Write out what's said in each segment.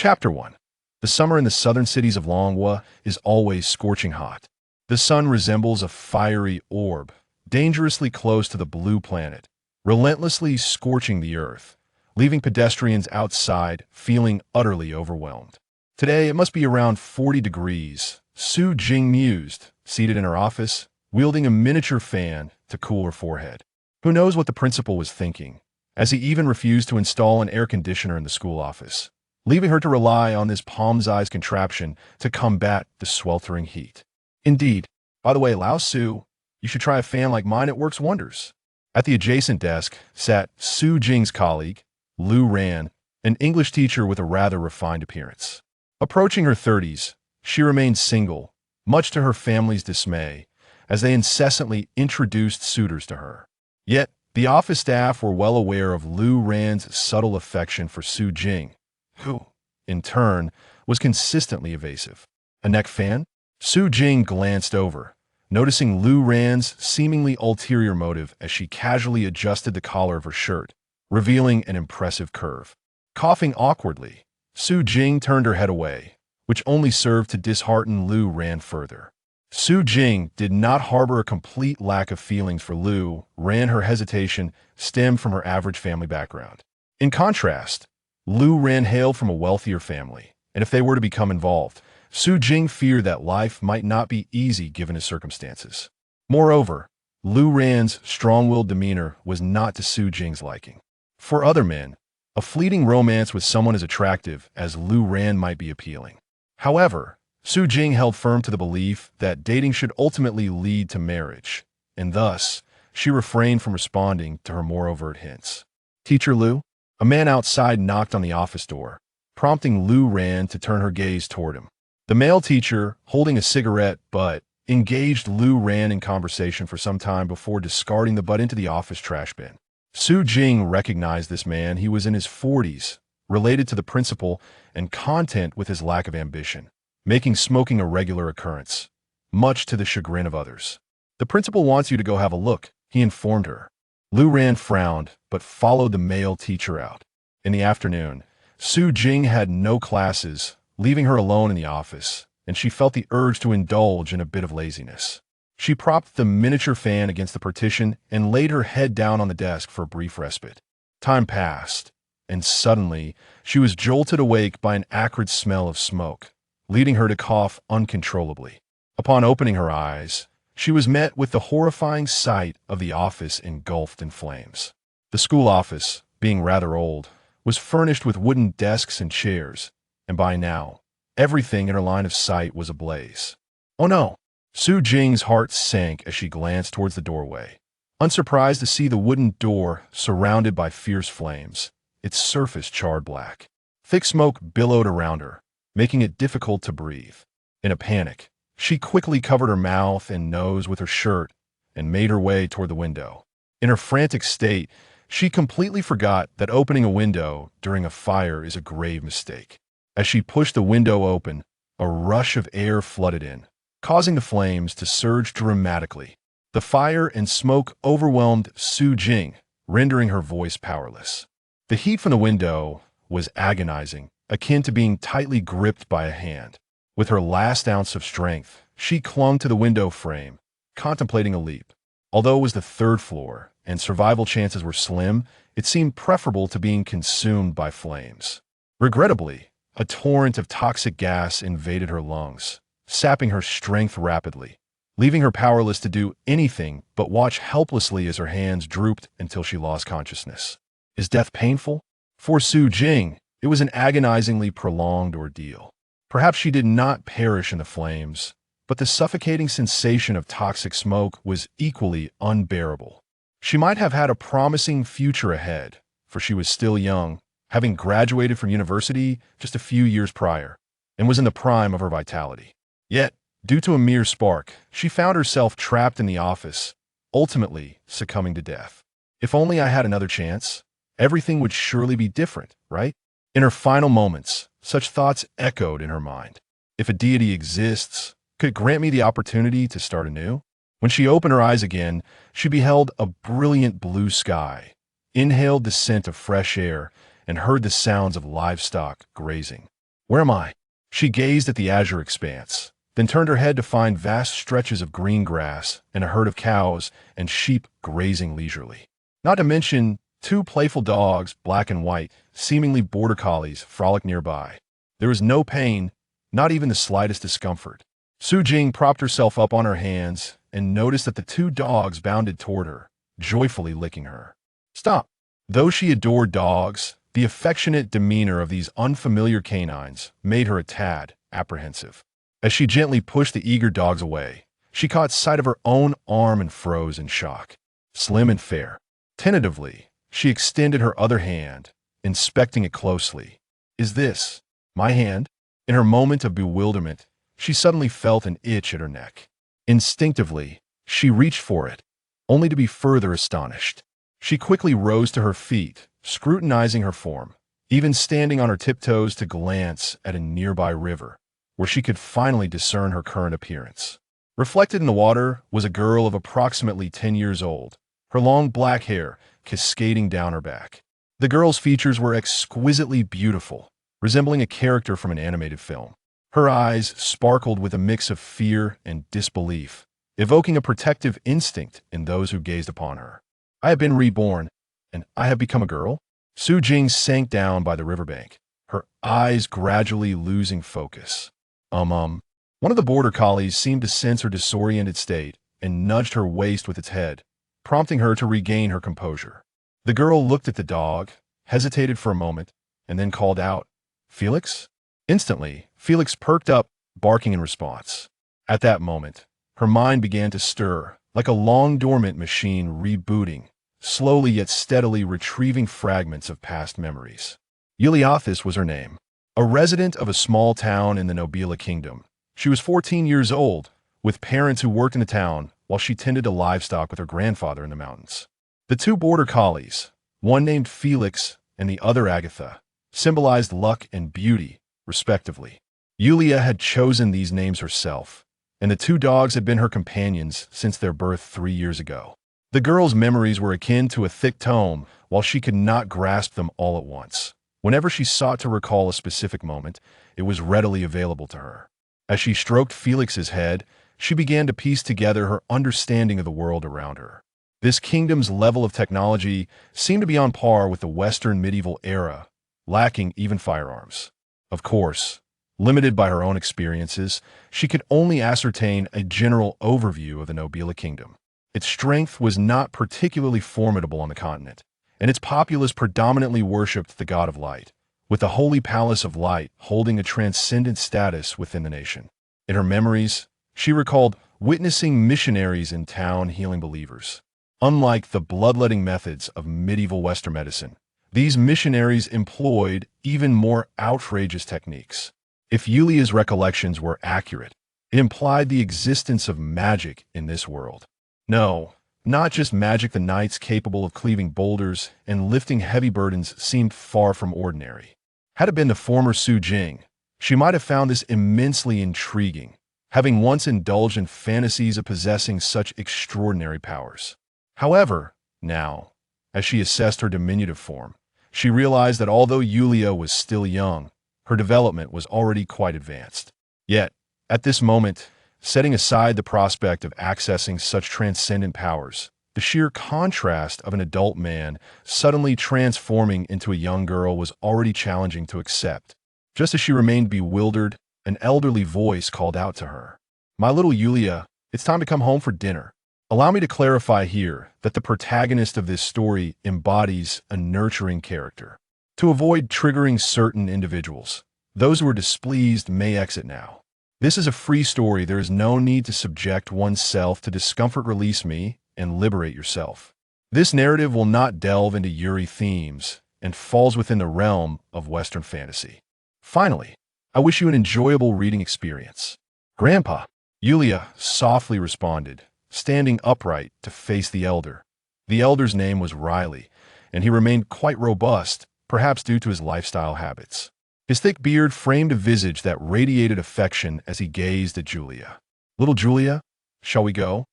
Chapter 1. The summer in the southern cities of Longhua is always scorching hot. The sun resembles a fiery orb, dangerously close to the blue planet, relentlessly scorching the earth, leaving pedestrians outside feeling utterly overwhelmed. Today it must be around 40 degrees, Su Jing mused, seated in her office, wielding a miniature fan to cool her forehead. Who knows what the principal was thinking, as he even refused to install an air conditioner in the school office, leaving her to rely on this palm-sized contraption to combat the sweltering heat. Indeed, by the way, Lao Su, you should try a fan like mine, it works wonders. At the adjacent desk sat Su Jing's colleague, Lu Ran, an English teacher with a rather refined appearance. Approaching her 30s, she remained single, much to her family's dismay, as they incessantly introduced suitors to her. Yet, the office staff were well aware of Lu Ran's subtle affection for Su Jing, who, in turn, was consistently evasive. A neck fan? Su Jing glanced over, noticing Lu Ran's seemingly ulterior motive as she casually adjusted the collar of her shirt, revealing an impressive curve. Coughing awkwardly, Su Jing turned her head away, which only served to dishearten Lu Ran further. Su Jing did not harbor a complete lack of feelings for Lu Ran. Her hesitation stemmed from her average family background. In contrast, Lu Ran hailed from a wealthier family, and if they were to become involved, Su Jing feared that life might not be easy given his circumstances. Moreover, Lu Ran's strong-willed demeanor was not to Su Jing's liking. For other men, a fleeting romance with someone as attractive as Lu Ran might be appealing. However, Su Jing held firm to the belief that dating should ultimately lead to marriage, and thus, she refrained from responding to her more overt hints. "Teacher Lu?" A man outside knocked on the office door, prompting Lu Ran to turn her gaze toward him. The male teacher, holding a cigarette butt, engaged Lu Ran in conversation for some time before discarding the butt into the office trash bin. Su Jing recognized this man. He was in his 40s, related to the principal, and content with his lack of ambition, making smoking a regular occurrence, much to the chagrin of others. "The principal wants you to go have a look," he informed her. Lu Ran frowned, but followed the male teacher out. In the afternoon, Su Jing had no classes, leaving her alone in the office, and she felt the urge to indulge in a bit of laziness. She propped the miniature fan against the partition and laid her head down on the desk for a brief respite. Time passed, and suddenly, she was jolted awake by an acrid smell of smoke, leading her to cough uncontrollably. Upon opening her eyes, she was met with the horrifying sight of the office engulfed in flames. The school office, being rather old, was furnished with wooden desks and chairs, and by now, everything in her line of sight was ablaze. "Oh no!" Su Jing's heart sank as she glanced towards the doorway, unsurprised to see the wooden door surrounded by fierce flames, its surface charred black. Thick smoke billowed around her, making it difficult to breathe. In a panic, she quickly covered her mouth and nose with her shirt and made her way toward the window. In her frantic state, she completely forgot that opening a window during a fire is a grave mistake. As she pushed the window open, a rush of air flooded in, causing the flames to surge dramatically. The fire and smoke overwhelmed Su Jing, rendering her voice powerless. The heat from the window was agonizing, akin to being tightly gripped by a hand. With her last ounce of strength, she clung to the window frame, contemplating a leap. Although it was the third floor, and survival chances were slim, it seemed preferable to being consumed by flames. Regrettably, a torrent of toxic gas invaded her lungs, sapping her strength rapidly, leaving her powerless to do anything but watch helplessly as her hands drooped until she lost consciousness. Is death painful? For Su Jing, it was an agonizingly prolonged ordeal. Perhaps she did not perish in the flames, but the suffocating sensation of toxic smoke was equally unbearable. She might have had a promising future ahead, for she was still young, having graduated from university just a few years prior, and was in the prime of her vitality. Yet, due to a mere spark, she found herself trapped in the office, ultimately succumbing to death. If only I had another chance, everything would surely be different, right? In her final moments, such thoughts echoed in her mind. If a deity exists, could it grant me the opportunity to start anew? When she opened her eyes again, she beheld a brilliant blue sky, inhaled the scent of fresh air, and heard the sounds of livestock grazing. Where am I? She gazed at the azure expanse, then turned her head to find vast stretches of green grass and a herd of cows and sheep grazing leisurely. Not to mention 2 playful dogs, black and white, seemingly border collies, frolic nearby. There was no pain, not even the slightest discomfort. Su Jing propped herself up on her hands and noticed that the 2 dogs bounded toward her, joyfully licking her. Stop! Though she adored dogs, the affectionate demeanor of these unfamiliar canines made her a tad apprehensive. As she gently pushed the eager dogs away, she caught sight of her own arm and froze in shock. Slim and fair. Tentatively, she extended her other hand, inspecting it closely. Is this my hand? In her moment of bewilderment, she suddenly felt an itch at her neck. Instinctively, she reached for it, only to be further astonished. She quickly rose to her feet, scrutinizing her form, even standing on her tiptoes to glance at a nearby river, where she could finally discern her current appearance. Reflected in the water was a girl of approximately 10 years old, her long black hair cascading down her back. The girl's features were exquisitely beautiful, resembling a character from an animated film. Her eyes sparkled with a mix of fear and disbelief, evoking a protective instinct in those who gazed upon her. I have been reborn, and I have become a girl? Su Jing sank down by the riverbank, her eyes gradually losing focus. One of the border collies seemed to sense her disoriented state and nudged her waist with its head, prompting her to regain her composure. The girl looked at the dog, hesitated for a moment, and then called out, Felix? Instantly, Felix perked up, barking in response. At that moment, her mind began to stir, like a long-dormant machine rebooting, slowly yet steadily retrieving fragments of past memories. Yuliathis was her name. A resident of a small town in the Nobila kingdom, she was 14 years old, with parents who worked in the town while she tended to livestock with her grandfather in the mountains. The 2 border collies, one named Felix and the other Agatha, symbolized luck and beauty, respectively. Yulia had chosen these names herself, and the 2 dogs had been her companions since their birth 3 years ago. The girl's memories were akin to a thick tome, while she could not grasp them all at once. Whenever she sought to recall a specific moment, it was readily available to her. As she stroked Felix's head, she began to piece together her understanding of the world around her. This kingdom's level of technology seemed to be on par with the Western medieval era, lacking even firearms. Of course, limited by her own experiences, she could only ascertain a general overview of the Nobila kingdom. Its strength was not particularly formidable on the continent, and its populace predominantly worshipped the god of light, with the Holy Palace of Light holding a transcendent status within the nation. In her memories, she recalled witnessing missionaries in town healing believers. Unlike the bloodletting methods of medieval Western medicine, these missionaries employed even more outrageous techniques. If Yulia's recollections were accurate, it implied the existence of magic in this world. No, not just magic. The knights capable of cleaving boulders and lifting heavy burdens seemed far from ordinary. Had it been the former Su Jing, she might have found this immensely intriguing, having once indulged in fantasies of possessing such extraordinary powers. However, now, as she assessed her diminutive form, she realized that although Yulia was still young, her development was already quite advanced. Yet, at this moment, setting aside the prospect of accessing such transcendent powers, the sheer contrast of an adult man suddenly transforming into a young girl was already challenging to accept. Just as she remained bewildered, an elderly voice called out to her, "My little Yulia, it's time to come home for dinner." Allow me to clarify here that the protagonist of this story embodies a nurturing character. To avoid triggering certain individuals, those who are displeased may exit now. This is a free story. There is no need to subject oneself to discomfort. Release me and liberate yourself. This narrative will not delve into Yuri themes and falls within the realm of Western fantasy. Finally, I wish you an enjoyable reading experience. Grandpa, Yulia softly responded, standing upright to face the elder. The elder's name was Riley, and he remained quite robust, perhaps due to his lifestyle habits. His thick beard framed a visage that radiated affection as he gazed at Julia. "Little Julia, shall we go?"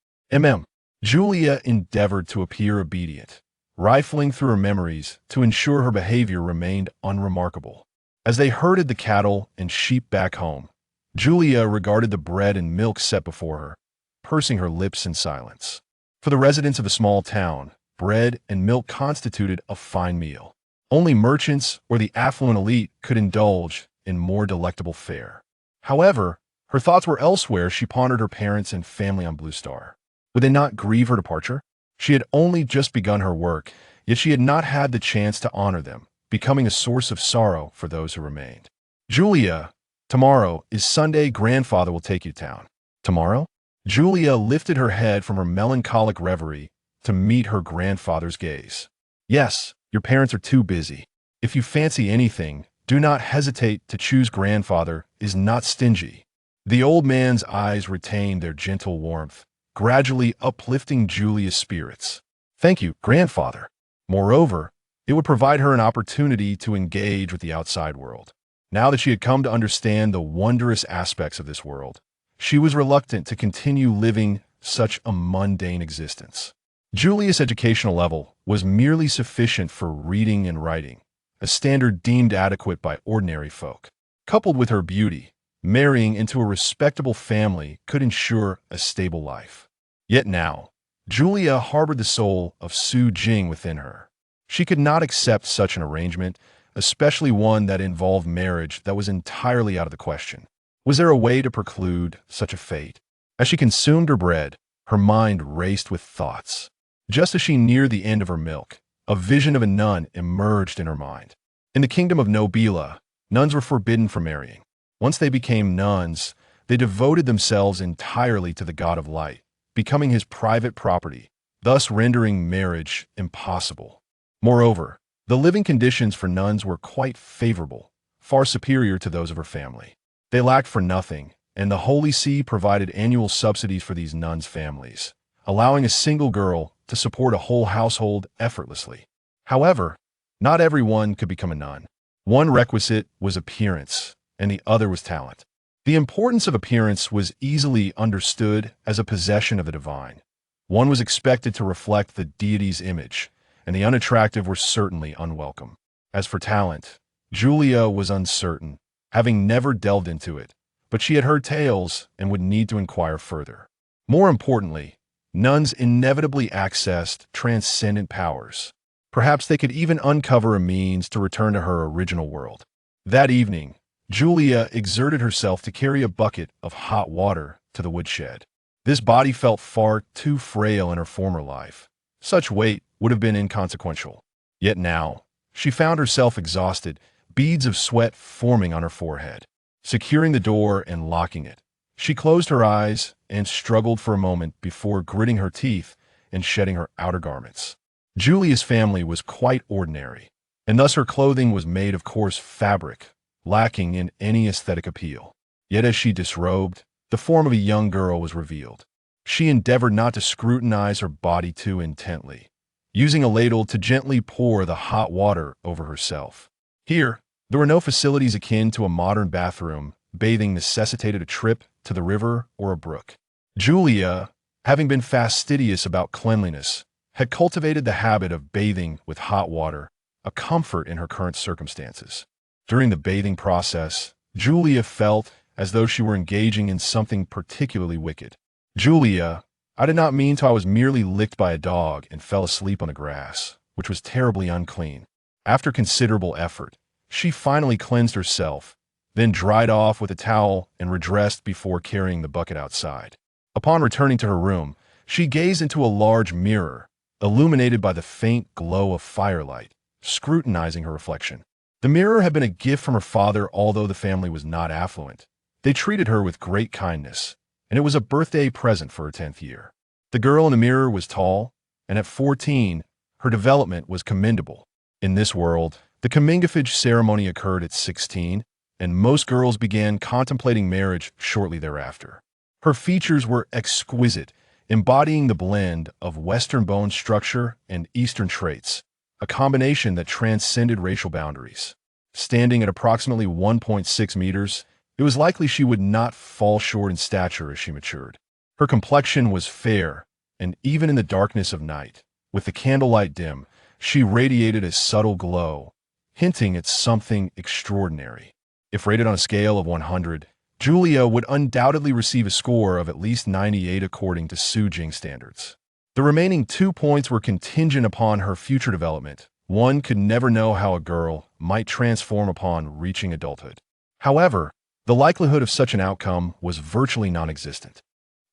Julia endeavored to appear obedient, rifling through her memories to ensure her behavior remained unremarkable. As they herded the cattle and sheep back home, Julia regarded the bread and milk set before her, pursing her lips in silence. For the residents of a small town, bread and milk constituted a fine meal. Only merchants or the affluent elite could indulge in more delectable fare. However, her thoughts were elsewhere as she pondered her parents and family on Blue Star. Would they not grieve her departure? She had only just begun her work, yet she had not had the chance to honor them, becoming a source of sorrow for those who remained. Julia, tomorrow is Sunday. Grandfather will take you to town. Tomorrow? Julia lifted her head from her melancholic reverie to meet her grandfather's gaze. Yes, your parents are too busy. If you fancy anything, do not hesitate to choose. Grandfather is not stingy. The old man's eyes retained their gentle warmth, gradually uplifting Julia's spirits. Thank you, grandfather. Moreover, it would provide her an opportunity to engage with the outside world. Now that she had come to understand the wondrous aspects of this world, she was reluctant to continue living such a mundane existence. Julia's educational level was merely sufficient for reading and writing, a standard deemed adequate by ordinary folk. Coupled with her beauty, marrying into a respectable family could ensure a stable life. Yet now, Julia harbored the soul of Su Jing within her. She could not accept such an arrangement, especially one that involved marriage that was entirely out of the question. Was there a way to preclude such a fate? As she consumed her bread, her mind raced with thoughts. Just as she neared the end of her milk, a vision of a nun emerged in her mind. In the kingdom of Nobila, nuns were forbidden from marrying. Once they became nuns, they devoted themselves entirely to the god of light, becoming his private property, thus rendering marriage impossible. Moreover, the living conditions for nuns were quite favorable, far superior to those of her family. They lacked for nothing, and the Holy See provided annual subsidies for these nuns' families, allowing a single girl to support a whole household effortlessly. However, not everyone could become a nun. One requisite was appearance, and the other was talent. The importance of appearance was easily understood as a possession of the divine. One was expected to reflect the deity's image, and the unattractive were certainly unwelcome. As for talent, Julia was uncertain, having never delved into it, but she had heard tales and would need to inquire further. More importantly, nuns inevitably accessed transcendent powers. Perhaps they could even uncover a means to return to her original world. That evening, Julia exerted herself to carry a bucket of hot water to the woodshed. This body felt far too frail in her former life. Such weight would have been inconsequential. Yet now, she found herself exhausted, beads of sweat forming on her forehead. Securing the door and locking it, she closed her eyes and struggled for a moment before gritting her teeth and shedding her outer garments. Julia's family was quite ordinary, and thus her clothing was made of coarse fabric, lacking in any aesthetic appeal. Yet as she disrobed, the form of a young girl was revealed. She endeavored not to scrutinize her body too intently, using a ladle to gently pour the hot water over herself. Here, there were no facilities akin to a modern bathroom. Bathing necessitated a trip to the river or a brook. Julia, having been fastidious about cleanliness, had cultivated the habit of bathing with hot water, a comfort in her current circumstances. During the bathing process, Julia felt as though she were engaging in something particularly wicked. Julia, I did not mean to. I was merely licked by a dog and fell asleep on the grass, which was terribly unclean. After considerable effort, she finally cleansed herself, then dried off with a towel and redressed before carrying the bucket outside. Upon returning to her room, she gazed into a large mirror, illuminated by the faint glow of firelight, scrutinizing her reflection. The mirror had been a gift from her father, although the family was not affluent. They treated her with great kindness, and it was a birthday present for her 10th year. The girl in the mirror was tall, and at 14, her development was commendable. In this world, the comingafage ceremony occurred at 16, and most girls began contemplating marriage shortly thereafter. Her features were exquisite, embodying the blend of Western bone structure and Eastern traits, a combination that transcended racial boundaries. Standing at approximately 1.6 meters, it was likely she would not fall short in stature as she matured. Her complexion was fair, and even in the darkness of night, with the candlelight dim, she radiated a subtle glow, hinting at something extraordinary. If rated on a scale of 100, Julia would undoubtedly receive a score of at least 98 according to Sujing standards. The remaining 2 points were contingent upon her future development. One could never know how a girl might transform upon reaching adulthood. However, the likelihood of such an outcome was virtually non-existent.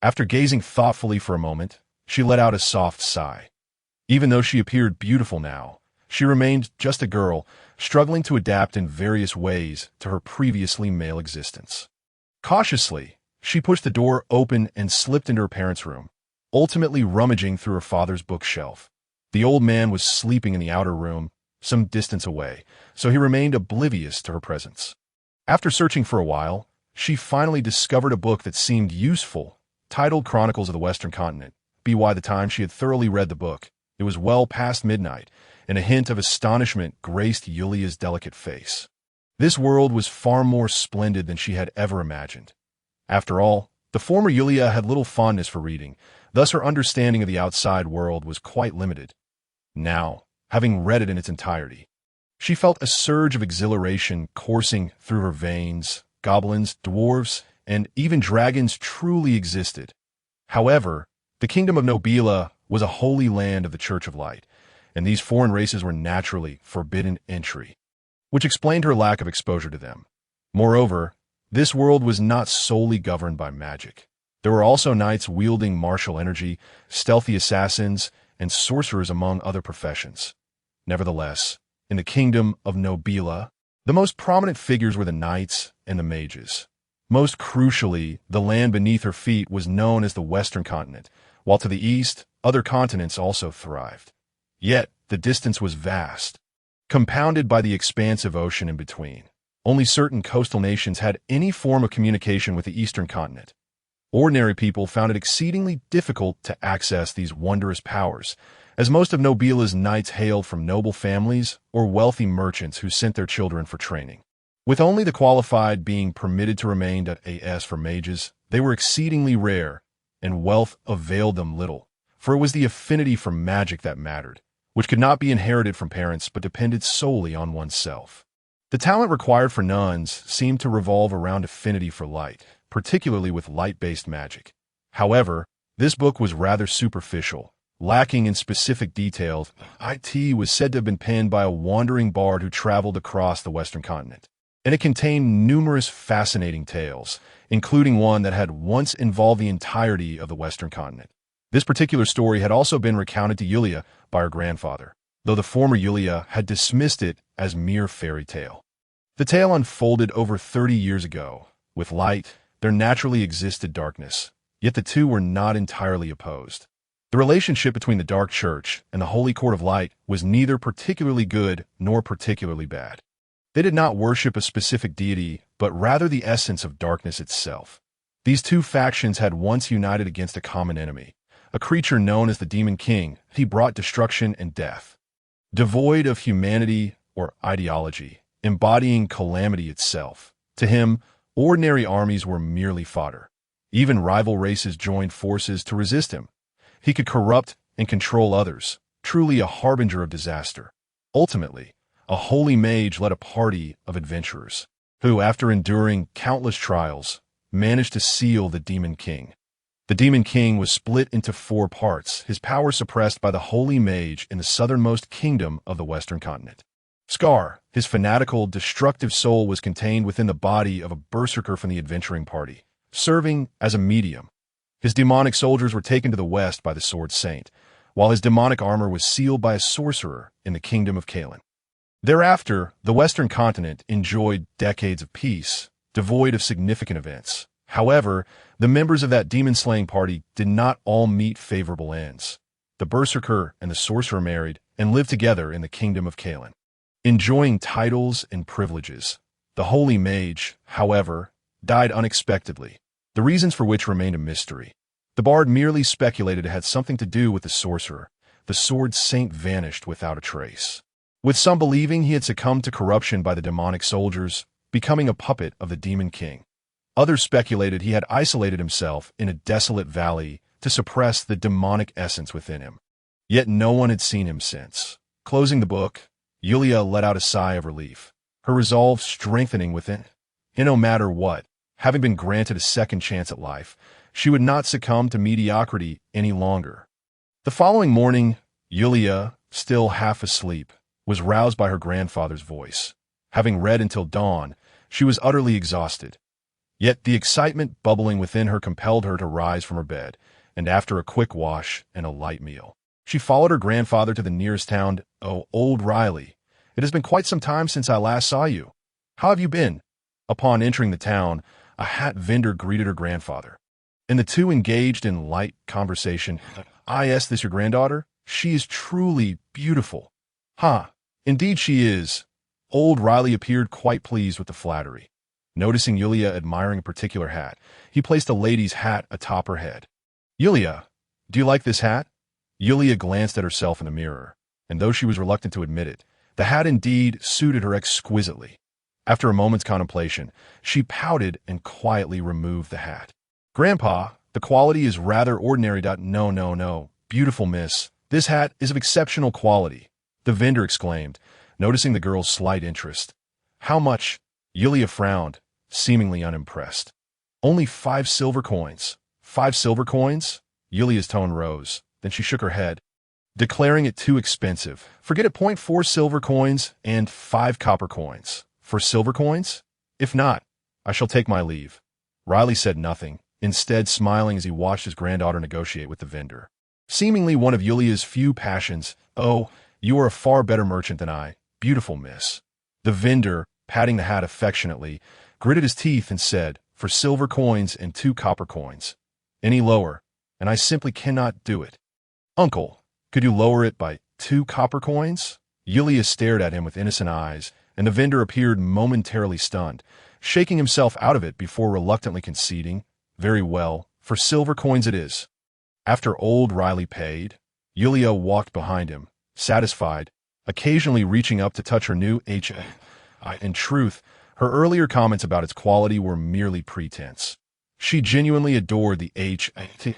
After gazing thoughtfully for a moment, she let out a soft sigh. Even though she appeared beautiful now, she remained just a girl, struggling to adapt in various ways to her previously male existence. Cautiously, she pushed the door open and slipped into her parents' room, ultimately rummaging through her father's bookshelf. The old man was sleeping in the outer room, some distance away, so he remained oblivious to her presence. After searching for a while, she finally discovered a book that seemed useful, titled Chronicles of the Western Continent. By the time she had thoroughly read the book, it was well past midnight, and a hint of astonishment graced Yulia's delicate face. This world was far more splendid than she had ever imagined. After all, the former Yulia had little fondness for reading, thus her understanding of the outside world was quite limited. Now, having read it in its entirety, she felt a surge of exhilaration coursing through her veins. Goblins, dwarves, and even dragons truly existed. However, the kingdom of Nobila was a holy land of the Church of Light, and these foreign races were naturally forbidden entry, which explained her lack of exposure to them. Moreover, this world was not solely governed by magic. There were also knights wielding martial energy, stealthy assassins, and sorcerers among other professions. Nevertheless, in the kingdom of Nobila, the most prominent figures were the knights and the mages. Most crucially, the land beneath her feet was known as the Western Continent, while to the east, other continents also thrived. Yet, the distance was vast, compounded by the expansive ocean in between. Only certain coastal nations had any form of communication with the Eastern Continent. Ordinary people found it exceedingly difficult to access these wondrous powers, as most of Nobila's knights hailed from noble families or wealthy merchants who sent their children for training. With only the qualified being permitted to remain as for mages, they were exceedingly rare, and wealth availed them little, for it was the affinity for magic that mattered, which could not be inherited from parents but depended solely on oneself. The talent required for nuns seemed to revolve around affinity for light, particularly with light-based magic. However, this book was rather superficial, lacking in specific details. It was said to have been penned by a wandering bard who traveled across the Western Continent, and it contained numerous fascinating tales, including one that had once involved the entirety of the Western Continent. This particular story had also been recounted to Yulia by her grandfather, though the former Yulia had dismissed it as mere fairy tale. The tale unfolded over 30 years ago. With light, there naturally existed darkness, yet the two were not entirely opposed. The relationship between the Dark Church and the Holy Court of Light was neither particularly good nor particularly bad. They did not worship a specific deity, but rather the essence of darkness itself. These two factions had once united against a common enemy, a creature known as the Demon King. He brought destruction and death. Devoid of humanity or ideology, embodying calamity itself. To him, ordinary armies were merely fodder. Even rival races joined forces to resist him. He could corrupt and control others, truly a harbinger of disaster. Ultimately, a holy mage led a party of adventurers, who, after enduring countless trials, managed to seal the Demon King. The Demon King was split into 4 parts, his power suppressed by the holy mage in the southernmost kingdom of the Western Continent. Scar, his fanatical, destructive soul, was contained within the body of a berserker from the adventuring party, serving as a medium. His demonic soldiers were taken to the west by the Sword Saint, while his demonic armor was sealed by a sorcerer in the kingdom of Kalen. Thereafter, the Western Continent enjoyed decades of peace, devoid of significant events. However, the members of that demon-slaying party did not all meet favorable ends. The berserker and the sorcerer married and lived together in the kingdom of Kalen, enjoying titles and privileges. The holy mage, however, died unexpectedly, the reasons for which remained a mystery. The bard merely speculated it had something to do with the sorcerer. The Sword Saint vanished without a trace, with some believing he had succumbed to corruption by the demonic soldiers, becoming a puppet of the Demon King. Others speculated he had isolated himself in a desolate valley to suppress the demonic essence within him. Yet no one had seen him since. Closing the book, Yulia let out a sigh of relief, her resolve strengthening within. And no matter what, having been granted a second chance at life, she would not succumb to mediocrity any longer. The following morning, Yulia, still half asleep, was roused by her grandfather's voice. Having read until dawn, she was utterly exhausted. Yet the excitement bubbling within her compelled her to rise from her bed, and after a quick wash and a light meal, she followed her grandfather to the nearest town. "Oh, old Riley, it has been quite some time since I last saw you. How have you been?" Upon entering the town, a hat vendor greeted her grandfather, and the two engaged in light conversation. "Is this your granddaughter? She is truly beautiful." "Ha, indeed she is." Old Riley appeared quite pleased with the flattery. Noticing Yulia admiring a particular hat, he placed a lady's hat atop her head. "Yulia, do you like this hat?" Yulia glanced at herself in the mirror, and though she was reluctant to admit it, the hat indeed suited her exquisitely. After a moment's contemplation, she pouted and quietly removed the hat. "Grandpa, the quality is rather ordinary." "No, no, no, beautiful miss. This hat is of exceptional quality," the vendor exclaimed, noticing the girl's slight interest. "How much?" Yulia frowned, seemingly unimpressed. "Only 5 silver coins." "5 silver coins?" Yulia's tone rose. Then she shook her head, declaring it too expensive. "Forget it. 0.4 silver coins and 5 copper coins. For silver coins? If not, I shall take my leave." Riley said nothing, instead smiling as he watched his granddaughter negotiate with the vendor. Seemingly one of Yulia's few passions. "Oh, you are a far better merchant than I, beautiful miss." The vendor, patting the hat affectionately, gritted his teeth and said, "For silver coins and 2 copper coins. Any lower, and I simply cannot do it." "Uncle, could you lower it by 2 copper coins?" Yulia stared at him with innocent eyes, and the vendor appeared momentarily stunned, shaking himself out of it before reluctantly conceding, "Very well, for silver coins it is." After old Riley paid, Yulia walked behind him, satisfied, occasionally reaching up to touch her new hat. In truth, her earlier comments about its quality were merely pretense. She genuinely adored the hat.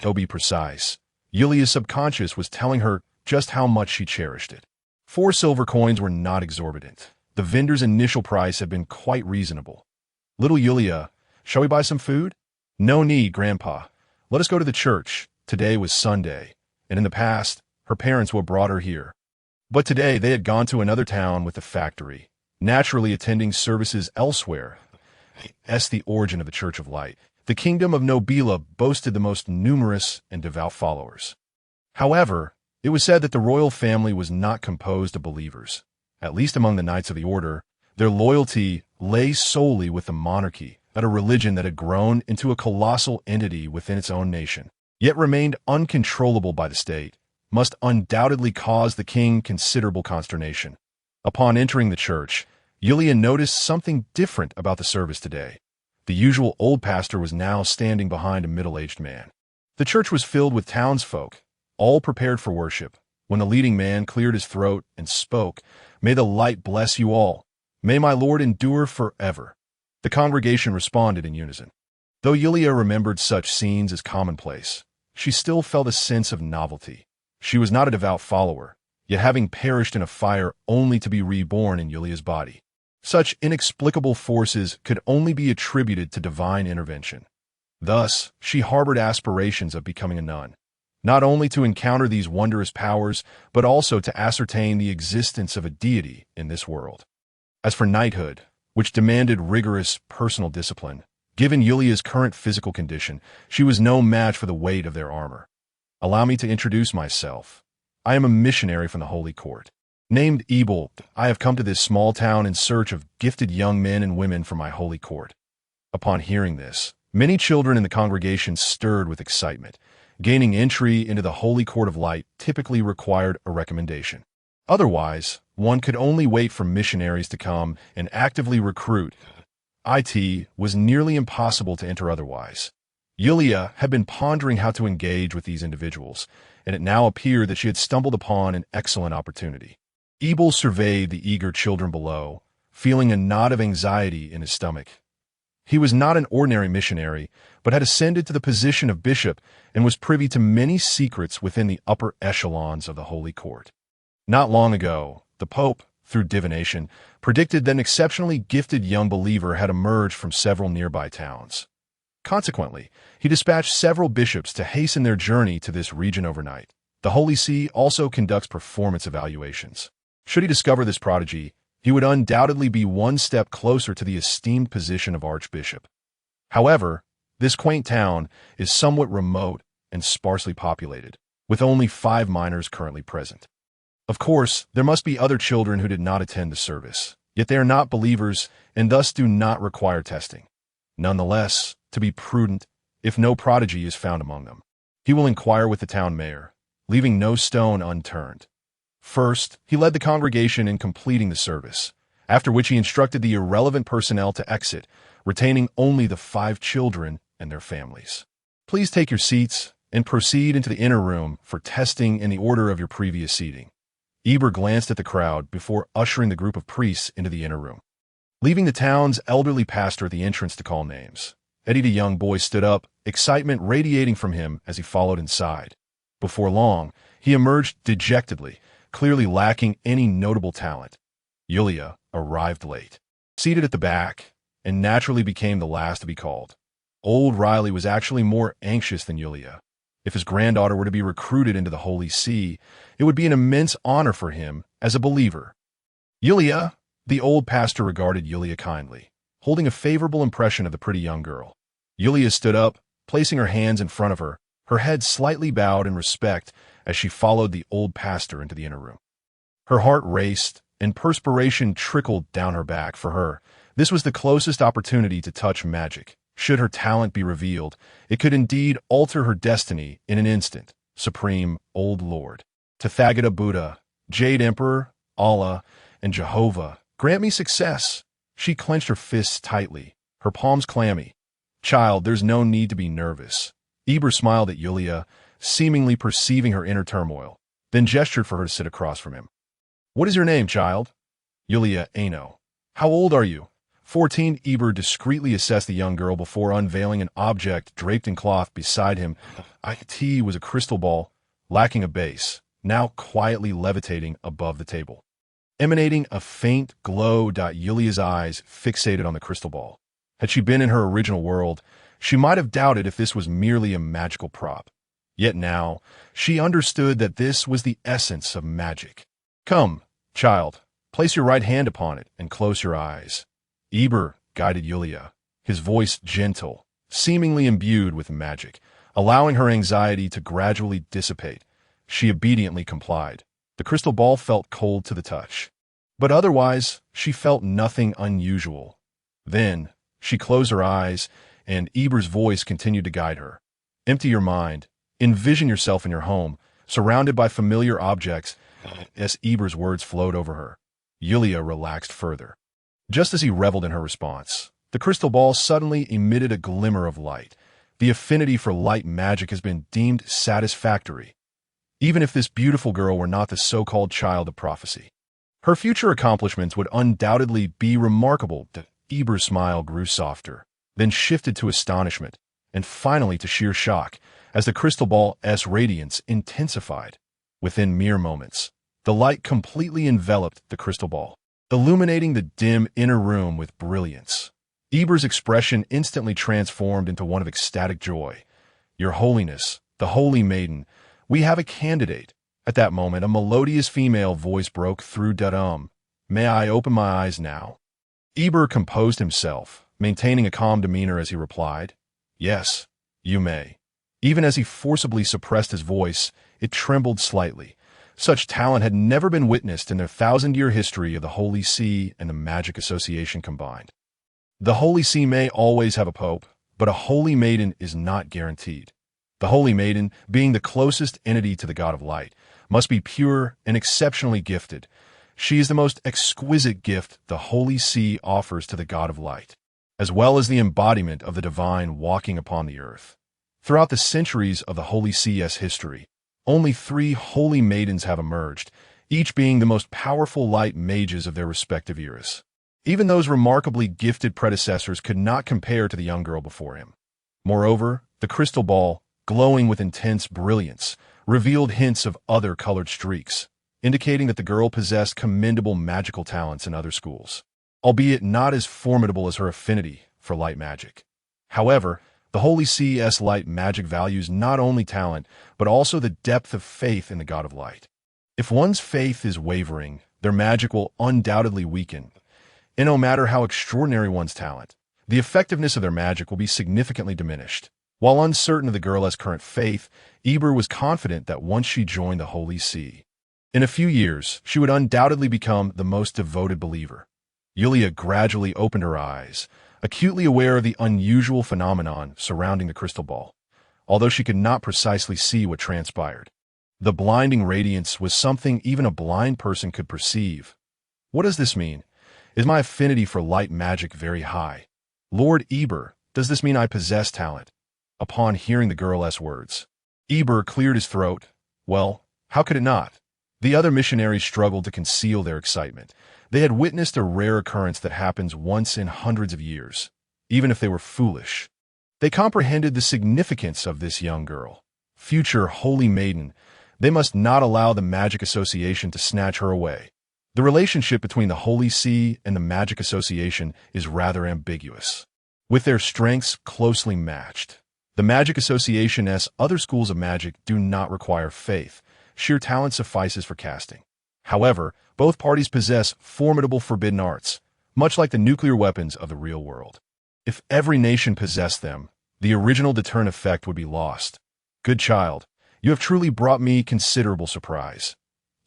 To be precise, Yulia's subconscious was telling her just how much she cherished it. 4 silver coins were not exorbitant. The vendor's initial price had been quite reasonable. "Little Yulia, shall we buy some food?" "No need, Grandpa. Let us go to the church." Today was Sunday, and in the past, her parents would have brought her here. But today they had gone to another town with the factory, naturally attending services elsewhere. As the origin of the Church of Light, the kingdom of Nobila boasted the most numerous and devout followers. However, it was said that the royal family was not composed of believers. At least among the Knights of the Order, their loyalty lay solely with the monarchy, not a religion that had grown into a colossal entity within its own nation, yet remained uncontrollable by the state, must undoubtedly cause the king considerable consternation. Upon entering the church, Yulia noticed something different about the service today. The usual old pastor was now standing behind a middle-aged man. The church was filled with townsfolk, all prepared for worship, when the leading man cleared his throat and spoke, "May the light bless you all. May my Lord endure forever." The congregation responded in unison. Though Yulia remembered such scenes as commonplace, she still felt a sense of novelty. She was not a devout follower, yet having perished in a fire only to be reborn in Yulia's body. Such inexplicable forces could only be attributed to divine intervention. Thus, she harbored aspirations of becoming a nun, not only to encounter these wondrous powers, but also to ascertain the existence of a deity in this world. As for knighthood, which demanded rigorous personal discipline, given Yulia's current physical condition, she was no match for the weight of their armor. "Allow me to introduce myself. I am a missionary from the Holy Court. Named Ebel, I have come to this small town in search of gifted young men and women for my holy court." Upon hearing this, many children in the congregation stirred with excitement. Gaining entry into the Holy Court of Light typically required a recommendation. Otherwise, one could only wait for missionaries to come and actively recruit. It was nearly impossible to enter otherwise. Yulia had been pondering how to engage with these individuals, and it now appeared that she had stumbled upon an excellent opportunity. Ebel surveyed the eager children below, feeling a knot of anxiety in his stomach. He was not an ordinary missionary, but had ascended to the position of bishop and was privy to many secrets within the upper echelons of the Holy Court. Not long ago, The Pope, through divination, predicted that an exceptionally gifted young believer had emerged from several nearby towns. Consequently, he dispatched several bishops to hasten their journey to this region overnight. The Holy See also conducts performance evaluations. Should he discover this prodigy, he would undoubtedly be one step closer to the esteemed position of archbishop. However, this quaint town is somewhat remote and sparsely populated, with only 5 minors currently present. Of course, there must be other children who did not attend the service, yet they are not believers and thus do not require testing. Nonetheless, to be prudent, if no prodigy is found among them, he will inquire with the town mayor, leaving no stone unturned. First, he led the congregation in completing the service, after which he instructed the irrelevant personnel to exit, retaining only the 5 children and their families. Please take your seats and proceed into the inner room for testing in the order of your previous seating. Eber glanced at the crowd before ushering the group of priests into the inner room. Leaving the town's elderly pastor at the entrance to call names, Eddie the young boy stood up, excitement radiating from him as he followed inside. Before long, he emerged dejectedly, clearly lacking any notable talent. Yulia arrived late, seated at the back, and naturally became the last to be called. Old Riley was actually more anxious than Yulia. If his granddaughter were to be recruited into the Holy See, it would be an immense honor for him as a believer. Yulia, the old pastor regarded Yulia kindly, holding a favorable impression of the pretty young girl. Yulia stood up, placing her hands in front of her, her head slightly bowed in respect as she followed the old pastor into the inner room. Her heart raced, and perspiration trickled down her back. For her, this was the closest opportunity to touch magic. Should her talent be revealed, it could indeed alter her destiny in an instant. Supreme Old Lord, Tathagata Buddha, Jade Emperor, Allah, and Jehovah, grant me success. She clenched her fists tightly, her palms clammy. Child, there's no need to be nervous. Eber smiled at Yulia, seemingly perceiving her inner turmoil, then gestured for her to sit across from him. What is your name, child? Yulia Ano. How old are you? 14. Eber discreetly assessed the young girl before unveiling an object draped in cloth beside him. It was a crystal ball, lacking a base, now quietly levitating above the table. Emanating a faint glow, Yulia's eyes fixated on the crystal ball. Had she been in her original world, she might have doubted if this was merely a magical prop. Yet now, she understood that this was the essence of magic. Come, child, place your right hand upon it and close your eyes. Eber guided Yulia, his voice gentle, seemingly imbued with magic, allowing her anxiety to gradually dissipate. She obediently complied. The crystal ball felt cold to the touch, but otherwise, she felt nothing unusual. Then, she closed her eyes, and Eber's voice continued to guide her. Empty your mind. Envision yourself in your home, surrounded by familiar objects. As Eber's words flowed over her, Yulia relaxed further. Just as he reveled in her response, the crystal ball suddenly emitted a glimmer of light. The affinity for light magic has been deemed satisfactory, even if this beautiful girl were not the so-called child of prophecy. Her future accomplishments would undoubtedly be remarkable. Eber's smile grew softer, then shifted to astonishment, and finally to sheer shock, as the crystal ball's radiance intensified. Within mere moments, the light completely enveloped the crystal ball, illuminating the dim inner room with brilliance. Eber's expression instantly transformed into one of ecstatic joy. Your Holiness, the Holy Maiden, we have a candidate. At that moment, a melodious female voice broke through. May I open my eyes now? Eber composed himself, maintaining a calm demeanor as he replied, Yes, you may. Even as he forcibly suppressed his voice, it trembled slightly. Such talent had never been witnessed in their 1,000-year history of the Holy See and the Magic Association combined. The Holy See may always have a pope, but a Holy Maiden is not guaranteed. The Holy Maiden, being the closest entity to the God of Light, must be pure and exceptionally gifted. She is the most exquisite gift the Holy See offers to the God of Light, as well as the embodiment of the divine walking upon the earth. Throughout the centuries of the Holy See's history, only 3 Holy Maidens have emerged, each being the most powerful light mages of their respective eras. Even those remarkably gifted predecessors could not compare to the young girl before him. Moreover, the crystal ball, glowing with intense brilliance, revealed hints of other colored streaks. indicating that the girl possessed commendable magical talents in other schools, albeit not as formidable as her affinity for light magic. However, the Holy See's light magic values not only talent, but also the depth of faith in the God of Light. If one's faith is wavering, their magic will undoubtedly weaken, and no matter how extraordinary one's talent, the effectiveness of their magic will be significantly diminished. While uncertain of the girl's current faith, Eber was confident that once she joined the Holy See, in a few years, she would undoubtedly become the most devoted believer. Yulia gradually opened her eyes, acutely aware of the unusual phenomenon surrounding the crystal ball, although she could not precisely see what transpired. The blinding radiance was something even a blind person could perceive. What does this mean? Is my affinity for light magic very high? Lord Eber, does this mean I possess talent? Upon hearing the girl's words, Eber cleared his throat. Well, how could it not? The other missionaries struggled to conceal their excitement. They had witnessed a rare occurrence that happens once in hundreds of years, even if they were foolish. They comprehended the significance of this young girl, future holy maiden. They must not allow the Magic Association to snatch her away. The relationship between the Holy See and the Magic Association is rather ambiguous, with their strengths closely matched. The Magic Association's other schools of magic do not require faith. Sheer talent suffices for casting. However, both parties possess formidable forbidden arts, much like the nuclear weapons of the real world. If every nation possessed them, the original deterrent effect would be lost. Good child, you have truly brought me considerable surprise.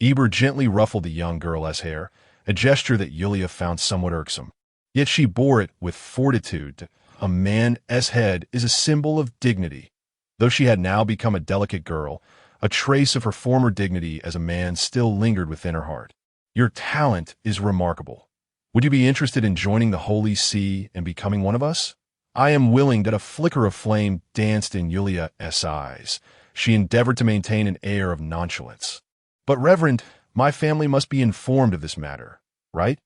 Eber gently ruffled the young girl's hair, a gesture that Yulia found somewhat irksome. Yet she bore it with fortitude. A man's head is a symbol of dignity. Though she had now become a delicate girl, a trace of her former dignity as a man still lingered within her heart. Your talent is remarkable. Would you be interested in joining the Holy See and becoming one of us? I am willing. That a flicker of flame danced in Yulia's eyes. She endeavored to maintain an air of nonchalance. But Reverend, my family must be informed of this matter, right?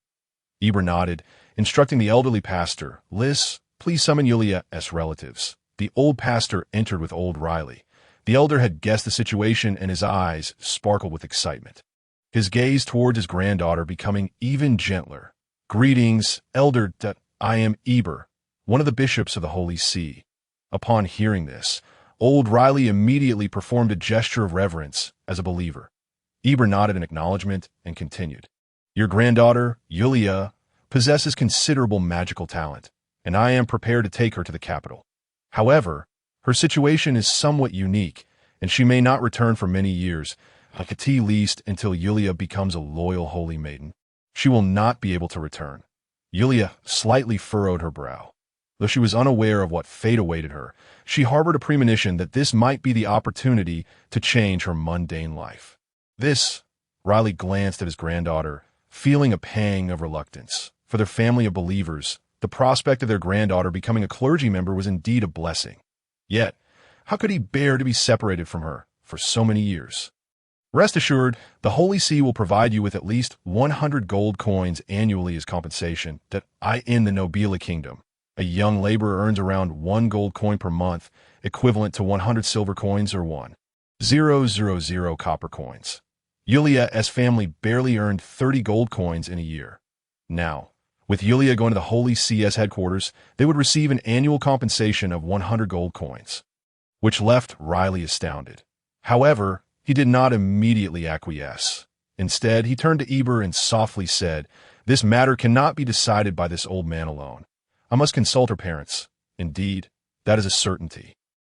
Eber nodded, instructing the elderly pastor, Liz, please summon Yulia's relatives. The old pastor entered with old Riley. The elder had guessed the situation, and his eyes sparkled with excitement, his gaze towards his granddaughter becoming even gentler. Greetings, elder. I am Eber, one of the bishops of the Holy See. Upon hearing this, old Riley immediately performed a gesture of reverence as a believer. Eber nodded in acknowledgement and continued. Your granddaughter, Yulia, possesses considerable magical talent, and I am prepared to take her to the capital. However, her situation is somewhat unique, and she may not return for many years, at the least until Yulia becomes a loyal holy maiden. She will not be able to return. Yulia slightly furrowed her brow. Though she was unaware of what fate awaited her, she harbored a premonition that this might be the opportunity to change her mundane life. Riley glanced at his granddaughter, feeling a pang of reluctance. For their family of believers, the prospect of their granddaughter becoming a clergy member was indeed a blessing. Yet, how could he bear to be separated from her for so many years? Rest assured, the Holy See will provide you with at least 100 gold coins annually as compensation. That in the Nobila Kingdom, a young laborer earns around 1 gold coin per month, equivalent to 100 silver coins or 1,000 copper coins. Yulia's family barely earned 30 gold coins in a year. Now, with Yulia going to the Holy See's headquarters, they would receive an annual compensation of 100 gold coins, which left Riley astounded. However, he did not immediately acquiesce. Instead, he turned to Eber and softly said, This matter cannot be decided by this old man alone. I must consult her parents. Indeed, that is a certainty.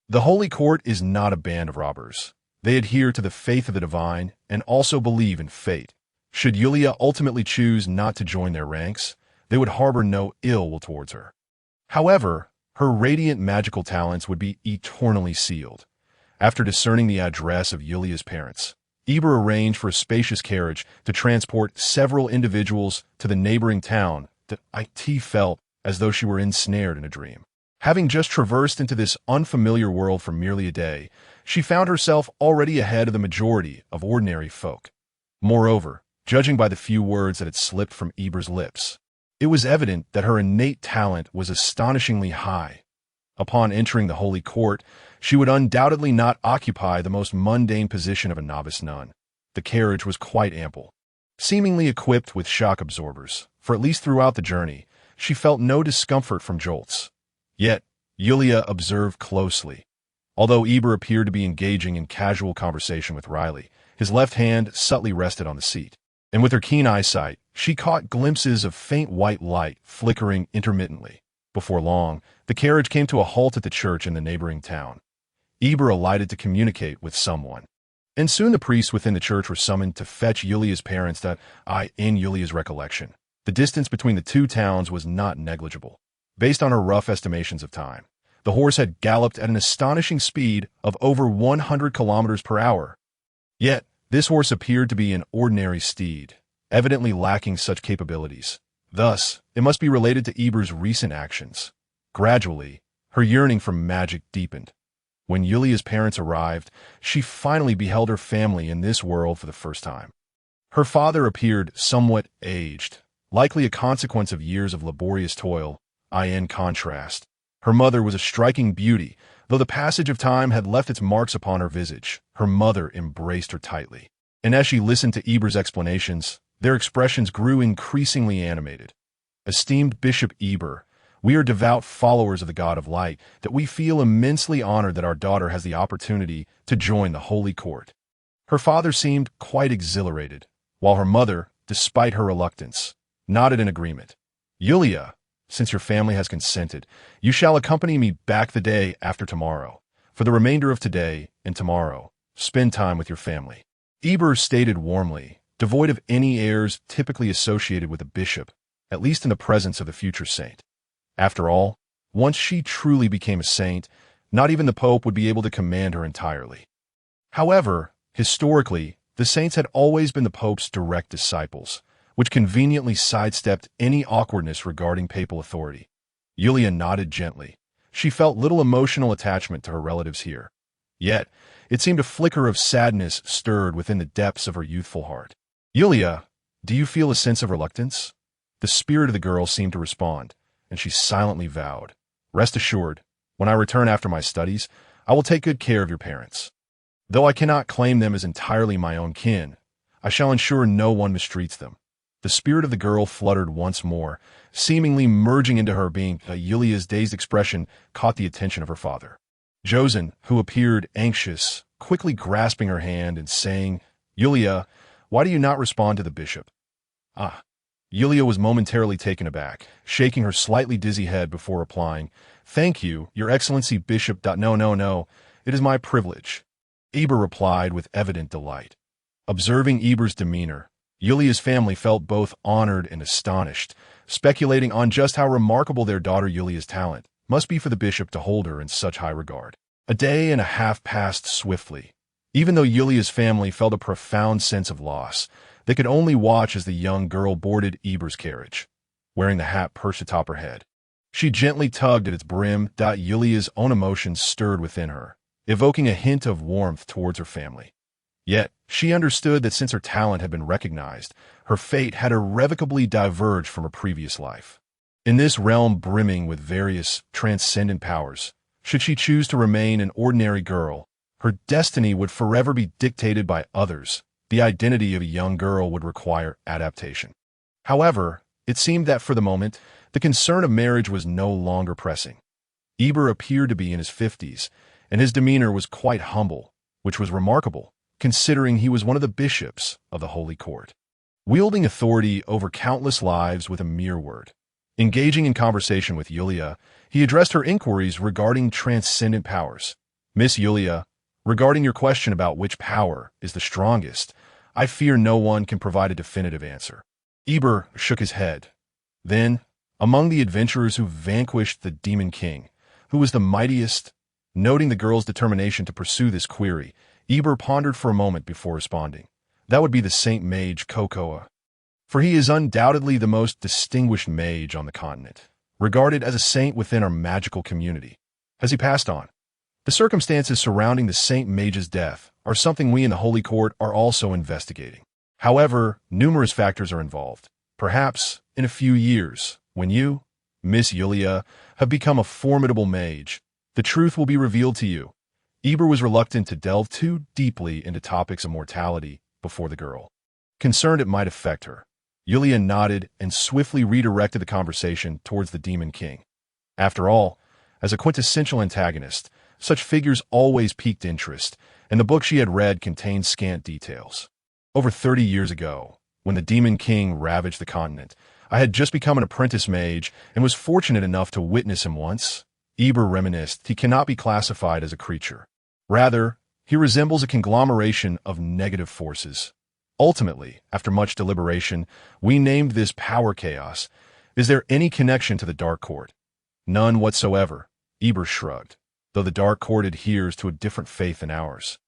The Holy Court is not a band of robbers. They adhere to the faith of the divine and also believe in fate. Should Yulia ultimately choose not to join their ranks, they would harbor no ill will towards her. However, her radiant magical talents would be eternally sealed. After discerning the address of Yulia's parents, Eber arranged for a spacious carriage to transport several individuals to the neighboring town. It felt as though she were ensnared in a dream. Having just traversed into this unfamiliar world for merely a day, she found herself already ahead of the majority of ordinary folk. Moreover, judging by the few words that had slipped from Eber's lips, it was evident that her innate talent was astonishingly high. Upon entering the Holy Court, she would undoubtedly not occupy the most mundane position of a novice nun. The carriage was quite ample, seemingly equipped with shock absorbers, for at least throughout the journey, she felt no discomfort from jolts. Yet, Yulia observed closely. Although Eber appeared to be engaging in casual conversation with Riley, his left hand subtly rested on the seat. And with her keen eyesight, she caught glimpses of faint white light flickering intermittently. Before long, the carriage came to a halt at the church in the neighboring town. Eber alighted to communicate with someone. And soon the priests within the church were summoned to fetch Yulia's parents in Yulia's recollection. The distance between the two towns was not negligible. Based on her rough estimations of time, the horse had galloped at an astonishing speed of over 100 kilometers per hour. Yet, this horse appeared to be an ordinary steed, evidently lacking such capabilities. Thus, it must be related to Eber's recent actions. Gradually, her yearning for magic deepened. When Yulia's parents arrived, she finally beheld her family in this world for the first time. Her father appeared somewhat aged, likely a consequence of years of laborious toil. In contrast, her mother was a striking beauty, though the passage of time had left its marks upon her visage. Her mother embraced her tightly. And as she listened to Eber's explanations, their expressions grew increasingly animated. Esteemed Bishop Eber, we are devout followers of the God of Light, that we feel immensely honored that our daughter has the opportunity to join the Holy Court. Her father seemed quite exhilarated, while her mother, despite her reluctance, nodded in agreement. Yulia, since your family has consented, you shall accompany me back the day after tomorrow. For the remainder of today and tomorrow, spend time with your family. Eber stated warmly, devoid of any airs typically associated with a bishop, at least in the presence of the future saint. After all, once she truly became a saint, not even the Pope would be able to command her entirely. However, historically, the saints had always been the Pope's direct disciples, which conveniently sidestepped any awkwardness regarding papal authority. Yulia nodded gently. She felt little emotional attachment to her relatives here. Yet, it seemed a flicker of sadness stirred within the depths of her youthful heart. Yulia, do you feel a sense of reluctance? The spirit of the girl seemed to respond, and she silently vowed, rest assured, when I return after my studies, I will take good care of your parents. Though I cannot claim them as entirely my own kin, I shall ensure no one mistreats them. The spirit of the girl fluttered once more, seemingly merging into her being. Yulia's dazed expression caught the attention of her father. Josen, who appeared anxious, quickly grasping her hand and saying, Yulia, why do you not respond to the bishop? Yulia was momentarily taken aback, shaking her slightly dizzy head before replying, Thank you, Your Excellency Bishop. No, it is my privilege. Eber replied with evident delight. Observing Eber's demeanor, Yulia's family felt both honored and astonished, speculating on just how remarkable their daughter Yulia's talent must be for the bishop to hold her in such high regard. A day and a half passed swiftly. Even though Yulia's family felt a profound sense of loss, they could only watch as the young girl boarded Eber's carriage, wearing the hat perched atop her head. She gently tugged at its brim. Yulia's own emotions stirred within her, evoking a hint of warmth towards her family. Yet, she understood that since her talent had been recognized, her fate had irrevocably diverged from her previous life. In this realm brimming with various transcendent powers, should she choose to remain an ordinary girl, her destiny would forever be dictated by others. The identity of a young girl would require adaptation. However, it seemed that for the moment, the concern of marriage was no longer pressing. Eber appeared to be in his 50s, and his demeanor was quite humble, which was remarkable, considering he was one of the bishops of the Holy Court, wielding authority over countless lives with a mere word. Engaging in conversation with Yulia, he addressed her inquiries regarding transcendent powers. Miss Yulia, regarding your question about which power is the strongest, I fear no one can provide a definitive answer. Eber shook his head. Then, among the adventurers who vanquished the Demon King, who was the mightiest, noting the girl's determination to pursue this query, Eber pondered for a moment before responding. That would be the Saint Mage Cocoa, for he is undoubtedly the most distinguished mage on the continent, regarded as a saint within our magical community. Has he passed on? The circumstances surrounding the Saint Mage's death are something we in the Holy Court are also investigating. However, numerous factors are involved. Perhaps, in a few years, when you, Miss Yulia, have become a formidable mage, the truth will be revealed to you. Eber was reluctant to delve too deeply into topics of mortality before the girl. Concerned it might affect her, Yulia nodded and swiftly redirected the conversation towards the Demon King. After all, as a quintessential antagonist, such figures always piqued interest, and the book she had read contained scant details. Over 30 years ago, when the Demon King ravaged the continent, I had just become an apprentice mage and was fortunate enough to witness him once. Eber reminisced, he cannot be classified as a creature. Rather, he resembles a conglomeration of negative forces. Ultimately, after much deliberation, we named this power chaos. Is there any connection to the Dark Court? None whatsoever, Eber shrugged, though the Dark Court adheres to a different faith than ours.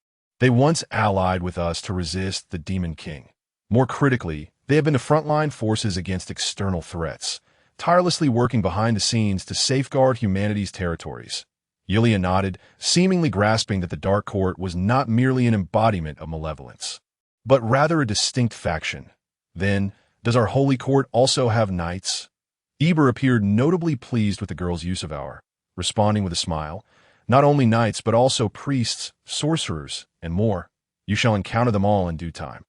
They once allied with us to resist the Demon King. More critically, they have been the frontline forces against external threats, tirelessly working behind the scenes to safeguard humanity's territories. Yulia nodded, seemingly grasping that the Dark Court was not merely an embodiment of malevolence, but rather a distinct faction. Then, does our Holy Court also have knights? Eber appeared notably pleased with the girl's use of our, responding with a smile. Not only knights, but also priests, sorcerers, and more. You shall encounter them all in due time.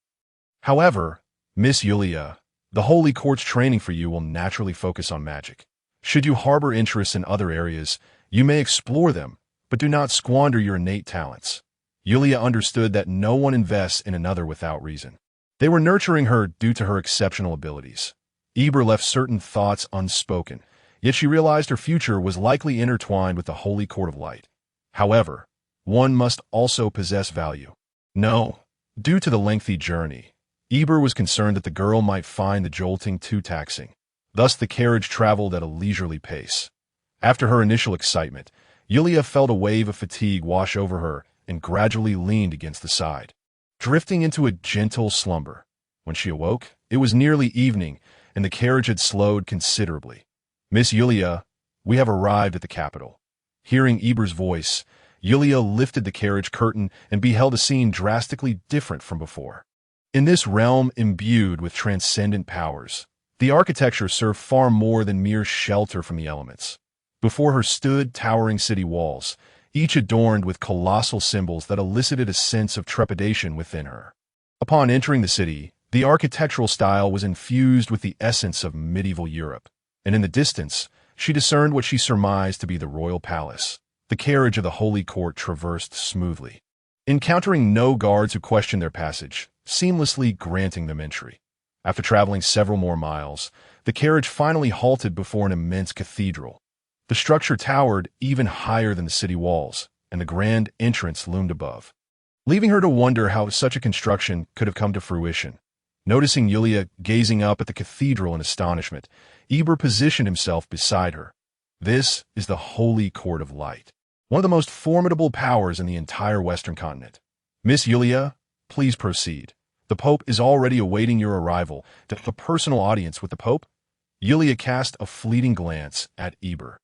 However, Miss Yulia, the Holy Court's training for you will naturally focus on magic. Should you harbor interests in other areas, you may explore them, but do not squander your innate talents. Yulia understood that no one invests in another without reason. They were nurturing her due to her exceptional abilities. Eber left certain thoughts unspoken, yet she realized her future was likely intertwined with the Holy Court of Light. However, one must also possess value. No, due to the lengthy journey, Eber was concerned that the girl might find the jolting too taxing. Thus the carriage traveled at a leisurely pace. After her initial excitement, Yulia felt a wave of fatigue wash over her and gradually leaned against the side, drifting into a gentle slumber. When she awoke, it was nearly evening, and the carriage had slowed considerably. Miss Yulia, we have arrived at the capital. Hearing Eber's voice, Yulia lifted the carriage curtain and beheld a scene drastically different from before. In this realm imbued with transcendent powers, the architecture served far more than mere shelter from the elements. Before her stood towering city walls, each adorned with colossal symbols that elicited a sense of trepidation within her. Upon entering the city, the architectural style was infused with the essence of medieval Europe, and in the distance, she discerned what she surmised to be the royal palace. The carriage of the Holy Court traversed smoothly, encountering no guards who questioned their passage, seamlessly granting them entry. After traveling several more miles, the carriage finally halted before an immense cathedral. The structure towered even higher than the city walls, and the grand entrance loomed above, leaving her to wonder how such a construction could have come to fruition. Noticing Yulia gazing up at the cathedral in astonishment, Eber positioned himself beside her. This is the Holy Court of Light, one of the most formidable powers in the entire Western continent. Miss Yulia, please proceed. The Pope is already awaiting your arrival. To have a personal audience with the Pope? Yulia cast a fleeting glance at Eber,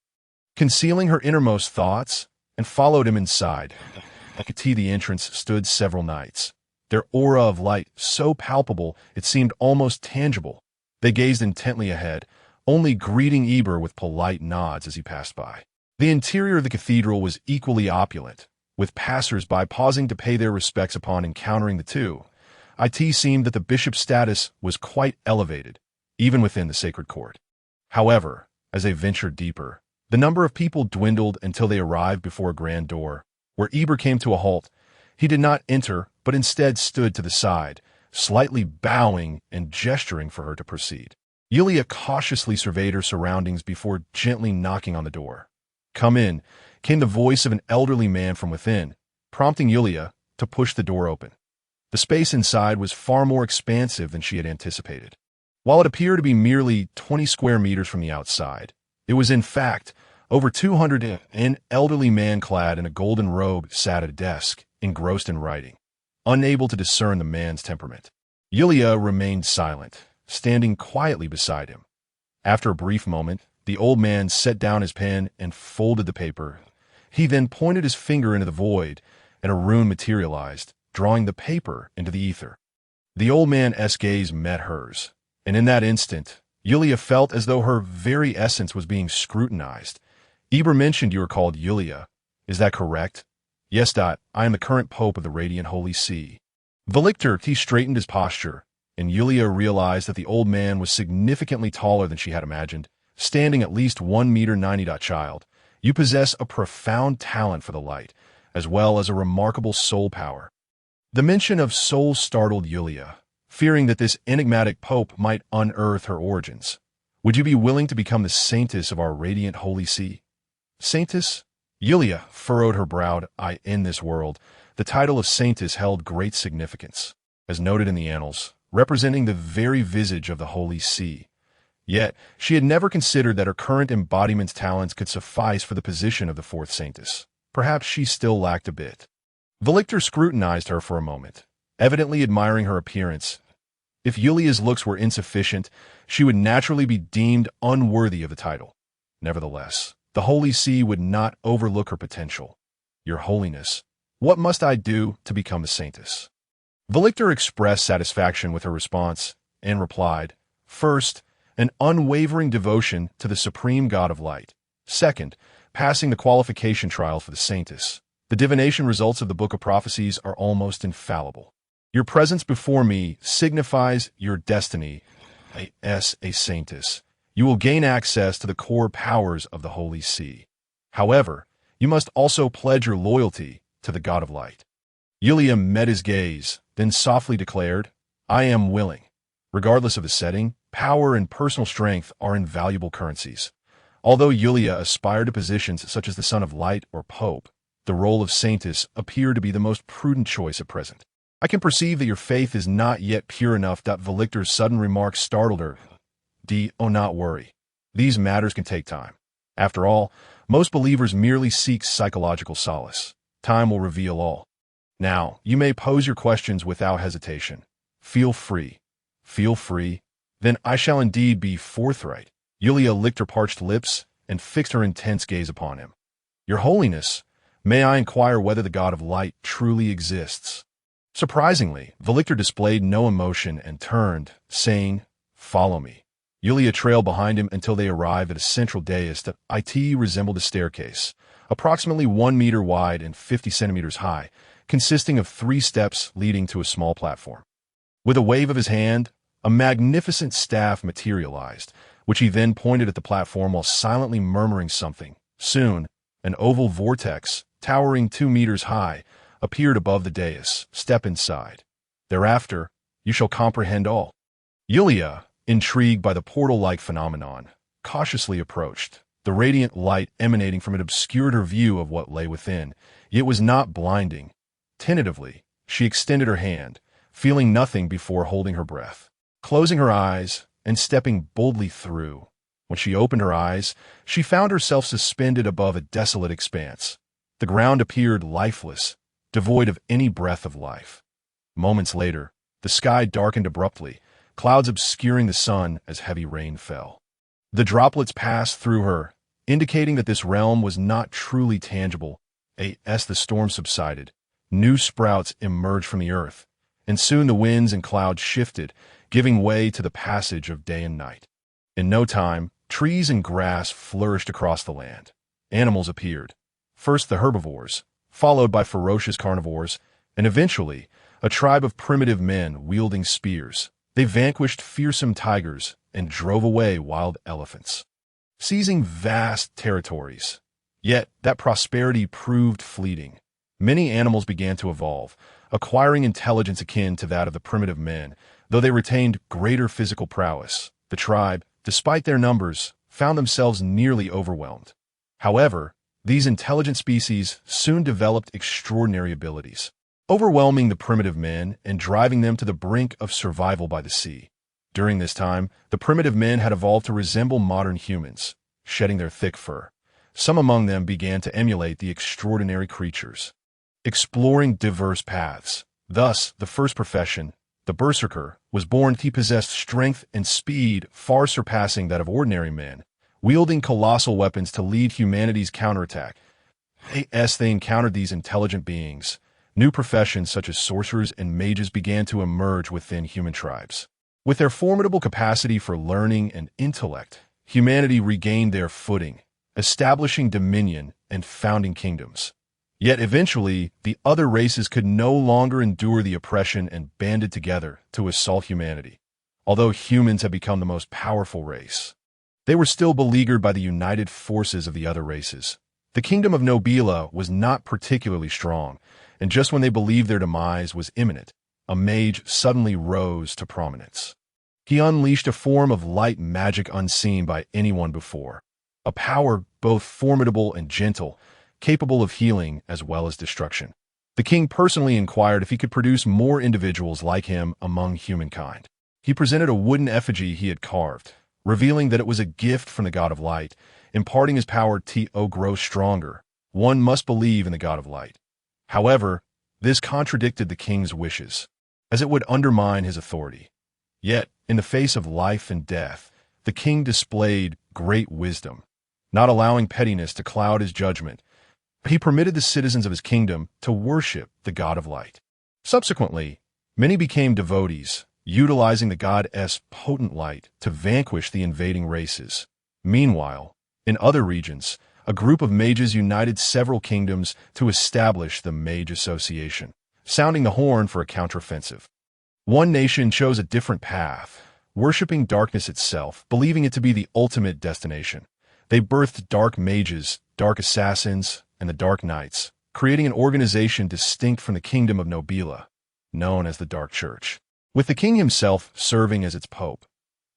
concealing her innermost thoughts, and followed him inside. At the entrance stood several knights, their aura of light so palpable it seemed almost tangible. They gazed intently ahead, only greeting Eber with polite nods as he passed by. The interior of the cathedral was equally opulent, with passers-by pausing to pay their respects upon encountering the two. It seemed that the bishop's status was quite elevated, even within the sacred court. However, as they ventured deeper, the number of people dwindled until they arrived before a grand door, where Eber came to a halt. He did not enter, but instead stood to the side, slightly bowing and gesturing for her to proceed. Yulia cautiously surveyed her surroundings before gently knocking on the door. "Come in," came the voice of an elderly man from within, prompting Yulia to push the door open. The space inside was far more expansive than she had anticipated. While it appeared to be merely 20 square meters from the outside, it was in fact over 200. An elderly man clad in a golden robe sat at a desk, engrossed in writing, unable to discern the man's temperament. Yulia remained silent, standing quietly beside him. After a brief moment, the old man set down his pen and folded the paper. He then pointed his finger into the void, and a rune materialized, drawing the paper into the ether. The old man's gaze met hers, and in that instant, Yulia felt as though her very essence was being scrutinized. "Eber mentioned you are called Yulia. Is that correct?" "Yes. I am the current Pope of the Radiant Holy See." Velictor straightened his posture, and Yulia realized that the old man was significantly taller than she had imagined, standing at least 1 meter 90. Child, you possess a profound talent for the light, as well as a remarkable soul power. The mention of soul startled Yulia, fearing that this enigmatic pope might unearth her origins. Would you be willing to become the Saintess of our radiant holy see? Saintess? Yulia furrowed her brow. In this world, the title of Saintess held great significance, as noted in the annals, representing the very visage of the holy see. Yet, she had never considered that her current embodiment's talents could suffice for the position of the fourth Saintess. Perhaps she still lacked a bit. Velictor scrutinized her for a moment, evidently admiring her appearance. If Yulia's looks were insufficient, she would naturally be deemed unworthy of the title. Nevertheless, the Holy See would not overlook her potential. Your Holiness, what must I do to become a Saintess? Velictor expressed satisfaction with her response and replied, first, an unwavering devotion to the supreme God of light. Second, passing the qualification trial for the Saintess. The divination results of the Book of Prophecies are almost infallible. Your presence before me signifies your destiny as a Saintess. You will gain access to the core powers of the Holy See. However, you must also pledge your loyalty to the God of Light. Yulia met his gaze, then softly declared, I am willing. Regardless of the setting, power and personal strength are invaluable currencies. Although Yulia aspired to positions such as the Son of Light or Pope, the role of Saintess appeared to be the most prudent choice at present. I can perceive that your faith is not yet pure enough. Velictor's sudden remark startled her. Not worry. These matters can take time. After all, most believers merely seek psychological solace. Time will reveal all. Now, you may pose your questions without hesitation. Feel free. Feel free. Then I shall indeed be forthright. Yulia licked her parched lips and fixed her intense gaze upon him. Your Holiness, may I inquire whether the God of Light truly exists? Surprisingly, Velictor displayed no emotion and turned, saying, Follow me. Yulia trailed behind him until they arrived at a central dais that resembled a staircase, approximately 1 meter wide and 50 centimeters high, consisting of 3 steps leading to a small platform. With a wave of his hand, a magnificent staff materialized, which he then pointed at the platform while silently murmuring something. Soon, an oval vortex, towering 2 meters high, appeared above the dais. Step inside. Thereafter, you shall comprehend all. Yulia, intrigued by the portal-like phenomenon, cautiously approached. The radiant light emanating from it obscured her view of what lay within, yet was not blinding. Tentatively, she extended her hand, feeling nothing before holding her breath. Closing her eyes and stepping boldly through. When she opened her eyes, she found herself suspended above a desolate expanse. The ground appeared lifeless, devoid of any breath of life. Moments later, the sky darkened abruptly, clouds obscuring the sun as heavy rain fell. The droplets passed through her, indicating that this realm was not truly tangible. As the storm subsided, new sprouts emerged from the earth, and soon the winds and clouds shifted, giving way to the passage of day and night. In no time, trees and grass flourished across the land. Animals appeared. First the herbivores, followed by ferocious carnivores, and eventually, a tribe of primitive men wielding spears. They vanquished fearsome tigers and drove away wild elephants, seizing vast territories. Yet, that prosperity proved fleeting. Many animals began to evolve, acquiring intelligence akin to that of the primitive men, though they retained greater physical prowess. The tribe, despite their numbers, found themselves nearly overwhelmed. However, these intelligent species soon developed extraordinary abilities, overwhelming the primitive men and driving them to the brink of survival by the sea. During this time, the primitive men had evolved to resemble modern humans, shedding their thick fur. Some among them began to emulate the extraordinary creatures, exploring diverse paths. Thus, the first profession, the berserker, was born. He possessed strength and speed far surpassing that of ordinary men, wielding colossal weapons to lead humanity's counterattack. As they encountered these intelligent beings, new professions such as sorcerers and mages began to emerge within human tribes. With their formidable capacity for learning and intellect, humanity regained their footing, establishing dominion and founding kingdoms. Yet eventually, the other races could no longer endure the oppression and banded together to assault humanity. Although humans had become the most powerful race, they were still beleaguered by the united forces of the other races. The kingdom of Nobila was not particularly strong, and just when they believed their demise was imminent, a mage suddenly rose to prominence. He unleashed a form of light magic unseen by anyone before, a power both formidable and gentle, capable of healing as well as destruction. The king personally inquired if he could produce more individuals like him among humankind. He presented a wooden effigy he had carved, revealing that it was a gift from the god of light, imparting his power to grow stronger. One must believe in the god of light. However, this contradicted the king's wishes, as it would undermine his authority. Yet, in the face of life and death, the king displayed great wisdom. Not allowing pettiness to cloud his judgment, he permitted the citizens of his kingdom to worship the god of light. Subsequently, many became devotees, utilizing the god's potent light to vanquish the invading races. Meanwhile, in other regions, a group of mages united several kingdoms to establish the Mage Association, sounding the horn for a counteroffensive. One nation chose a different path, worshipping darkness itself, believing it to be the ultimate destination. They birthed dark mages, dark assassins, and the Dark Knights, creating an organization distinct from the kingdom of Nobila, known as the Dark Church, with the king himself serving as its pope.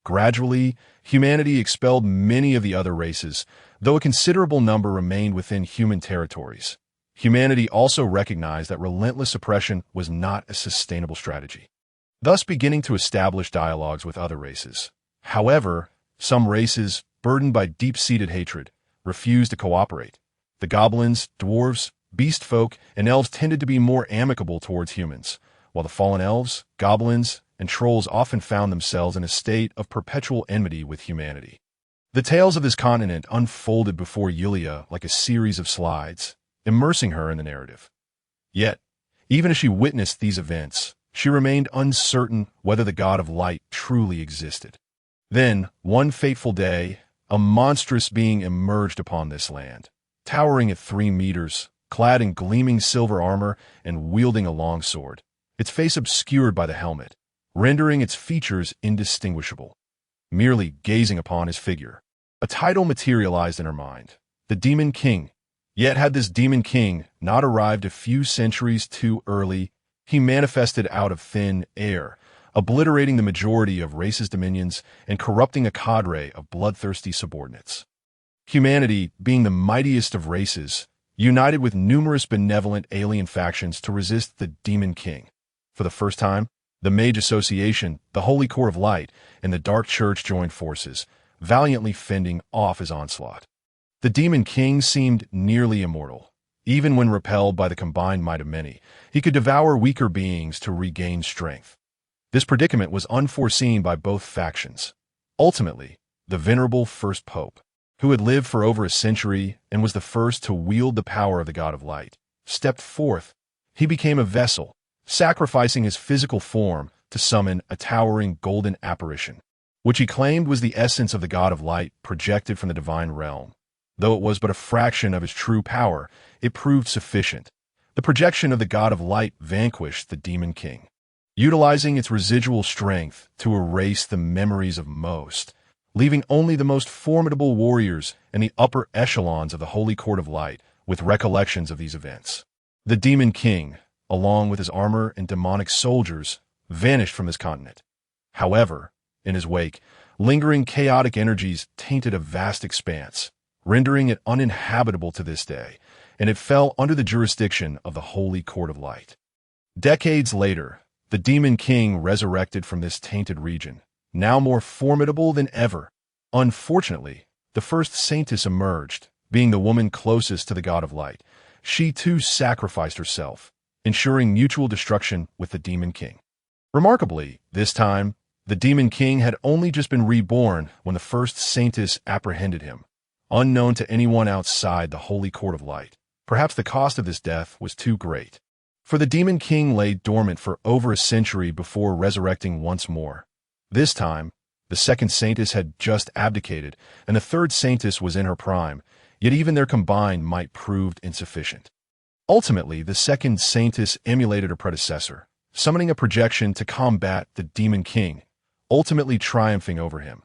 Gradually, humanity expelled many of the other races, though a considerable number remained within human territories. Humanity also recognized that relentless oppression was not a sustainable strategy, thus beginning to establish dialogues with other races. However, some races, burdened by deep-seated hatred, refused to cooperate. The goblins, dwarves, beast folk, and elves tended to be more amicable towards humans, while the fallen elves, goblins, and trolls often found themselves in a state of perpetual enmity with humanity. The tales of this continent unfolded before Yulia like a series of slides, immersing her in the narrative. Yet, even as she witnessed these events, she remained uncertain whether the god of light truly existed. Then, one fateful day, a monstrous being emerged upon this land, towering at 3 meters, clad in gleaming silver armor and wielding a long sword, its face obscured by the helmet, rendering its features indistinguishable. Merely gazing upon his figure, a title materialized in her mind, the Demon King. Yet had this Demon King not arrived a few centuries too early, he manifested out of thin air, obliterating the majority of races' dominions and corrupting a cadre of bloodthirsty subordinates. Humanity, being the mightiest of races, united with numerous benevolent alien factions to resist the Demon King. For the first time, the Mage Association, the Holy Court of Light, and the Dark Church joined forces, valiantly fending off his onslaught. The Demon King seemed nearly immortal. Even when repelled by the combined might of many, he could devour weaker beings to regain strength. This predicament was unforeseen by both factions. Ultimately, the venerable first pope, who had lived for over a century and was the first to wield the power of the god of light, stepped forth. He became a vessel, sacrificing his physical form to summon a towering golden apparition, which he claimed was the essence of the god of light projected from the divine realm. Though it was but a fraction of his true power, it proved sufficient. The projection of the god of light vanquished the Demon King, utilizing its residual strength to erase the memories of most, leaving only the most formidable warriors and the upper echelons of the Holy Court of Light with recollections of these events. The Demon King, along with his armor and demonic soldiers, vanished from this continent. However, in his wake, lingering chaotic energies tainted a vast expanse, rendering it uninhabitable to this day, and it fell under the jurisdiction of the Holy Court of Light. Decades later, the Demon King resurrected from this tainted region, now more formidable than ever. Unfortunately, the first Saintess emerged, being the woman closest to the god of light. She too sacrificed herself, ensuring mutual destruction with the Demon King. Remarkably, this time, the Demon King had only just been reborn when the first Saintess apprehended him, unknown to anyone outside the Holy Court of Light. Perhaps the cost of this death was too great, for the Demon King lay dormant for over a century before resurrecting once more. This time, the second Saintess had just abdicated, and the third Saintess was in her prime, yet even their combined might proved insufficient. Ultimately, the second Saintess emulated her predecessor, summoning a projection to combat the Demon King, ultimately triumphing over him.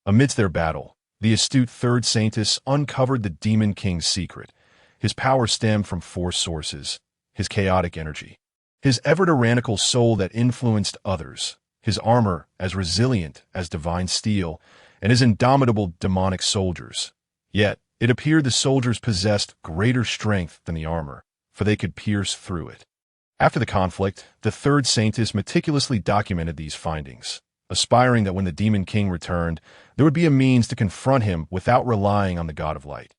Amidst their battle, the astute third Saintess uncovered the Demon King's secret. His power stemmed from four sources: his chaotic energy, his ever-tyrannical soul that influenced others, his armor as resilient as divine steel, and his indomitable demonic soldiers. Yet, it appeared the soldiers possessed greater strength than the armor, for they could pierce through it. After the conflict, the third Saintess meticulously documented these findings, aspiring that when the Demon King returned, there would be a means to confront him without relying on the God of Light.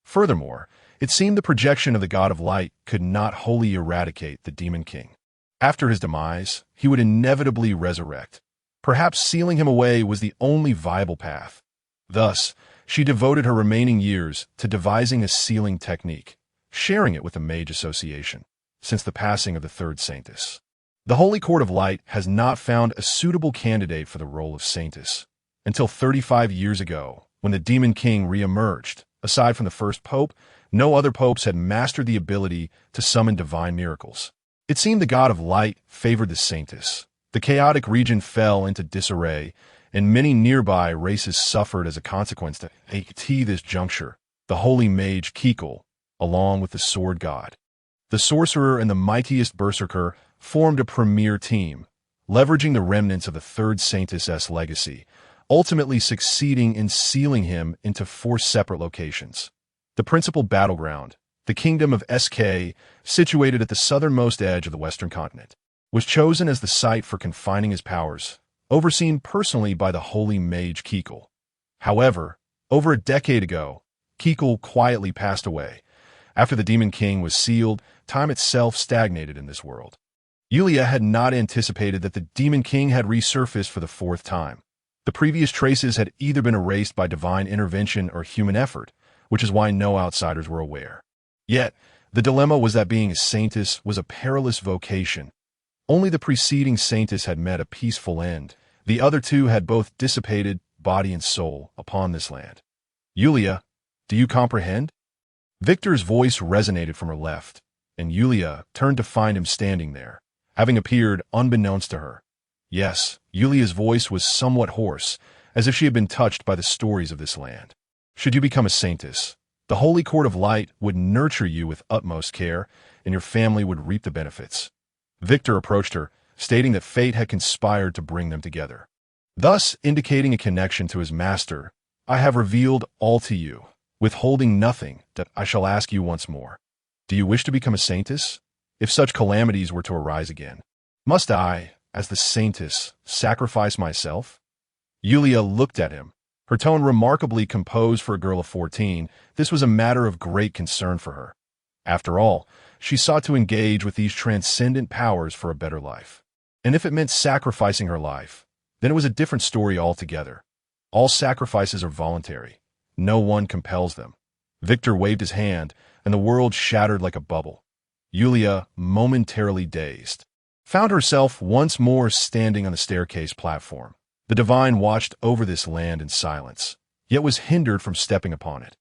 Furthermore, it seemed the projection of the God of Light could not wholly eradicate the Demon King. After his demise, he would inevitably resurrect. Perhaps sealing him away was the only viable path. Thus, she devoted her remaining years to devising a sealing technique, sharing it with the Mage Association, since the passing of the third Saintess. The Holy Court of Light has not found a suitable candidate for the role of Saintess until 35 years ago, when the Demon King re-emerged. Aside from the first pope, no other popes had mastered the ability to summon divine miracles. It seemed the God of Light favored the Saintess. The chaotic region fell into disarray, and many nearby races suffered as a consequence. At this juncture, the holy mage Kikul, along with the sword god, the sorcerer, and the mightiest berserker, formed a premier team, leveraging the remnants of the third Saintess' legacy, ultimately succeeding in sealing him into 4 separate locations. The principal battleground, the Kingdom of SK, situated at the southernmost edge of the Western continent, was chosen as the site for confining his powers, overseen personally by the holy mage Kikul. However, over a decade ago, Kikul quietly passed away. After the Demon King was sealed, time itself stagnated in this world. Yulia had not anticipated that the Demon King had resurfaced for the 4th time. The previous traces had either been erased by divine intervention or human effort, which is why no outsiders were aware. Yet, the dilemma was that being a Saintess was a perilous vocation. Only the preceding Saintess had met a peaceful end. The other 2 had both dissipated, body and soul, upon this land. Yulia, do you comprehend? Victor's voice resonated from her left, and Yulia turned to find him standing there, having appeared unbeknownst to her. Yes, Yulia's voice was somewhat hoarse, as if she had been touched by the stories of this land. Should you become a Saintess, the Holy Court of Light would nurture you with utmost care, and your family would reap the benefits. Victor approached her, stating that fate had conspired to bring them together, thus indicating a connection to his master. I have revealed all to you, withholding nothing. That I shall ask you once more. Do you wish to become a Saintess? If such calamities were to arise again, must I, as the Saintess, sacrifice myself? Yulia looked at him, her tone remarkably composed for a girl of 14. This was a matter of great concern for her. After all, she sought to engage with these transcendent powers for a better life. And if it meant sacrificing her life, then it was a different story altogether. All sacrifices are voluntary. No one compels them. Victor waved his hand, and the world shattered like a bubble. Yulia, momentarily dazed, found herself once more standing on the staircase platform. The divine watched over this land in silence, yet was hindered from stepping upon it.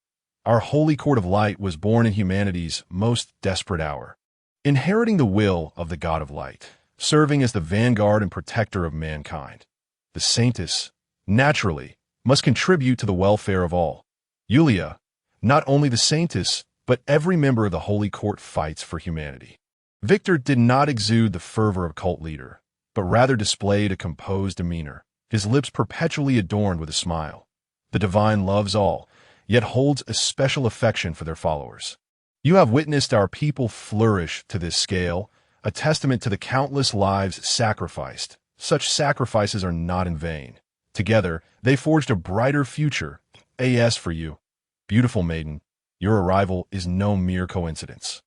Our Holy Court of Light was born in humanity's most desperate hour, inheriting the will of the God of Light, serving as the vanguard and protector of mankind. The Saintess, naturally, must contribute to the welfare of all. Yulia, not only the Saintess, but every member of the Holy Court fights for humanity. Victor did not exude the fervor of a cult leader, but rather displayed a composed demeanor, his lips perpetually adorned with a smile. The divine loves all, yet holds a special affection for their followers. You have witnessed our people flourish to this scale, a testament to the countless lives sacrificed. Such sacrifices are not in vain. Together, they forged a brighter future. As for you, beautiful maiden, your arrival is no mere coincidence.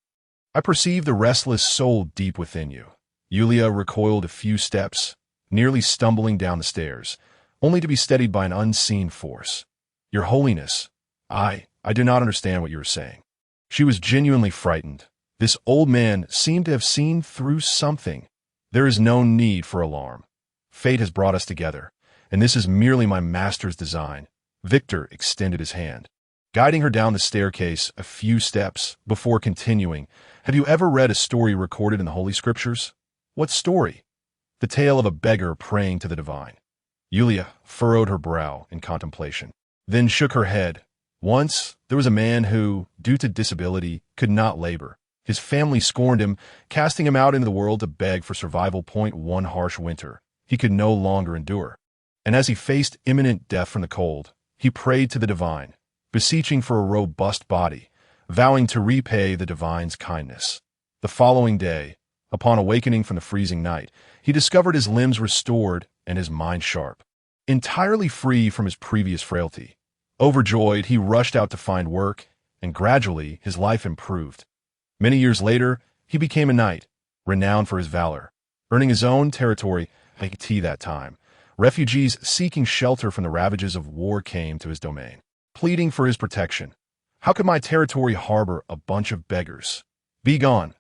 I perceive the restless soul deep within you. Yulia recoiled a few steps, nearly stumbling down the stairs, only to be steadied by an unseen force. Your Holiness, I do not understand what you are saying. She was genuinely frightened. This old man seemed to have seen through something. There is no need for alarm. Fate has brought us together, and this is merely my master's design. Victor extended his hand. guiding her down the staircase a few steps before continuing. Have you ever read a story recorded in the Holy Scriptures? What story? The tale of a beggar praying to the divine. Yulia furrowed her brow in contemplation, then shook her head. Once, there was a man who, due to disability, could not labor. His family scorned him, casting him out into the world to beg for survival. One harsh winter he could no longer endure. And as he faced imminent death from the cold, he prayed to the divine, beseeching for a robust body, vowing to repay the divine's kindness. The following day, upon awakening from the freezing night, he discovered his limbs restored and his mind sharp, entirely free from his previous frailty. Overjoyed, he rushed out to find work, and gradually his life improved. Many years later, he became a knight, renowned for his valor, earning his own territory. That time, refugees seeking shelter from the ravages of war came to his domain, pleading for his protection. "How could my territory harbor a bunch of beggars? Be gone,"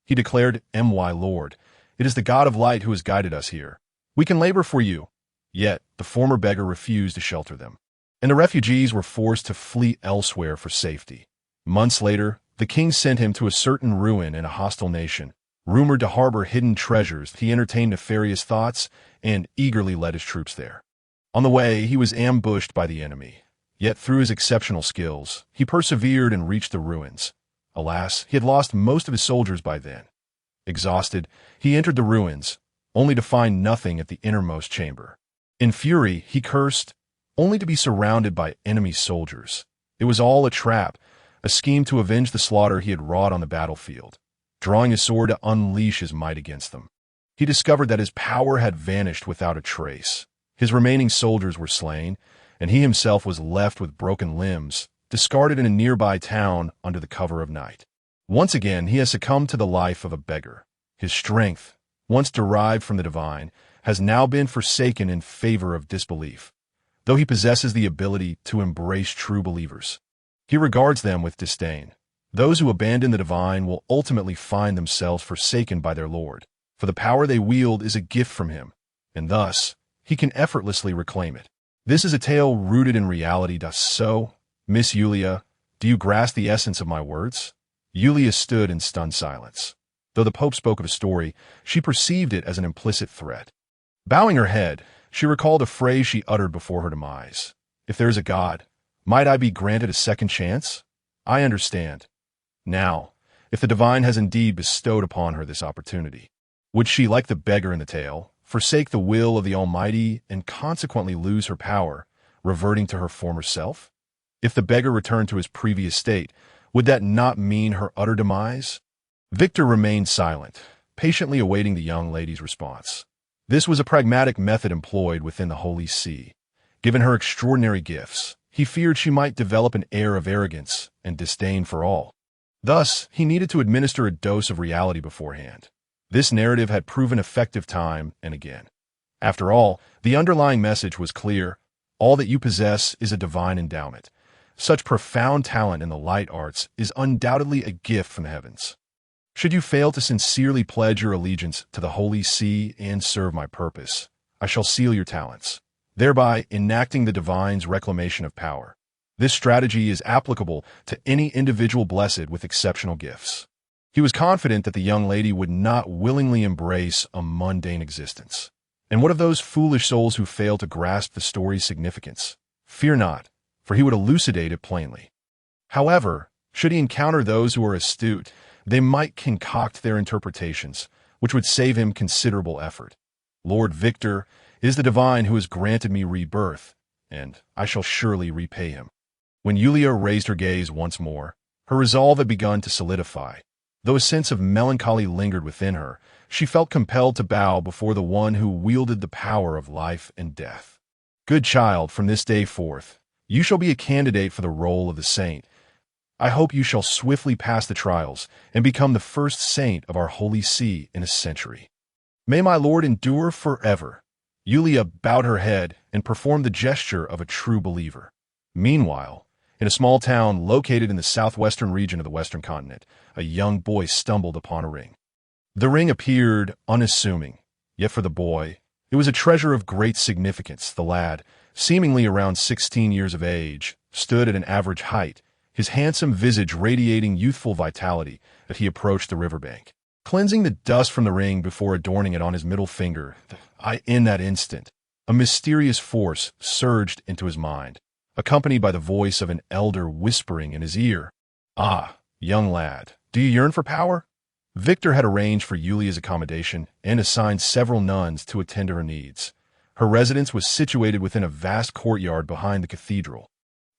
he declared. "My lord, it is the God of light who has guided us here. We can labor for you." Yet the former beggar refused to shelter them, and the refugees were forced to flee elsewhere for safety. Months later, the king sent him to a certain ruin in a hostile nation, rumored to harbor hidden treasures. He entertained nefarious thoughts and eagerly led his troops there. On the way, he was ambushed by the enemy. Yet through his exceptional skills, he persevered and reached the ruins. Alas, he had lost most of his soldiers by then. Exhausted, he entered the ruins, only to find nothing at the innermost chamber. In fury, he cursed, only to be surrounded by enemy soldiers. It was all a trap, a scheme to avenge the slaughter he had wrought on the battlefield, drawing his sword to unleash his might against them. He discovered that his power had vanished without a trace. His remaining soldiers were slain, and he himself was left with broken limbs, discarded in a nearby town under the cover of night. Once again, he has succumbed to the life of a beggar. His strength, once derived from the divine, has now been forsaken in favor of disbelief, though he possesses the ability to embrace true believers. He regards them with disdain. Those who abandon the divine will ultimately find themselves forsaken by their Lord, for the power they wield is a gift from him, and thus he can effortlessly reclaim it. This is a tale rooted in reality. So, Miss Yulia, do you grasp the essence of my words? Yulia stood in stunned silence. Though the Pope spoke of a story, she perceived it as an implicit threat. Bowing her head, she recalled a phrase she uttered before her demise. "If there is a God, might I be granted a second chance? I understand. Now, if the divine has indeed bestowed upon her this opportunity, would she, like the beggar in the tale, forsake the will of the Almighty and consequently lose her power, reverting to her former self? If the beggar returned to his previous state, would that not mean her utter demise?" Victor remained silent, patiently awaiting the young lady's response. This was a pragmatic method employed within the Holy See. Given her extraordinary gifts, he feared she might develop an air of arrogance and disdain for all. Thus, he needed to administer a dose of reality beforehand. This narrative had proven effective time and again. After all, the underlying message was clear: all that you possess is a divine endowment. Such profound talent in the light arts is undoubtedly a gift from the heavens. Should you fail to sincerely pledge your allegiance to the Holy See and serve my purpose, I shall seal your talents, thereby enacting the divine's reclamation of power. This strategy is applicable to any individual blessed with exceptional gifts. He was confident that the young lady would not willingly embrace a mundane existence. And what of those foolish souls who fail to grasp the story's significance? Fear not, for he would elucidate it plainly. However, should he encounter those who are astute, they might concoct their interpretations, which would save him considerable effort. Lord Victor is the divine who has granted me rebirth, and I shall surely repay him. When Yulia raised her gaze once more, her resolve had begun to solidify. Though a sense of melancholy lingered within her, she felt compelled to bow before the one who wielded the power of life and death. "Good child, from this day forth, you shall be a candidate for the role of the saint. I hope you shall swiftly pass the trials and become the first saint of our Holy See in a century. May my Lord endure forever." Yulia bowed her head and performed the gesture of a true believer. Meanwhile, in a small town located in the southwestern region of the Western continent, a young boy stumbled upon a ring. The ring appeared unassuming, yet for the boy, it was a treasure of great significance. The lad, seemingly around 16 years of age, stood at an average height, his handsome visage radiating youthful vitality as he approached the riverbank. Cleansing the dust from the ring before adorning it on his middle finger, in that instant, a mysterious force surged into his mind, accompanied by the voice of an elder whispering in his ear. "Ah, young lad, do you yearn for power?" Victor had arranged for Yulia's accommodation and assigned several nuns to attend to her needs. Her residence was situated within a vast courtyard behind the cathedral,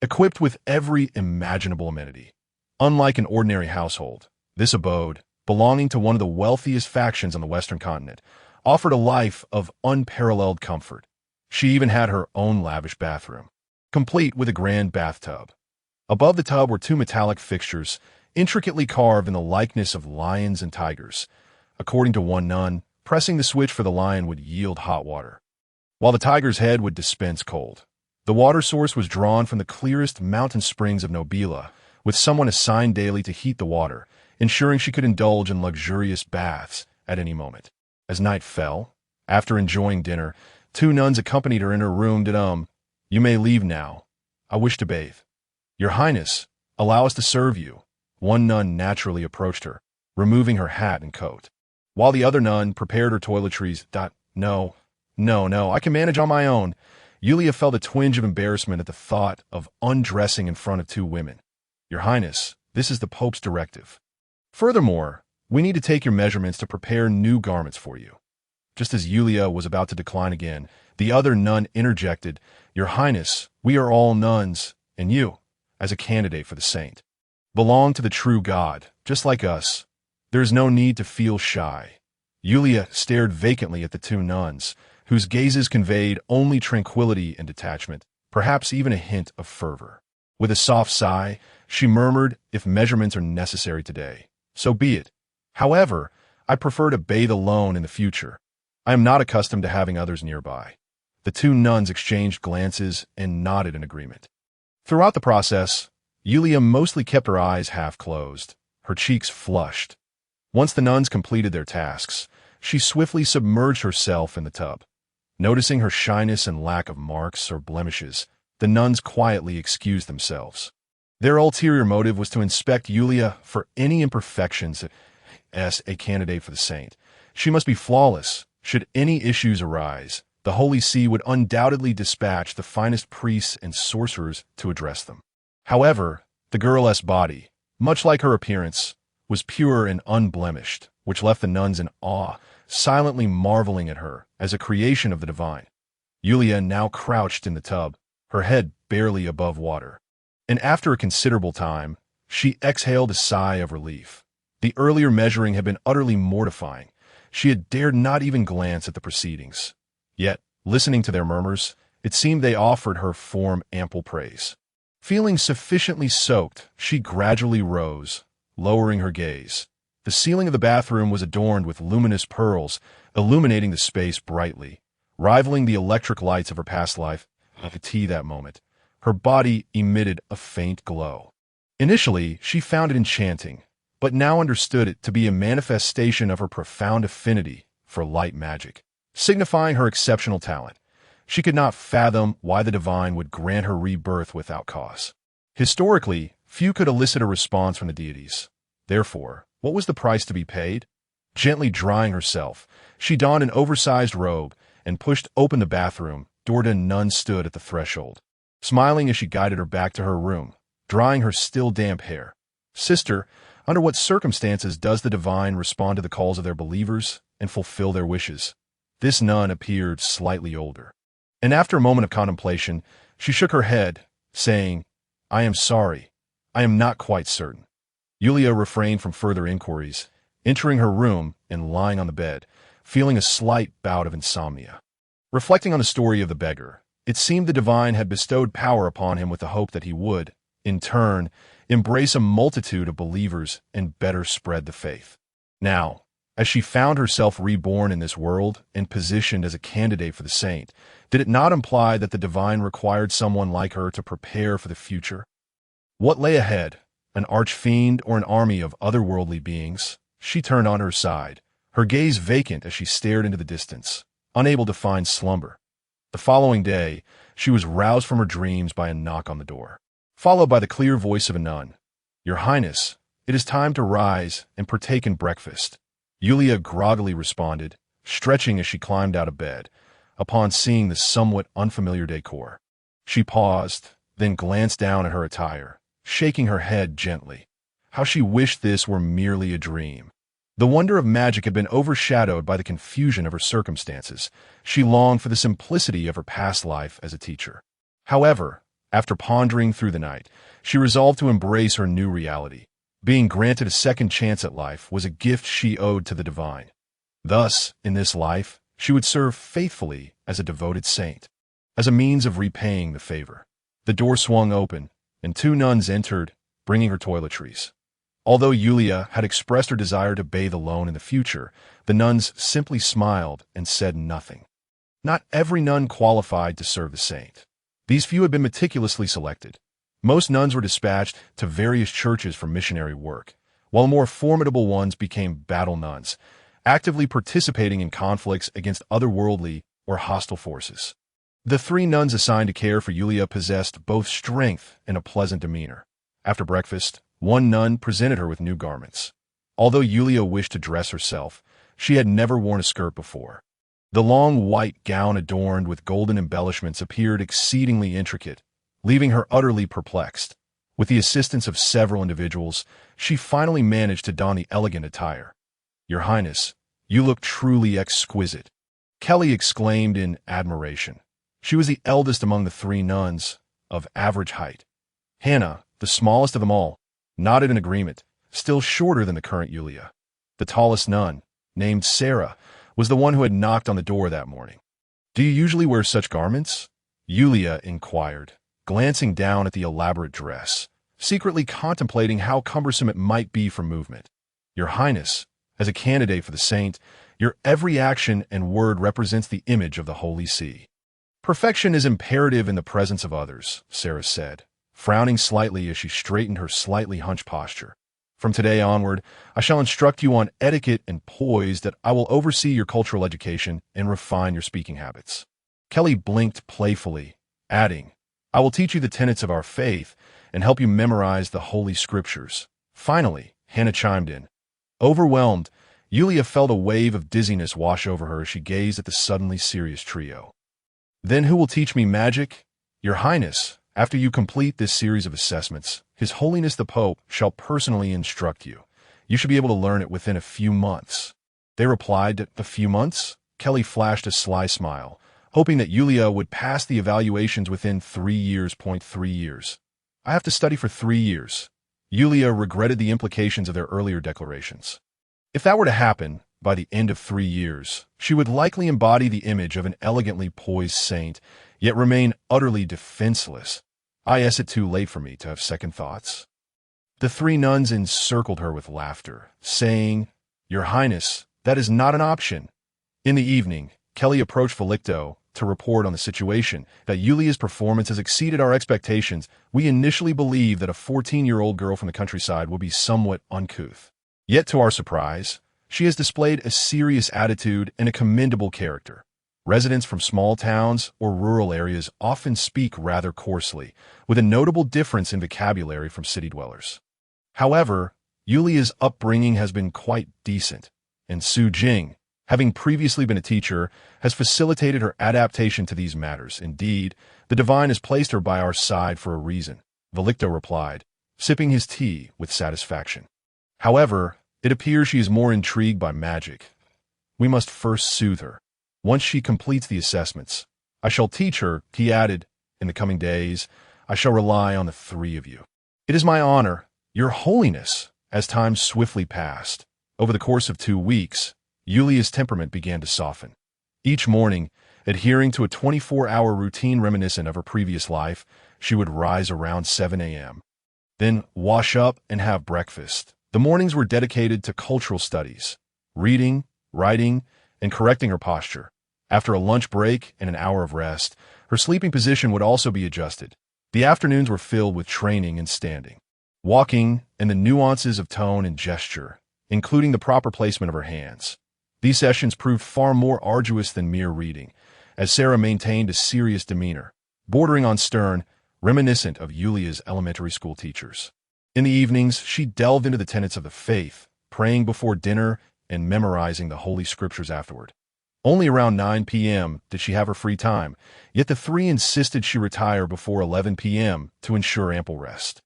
equipped with every imaginable amenity. Unlike an ordinary household, this abode, belonging to one of the wealthiest factions on the Western continent, offered a life of unparalleled comfort. She even had her own lavish bathroom, complete with a grand bathtub. Above the tub were two metallic fixtures, intricately carved in the likeness of lions and tigers. According to one nun, pressing the switch for the lion would yield hot water, while the tiger's head would dispense cold. The water source was drawn from the clearest mountain springs of Nobila, with someone assigned daily to heat the water, ensuring she could indulge in luxurious baths at any moment. As night fell, after enjoying dinner, two nuns accompanied her in her room. "You may leave now. I wish to bathe." "Your Highness, allow us to serve you." One nun naturally approached her, removing her hat and coat, while the other nun prepared her toiletries. No, I can manage on my own." Yulia felt a twinge of embarrassment at the thought of undressing in front of two women. "Your Highness, this is the Pope's directive. Furthermore, we need to take your measurements to prepare new garments for you." Just as Yulia was about to decline again, the other nun interjected, "Your Highness, we are all nuns, and you, as a candidate for the saint, belong to the true God, just like us. There is no need to feel shy." Yulia stared vacantly at the two nuns, whose gazes conveyed only tranquility and detachment, perhaps even a hint of fervor. With a soft sigh, she murmured, "If measurements are necessary today, so be it. However, I prefer to bathe alone in the future. I am not accustomed to having others nearby." The two nuns exchanged glances and nodded in agreement. Throughout the process, Yulia mostly kept her eyes half closed, her cheeks flushed. Once the nuns completed their tasks, she swiftly submerged herself in the tub. Noticing her shyness and lack of marks or blemishes, the nuns quietly excused themselves. Their ulterior motive was to inspect Yulia for any imperfections. As a candidate for the saint, she must be flawless. Should any issues arise, the Holy See would undoubtedly dispatch the finest priests and sorcerers to address them. However, the girl's body, much like her appearance, was pure and unblemished, which left the nuns in awe, silently marveling at her as a creation of the divine. Yulia now crouched in the tub, her head barely above water, and after a considerable time, she exhaled a sigh of relief. The earlier measuring had been utterly mortifying. She had dared not even glance at the proceedings. Yet, listening to their murmurs, it seemed they offered her form ample praise. Feeling sufficiently soaked, she gradually rose, lowering her gaze. The ceiling of the bathroom was adorned with luminous pearls, illuminating the space brightly, rivaling the electric lights of her past life. That moment, her body emitted a faint glow. Initially, she found it enchanting, but now understood it to be a manifestation of her profound affinity for light magic, signifying her exceptional talent. She could not fathom why the divine would grant her rebirth without cause. Historically, few could elicit a response from the deities. Therefore, what was the price to be paid? Gently drying herself, she donned an oversized robe and pushed open the bathroom door. A nun stood at the threshold, smiling as she guided her back to her room, drying her still damp hair. "Sister, under what circumstances does the divine respond to the calls of their believers and fulfill their wishes?" This nun appeared slightly older, and after a moment of contemplation, she shook her head, saying, "I am sorry. I am not quite certain." Yulia refrained from further inquiries, entering her room and lying on the bed, feeling a slight bout of insomnia. Reflecting on the story of the beggar, it seemed the divine had bestowed power upon him with the hope that he would, in turn, embrace a multitude of believers and better spread the faith. Now, as she found herself reborn in this world and positioned as a candidate for the saint, did it not imply that the divine required someone like her to prepare for the future? What lay ahead? An archfiend or an army of otherworldly beings? She turned on her side, her gaze vacant as she stared into the distance, unable to find slumber. The following day, she was roused from her dreams by a knock on the door. followed by the clear voice of a nun. "Your Highness, it is time to rise and partake in breakfast," Yulia groggily responded, stretching as she climbed out of bed, upon seeing the somewhat unfamiliar decor. She paused, then glanced down at her attire, shaking her head gently. How she wished this were merely a dream. The wonder of magic had been overshadowed by the confusion of her circumstances. She longed for the simplicity of her past life as a teacher. However, after pondering through the night, she resolved to embrace her new reality. Being granted a second chance at life was a gift she owed to the divine. Thus, in this life, she would serve faithfully as a devoted saint, as a means of repaying the favor. The door swung open, and two nuns entered, bringing her toiletries. Although Yulia had expressed her desire to bathe alone in the future, the nuns simply smiled and said nothing. Not every nun qualified to serve the saint. These few had been meticulously selected. Most nuns were dispatched to various churches for missionary work, while more formidable ones became battle nuns, actively participating in conflicts against otherworldly or hostile forces. The three nuns assigned to care for Yulia possessed both strength and a pleasant demeanor. After breakfast, one nun presented her with new garments. Although Yulia wished to dress herself, she had never worn a skirt before. The long white gown adorned with golden embellishments appeared exceedingly intricate, leaving her utterly perplexed. With the assistance of several individuals, she finally managed to don the elegant attire. "Your Highness, you look truly exquisite," Kelly exclaimed in admiration. She was the eldest among the three nuns, of average height. Hannah, the smallest of them all, nodded in agreement, still shorter than the current Yulia. The tallest nun, named Sarah, was the one who had knocked on the door that morning. "Do you usually wear such garments?" Yulia inquired, glancing down at the elaborate dress, secretly contemplating how cumbersome it might be for movement. "Your Highness, as a candidate for the saint, your every action and word represents the image of the Holy See." "Perfection is imperative in the presence of others," Sarah said, frowning slightly as she straightened her slightly hunched posture. "From today onward, I shall instruct you on etiquette and poise, that I will oversee your cultural education and refine your speaking habits." Kelly blinked playfully, adding, "I will teach you the tenets of our faith and help you memorize the Holy Scriptures." Finally, Hannah chimed in. Overwhelmed, Yulia felt a wave of dizziness wash over her as she gazed at the suddenly serious trio. "Then who will teach me magic?" "Your Highness, after you complete this series of assessments, His Holiness the Pope shall personally instruct you. You should be able to learn it within a few months." They replied, "A few months?" Kelly flashed a sly smile, hoping that Yulia would pass the evaluations within 3 years. 3 years. "I have to study for 3 years." Yulia regretted the implications of their earlier declarations. If that were to happen, by the end of 3 years, she would likely embody the image of an elegantly poised saint, yet remain utterly defenseless. Is it too late for me to have second thoughts?" The three nuns encircled her with laughter, saying, "Your Highness, that is not an option." In the evening, Kelly approached Felicto to report on the situation, that Yulia's performance has exceeded our expectations. We initially believed that a 14-year-old girl from the countryside would be somewhat uncouth. Yet to our surprise, she has displayed a serious attitude and a commendable character. Residents from small towns or rural areas often speak rather coarsely, with a notable difference in vocabulary from city dwellers. However, Yulia's upbringing has been quite decent, and Su Jing, having previously been a teacher, has facilitated her adaptation to these matters. Indeed, the divine has placed her by our side for a reason, Velicto replied, sipping his tea with satisfaction. However, it appears she is more intrigued by magic. We must first soothe her. Once she completes the assessments, I shall teach her, he added. In the coming days, I shall rely on the three of you. It is my honor, your holiness. As time swiftly passed, over the course of 2 weeks, Yulia's temperament began to soften. Each morning, adhering to a 24-hour routine reminiscent of her previous life, she would rise around 7 a.m., then wash up and have breakfast. The mornings were dedicated to cultural studies, reading, writing, and correcting her posture. After a lunch break and an hour of rest, her sleeping position would also be adjusted. The afternoons were filled with training and standing, walking, and the nuances of tone and gesture, including the proper placement of her hands. These sessions proved far more arduous than mere reading, as Sarah maintained a serious demeanor, bordering on stern, reminiscent of Yulia's elementary school teachers. In the evenings, she delved into the tenets of the faith, praying before dinner and memorizing the Holy Scriptures afterward. Only around 9 p.m. did she have her free time, yet the three insisted she retire before 11 p.m. to ensure ample rest.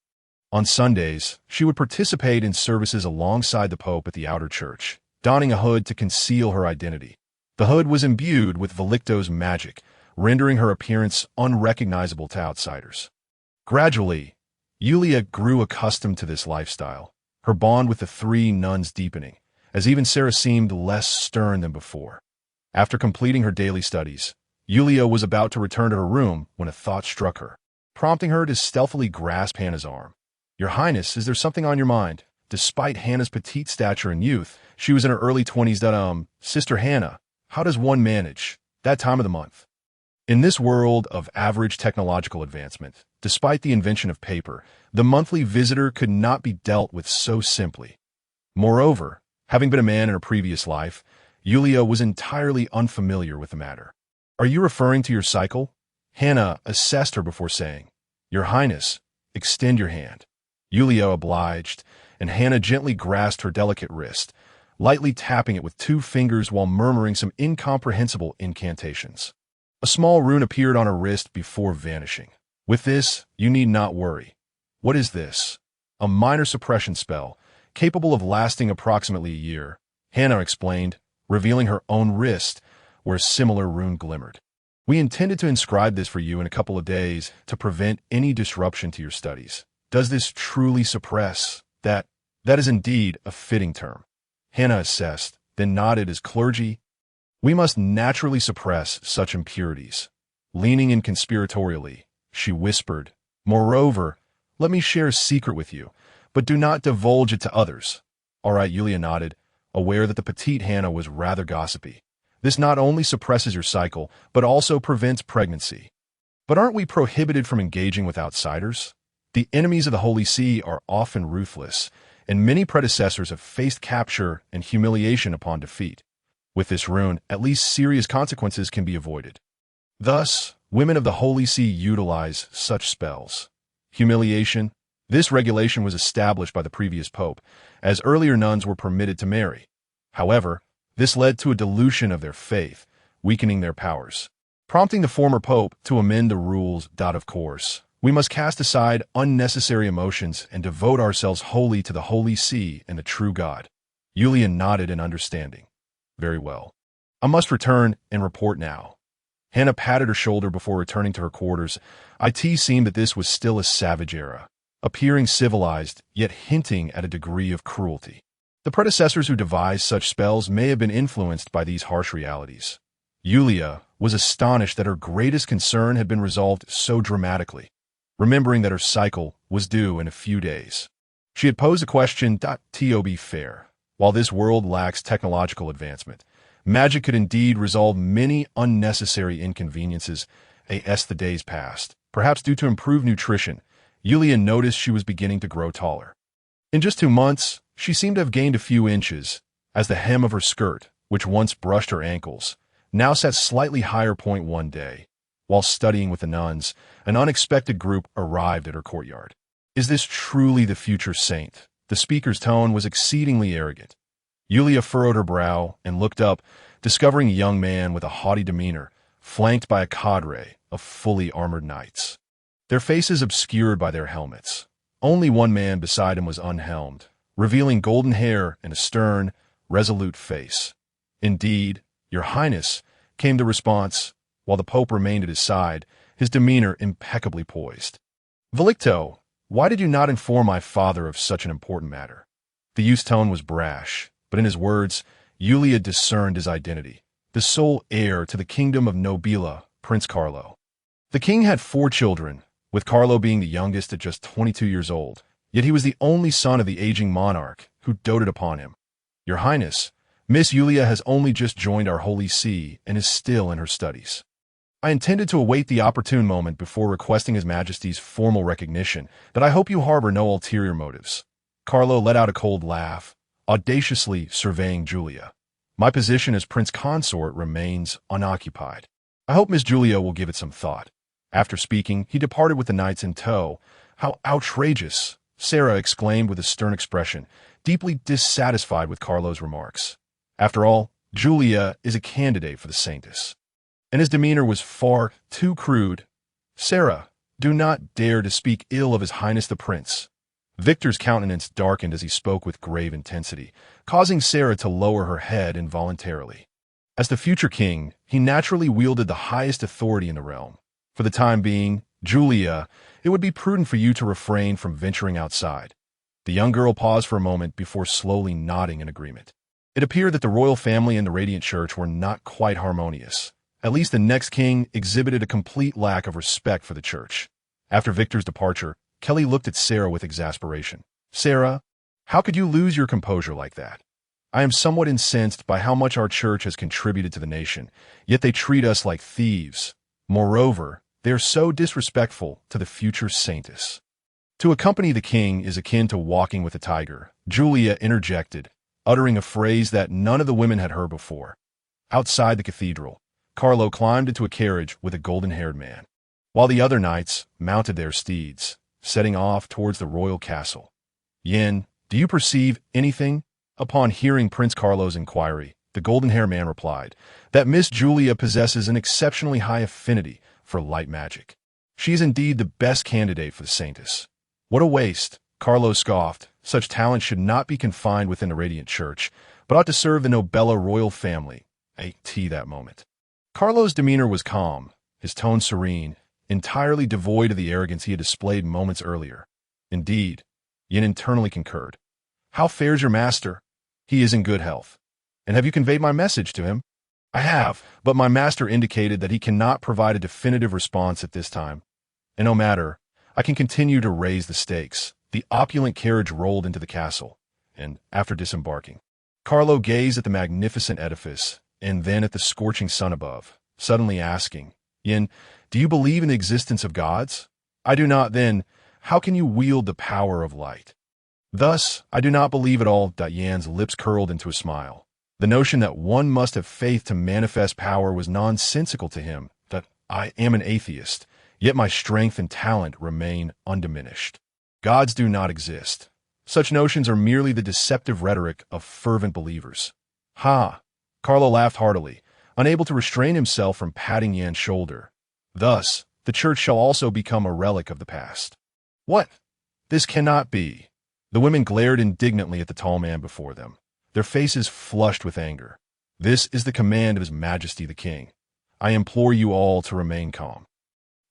On Sundays, she would participate in services alongside the Pope at the outer church, donning a hood to conceal her identity. The hood was imbued with Velicto's magic, rendering her appearance unrecognizable to outsiders. Gradually, Yulia grew accustomed to this lifestyle, her bond with the three nuns deepening, as even Sarah seemed less stern than before. After completing her daily studies, Yulia was about to return to her room when a thought struck her, prompting her to stealthily grasp Hannah's arm. "Your Highness, is there something on your mind?" Despite Hannah's petite stature and youth, she was in her early 20s. Sister Hannah, how does one manage that time of the month? In this world of average technological advancement, despite the invention of paper, the monthly visitor could not be dealt with so simply. Moreover, having been a man in a previous life, Yulia was entirely unfamiliar with the matter. "Are you referring to your cycle?" Hannah assessed her before saying, "Your Highness, extend your hand." Yulia obliged, and Hannah gently grasped her delicate wrist, lightly tapping it with 2 fingers while murmuring some incomprehensible incantations. A small rune appeared on her wrist before vanishing. "With this, you need not worry." "What is this?" "A minor suppression spell, capable of lasting approximately a year," Hannah explained, revealing her own wrist, where a similar rune glimmered. "We intended to inscribe this for you in a couple of days to prevent any disruption to your studies. Does this truly suppress?" That is indeed a fitting term," Hannah assessed, then nodded as clergy. "We must naturally suppress such impurities." Leaning in conspiratorially, she whispered, "Moreover, let me share a secret with you, but do not divulge it to others." "All right," Yulia nodded, aware that the petite Hannah was rather gossipy. "This not only suppresses your cycle, but also prevents pregnancy." "But aren't we prohibited from engaging with outsiders?" "The enemies of the Holy See are often ruthless, and many predecessors have faced capture and humiliation upon defeat. With this rune, at least serious consequences can be avoided. Thus, women of the Holy See utilize such spells. Humiliation. This regulation was established by the previous pope, as earlier nuns were permitted to marry. However, this led to a dilution of their faith, weakening their powers, prompting the former pope to amend the rules. Of course, we must cast aside unnecessary emotions and devote ourselves wholly to the Holy See and the true God. Yulia nodded in understanding. "Very well. I must return and report now." Hannah patted her shoulder before returning to her quarters. It seemed that this was still a savage era, appearing civilized, yet hinting at a degree of cruelty. The predecessors who devised such spells may have been influenced by these harsh realities. Yulia was astonished that her greatest concern had been resolved so dramatically, remembering that her cycle was due in a few days. She had posed a question. To be fair, while this world lacks technological advancement, magic could indeed resolve many unnecessary inconveniences. As the days passed, perhaps due to improved nutrition, Yulia noticed she was beginning to grow taller. In just 2 months, she seemed to have gained a few inches, as the hem of her skirt, which once brushed her ankles, now sat slightly higher. One day, while studying with the nuns, an unexpected group arrived at her courtyard. "Is this truly the future saint?" The speaker's tone was exceedingly arrogant. Yulia furrowed her brow and looked up, discovering a young man with a haughty demeanor, flanked by a cadre of fully armored knights, their faces obscured by their helmets. Only one man beside him was unhelmed, revealing golden hair and a stern, resolute face. "Indeed, Your Highness," came the response, while the Pope remained at his side, his demeanor impeccably poised. "Velicto, why did you not inform my father of such an important matter?" The youth's tone was brash, but in his words, Yulia discerned his identity, the sole heir to the kingdom of Nobila, Prince Carlo. The king had 4 children, with Carlo being the youngest at just 22 years old, yet he was the only son of the aging monarch who doted upon him. "Your Highness, Miss Yulia has only just joined our Holy See and is still in her studies. I intended to await the opportune moment before requesting His Majesty's formal recognition, but I hope you harbor no ulterior motives." Carlo let out a cold laugh, audaciously surveying Julia. "My position as Prince Consort remains unoccupied. I hope Miss Julia will give it some thought." After speaking, he departed with the knights in tow. "How outrageous!" Sarah exclaimed with a stern expression, deeply dissatisfied with Carlo's remarks. After all, Julia is a candidate for the Saintess. And his demeanor was far too crude. "Sarah, do not dare to speak ill of His Highness the Prince." Victor's countenance darkened as he spoke with grave intensity, causing Sarah to lower her head involuntarily. As the future king, he naturally wielded the highest authority in the realm. For the time being, Julia, it would be prudent for you to refrain from venturing outside. The young girl paused for a moment before slowly nodding in agreement. It appeared that the royal family and the Radiant Church were not quite harmonious. At least the next king exhibited a complete lack of respect for the church. After Victor's departure, Kelly looked at Sarah with exasperation. "Sarah, how could you lose your composure like that? I am somewhat incensed by how much our church has contributed to the nation, yet they treat us like thieves. Moreover, they are so disrespectful to the future Saintess." "To accompany the king is akin to walking with a tiger," Julia interjected, uttering a phrase that none of the women had heard before. Outside the cathedral, Carlo climbed into a carriage with a golden-haired man, while the other knights mounted their steeds, setting off towards the royal castle. "Yin, do you perceive anything?" Upon hearing Prince Carlo's inquiry, the golden-haired man replied that Miss Julia possesses an exceptionally high affinity for light magic. "She is indeed the best candidate for the Saintess." "What a waste," Carlo scoffed. "Such talent should not be confined within the Radiant Church, but ought to serve the Nobella royal family." That moment. Carlo's demeanor was calm, his tone serene, entirely devoid of the arrogance he had displayed moments earlier. "Indeed," Yin internally concurred. "How fares your master?" "He is in good health." "And have you conveyed my message to him?" "I have, but my master indicated that he cannot provide a definitive response at this time." "And no matter, I can continue to raise the stakes." The opulent carriage rolled into the castle, and, after disembarking, Carlo gazed at the magnificent edifice, and then at the scorching sun above, suddenly asking, "Yin, do you believe in the existence of gods?" "I do not, then. How can you wield the power of light?" "Thus, I do not believe at all." Yan's lips curled into a smile. The notion that one must have faith to manifest power was nonsensical to him. "That I am an atheist, yet my strength and talent remain undiminished. Gods do not exist. Such notions are merely the deceptive rhetoric of fervent believers." "Ha!" Carlo laughed heartily, unable to restrain himself from patting Yan's shoulder. "Thus, the church shall also become a relic of the past." "What? This cannot be." The women glared indignantly at the tall man before them, their faces flushed with anger. "This is the command of His Majesty the King. I implore you all to remain calm."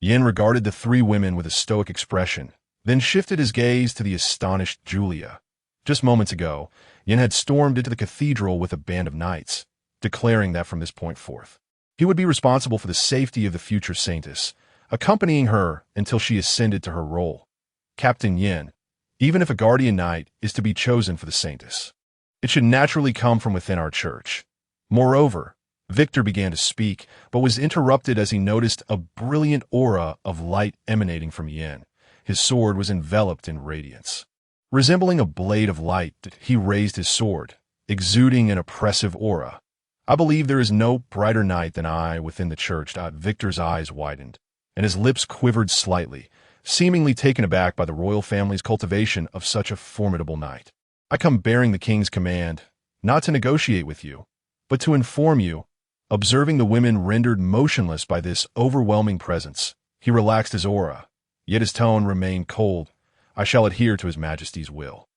Yin regarded the three women with a stoic expression, then shifted his gaze to the astonished Julia. Just moments ago, Yin had stormed into the cathedral with a band of knights, declaring that from this point forth, he would be responsible for the safety of the future Saintess, accompanying her until she ascended to her role. Captain Yin, even if a guardian knight is to be chosen for the Saintess, it should naturally come from within our church. Moreover, Victor began to speak, but was interrupted as he noticed a brilliant aura of light emanating from Yin. His sword was enveloped in radiance. Resembling a blade of light, he raised his sword, exuding an oppressive aura. "I believe there is no brighter knight than I within the church." Victor's eyes widened, and his lips quivered slightly, seemingly taken aback by the royal family's cultivation of such a formidable knight. "I come bearing the king's command, not to negotiate with you, but to inform you." Observing the women rendered motionless by this overwhelming presence, he relaxed his aura, yet his tone remained cold. "I shall adhere to His Majesty's will."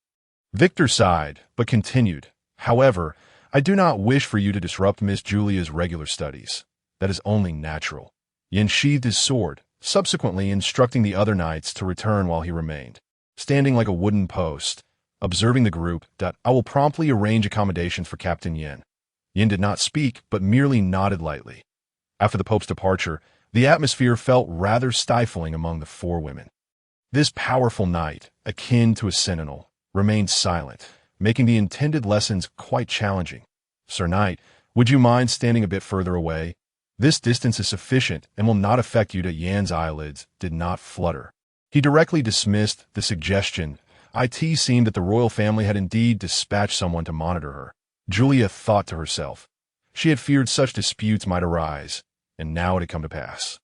Victor sighed, but continued, "However, I do not wish for you to disrupt Miss Julia's regular studies. That is only natural." Yin sheathed his sword, subsequently instructing the other knights to return while he remained, standing like a wooden post. Observing the group, "I will promptly arrange accommodations for Captain Yin." Yin did not speak, but merely nodded lightly. After the Pope's departure, the atmosphere felt rather stifling among the four women. This powerful knight, akin to a sentinel, remained silent, making the intended lessons quite challenging. "Sir Knight, would you mind standing a bit further away? This distance is sufficient and will not affect you." Yan's eyelids did not flutter. He directly dismissed the suggestion. It seemed that the royal family had indeed dispatched someone to monitor her. Julia thought to herself. She had feared such disputes might arise, and now it had come to pass.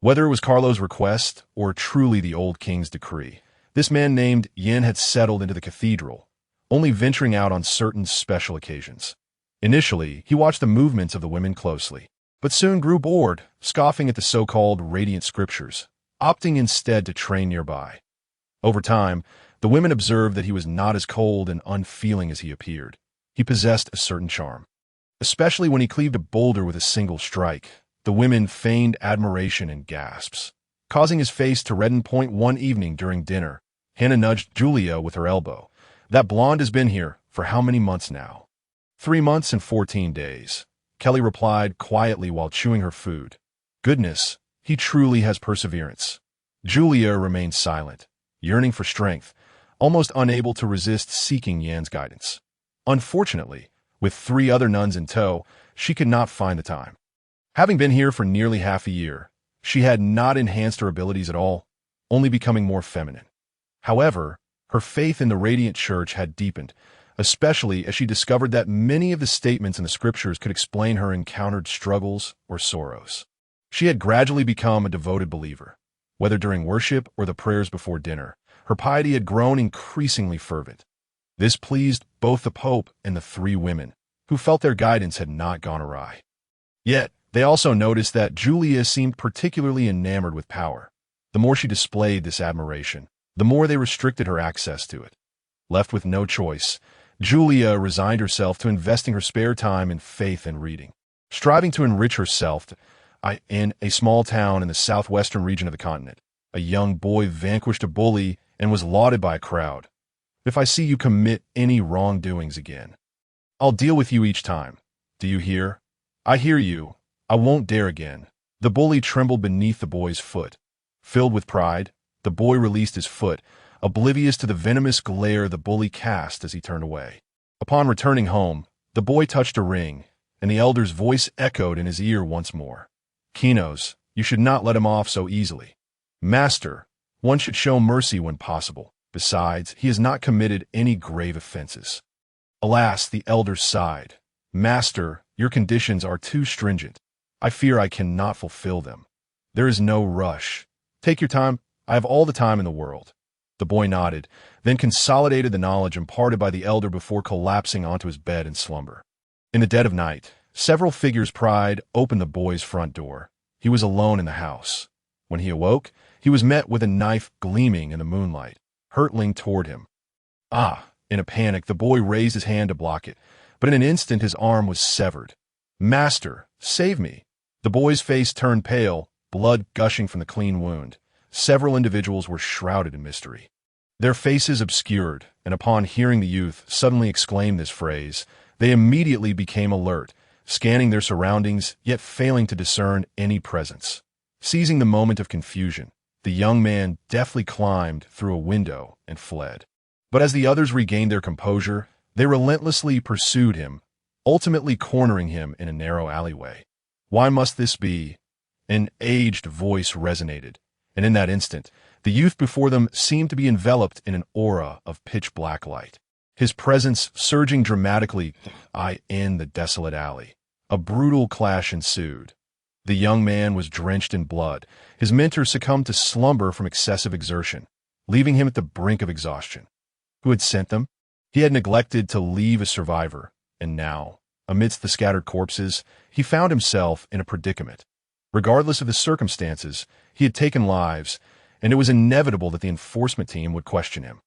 Whether it was Carlo's request or truly the old king's decree, this man named Yin had settled into the cathedral, only venturing out on certain special occasions. Initially, he watched the movements of the women closely, but soon grew bored, scoffing at the so-called radiant scriptures, opting instead to train nearby. Over time, the women observed that he was not as cold and unfeeling as he appeared. He possessed a certain charm. Especially when he cleaved a boulder with a single strike, the women feigned admiration and gasps, causing his face to redden. One evening during dinner, Hannah nudged Julia with her elbow. "That blonde has been here for how many months now?" 3 months and 14 days, Kelly replied quietly while chewing her food. "Goodness, he truly has perseverance." Julia remained silent, yearning for strength, almost unable to resist seeking Yan's guidance. Unfortunately, with 3 other nuns in tow, she could not find the time. Having been here for nearly half a year, she had not enhanced her abilities at all, only becoming more feminine. However, her faith in the Radiant Church had deepened, especially as she discovered that many of the statements in the scriptures could explain her encountered struggles or sorrows. She had gradually become a devoted believer. Whether during worship or the prayers before dinner, her piety had grown increasingly fervent. This pleased both the Pope and the 3 women, who felt their guidance had not gone awry. Yet, they also noticed that Julia seemed particularly enamored with power. The more she displayed this admiration, the more they restricted her access to it. Left with no choice, Julia resigned herself to investing her spare time in faith and reading, striving to enrich herself. In a small town in the southwestern region of the continent, a young boy vanquished a bully and was lauded by a crowd. "If I see you commit any wrongdoings again, I'll deal with you each time. Do you hear?" "I hear you. I won't dare again." The bully trembled beneath the boy's foot. Filled with pride, the boy released his foot, oblivious to the venomous glare the bully cast as he turned away. Upon returning home, the boy touched a ring, and the elder's voice echoed in his ear once more. "Kinos, you should not let him off so easily." "Master, one should show mercy when possible. Besides, he has not committed any grave offenses." Alas, the elder sighed. "Master, your conditions are too stringent. I fear I cannot fulfill them. There is no rush. Take your time. I have all the time in the world." The boy nodded, then consolidated the knowledge imparted by the elder before collapsing onto his bed in slumber. In the dead of night, several figures pried open the boy's front door. He was alone in the house. When he awoke, he was met with a knife gleaming in the moonlight, hurtling toward him. "Ah!" In a panic, the boy raised his hand to block it, but in an instant his arm was severed. "Master, save me!" The boy's face turned pale, blood gushing from the clean wound. Several individuals were shrouded in mystery, their faces obscured, and upon hearing the youth suddenly exclaim this phrase, they immediately became alert, scanning their surroundings, yet failing to discern any presence. Seizing the moment of confusion, the young man deftly climbed through a window and fled. But as the others regained their composure, they relentlessly pursued him, ultimately cornering him in a narrow alleyway. "Why must this be?" An aged voice resonated, and in that instant, the youth before them seemed to be enveloped in an aura of pitch-black light. His presence surging dramatically in the desolate alley. A brutal clash ensued. The young man was drenched in blood. His mentor succumbed to slumber from excessive exertion, leaving him at the brink of exhaustion. Who had sent them? He had neglected to leave a survivor, and now, amidst the scattered corpses, he found himself in a predicament. Regardless of the circumstances, he had taken lives, and it was inevitable that the enforcement team would question him.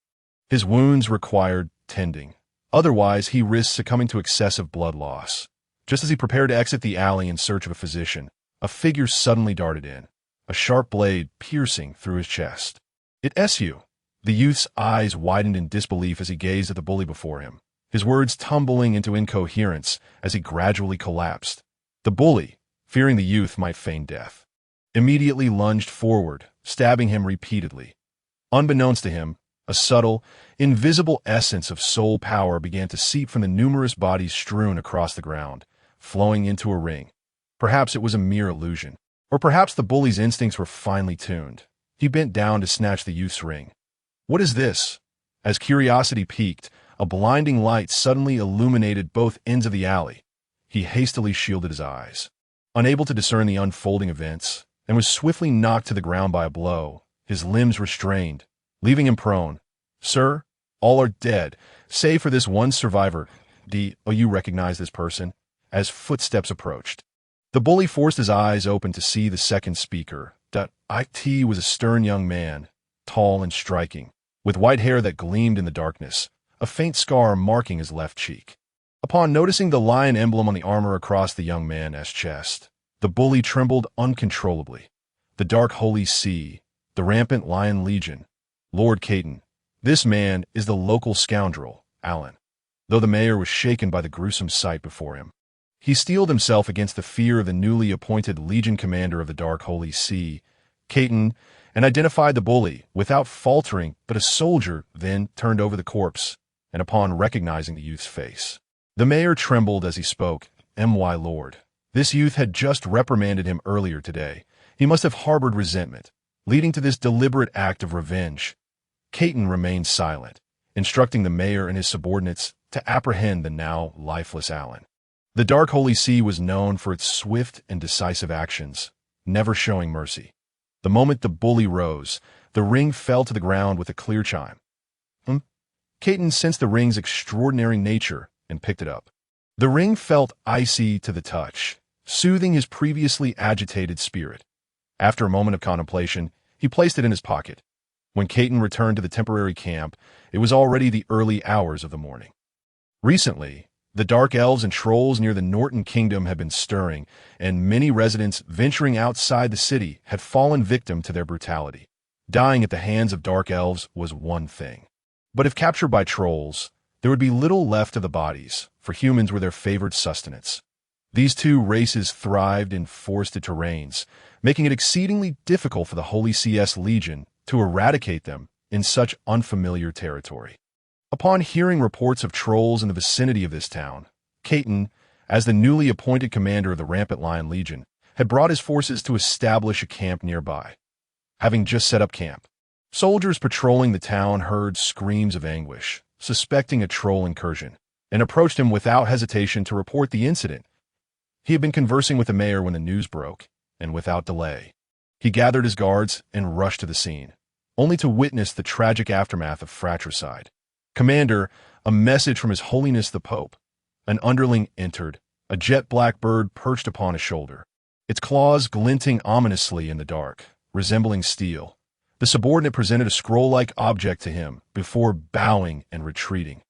His wounds required tending. Otherwise, he risked succumbing to excessive blood loss. Just as he prepared to exit the alley in search of a physician, a figure suddenly darted in, a sharp blade piercing through his chest. "It's you." The youth's eyes widened in disbelief as he gazed at the bully before him, his words tumbling into incoherence as he gradually collapsed. The bully, fearing the youth might feign death, immediately lunged forward, stabbing him repeatedly. Unbeknownst to him, a subtle, invisible essence of soul power began to seep from the numerous bodies strewn across the ground, flowing into a ring. Perhaps it was a mere illusion, or perhaps the bully's instincts were finely tuned. He bent down to snatch the youth's ring. "What is this?" As curiosity piqued, a blinding light suddenly illuminated both ends of the alley. He hastily shielded his eyes. Unable to discern the unfolding events, and was swiftly knocked to the ground by a blow, his limbs restrained, leaving him prone. "Sir, all are dead, save for this one survivor. You recognize this person?" As footsteps approached. The bully forced his eyes open to see the second speaker. It was a stern young man, tall and striking, with white hair that gleamed in the darkness, a faint scar marking his left cheek. Upon noticing the lion emblem on the armor across the young man's chest, the bully trembled uncontrollably. "The Dark Holy See, the Rampant Lion Legion. Lord Caton, this man is the local scoundrel, Alan." Though the mayor was shaken by the gruesome sight before him, he steeled himself against the fear of the newly appointed Legion commander of the Dark Holy See, Caton, and identified the bully without faltering. But a soldier then turned over the corpse, and upon recognizing the youth's face, the mayor trembled as he spoke. "My lord, this youth had just reprimanded him earlier today. He must have harbored resentment, leading to this deliberate act of revenge." Caton remained silent, instructing the mayor and his subordinates to apprehend the now lifeless Alan. The Dark Holy See was known for its swift and decisive actions, never showing mercy. The moment the bully rose, the ring fell to the ground with a clear chime. Caton sensed the ring's extraordinary nature and picked it up. The ring felt icy to the touch, soothing his previously agitated spirit. After a moment of contemplation, he placed it in his pocket. When Caton returned to the temporary camp, it was already the early hours of the morning. Recently, the dark elves and trolls near the Norton Kingdom had been stirring, and many residents venturing outside the city had fallen victim to their brutality. Dying at the hands of dark elves was one thing. But if captured by trolls, there would be little left of the bodies, for humans were their favored sustenance. These two races thrived in forested terrains, making it exceedingly difficult for the Holy CS Legion to eradicate them in such unfamiliar territory. Upon hearing reports of trolls in the vicinity of this town, Caton, as the newly appointed commander of the Rampant Lion Legion, had brought his forces to establish a camp nearby. Having just set up camp, soldiers patrolling the town heard screams of anguish, suspecting a troll incursion, and approached him without hesitation to report the incident. He had been conversing with the mayor when the news broke, and without delay, he gathered his guards and rushed to the scene, only to witness the tragic aftermath of fratricide. "Commander, a message from His Holiness the Pope." An underling entered, a jet-black bird perched upon his shoulder, its claws glinting ominously in the dark, resembling steel. The subordinate presented a scroll-like object to him before bowing and retreating.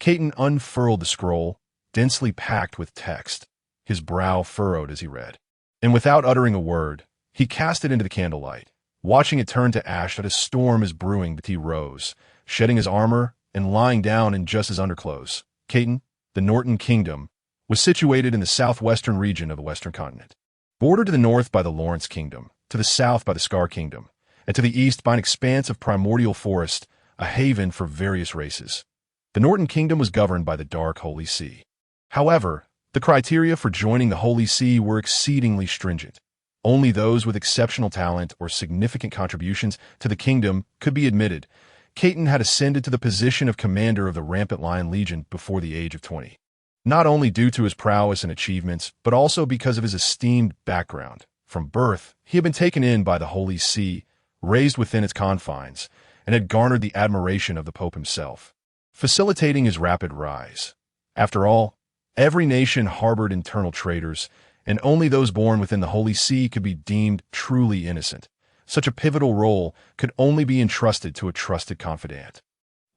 Caton unfurled the scroll, densely packed with text, his brow furrowed as he read. And without uttering a word, he cast it into the candlelight, watching it turn to ash that a storm is brewing. But he rose, shedding his armor and lying down in just his underclothes. Caton, the Norton Kingdom, was situated in the southwestern region of the Western Continent, bordered to the north by the Lawrence Kingdom, to the south by the Scar Kingdom, and to the east by an expanse of primordial forest, a haven for various races. The Norton Kingdom was governed by the Dark Holy See. However, the criteria for joining the Holy See were exceedingly stringent. Only those with exceptional talent or significant contributions to the kingdom could be admitted. Caton had ascended to the position of commander of the Rampant Lion Legion before the age of 20, not only due to his prowess and achievements, but also because of his esteemed background. From birth, he had been taken in by the Holy See, raised within its confines, and had garnered the admiration of the Pope himself, facilitating his rapid rise. After all, every nation harbored internal traitors, and only those born within the Holy See could be deemed truly innocent. Such a pivotal role could only be entrusted to a trusted confidant.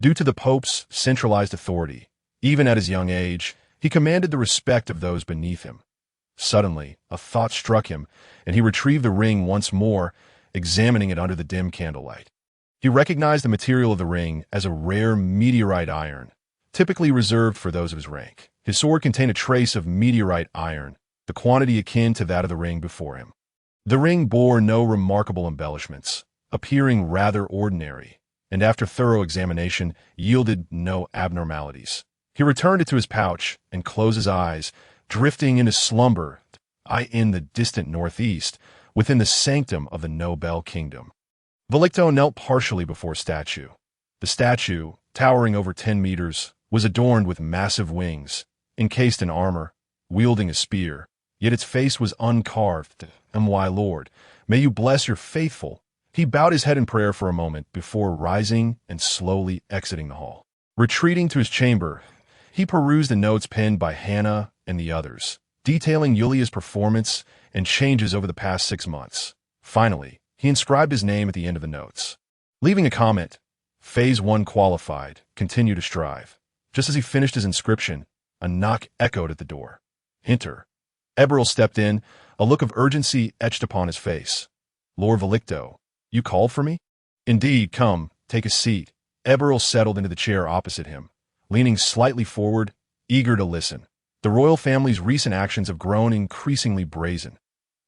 Due to the Pope's centralized authority, even at his young age, he commanded the respect of those beneath him. Suddenly, a thought struck him, and he retrieved the ring once more, examining it under the dim candlelight. He recognized the material of the ring as a rare meteorite iron, typically reserved for those of his rank. His sword contained a trace of meteorite iron, the quantity akin to that of the ring before him. The ring bore no remarkable embellishments, appearing rather ordinary, and after thorough examination yielded no abnormalities. He returned it to his pouch and closed his eyes, drifting into slumber in the distant northeast, within the sanctum of the Nobel Kingdom. Velicto knelt partially before a statue. The statue, towering over 10 meters, was adorned with massive wings, encased in armor, wielding a spear, yet its face was uncarved. My lord, May you bless your faithful. He bowed his head in prayer for a moment before rising and slowly exiting the hall. Retreating to his chamber, he perused the notes penned by Hannah and the others, detailing Yulia's performance and changes over the past 6 months. Finally, he inscribed his name at the end of the notes. Leaving a comment, Phase 1 qualified, continue to strive. Just as he finished his inscription, a knock echoed at the door. Enter. Eberl stepped in, a look of urgency etched upon his face. Lord Velicto, you called for me? Indeed, come, take a seat. Eberl settled into the chair opposite him, leaning slightly forward, eager to listen. The royal family's recent actions have grown increasingly brazen.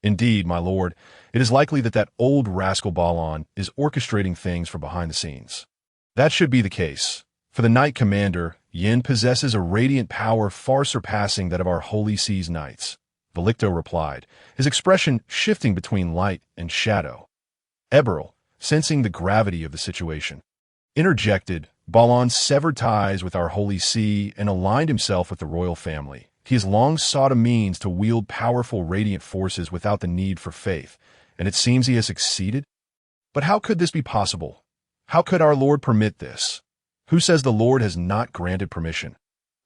Indeed, my lord, it is likely that old rascal Balon is orchestrating things from behind the scenes. That should be the case, for the Knight Commander, Yin possesses a radiant power far surpassing that of our Holy Sea's knights. Velicto replied, his expression shifting between light and shadow. Eberl, sensing the gravity of the situation, interjected, Balon severed ties with our Holy See and aligned himself with the royal family. He has long sought a means to wield powerful radiant forces without the need for faith, and it seems he has succeeded? But how could this be possible? How could our Lord permit this? Who says the Lord has not granted permission?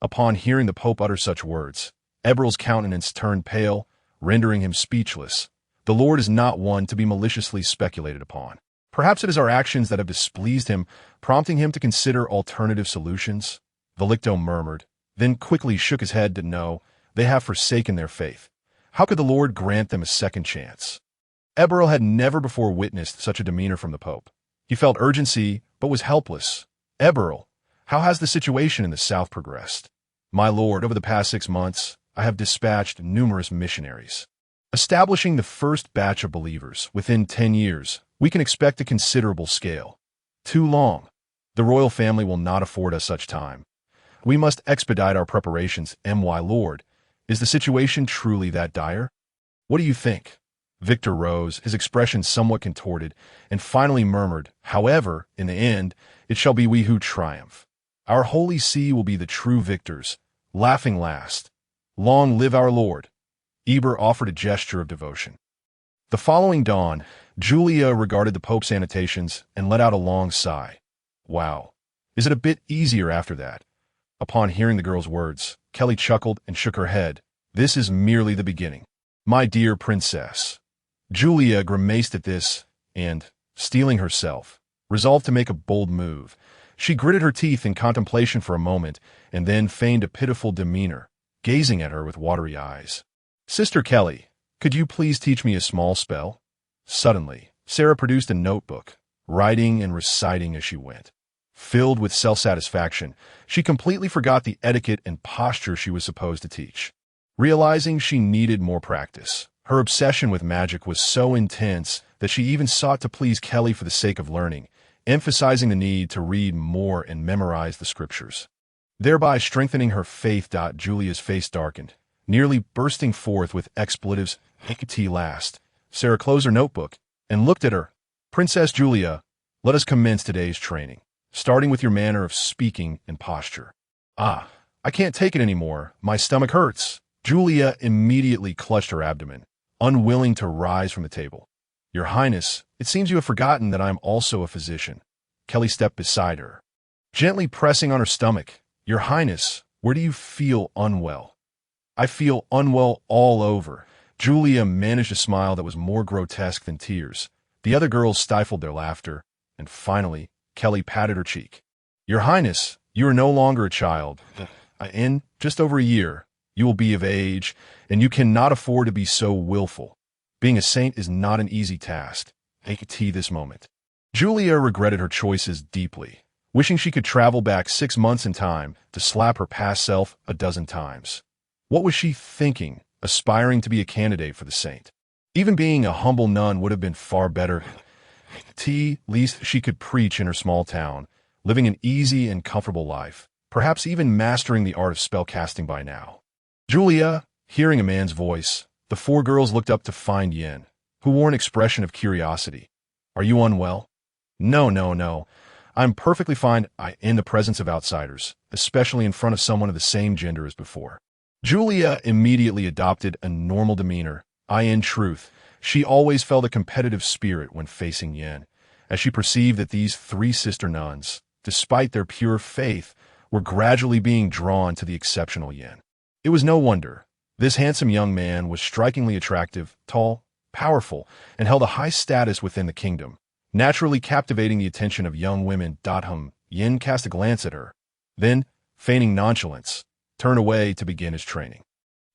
Upon hearing the Pope utter such words, Eberl's countenance turned pale, rendering him speechless. The Lord is not one to be maliciously speculated upon. Perhaps it is our actions that have displeased him, prompting him to consider alternative solutions. Velicto murmured, then quickly shook his head to no, they have forsaken their faith. How could the Lord grant them a second chance? Eberl had never before witnessed such a demeanor from the Pope. He felt urgency, but was helpless. Eberl, how has the situation in the south progressed? My lord, over the past 6 months, I have dispatched numerous missionaries. Establishing the first batch of believers within 10 years, we can expect a considerable scale. Too long. The royal family will not afford us such time. We must expedite our preparations, my lord. Is the situation truly that dire? What do you think? Victor rose, his expression somewhat contorted, and finally murmured, however, in the end, it shall be we who triumph. Our Holy See will be the true victors, laughing last. Long live our Lord. Eber offered a gesture of devotion. The following dawn, Julia regarded the Pope's annotations and let out a long sigh. Wow. Is it a bit easier after that? Upon hearing the girl's words, Kelly chuckled and shook her head. This is merely the beginning. My dear princess. Julia grimaced at this and, steeling herself, resolved to make a bold move. She gritted her teeth in contemplation for a moment and then feigned a pitiful demeanor, gazing at her with watery eyes. Sister Kelly, could you please teach me a small spell? Suddenly, Sarah produced a notebook, writing and reciting as she went. Filled with self-satisfaction, she completely forgot the etiquette and posture she was supposed to teach. Realizing she needed more practice, her obsession with magic was so intense that she even sought to please Kelly for the sake of learning, emphasizing the need to read more and memorize the scriptures. Thereby strengthening her faith. Julia's face darkened, nearly bursting forth with expletives. Last, Sarah closed her notebook and looked at her. Princess Julia, let us commence today's training, starting with your manner of speaking and posture. I can't take it anymore. My stomach hurts. Julia immediately clutched her abdomen, unwilling to rise from the table. Your Highness, it seems you have forgotten that I am also a physician. Kelly stepped beside her, gently pressing on her stomach. Your Highness, where do you feel unwell? I feel unwell all over. Julia managed a smile that was more grotesque than tears. The other girls stifled their laughter, and finally, Kelly patted her cheek. Your Highness, you are no longer a child. In just over a year, you will be of age, and you cannot afford to be so willful. Being a saint is not an easy task. Take a tea this moment. Julia regretted her choices deeply, wishing she could travel back 6 months in time to slap her past self a dozen times. What was she thinking, aspiring to be a candidate for the saint? Even being a humble nun would have been far better. Least she could preach in her small town, living an easy and comfortable life, perhaps even mastering the art of spellcasting by now. Julia, hearing a man's voice, the 4 girls looked up to find Yin, who wore an expression of curiosity. Are you unwell? No. I'm perfectly fine in the presence of outsiders, especially in front of someone of the same gender as before. Julia immediately adopted a normal demeanor. In truth, She always felt a competitive spirit when facing Yin, as she perceived that these three sister nuns, despite their pure faith, were gradually being drawn to the exceptional Yin. It was no wonder. This handsome young man was strikingly attractive, tall, powerful, and held a high status within the kingdom, naturally captivating the attention of young women. Yin cast a glance at her, then, feigning nonchalance, turned away to begin his training.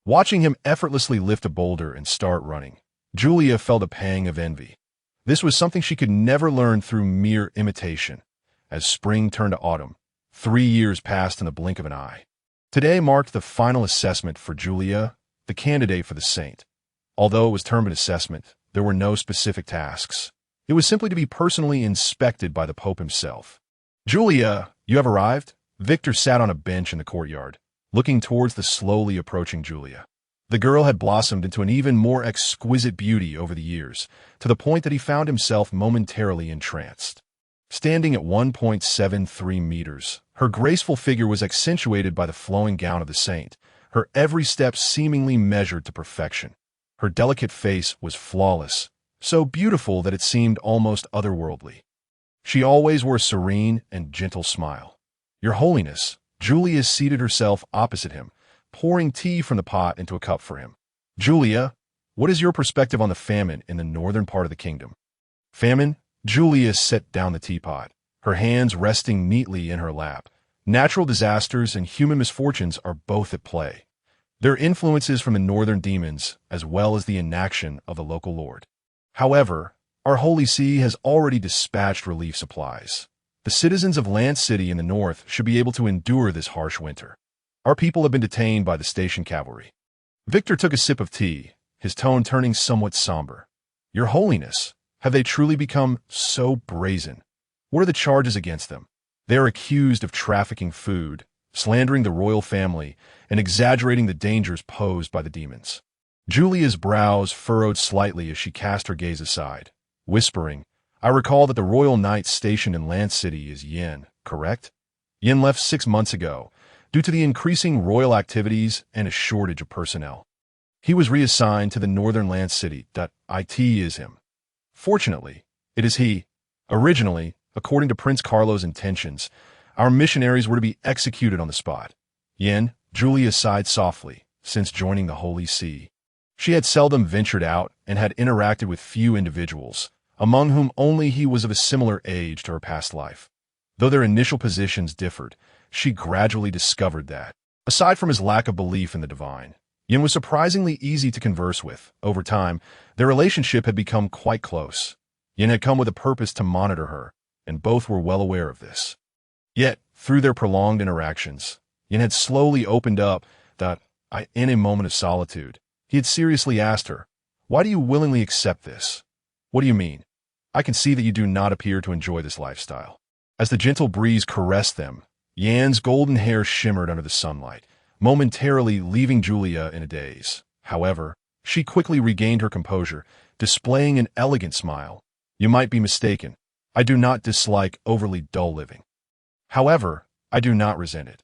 Watching him effortlessly lift a boulder and start running, Julia felt a pang of envy. This was something she could never learn through mere imitation. As spring turned to autumn, 3 years passed in the blink of an eye. Today marked the final assessment for Julia, the candidate for the saint. Although it was termed an assessment, there were no specific tasks. It was simply to be personally inspected by the Pope himself. "Julia, you have arrived?" Victor sat on a bench in the courtyard, looking towards the slowly approaching Julia. The girl had blossomed into an even more exquisite beauty over the years, to the point that he found himself momentarily entranced. Standing at 1.73 meters, her graceful figure was accentuated by the flowing gown of the saint, her every step seemingly measured to perfection. Her delicate face was flawless, so beautiful that it seemed almost otherworldly. She always wore a serene and gentle smile. "Your Holiness," Julia seated herself opposite him, pouring tea from the pot into a cup for him. "Julia, what is your perspective on the famine in the northern part of the kingdom?" "Famine?" Julia set down the teapot, her hands resting neatly in her lap. "Natural disasters and human misfortunes are both at play. There are influences from the northern demons as well as the inaction of the local lord. However, our Holy See has already dispatched relief supplies. The citizens of Land City in the north should be able to endure this harsh winter. Our people have been detained by the station cavalry." Victor took a sip of tea, his tone turning somewhat somber. "Your Holiness, have they truly become so brazen? What are the charges against them?" "They are accused of trafficking food, slandering the royal family, and exaggerating the dangers posed by the demons." Julia's brows furrowed slightly as she cast her gaze aside, whispering, "I recall that the royal knight stationed in Land City is Yin, correct? Yin left 6 months ago, due to the increasing royal activities and a shortage of personnel. He was reassigned to the northern Land City. It is him. Fortunately, it is he. Originally, according to Prince Carlo's intentions, our missionaries were to be executed on the spot." Yin, Julia sighed softly, since joining the Holy See. She had seldom ventured out and had interacted with few individuals, among whom only he was of a similar age to her past life. Though their initial positions differed, she gradually discovered that, aside from his lack of belief in the divine, Yin was surprisingly easy to converse with. Over time, their relationship had become quite close. Yin had come with a purpose to monitor her, and both were well aware of this. Yet, through their prolonged interactions, Yin had slowly opened up in a moment of solitude, he had seriously asked her, "Why do you willingly accept this?" "What do you mean? I can see that you do not appear to enjoy this lifestyle." As the gentle breeze caressed them, Yan's golden hair shimmered under the sunlight, momentarily leaving Julia in a daze. However, she quickly regained her composure, displaying an elegant smile. "You might be mistaken. I do not dislike overly dull living. However, I do not resent it.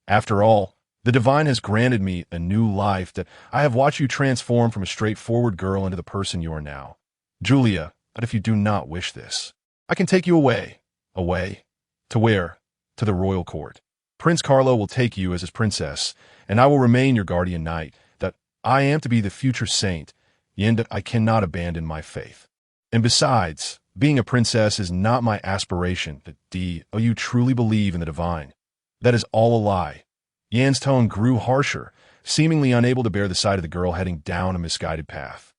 After all, the divine has granted me a new life that I have watched you transform from a straightforward girl into the person you are now. Julia, but if you do not wish this, I can take you away. Away? To where? To the royal court. Prince Carlo will take you as his princess, and I will remain your guardian knight. That I am to be the future saint, yet that I cannot abandon my faith. And besides, being a princess is not my aspiration. You truly believe in the divine. That is all a lie." Yan's tone grew harsher, seemingly unable to bear the sight of the girl heading down a misguided path.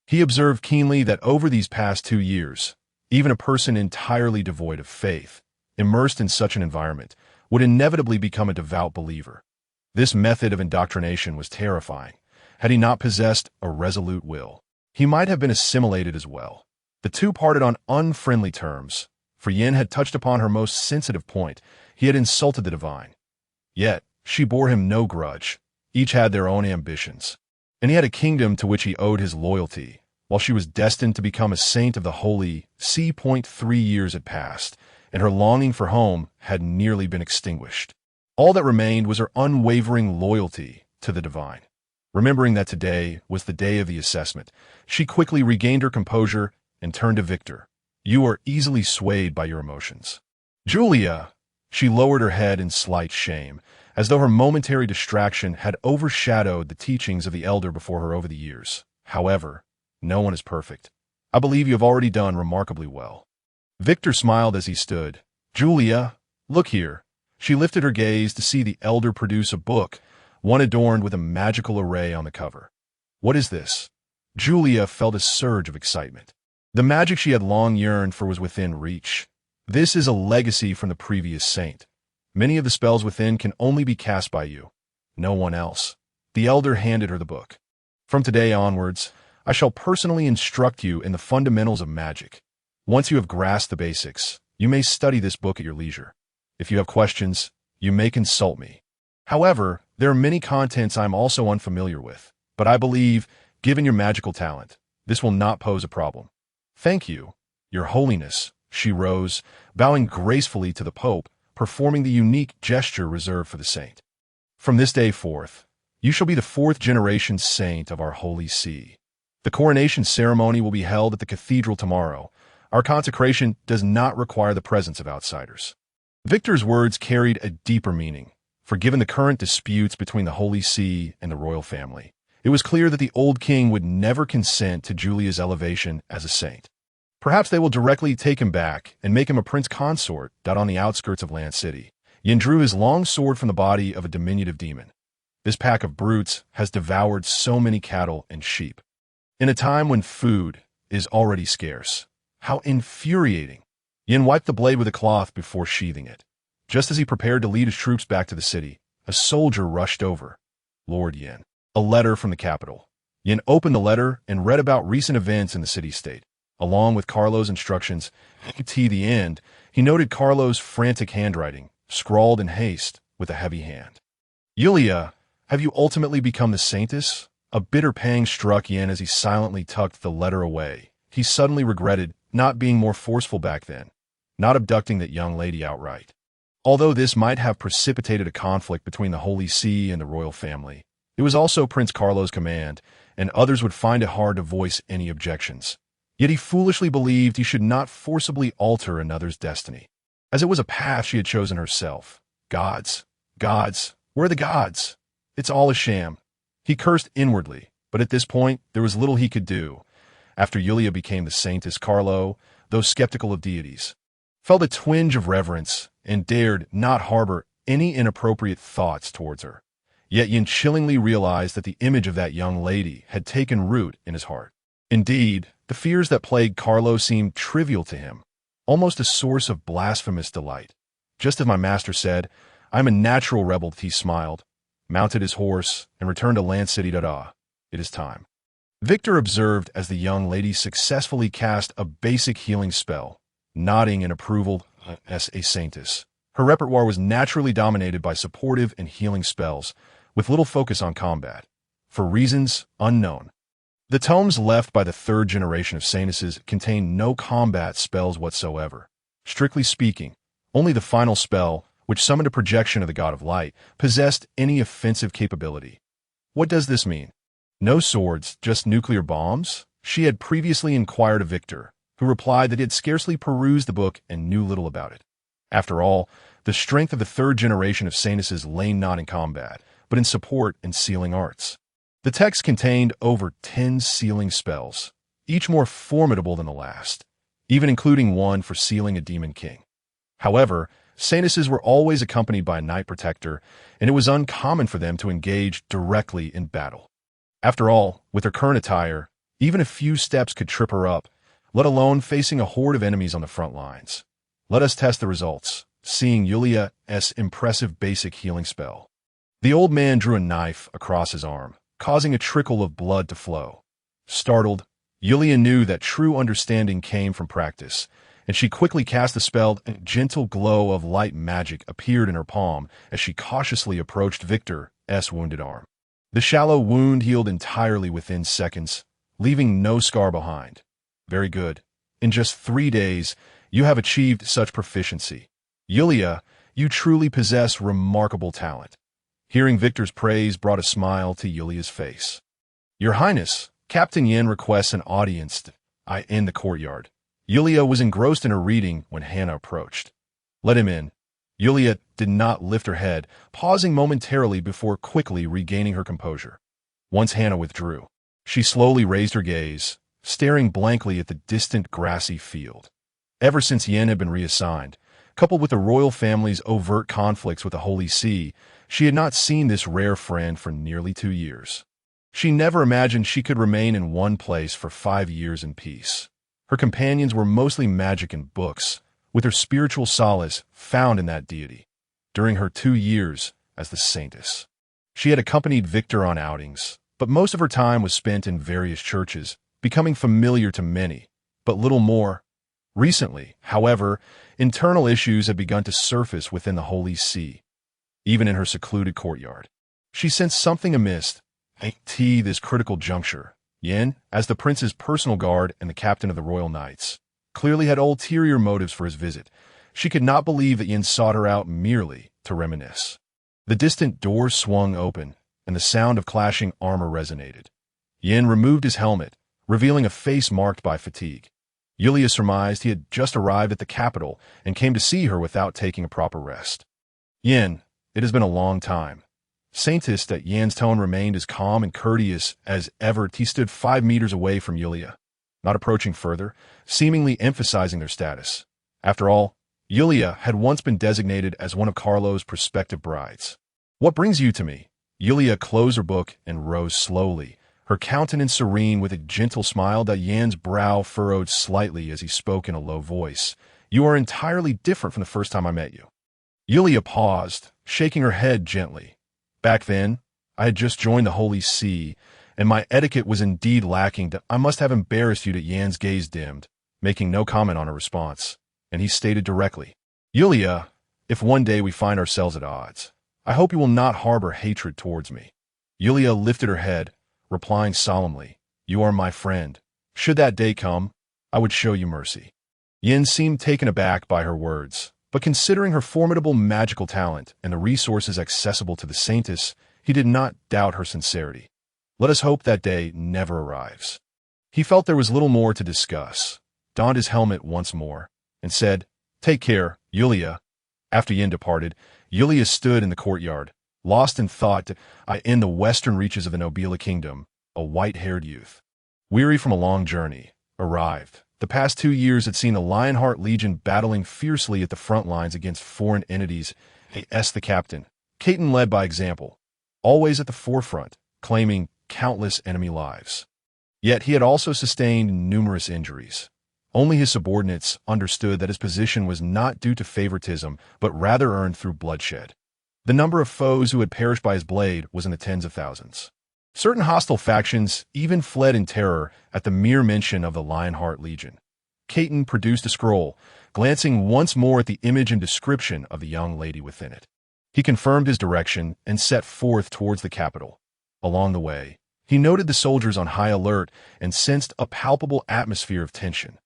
He observed keenly that over these past 2 years, even a person entirely devoid of faith, immersed in such an environment, would inevitably become a devout believer. This method of indoctrination was terrifying. Had he not possessed a resolute will, he might have been assimilated as well. The two parted on unfriendly terms, for Yin had touched upon her most sensitive point. He had insulted the divine. Yet, she bore him no grudge. Each had their own ambitions. And he had a kingdom to which he owed his loyalty, while she was destined to become a saint of the Holy See. 3 years had passed, and her longing for home had nearly been extinguished. All that remained was her unwavering loyalty to the divine. Remembering that today was the day of the assessment, she quickly regained her composure and turned to Victor. You are easily swayed by your emotions. Julia! She lowered her head in slight shame, as though her momentary distraction had overshadowed the teachings of the elder before her over the years. However, no one is perfect. I believe you have already done remarkably well. Victor smiled as he stood. Julia, look here. She lifted her gaze to see the elder produce a book, one adorned with a magical array on the cover. What is this? Julia felt a surge of excitement. The magic she had long yearned for was within reach. This is a legacy from the previous saint. Many of the spells within can only be cast by you. No one else. The elder handed her the book. From today onwards, I shall personally instruct you in the fundamentals of magic. Once you have grasped the basics, you may study this book at your leisure. If you have questions, you may consult me. However, there are many contents I am also unfamiliar with, but I believe, given your magical talent, this will not pose a problem. Thank you, Your Holiness. She rose, bowing gracefully to the Pope, performing the unique gesture reserved for the saint. From this day forth, you shall be the fourth-generation saint of our Holy See. The coronation ceremony will be held at the cathedral tomorrow. Our consecration does not require the presence of outsiders. Victor's words carried a deeper meaning, for given the current disputes between the Holy See and the royal family, it was clear that the old king would never consent to Julia's elevation as a saint. Perhaps they will directly take him back and make him a prince consort on the outskirts of Land City. Yin drew his long sword from the body of a diminutive demon. This pack of brutes has devoured so many cattle and sheep. In a time when food is already scarce. How infuriating! Yin wiped the blade with a cloth before sheathing it. Just as he prepared to lead his troops back to the city, a soldier rushed over. Lord Yin. A letter from the capital. Yin opened the letter and read about recent events in the city-state. Along with Carlo's instructions, to the end, he noted Carlo's frantic handwriting, scrawled in haste with a heavy hand. Julia, have you ultimately become the Saintess? A bitter pang struck Yin as he silently tucked the letter away. He suddenly regretted not being more forceful back then, not abducting that young lady outright. Although this might have precipitated a conflict between the Holy See and the royal family, it was also Prince Carlo's command, and others would find it hard to voice any objections. Yet he foolishly believed he should not forcibly alter another's destiny, as it was a path she had chosen herself. Gods, where are the gods? It's all a sham. He cursed inwardly, but at this point there was little he could do. After Julia became the Saintess, Carlo, though skeptical of deities, felt a twinge of reverence and dared not harbor any inappropriate thoughts towards her. Yet Yin chillingly realized that the image of that young lady had taken root in his heart. Indeed, the fears that plagued Carlo seemed trivial to him, almost a source of blasphemous delight. Just as my master said, I am a natural rebel, he smiled, mounted his horse, and returned to Land City. It is time. Victor observed as the young lady successfully cast a basic healing spell, nodding in approval as a Saintess. Her repertoire was naturally dominated by supportive and healing spells, with little focus on combat. For reasons unknown, the tomes left by the third generation of Saintesses contained no combat spells whatsoever. Strictly speaking, only the final spell, which summoned a projection of the god of light, possessed any offensive capability. What does this mean? No swords, just nuclear bombs? She had previously inquired of Victor, who replied that he had scarcely perused the book and knew little about it. After all, the strength of the third generation of Saintesses lay not in combat, but in support and sealing arts. The text contained over 10 sealing spells, each more formidable than the last, even including one for sealing a demon king. However, Saintesses were always accompanied by a knight protector, and it was uncommon for them to engage directly in battle. After all, with her current attire, even a few steps could trip her up, let alone facing a horde of enemies on the front lines. Let us test the results, seeing Julia's impressive basic healing spell. The old man drew a knife across his arm, causing a trickle of blood to flow. Startled, Julia knew that true understanding came from practice, and she quickly cast the spell. A gentle glow of light magic appeared in her palm as she cautiously approached Victor's wounded arm. The shallow wound healed entirely within seconds, leaving no scar behind. Very good. In just 3 days, you have achieved such proficiency. Julia, you truly possess remarkable talent. Hearing Victor's praise brought a smile to Yulia's face. "Your Highness, Captain Yin requests an audience in the courtyard." Yulia was engrossed in her reading when Hannah approached. "Let him in." Yulia did not lift her head, pausing momentarily before quickly regaining her composure. Once Hannah withdrew, she slowly raised her gaze, staring blankly at the distant grassy field. Ever since Yin had been reassigned, coupled with the royal family's overt conflicts with the Holy See, she had not seen this rare friend for nearly 2 years. She never imagined she could remain in one place for 5 years in peace. Her companions were mostly magic and books, with her spiritual solace found in that deity. During her 2 years as the Saintess, she had accompanied Victor on outings, but most of her time was spent in various churches, becoming familiar to many, but little more. Recently, however, internal issues had begun to surface within the Holy See. Even in her secluded courtyard, she sensed something amiss. At this critical juncture, Yin, as the prince's personal guard and the captain of the Royal Knights, clearly had ulterior motives for his visit. She could not believe that Yin sought her out merely to reminisce. The distant doors swung open, and the sound of clashing armor resonated. Yin removed his helmet, revealing a face marked by fatigue. Yulia surmised he had just arrived at the capital and came to see her without taking a proper rest. "Yin, it has been a long time." Saintess, that Yin's tone remained as calm and courteous as ever. He stood 5 meters away from Yulia, not approaching further, seemingly emphasizing their status. After all, Yulia had once been designated as one of Carlo's prospective brides. "What brings you to me?" Yulia closed her book and rose slowly, her countenance serene with a gentle smile that Yan's brow furrowed slightly as he spoke in a low voice. "You are entirely different from the first time I met you." Yulia paused, shaking her head gently. "Back then, I had just joined the Holy See, and my etiquette was indeed lacking. I must have embarrassed you." Yan's gaze dimmed, making no comment on her response, and he stated directly, "Yulia, if one day we find ourselves at odds, I hope you will not harbor hatred towards me." Yulia lifted her head, replying solemnly, "You are my friend. Should that day come, I would show you mercy." Yin seemed taken aback by her words, but considering her formidable magical talent and the resources accessible to the Saintess, he did not doubt her sincerity. Let us hope that day never arrives. He felt there was little more to discuss, donned his helmet once more, and said, "Take care, Yulia." After Yin departed, Yulia stood in the courtyard, lost in thought. In the western reaches of the Nobila kingdom, a white-haired youth, weary from a long journey, arrived. The past 2 years had seen the Lionheart Legion battling fiercely at the front lines against foreign entities. The captain, Caton led by example, always at the forefront, claiming countless enemy lives. Yet he had also sustained numerous injuries. Only his subordinates understood that his position was not due to favoritism, but rather earned through bloodshed. The number of foes who had perished by his blade was in the tens of thousands. Certain hostile factions even fled in terror at the mere mention of the Lionheart Legion. Caton produced a scroll, glancing once more at the image and description of the young lady within it. He confirmed his direction and set forth towards the capital. Along the way, he noted the soldiers on high alert and sensed a palpable atmosphere of tension.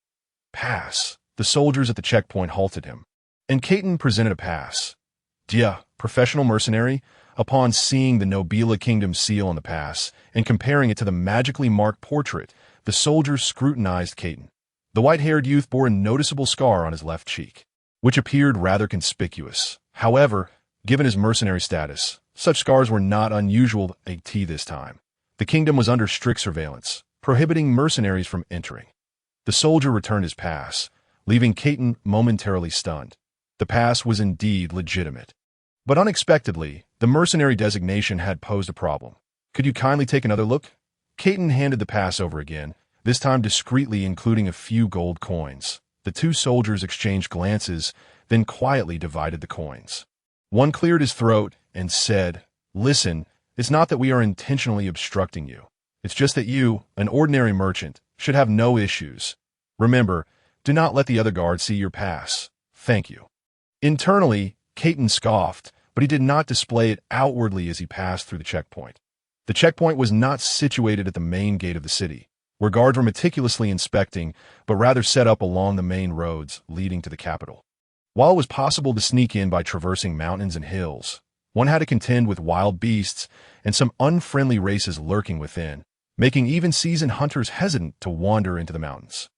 "Pass." The soldiers at the checkpoint halted him, and Caton presented a pass. "Dia, professional mercenary." Upon seeing the Nobila Kingdom seal on the pass and comparing it to the magically marked portrait, the soldiers scrutinized Caton. The white-haired youth bore a noticeable scar on his left cheek, which appeared rather conspicuous. However, given his mercenary status, such scars were not unusual at this time. The kingdom was under strict surveillance, prohibiting mercenaries from entering. The soldier returned his pass, leaving Caton momentarily stunned. The pass was indeed legitimate. But unexpectedly, the mercenary designation had posed a problem. "Could you kindly take another look?" Caton handed the pass over again, this time discreetly including a few gold coins. The two soldiers exchanged glances, then quietly divided the coins. One cleared his throat and said, "Listen, it's not that we are intentionally obstructing you. It's just that you, an ordinary merchant, should have no issues. Remember, do not let the other guards see your pass. Thank you." Internally, Caton scoffed, but he did not display it outwardly as he passed through the checkpoint. The checkpoint was not situated at the main gate of the city, where guards were meticulously inspecting, but rather set up along the main roads leading to the capital. While it was possible to sneak in by traversing mountains and hills, One had to contend with wild beasts and some unfriendly races lurking within, making even seasoned hunters hesitant to wander into the mountains.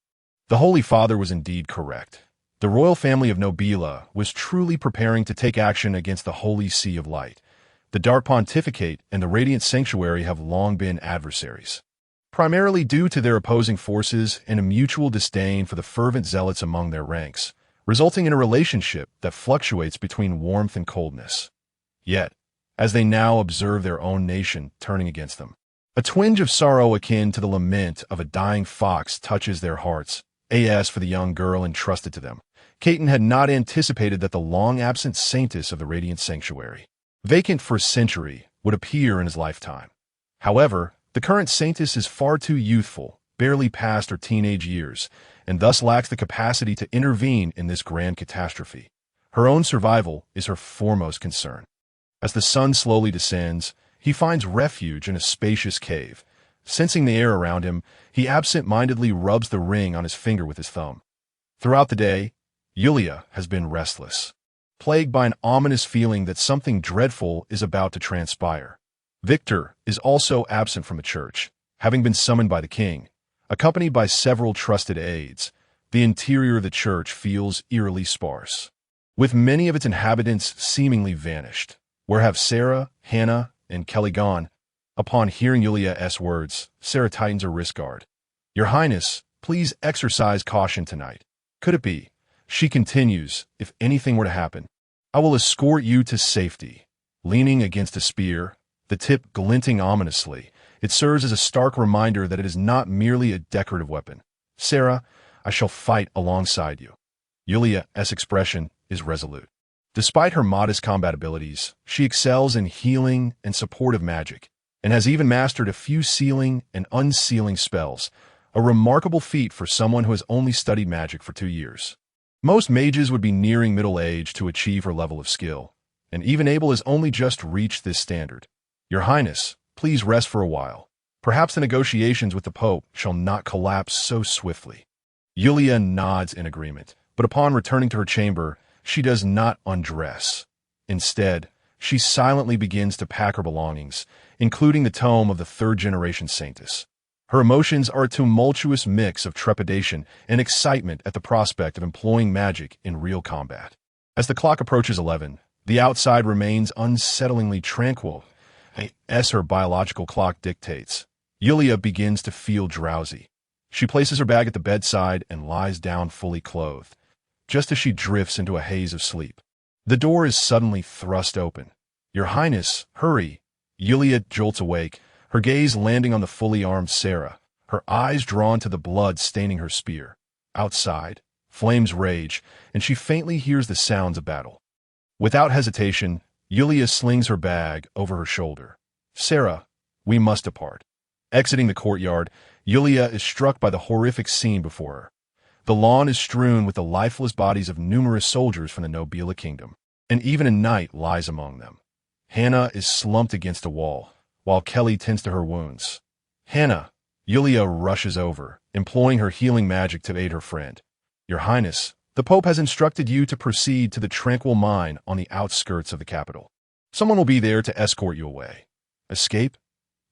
The Holy Father was indeed correct. The royal family of Nobila was truly preparing to take action against the Holy See of Light. The Dark Pontificate and the Radiant Sanctuary have long been adversaries, primarily due to their opposing forces and a mutual disdain for the fervent zealots among their ranks, resulting in a relationship that fluctuates between warmth and coldness. Yet, as they now observe their own nation turning against them, a twinge of sorrow akin to the lament of a dying fox touches their hearts. As for the young girl entrusted to them, Caton had not anticipated that the long-absent Saintess of the Radiant Sanctuary, vacant for a century, would appear in his lifetime. However, the current Saintess is far too youthful, barely past her teenage years, and thus lacks the capacity to intervene in this grand catastrophe. Her own survival is her foremost concern. As the sun slowly descends, he finds refuge in a spacious cave. Sensing the air around him, he absent-mindedly rubs the ring on his finger with his thumb. Throughout the day, Yulia has been restless, plagued by an ominous feeling that something dreadful is about to transpire. Victor is also absent from the church, having been summoned by the king. Accompanied by several trusted aides, the interior of the church feels eerily sparse, with many of its inhabitants seemingly vanished. Where have Sarah, Hannah, and Kelly gone? Upon hearing Yulia's words, Sarah tightens her wrist guard. Your Highness, please exercise caution tonight. Could it be? She continues, if anything were to happen, I will escort you to safety. Leaning against a spear, the tip glinting ominously, it serves as a stark reminder that it is not merely a decorative weapon. Sarah, I shall fight alongside you. Yulia's expression is resolute. Despite her modest combat abilities, she excels in healing and supportive magic, and has even mastered a few sealing and unsealing spells, a remarkable feat for someone who has only studied magic for 2 years. Most mages would be nearing middle age to achieve her level of skill, and even Abel has only just reached this standard. Your Highness, please rest for a while. Perhaps the negotiations with the Pope shall not collapse so swiftly. Yulia nods in agreement, but upon returning to her chamber, she does not undress. Instead, she silently begins to pack her belongings, including the tome of the third-generation Saintess. Her emotions are a tumultuous mix of trepidation and excitement at the prospect of employing magic in real combat. As the clock approaches 11, the outside remains unsettlingly tranquil, as her biological clock dictates. Yulia begins to feel drowsy. She places her bag at the bedside and lies down fully clothed, just as she drifts into a haze of sleep. The door is suddenly thrust open. Your Highness, hurry! Yulia jolts awake, her gaze landing on the fully armed Sarah, her eyes drawn to the blood staining her spear. Outside, flames rage, and she faintly hears the sounds of battle. Without hesitation, Yulia slings her bag over her shoulder. Sarah, we must depart. Exiting the courtyard, Yulia is struck by the horrific scene before her. The lawn is strewn with the lifeless bodies of numerous soldiers from the Nobila kingdom, and even a knight lies among them. Hannah is slumped against a wall, while Kelly tends to her wounds. Hannah, Yulia rushes over, employing her healing magic to aid her friend. Your Highness, the Pope has instructed you to proceed to the tranquil mine on the outskirts of the capital. Someone will be there to escort you away. Escape?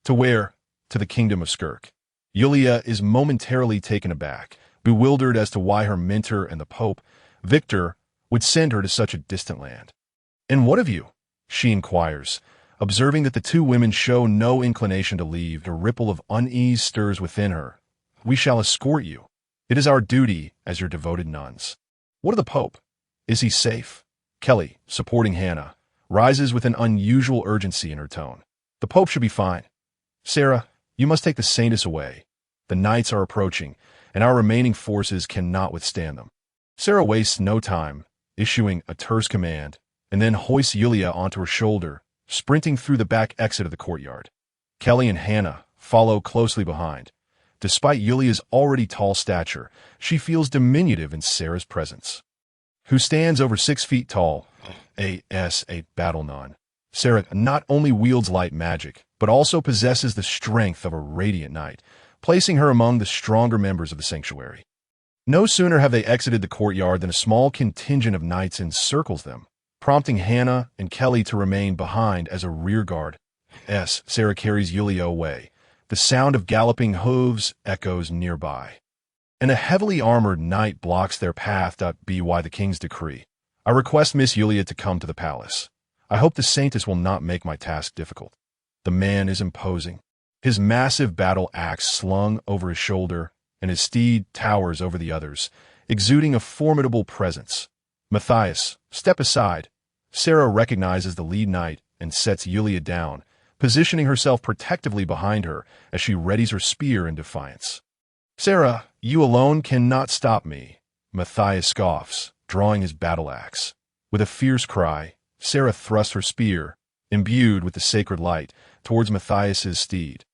To where? To the kingdom of Skirk. Yulia is momentarily taken aback, bewildered as to why her mentor and the Pope, Victor, would send her to such a distant land. And what of you? She inquires, observing that the two women show no inclination to leave. A ripple of unease stirs within her. We shall escort you. It is our duty as your devoted nuns. What of the Pope? Is he safe? Kelly, supporting Hannah, rises with an unusual urgency in her tone. The Pope should be fine. Sarah, you must take the Saintess away. The knights are approaching, and our remaining forces cannot withstand them. Sarah wastes no time, issuing a terse command, and then hoists Yulia onto her shoulder, sprinting through the back exit of the courtyard. Kelly and Hannah follow closely behind. Despite Yulia's already tall stature, she feels diminutive in Sarah's presence, who stands over 6 feet tall, a battle nun. Sarah not only wields light magic, but also possesses the strength of a radiant knight, placing her among the stronger members of the sanctuary. No sooner have they exited the courtyard than a small contingent of knights encircles them. prompting Hannah and Kelly to remain behind as a rearguard. Sarah carries Yulia away. The sound of galloping hooves echoes nearby. And a heavily armored knight blocks their path. By the king's decree, I request Miss Yulia to come to the palace. I hope the Saintess will not make my task difficult. The man is imposing. His massive battle axe slung over his shoulder, and his steed towers over the others, exuding a formidable presence. Matthias, step aside. Sarah recognizes the lead knight and sets Yulia down, positioning herself protectively behind her as she readies her spear in defiance. Sarah, you alone cannot stop me. Matthias scoffs, drawing his battle axe. With a fierce cry, Sarah thrusts her spear, imbued with the sacred light, towards Matthias's steed.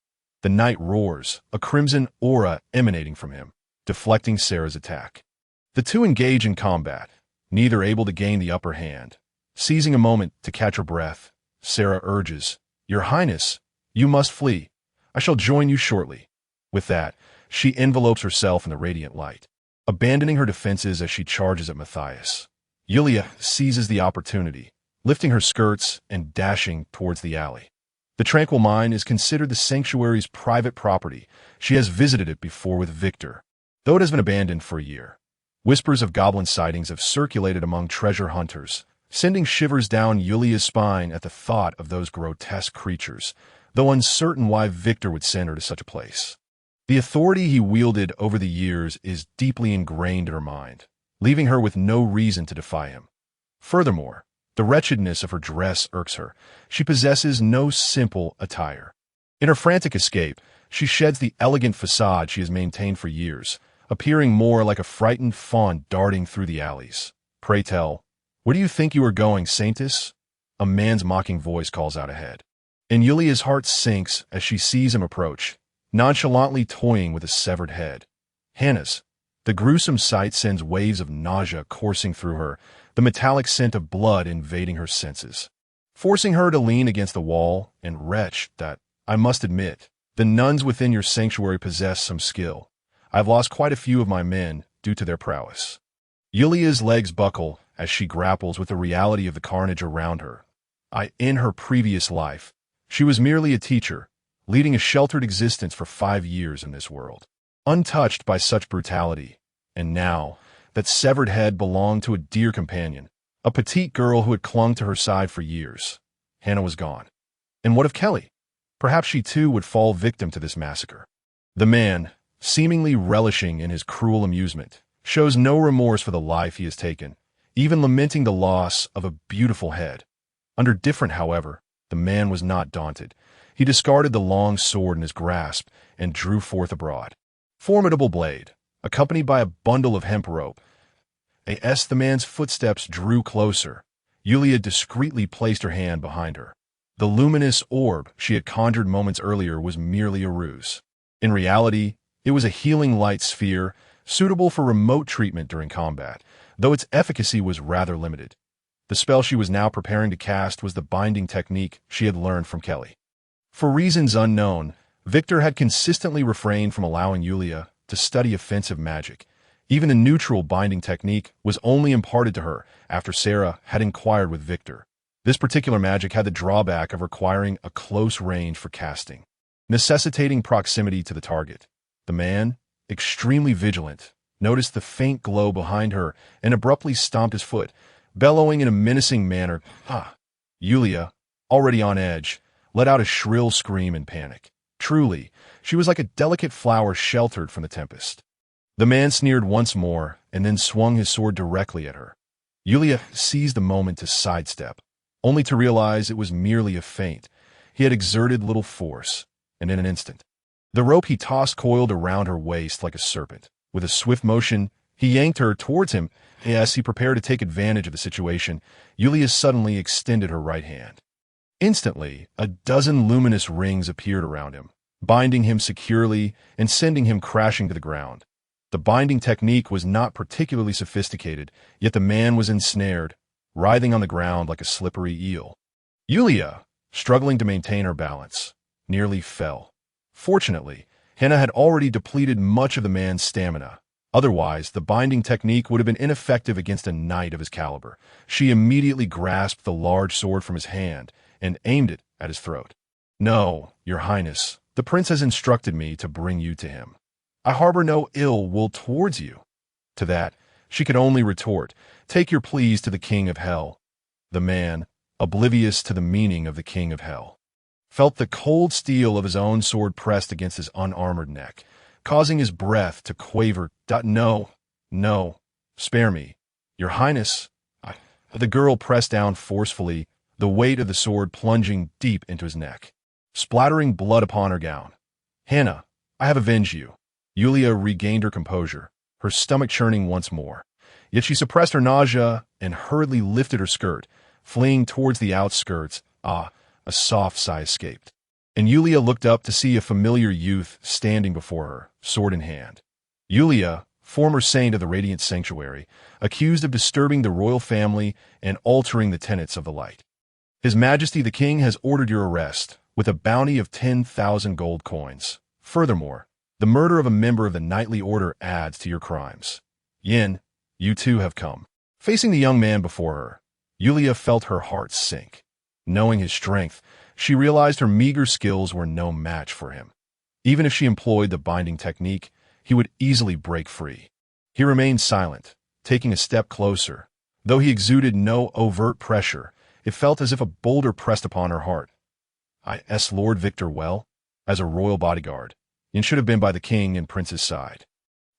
The knight roars, a crimson aura emanating from him, deflecting Sarah's attack. The two engage in combat, neither able to gain the upper hand. Seizing a moment to catch her breath, Sarah urges, Your Highness, you must flee. I shall join you shortly. With that, she envelopes herself in the radiant light, abandoning her defenses as she charges at Matthias. Yulia seizes the opportunity, lifting her skirts and dashing towards the alley. The Tranquil Mine is considered the sanctuary's private property. She has visited it before with Victor, though it has been abandoned for a year. Whispers of goblin sightings have circulated among treasure hunters, sending shivers down Yulia's spine at the thought of those grotesque creatures, though uncertain why Victor would send her to such a place. The authority he wielded over the years is deeply ingrained in her mind, leaving her with no reason to defy him. Furthermore, the wretchedness of her dress irks her. She possesses no simple attire. In her frantic escape, she sheds the elegant facade she has maintained for years, appearing more like a frightened fawn darting through the alleys. Pray tell, where do you think you are going, Saintess? A man's mocking voice calls out ahead. And Yulia's heart sinks as she sees him approach, nonchalantly toying with a severed head. Hannah's. The gruesome sight sends waves of nausea coursing through her, the metallic scent of blood invading her senses, forcing her to lean against the wall and retch that, I must admit, the nuns within your sanctuary possess some skill. I've lost quite a few of my men due to their prowess. Yulia's legs buckle as she grapples with the reality of the carnage around her. In her previous life, she was merely a teacher, leading a sheltered existence for 5 years in this world, untouched by such brutality. And now, that severed head belonged to a dear companion, a petite girl who had clung to her side for years. Hannah was gone. And what of Kelly? Perhaps she too would fall victim to this massacre. The man, seemingly relishing in his cruel amusement, shows no remorse for the life he has taken, even lamenting the loss of a beautiful head. Under different, however, the man was not daunted. He discarded the long sword in his grasp and drew forth a broad, formidable blade, accompanied by a bundle of hemp rope. As the man's footsteps drew closer, Yulia discreetly placed her hand behind her. The luminous orb she had conjured moments earlier was merely a ruse. In reality, it was a healing light sphere, suitable for remote treatment during combat, though its efficacy was rather limited. The spell she was now preparing to cast was the binding technique she had learned from Kelly. For reasons unknown, Victor had consistently refrained from allowing Yulia to study offensive magic. Even a neutral binding technique was only imparted to her after Sarah had inquired with Victor. This particular magic had the drawback of requiring a close range for casting, necessitating proximity to the target. The man, extremely vigilant, noticed the faint glow behind her and abruptly stomped his foot, bellowing in a menacing manner. Yulia, already on edge, let out a shrill scream in panic. Truly, she was like a delicate flower sheltered from the tempest. The man sneered once more and then swung his sword directly at her. Yulia seized the moment to sidestep, only to realize it was merely a feint. He had exerted little force, and in an instant, the rope he tossed coiled around her waist like a serpent. With a swift motion, he yanked her towards him. As he prepared to take advantage of the situation, Yulia suddenly extended her right hand. Instantly, a dozen luminous rings appeared around him, binding him securely and sending him crashing to the ground. The binding technique was not particularly sophisticated, yet the man was ensnared, writhing on the ground like a slippery eel. Yulia, struggling to maintain her balance, nearly fell. Fortunately, Hannah had already depleted much of the man's stamina. Otherwise, the binding technique would have been ineffective against a knight of his caliber. She immediately grasped the large sword from his hand and aimed it at his throat. "No, your highness, the prince has instructed me to bring you to him. I harbor no ill will towards you." To that, she could only retort, "Take your pleas to the king of hell." The man, oblivious to the meaning of the king of hell, felt the cold steel of his own sword pressed against his unarmored neck, causing his breath to quaver. "No, no, spare me, your highness." The girl pressed down forcefully, the weight of the sword plunging deep into his neck, splattering blood upon her gown. "Hannah, I have avenged you." Yulia regained her composure, her stomach churning once more. Yet she suppressed her nausea and hurriedly lifted her skirt, fleeing towards the outskirts. A soft sigh escaped, and Yulia looked up to see a familiar youth standing before her, sword in hand. Yulia, former saint of the Radiant Sanctuary, accused of disturbing the royal family and altering the tenets of the light. "His Majesty the King has ordered your arrest, with a bounty of 10,000 gold coins. Furthermore, the murder of a member of the knightly order adds to your crimes. Yin, you too have come." Facing the young man before her, Yulia felt her heart sink. Knowing his strength, she realized her meager skills were no match for him. Even if she employed the binding technique, he would easily break free. He remained silent, taking a step closer. Though he exuded no overt pressure, it felt as if a boulder pressed upon her heart. "I Lord Victor well, as a royal bodyguard, and should have been by the king and prince's side."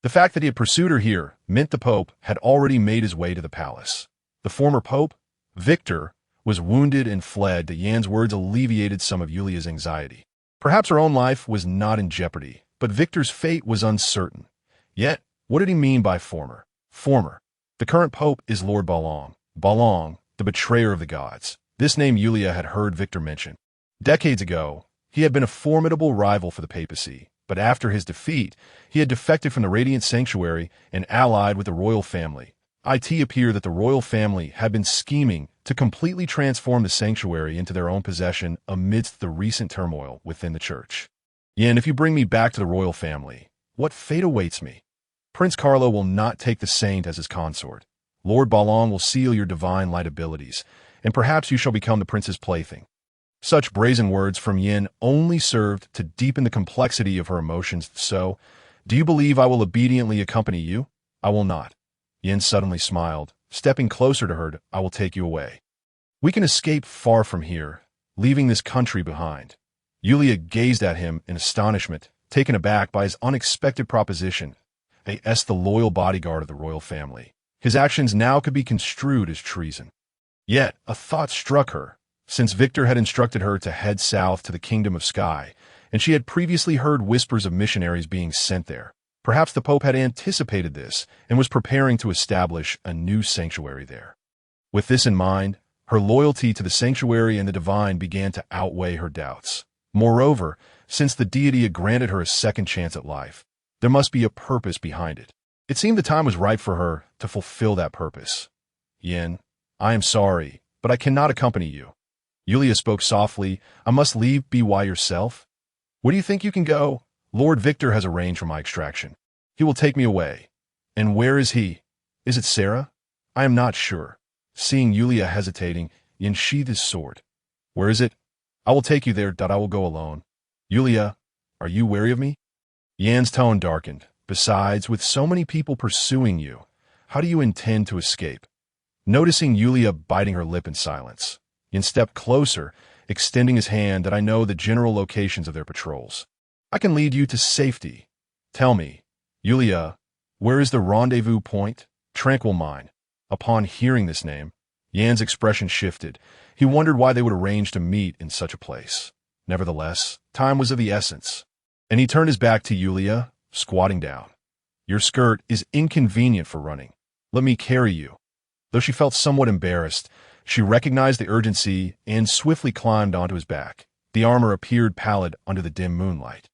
The fact that he had pursued her here meant the Pope had already made his way to the palace. The former Pope, Victor, was wounded and fled. Yan's words alleviated some of Yulia's anxiety. Perhaps her own life was not in jeopardy, but Victor's fate was uncertain. Yet, what did he mean by former? Former. The current Pope is Lord Balong. Balong, the betrayer of the gods. This name Yulia had heard Victor mention. Decades ago, he had been a formidable rival for the papacy, but after his defeat, he had defected from the Radiant Sanctuary and allied with the royal family. It appeared that the royal family had been scheming to completely transform the sanctuary into their own possession amidst the recent turmoil within the church. "Yin, if you bring me back to the royal family, what fate awaits me? Prince Carlo will not take the saint as his consort. Lord Balong will seal your divine light abilities, and perhaps you shall become the prince's plaything." Such brazen words from Yin only served to deepen the complexity of her emotions. "So, do you believe I will obediently accompany you?" "I will not." Yin suddenly smiled, stepping closer to her. "I will take you away. We can escape far from here, leaving this country behind." Yulia gazed at him in astonishment, taken aback by his unexpected proposition. The loyal bodyguard of the royal family. His actions now could be construed as treason. Yet, a thought struck her. Since Victor had instructed her to head south to the Kingdom of Sky, and she had previously heard whispers of missionaries being sent there, perhaps the Pope had anticipated this and was preparing to establish a new sanctuary there. With this in mind, her loyalty to the sanctuary and the divine began to outweigh her doubts. Moreover, since the deity had granted her a second chance at life, there must be a purpose behind it. It seemed the time was ripe for her to fulfill that purpose. "Yin, I am sorry, but I cannot accompany you." Yulia spoke softly. "I must leave. Be by yourself." "Where do you think you can go?" "Lord Victor has arranged for my extraction. He will take me away." "And where is he? Is it Sarah?" "I am not sure." Seeing Yulia hesitating, Yin sheathed his sword. "Where is it?" "I will take you there. I will go alone." "Yulia, are you wary of me?" Yan's tone darkened. "Besides, with so many people pursuing you, how do you intend to escape?" Noticing Yulia biting her lip in silence, Yin stepped closer, extending his hand. "That I know the general locations of their patrols. I can lead you to safety. Tell me, Yulia, where is the rendezvous point?" "Tranquil Mine." Upon hearing this name, Yan's expression shifted. He wondered why they would arrange to meet in such a place. Nevertheless, time was of the essence, and he turned his back to Yulia, squatting down. "Your skirt is inconvenient for running. Let me carry you." Though she felt somewhat embarrassed, she recognized the urgency and swiftly climbed onto his back. The armor appeared pallid under the dim moonlight,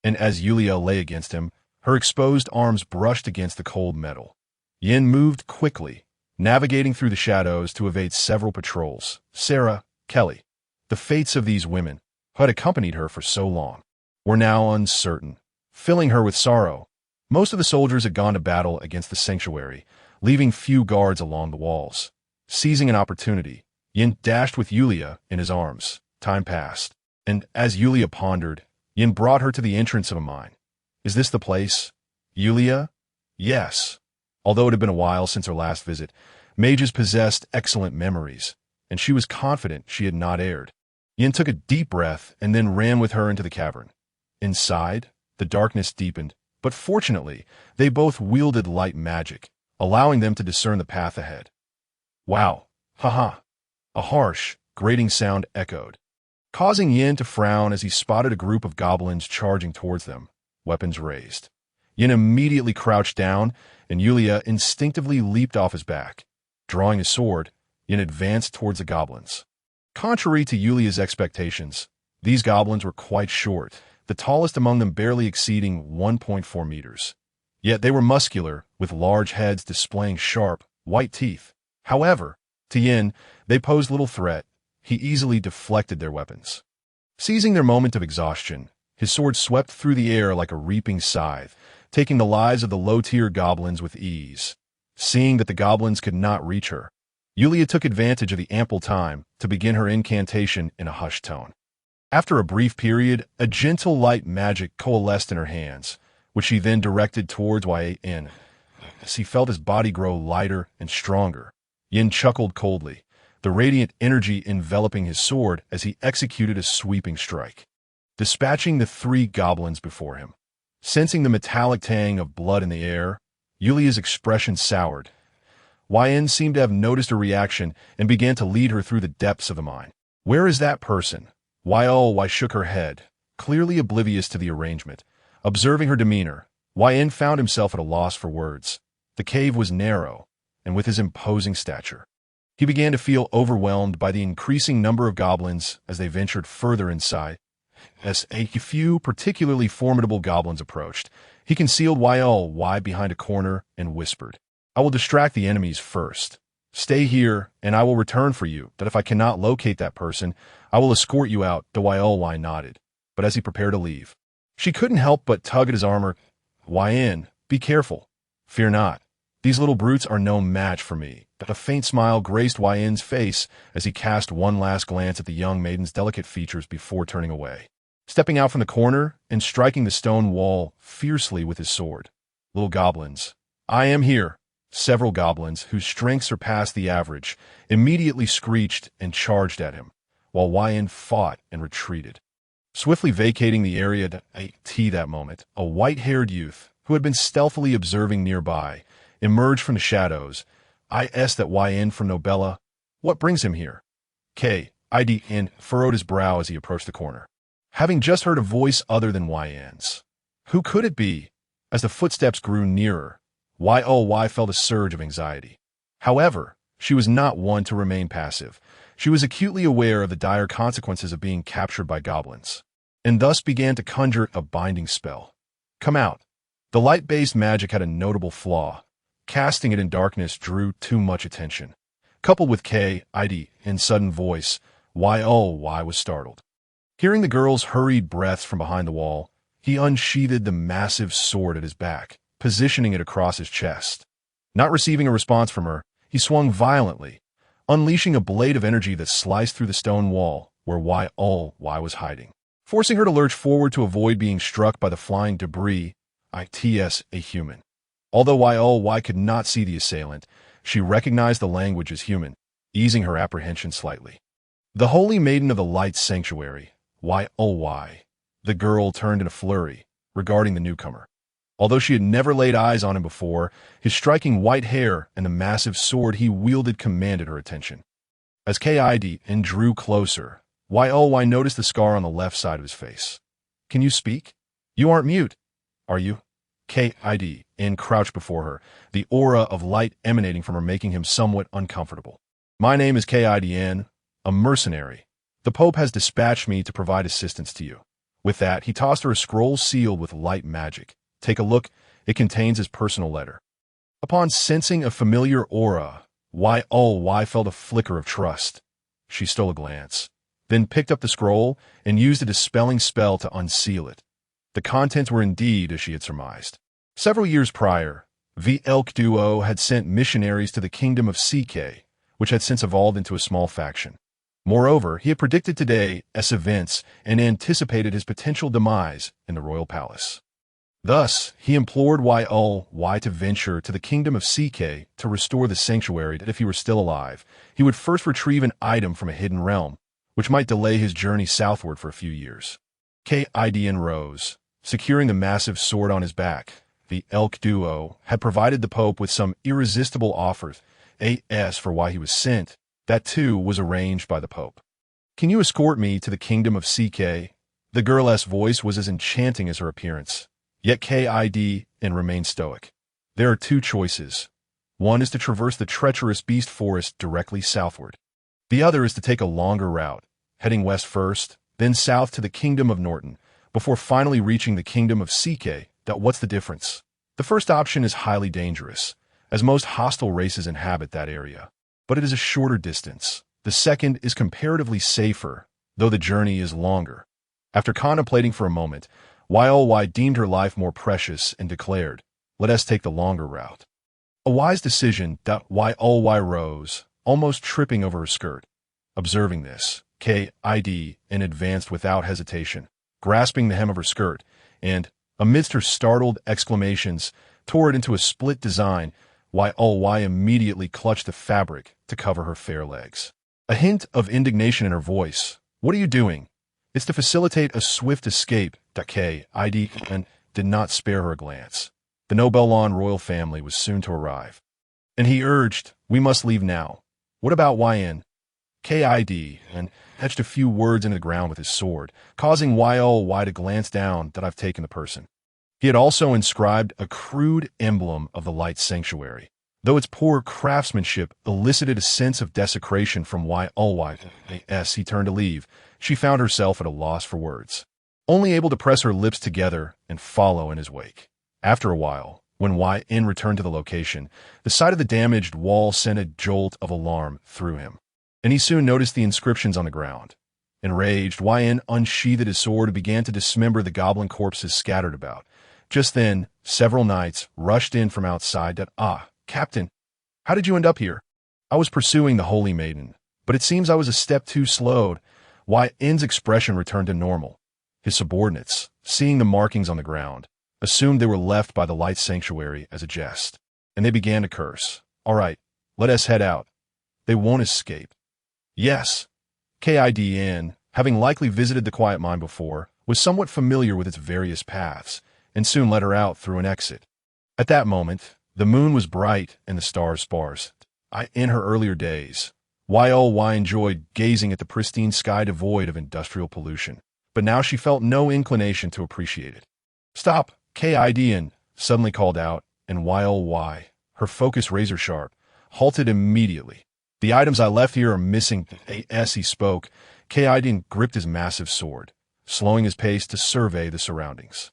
and as Yulia lay against him, her exposed arms brushed against the cold metal. Yin moved quickly, navigating through the shadows to evade several patrols. Sarah, Kelly, the fates of these women, who had accompanied her for so long, were now uncertain, filling her with sorrow. Most of the soldiers had gone to battle against the sanctuary, leaving few guards along the walls. Seizing an opportunity, Yin dashed with Yulia in his arms. Time passed, and as Yulia pondered, Yin brought her to the entrance of a mine. Is this the place? Yulia? Yes. Although it had been a while since her last visit, mages possessed excellent memories, and she was confident she had not erred. Yin took a deep breath and then ran with her into the cavern. Inside, the darkness deepened, but fortunately, they both wielded light magic, allowing them to discern the path ahead. Wow! Haha! A harsh, grating sound echoed, causing Yin to frown as he spotted a group of goblins charging towards them, weapons raised. Yin immediately crouched down, and Yulia instinctively leaped off his back. Drawing his sword, Yin advanced towards the goblins. Contrary to Yulia's expectations, these goblins were quite short, the tallest among them barely exceeding 1.4 meters. Yet they were muscular, with large heads displaying sharp, white teeth. However, to Yin, they posed little threat. He easily deflected their weapons. Seizing their moment of exhaustion, his sword swept through the air like a reaping scythe, taking the lives of the low-tier goblins with ease. Seeing that the goblins could not reach her, Yulia took advantage of the ample time to begin her incantation in a hushed tone. After a brief period, a gentle light magic coalesced in her hands, which she then directed towards Yin. As he felt his body grow lighter and stronger, Yin chuckled coldly, the radiant energy enveloping his sword as he executed a sweeping strike, dispatching the 3 goblins before him. Sensing the metallic tang of blood in the air, Yulia's expression soured. Yin seemed to have noticed her reaction and began to lead her through the depths of the mine. Where is that person? Yi shook her head, clearly oblivious to the arrangement. Observing her demeanor, Yin found himself at a loss for words. The cave was narrow, and with his imposing stature, he began to feel overwhelmed by the increasing number of goblins as they ventured further inside. As a few particularly formidable goblins approached, he concealed Yi behind a corner and whispered, I will distract the enemies first. Stay here, and I will return for you, that if I cannot locate that person, I will escort you out. Yi nodded, but as he prepared to leave, she couldn't help but tug at his armor. Yin, be careful. Fear not. These little brutes are no match for me. A faint smile graced Yin's face as he cast one last glance at the young maiden's delicate features before turning away, stepping out from the corner and striking the stone wall fiercely with his sword. Little goblins, I am here. Several goblins, whose strength surpassed the average, immediately screeched and charged at him, while Yin fought and retreated. Swiftly vacating the area that moment, a white-haired youth, who had been stealthily observing nearby, emerged from the shadows. I asked that Yin from Nobella. What brings him here? Yin furrowed his brow as he approached the corner, having just heard a voice other than Yin's. Who could it be? As the footsteps grew nearer, Yi felt a surge of anxiety. However, she was not one to remain passive. She was acutely aware of the dire consequences of being captured by goblins, and thus began to conjure a binding spell. Come out. The light-based magic had a notable flaw. Casting it in darkness drew too much attention. Coupled with in sudden voice, Y was startled. Hearing the girl's hurried breaths from behind the wall, he unsheathed the massive sword at his back, positioning it across his chest. Not receiving a response from her, he swung violently, unleashing a blade of energy that sliced through the stone wall where Y was hiding, forcing her to lurch forward to avoid being struck by the flying debris. A human. Although Y could not see the assailant, she recognized the language as human, easing her apprehension slightly. The holy maiden of the light sanctuary, Y. The girl turned in a flurry, regarding the newcomer. Although she had never laid eyes on him before, his striking white hair and the massive sword he wielded commanded her attention. As drew closer, Y noticed the scar on the left side of his face. Can you speak? You aren't mute, are you? Crouched before her, the aura of light emanating from her making him somewhat uncomfortable. My name is N, a mercenary. The Pope has dispatched me to provide assistance to you. With that, he tossed her a scroll sealed with light magic. Take a look, it contains his personal letter. Upon sensing a familiar aura, Y felt a flicker of trust. She stole a glance, then picked up the scroll and used a dispelling spell to unseal it. The contents were indeed as she had surmised. Several years prior, the Elk duo had sent missionaries to the kingdom of CK, which had since evolved into a small faction. Moreover, he had predicted today's events and anticipated his potential demise in the royal palace. Thus, he implored Y to venture to the kingdom of CK to restore the sanctuary that if he were still alive, he would first retrieve an item from a hidden realm, which might delay his journey southward for a few years. Kidn rose, securing the massive sword on his back. The Elk duo had provided the Pope with some irresistible offers, as for why he was sent. That too was arranged by the Pope. "Can you escort me to the kingdom of CK?" The girl's voice was as enchanting as her appearance. Yet Kidn remained stoic. "There are two choices. One is to traverse the treacherous beast forest directly southward. The other is to take a longer route, heading west first, then south to the kingdom of Norton, before finally reaching the kingdom of CK. What's the difference? The first option is highly dangerous, as most hostile races inhabit that area, but it is a shorter distance. The second is comparatively safer, though the journey is longer." After contemplating for a moment, Y deemed her life more precious and declared, "Let us take the longer route." A wise decision. Y rose, almost tripping over her skirt. Observing this, Kidn advanced without hesitation, grasping the hem of her skirt, and, amidst her startled exclamations, tore it into a split design. Y immediately clutched the fabric to cover her fair legs. A hint of indignation in her voice. "What are you doing?" "It's to facilitate a swift escape." Kidn did not spare her a glance. The Nobelon royal family was soon to arrive. And he urged, "We must leave now." "What about YN?" Kidn etched a few words into the ground with his sword, causing Y to glance down. "I've taken the person." He had also inscribed a crude emblem of the light sanctuary. Though its poor craftsmanship elicited a sense of desecration from Y. As he turned to leave, she found herself at a loss for words, only able to press her lips together and follow in his wake. After a while, when YN returned to the location, the sight of the damaged wall sent a jolt of alarm through him, and he soon noticed the inscriptions on the ground. Enraged, YN unsheathed his sword and began to dismember the goblin corpses scattered about. Just then, several knights rushed in from outside. "Captain, how did you end up here?" "I was pursuing the Holy Maiden, but it seems I was a step too slowed." YN's expression returned to normal. His subordinates, seeing the markings on the ground, assumed they were left by the light sanctuary as a jest, and they began to curse. "All right, let us head out. They won't escape." "Yes." Kidn, having likely visited the Quiet Mine before, was somewhat familiar with its various paths, and soon led her out through an exit. At that moment, the moon was bright and the stars sparse. In her earlier days, Y enjoyed gazing at the pristine sky devoid of industrial pollution, but now she felt no inclination to appreciate it. "Stop!" Kidn suddenly called out, and Y, her focus razor-sharp, halted immediately. "The items I left here are missing." As he spoke, Kidn gripped his massive sword, slowing his pace to survey the surroundings.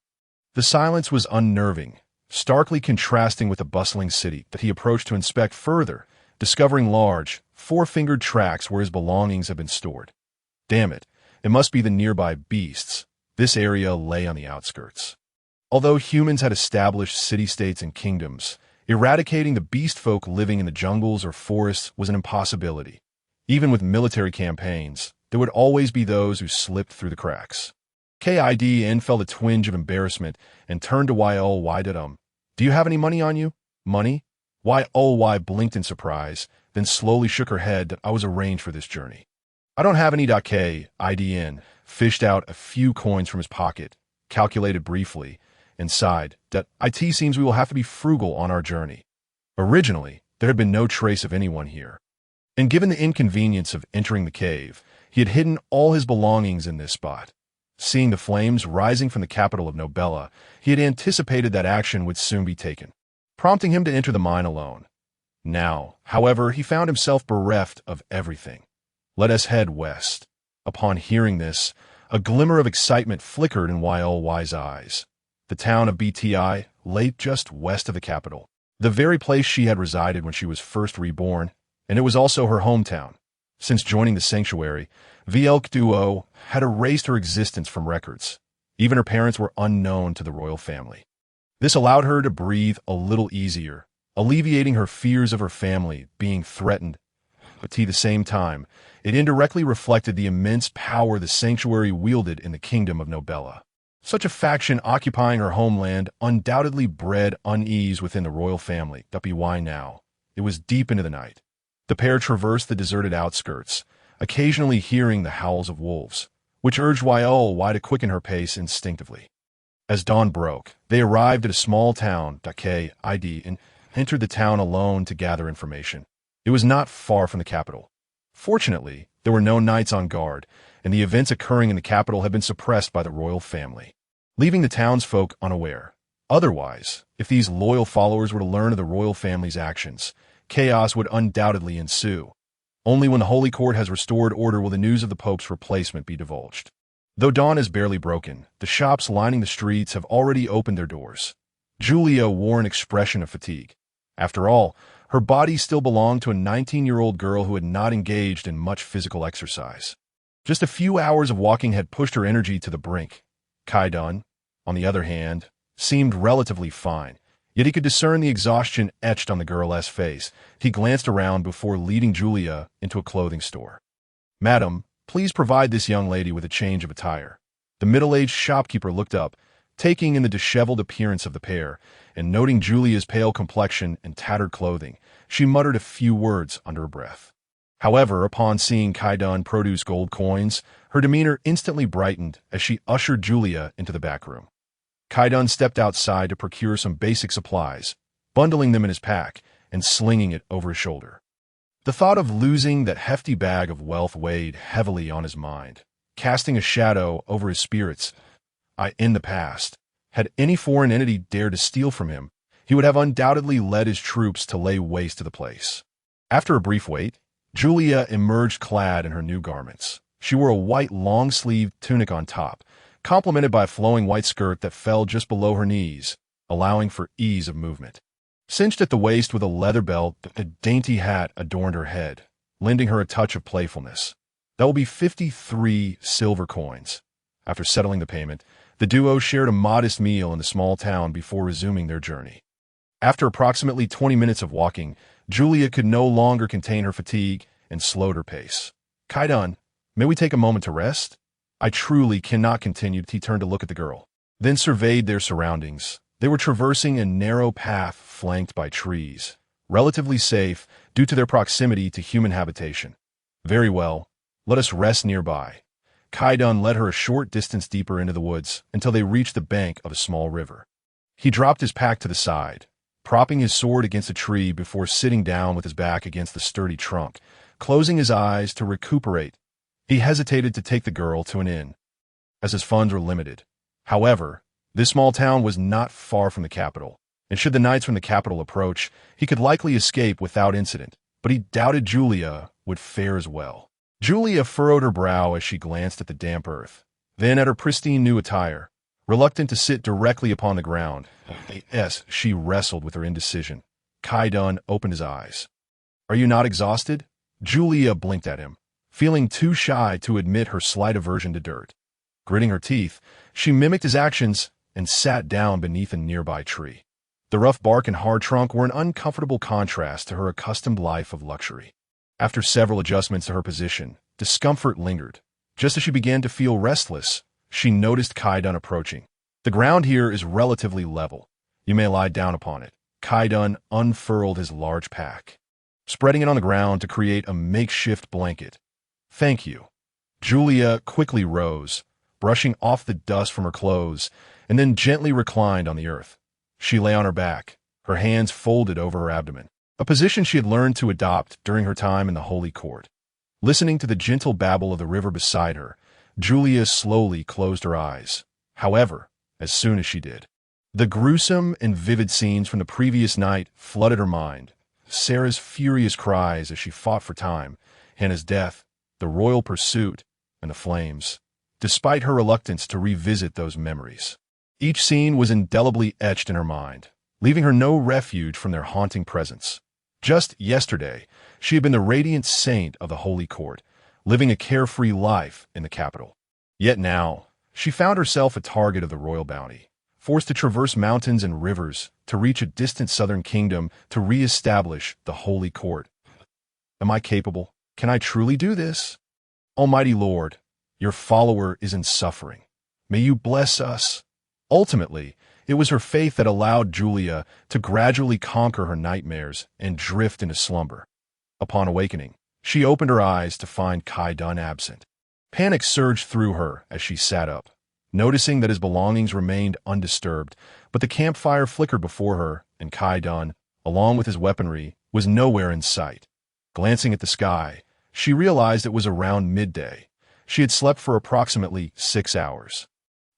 The silence was unnerving, starkly contrasting with the bustling city that he approached to inspect further, discovering large, four-fingered tracks where his belongings had been stored. Damn it, it must be the nearby beasts. This area lay on the outskirts. Although humans had established city-states and kingdoms, eradicating the beast folk living in the jungles or forests was an impossibility. Even with military campaigns, there would always be those who slipped through the cracks. Kidn felt a twinge of embarrassment and turned to Y. "Do you have any money on you?" "Money?" Y blinked in surprise, then slowly shook her head. "I was arranged for this journey." "I don't have any." Kidn fished out a few coins from his pocket, calculated briefly, and sighed. "It seems we will have to be frugal on our journey." Originally, there had been no trace of anyone here, and given the inconvenience of entering the cave, he had hidden all his belongings in this spot. Seeing the flames rising from the capital of Nobella, he had anticipated that action would soon be taken, prompting him to enter the mine alone. Now, however, he found himself bereft of everything. "Let us head west." Upon hearing this, a glimmer of excitement flickered in Y's eyes. The town of Bti lay just west of the capital, the very place she had resided when she was first reborn, and it was also her hometown. Since joining the sanctuary, the Elk duo had erased her existence from records. Even her parents were unknown to the royal family. This allowed her to breathe a little easier, alleviating her fears of her family being threatened. But at the same time, it indirectly reflected the immense power the sanctuary wielded in the kingdom of Nobella. Such a faction occupying her homeland undoubtedly bred unease within the royal family. Why now? It was deep into the night. The pair traversed the deserted outskirts, occasionally hearing the howls of wolves, which urged Why to quicken her pace instinctively. As dawn broke, they arrived at a small town, and entered the town alone to gather information. It was not far from the capital. Fortunately, there were no knights on guard, and the events occurring in the capital had been suppressed by the royal family, leaving the townsfolk unaware. Otherwise, if these loyal followers were to learn of the royal family's actions, chaos would undoubtedly ensue. Only when the Holy Court has restored order will the news of the Pope's replacement be divulged. Though dawn is barely broken, the shops lining the streets have already opened their doors. Julia wore an expression of fatigue. After all, her body still belonged to a 19-year-old girl who had not engaged in much physical exercise. Just a few hours of walking had pushed her energy to the brink. Kaidan, on the other hand, seemed relatively fine, yet he could discern the exhaustion etched on the girl's face. He glanced around before leading Julia into a clothing store. "Madam, please provide this young lady with a change of attire." The middle-aged shopkeeper looked up, taking in the disheveled appearance of the pair, and noting Julia's pale complexion and tattered clothing, she muttered a few words under her breath. However, upon seeing Kaidan produce gold coins, her demeanor instantly brightened as she ushered Julia into the back room. Kaidan stepped outside to procure some basic supplies, bundling them in his pack and slinging it over his shoulder. The thought of losing that hefty bag of wealth weighed heavily on his mind, casting a shadow over his spirits. In the past, had any foreign entity dared to steal from him, he would have undoubtedly led his troops to lay waste to the place. After a brief wait, Julia emerged clad in her new garments. She wore a white long-sleeved tunic on top, complemented by a flowing white skirt that fell just below her knees, allowing for ease of movement. Cinched at the waist with a leather belt, a dainty hat adorned her head, lending her a touch of playfulness. That will be 53 silver coins. After settling the payment, the duo shared a modest meal in the small town before resuming their journey. After approximately 20 minutes of walking, Julia could no longer contain her fatigue and slowed her pace. "Kaidan, may we take a moment to rest? I truly cannot continue." He turned to look at the girl, then surveyed their surroundings. They were traversing a narrow path flanked by trees, relatively safe due to their proximity to human habitation. "Very well, let us rest nearby." Kaidan led her a short distance deeper into the woods until they reached the bank of a small river. He dropped his pack to the side, propping his sword against a tree before sitting down with his back against the sturdy trunk, closing his eyes to recuperate. He hesitated to take the girl to an inn, as his funds were limited. However, this small town was not far from the capital, and should the knights from the capital approach, he could likely escape without incident, but he doubted Julia would fare as well. Julia furrowed her brow as she glanced at the damp earth, then at her pristine new attire. Reluctant to sit directly upon the ground, she wrestled with her indecision. Kaidan opened his eyes. "Are you not exhausted?" Julia blinked at him, feeling too shy to admit her slight aversion to dirt. Gritting her teeth, she mimicked his actions and sat down beneath a nearby tree. The rough bark and hard trunk were an uncomfortable contrast to her accustomed life of luxury. After several adjustments to her position, discomfort lingered. Just as she began to feel restless, she noticed Kaidan approaching. "The ground here is relatively level. You may lie down upon it." Kaidan unfurled his large pack, spreading it on the ground to create a makeshift blanket. "Thank you." Julia quickly rose, brushing off the dust from her clothes, and then gently reclined on the earth. She lay on her back, her hands folded over her abdomen, a position she had learned to adopt during her time in the Holy Court. Listening to the gentle babble of the river beside her, Julia slowly closed her eyes. However, as soon as she did, the gruesome and vivid scenes from the previous night flooded her mind. Sarah's furious cries as she fought for time, Hannah's death, the royal pursuit, and the flames. Despite her reluctance to revisit those memories, each scene was indelibly etched in her mind, leaving her no refuge from their haunting presence. Just yesterday, she had been the radiant saint of the Holy Court, living a carefree life in the capital. Yet now, she found herself a target of the royal bounty, forced to traverse mountains and rivers to reach a distant southern kingdom to re-establish the Holy Court. Am I capable? Can I truly do this? Almighty Lord, your follower is in suffering. May you bless us. Ultimately, it was her faith that allowed Julia to gradually conquer her nightmares and drift into slumber. Upon awakening, she opened her eyes to find Kai-Dun absent. Panic surged through her as she sat up, noticing that his belongings remained undisturbed, but the campfire flickered before her, and Kai-Dun, along with his weaponry, was nowhere in sight. Glancing at the sky, she realized it was around midday. She had slept for approximately 6 hours.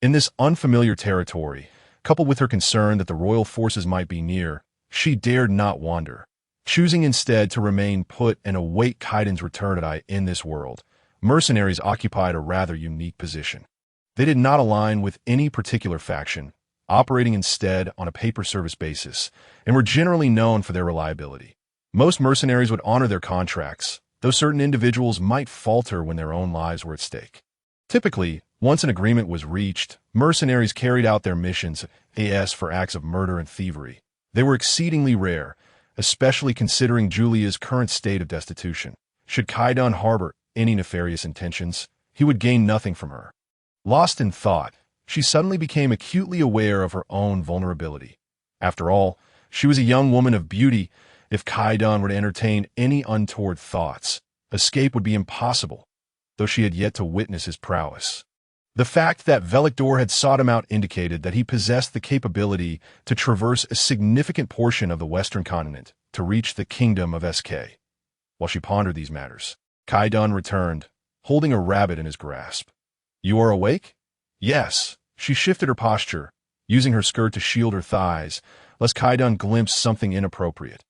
In this unfamiliar territory, coupled with her concern that the royal forces might be near, she dared not wander. Choosing instead to remain put and await Kaidan's return in this world, mercenaries occupied a rather unique position. They did not align with any particular faction, operating instead on a pay-per-service basis, and were generally known for their reliability. Most mercenaries would honor their contracts, though certain individuals might falter when their own lives were at stake. Typically, once an agreement was reached, mercenaries carried out their missions for acts of murder and thievery. They were exceedingly rare, especially considering Julia's current state of destitution. Should Kai-Dun harbor any nefarious intentions, he would gain nothing from her. Lost in thought, she suddenly became acutely aware of her own vulnerability. After all, she was a young woman of beauty. If Kai-Dun were to entertain any untoward thoughts, escape would be impossible, though she had yet to witness his prowess. The fact that Velikdor had sought him out indicated that he possessed the capability to traverse a significant portion of the western continent to reach the kingdom of SK. While she pondered these matters, Kai-Dun returned, holding a rabbit in his grasp. You are awake? Yes. She shifted her posture, using her skirt to shield her thighs, lest Kai-Dun glimpse something inappropriate.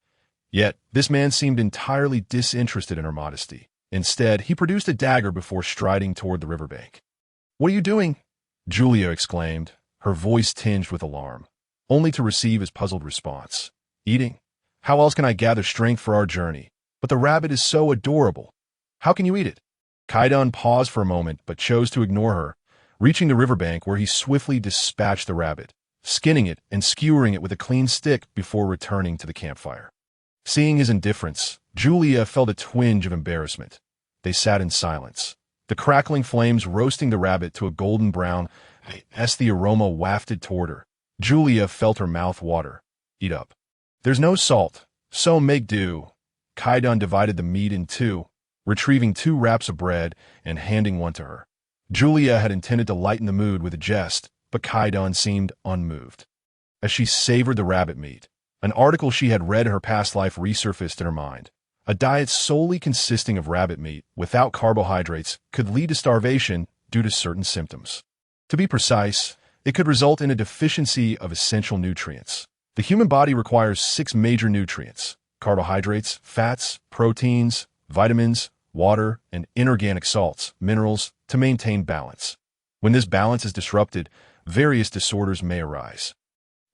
Yet, this man seemed entirely disinterested in her modesty. Instead, he produced a dagger before striding toward the riverbank. What are you doing? Julia exclaimed, her voice tinged with alarm, only to receive his puzzled response. Eating? How else can I gather strength for our journey? But the rabbit is so adorable. How can you eat it? Kai-Dun paused for a moment, but chose to ignore her, reaching the riverbank where he swiftly dispatched the rabbit, skinning it and skewering it with a clean stick before returning to the campfire. Seeing his indifference, Julia felt a twinge of embarrassment. They sat in silence, the crackling flames roasting the rabbit to a golden brown as the aroma wafted toward her. Julia felt her mouth water. Eat up. There's no salt, so make do. Kai-Dun divided the meat in two, retrieving 2 wraps of bread and handing one to her. Julia had intended to lighten the mood with a jest, but Kai-Dun seemed unmoved. As she savored the rabbit meat, an article she had read in her past life resurfaced in her mind. A diet solely consisting of rabbit meat without carbohydrates could lead to starvation due to certain symptoms. To be precise, it could result in a deficiency of essential nutrients. The human body requires 6 major nutrients: carbohydrates, fats, proteins, vitamins, water, and inorganic salts, minerals, to maintain balance. When this balance is disrupted, various disorders may arise.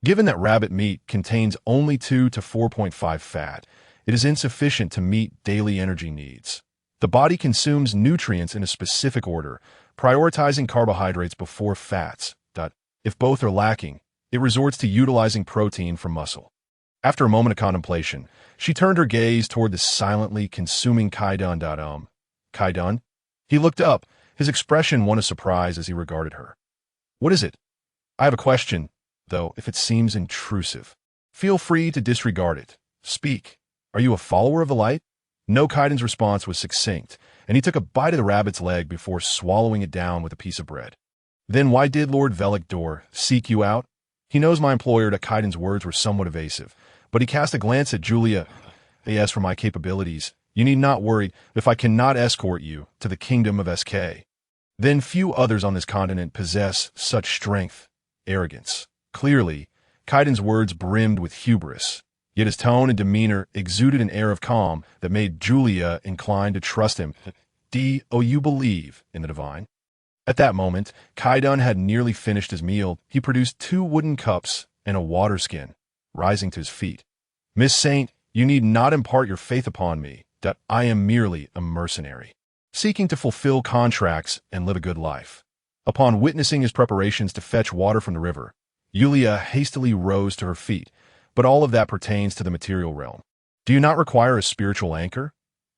Given that rabbit meat contains only 2 to 4.5 fat, it is insufficient to meet daily energy needs. The body consumes nutrients in a specific order, prioritizing carbohydrates before fats. If both are lacking, it resorts to utilizing protein from muscle. After a moment of contemplation, she turned her gaze toward the silently consuming Kai-Dun. Kai-Dun? He looked up, his expression one of surprise as he regarded her. What is it? I have a question, though if it seems intrusive, feel free to disregard it. Speak. Are you a follower of the light? No. Kaidan's response was succinct, and he took a bite of the rabbit's leg before swallowing it down with a piece of bread. Then why did Lord Velikdor seek you out? He knows my employer that Kaidan's words were somewhat evasive, but he cast a glance at Julia. As for my capabilities, you need not worry if I cannot escort you to the kingdom of SK. Then few others on this continent possess such strength, arrogance. Clearly, Kaidan's words brimmed with hubris, yet his tone and demeanor exuded an air of calm that made Julia inclined to trust him. You believe in the divine? At that moment, Kai-Dun had nearly finished his meal. He produced 2 wooden cups and a water skin, rising to his feet. Miss Saint, you need not impart your faith upon me, that I am merely a mercenary, seeking to fulfill contracts and live a good life. Upon witnessing his preparations to fetch water from the river, Yulia hastily rose to her feet, but all of that pertains to the material realm. Do you not require a spiritual anchor?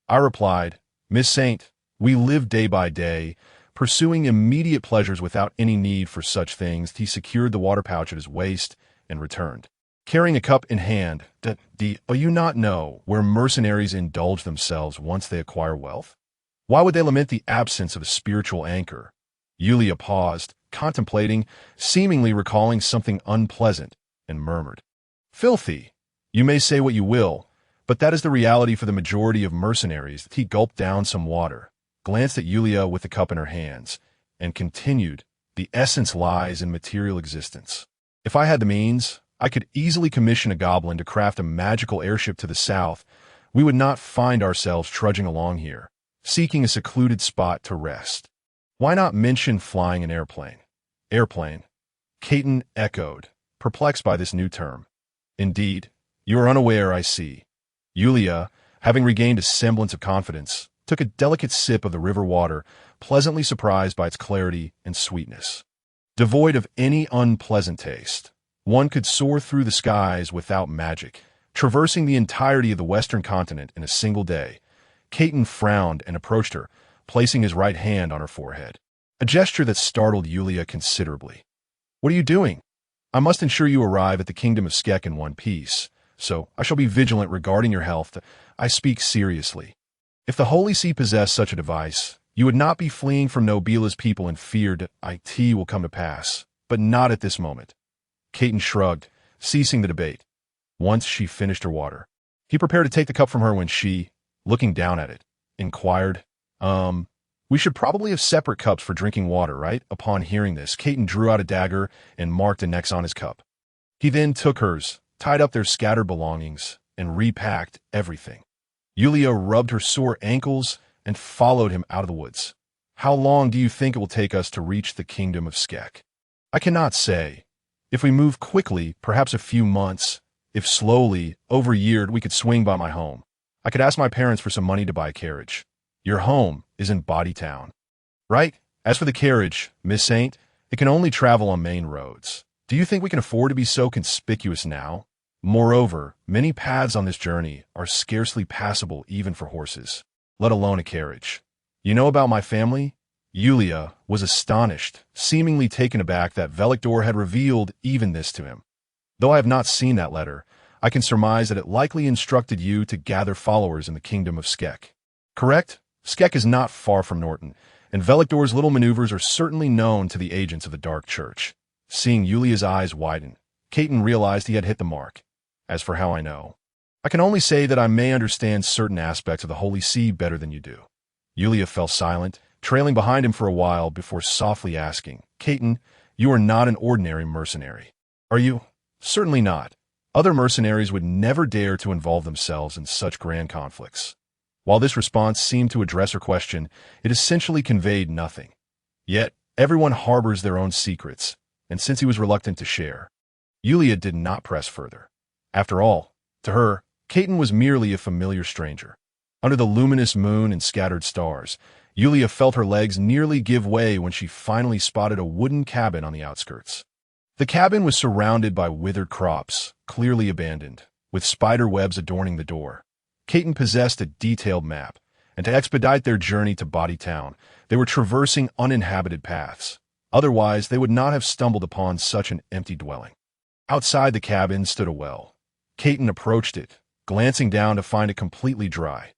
I replied, Miss Saint, we live day by day, pursuing immediate pleasures without any need for such things. He secured the water pouch at his waist and returned. Carrying a cup in hand, do you not know where mercenaries indulge themselves once they acquire wealth? Why would they lament the absence of a spiritual anchor? Yulia paused, contemplating, seemingly recalling something unpleasant, and murmured, Filthy! You may say what you will, but that is the reality for the majority of mercenaries. He gulped down some water, glanced at Yulia with the cup in her hands, and continued, The essence lies in material existence. If I had the means, I could easily commission a goblin to craft a magical airship to the south. We would not find ourselves trudging along here, seeking a secluded spot to rest. Why not mention flying an airplane? Airplane, Caton echoed, perplexed by this new term. Indeed, you are unaware, I see. Yulia, having regained a semblance of confidence, took a delicate sip of the river water, pleasantly surprised by its clarity and sweetness. Devoid of any unpleasant taste, one could soar through the skies without magic, traversing the entirety of the western continent in a single day. Caton frowned and approached her, placing his right hand on her forehead, a gesture that startled Yulia considerably. What are you doing? I must ensure you arrive at the kingdom of Skek in one piece, so I shall be vigilant regarding your health. I speak seriously. If the Holy See possessed such a device, you would not be fleeing from Nobila's people in fear that it will come to pass, but not at this moment. Caton shrugged, ceasing the debate. Once she finished her water, he prepared to take the cup from her when she, looking down at it, inquired, we should probably have separate cups for drinking water, right? Upon hearing this, Caton drew out a dagger and marked an X on his cup. He then took hers, tied up their scattered belongings, and repacked everything. Yulia rubbed her sore ankles and followed him out of the woods. How long do you think it will take us to reach the kingdom of Skek? I cannot say. If we move quickly, perhaps a few months. If slowly, over a year, we could swing by my home. I could ask my parents for some money to buy a carriage. Your home is in Bodytown. Right? As for the carriage, Miss Saint, it can only travel on main roads. Do you think we can afford to be so conspicuous now? Moreover, many paths on this journey are scarcely passable even for horses, let alone a carriage. You know about my family? Yulia was astonished, seemingly taken aback that Velikdor had revealed even this to him. Though I have not seen that letter, I can surmise that it likely instructed you to gather followers in the kingdom of Skek. Correct? Skek is not far from Norton, and Velikdor's little maneuvers are certainly known to the agents of the Dark Church. Seeing Yulia's eyes widen, Caton realized he had hit the mark. As for how I know, I can only say that I may understand certain aspects of the Holy See better than you do. Yulia fell silent, trailing behind him for a while before softly asking, Caton, you are not an ordinary mercenary, are you? Certainly not. Other mercenaries would never dare to involve themselves in such grand conflicts. While this response seemed to address her question, it essentially conveyed nothing. Yet, everyone harbors their own secrets, and since he was reluctant to share, Yulia did not press further. After all, to her, Caton was merely a familiar stranger. Under the luminous moon and scattered stars, Yulia felt her legs nearly give way when she finally spotted a wooden cabin on the outskirts. The cabin was surrounded by withered crops, clearly abandoned, with spider webs adorning the door. Caton possessed a detailed map, and to expedite their journey to Bodytown, they were traversing uninhabited paths. Otherwise, they would not have stumbled upon such an empty dwelling. Outside the cabin stood a well. Caton approached it, glancing down to find it completely dry.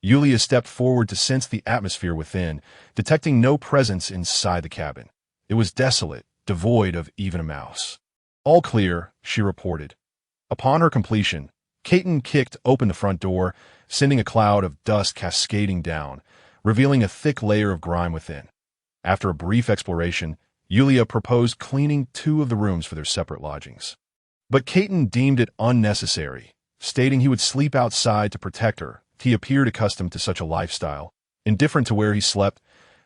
Yulia stepped forward to sense the atmosphere within, detecting no presence inside the cabin. It was desolate, devoid of even a mouse. All clear, she reported. Upon her completion, Caton kicked open the front door, sending a cloud of dust cascading down, revealing a thick layer of grime within. After a brief exploration, Yulia proposed cleaning 2 of the rooms for their separate lodgings. But Caton deemed it unnecessary, stating he would sleep outside to protect her. He appeared accustomed to such a lifestyle, indifferent to where he slept.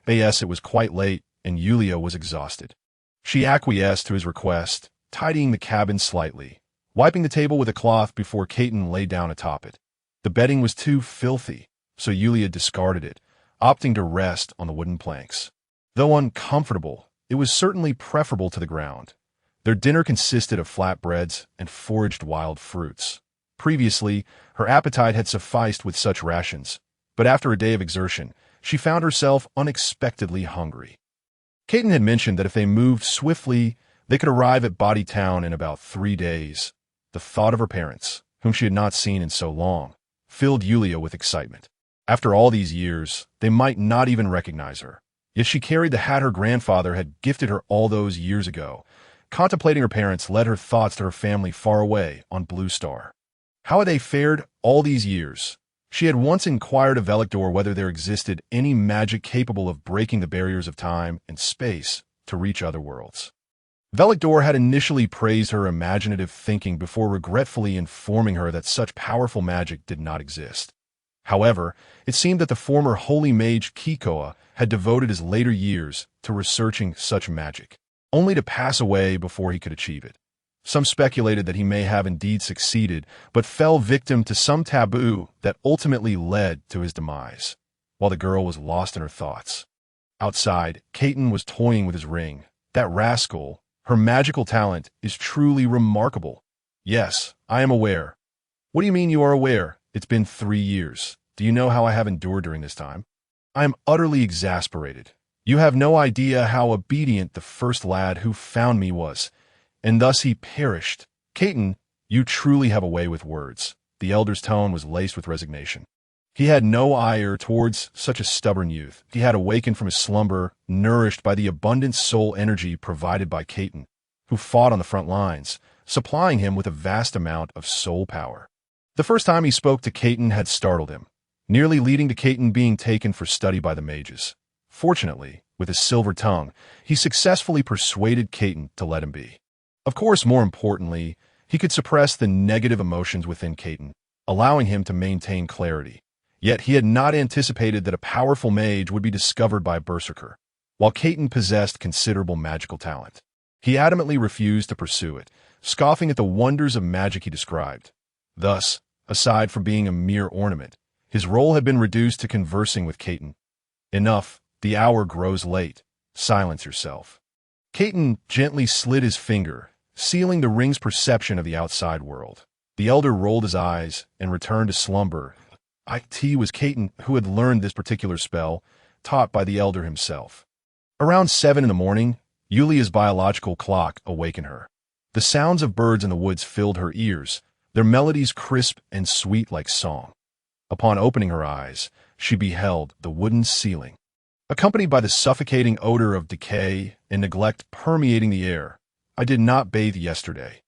Yes, it was quite late, and Yulia was exhausted. She acquiesced to his request, tidying the cabin slightly, wiping the table with a cloth before Caton lay down atop it. The bedding was too filthy, so Yulia discarded it, opting to rest on the wooden planks. Though uncomfortable, it was certainly preferable to the ground. Their dinner consisted of flatbreads and foraged wild fruits. Previously, her appetite had sufficed with such rations, but after a day of exertion, she found herself unexpectedly hungry. Caden had mentioned that if they moved swiftly, they could arrive at Body Town in about 3 days. The thought of her parents, whom she had not seen in so long, filled Yulia with excitement. After all these years, they might not even recognize her. Yet she carried the hat her grandfather had gifted her all those years ago. Contemplating her parents led her thoughts to her family far away on Blue Star. How had they fared all these years? She had once inquired of Velictor whether there existed any magic capable of breaking the barriers of time and space to reach other worlds. Velictor had initially praised her imaginative thinking before regretfully informing her that such powerful magic did not exist. However, it seemed that the former holy mage Kikoa had devoted his later years to researching such magic, only to pass away before he could achieve it. Some speculated that he may have indeed succeeded, but fell victim to some taboo that ultimately led to his demise, while the girl was lost in her thoughts. Outside, Caton was toying with his ring. That rascal, her magical talent, is truly remarkable. Yes, I am aware. What do you mean you are aware? It's been 3 years. Do you know how I have endured during this time? I am utterly exasperated. You have no idea how obedient the first lad who found me was, and thus he perished. Caton, you truly have a way with words. The elder's tone was laced with resignation. He had no ire towards such a stubborn youth. He had awakened from his slumber, nourished by the abundant soul energy provided by Caton, who fought on the front lines, supplying him with a vast amount of soul power. The first time he spoke to Caton had startled him, nearly leading to Caton being taken for study by the mages. Fortunately, with his silver tongue, he successfully persuaded Caton to let him be. Of course, more importantly, he could suppress the negative emotions within Caton, allowing him to maintain clarity. Yet he had not anticipated that a powerful mage would be discovered by a berserker, while Caton possessed considerable magical talent. He adamantly refused to pursue it, scoffing at the wonders of magic he described. Thus, aside from being a mere ornament, his role had been reduced to conversing with Caton. Enough, the hour grows late. Silence yourself. Caton gently slid his finger, sealing the ring's perception of the outside world. The elder rolled his eyes and returned to slumber. It was Caton who had learned this particular spell, taught by the elder himself. Around 7 in the morning, Yulia's biological clock awakened her. The sounds of birds in the woods filled her ears, their melodies crisp and sweet like song. Upon opening her eyes, she beheld the wooden ceiling, accompanied by the suffocating odor of decay and neglect permeating the air. I did not bathe yesterday.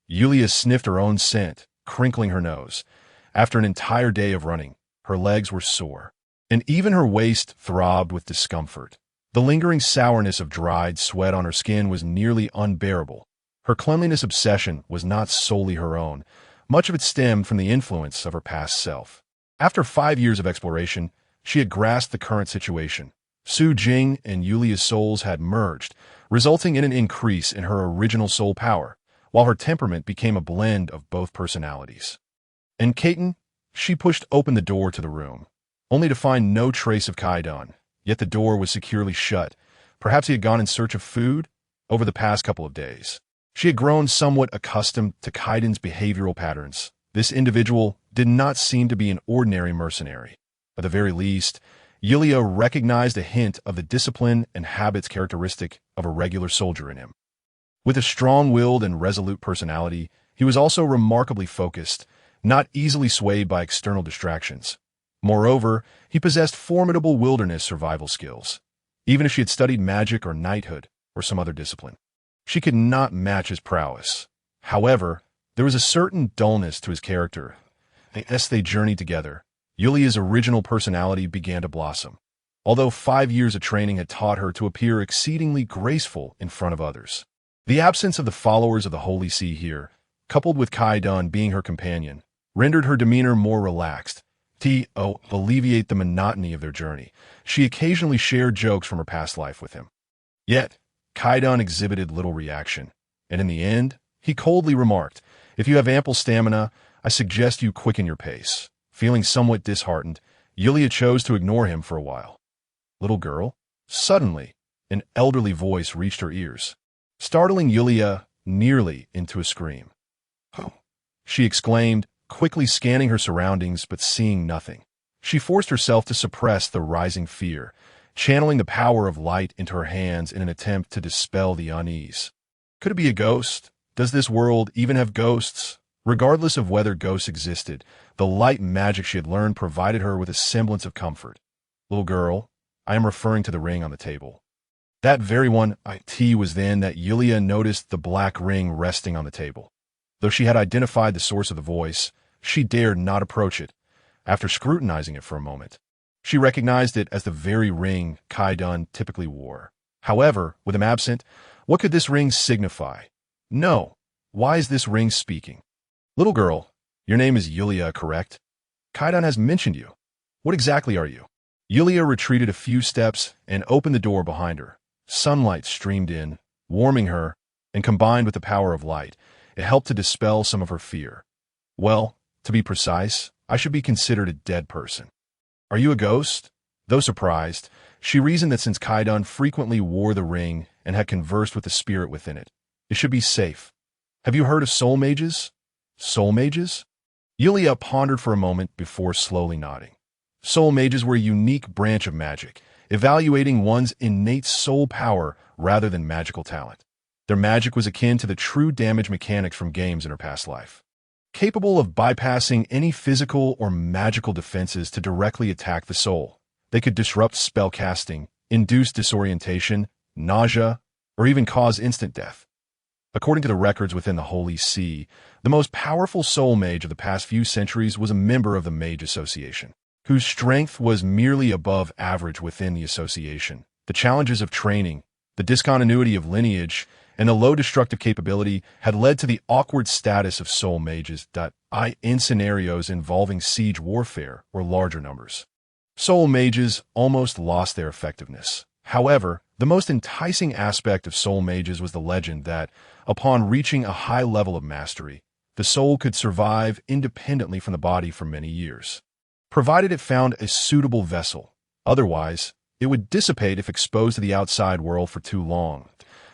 Yulia sniffed her own scent, crinkling her nose. After an entire day of running, her legs were sore, and even her waist throbbed with discomfort. The lingering sourness of dried sweat on her skin was nearly unbearable. Her cleanliness obsession was not solely her own. Much of it stemmed from the influence of her past self. After 5 years of exploration, she had grasped the current situation. Su Jing and Yulia's souls had merged, resulting in an increase in her original soul power, while her temperament became a blend of both personalities. And Caton, she pushed open the door to the room, only to find no trace of Kaidan, yet the door was securely shut. Perhaps he had gone in search of food over the past couple of days. She had grown somewhat accustomed to Kaidan's behavioral patterns. This individual did not seem to be an ordinary mercenary. At the very least, Yulia recognized a hint of the discipline and habits characteristic of a regular soldier in him. With a strong-willed and resolute personality, he was also remarkably focused, not easily swayed by external distractions. Moreover, he possessed formidable wilderness survival skills. Even if she had studied magic or knighthood or some other discipline, she could not match his prowess. However, there was a certain dullness to his character. As they journeyed together, Yulia's original personality began to blossom, although 5 years of training had taught her to appear exceedingly graceful in front of others. The absence of the followers of the Holy See here, coupled with Kaidan being her companion, rendered her demeanor more relaxed. To alleviate the monotony of their journey, she occasionally shared jokes from her past life with him. Yet, Kaidan exhibited little reaction, and in the end, he coldly remarked, "If you have ample stamina, I suggest you quicken your pace." Feeling somewhat disheartened, Yulia chose to ignore him for a while. "Little girl?" Suddenly, an elderly voice reached her ears. Startling Yulia, nearly into a scream. "Oh," she exclaimed, quickly scanning her surroundings but seeing nothing. She forced herself to suppress the rising fear, channeling the power of light into her hands in an attempt to dispel the unease. Could it be a ghost? Does this world even have ghosts? Regardless of whether ghosts existed, the light magic she had learned provided her with a semblance of comfort. "Little girl, I am referring to the ring on the table." That very one it was then that Yulia noticed the black ring resting on the table. Though she had identified the source of the voice, she dared not approach it. After scrutinizing it for a moment, she recognized it as the very ring Kaidun typically wore. However, with him absent, what could this ring signify? No. Why is this ring speaking? "Little girl, your name is Yulia, correct? Kaidun has mentioned you. What exactly are you?" Yulia retreated a few steps and opened the door behind her. Sunlight streamed in, warming her, and combined with the power of light, it helped to dispel some of her fear. "Well, to be precise, I should be considered a dead person." "Are you a ghost?" Though surprised, she reasoned that since Kaidun frequently wore the ring and had conversed with the spirit within it, it should be safe. "Have you heard of soul mages?" "Soul mages?" Yulia pondered for a moment before slowly nodding. Soul mages were a unique branch of magic, evaluating one's innate soul power rather than magical talent. Their magic was akin to the true damage mechanics from games in her past life, capable of bypassing any physical or magical defenses to directly attack the soul. They could disrupt spellcasting, induce disorientation, nausea, or even cause instant death. According to the records within the Holy See, the most powerful soul mage of the past few centuries was a member of the Mage Association, whose strength was merely above average within the association. The challenges of training, the discontinuity of lineage, and the low destructive capability had led to the awkward status of soul mages in scenarios involving siege warfare or larger numbers. Soul mages almost lost their effectiveness. However, the most enticing aspect of soul mages was the legend that, upon reaching a high level of mastery, the soul could survive independently from the body for many years, provided it found a suitable vessel. Otherwise, it would dissipate if exposed to the outside world for too long.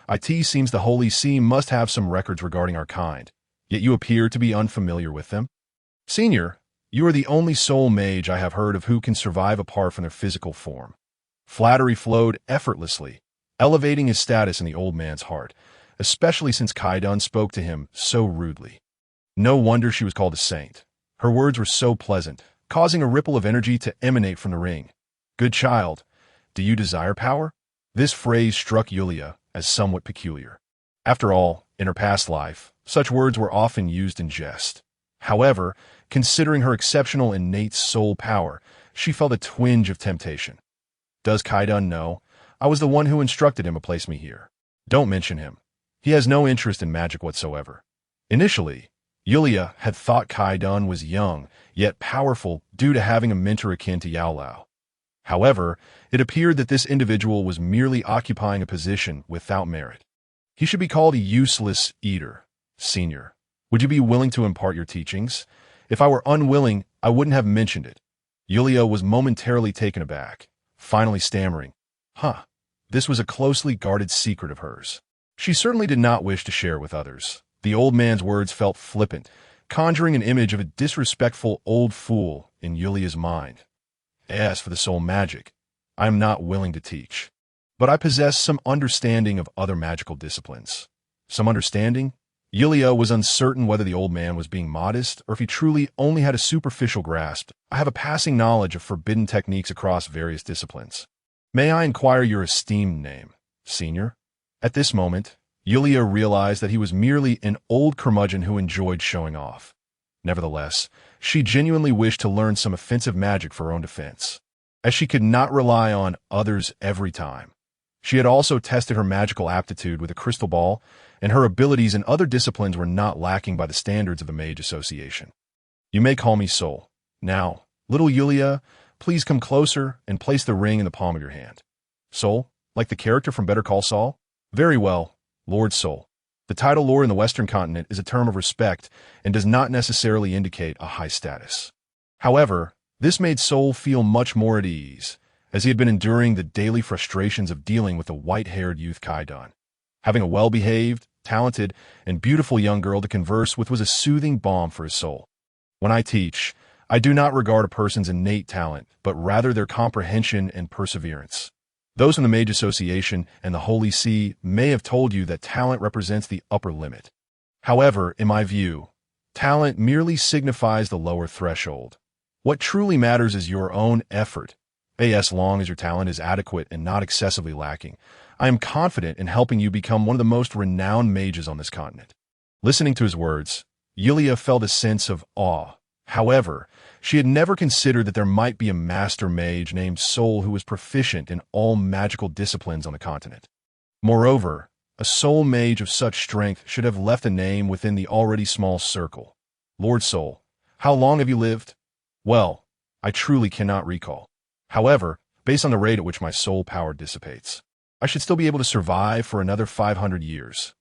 It seems the Holy See must have some records regarding our kind, yet you appear to be unfamiliar with them. "Senior, you are the only soul mage I have heard of who can survive apart from their physical form." Flattery flowed effortlessly, elevating his status in the old man's heart, especially since Kaidun spoke to him so rudely. No wonder she was called a saint. Her words were so pleasant, causing a ripple of energy to emanate from the ring. "Good child, do you desire power?" This phrase struck Yulia as somewhat peculiar. After all, in her past life, such words were often used in jest. However, considering her exceptional innate soul power, she felt a twinge of temptation. "Does Kaidun know? I was the one who instructed him to place me here." "Don't mention him. He has no interest in magic whatsoever." Initially, Yulia had thought Kaidun was young, yet powerful due to having a mentor akin to Yaolao. However, it appeared that this individual was merely occupying a position without merit. "He should be called a useless eater. Senior, would you be willing to impart your teachings? If I were unwilling, I wouldn't have mentioned it." Yulia was momentarily taken aback, finally stammering, This was a closely guarded secret of hers. She certainly did not wish to share it with others. The old man's words felt flippant, conjuring an image of a disrespectful old fool in Yulia's mind. "As for the soul magic, I am not willing to teach. But I possess some understanding of other magical disciplines." Some understanding? Yulia was uncertain whether the old man was being modest or if he truly only had a superficial grasp. "I have a passing knowledge of forbidden techniques across various disciplines." "May I inquire your esteemed name, Senior?" At this moment, Yulia realized that he was merely an old curmudgeon who enjoyed showing off. Nevertheless, she genuinely wished to learn some offensive magic for her own defense, as she could not rely on others every time. She had also tested her magical aptitude with a crystal ball, and her abilities in other disciplines were not lacking by the standards of the Mage Association. "You may call me Soul. Now, little Yulia, please come closer and place the ring in the palm of your hand." "Soul? Like the character from Better Call Saul?" "Very well, Lord Soul. The title Lord in the Western continent is a term of respect and does not necessarily indicate a high status." However, this made Soul feel much more at ease, as he had been enduring the daily frustrations of dealing with the white-haired youth Kaidun. Having a well-behaved, talented, and beautiful young girl to converse with was a soothing balm for his soul. When I teach, I do not regard a person's innate talent, but rather their comprehension and perseverance. Those from the Mage Association and the Holy See may have told you that talent represents the upper limit. However, in my view, talent merely signifies the lower threshold. What truly matters is your own effort. As long as your talent is adequate and not excessively lacking, I am confident in helping you become one of the most renowned mages on this continent. Listening to his words, Yulia felt a sense of awe. However, she had never considered that there might be a master mage named Sol who was proficient in all magical disciplines on the continent. Moreover, a soul mage of such strength should have left a name within the already small circle. Lord Sol, how long have you lived? Well, I truly cannot recall. However, based on the rate at which my soul power dissipates, I should still be able to survive for another 500 years.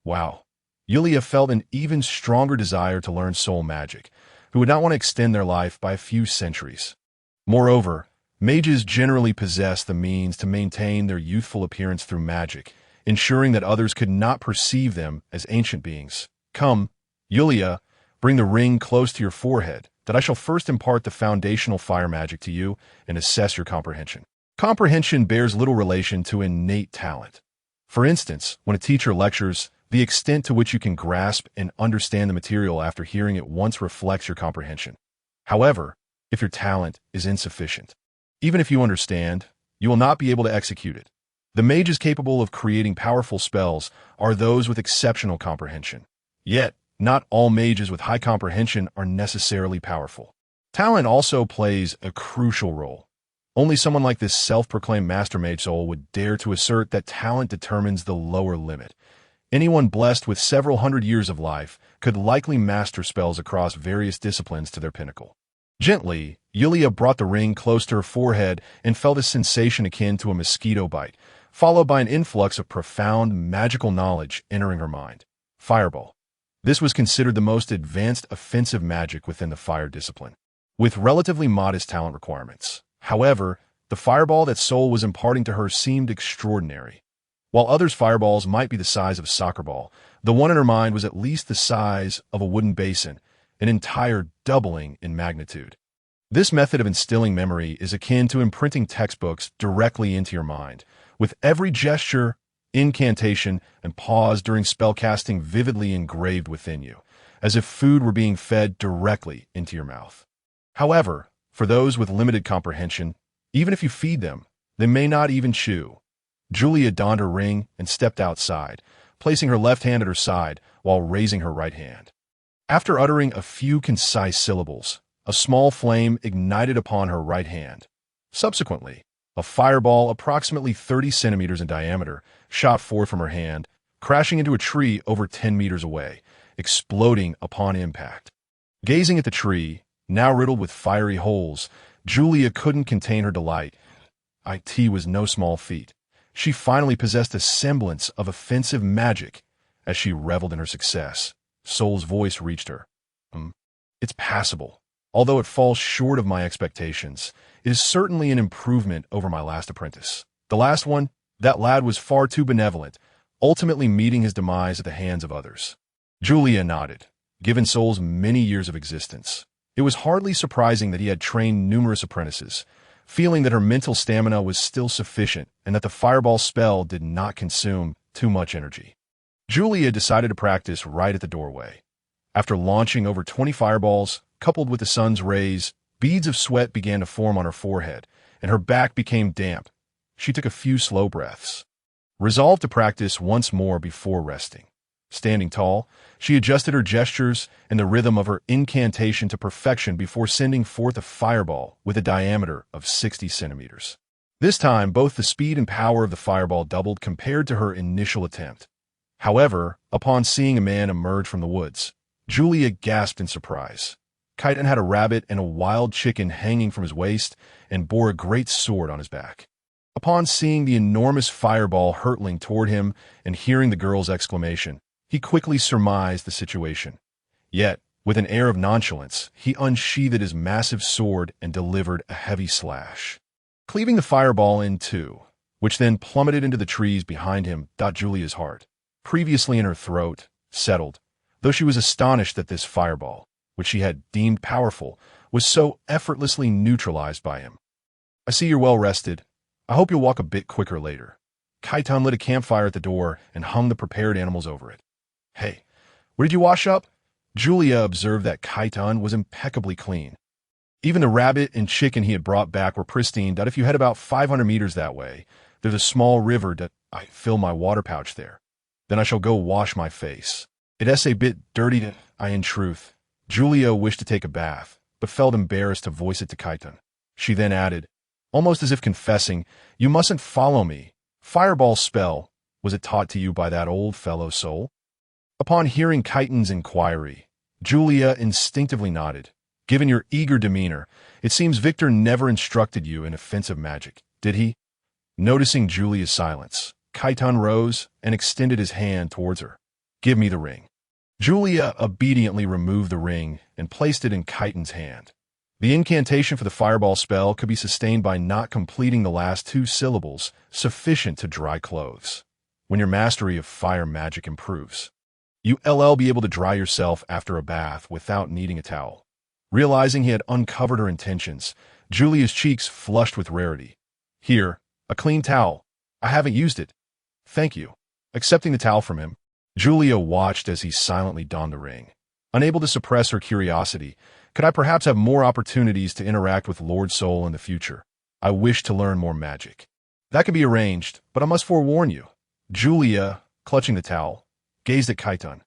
Wow. Yulia felt an even stronger desire to learn soul magic, who would not want to extend their life by a few centuries. Moreover, mages generally possess the means to maintain their youthful appearance through magic, ensuring that others could not perceive them as ancient beings. Come, Yulia, bring the ring close to your forehead, that I shall first impart the foundational fire magic to you and assess your comprehension. Comprehension bears little relation to innate talent. For instance, when a teacher lectures, the extent to which you can grasp and understand the material after hearing it once reflects your comprehension. However, if your talent is insufficient, even if you understand, you will not be able to execute it. The mages capable of creating powerful spells are those with exceptional comprehension. Yet, not all mages with high comprehension are necessarily powerful. Talent also plays a crucial role. Only someone like this self-proclaimed master mage soul would dare to assert that talent determines the lower limit. Anyone blessed with several hundred years of life could likely master spells across various disciplines to their pinnacle. Gently, Yulia brought the ring close to her forehead and felt a sensation akin to a mosquito bite, followed by an influx of profound magical knowledge entering her mind. Fireball. This was considered the most advanced offensive magic within the fire discipline, with relatively modest talent requirements. However, the fireball that Sol was imparting to her seemed extraordinary. While others' fireballs might be the size of a soccer ball, the one in her mind was at least the size of a wooden basin, an entire doubling in magnitude. This method of instilling memory is akin to imprinting textbooks directly into your mind, with every gesture, incantation, and pause during spellcasting vividly engraved within you, as if food were being fed directly into your mouth. However, for those with limited comprehension, even if you feed them, they may not even chew. Julia donned her ring and stepped outside, placing her left hand at her side while raising her right hand. After uttering a few concise syllables, a small flame ignited upon her right hand. Subsequently, a fireball approximately 30 centimeters in diameter shot forth from her hand, crashing into a tree over 10 meters away, exploding upon impact. Gazing at the tree, now riddled with fiery holes, Julia couldn't contain her delight. It was no small feat. She finally possessed a semblance of offensive magic. As she reveled in her success, Sol's voice reached her. It's passable. Although it falls short of my expectations, it is certainly an improvement over my last apprentice. The last one, that lad was far too benevolent, ultimately meeting his demise at the hands of others. Julia nodded. Given Sol's many years of existence, it was hardly surprising that he had trained numerous apprentices, feeling that her mental stamina was still sufficient and that the fireball spell did not consume too much energy. Julia decided to practice right at the doorway. After launching over 20 fireballs, coupled with the sun's rays, beads of sweat began to form on her forehead, and her back became damp. She took a few slow breaths, resolved to practice once more before resting. Standing tall, she adjusted her gestures and the rhythm of her incantation to perfection before sending forth a fireball with a diameter of 60 centimeters. This time, both the speed and power of the fireball doubled compared to her initial attempt. However, upon seeing a man emerge from the woods, Julia gasped in surprise. Kaiton had a rabbit and a wild chicken hanging from his waist and bore a great sword on his back. Upon seeing the enormous fireball hurtling toward him and hearing the girl's exclamation, he quickly surmised the situation. Yet, with an air of nonchalance, he unsheathed his massive sword and delivered a heavy slash, cleaving the fireball in two, which then plummeted into the trees behind him. Julia's heart previously in her throat, settled, though she was astonished that this fireball, which she had deemed powerful, was so effortlessly neutralized by him. I see you're well rested. I hope you'll walk a bit quicker later. Kaitan lit a campfire at the door and hung the prepared animals over it. Hey, where did you wash up? Julia observed that Kaitan was impeccably clean. Even the rabbit and chicken he had brought back were pristine, that if you head about 500 meters that way, there's a small river that I fill my water pouch there. Then I shall go wash my face. It's a bit dirty, in truth. Julia wished to take a bath, but felt embarrassed to voice it to Kaitan. She then added, almost as if confessing, you mustn't follow me. Fireball spell, was it taught to you by that old fellow Soul? Upon hearing Kaitan's inquiry, Julia instinctively nodded. Given your eager demeanor, it seems Victor never instructed you in offensive magic, did he? Noticing Julia's silence, Kaitan rose and extended his hand towards her. Give me the ring. Julia obediently removed the ring and placed it in Kaitan's hand. The incantation for the fireball spell could be sustained by not completing the last 2 syllables, sufficient to dry clothes. When your mastery of fire magic improves, you'll be able to dry yourself after a bath without needing a towel. Realizing he had uncovered her intentions, Julia's cheeks flushed with rarity. Here, a clean towel. I haven't used it. Thank you. Accepting the towel from him, Julia watched as he silently donned the ring. Unable to suppress her curiosity, could I perhaps have more opportunities to interact with Lord Soul in the future? I wish to learn more magic. That can be arranged, but I must forewarn you. Julia, clutching the towel, gazed at Kaitan.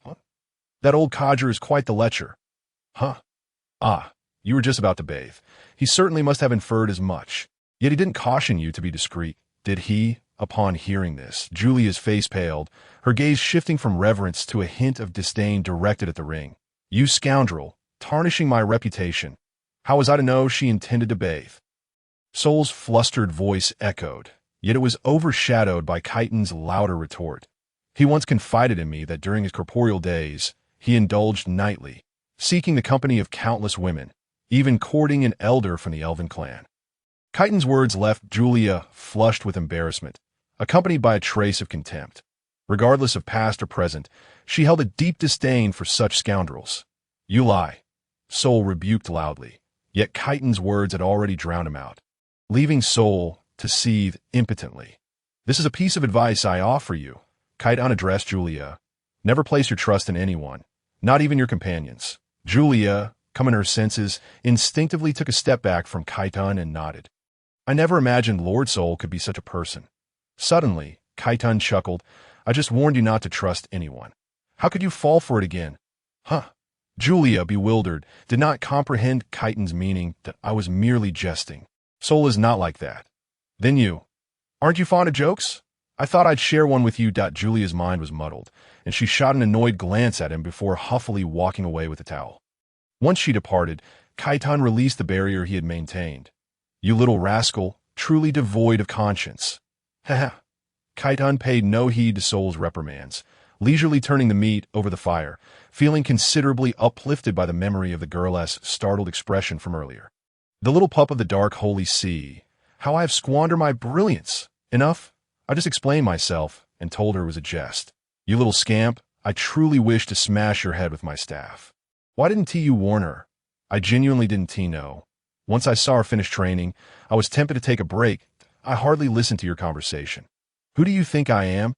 What? That old codger is quite the lecher. Huh? Ah, you were just about to bathe. He certainly must have inferred as much. Yet he didn't caution you to be discreet, did he? Upon hearing this, Julia's face paled, her gaze shifting from reverence to a hint of disdain directed at the ring. You scoundrel, tarnishing my reputation. How was I to know she intended to bathe? Soul's flustered voice echoed, yet it was overshadowed by Kaitan's louder retort. He once confided in me that during his corporeal days, he indulged nightly, seeking the company of countless women, even courting an elder from the elven clan. Kaitan's words left Julia flushed with embarrassment, accompanied by a trace of contempt. Regardless of past or present, she held a deep disdain for such scoundrels. You lie, Soul rebuked loudly, yet Kaitan's words had already drowned him out, leaving Soul to seethe impotently. This is a piece of advice I offer you, Kaitan addressed Julia. Never place your trust in anyone, not even your companions. Julia, coming to her senses, instinctively took a step back from Kaitan and nodded. I never imagined Lord Soul could be such a person. Suddenly, Kaitan chuckled. I just warned you not to trust anyone. How could you fall for it again? Huh? Julia, bewildered, did not comprehend Kaitan's meaning that I was merely jesting. Soul is not like that. Then you. Aren't you fond of jokes? I thought I'd share one with you. Julia's mind was muddled, and she shot an annoyed glance at him before huffily walking away with the towel. Once she departed, Kaitan released the barrier he had maintained. You little rascal, truly devoid of conscience. Haha. Kaitan paid no heed to Soul's reprimands, leisurely turning the meat over the fire, feeling considerably uplifted by the memory of the girl's startled expression from earlier. The little pup of the dark holy sea. How I have squandered my brilliance. Enough? I just explained myself and told her it was a jest. You little scamp, I truly wish to smash your head with my staff. Why didn't you warn her? I genuinely didn't know. Once I saw her finish training, I was tempted to take a break. I hardly listened to your conversation. Who do you think I am?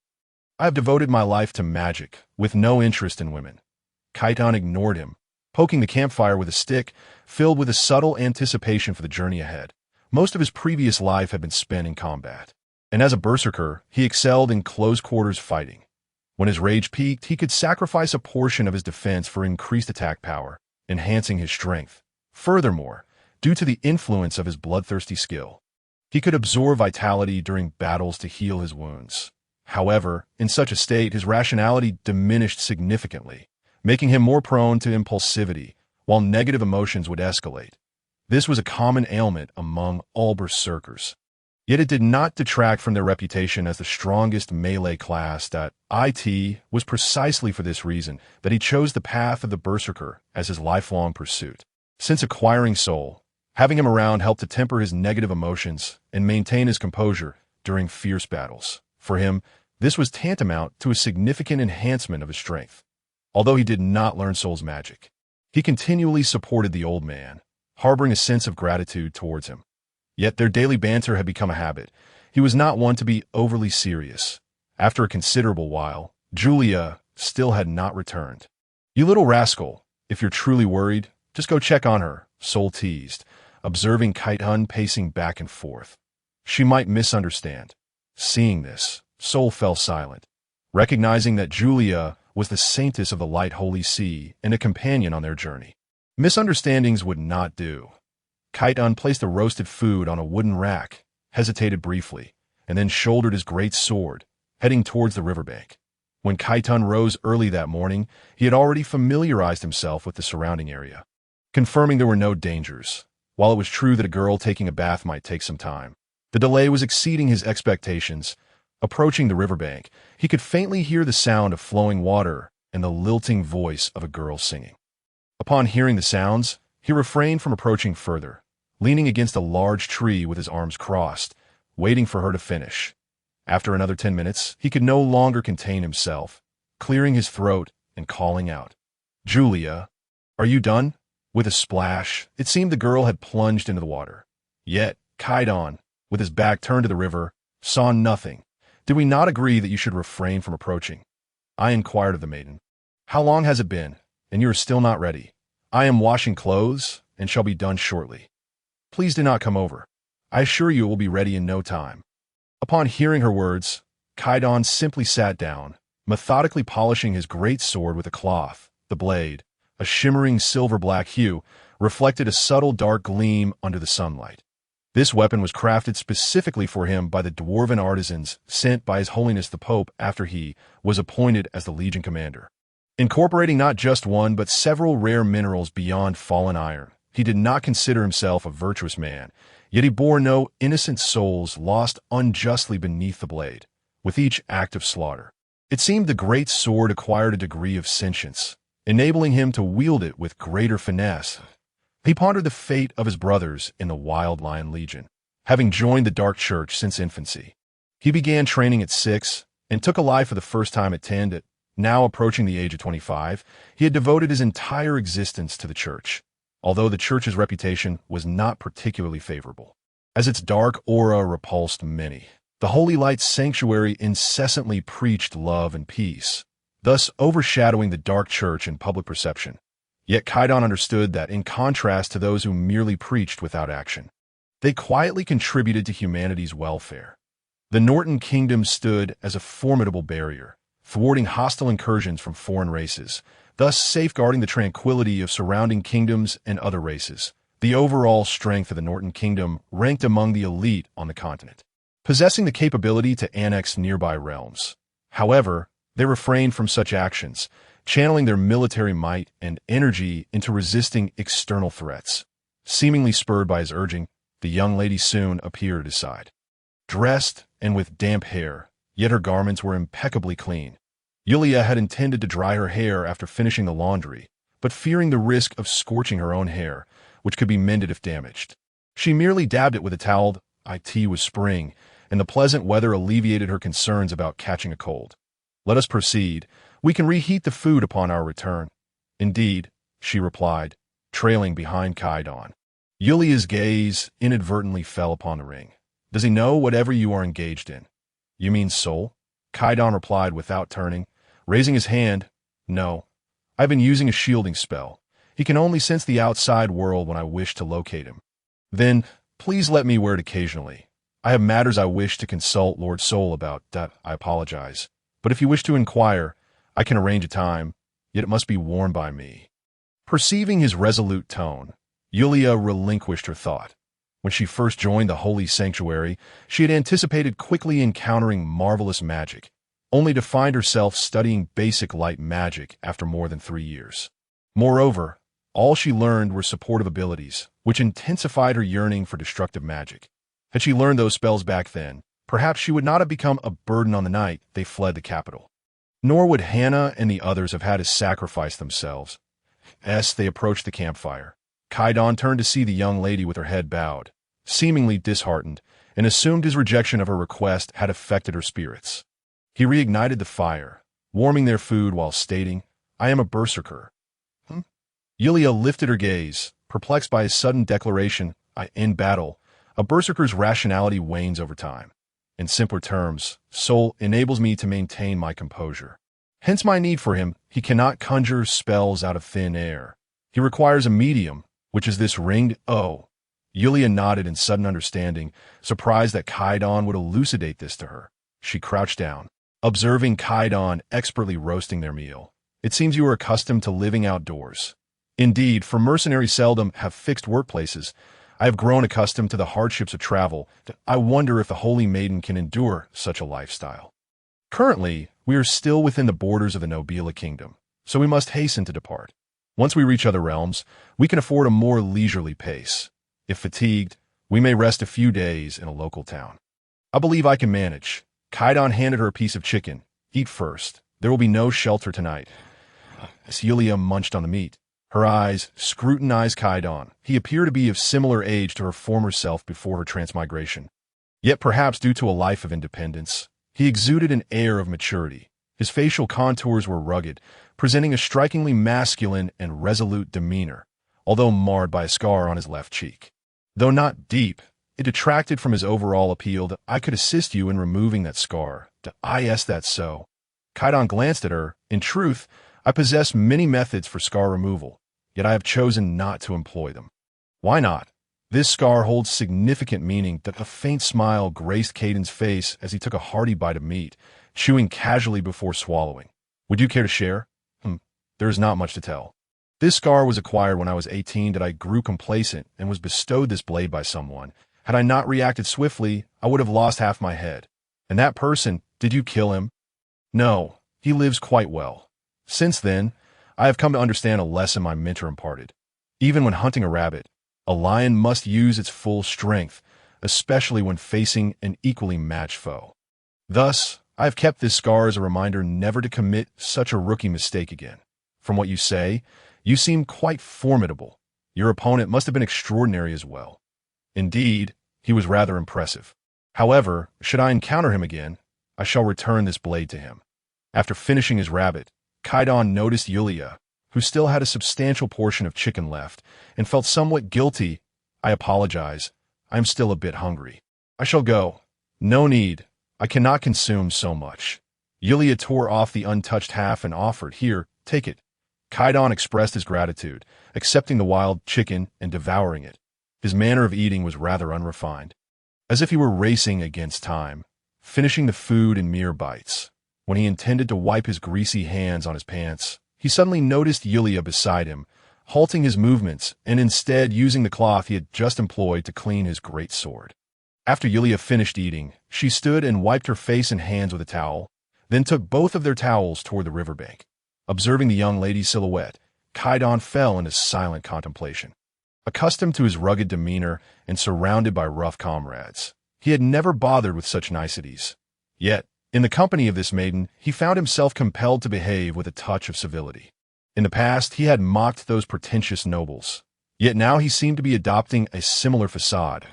I have devoted my life to magic, with no interest in women. Kaitan ignored him, poking the campfire with a stick, filled with a subtle anticipation for the journey ahead. Most of his previous life had been spent in combat, and as a berserker, he excelled in close-quarters fighting. When his rage peaked, he could sacrifice a portion of his defense for increased attack power, enhancing his strength. Furthermore, due to the influence of his bloodthirsty skill, he could absorb vitality during battles to heal his wounds. However, in such a state, his rationality diminished significantly, making him more prone to impulsivity, while negative emotions would escalate. This was a common ailment among all berserkers. Yet it did not detract from their reputation as the strongest melee class. That it was precisely for this reason that he chose the path of the berserker as his lifelong pursuit. Since acquiring Soul, having him around helped to temper his negative emotions and maintain his composure during fierce battles. For him, This was tantamount to a significant enhancement of his strength. Although he did not learn soul's magic, he continually supported the old man, harboring a sense of gratitude towards him. Yet their daily banter had become a habit. He was not one to be overly serious. After a considerable while, Julia still had not returned. "You little rascal, if you're truly worried, just go check on her," Soul teased, observing Kaitun pacing back and forth. She might misunderstand. Seeing this, Soul fell silent, recognizing that Julia was the Saintess of the Light Holy See and a companion on their journey. Misunderstandings would not do. Kaitun placed the roasted food on a wooden rack, hesitated briefly, and then shouldered his great sword, heading towards the riverbank. When Kaitun rose early that morning, he had already familiarized himself with the surrounding area, confirming there were no dangers. While it was true that a girl taking a bath might take some time, the delay was exceeding his expectations. Approaching the riverbank, he could faintly hear the sound of flowing water and the lilting voice of a girl singing. Upon hearing the sounds, he refrained from approaching further, leaning against a large tree with his arms crossed, waiting for her to finish. After another 10 minutes, he could no longer contain himself, clearing his throat and calling out, "Julia, are you done?" With a splash, it seemed the girl had plunged into the water. Yet, Kaidon, with his back turned to the river, saw nothing. "Did we not agree that you should refrain from approaching?" I inquired of the maiden. "How long has it been, and you are still not ready?" "I am washing clothes, and shall be done shortly. Please do not come over. I assure you it will be ready in no time." Upon hearing her words, Kaidon simply sat down, methodically polishing his great sword with a cloth. The blade, a shimmering silver-black hue, reflected a subtle dark gleam under the sunlight. This weapon was crafted specifically for him by the dwarven artisans sent by His Holiness the Pope after he was appointed as the Legion commander. Incorporating not just one but several rare minerals beyond fallen iron, he did not consider himself a virtuous man, yet he bore no innocent souls lost unjustly beneath the blade. With each act of slaughter, it seemed the great sword acquired a degree of sentience, enabling him to wield it with greater finesse. He pondered the fate of his brothers in the Wild Lion Legion, having joined the Dark Church since infancy. He began training at 6 and took a life for the first time at 10. Now approaching the age of 25, he had devoted his entire existence to the Church, although the Church's reputation was not particularly favorable, as its dark aura repulsed many. The Holy Light Sanctuary incessantly preached love and peace, thus overshadowing the Dark Church in public perception. Yet Kaidon understood that, in contrast to those who merely preached without action, they quietly contributed to humanity's welfare. The Norton Kingdom stood as a formidable barrier, thwarting hostile incursions from foreign races, thus safeguarding the tranquility of surrounding kingdoms and other races. The overall strength of the Norton Kingdom ranked among the elite on the continent, possessing the capability to annex nearby realms. However, they refrained from such actions, channeling their military might and energy into resisting external threats. Seemingly spurred by his urging, the young lady soon appeared at his side, dressed and with damp hair, yet her garments were impeccably clean. Yulia had intended to dry her hair after finishing the laundry, but fearing the risk of scorching her own hair, which could be mended if damaged, she merely dabbed it with a towel. It was spring, and the pleasant weather alleviated her concerns about catching a cold. "Let us proceed. We can reheat the food upon our return." "Indeed," she replied, trailing behind Kaidon. Yulia's gaze inadvertently fell upon the ring. "Does he know whatever you are engaged in?" "You mean Soul?" Kaidon replied without turning, raising his hand. "No. I've been using a shielding spell. He can only sense the outside world when I wish to locate him." "Then, please let me wear it occasionally. I have matters I wish to consult Lord Soul about. I apologize. But if you wish to inquire, I can arrange a time, yet it must be worn by me." Perceiving his resolute tone, Yulia relinquished her thought. When she first joined the Holy Sanctuary, she had anticipated quickly encountering marvelous magic, only to find herself studying basic light magic after more than 3 years. Moreover, all she learned were supportive abilities, which intensified her yearning for destructive magic. Had she learned those spells back then, perhaps she would not have become a burden on the night they fled the capital. Nor would Hannah and the others have had to sacrifice themselves. As they approached the campfire, Kaidon turned to see the young lady with her head bowed, seemingly disheartened, and assumed his rejection of her request had affected her spirits. He reignited the fire, warming their food while stating, "I am a berserker." Yulia lifted her gaze, perplexed by his sudden declaration, In battle, a berserker's rationality wanes over time. In simpler terms, soul enables me to maintain my composure. Hence my need for him. He cannot conjure spells out of thin air. He requires a medium, which is this ringed O. Yulia nodded in sudden understanding, surprised that Kaidan would elucidate this to her. She crouched down, observing Kaidan expertly roasting their meal. It seems you are accustomed to living outdoors. Indeed, for mercenaries seldom have fixed workplaces. I have grown accustomed to the hardships of travel. I wonder if the Holy Maiden can endure such a lifestyle. Currently, we are still within the borders of the Nobila kingdom, so we must hasten to depart. Once we reach other realms, we can afford a more leisurely pace. If fatigued, we may rest a few days in a local town. I believe I can manage. Kaidan handed her a piece of chicken. Eat first. There will be no shelter tonight. As Yulia munched on the meat, her eyes scrutinized Kaidan. He appeared to be of similar age to her former self before her transmigration. Yet perhaps due to a life of independence, he exuded an air of maturity. His facial contours were rugged, presenting a strikingly masculine and resolute demeanor, although marred by a scar on his left cheek. Though not deep, it detracted from his overall appeal. That I could assist you in removing that scar. That's so. Kaidan glanced at her. In truth, I possess many methods for scar removal, yet I have chosen not to employ them. Why not? This scar holds significant meaning. That a faint smile graced Kaidan's face as he took a hearty bite of meat, chewing casually before swallowing. Would you care to share? There is not much to tell. This scar was acquired when I was 18. That I grew complacent and was bestowed this blade by someone. Had I not reacted swiftly, I would have lost half my head. And that person, did you kill him? No, he lives quite well. Since then, I have come to understand a lesson my mentor imparted. Even when hunting a rabbit, a lion must use its full strength, especially when facing an equally matched foe. Thus, I have kept this scar as a reminder never to commit such a rookie mistake again. From what you say, you seem quite formidable. Your opponent must have been extraordinary as well. Indeed, he was rather impressive. However, should I encounter him again, I shall return this blade to him. After finishing his rabbit, Kaidan noticed Yulia, who still had a substantial portion of chicken left, and felt somewhat guilty. I apologize. I am still a bit hungry. I shall go. No need. I cannot consume so much. Yulia tore off the untouched half and offered, Here, take it. Kaidan expressed his gratitude, accepting the wild chicken and devouring it. His manner of eating was rather unrefined, as if he were racing against time, finishing the food in mere bites. When he intended to wipe his greasy hands on his pants, he suddenly noticed Yulia beside him, halting his movements and instead using the cloth he had just employed to clean his great sword. After Yulia finished eating, she stood and wiped her face and hands with a towel, then took both of their towels toward the riverbank. Observing the young lady's silhouette, Kaidan fell into silent contemplation. Accustomed to his rugged demeanor and surrounded by rough comrades, he had never bothered with such niceties. Yet, in the company of this maiden, he found himself compelled to behave with a touch of civility. In the past, he had mocked those pretentious nobles. Yet now he seemed to be adopting a similar facade.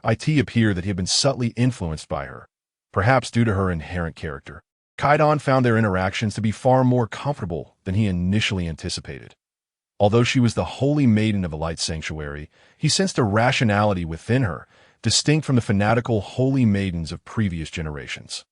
It appeared that he had been subtly influenced by her, perhaps due to her inherent character. Kaidan found their interactions to be far more comfortable than he initially anticipated. Although she was the holy maiden of the light sanctuary, he sensed a rationality within her, distinct from the fanatical holy maidens of previous generations.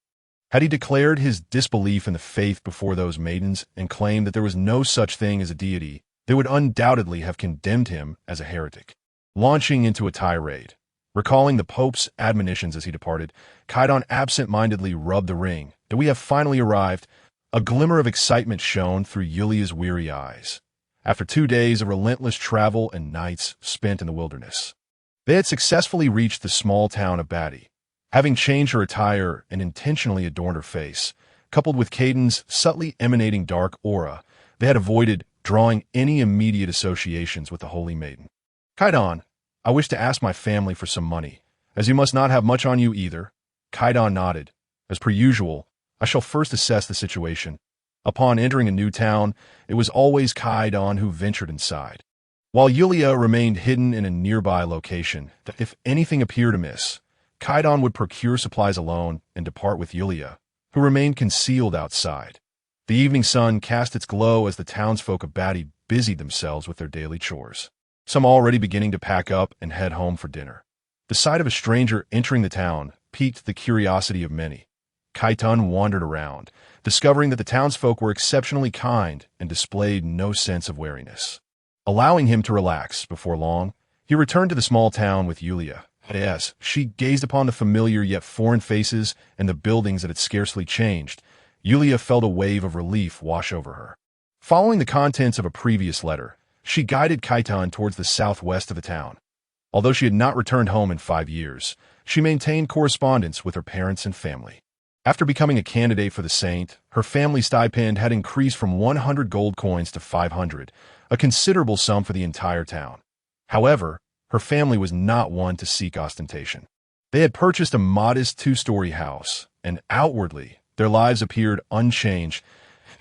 Had he declared his disbelief in the faith before those maidens and claimed that there was no such thing as a deity, they would undoubtedly have condemned him as a heretic. Launching into a tirade, recalling the Pope's admonitions as he departed, Kaidan absent-mindedly rubbed the ring. That we have finally arrived. A glimmer of excitement shone through Yulia's weary eyes. After 2 days of relentless travel and nights spent in the wilderness, they had successfully reached the small town of Badi. Having changed her attire and intentionally adorned her face, coupled with Kaidan's subtly emanating dark aura, they had avoided drawing any immediate associations with the Holy Maiden. Kaidan, I wish to ask my family for some money, as you must not have much on you either. Kaidan nodded. As per usual, I shall first assess the situation. Upon entering a new town, it was always Kaidan who ventured inside, while Yulia remained hidden in a nearby location. If anything appeared amiss, Kaidan would procure supplies alone and depart with Yulia, who remained concealed outside. The evening sun cast its glow as the townsfolk of Batty busied themselves with their daily chores, some already beginning to pack up and head home for dinner. The sight of a stranger entering the town piqued the curiosity of many. Kaitan wandered around, discovering that the townsfolk were exceptionally kind and displayed no sense of wariness. Allowing him to relax, before long, he returned to the small town with Yulia. As she gazed upon the familiar yet foreign faces and the buildings that had scarcely changed, Yulia felt a wave of relief wash over her. Following the contents of a previous letter, she guided Kaitan towards the southwest of the town. Although she had not returned home in 5 years, she maintained correspondence with her parents and family. After becoming a candidate for the Saint, her family stipend had increased from 100 gold coins to 500, a considerable sum for the entire town. However, her family was not one to seek ostentation. They had purchased a modest 2-story house, and outwardly, their lives appeared unchanged.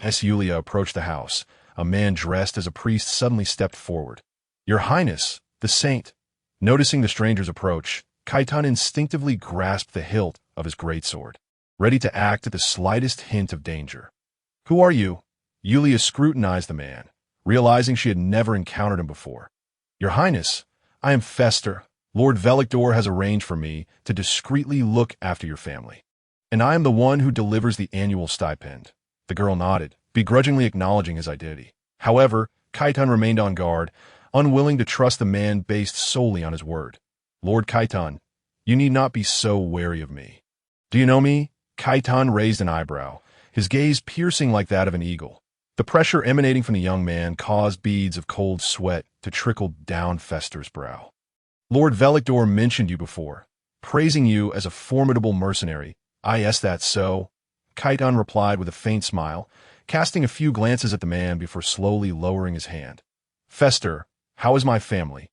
As Yulia approached the house, a man dressed as a priest suddenly stepped forward. "Your Highness, the Saint." Noticing the stranger's approach, Kaitan instinctively grasped the hilt of his greatsword, ready to act at the slightest hint of danger. "Who are you?" Yulia scrutinized the man, realizing she had never encountered him before. "Your Highness, I am Fester. Lord Velictor has arranged for me to discreetly look after your family, and I am the one who delivers the annual stipend." The girl nodded, begrudgingly acknowledging his identity. However, Kaitan remained on guard, unwilling to trust the man based solely on his word. "Lord Kaitan, you need not be so wary of me." "Do you know me?" Kaitan raised an eyebrow, his gaze piercing like that of an eagle. The pressure emanating from the young man caused beads of cold sweat to trickle down Fester's brow. "Lord Velictor mentioned you before, praising you as a formidable mercenary." "Is that so?" Kaitan replied with a faint smile, casting a few glances at the man before slowly lowering his hand. "Fester, how is my family?"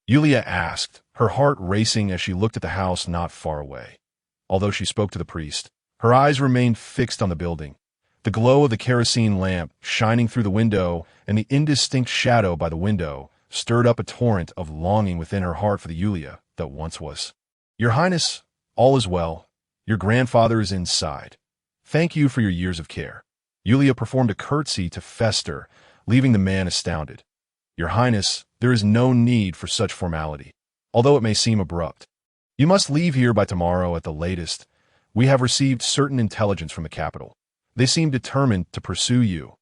Yulia asked, her heart racing as she looked at the house not far away. Although she spoke to the priest, her eyes remained fixed on the building. The glow of the kerosene lamp shining through the window and the indistinct shadow by the window stirred up a torrent of longing within her heart for the Yulia that once was. "Your Highness, all is well. Your grandfather is inside. Thank you for your years of care." Yulia performed a curtsy to Fester, leaving the man astounded. "Your Highness, there is no need for such formality, although it may seem abrupt. You must leave here by tomorrow at the latest. We have received certain intelligence from the capital. They seem determined to pursue you.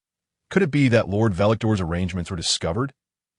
Could it be that Lord Velictor's arrangements were discovered?"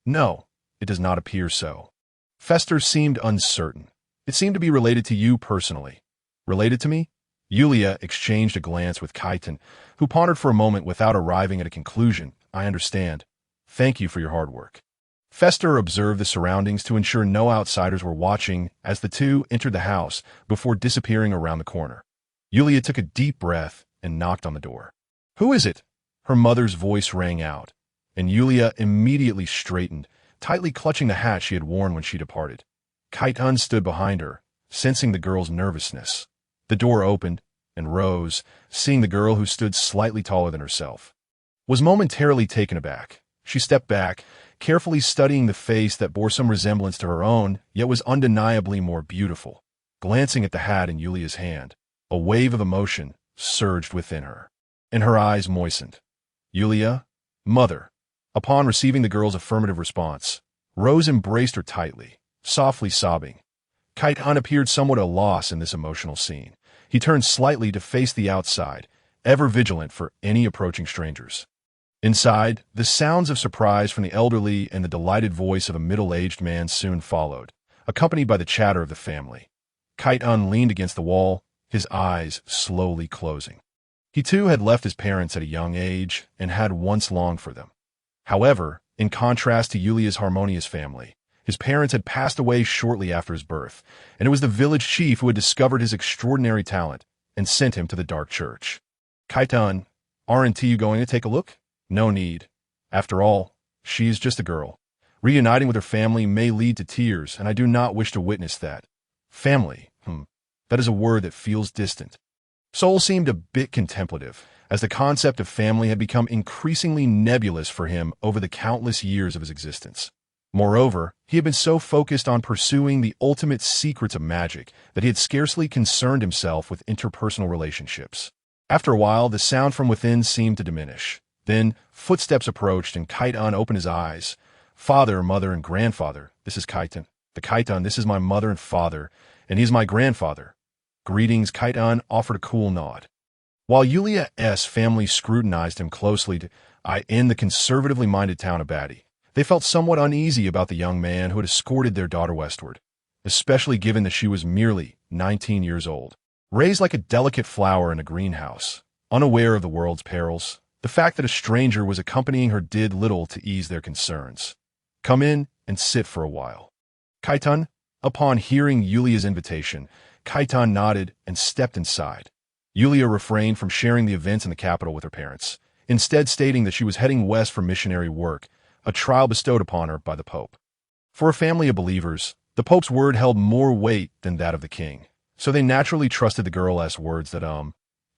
"No, it does not appear so." Fester seemed uncertain. "It seemed to be related to you personally." "Related to me?" Yulia exchanged a glance with Kaitan, who pondered for a moment without arriving at a conclusion. "I understand. Thank you for your hard work." Fester observed the surroundings to ensure no outsiders were watching as the two entered the house before disappearing around the corner. Yulia took a deep breath and knocked on the door. "Who is it?" Her mother's voice rang out, and Yulia immediately straightened, tightly clutching the hat she had worn when she departed. Kaitan stood behind her, sensing the girl's nervousness. The door opened, and Rose, seeing the girl who stood slightly taller than herself, was momentarily taken aback. She stepped back, carefully studying the face that bore some resemblance to her own, yet was undeniably more beautiful. Glancing at the hat in Yulia's hand, a wave of emotion surged within her, and her eyes moistened. "Yulia, mother." Upon receiving the girl's affirmative response, Rose embraced her tightly, softly sobbing. Kaitan appeared somewhat at a loss in this emotional scene. He turned slightly to face the outside, ever vigilant for any approaching strangers. Inside, the sounds of surprise from the elderly and the delighted voice of a middle-aged man soon followed, accompanied by the chatter of the family. Kaitan leaned against the wall, his eyes slowly closing. He too had left his parents at a young age and had once longed for them. However, in contrast to Yulia's harmonious family, his parents had passed away shortly after his birth, and it was the village chief who had discovered his extraordinary talent and sent him to the dark church. "Kaitan, aren't you going to take a look?" "No need. After all, she is just a girl. Reuniting with her family may lead to tears, and I do not wish to witness that." "Family, that is a word that feels distant." Sol seemed a bit contemplative, as the concept of family had become increasingly nebulous for him over the countless years of his existence. Moreover, he had been so focused on pursuing the ultimate secrets of magic that he had scarcely concerned himself with interpersonal relationships. After a while, the sound from within seemed to diminish. Then, footsteps approached and Kaitan opened his eyes. Father, mother, and grandfather, this is Kaitan. The Kaitan, this is my mother and father, and he's my grandfather. Greetings, Kaitan offered a cool nod. While Yulia's family scrutinized him closely in the conservatively minded town of Badi, they felt somewhat uneasy about the young man who had escorted their daughter westward, especially given that she was merely 19 years old. Raised like a delicate flower in a greenhouse, unaware of the world's perils, the fact that a stranger was accompanying her did little to ease their concerns. Come in and sit for a while. Kaitan, upon hearing Yulia's invitation, Kaitan nodded and stepped inside. Yulia refrained from sharing the events in the capital with her parents, instead stating that she was heading west for missionary work, a trial bestowed upon her by the Pope. For a family of believers, the Pope's word held more weight than that of the king, so they naturally trusted the girl's words that,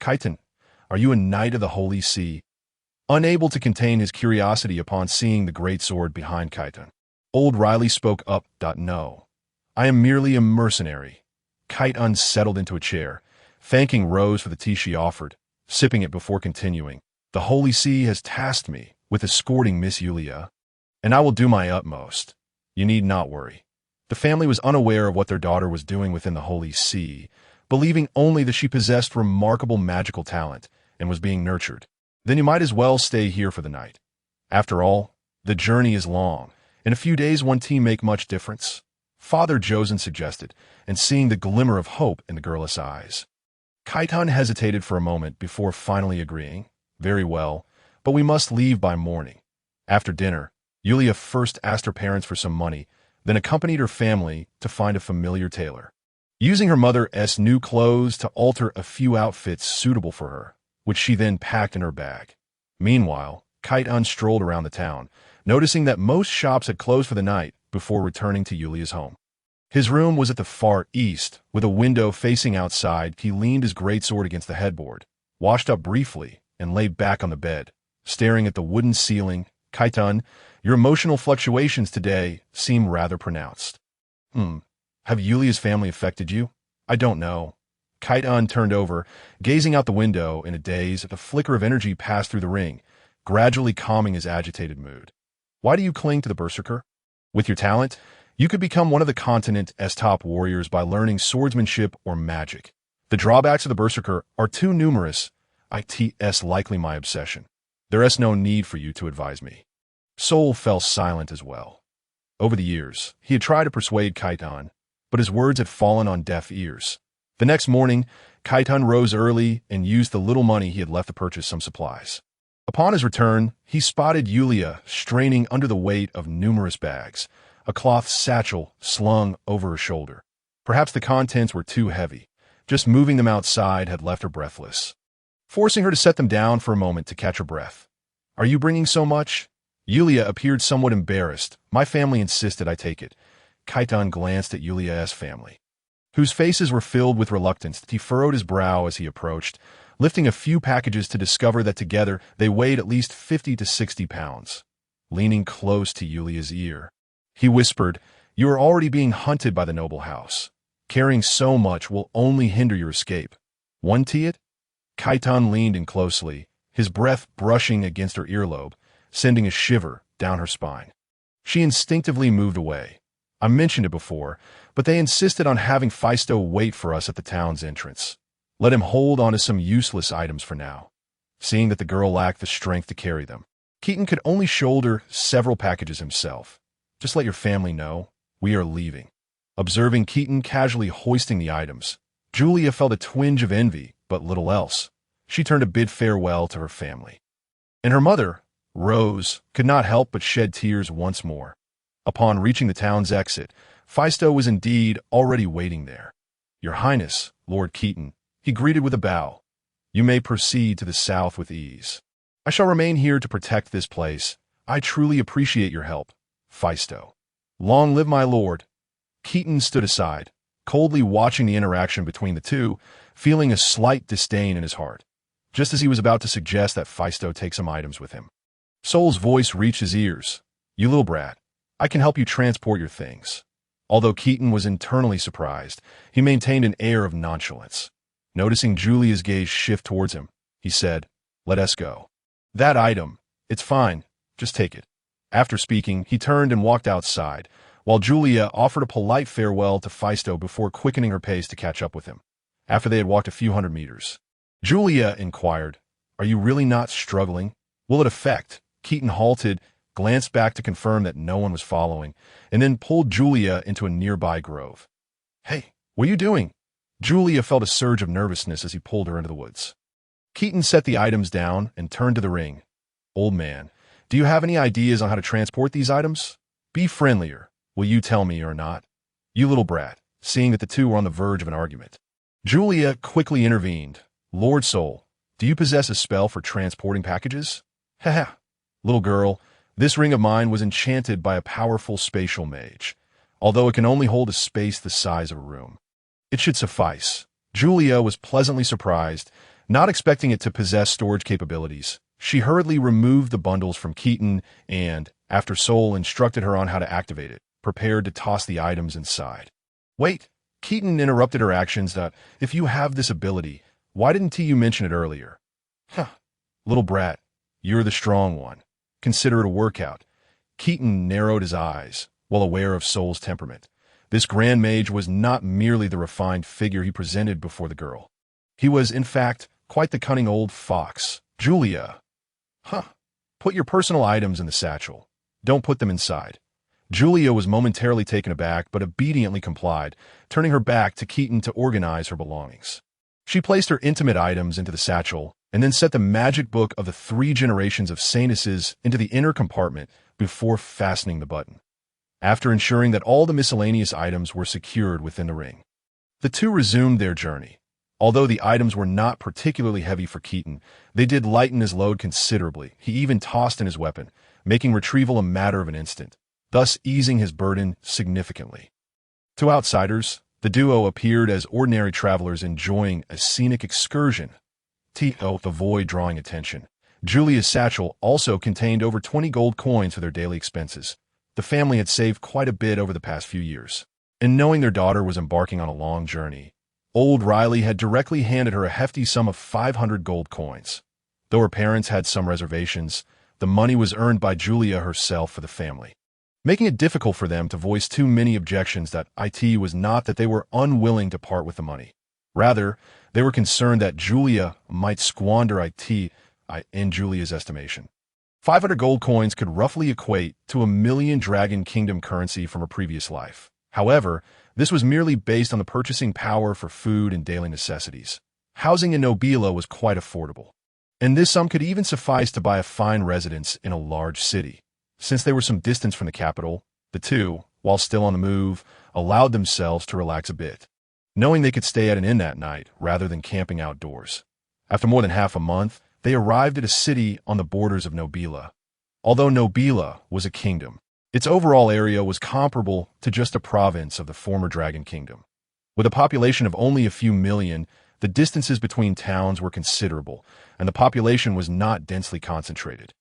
Kaitan, are you a knight of the Holy See? Unable to contain his curiosity upon seeing the great sword behind Kaitan, old Riley spoke up, No. I am merely a mercenary. Kaitan settled into a chair, thanking Rose for the tea she offered, sipping it before continuing. The Holy See has tasked me with escorting Miss Yulia, and I will do my utmost. You need not worry. The family was unaware of what their daughter was doing within the Holy See, believing only that she possessed remarkable magical talent and was being nurtured. Then you might as well stay here for the night. After all, the journey is long. In a few days, one tea make much difference. Father Josen suggested, and seeing the glimmer of hope in the girl's eyes. Kaitan hesitated for a moment before finally agreeing. Very well, but we must leave by morning. After dinner, Yulia first asked her parents for some money, then accompanied her family to find a familiar tailor. Using her mother's new clothes to alter a few outfits suitable for her, which she then packed in her bag. Meanwhile, Kaitan strolled around the town, noticing that most shops had closed for the night before returning to Yulia's home. His room was at the far east, with a window facing outside. He leaned his greatsword against the headboard, washed up briefly, and lay back on the bed, staring at the wooden ceiling. Kaitan, your emotional fluctuations today seem rather pronounced. Have Yulia's family affected you? I don't know. Kaitan turned over, gazing out the window in a daze at the flicker of energy passed through the ring, gradually calming his agitated mood. Why do you cling to the berserker? With your talent, you could become one of the continent's top warriors by learning swordsmanship or magic. The drawbacks of the berserker are too numerous. It's likely my obsession. There is no need for you to advise me. Sol fell silent as well. Over the years, he had tried to persuade Kaitan, but his words had fallen on deaf ears. The next morning, Kaitan rose early and used the little money he had left to purchase some supplies. Upon his return, he spotted Yulia straining under the weight of numerous bags, a cloth satchel slung over her shoulder. Perhaps the contents were too heavy. Just moving them outside had left her breathless, forcing her to set them down for a moment to catch her breath. Are you bringing so much? Yulia appeared somewhat embarrassed. My family insisted I take it. Kaitan glanced at Yulia's family, whose faces were filled with reluctance. He furrowed his brow as he approached, lifting a few packages to discover that together they weighed at least 50 to 60 pounds. Leaning close to Yulia's ear, he whispered, You are already being hunted by the noble house. Carrying so much will only hinder your escape. One tiet? Kaitan leaned in closely, his breath brushing against her earlobe, sending a shiver down her spine. She instinctively moved away. I mentioned it before, but they insisted on having Faisto wait for us at the town's entrance. Let him hold on to some useless items for now. Seeing that the girl lacked the strength to carry them, Keaton could only shoulder several packages himself. Just let your family know, we are leaving. Observing Keaton casually hoisting the items, Julia felt a twinge of envy, but little else. She turned to bid farewell to her family. And her mother, Rose, could not help but shed tears once more. Upon reaching the town's exit, Faisto was indeed already waiting there. Your Highness, Lord Keaton, he greeted with a bow. You may proceed to the south with ease. I shall remain here to protect this place. I truly appreciate your help, Faisto. Long live my lord. Keaton stood aside, coldly watching the interaction between the two, feeling a slight disdain in his heart, just as he was about to suggest that Faisto take some items with him. Sol's voice reached his ears. You little brat, I can help you transport your things. Although Keaton was internally surprised, he maintained an air of nonchalance. Noticing Julia's gaze shift towards him, he said. Let us go. That item. It's fine. Just take it. After speaking, he turned and walked outside, while Julia offered a polite farewell to Physto before quickening her pace to catch up with him. After they had walked a few hundred meters, Julia inquired, "Are you really not struggling? Will it affect?" Keaton halted, glanced back to confirm that no one was following, and then pulled Julia into a nearby grove. "Hey, what are you doing?" Julia felt a surge of nervousness as he pulled her into the woods. Keaton set the items down and turned to the ring. "Old man, do you have any ideas on how to transport these items? Be friendlier. Will you tell me or not?" "You little brat," seeing that the two were on the verge of an argument. Julia quickly intervened. "Lord Soul, do you possess a spell for transporting packages?" "Haha. Little girl, this ring of mine was enchanted by a powerful spatial mage, although it can only hold a space the size of a room. It should suffice." Julia was pleasantly surprised, not expecting it to possess storage capabilities. She hurriedly removed the bundles from Keaton and, after Soul instructed her on how to activate it, prepared to toss the items inside. "Wait," Keaton interrupted her actions. "If you have this ability, why didn't you mention it earlier?" "Huh, little brat, you're the strong one. Consider it a workout." Keaton narrowed his eyes, well aware of Soul's temperament. This grand mage was not merely the refined figure he presented before the girl. He was, in fact, quite the cunning old fox. "Julia." "Huh. Put your personal items in the satchel. Don't put them inside." Julia was momentarily taken aback, but obediently complied, turning her back to Keaton to organize her belongings. She placed her intimate items into the satchel, and then set the magic book of the 3 generations of Saintesses into the inner compartment before fastening the button. After ensuring that all the miscellaneous items were secured within the ring, the two resumed their journey. Although the items were not particularly heavy for Keaton, they did lighten his load considerably. He even tossed in his weapon, making retrieval a matter of an instant, thus easing his burden significantly. To outsiders, the duo appeared as ordinary travelers enjoying a scenic excursion. The void drawing attention. Julia's satchel also contained over 20 gold coins for their daily expenses. The family had saved quite a bit over the past few years, and knowing their daughter was embarking on a long journey, old Riley had directly handed her a hefty sum of 500 gold coins. Though her parents had some reservations, the money was earned by Julia herself for the family, making it difficult for them to voice too many objections. That it was not that they were unwilling to part with the money. Rather, they were concerned that Julia might squander it in Julia's estimation. 500 gold coins could roughly equate to 1,000,000 Dragon Kingdom currency from her previous life. However, this was merely based on the purchasing power for food and daily necessities. Housing in Nobila was quite affordable, and this sum could even suffice to buy a fine residence in a large city. Since they were some distance from the capital, the two, while still on the move, allowed themselves to relax a bit, knowing they could stay at an inn that night rather than camping outdoors. After more than half a month, they arrived at a city on the borders of Nobila. Although Nobila was a kingdom, its overall area was comparable to just a province of the former Dragon Kingdom. With a population of only a few million, the distances between towns were considerable, and the population was not densely concentrated,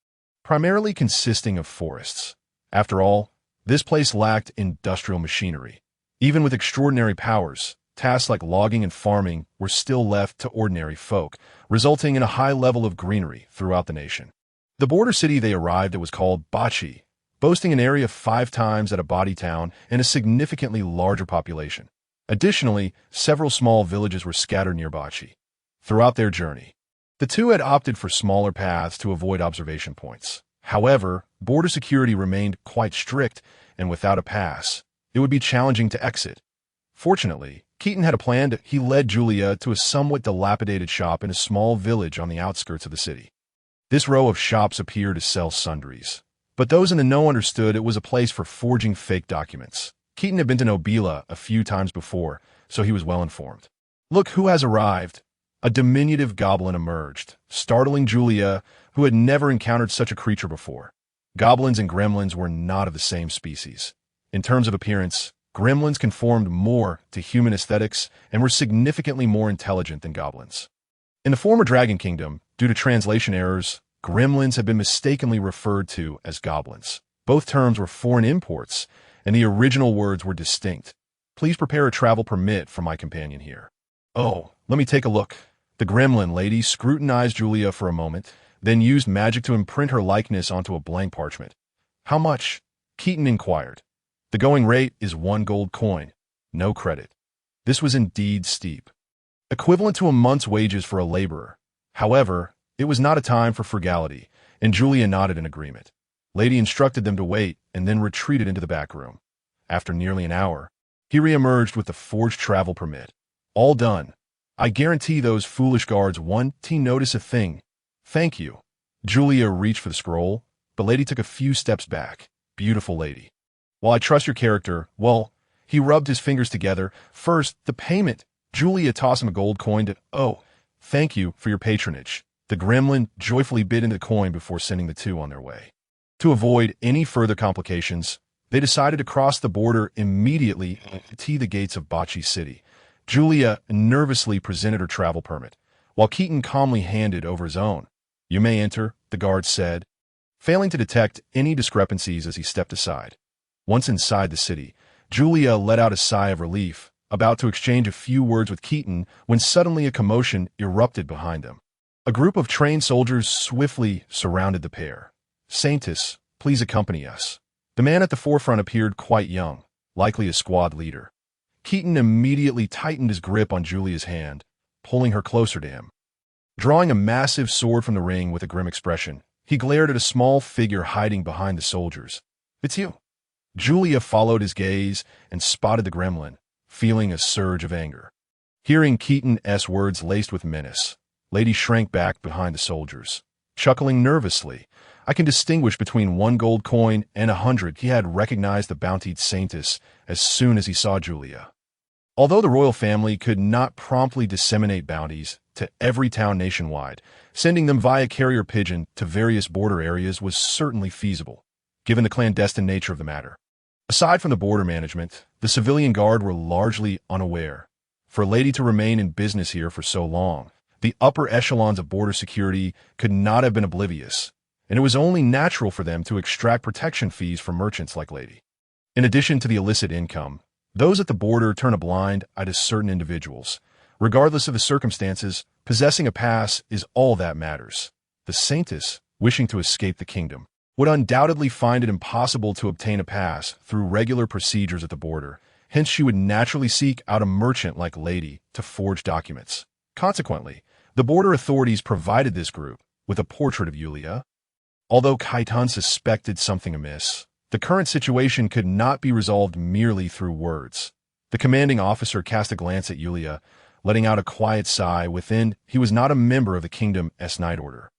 primarily consisting of forests. After all, this place lacked industrial machinery. Even with extraordinary powers, tasks like logging and farming were still left to ordinary folk, resulting in a high level of greenery throughout the nation. The border city they arrived at was called Bachi, boasting an area 5 times that of Body Town and a significantly larger population. Additionally, several small villages were scattered near Bachi. Throughout their journey, the two had opted for smaller paths to avoid observation points. However, border security remained quite strict, and without a pass, it would be challenging to exit. Fortunately, Keaton had a plan. He led Julia to a somewhat dilapidated shop in a small village on the outskirts of the city. This row of shops appeared to sell sundries, but those in the know understood it was a place for forging fake documents. Keaton had been to Nobila a few times before, so he was well informed. "Look who has arrived!" A diminutive goblin emerged, startling Julia, who had never encountered such a creature before. Goblins and gremlins were not of the same species. In terms of appearance, gremlins conformed more to human aesthetics and were significantly more intelligent than goblins. In the former Dragon Kingdom, due to translation errors, gremlins had been mistakenly referred to as goblins. Both terms were foreign imports, and the original words were distinct. "Please prepare a travel permit for my companion here." "Oh, let me take a look." The gremlin lady scrutinized Julia for a moment, then used magic to imprint her likeness onto a blank parchment. How much? Keaton inquired. The going rate is 1 gold coin. No credit. This was indeed steep. Equivalent to a month's wages for a laborer. However, it was not a time for frugality, and Julia nodded in agreement. Lady instructed them to wait and then retreated into the back room. After nearly an hour, he re-emerged with the forged travel permit. All done. I guarantee those foolish guards won't notice a thing. Thank you. Julia reached for the scroll, but Lady took a few steps back. Beautiful lady. While I trust your character, well, he rubbed his fingers together. First, the payment. Julia tossed him a gold coin to, oh, thank you for your patronage. The gremlin joyfully bit into the coin before sending the two on their way. To avoid any further complications, they decided to cross the border immediately to the gates of Bocce City. Julia nervously presented her travel permit, while Keaton calmly handed over his own. You may enter, the guard said, failing to detect any discrepancies as he stepped aside. Once inside the city, Julia let out a sigh of relief, about to exchange a few words with Keaton when suddenly a commotion erupted behind them. A group of trained soldiers swiftly surrounded the pair. Saintess, please accompany us. The man at the forefront appeared quite young, likely a squad leader. Keaton immediately tightened his grip on Julia's hand, pulling her closer to him. Drawing a massive sword from the ring with a grim expression, he glared at a small figure hiding behind the soldiers. It's you. Julia followed his gaze and spotted the gremlin, feeling a surge of anger. Hearing Keaton's words laced with menace, Lady shrank back behind the soldiers. Chuckling nervously, I can distinguish between 1 gold coin and 100. He had recognized the bountied Saintess as soon as he saw Julia. Although the royal family could not promptly disseminate bounties to every town nationwide, sending them via carrier pigeon to various border areas was certainly feasible, given the clandestine nature of the matter. Aside from the border management, the civilian guard were largely unaware. For a lady to remain in business here for so long, the upper echelons of border security could not have been oblivious, and it was only natural for them to extract protection fees from merchants like Lady. In addition to the illicit income, those at the border turn a blind eye to certain individuals. Regardless of the circumstances, possessing a pass is all that matters. The Saintess, wishing to escape the kingdom, would undoubtedly find it impossible to obtain a pass through regular procedures at the border. Hence, she would naturally seek out a merchant like Lady to forge documents. Consequently, the border authorities provided this group with a portrait of Julia. Although Keaton suspected something amiss, the current situation could not be resolved merely through words. The commanding officer cast a glance at Julia, letting out a quiet sigh. Within, he was not a member of the kingdom's night order,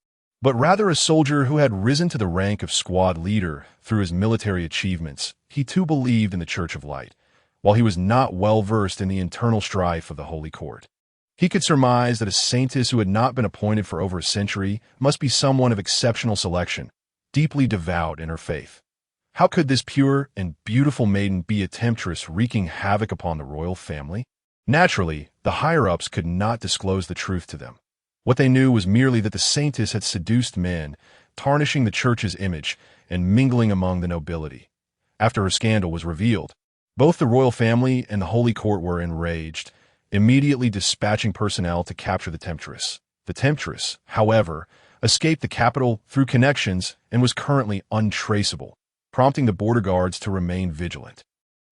but rather a soldier who had risen to the rank of squad leader through his military achievements. He too believed in the Church of Light, while he was not well versed in the internal strife of the Holy Court. He could surmise that a saintess who had not been appointed for over a century must be someone of exceptional selection, deeply devout in her faith. How could this pure and beautiful maiden be a temptress wreaking havoc upon the royal family? Naturally, the higher-ups could not disclose the truth to them. What they knew was merely that the Saintess had seduced men, tarnishing the church's image and mingling among the nobility. After her scandal was revealed, both the royal family and the Holy Court were enraged, immediately dispatching personnel to capture the temptress. The temptress, however, escaped the capital through connections and was currently untraceable, prompting the border guards to remain vigilant.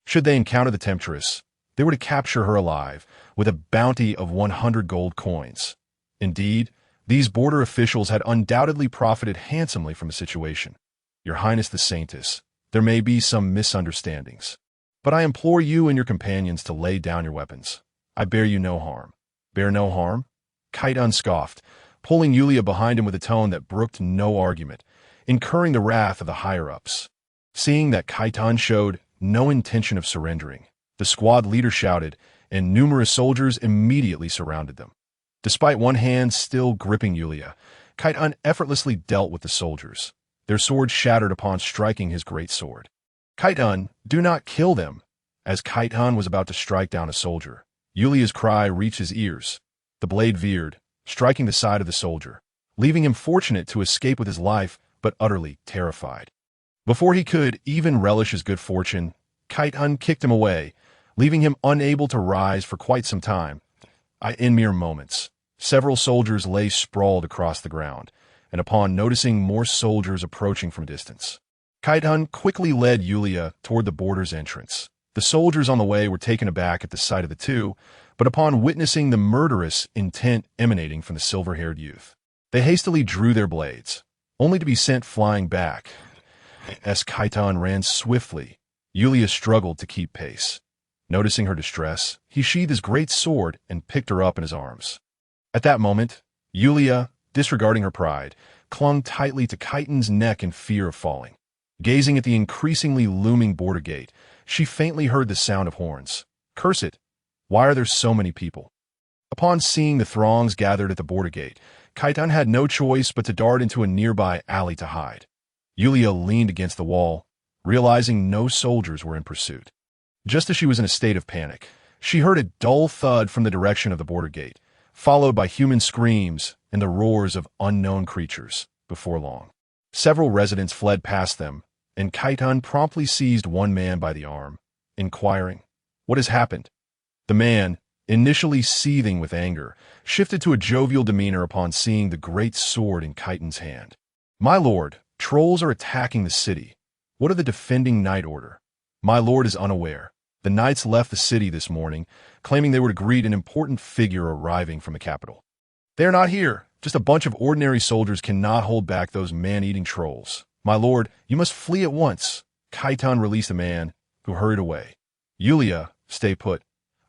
Should they encounter the temptress, they were to capture her alive with a bounty of 100 gold coins. Indeed, these border officials had undoubtedly profited handsomely from the situation. Your Highness the Saintess, there may be some misunderstandings, but I implore you and your companions to lay down your weapons. I bear you no harm. Bear no harm? Keaton scoffed, pulling Julia behind him with a tone that brooked no argument, incurring the wrath of the higher-ups. Seeing that Keaton showed no intention of surrendering, the squad leader shouted, and numerous soldiers immediately surrounded them. Despite one hand still gripping Julia, Keaton effortlessly dealt with the soldiers. Their swords shattered upon striking his great sword. Keaton, do not kill them! As Keaton was about to strike down a soldier, Julia's cry reached his ears. The blade veered, striking the side of the soldier, leaving him fortunate to escape with his life, but utterly terrified. Before he could even relish his good fortune, Keaton kicked him away, leaving him unable to rise for quite some time. In mere moments, Several soldiers lay sprawled across the ground, and upon noticing more soldiers approaching from a distance, Kaitan quickly led Yulia toward the border's entrance. The soldiers on the way were taken aback at the sight of the two, but upon witnessing the murderous intent emanating from the silver-haired youth, they hastily drew their blades, only to be sent flying back. As Kaitan ran swiftly, Yulia struggled to keep pace. Noticing her distress, he sheathed his great sword and picked her up in his arms. At that moment, Yulia, disregarding her pride, clung tightly to Kaitan's neck in fear of falling. Gazing at the increasingly looming border gate, she faintly heard the sound of horns. Curse it! Why are there so many people? Upon seeing the throngs gathered at the border gate, Kaitan had no choice but to dart into a nearby alley to hide. Yulia leaned against the wall, realizing no soldiers were in pursuit. Just as she was in a state of panic, she heard a dull thud from the direction of the border gate, followed by human screams and the roars of unknown creatures. Before long, several residents fled past them, and Kaitan promptly seized one man by the arm, inquiring, "What has happened?" The man, initially seething with anger, shifted to a jovial demeanor upon seeing the great sword in Kaitan's hand. "My lord, trolls are attacking the city. What of the defending Knight Order?" "My lord is unaware. The knights left the city this morning, claiming they were to greet an important figure arriving from the capital. They are not here. Just a bunch of ordinary soldiers cannot hold back those man-eating trolls. My lord, you must flee at once." Kaitan released the man, who hurried away. "Yulia, stay put.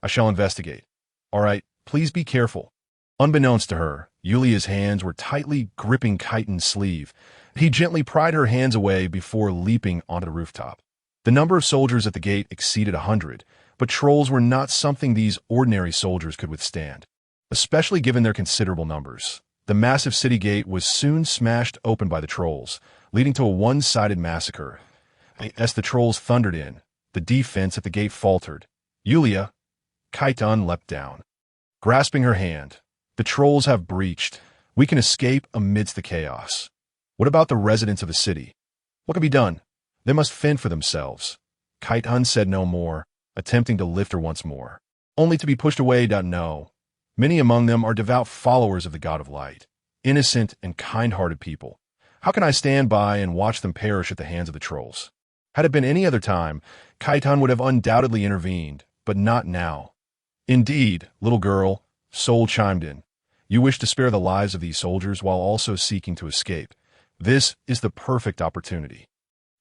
I shall investigate." "All right, please be careful." Unbeknownst to her, Yulia's hands were tightly gripping Kaitan's sleeve. He gently pried her hands away before leaping onto the rooftop. The number of soldiers at the gate exceeded 100, but trolls were not something these ordinary soldiers could withstand, especially given their considerable numbers. The massive city gate was soon smashed open by the trolls, leading to a one-sided massacre. As the trolls thundered in, the defense at the gate faltered. "Yulia!" Kaitan leapt down. Grasping her hand, "The trolls have breached. We can escape amidst the chaos. What about the residents of the city? What can be done? They must fend for themselves." Kaitan said no more, attempting to lift her once more, only to be pushed away. "No. Many among them are devout followers of the God of Light, innocent and kind-hearted people. How can I stand by and watch them perish at the hands of the trolls?" Had it been any other time, Kaitan would have undoubtedly intervened, but not now. "Indeed, little girl," Sol chimed in, "you wish to spare the lives of these soldiers while also seeking to escape. This is the perfect opportunity."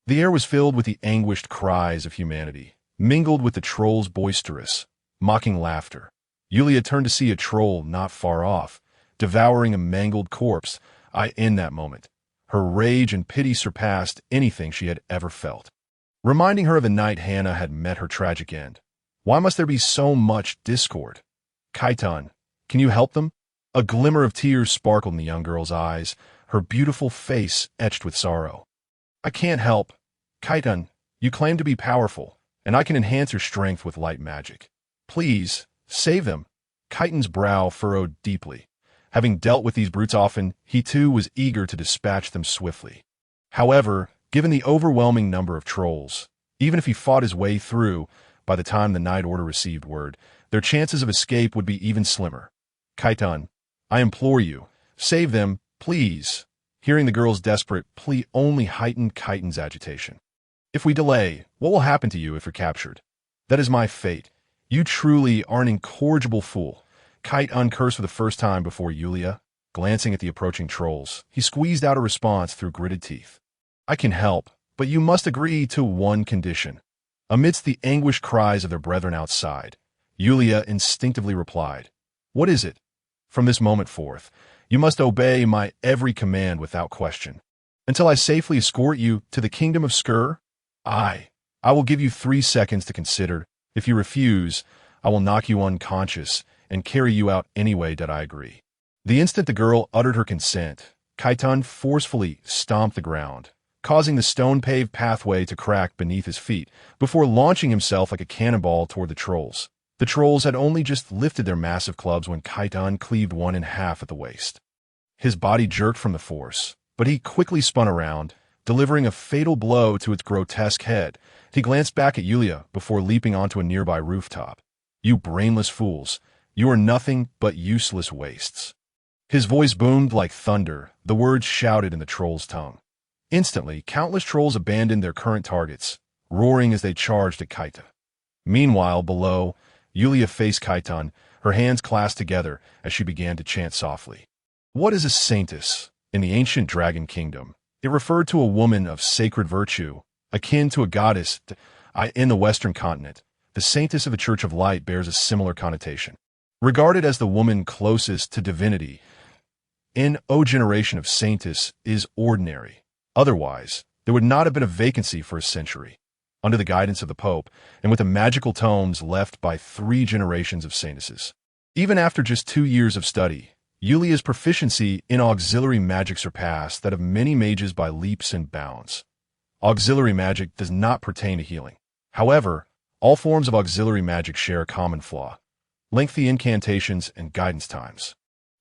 The air was filled with the anguished cries of humanity, mingled with the trolls' boisterous, mocking laughter. Yulia turned to see a troll not far off, devouring a mangled corpse. In that moment, her rage and pity surpassed anything she had ever felt, reminding her of the night Hannah had met her tragic end. Why must there be so much discord? "Kaitan, can you help them?" A glimmer of tears sparkled in the young girl's eyes, her beautiful face etched with sorrow. "I can't help. Kaitan, you claim to be powerful, and I can enhance your strength with light magic. Please, save them." Kaitan's brow furrowed deeply. Having dealt with these brutes often, he too was eager to dispatch them swiftly. However, given the overwhelming number of trolls, even if he fought his way through, by the time the Night Order received word, their chances of escape would be even slimmer. "Kaitan, I implore you, save them, please." Hearing the girl's desperate plea only heightened Kaitan's agitation. "If we delay, what will happen to you if you're captured?" "That is my fate. You truly are an incorrigible fool." Kaitan cursed for the first time before Yulia. Glancing at the approaching trolls, he squeezed out a response through gritted teeth. "I can help, but you must agree to one condition." Amidst the anguished cries of their brethren outside, Yulia instinctively replied, "What is it?" "From this moment forth, you must obey my every command without question. Until I safely escort you to the kingdom of Skur, I will give you 3 seconds to consider. If you refuse, I will knock you unconscious and carry you out anyway. Did I agree?" The instant the girl uttered her consent, Kaitan forcefully stomped the ground, causing the stone-paved pathway to crack beneath his feet before launching himself like a cannonball toward the trolls. The trolls had only just lifted their massive clubs when Kaitan cleaved one in half at the waist. His body jerked from the force, but he quickly spun around, delivering a fatal blow to its grotesque head. He glanced back at Yulia before leaping onto a nearby rooftop. "You brainless fools, you are nothing but useless wastes." His voice boomed like thunder, the words shouted in the troll's tongue. Instantly, countless trolls abandoned their current targets, roaring as they charged at Kaita. Meanwhile, below, Yulia faced Kaitan, her hands clasped together as she began to chant softly. What is a Saintess? In the ancient dragon kingdom, it referred to a woman of sacred virtue, akin to a goddess. In the Western continent, the Saintess of the Church of Light bears a similar connotation. Regarded as the woman closest to divinity, in O generation of Saintess is ordinary. Otherwise, there would not have been a vacancy for a century. Under the guidance of the Pope, and with the magical tomes left by 3 generations of Saintesses. Even after just 2 years of study, Yulia's proficiency in auxiliary magic surpassed that of many mages by leaps and bounds. Auxiliary magic does not pertain to healing. However, all forms of auxiliary magic share a common flaw: lengthy incantations and guidance times,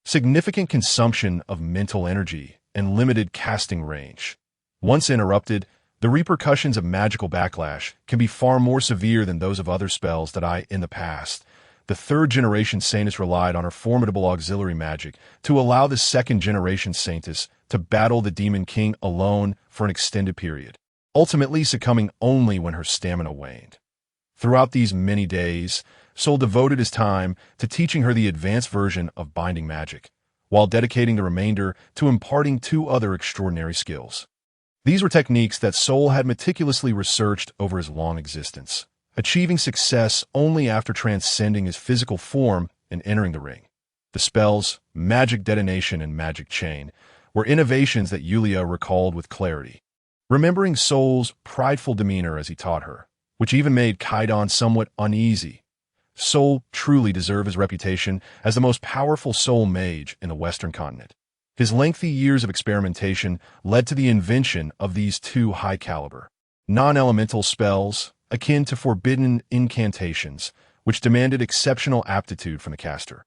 significant consumption of mental energy, and limited casting range. Once interrupted, the repercussions of magical backlash can be far more severe than those of other spells that in the past. The 3rd generation Saintess relied on her formidable auxiliary magic to allow the 2nd generation Saintess to battle the Demon King alone for an extended period, ultimately succumbing only when her stamina waned. Throughout these many days, Sol devoted his time to teaching her the advanced version of binding magic, while dedicating the remainder to imparting 2 other extraordinary skills. These were techniques that Sol had meticulously researched over his long existence, achieving success only after transcending his physical form and entering the ring. The spells, magic detonation and magic chain, were innovations that Yulia recalled with clarity, remembering Sol's prideful demeanor as he taught her, which even made Kaidan somewhat uneasy. Sol truly deserved his reputation as the most powerful soul mage in the Western continent. His lengthy years of experimentation led to the invention of these 2 high-caliber, non-elemental spells akin to forbidden incantations, which demanded exceptional aptitude from the caster.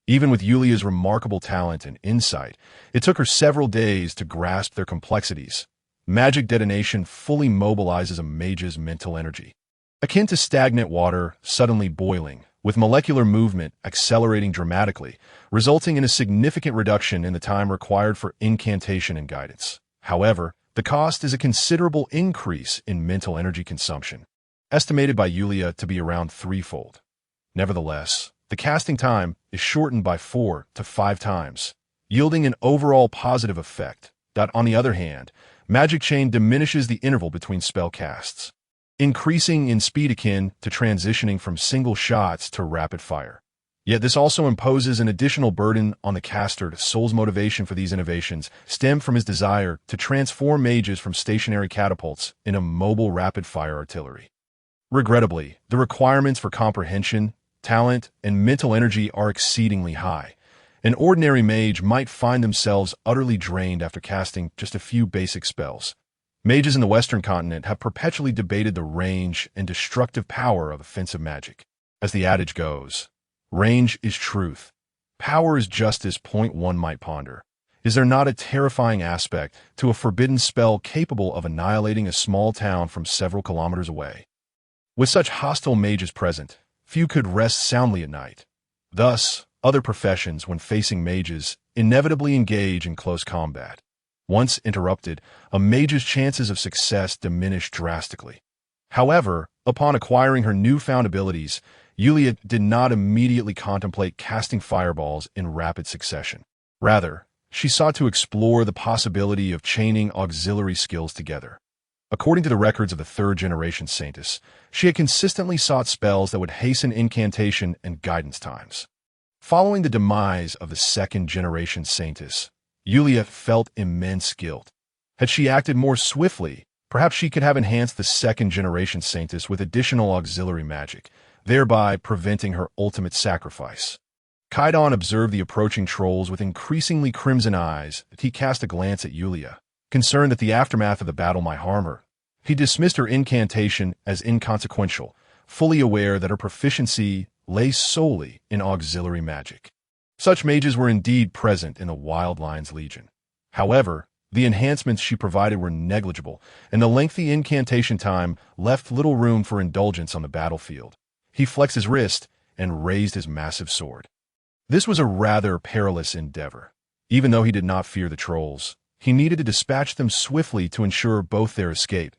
Even with Yulia's remarkable talent and insight, it took her several days to grasp their complexities. Magic detonation fully mobilizes a mage's mental energy, akin to stagnant water suddenly boiling, with molecular movement accelerating dramatically, resulting in a significant reduction in the time required for incantation and guidance. However, the cost is a considerable increase in mental energy consumption, estimated by Yulia to be around 3-fold. Nevertheless, the casting time is shortened by 4 to 5 times, yielding an overall positive effect. On the other hand, magic chain diminishes the interval between spell casts, increasing in speed akin to transitioning from single shots to rapid fire. Yet this also imposes an additional burden on the caster. Sol's motivation for these innovations stemmed from his desire to transform mages from stationary catapults into mobile rapid-fire artillery. Regrettably, the requirements for comprehension, talent, and mental energy are exceedingly high. An ordinary mage might find themselves utterly drained after casting just a few basic spells. Mages in the Western continent have perpetually debated the range and destructive power of offensive magic. As the adage goes, range is truth. Power is just as point one might ponder. Is there not a terrifying aspect to a forbidden spell capable of annihilating a small town from several kilometers away? With such hostile mages present, few could rest soundly at night. Thus, other professions, when facing mages, inevitably engage in close combat. Once interrupted, a mage's chances of success diminish drastically. However, upon acquiring her newfound abilities, Yulia did not immediately contemplate casting fireballs in rapid succession. Rather, she sought to explore the possibility of chaining auxiliary skills together. According to the records of the third-generation Saintess, she had consistently sought spells that would hasten incantation and guidance times. Following the demise of the second-generation Saintess, Yulia felt immense guilt. Had she acted more swiftly, perhaps she could have enhanced the second-generation Saintess with additional auxiliary magic, thereby preventing her ultimate sacrifice. Kaidan observed the approaching trolls with increasingly crimson eyes. He cast a glance at Yulia, concerned that the aftermath of the battle might harm her. He dismissed her incantation as inconsequential, fully aware that her proficiency lay solely in auxiliary magic. Such mages were indeed present in the Wild Lions Legion. However, the enhancements she provided were negligible, and the lengthy incantation time left little room for indulgence on the battlefield. He flexed his wrist and raised his massive sword. This was a rather perilous endeavor. Even though he did not fear the trolls, he needed to dispatch them swiftly to ensure both their escape.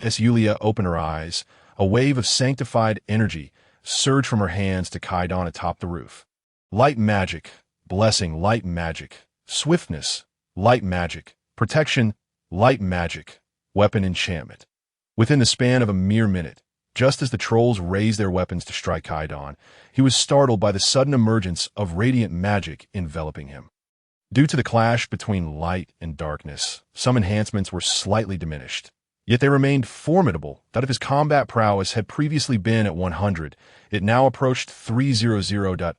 As Yulia opened her eyes, a wave of sanctified energy surged from her hands to Kaidan atop the roof. Light magic, blessing, light magic, swiftness, light magic, protection, light magic, weapon enchantment. Within the span of a mere minute, just as the trolls raised their weapons to strike Kaidan, he was startled by the sudden emergence of radiant magic enveloping him. Due to the clash between light and darkness, some enhancements were slightly diminished. Yet they remained formidable. That if his combat prowess had previously been at 100, it now approached 300.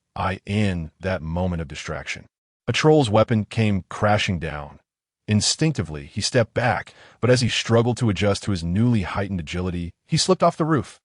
In that moment of distraction, a troll's weapon came crashing down. Instinctively, he stepped back, but as he struggled to adjust to his newly heightened agility, he slipped off the roof.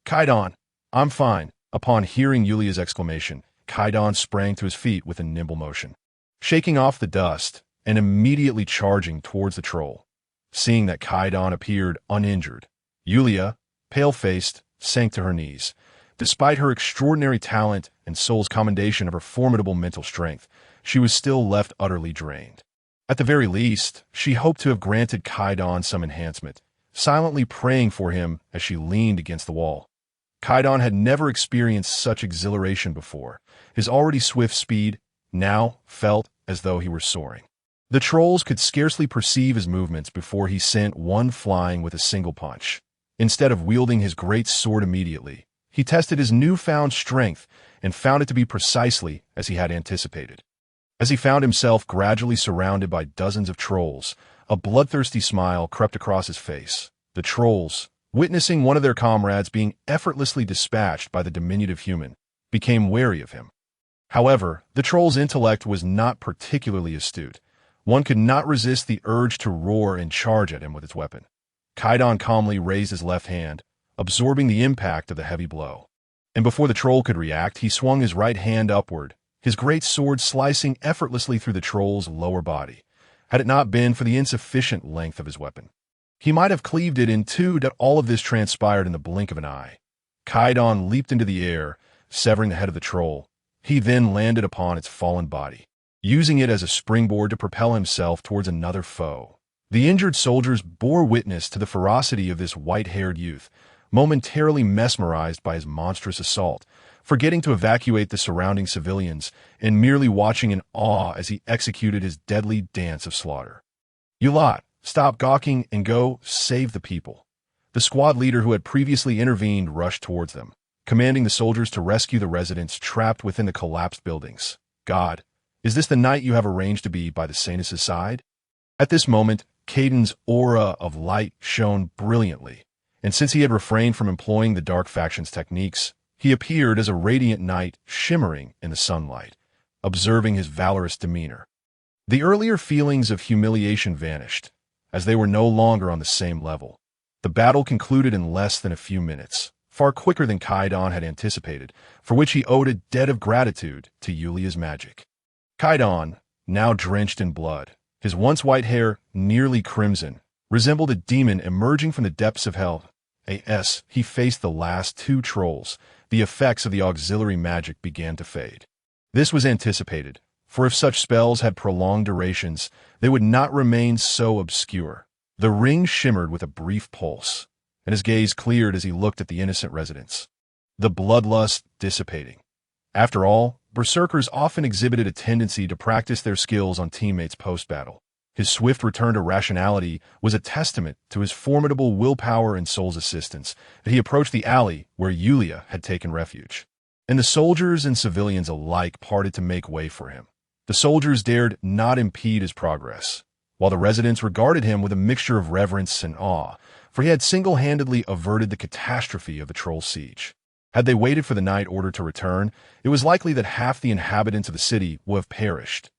Kaidan, I'm fine. Upon hearing Yulia's exclamation, Kaidan sprang to his feet with a nimble motion, shaking off the dust and immediately charging towards the troll. Seeing that Kaidan appeared uninjured, Yulia, pale-faced, sank to her knees. Despite her extraordinary talent and soul's commendation of her formidable mental strength, she was still left utterly drained. At the very least, she hoped to have granted Kaidan some enhancement, silently praying for him as she leaned against the wall. Kaidan had never experienced such exhilaration before. His already swift speed now felt as though he were soaring. The trolls could scarcely perceive his movements before he sent one flying with a single punch. Instead of wielding his great sword immediately, he tested his newfound strength and found it to be precisely as he had anticipated. As he found himself gradually surrounded by dozens of trolls, a bloodthirsty smile crept across his face. The trolls, witnessing one of their comrades being effortlessly dispatched by the diminutive human, became wary of him. However, the troll's intellect was not particularly astute. One could not resist the urge to roar and charge at him with its weapon. Kaidan calmly raised his left hand, absorbing the impact of the heavy blow. And before the troll could react, he swung his right hand upward, his great sword slicing effortlessly through the troll's lower body. Had it not been for the insufficient length of his weapon, he might have cleaved it in two. All of this transpired in the blink of an eye. Kaidan leaped into the air, severing the head of the troll. He then landed upon its fallen body, using it as a springboard to propel himself towards another foe. The injured soldiers bore witness to the ferocity of this white-haired youth, momentarily mesmerized by his monstrous assault, forgetting to evacuate the surrounding civilians and merely watching in awe as he executed his deadly dance of slaughter. "You lot, stop gawking and go save the people." The squad leader who had previously intervened rushed towards them, commanding the soldiers to rescue the residents trapped within the collapsed buildings. "God, is this the knight you have arranged to be by the Saintess' side?" At this moment, Kaidan's aura of light shone brilliantly, and since he had refrained from employing the dark faction's techniques, he appeared as a radiant knight shimmering in the sunlight, observing his valorous demeanor. The earlier feelings of humiliation vanished, as they were no longer on the same level. The battle concluded in less than a few minutes, far quicker than Kaidan had anticipated, for which he owed a debt of gratitude to Yulia's magic. Kaidan, now drenched in blood, his once white hair nearly crimson, resembled a demon emerging from the depths of hell. As he faced the last two trolls, the effects of the auxiliary magic began to fade. This was anticipated, for if such spells had prolonged durations, they would not remain so obscure. The ring shimmered with a brief pulse, and his gaze cleared as he looked at the innocent residents, the bloodlust dissipating. After all, berserkers often exhibited a tendency to practice their skills on teammates post-battle. His swift return to rationality was a testament to his formidable willpower and soul's assistance that he approached the alley where Yulia had taken refuge. And the soldiers and civilians alike parted to make way for him. The soldiers dared not impede his progress, while the residents regarded him with a mixture of reverence and awe, for he had single-handedly averted the catastrophe of the troll siege. Had they waited for the night order to return, it was likely that half the inhabitants of the city would have perished.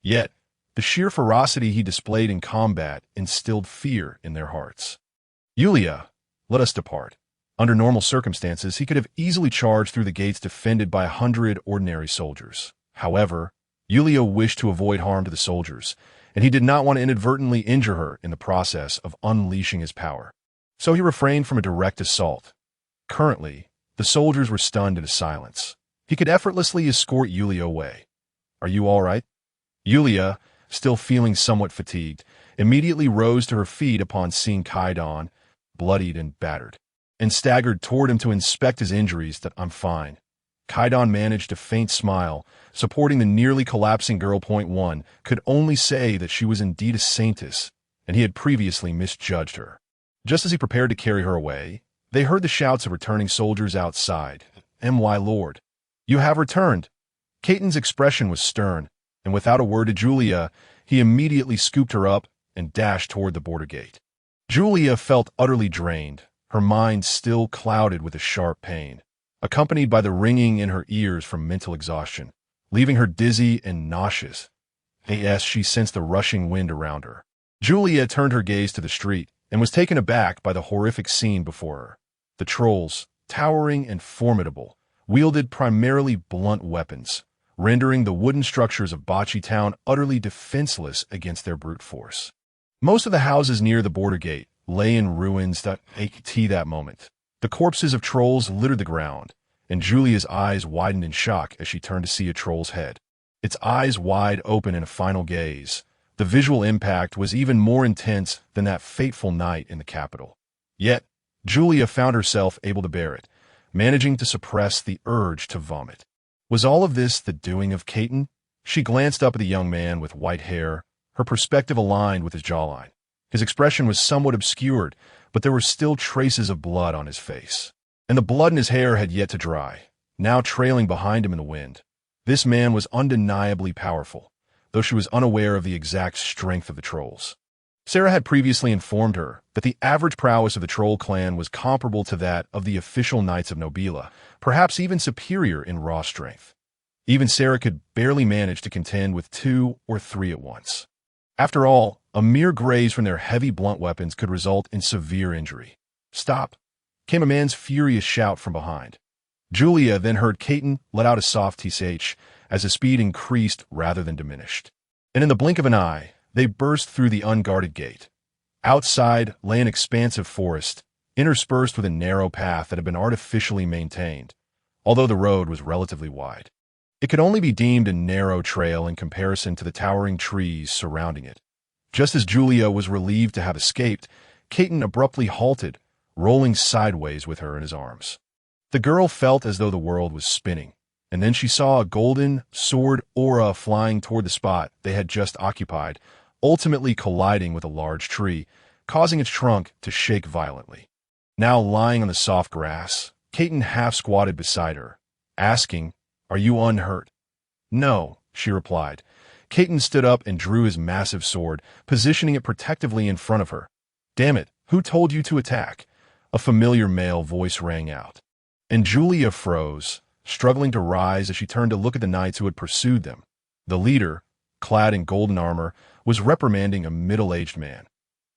Yet, the sheer ferocity he displayed in combat instilled fear in their hearts. "Yulia, let us depart." Under normal circumstances, he could have easily charged through the gates defended by 100 ordinary soldiers. However, Yulia wished to avoid harm to the soldiers, and he did not want to inadvertently injure her in the process of unleashing his power. So he refrained from a direct assault. Currently, the soldiers were stunned into silence. He could effortlessly escort Yulia away. "Are you all right?" Yulia, still feeling somewhat fatigued, immediately rose to her feet upon seeing Kaidan, bloodied and battered, and staggered toward him to inspect his injuries. That I'm fine. Kaidan managed a faint smile, supporting the nearly collapsing girl. Point one could only say that she was indeed a saintess, and he had previously misjudged her. Just as he prepared to carry her away, they heard the shouts of returning soldiers outside. "My lord, you have returned." Caton's expression was stern, and without a word to Julia, he immediately scooped her up and dashed toward the border gate. Julia felt utterly drained, her mind still clouded with a sharp pain, accompanied by the ringing in her ears from mental exhaustion, leaving her dizzy and nauseous. As she sensed the rushing wind around her, Julia turned her gaze to the street and was taken aback by the horrific scene before her. The trolls, towering and formidable, wielded primarily blunt weapons, rendering the wooden structures of Bocce Town utterly defenseless against their brute force. Most of the houses near the border gate lay in ruins. That moment, the corpses of trolls littered the ground, and Julia's eyes widened in shock as she turned to see a troll's head. Its eyes wide open in a final gaze, the visual impact was even more intense than that fateful night in the capital. Yet, Julia found herself able to bear it, managing to suppress the urge to vomit. Was all of this the doing of Caton? She glanced up at the young man with white hair, her perspective aligned with his jawline. His expression was somewhat obscured, but there were still traces of blood on his face. And the blood in his hair had yet to dry, now trailing behind him in the wind. This man was undeniably powerful, though she was unaware of the exact strength of the trolls. Sarah had previously informed her that the average prowess of the troll clan was comparable to that of the official knights of Nobila, perhaps even superior in raw strength. Even Sarah could barely manage to contend with 2 or 3 at once. After all, a mere graze from their heavy blunt weapons could result in severe injury. "Stop!" came a man's furious shout from behind. Julia then heard Caton let out a soft tsh as his speed increased rather than diminished. And in the blink of an eye, they burst through the unguarded gate. Outside lay an expansive forest, interspersed with a narrow path that had been artificially maintained, although the road was relatively wide. It could only be deemed a narrow trail in comparison to the towering trees surrounding it. Just as Julia was relieved to have escaped, Caton abruptly halted, rolling sideways with her in his arms. The girl felt as though the world was spinning, and then she saw a golden sword aura flying toward the spot they had just occupied, ultimately colliding with a large tree, causing its trunk to shake violently. Now lying on the soft grass, Caton half squatted beside her, asking, "Are you unhurt?" "No," she replied. Caton stood up and drew his massive sword, positioning it protectively in front of her. "Damn it, who told you to attack?" A familiar male voice rang out. And Julia froze, struggling to rise as she turned to look at the knights who had pursued them. The leader, clad in golden armor, was reprimanding a middle-aged man.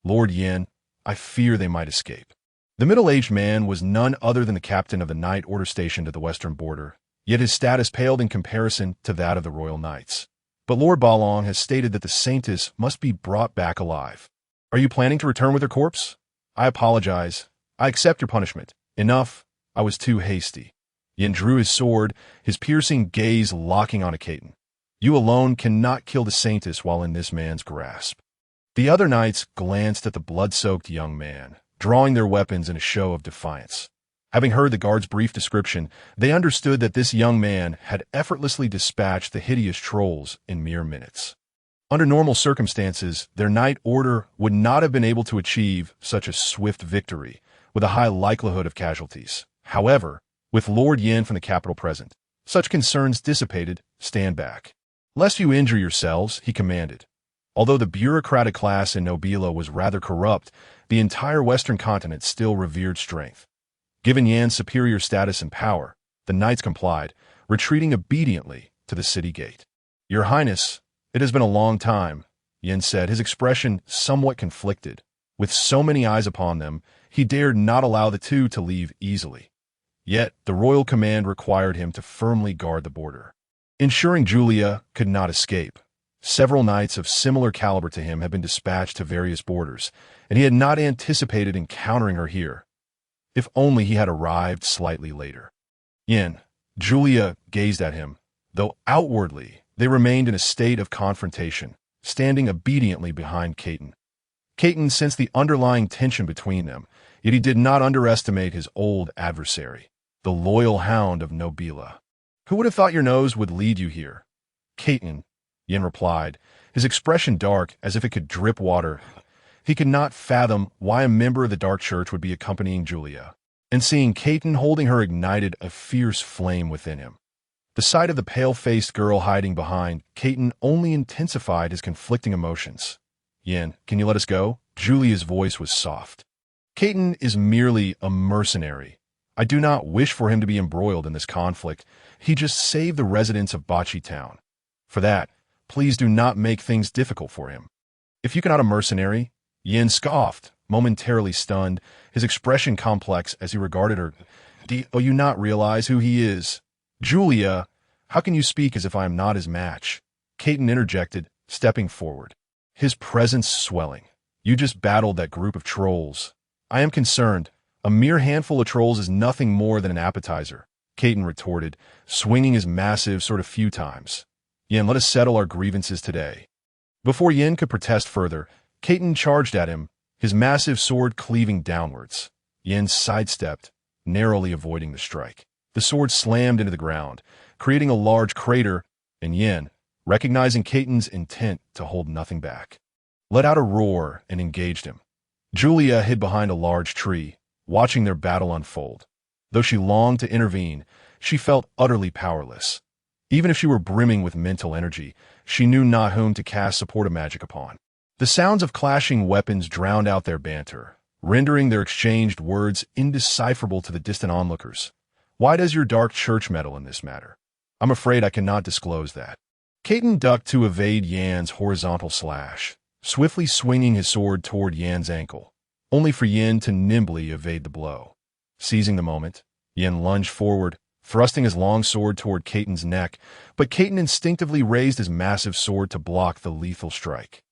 "Lord Yin, I fear they might escape." The middle-aged man was none other than the captain of the Knight Order stationed at the western border, yet his status paled in comparison to that of the Royal Knights. "But Lord Balong has stated that the Saintess must be brought back alive. Are you planning to return with her corpse?" "I apologize. I accept your punishment. Enough. I was too hasty." Yin drew his sword, his piercing gaze locking on Caton. "You alone cannot kill the Saintess while in this man's grasp." The other knights glanced at the blood-soaked young man, drawing their weapons in a show of defiance. Having heard the guard's brief description, they understood that this young man had effortlessly dispatched the hideous trolls in mere minutes. Under normal circumstances, their knight order would not have been able to achieve such a swift victory, with a high likelihood of casualties. However, with Lord Yin from the capital present, such concerns dissipated. "Stand back. Lest you injure yourselves," he commanded. Although the bureaucratic class in Nobila was rather corrupt, the entire Western continent still revered strength. Given Yan's superior status and power, the knights complied, retreating obediently to the city gate. "Your Highness, it has been a long time," Yin said, his expression somewhat conflicted. With so many eyes upon them, he dared not allow the two to leave easily. Yet, the royal command required him to firmly guard the border, ensuring Julia could not escape. Several knights of similar caliber to him had been dispatched to various borders, and he had not anticipated encountering her here. If only he had arrived slightly later. Yin, Julia gazed at him, though outwardly They remained in a state of confrontation, standing obediently behind Caton. Caton sensed the underlying tension between them, yet he did not underestimate his old adversary, the loyal hound of Nobila. "Who would have thought your nose would lead you here?" "Caton," Yin replied, his expression dark as if it could drip water. He could not fathom why a member of the Dark Church would be accompanying Julia, and seeing Caton holding her ignited a fierce flame within him. The sight of the pale-faced girl hiding behind Caton only intensified his conflicting emotions. "Yin, can you let us go?" Julia's voice was soft. "Caton is merely a mercenary. I do not wish for him to be embroiled in this conflict. He just saved the residents of Bachi Town. For that, please do not make things difficult for him." "If you cannot a mercenary?" Yin scoffed, momentarily stunned, his expression complex as he regarded her. "Do you not realize who he is?" "Julia, how can you speak as if I am not his match?" Caton interjected, stepping forward, his presence swelling. "You just battled that group of trolls." "I am concerned. A mere handful of trolls is nothing more than an appetizer," Caton retorted, swinging his massive sword a few times. "Yin, let us settle our grievances today." Before Yin could protest further, Caton charged at him, his massive sword cleaving downwards. Yin sidestepped, narrowly avoiding the strike. The sword slammed into the ground, creating a large crater, and Yin, recognizing Caton's intent to hold nothing back, let out a roar and engaged him. Julia hid behind a large tree, watching their battle unfold. Though she longed to intervene, she felt utterly powerless. Even if she were brimming with mental energy, she knew not whom to cast supportive magic upon. The sounds of clashing weapons drowned out their banter, rendering their exchanged words indecipherable to the distant onlookers. "Why does your Dark Church meddle in this matter?" "I'm afraid I cannot disclose that." Caton ducked to evade Yan's horizontal slash, swiftly swinging his sword toward Yan's ankle, only for Yin to nimbly evade the blow. Seizing the moment, Yin lunged forward, thrusting his long sword toward Caton's neck, but Caton instinctively raised his massive sword to block the lethal strike.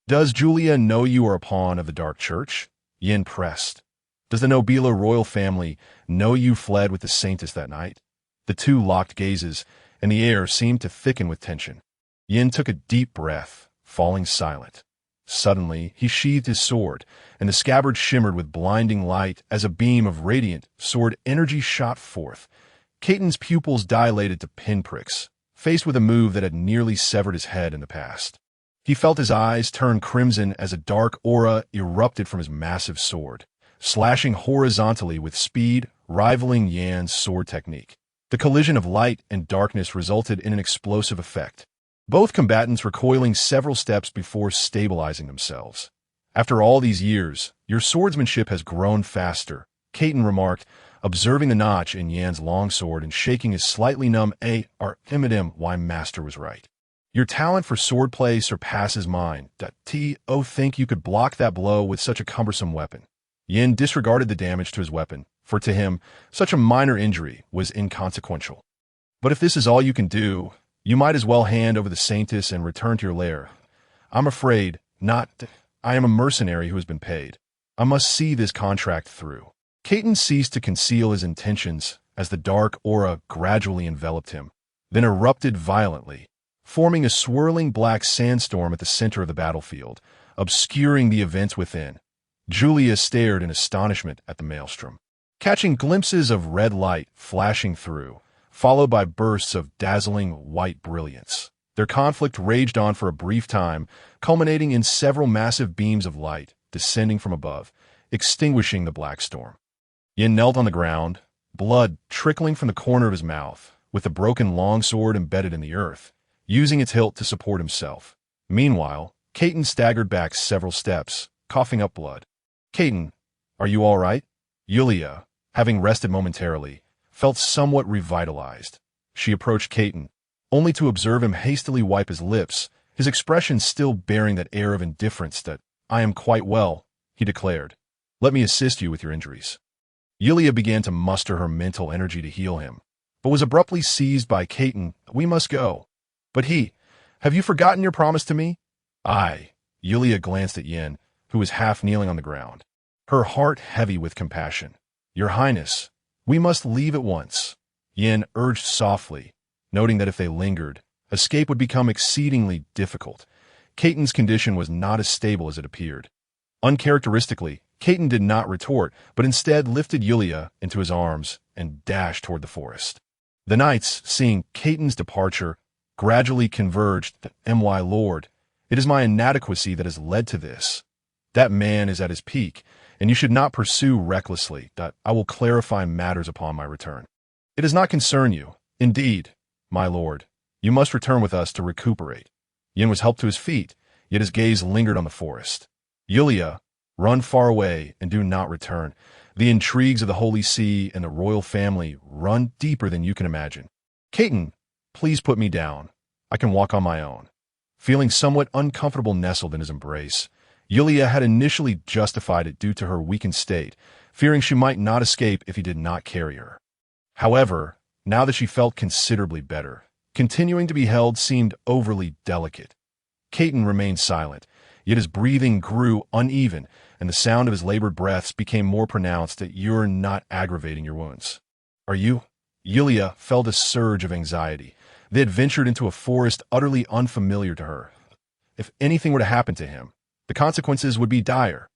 "Does Julia know you are a pawn of the Dark Church?" Yin pressed. "Does the Nobila royal family know you fled with the Saintess that night?" The two locked gazes, and the air seemed to thicken with tension. Yin took a deep breath, falling silent. Suddenly, he sheathed his sword, and the scabbard shimmered with blinding light as a beam of radiant sword energy shot forth. Caton's pupils dilated to pinpricks, faced with a move that had nearly severed his head in the past. He felt his eyes turn crimson as a dark aura erupted from his massive sword, slashing horizontally with speed, rivaling Yan's sword technique. The collision of light and darkness resulted in an explosive effect, both combatants recoiling several steps before stabilizing themselves. "After all these years, your swordsmanship has grown faster," Caton remarked, observing the notch in Yan's longsword and shaking his slightly numb arm. "Why master was right. Your talent for swordplay surpasses mine. Think you could block that blow with such a cumbersome weapon." Yin disregarded the damage to his weapon, for to him, such a minor injury was inconsequential. "But if this is all you can do, you might as well hand over the Saintess and return to your lair." "I'm afraid not. I am a mercenary who has been paid. I must see this contract through." Caton ceased to conceal his intentions as the dark aura gradually enveloped him, then erupted violently, forming a swirling black sandstorm at the center of the battlefield, obscuring the events within. Julia stared in astonishment at the maelstrom, catching glimpses of red light flashing through, followed by bursts of dazzling white brilliance. Their conflict raged on for a brief time, culminating in several massive beams of light descending from above, extinguishing the black storm. Yin knelt on the ground, blood trickling from the corner of his mouth, with the broken longsword embedded in the earth, using its hilt to support himself. Meanwhile, Caton staggered back several steps, coughing up blood. "Caton, are you all right?" Yulia, having rested momentarily, felt somewhat revitalized. She approached Caton, only to observe him hastily wipe his lips, his expression still bearing that air of indifference that, "I am quite well," he declared. "Let me assist you with your injuries." Yulia began to muster her mental energy to heal him, but was abruptly seized by Caton. "We must go." "But have you forgotten your promise to me?" "Aye." Yulia glanced at Yin, who was half kneeling on the ground, her heart heavy with compassion. "Your Highness, we must leave at once." Yin urged softly, noting that if they lingered, Escape would become exceedingly difficult. Caton's condition was not as stable as it appeared. Uncharacteristically, Caton did not retort, but instead lifted Yulia into his arms and dashed toward the forest. The knights, seeing Caton's departure, gradually converged. My lord, it is my inadequacy that has led to this. That man is at his peak, and you should not pursue recklessly. I will clarify matters upon my return. It does not concern you. Indeed, my lord, you must return with us to recuperate. Yin was helped to his feet, yet his gaze lingered on the forest. Yulia, run far away and do not return. The intrigues of the Holy See and the royal family run deeper than you can imagine. Caton, please put me down. I can walk on my own. Feeling somewhat uncomfortable nestled in his embrace, Yulia had initially justified it due to her weakened state, fearing she might not escape if he did not carry her. However, now that she felt considerably better, continuing to be held seemed overly delicate. Caton remained silent, yet his breathing grew uneven, and the sound of his labored breaths became more pronounced. That you're not aggravating your wounds. Are you? Yulia felt a surge of anxiety. They had ventured into a forest utterly unfamiliar to her. If anything were to happen to him, the consequences would be dire.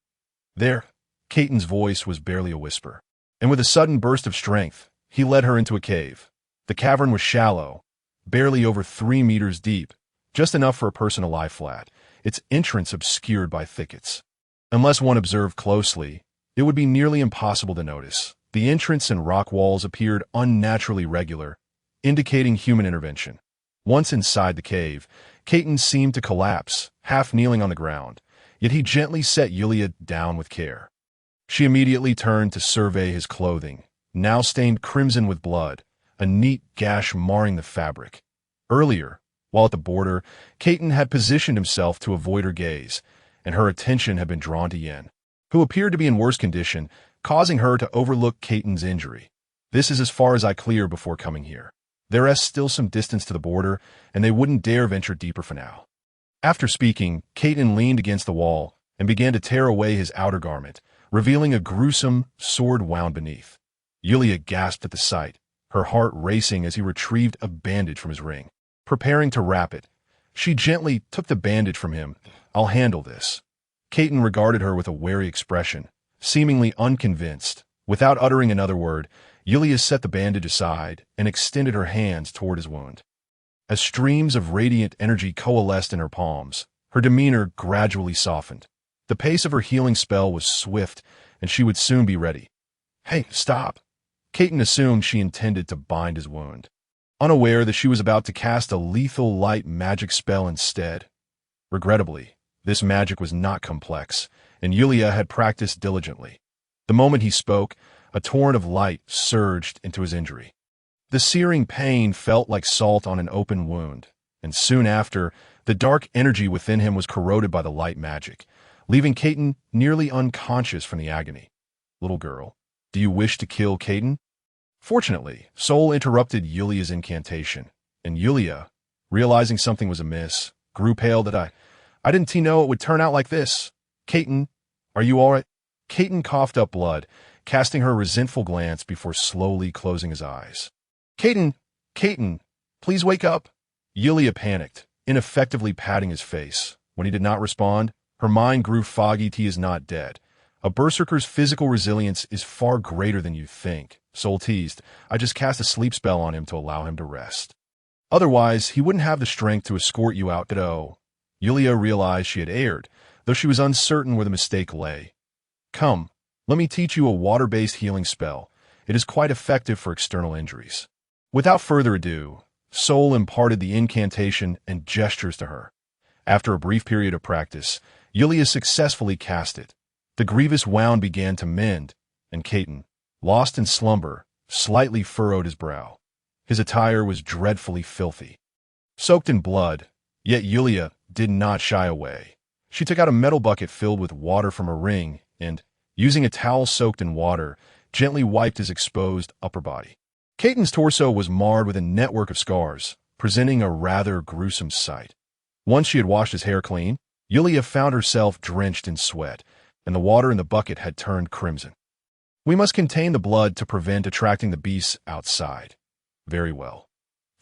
There, Caton's voice was barely a whisper, and with a sudden burst of strength, he led her into a cave. The cavern was shallow, barely over 3 meters deep, just enough for a person to lie flat, its entrance obscured by thickets. Unless one observed closely, it would be nearly impossible to notice. The entrance and rock walls appeared unnaturally regular, indicating human intervention. Once inside the cave, Caton seemed to collapse, half kneeling on the ground, yet he gently set Yulia down with care. She immediately turned to survey his clothing, now stained crimson with blood, a neat gash marring the fabric. Earlier, while at the border, Caton had positioned himself to avoid her gaze, and her attention had been drawn to Yin, who appeared to be in worse condition, causing her to overlook Caton's injury. This is as far as I clear before coming here. There is still some distance to the border, and they wouldn't dare venture deeper for now. After speaking, Caton leaned against the wall and began to tear away his outer garment, revealing a gruesome sword wound beneath. Yulia gasped at the sight, her heart racing as he retrieved a bandage from his ring. Preparing to wrap it, she gently took the bandage from him. I'll handle this. Caton regarded her with a wary expression, seemingly unconvinced. Without uttering another word, Yulia set the bandage aside and extended her hands toward his wound. As streams of radiant energy coalesced in her palms, her demeanor gradually softened. The pace of her healing spell was swift, and she would soon be ready. Hey, stop. Caton assumed she intended to bind his wound, unaware that she was about to cast a lethal light magic spell instead. Regrettably, this magic was not complex, and Yulia had practiced diligently. The moment he spoke, a torrent of light surged into his injury. The searing pain felt like salt on an open wound, and soon after, the dark energy within him was corroded by the light magic, leaving Caton nearly unconscious from the agony. Little girl, do you wish to kill Caton? Fortunately, Soul interrupted Yulia's incantation, and Yulia, realizing something was amiss, grew pale. I didn't know it would turn out like this. Caton, are you all right? Caton coughed up blood, casting her a resentful glance before slowly closing his eyes. Caton, please wake up. Yulia panicked, ineffectively patting his face. When he did not respond, her mind grew foggy. He is not dead. A berserker's physical resilience is far greater than you think. Soul teased. I just cast a sleep spell on him to allow him to rest. Otherwise, he wouldn't have the strength to escort you out. Yulia realized she had erred, though she was uncertain where the mistake lay. Come, let me teach you a water-based healing spell. It is quite effective for external injuries. Without further ado, Soul imparted the incantation and gestures to her. After a brief period of practice, Yulia successfully cast it. The grievous wound began to mend, and Caton, lost in slumber, slightly furrowed his brow. His attire was dreadfully filthy, soaked in blood, yet Yulia did not shy away. She took out a metal bucket filled with water from her ring and, using a towel soaked in water, gently wiped his exposed upper body. Caton's torso was marred with a network of scars, presenting a rather gruesome sight. Once she had washed his hair clean, Yulia found herself drenched in sweat, and the water in the bucket had turned crimson. We must contain the blood to prevent attracting the beasts outside. Very well.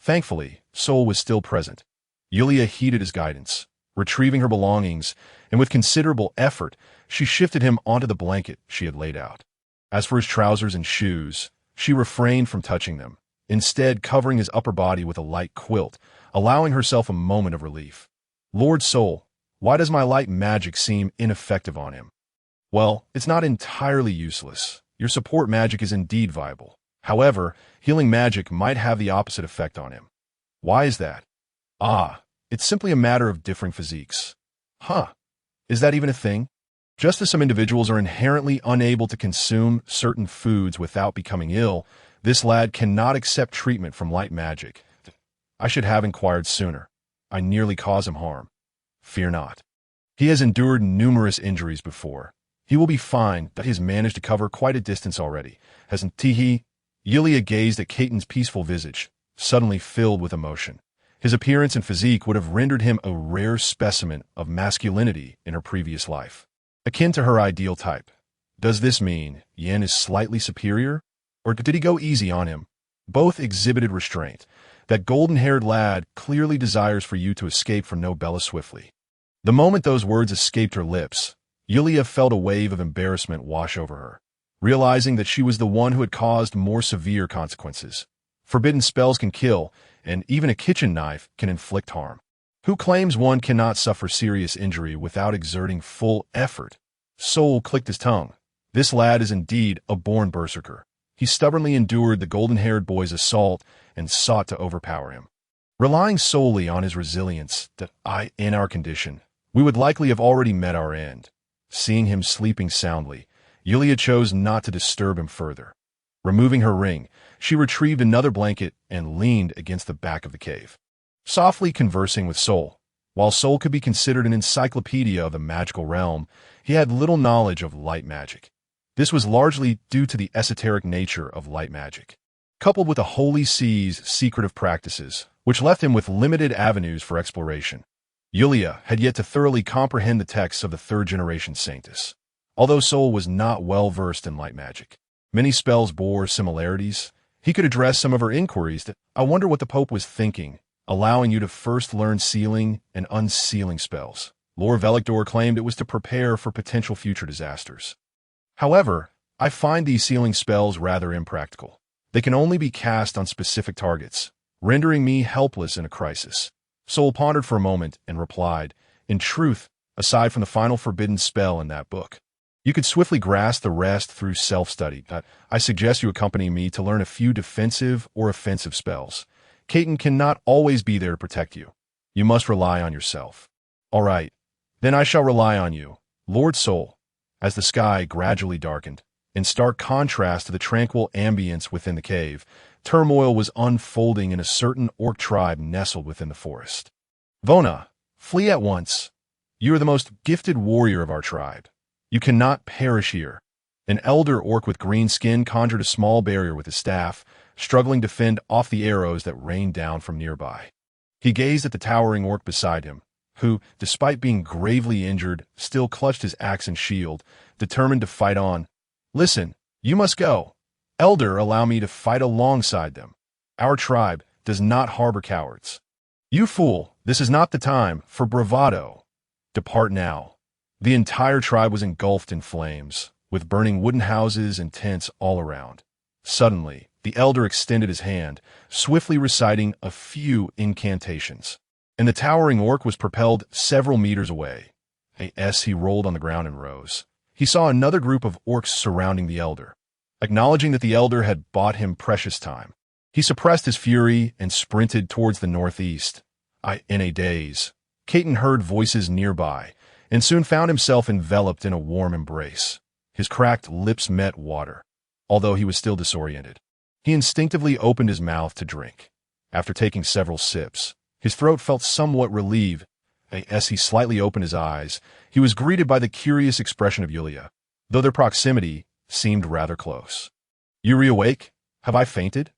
Thankfully, Sol was still present. Yulia heeded his guidance, retrieving her belongings, and with considerable effort, she shifted him onto the blanket she had laid out. As for his trousers and shoes, she refrained from touching them, instead covering his upper body with a light quilt, allowing herself a moment of relief. Lord Sol, why does my light magic seem ineffective on him? Well, it's not entirely useless. Your support magic is indeed viable. However, healing magic might have the opposite effect on him. Why is that? It's simply a matter of differing physiques. Is that even a thing? Just as some individuals are inherently unable to consume certain foods without becoming ill, this lad cannot accept treatment from light magic. I should have inquired sooner. I nearly caused him harm. Fear not. He has endured numerous injuries before. He will be fine. That he has managed to cover quite a distance already, hasn't he? Yulia gazed at Caton's peaceful visage, suddenly filled with emotion. His appearance and physique would have rendered him a rare specimen of masculinity in her previous life, akin to her ideal type. Does this mean Yen is slightly superior? Or did he go easy on him? Both exhibited restraint. That golden-haired lad clearly desires for you to escape from Nobella swiftly. The moment those words escaped her lips, Yulia felt a wave of embarrassment wash over her, realizing that she was the one who had caused more severe consequences. Forbidden spells can kill, and even a kitchen knife can inflict harm. Who claims one cannot suffer serious injury without exerting full effort? Sol clicked his tongue. This lad is indeed a born berserker. He stubbornly endured the golden-haired boy's assault and sought to overpower him. Relying solely on his resilience, in our condition, we would likely have already met our end. Seeing him sleeping soundly, Yulia chose not to disturb him further. Removing her ring, she retrieved another blanket and leaned against the back of the cave, softly conversing with Sol. While Sol could be considered an encyclopedia of the magical realm, he had little knowledge of light magic. This was largely due to the esoteric nature of light magic, coupled with the Holy See's secretive practices, which left him with limited avenues for exploration. Yulia had yet to thoroughly comprehend the texts of the third-generation Saintess. Although Sol was not well-versed in light magic, many spells bore similarities. He could address some of her inquiries that, I wonder what the Pope was thinking, allowing you to first learn sealing and unsealing spells. Lord Velictor claimed it was to prepare for potential future disasters. However, I find these sealing spells rather impractical. They can only be cast on specific targets, rendering me helpless in a crisis. Sol pondered for a moment and replied, in truth, aside from the final forbidden spell in that book, you could swiftly grasp the rest through self-study. I suggest you accompany me to learn a few defensive or offensive spells. Caton cannot always be there to protect you. You must rely on yourself. All right, then I shall rely on you, Lord Sol. As the sky gradually darkened, in stark contrast to the tranquil ambience within the cave, turmoil was unfolding in a certain orc tribe nestled within the forest. Vona, flee at once. You are the most gifted warrior of our tribe. You cannot perish here. An elder orc with green skin conjured a small barrier with his staff, struggling to fend off the arrows that rained down from nearby. He gazed at the towering orc beside him, who, despite being gravely injured, still clutched his axe and shield, determined to fight on. Listen, you must go. Elder, allow me to fight alongside them. Our tribe does not harbor cowards. You fool, this is not the time for bravado. Depart now. The entire tribe was engulfed in flames, with burning wooden houses and tents all around. Suddenly, the elder extended his hand, swiftly reciting a few incantations, and the towering orc was propelled several meters away. As he rolled on the ground and rose, he saw another group of orcs surrounding the elder. Acknowledging that the elder had bought him precious time, he suppressed his fury and sprinted towards the northeast. In a daze, Caton heard voices nearby, and soon found himself enveloped in a warm embrace. His cracked lips met water, although he was still disoriented. He instinctively opened his mouth to drink. After taking several sips, his throat felt somewhat relieved. As he slightly opened his eyes, he was greeted by the curious expression of Yulia, though their proximity seemed rather close. You reawake? Have I fainted?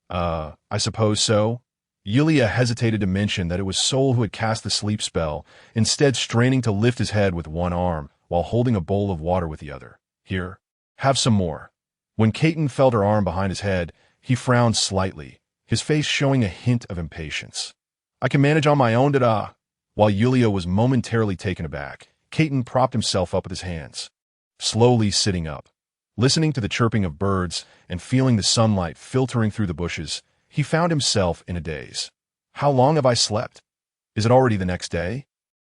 I suppose so. Yulia hesitated to mention that it was Sol who had cast the sleep spell, instead straining to lift his head with one arm while holding a bowl of water with the other. Here, have some more. When Caton felt her arm behind his head, he frowned slightly, his face showing a hint of impatience. "I can manage on my own, da-da." While Yulia was momentarily taken aback, Caton propped himself up with his hands, slowly sitting up. Listening to the chirping of birds and feeling the sunlight filtering through the bushes, he found himself in a daze. How long have I slept? Is it already the next day?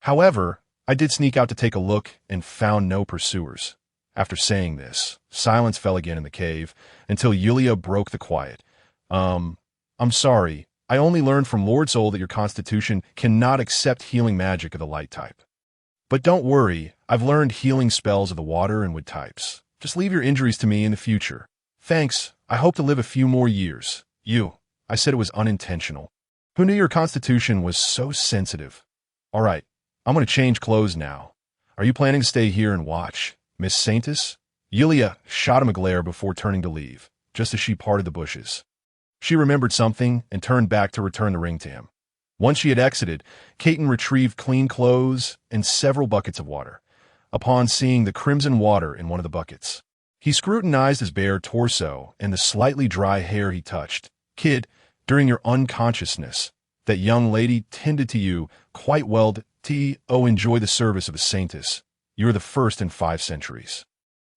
However, I did sneak out to take a look and found no pursuers. After saying this, silence fell again in the cave until Yulia broke the quiet. I'm sorry. I only learned from Lord Soul that your constitution cannot accept healing magic of the light type. But don't worry, I've learned healing spells of the water and wood types. Just leave your injuries to me in the future. Thanks, I hope to live a few more years. I said it was unintentional. Who knew your constitution was so sensitive? All right, I'm going to change clothes now. Are you planning to stay here and watch, Miss Saintess? Yulia shot him a glare before turning to leave, just as she parted the bushes. She remembered something and turned back to return the ring to him. Once she had exited, Caton retrieved clean clothes and several buckets of water. Upon seeing the crimson water in one of the buckets, he scrutinized his bare torso and the slightly dry hair he touched. "Kid, during your unconsciousness, that young lady tended to you quite well. Enjoy the service of a Saintess. You are the first in 5 centuries.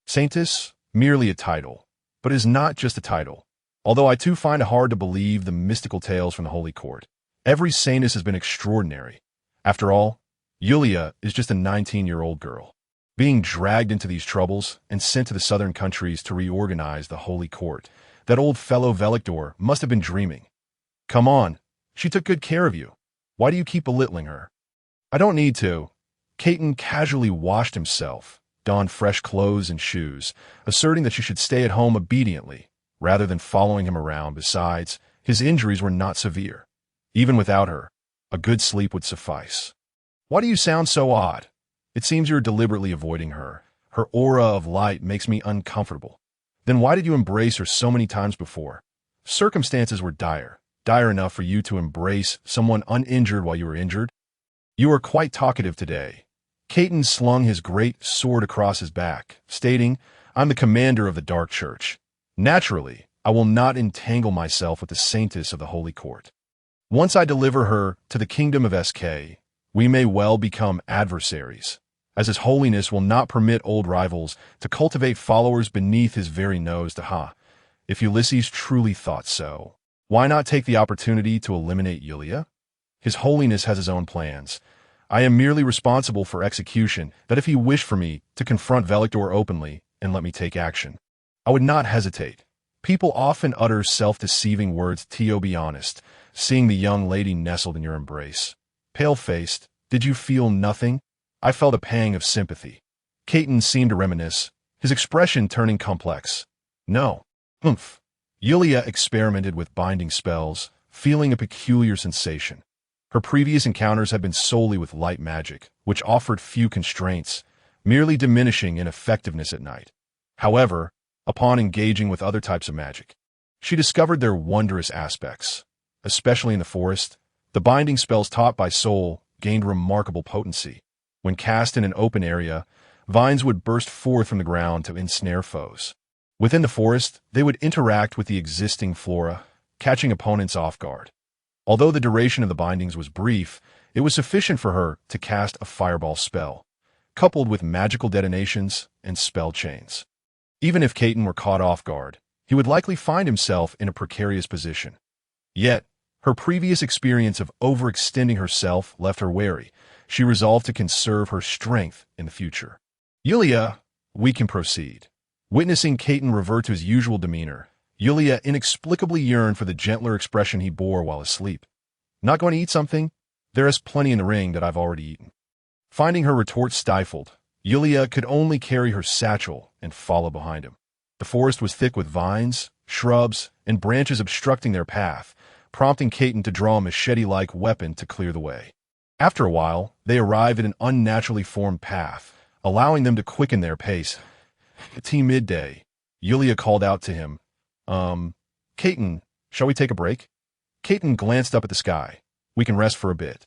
Saintess, merely a title, but it is not just a title. Although I too find it hard to believe the mystical tales from the Holy Court. Every Saintess has been extraordinary. After all, Yulia is just a 19-year-old girl, being dragged into these troubles and sent to the southern countries to reorganize the Holy Court. That old fellow Velictor must have been dreaming. Come on, she took good care of you. Why do you keep belittling her?" "I don't need to." Caton casually washed himself, donned fresh clothes and shoes, asserting that she should stay at home obediently, rather than following him around. Besides, his injuries were not severe. Even without her, a good sleep would suffice. "Why do you sound so odd? It seems you're deliberately avoiding her. Her aura of light makes me uncomfortable. Then why did you embrace her so many times before? Circumstances were dire enough for you to embrace someone uninjured while you were injured. You are quite talkative today." Caton slung his great sword across his back, stating, "I'm the commander of the Dark Church. Naturally, I will not entangle myself with the Saintess of the Holy Court. Once I deliver her to the kingdom of SK, we may well become adversaries, as His Holiness will not permit old rivals to cultivate followers beneath his very nose. If Ulysses truly thought so, why not take the opportunity to eliminate Yulia? His Holiness has his own plans. I am merely responsible for execution. That if he wished for me to confront Velictor openly and let me take action, I would not hesitate. People often utter self-deceiving words. Be honest, seeing the young lady nestled in your embrace. Pale-faced, did you feel nothing?" "I felt a pang of sympathy." Caton seemed to reminisce, his expression turning complex. "No. Yulia experimented with binding spells, feeling a peculiar sensation. Her previous encounters had been solely with light magic, which offered few constraints, merely diminishing in effectiveness at night. However, upon engaging with other types of magic, she discovered their wondrous aspects. Especially in the forest, the binding spells taught by Soul gained remarkable potency. When cast in an open area, vines would burst forth from the ground to ensnare foes. Within the forest, they would interact with the existing flora, catching opponents off guard. Although the duration of the bindings was brief, it was sufficient for her to cast a fireball spell, coupled with magical detonations and spell chains. Even if Caton were caught off guard, he would likely find himself in a precarious position. Yet, her previous experience of overextending herself left her wary. She resolved to conserve her strength in the future. "Yulia, we can proceed." Witnessing Caton revert to his usual demeanor, Yulia inexplicably yearned for the gentler expression he bore while asleep. "Not going to eat something? There is plenty in the ring that I've already eaten." Finding her retort stifled, Yulia could only carry her satchel and follow behind him. The forest was thick with vines, shrubs, and branches obstructing their path, prompting Caton to draw a machete-like weapon to clear the way. After a while, they arrived at an unnaturally formed path, allowing them to quicken their pace. "It's midday," Yulia called out to him. Caton, shall we take a break?" Caton glanced up at the sky. "We can rest for a bit.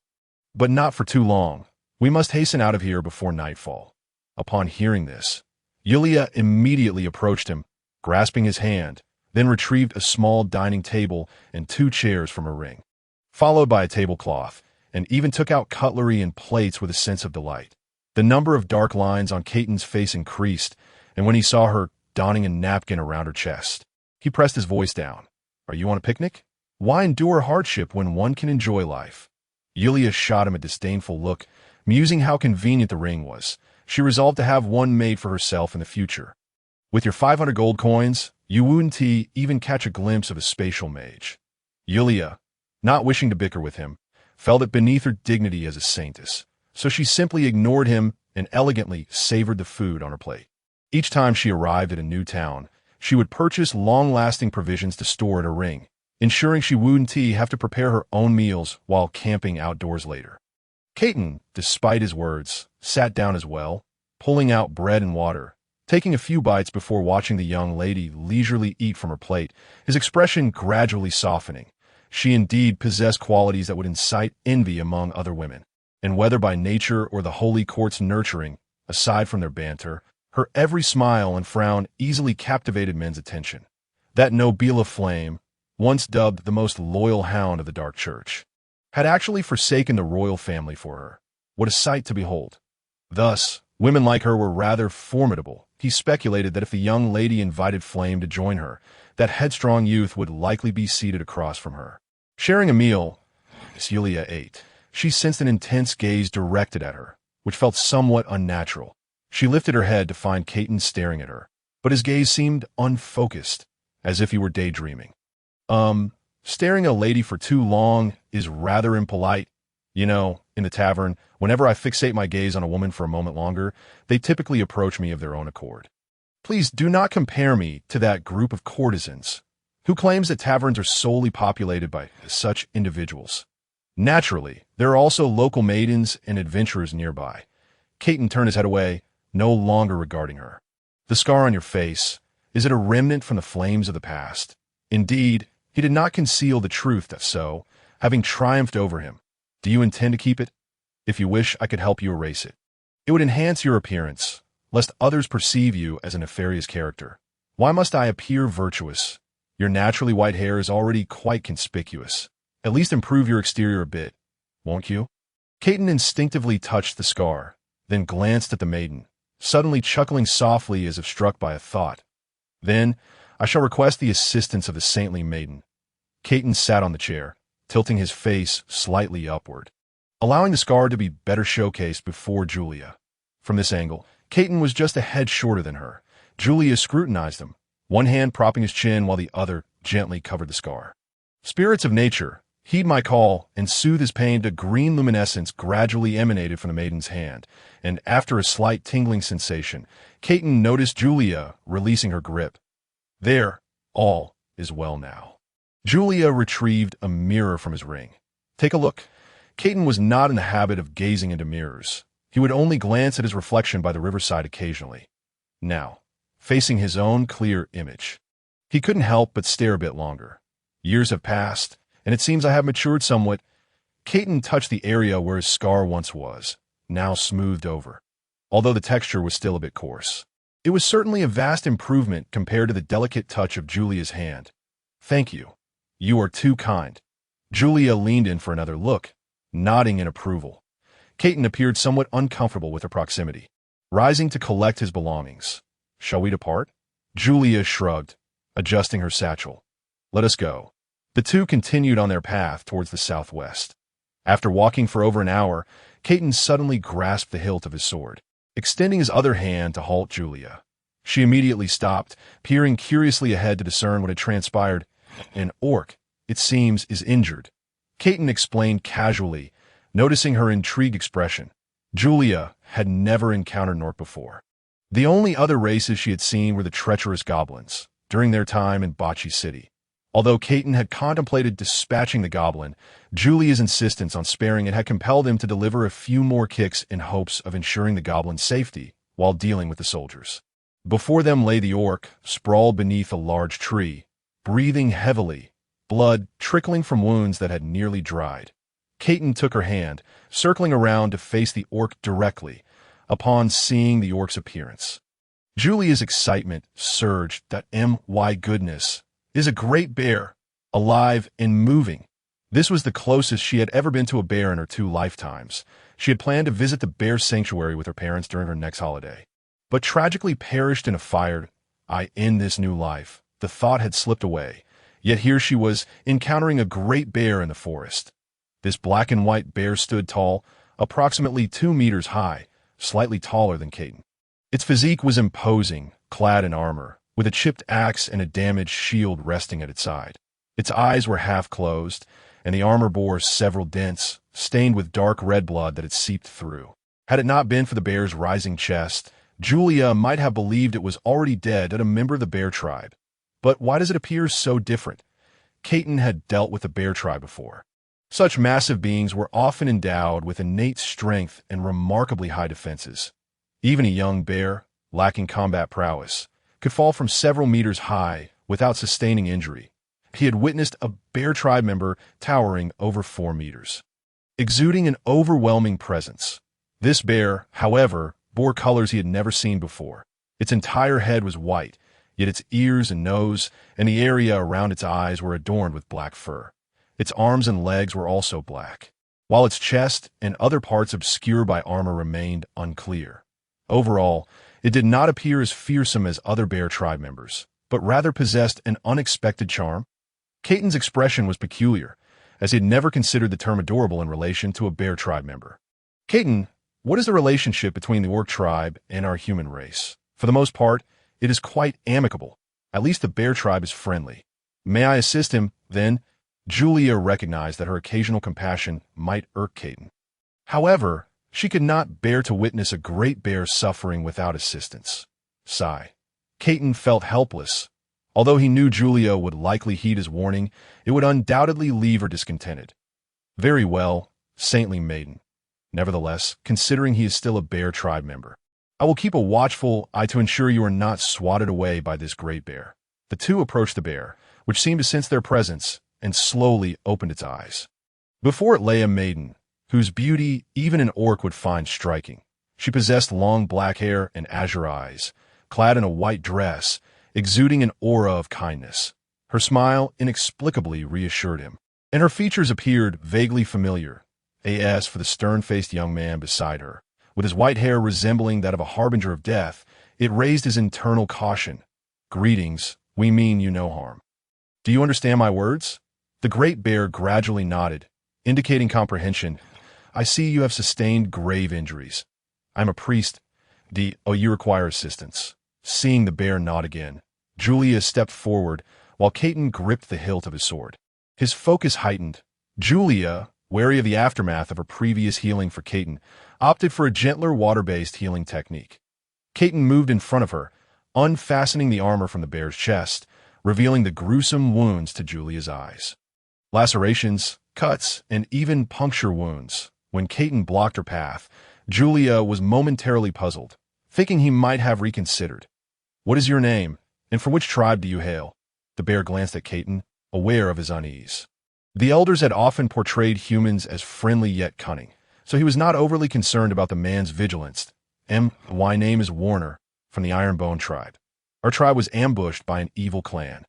But not for too long. We must hasten out of here before nightfall." Upon hearing this, Yulia immediately approached him, grasping his hand, then retrieved a small dining table and 2 chairs from her ring, followed by a tablecloth, and even took out cutlery and plates with a sense of delight. The number of dark lines on Caton's face increased, and when he saw her donning a napkin around her chest, he pressed his voice down. "Are you on a picnic? Why endure hardship when one can enjoy life?" Yulia shot him a disdainful look, musing how convenient the ring was. She resolved to have one made for herself in the future. "With your 500 gold coins, you wouldn't even catch a glimpse of a spatial mage." Yulia, not wishing to bicker with him, felt it beneath her dignity as a saintess, so she simply ignored him and elegantly savored the food on her plate. Each time she arrived at a new town, she would purchase long-lasting provisions to store at her ring, ensuring she wouldn't have to prepare her own meals while camping outdoors later. Caton, despite his words, sat down as well, pulling out bread and water, taking a few bites before watching the young lady leisurely eat from her plate, his expression gradually softening. She indeed possessed qualities that would incite envy among other women, and whether by nature or the holy court's nurturing, aside from their banter, her every smile and frown easily captivated men's attention. That nobile flame, once dubbed the most loyal hound of the Dark Church, had actually forsaken the royal family for her. What a sight to behold! Thus, women like her were rather formidable. He speculated that if the young lady invited Flame to join her, that headstrong youth would likely be seated across from her. Sharing a meal, as Yulia ate, she sensed an intense gaze directed at her, which felt somewhat unnatural. She lifted her head to find Caton staring at her, but his gaze seemed unfocused, as if he were daydreaming. Staring at a lady for too long is rather impolite. You know, in the tavern, whenever I fixate my gaze on a woman for a moment longer, they typically approach me of their own accord. Please do not compare me to that group of courtesans who claims that taverns are solely populated by such individuals. Naturally, there are also local maidens and adventurers nearby. Caton turned his head away, no longer regarding her. The scar on your face, is it a remnant from the flames of the past? Indeed, he did not conceal the truth that so, having triumphed over him. Do you intend to keep it? If you wish, I could help you erase it. It would enhance your appearance, lest others perceive you as a nefarious character. Why must I appear virtuous? Your naturally white hair is already quite conspicuous. At least improve your exterior a bit, won't you? Caton instinctively touched the scar, then glanced at the maiden, suddenly chuckling softly as if struck by a thought. Then, I shall request the assistance of the saintly maiden. Caton sat on the chair, tilting his face slightly upward, allowing the scar to be better showcased before Julia. From this angle, Caton was just a head shorter than her. Julia scrutinized him, one hand propping his chin while the other gently covered the scar. Spirits of nature, heed my call and soothe his pain. A green luminescence gradually emanated from the maiden's hand, and after a slight tingling sensation, Caton noticed Julia releasing her grip. There, all is well now. Julia retrieved a mirror from his ring. Take a look. Caton was not in the habit of gazing into mirrors. He would only glance at his reflection by the riverside occasionally. Now, facing his own clear image, he couldn't help but stare a bit longer. Years have passed, and it seems I have matured somewhat. Caton touched the area where his scar once was, now smoothed over, although the texture was still a bit coarse. It was certainly a vast improvement compared to the delicate touch of Julia's hand. Thank you. You are too kind. Julia leaned in for another look, nodding in approval. Caton appeared somewhat uncomfortable with her proximity, rising to collect his belongings. Shall we depart? Julia shrugged, adjusting her satchel. Let us go. The two continued on their path towards the southwest. After walking for over an hour, Caton suddenly grasped the hilt of his sword, extending his other hand to halt Julia. She immediately stopped, peering curiously ahead to discern what had transpired. An orc, it seems, is injured. Caton explained casually, noticing her intrigued expression. Julia had never encountered an orc before. The only other races she had seen were the treacherous goblins, during their time in Bocce City. Although Caton had contemplated dispatching the goblin, Julia's insistence on sparing it had compelled him to deliver a few more kicks in hopes of ensuring the goblin's safety while dealing with the soldiers. Before them lay the orc, sprawled beneath a large tree, breathing heavily, blood trickling from wounds that had nearly dried. Caton took her hand, circling around to face the orc directly, upon seeing the orc's appearance. Julia's excitement surged. My goodness, is a great bear, alive and moving. This was the closest she had ever been to a bear in her 2 lifetimes. She had planned to visit the bear sanctuary with her parents during her next holiday, but tragically perished in a fire. I end this new life. The thought had slipped away, yet here she was encountering a great bear in the forest. This black and white bear stood tall, approximately 2 meters high, slightly taller than Caden. Its physique was imposing, clad in armor, with a chipped axe and a damaged shield resting at its side. Its eyes were half closed, and the armor bore several dents, stained with dark red blood that had seeped through. Had it not been for the bear's rising chest, Julia might have believed it was already dead and a member of the bear tribe. But why does it appear so different? Caden had dealt with the bear tribe before. Such massive beings were often endowed with innate strength and remarkably high defenses. Even a young bear, lacking combat prowess, could fall from several meters high without sustaining injury. He had witnessed a bear tribe member towering over 4 meters, exuding an overwhelming presence. This bear, however, bore colors he had never seen before. Its entire head was white, yet its ears and nose and the area around its eyes were adorned with black fur. Its arms and legs were also black, while its chest and other parts obscured by armor remained unclear. Overall, it did not appear as fearsome as other bear tribe members, but rather possessed an unexpected charm. Caden's expression was peculiar, as he had never considered the term adorable in relation to a bear tribe member. Caden, what is the relationship between the orc tribe and our human race? For the most part, it is quite amicable. At least the bear tribe is friendly. May I assist him, then? Julia recognized that her occasional compassion might irk Caden. However, she could not bear to witness a great bear suffering without assistance. Sigh. Caden felt helpless. Although he knew Julia would likely heed his warning, it would undoubtedly leave her discontented. Very well, saintly maiden. Nevertheless, considering he is still a bear tribe member, I will keep a watchful eye to ensure you are not swatted away by this great bear. The two approached the bear, which seemed to sense their presence, and slowly opened its eyes. Before it lay a maiden, whose beauty even an orc would find striking. She possessed long black hair and azure eyes, clad in a white dress, exuding an aura of kindness. Her smile inexplicably reassured him, and her features appeared vaguely familiar, as for the stern-faced young man beside her. With his white hair resembling that of a harbinger of death, it raised his internal caution. Greetings, we mean you no harm. Do you understand my words? The great bear gradually nodded, indicating comprehension. I see you have sustained grave injuries. I'm a priest. You require assistance. Seeing the bear nod again, Julia stepped forward while Caden gripped the hilt of his sword. His focus heightened. Julia, wary of the aftermath of her previous healing for Caden, opted for a gentler water-based healing technique. Caden moved in front of her, unfastening the armor from the bear's chest, revealing the gruesome wounds to Julia's eyes. Lacerations, cuts, and even puncture wounds. When Caden blocked her path, Julia was momentarily puzzled, thinking he might have reconsidered. What is your name, and from which tribe do you hail? The bear glanced at Caden, aware of his unease. The elders had often portrayed humans as friendly yet cunning, so he was not overly concerned about the man's vigilance. My name is Warner, from the Ironbone tribe. Our tribe was ambushed by an evil clan.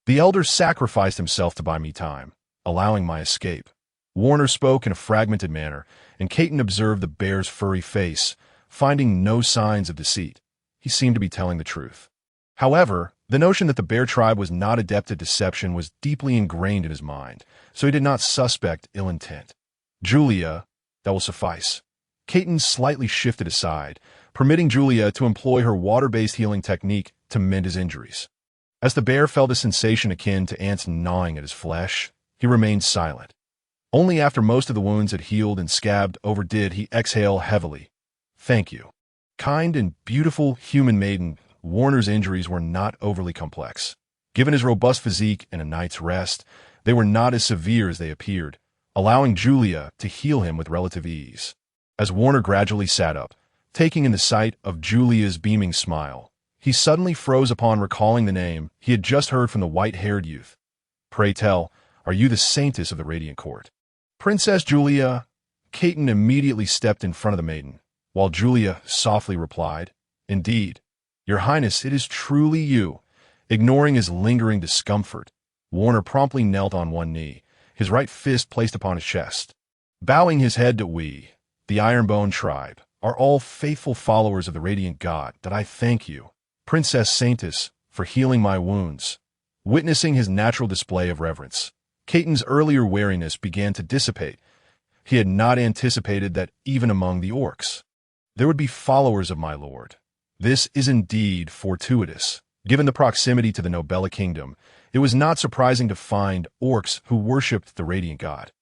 The elder sacrificed himself to buy me time, allowing my escape. Warner spoke in a fragmented manner, and Caden observed the bear's furry face, finding no signs of deceit. He seemed to be telling the truth. However, the notion that the bear tribe was not adept at deception was deeply ingrained in his mind, so he did not suspect ill intent. Julia, that will suffice. Caden slightly shifted aside, permitting Julia to employ her water-based healing technique to mend his injuries. As the bear felt a sensation akin to ants gnawing at his flesh, he remained silent. Only after most of the wounds had healed and scabbed over did he exhale heavily. Thank you. Kind and beautiful human maiden, Warner's injuries were not overly complex. Given his robust physique and a night's rest, they were not as severe as they appeared, allowing Julia to heal him with relative ease. As Warner gradually sat up, taking in the sight of Julia's beaming smile, he suddenly froze upon recalling the name he had just heard from the white-haired youth. Pray tell, are you the Saintess of the Radiant Court? Princess Julia. Caden immediately stepped in front of the maiden, while Julia softly replied, Indeed, Your Highness, it is truly you. Ignoring his lingering discomfort, Warner promptly knelt on one knee, his right fist placed upon his chest. Bowing his head to we, the Ironbone tribe, are all faithful followers of the radiant god, that I thank you, Princess Saintess, for healing my wounds. Witnessing his natural display of reverence, Caton's earlier wariness began to dissipate. He had not anticipated that even among the orcs, there would be followers of my lord. This is indeed fortuitous. Given the proximity to the Nobella kingdom, it was not surprising to find orcs who worshipped the radiant god.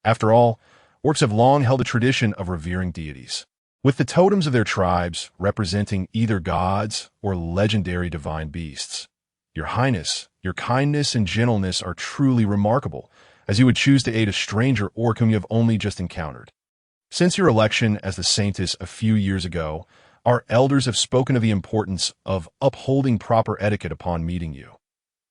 After all, orcs have long held a tradition of revering deities, with the totems of their tribes representing either gods or legendary divine beasts. Your Highness, your kindness and gentleness are truly remarkable, as you would choose to aid a stranger orc whom you have only just encountered. Since your election as the Saintess a few years ago, our elders have spoken of the importance of upholding proper etiquette upon meeting you.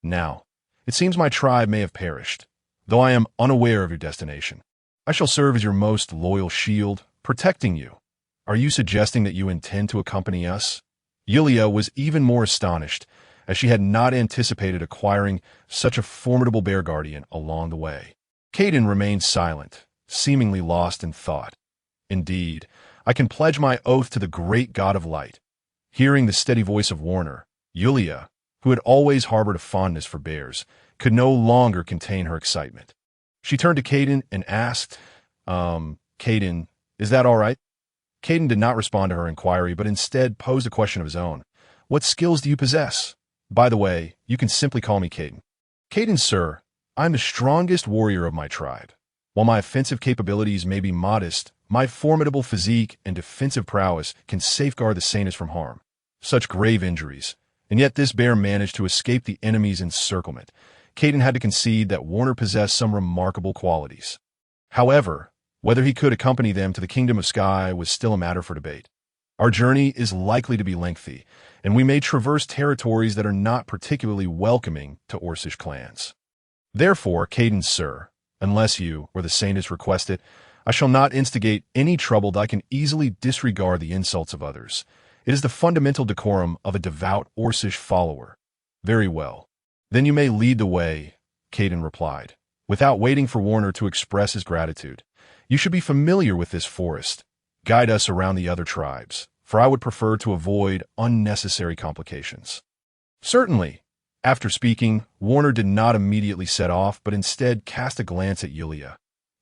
Now, it seems my tribe may have perished, though I am unaware of your destination. I shall serve as your most loyal shield, protecting you. Are you suggesting that you intend to accompany us? Yulia was even more astonished, as she had not anticipated acquiring such a formidable bear guardian along the way. Caden remained silent, seemingly lost in thought. Indeed, I can pledge my oath to the great god of light. Hearing the steady voice of Warner, Yulia, who had always harbored a fondness for bears, could no longer contain her excitement. She turned to Caden and asked, Caden, is that all right? Caden did not respond to her inquiry, but instead posed a question of his own. What skills do you possess? By the way, you can simply call me Caden. Caden, sir, I'm the strongest warrior of my tribe. While my offensive capabilities may be modest, my formidable physique and defensive prowess can safeguard the Saintess from harm. Such grave injuries, and yet this bear managed to escape the enemy's encirclement. Caden had to concede that Warner possessed some remarkable qualities. However, whether he could accompany them to the Kingdom of Sky was still a matter for debate. Our journey is likely to be lengthy, and we may traverse territories that are not particularly welcoming to Orcish clans. Therefore, Caden, sir, unless you or the Saintess request it, I shall not instigate any trouble that I can easily disregard the insults of others. It is the fundamental decorum of a devout Orcish follower. Very well. Then you may lead the way, Caden replied, without waiting for Warner to express his gratitude. You should be familiar with this forest. Guide us around the other tribes, for I would prefer to avoid unnecessary complications. Certainly. After speaking, Warner did not immediately set off, but instead cast a glance at Yulia.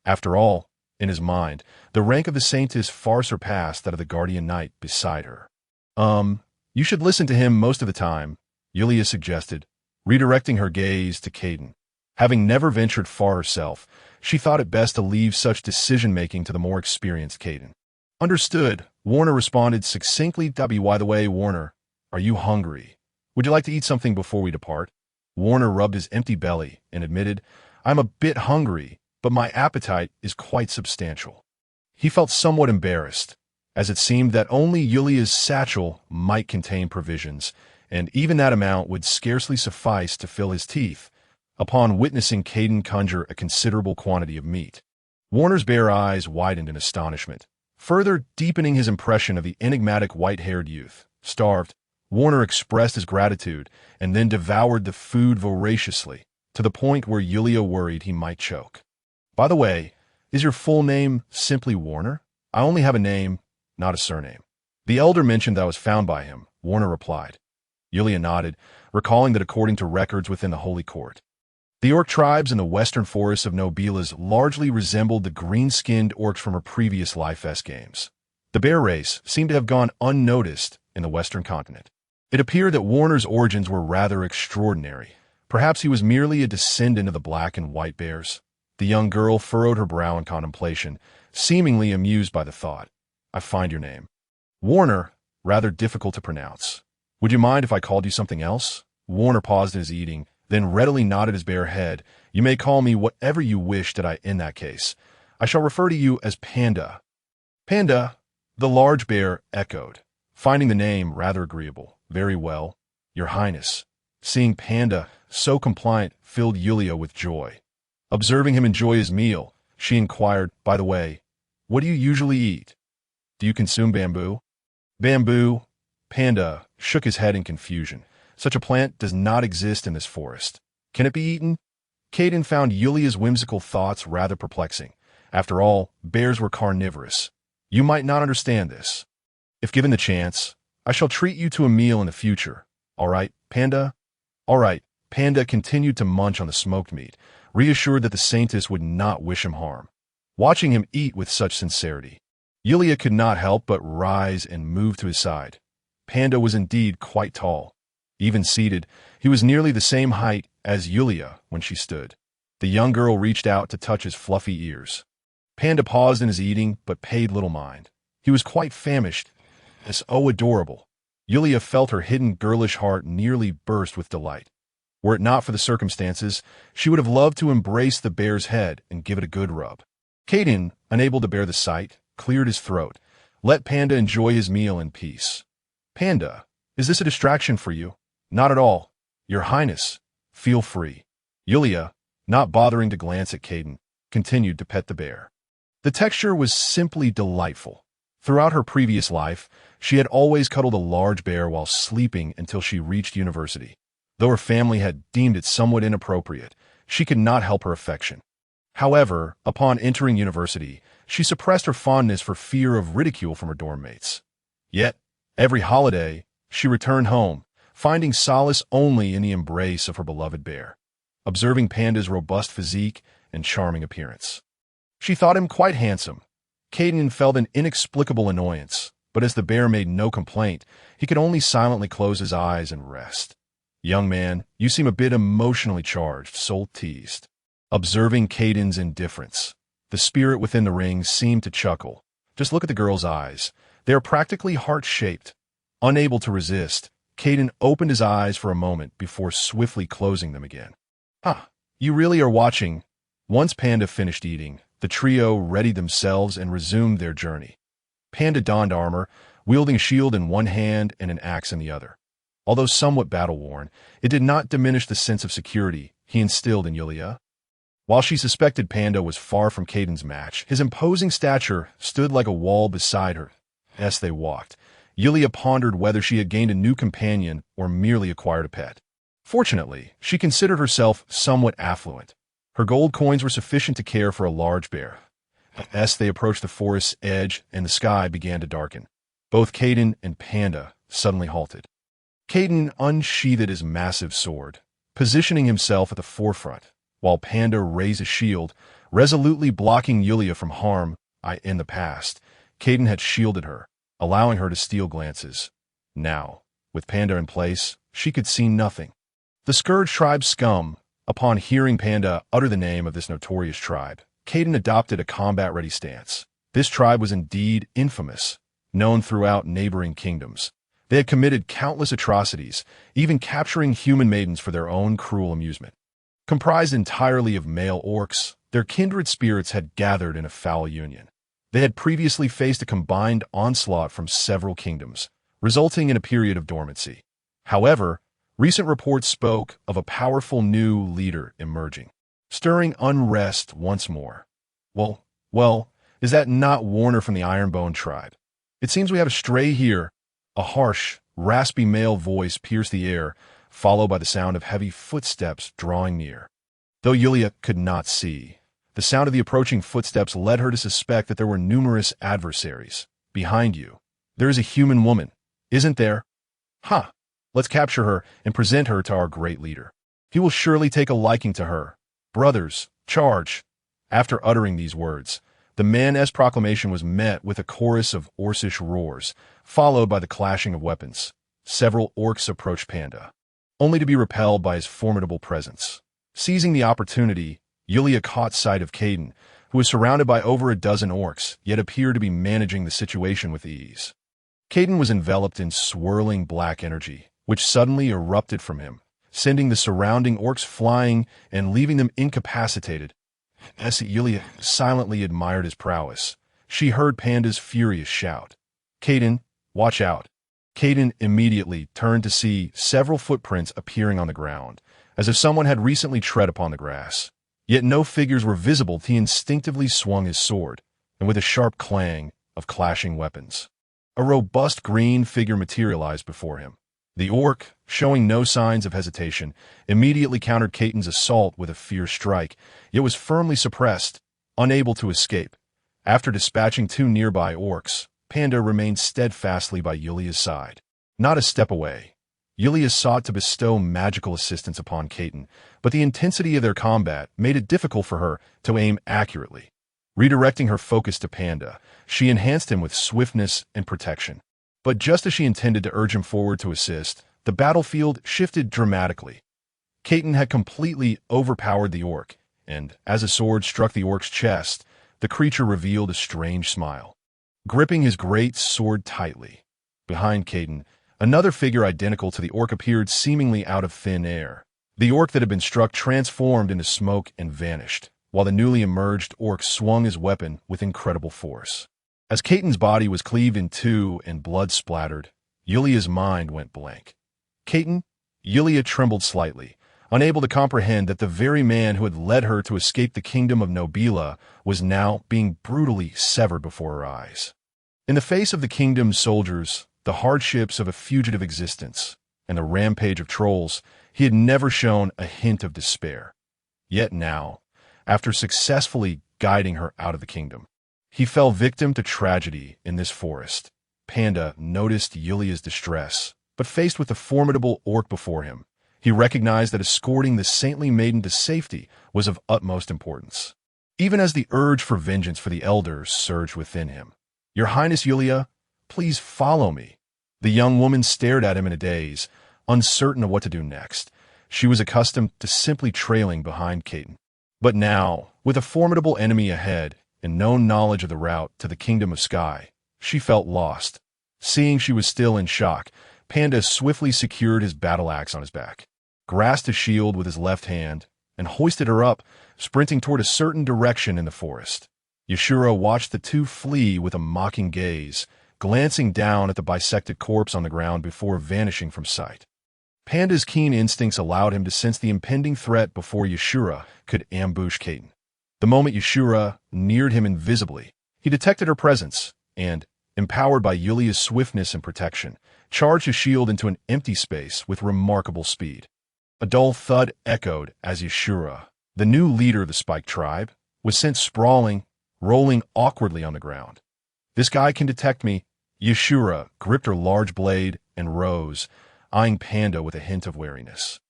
After all, in his mind, the rank of the Saintess far surpassed that of the Guardian Knight beside her. You should listen to him most of the time, Yulia suggested, redirecting her gaze to Caden. Having never ventured far herself, she thought it best to leave such decision-making to the more experienced Caden. Understood, Warner responded succinctly. By the way, Warner, are you hungry? Would you like to eat something before we depart? Warner rubbed his empty belly and admitted, I'm a bit hungry, but my appetite is quite substantial. He felt somewhat embarrassed, as it seemed that only Yulia's satchel might contain provisions, and even that amount would scarcely suffice to fill his teeth, upon witnessing Caden conjure a considerable quantity of meat. Warner's bare eyes widened in astonishment, further deepening his impression of the enigmatic white-haired youth. Starved, Warner expressed his gratitude and then devoured the food voraciously, to the point where Yulia worried he might choke. By the way, is your full name simply Warner? I only have a name, not a surname. The elder mentioned that I was found by him, Warner replied. Yulia nodded, recalling that according to records within the Holy Court, the orc tribes in the western forests of Nobilas largely resembled the green-skinned orcs from her previous Life S games. The bear race seemed to have gone unnoticed in the western continent. It appeared that Warner's origins were rather extraordinary. Perhaps he was merely a descendant of the black and white bears. The young girl furrowed her brow in contemplation, seemingly amused by the thought. I find your name. Warner, rather difficult to pronounce. Would you mind if I called you something else? Warner paused in his eating, then readily nodded his bare head. You may call me whatever you wish in that case. I shall refer to you as Panda. Panda, the large bear echoed, finding the name rather agreeable. Very well, Your Highness. Seeing Panda so compliant filled Yulia with joy. Observing him enjoy his meal, she inquired, by the way, what do you usually eat? Do you consume bamboo? Bamboo? Panda shook his head in confusion, Such a plant does not exist in this forest. Can it be eaten? Caden found Yulia's whimsical thoughts rather perplexing. After all, bears were carnivorous. You might not understand this. If given the chance, I shall treat you to a meal in the future. All right, Panda? All right. Panda continued to munch on the smoked meat, reassured that the Saintess would not wish him harm. Watching him eat with such sincerity, Yulia could not help but rise and move to his side. Panda was indeed quite tall. Even seated, he was nearly the same height as Yulia when she stood. The young girl reached out to touch his fluffy ears. Panda paused in his eating, but paid little mind. He was quite famished. Oh, adorable. Yulia felt her hidden girlish heart nearly burst with delight. Were it not for the circumstances, she would have loved to embrace the bear's head and give it a good rub. Caden, unable to bear the sight, cleared his throat. Let Panda enjoy his meal in peace. Panda, is this a distraction for you? Not at all. Your Highness, feel free. Yulia, not bothering to glance at Caden, continued to pet the bear. The texture was simply delightful. Throughout her previous life, she had always cuddled a large bear while sleeping until she reached university. Though her family had deemed it somewhat inappropriate, she could not help her affection. However, upon entering university, she suppressed her fondness for fear of ridicule from her dorm mates. Yet, every holiday, she returned home, finding solace only in the embrace of her beloved bear, observing Panda's robust physique and charming appearance. She thought him quite handsome. Caden felt an inexplicable annoyance, but as the bear made no complaint, he could only silently close his eyes and rest. Young man, you seem a bit emotionally charged, Sol teased. Observing Caden's indifference, the spirit within the ring seemed to chuckle. Just look at the girl's eyes. They are practically heart-shaped. Unable to resist, Caden opened his eyes for a moment before swiftly closing them again. You really are watching. Once Panda finished eating, the trio readied themselves and resumed their journey. Panda donned armor, wielding a shield in one hand and an axe in the other. Although somewhat battle-worn, it did not diminish the sense of security he instilled in Yulia. While she suspected Panda was far from Caden's match, his imposing stature stood like a wall beside her. As they walked, Yulia pondered whether she had gained a new companion or merely acquired a pet. Fortunately, she considered herself somewhat affluent. Her gold coins were sufficient to care for a large bear. As they approached the forest's edge and the sky began to darken, both Caden and Panda suddenly halted. Caden unsheathed his massive sword, positioning himself at the forefront, while Panda raised a shield, resolutely blocking Yulia from harm. In the past, Caden had shielded her, allowing her to steal glances. Now, with Panda in place, she could see nothing. The Scourge tribe's scum. Upon hearing Panda utter the name of this notorious tribe, Caden adopted a combat-ready stance. This tribe was indeed infamous, known throughout neighboring kingdoms. They had committed countless atrocities, even capturing human maidens for their own cruel amusement. Comprised entirely of male orcs, their kindred spirits had gathered in a foul union. They had previously faced a combined onslaught from several kingdoms, resulting in a period of dormancy. However, recent reports spoke of a powerful new leader emerging, stirring unrest once more. Well, is that not Warner from the Ironbone tribe? It seems we have a stray here. A harsh, raspy male voice pierced the air, followed by the sound of heavy footsteps drawing near. Though Yulia could not see, the sound of the approaching footsteps led her to suspect that there were numerous adversaries. Behind you, there is a human woman, isn't there? Let's capture her and present her to our great leader. He will surely take a liking to her. Brothers, charge! After uttering these words, the man's proclamation was met with a chorus of Orcish roars, followed by the clashing of weapons. Several orcs approached Panda, only to be repelled by his formidable presence. Seizing the opportunity, Yulia caught sight of Caden, who was surrounded by over a dozen orcs, yet appeared to be managing the situation with ease. Caden was enveloped in swirling black energy, which suddenly erupted from him, sending the surrounding orcs flying and leaving them incapacitated. As Yulia silently admired his prowess, she heard Panda's furious shout, "Caden, watch out!" Caden immediately turned to see several footprints appearing on the ground, as if someone had recently tread upon the grass. Yet no figures were visible. He instinctively swung his sword, and with a sharp clang of clashing weapons, a robust green figure materialized before him. The orc, showing no signs of hesitation, immediately countered Caton's assault with a fierce strike, yet was firmly suppressed, unable to escape. After dispatching 2 nearby orcs, Panda remained steadfastly by Yulia's side. Not a step away. Yulia sought to bestow magical assistance upon Caton, but the intensity of their combat made it difficult for her to aim accurately. Redirecting her focus to Panda, she enhanced him with swiftness and protection. But just as she intended to urge him forward to assist, the battlefield shifted dramatically. Caton had completely overpowered the orc, and as a sword struck the orc's chest, the creature revealed a strange smile. Gripping his great sword tightly, behind Caton, another figure identical to the orc appeared seemingly out of thin air. The orc that had been struck transformed into smoke and vanished, while the newly emerged orc swung his weapon with incredible force. As Caton's body was cleaved in two and blood splattered, Yulia's mind went blank. Caton? Yulia trembled slightly, unable to comprehend that the very man who had led her to escape the kingdom of Nobila was now being brutally severed before her eyes. In the face of the kingdom's soldiers, the hardships of a fugitive existence, and the rampage of trolls, he had never shown a hint of despair. Yet now, after successfully guiding her out of the kingdom, he fell victim to tragedy in this forest. Panda noticed Yulia's distress, but faced with the formidable orc before him, he recognized that escorting the saintly maiden to safety was of utmost importance. Even as the urge for vengeance for the elders surged within him. "Your Highness Yulia, please follow me." The young woman stared at him in a daze, uncertain of what to do next. She was accustomed to simply trailing behind Caton. But now, with a formidable enemy ahead and no knowledge of the route to the Kingdom of Sky, she felt lost. Seeing she was still in shock, Panda swiftly secured his battle axe on his back, grasped a shield with his left hand, and hoisted her up, sprinting toward a certain direction in the forest. Yashura watched the two flee with a mocking gaze, glancing down at the bisected corpse on the ground before vanishing from sight. Panda's keen instincts allowed him to sense the impending threat before Yashura could ambush Caton. The moment Yashura neared him invisibly, he detected her presence and, empowered by Yulia's swiftness and protection, charged his shield into an empty space with remarkable speed. A dull thud echoed as Yashura, the new leader of the Spike tribe, was sent sprawling, rolling awkwardly on the ground. "This guy can detect me." Yashura gripped her large blade and rose, eyeing Panda with a hint of wariness.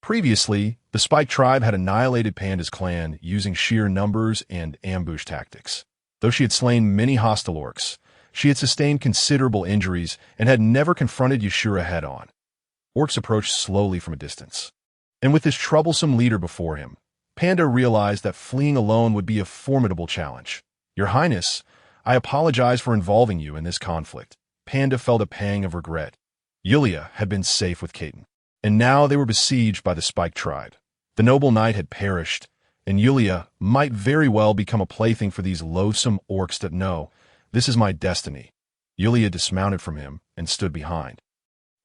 Previously, the Spike tribe had annihilated Panda's clan using sheer numbers and ambush tactics. Though she had slain many hostile orcs, she had sustained considerable injuries and had never confronted Yashura head-on. Orcs approached slowly from a distance. And with this troublesome leader before him, Panda realized that fleeing alone would be a formidable challenge. "Your Highness, I apologize for involving you in this conflict." Panda felt a pang of regret. Yulia had been safe with Caton, and now they were besieged by the Spike tribe. The noble knight had perished, and Yulia might very well become a plaything for these loathsome orcs that know, "This is my destiny." Yulia dismounted from him and stood behind.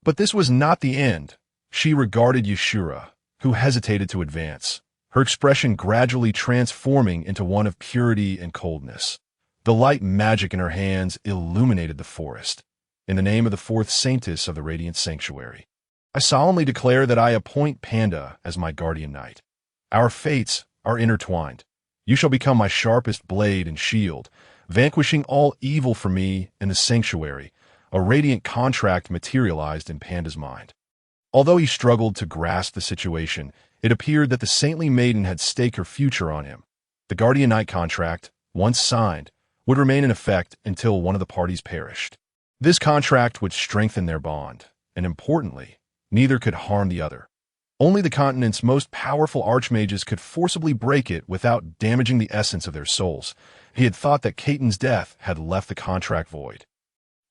But this was not the end. She regarded Yashura, who hesitated to advance, her expression gradually transforming into one of purity and coldness. The light magic in her hands illuminated the forest. "In the name of the fourth Saintess of the Radiant Sanctuary, I solemnly declare that I appoint Panda as my guardian knight. Our fates are intertwined. You shall become my sharpest blade and shield, vanquishing all evil for me in the sanctuary." A radiant contract materialized in Panda's mind. Although he struggled to grasp the situation, it appeared that the saintly maiden had staked her future on him. The guardian knight contract, once signed, would remain in effect until one of the parties perished. This contract would strengthen their bond, and importantly, neither could harm the other. Only the continent's most powerful archmages could forcibly break it without damaging the essence of their souls. He had thought that Caton's death had left the contract void,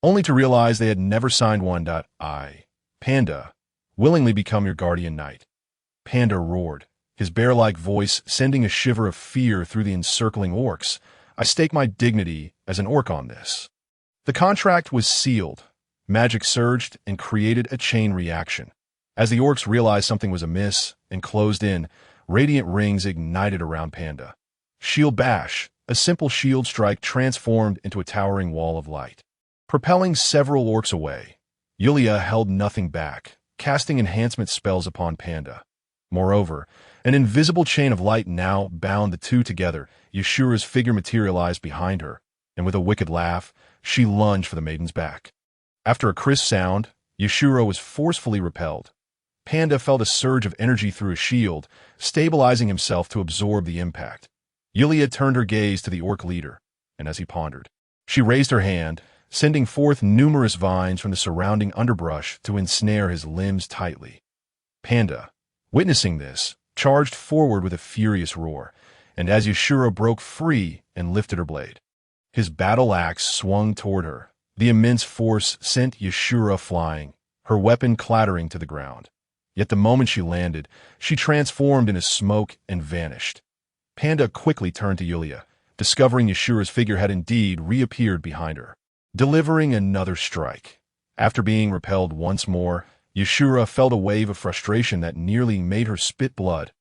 only to realize they had never signed one. "I, Panda, willingly become your guardian knight." Panda roared, his bear-like voice sending a shiver of fear through the encircling orcs. "I stake my dignity as an orc on this." The contract was sealed. Magic surged and created a chain reaction. As the orcs realized something was amiss and closed in, radiant rings ignited around Panda. Shield Bash, a simple shield strike transformed into a towering wall of light. Propelling several orcs away, Yulia held nothing back, casting enhancement spells upon Panda. Moreover, an invisible chain of light now bound the two together. Yashura's figure materialized behind her, and with a wicked laugh, she lunged for the maiden's back. After a crisp sound, Yashura was forcefully repelled. Panda felt a surge of energy through his shield, stabilizing himself to absorb the impact. Yulia turned her gaze to the orc leader, and as he pondered, she raised her hand, sending forth numerous vines from the surrounding underbrush to ensnare his limbs tightly. Panda, witnessing this, charged forward with a furious roar, and as Yashura broke free and lifted her blade, his battle axe swung toward her. The immense force sent Yashura flying, her weapon clattering to the ground. Yet the moment she landed, she transformed into smoke and vanished. Panda quickly turned to Yulia, discovering Yashura's figure had indeed reappeared behind her, delivering another strike. After being repelled once more, Yashura felt a wave of frustration that nearly made her spit blood.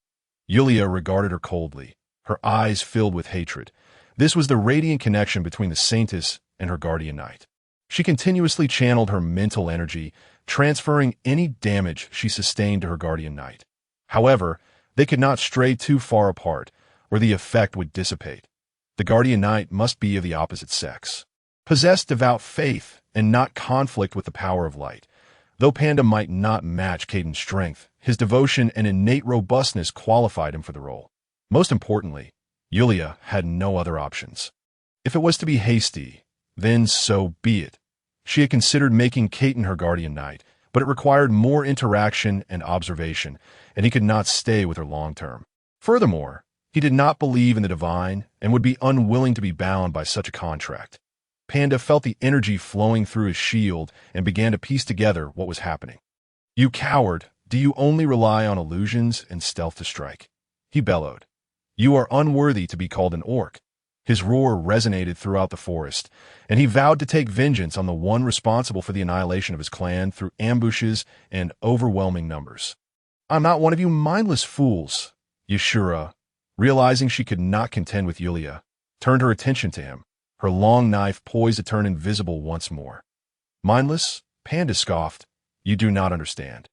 Yulia regarded her coldly, her eyes filled with hatred. This was the radiant connection between the Saintess and her guardian knight. She continuously channeled her mental energy, transferring any damage she sustained to her guardian knight. However, they could not stray too far apart, or the effect would dissipate. The guardian knight must be of the opposite sex, possess devout faith, and not conflict with the power of light. Though Panda might not match Caden's strength, his devotion and innate robustness qualified him for the role. Most importantly, Yulia had no other options. If it was to be hasty, then so be it. She had considered making Caden her guardian knight, but it required more interaction and observation, and he could not stay with her long term. Furthermore, he did not believe in the divine and would be unwilling to be bound by such a contract. Panda felt the energy flowing through his shield and began to piece together what was happening. "You coward, do you only rely on illusions and stealth to strike?" he bellowed. "You are unworthy to be called an orc." His roar resonated throughout the forest, and he vowed to take vengeance on the one responsible for the annihilation of his clan through ambushes and overwhelming numbers. "I'm not one of you mindless fools." Yashura, realizing she could not contend with Yulia, turned her attention to him, her long knife poised to turn invisible once more. "Mindless?" Panda scoffed. "You do not understand.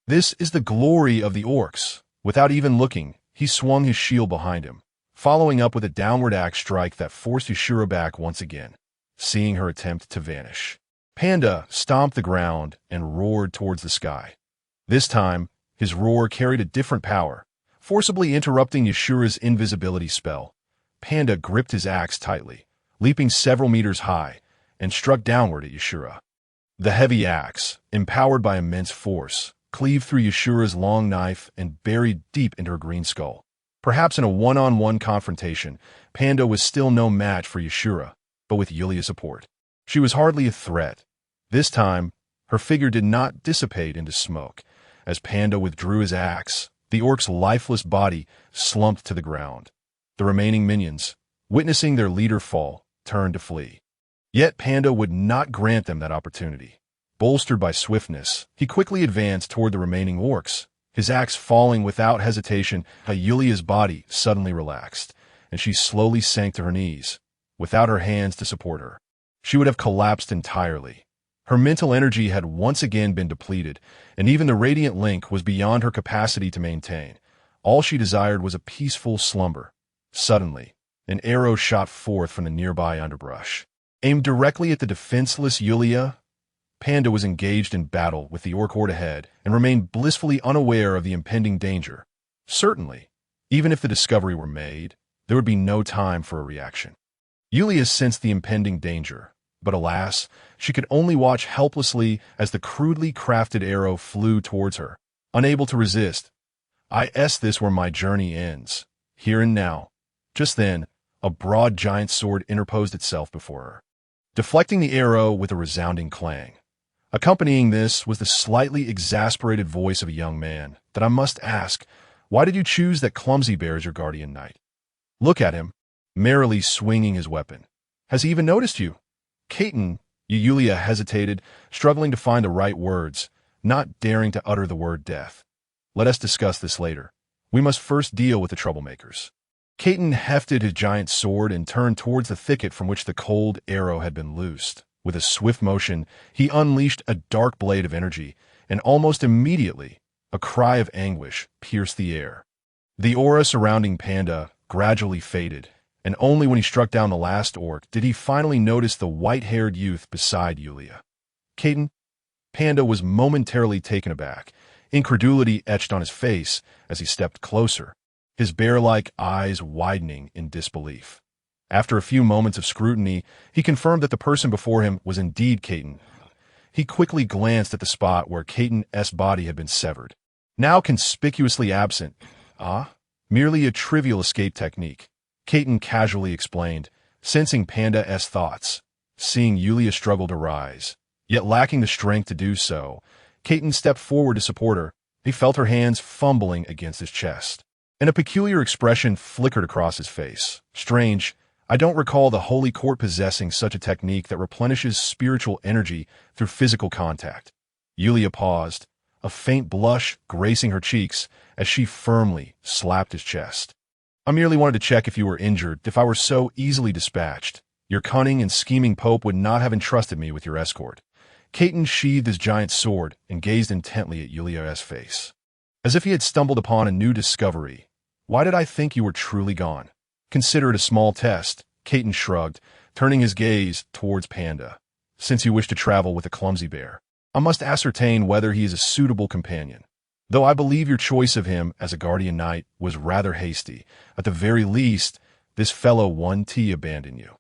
This is the glory of the orcs." Without even looking, he swung his shield behind him, following up with a downward axe strike that forced Yashura back once again, seeing her attempt to vanish. Panda stomped the ground and roared towards the sky. This time, his roar carried a different power, forcibly interrupting Yashura's invisibility spell. Panda gripped his axe tightly, leaping several meters high, and struck downward at Yashura. The heavy axe, empowered by immense force, cleaved through Yashura's long knife and buried deep into her green skull. Perhaps in a one-on-one confrontation, Panda was still no match for Yashura, but with Yulia's support, she was hardly a threat. This time, her figure did not dissipate into smoke. As Panda withdrew his axe, the orc's lifeless body slumped to the ground. The remaining minions, witnessing their leader fall, turned to flee. Yet Panda would not grant them that opportunity. Bolstered by swiftness, he quickly advanced toward the remaining orcs, his axe falling without hesitation. Yulia's body suddenly relaxed, and she slowly sank to her knees, without her hands to support her. She would have collapsed entirely. Her mental energy had once again been depleted, and even the radiant link was beyond her capacity to maintain. All she desired was a peaceful slumber. Suddenly, an arrow shot forth from the nearby underbrush, aimed directly at the defenseless Yulia. Panda was engaged in battle with the orc horde ahead and remained blissfully unaware of the impending danger. Certainly, even if the discovery were made, there would be no time for a reaction. Yulia sensed the impending danger, but alas, she could only watch helplessly as the crudely crafted arrow flew towards her, unable to resist. This where my journey ends, here and now. Just then, a broad giant sword interposed itself before her, deflecting the arrow with a resounding clang. Accompanying this was the slightly exasperated voice of a young man. "That I must ask, why did you choose that clumsy bear as your guardian knight? Look at him, merrily swinging his weapon. Has he even noticed you?" "Caden," Yulia hesitated, struggling to find the right words, not daring to utter the word death. "Let us discuss this later. We must first deal with the troublemakers." Caden hefted his giant sword and turned towards the thicket from which the cold arrow had been loosed. With a swift motion, he unleashed a dark blade of energy, and almost immediately, a cry of anguish pierced the air. The aura surrounding Panda gradually faded, and only when he struck down the last orc did he finally notice the white-haired youth beside Yulia. Caden? Panda was momentarily taken aback, incredulity etched on his face as he stepped closer, his bear-like eyes widening in disbelief. After a few moments of scrutiny, he confirmed that the person before him was indeed Caden. He quickly glanced at the spot where Caden's body had been severed. Now conspicuously absent. Merely a trivial escape technique, Caden casually explained, sensing Panda's thoughts. Seeing Yulia struggle to rise, yet lacking the strength to do so, Caden stepped forward to support her. He felt her hands fumbling against his chest, and a peculiar expression flickered across his face. Strange, I don't recall the Holy Court possessing such a technique that replenishes spiritual energy through physical contact. Yulia paused, a faint blush gracing her cheeks as she firmly slapped his chest. I merely wanted to check if you were injured. If I were so easily dispatched, your cunning and scheming pope would not have entrusted me with your escort. Caden sheathed his giant sword and gazed intently at Yulia's face, as if he had stumbled upon a new discovery. Why did I think you were truly gone? Consider it a small test, Caden shrugged, turning his gaze towards Panda. Since you wish to travel with a clumsy bear, I must ascertain whether he is a suitable companion. Though I believe your choice of him as a guardian knight was rather hasty, at the very least, this fellow won't abandon you.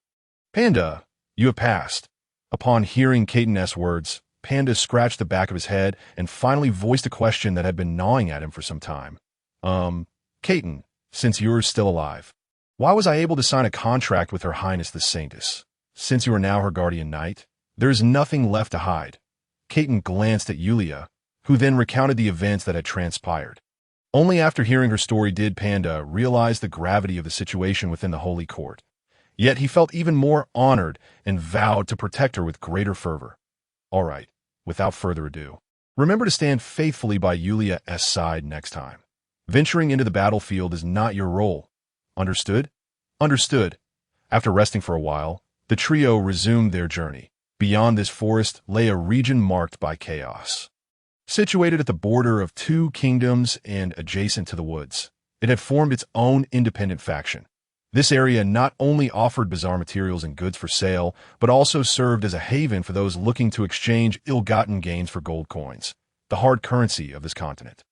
Panda, you have passed. Upon hearing Caden's words, Panda scratched the back of his head and finally voiced a question that had been gnawing at him for some time. Caden, since you're still alive, why was I able to sign a contract with Her Highness the Saintess? Since you are now her guardian knight, there is nothing left to hide. Caden glanced at Yulia, who then recounted the events that had transpired. Only after hearing her story did Panda realize the gravity of the situation within the Holy Court. Yet he felt even more honored and vowed to protect her with greater fervor. All right, without further ado, remember to stand faithfully by Yulia's side next time. Venturing into the battlefield is not your role. Understood? Understood. After resting for a while, the trio resumed their journey. Beyond this forest lay a region marked by chaos. Situated at the border of two kingdoms and adjacent to the woods, it had formed its own independent faction. This area not only offered bizarre materials and goods for sale, but also served as a haven for those looking to exchange ill-gotten gains for gold coins, the hard currency of this continent.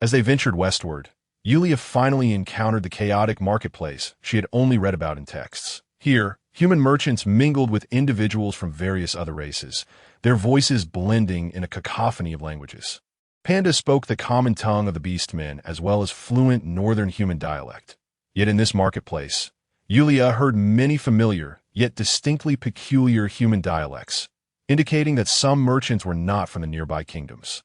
As they ventured westward, Yulia finally encountered the chaotic marketplace she had only read about in texts. Here, human merchants mingled with individuals from various other races, their voices blending in a cacophony of languages. Panda spoke the common tongue of the beastmen as well as fluent northern human dialect. Yet in this marketplace, Yulia heard many familiar, yet distinctly peculiar human dialects, indicating that some merchants were not from the nearby kingdoms.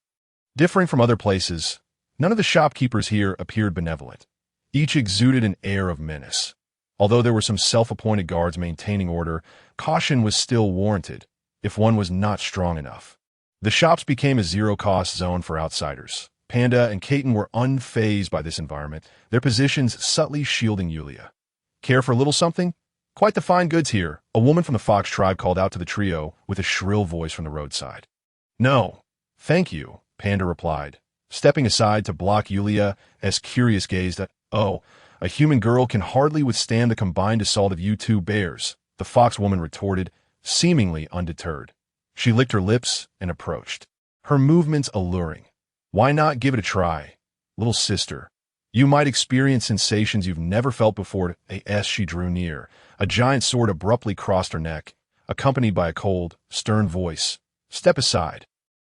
Differing from other places, none of the shopkeepers here appeared benevolent. Each exuded an air of menace. Although there were some self-appointed guards maintaining order, caution was still warranted if one was not strong enough. The shops became a zero-cost zone for outsiders. Panda and Caden were unfazed by this environment, their positions subtly shielding Yulia. Care for a little something? Quite the fine goods here, a woman from the Fox tribe called out to the trio with a shrill voice from the roadside. No, thank you, Panda replied, stepping aside to block Yulia as curious gazed at, a human girl can hardly withstand the combined assault of you two bears, the fox woman retorted, seemingly undeterred. She licked her lips and approached, her movements alluring. Why not give it a try, little sister? You might experience sensations you've never felt before. As she drew near, a giant sword abruptly crossed her neck, accompanied by a cold, stern voice. Step aside.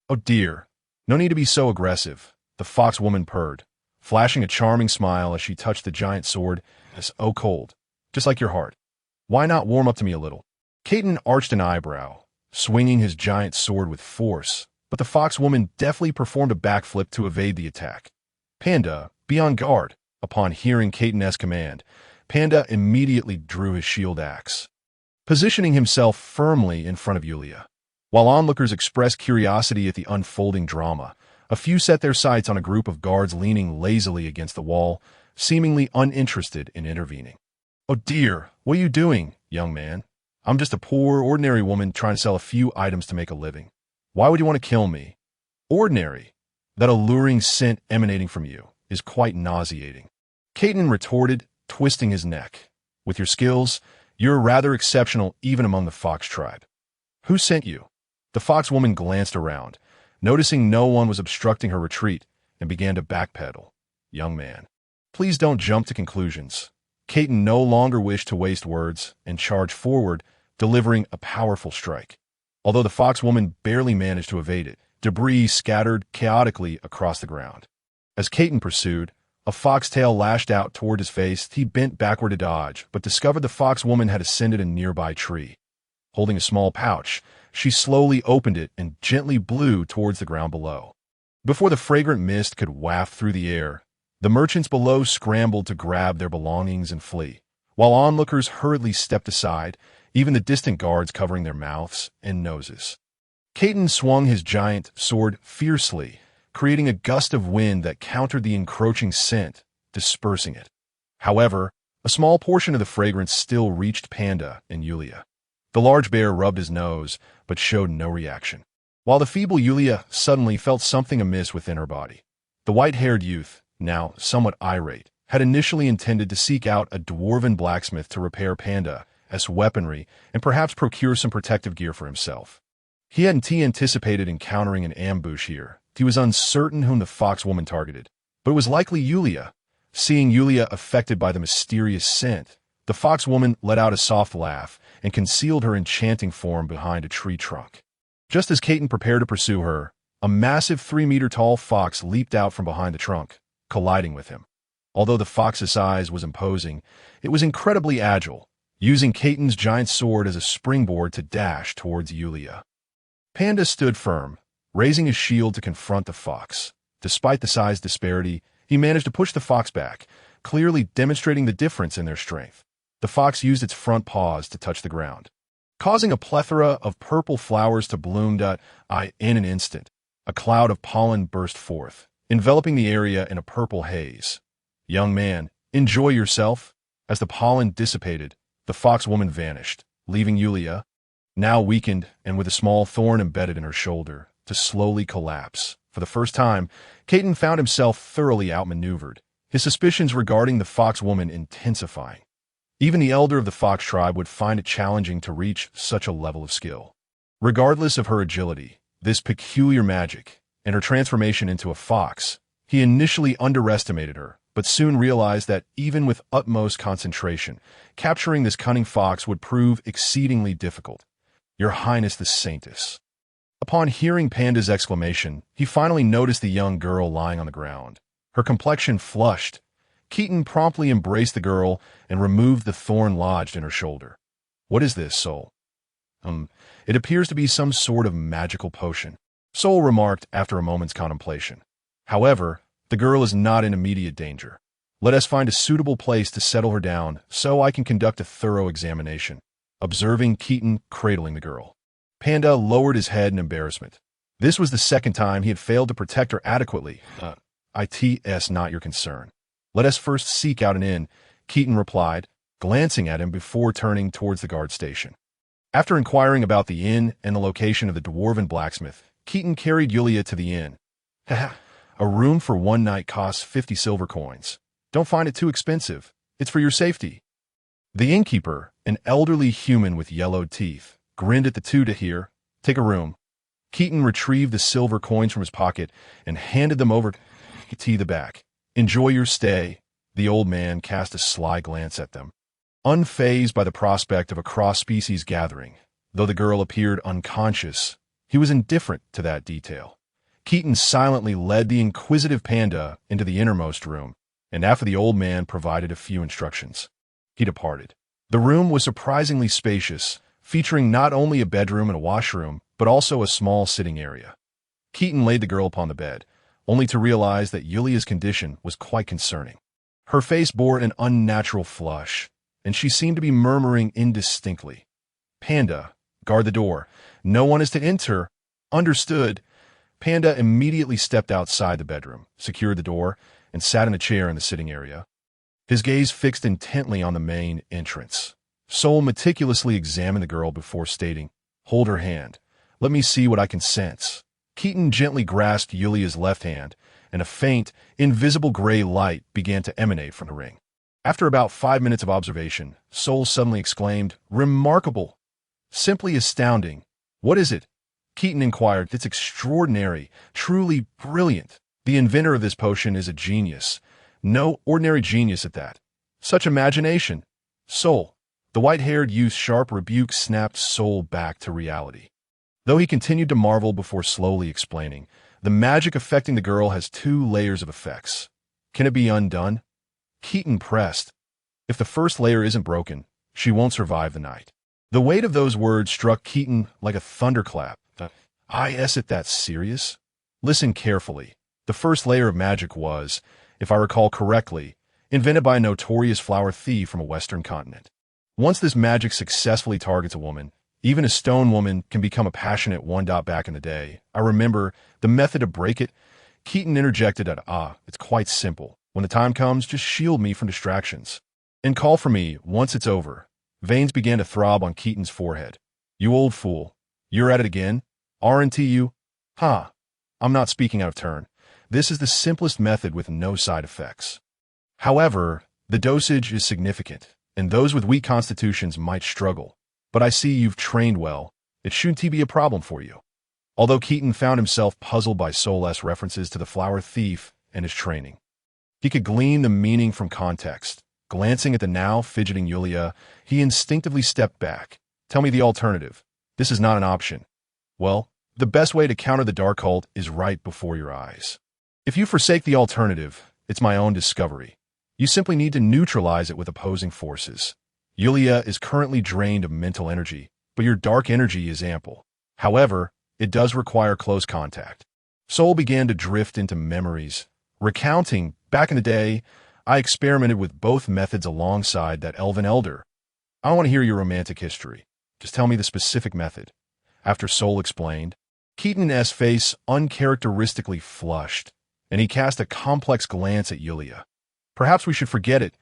Oh dear, no need to be so aggressive, the fox woman purred, flashing a charming smile as she touched the giant sword as cold, just like your heart. Why not warm up to me a little? Caden arched an eyebrow, swinging his giant sword with force, but the fox woman deftly performed a backflip to evade the attack. Panda, be on guard. Upon hearing Caden's command, Panda immediately drew his shield axe, positioning himself firmly in front of Yulia. While onlookers expressed curiosity at the unfolding drama, a few set their sights on a group of guards leaning lazily against the wall, seemingly uninterested in intervening. Oh dear, what are you doing, young man? I'm just a poor, ordinary woman trying to sell a few items to make a living. Why would you want to kill me? Ordinary. That alluring scent emanating from you is quite nauseating. Caton retorted, twisting his neck. With your skills, you're rather exceptional even among the fox tribe. Who sent you? The fox woman glanced around, noticing no one was obstructing her retreat, and began to backpedal. Young man, please don't jump to conclusions. Caton no longer wished to waste words and charged forward, delivering a powerful strike. Although the fox woman barely managed to evade it, debris scattered chaotically across the ground. As Caton pursued, a foxtail lashed out toward his face. He bent backward to dodge, but discovered the fox woman had ascended a nearby tree. Holding a small pouch, she slowly opened it and gently blew towards the ground below. Before the fragrant mist could waft through the air, the merchants below scrambled to grab their belongings and flee, while onlookers hurriedly stepped aside, even the distant guards covering their mouths and noses. Caton swung his giant sword fiercely, creating a gust of wind that countered the encroaching scent, dispersing it. However, a small portion of the fragrance still reached Panda and Yulia. The large bear rubbed his nose, but showed no reaction, while the feeble Yulia suddenly felt something amiss within her body. The white-haired youth, now somewhat irate, had initially intended to seek out a dwarven blacksmith to repair Panda's weaponry and perhaps procure some protective gear for himself. He hadn't anticipated encountering an ambush here. He was uncertain whom the fox woman targeted, but it was likely Yulia. Seeing Yulia affected by the mysterious scent, the fox woman let out a soft laugh and concealed her enchanting form behind a tree trunk. Just as Caton prepared to pursue her, a massive 3-meter-tall fox leaped out from behind the trunk, colliding with him. Although the fox's size was imposing, it was incredibly agile, using Caton's giant sword as a springboard to dash towards Yulia. Panda stood firm, raising his shield to confront the fox. Despite the size disparity, he managed to push the fox back, clearly demonstrating the difference in their strength. The fox used its front paws to touch the ground, causing a plethora of purple flowers to bloom. In an instant, a cloud of pollen burst forth, enveloping the area in a purple haze. Young man, enjoy yourself. As the pollen dissipated, the fox woman vanished, leaving Yulia, now weakened and with a small thorn embedded in her shoulder, to slowly collapse. For the first time, Caton found himself thoroughly outmaneuvered, his suspicions regarding the fox woman intensifying. Even the elder of the fox tribe would find it challenging to reach such a level of skill. Regardless of her agility, this peculiar magic, and her transformation into a fox, he initially underestimated her, but soon realized that even with utmost concentration, capturing this cunning fox would prove exceedingly difficult. Your Highness the Saintess. Upon hearing Panda's exclamation, he finally noticed the young girl lying on the ground. Her complexion flushed. Caton promptly embraced the girl and removed the thorn lodged in her shoulder. What is this, Soul? It appears to be some sort of magical potion, Soul remarked after a moment's contemplation. However, the girl is not in immediate danger. Let us find a suitable place to settle her down so I can conduct a thorough examination. Observing Caton cradling the girl, Panda lowered his head in embarrassment. This was the second time he had failed to protect her adequately. It's not your concern. Let us first seek out an inn, Caton replied, glancing at him before turning towards the guard station. After inquiring about the inn and the location of the dwarven blacksmith, Caton carried Yulia to the inn. A room for one night costs 50 silver coins. Don't find it too expensive. It's for your safety. The innkeeper, an elderly human with yellowed teeth, grinned at the two to hear. Take a room. Caton retrieved the silver coins from his pocket and handed them over to the back. Enjoy your stay. The old man cast a sly glance at them, unfazed by the prospect of a cross-species gathering. Though the girl appeared unconscious, he was indifferent to that detail. Caton silently led the inquisitive Panda into the innermost room, and after the old man provided a few instructions, he departed. The room was surprisingly spacious, featuring not only a bedroom and a washroom, but also a small sitting area. Caton laid the girl upon the bed, only to realize that Yulia's condition was quite concerning. Her face bore an unnatural flush, and she seemed to be murmuring indistinctly. Panda, guard the door. No one is to enter. Understood. Panda immediately stepped outside the bedroom, secured the door, and sat in a chair in the sitting area. His gaze fixed intently on the main entrance. Soul meticulously examined the girl before stating, Hold her hand. Let me see what I can sense. Keaton gently grasped Yulia's left hand, and a faint, invisible gray light began to emanate from the ring. After about 5 minutes of observation, Sol suddenly exclaimed, "Remarkable! Simply astounding! What is it?" Keaton inquired. "It's extraordinary, truly brilliant. The inventor of this potion is a genius. No ordinary genius at that. Such imagination." "Sol." The white-haired youth's sharp rebuke snapped Sol back to reality. Though he continued to marvel before slowly explaining, the magic affecting the girl has 2 layers of effects. Can it be undone? Keaton pressed. If the first layer isn't broken, she won't survive the night. The weight of those words struck Keaton like a thunderclap. Is it that serious? Listen carefully. The first layer of magic was, if I recall correctly, invented by a notorious flower thief from a western continent. Once this magic successfully targets a woman, even a stone woman can become a passionate one. Back in the day, I remember the method to break it. Keaton interjected at, it's quite simple. When the time comes, just shield me from distractions. And call for me once it's over. Veins began to throb on Keaton's forehead. You old fool. You're at it again? Aren't you? I'm not speaking out of turn. This is the simplest method with no side effects. However, the dosage is significant, and those with weak constitutions might struggle. But I see you've trained well. It shouldn't be a problem for you. Although Keaton found himself puzzled by Sol's references to the flower thief and his training, he could glean the meaning from context. Glancing at the now fidgeting Yulia, he instinctively stepped back. Tell me the alternative. This is not an option. Well, the best way to counter the dark cult is right before your eyes. If you forsake the alternative, it's my own discovery. You simply need to neutralize it with opposing forces. Yulia is currently drained of mental energy, but your dark energy is ample. However, it does require close contact. Sol began to drift into memories, recounting, back in the day, I experimented with both methods alongside that elven elder. I want to hear your romantic history. Just tell me the specific method. After Sol explained, Keaton's face uncharacteristically flushed, and he cast a complex glance at Yulia. Perhaps we should forget it.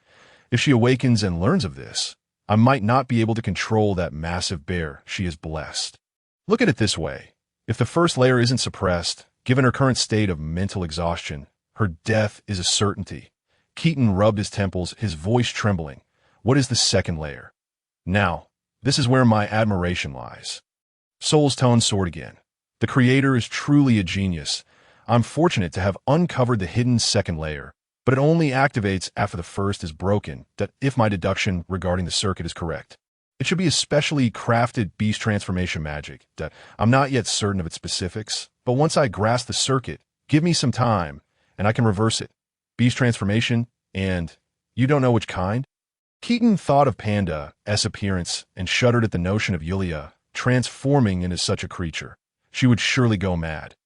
If she awakens and learns of this, I might not be able to control that massive bear she is blessed. Look at it this way. If the first layer isn't suppressed, given her current state of mental exhaustion, her death is a certainty. Keaton rubbed his temples, his voice trembling. What is the second layer? Now, this is where my admiration lies. Sol's tone soared again. The creator is truly a genius. I'm fortunate to have uncovered the hidden second layer, but it only activates after the first is broken, that if my deduction regarding the circuit is correct. It should be a specially crafted beast transformation magic, that I'm not yet certain of its specifics, but once I grasp the circuit, give me some time, and I can reverse it. Beast transformation, and you don't know which kind? Keaton thought of Panda's appearance and shuddered at the notion of Yulia transforming into such a creature. She would surely go mad.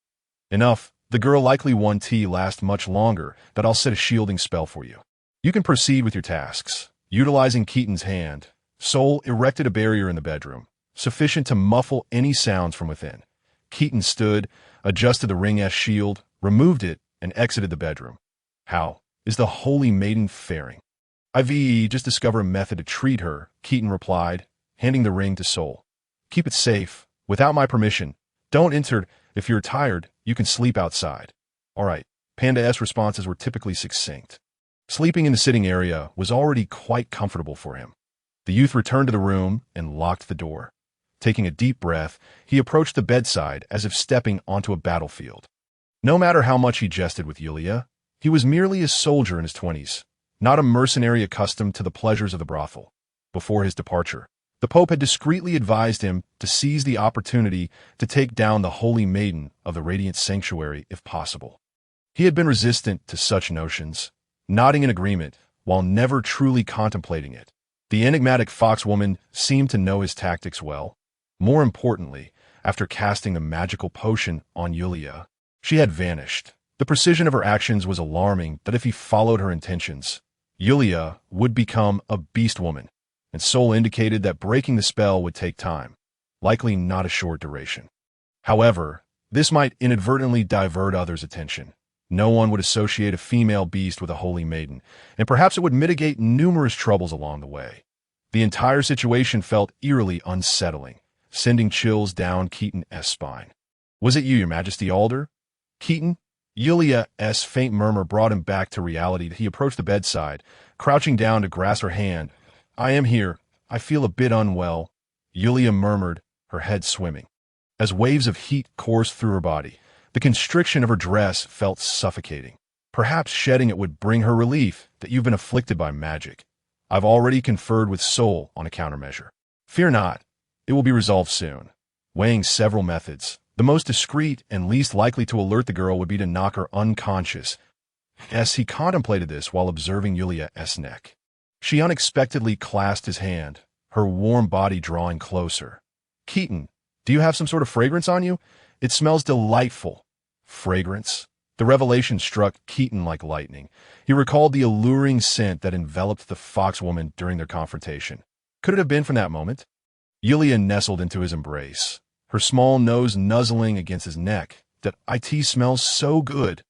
Enough, the girl likely won't last much longer, that I'll set a shielding spell for you. You can proceed with your tasks. Utilizing Keaton's hand, Sol erected a barrier in the bedroom, sufficient to muffle any sounds from within. Keaton stood, adjusted the ring's shield, removed it, and exited the bedroom. How is the holy maiden faring? I've just discovered a method to treat her, Keaton replied, handing the ring to Sol. Keep it safe, without my permission. Don't enter. If you're tired, you can sleep outside. All right. Panda's responses were typically succinct. Sleeping in the sitting area was already quite comfortable for him. The youth returned to the room and locked the door. Taking a deep breath, he approached the bedside as if stepping onto a battlefield. No matter how much he jested with Yulia, he was merely a soldier in his 20s, not a mercenary accustomed to the pleasures of the brothel. Before his departure, the Pope had discreetly advised him to seize the opportunity to take down the holy maiden of the Radiant Sanctuary if possible. He had been resistant to such notions, nodding in agreement while never truly contemplating it. The enigmatic foxwoman seemed to know his tactics well. More importantly, after casting the magical potion on Yulia, she had vanished. The precision of her actions was alarming that if he followed her intentions, Yulia would become a beast woman, and Sol indicated that breaking the spell would take time, likely not a short duration. However, this might inadvertently divert others' attention. No one would associate a female beast with a holy maiden, and perhaps it would mitigate numerous troubles along the way. The entire situation felt eerily unsettling, sending chills down Keaton's spine. Was it you, your majesty, Alder? Keaton? Yulia's faint murmur brought him back to reality. He approached the bedside, crouching down to grasp her hand. I am here. I feel a bit unwell, Yulia murmured, her head swimming. As waves of heat coursed through her body, the constriction of her dress felt suffocating. Perhaps shedding it would bring her relief that you've been afflicted by magic. I've already conferred with Sol on a countermeasure. Fear not, it will be resolved soon. Weighing several methods, the most discreet and least likely to alert the girl would be to knock her unconscious. As he contemplated this while observing Yulia's neck, she unexpectedly clasped his hand, her warm body drawing closer. Keaton, do you have some sort of fragrance on you? It smells delightful. Fragrance? The revelation struck Keaton like lightning. He recalled the alluring scent that enveloped the foxwoman during their confrontation. Could it have been from that moment? Yulia nestled into his embrace, her small nose nuzzling against his neck. That it smells so good.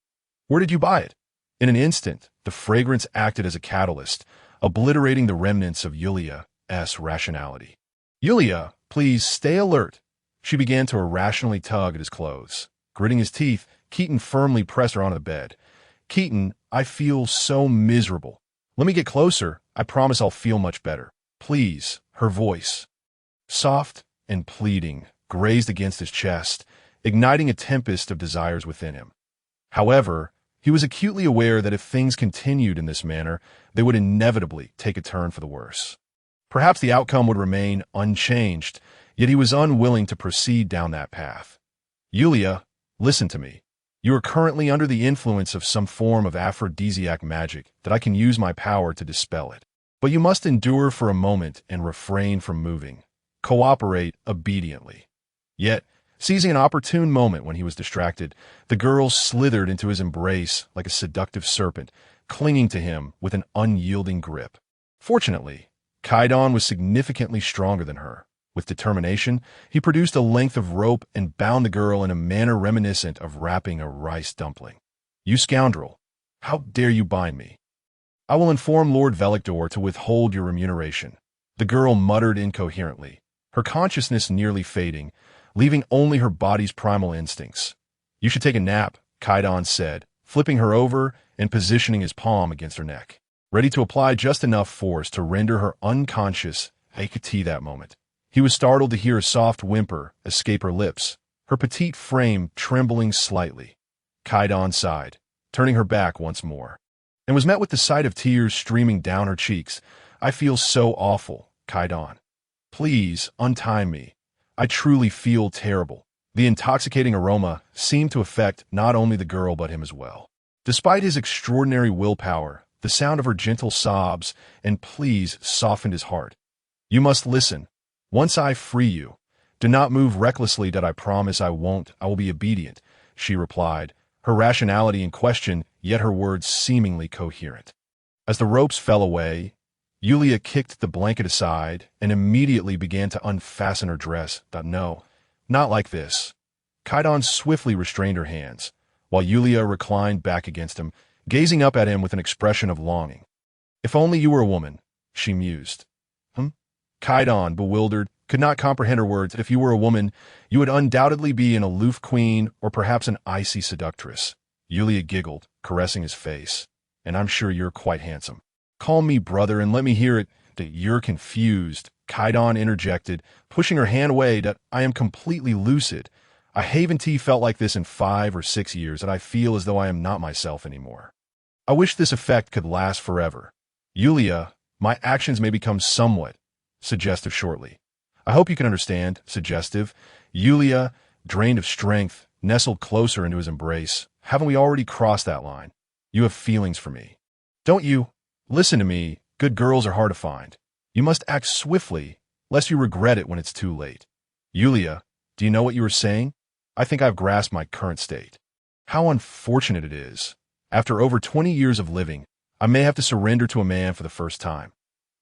Where did you buy it? In an instant, the fragrance acted as a catalyst, obliterating the remnants of Yulia's rationality. Yulia, please stay alert. She began to irrationally tug at his clothes. Gritting his teeth, Keaton firmly pressed her onto the bed. Keaton, I feel so miserable. Let me get closer. I promise I'll feel much better. Please, her voice, soft and pleading, grazed against his chest, igniting a tempest of desires within him. However, he was acutely aware that if things continued in this manner, they would inevitably take a turn for the worse. Perhaps the outcome would remain unchanged, yet he was unwilling to proceed down that path. Yulia, listen to me. You are currently under the influence of some form of aphrodisiac magic that I can use my power to dispel it. But you must endure for a moment and refrain from moving. Cooperate obediently. Yet, seizing an opportune moment when he was distracted, the girl slithered into his embrace like a seductive serpent, clinging to him with an unyielding grip. Fortunately, Kaidan was significantly stronger than her. With determination, he produced a length of rope and bound the girl in a manner reminiscent of wrapping a rice dumpling. You scoundrel! How dare you bind me? I will inform Lord Velictor to withhold your remuneration. The girl muttered incoherently, her consciousness nearly fading, leaving only her body's primal instincts. You should take a nap, Kaidan said, flipping her over and positioning his palm against her neck, ready to apply just enough force to render her unconscious that moment. He was startled to hear a soft whimper escape her lips, her petite frame trembling slightly. Kaidan sighed, turning her back once more, and was met with the sight of tears streaming down her cheeks. I feel so awful, Kaidan. Please, untie me. I truly feel terrible. The intoxicating aroma seemed to affect not only the girl but him as well. Despite his extraordinary willpower, the sound of her gentle sobs and pleas softened his heart. You must listen. Once I free you, do not move recklessly. That I promise I won't. I will be obedient, she replied, her rationality in question, yet her words seemingly coherent. As the ropes fell away, Yulia kicked the blanket aside and immediately began to unfasten her dress. No, not like this. Kaidan swiftly restrained her hands, while Yulia reclined back against him, gazing up at him with an expression of longing. If only you were a woman, she mused. Kaidan, bewildered, could not comprehend her words. If you were a woman, you would undoubtedly be an aloof queen or perhaps an icy seductress. Yulia giggled, caressing his face. And I'm sure you're quite handsome. Call me brother and let me hear it. That you're confused, Kaidan interjected, pushing her hand away. That I am completely lucid. I haven't felt like this in 5 or 6 years, and I feel as though I am not myself anymore. I wish this effect could last forever. Yulia, my actions may become somewhat suggestive shortly. I hope you can understand, suggestive. Yulia, drained of strength, nestled closer into his embrace. Haven't we already crossed that line? You have feelings for me. Don't you? Listen to me. Good girls are hard to find. You must act swiftly, lest you regret it when it's too late. Yulia, do you know what you were saying? I think I've grasped my current state. How unfortunate it is. After over 20 years of living, I may have to surrender to a man for the first time.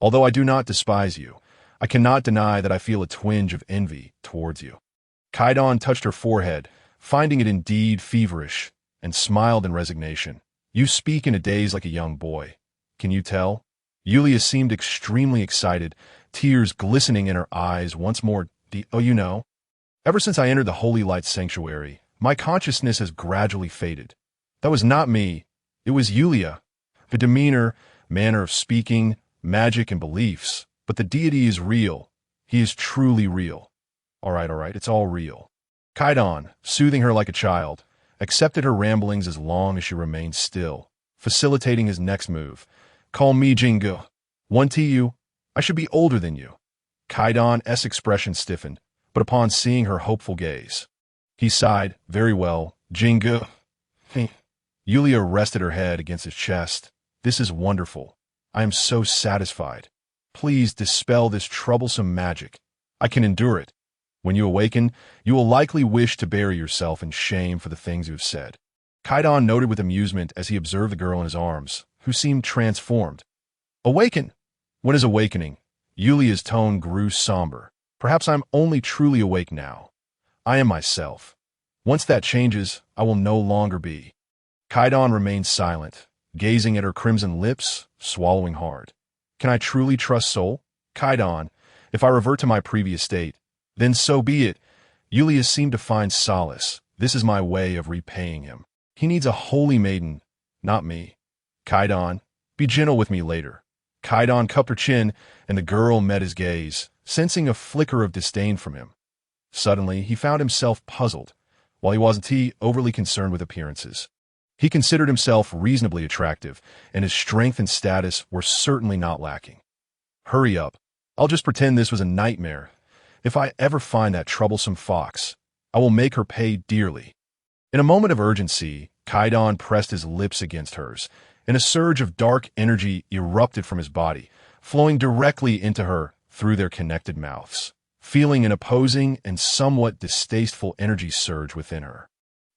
Although I do not despise you, I cannot deny that I feel a twinge of envy towards you. Kaidan touched her forehead, finding it indeed feverish, and smiled in resignation. You speak in a daze like a young boy. Can you tell? Yulia seemed extremely excited, tears glistening in her eyes once more. Oh, you know. Ever since I entered the Holy Light Sanctuary, my consciousness has gradually faded. That was not me. It was Yulia. Her demeanor, manner of speaking, magic, and beliefs. But the deity is real. He is truly real. All right, it's all real. Kaidan, soothing her like a child, accepted her ramblings as long as she remained still, facilitating his next move. Call me Jingu. 1Tu, I should be older than you. Kaidan's expression stiffened, but upon seeing her hopeful gaze, he sighed. Very well, Jingu. Yulia rested her head against his chest. This is wonderful. I am so satisfied. Please dispel this troublesome magic. I can endure it. When you awaken, you will likely wish to bury yourself in shame for the things you have said. Kaidan noted with amusement as he observed the girl in his arms, who seemed transformed. Awaken? When is awakening? Yulia's tone grew somber. Perhaps I'm only truly awake now. I am myself. Once that changes, I will no longer be. Kaidan remained silent, gazing at her crimson lips, swallowing hard. Can I truly trust Soul? Kaidan, if I revert to my previous state, then so be it. Yulia seemed to find solace. This is my way of repaying him. He needs a holy maiden, not me. Kaidan, be gentle with me later. Kaidan cupped her chin, and the girl met his gaze, sensing a flicker of disdain from him. Suddenly, he found himself puzzled. While he wasn't overly concerned with appearances, he considered himself reasonably attractive, and his strength and status were certainly not lacking. Hurry up. I'll just pretend this was a nightmare. If I ever find that troublesome fox, I will make her pay dearly. In a moment of urgency, Kaidan pressed his lips against hers, and a surge of dark energy erupted from his body, flowing directly into her through their connected mouths, feeling an opposing and somewhat distasteful energy surge within her.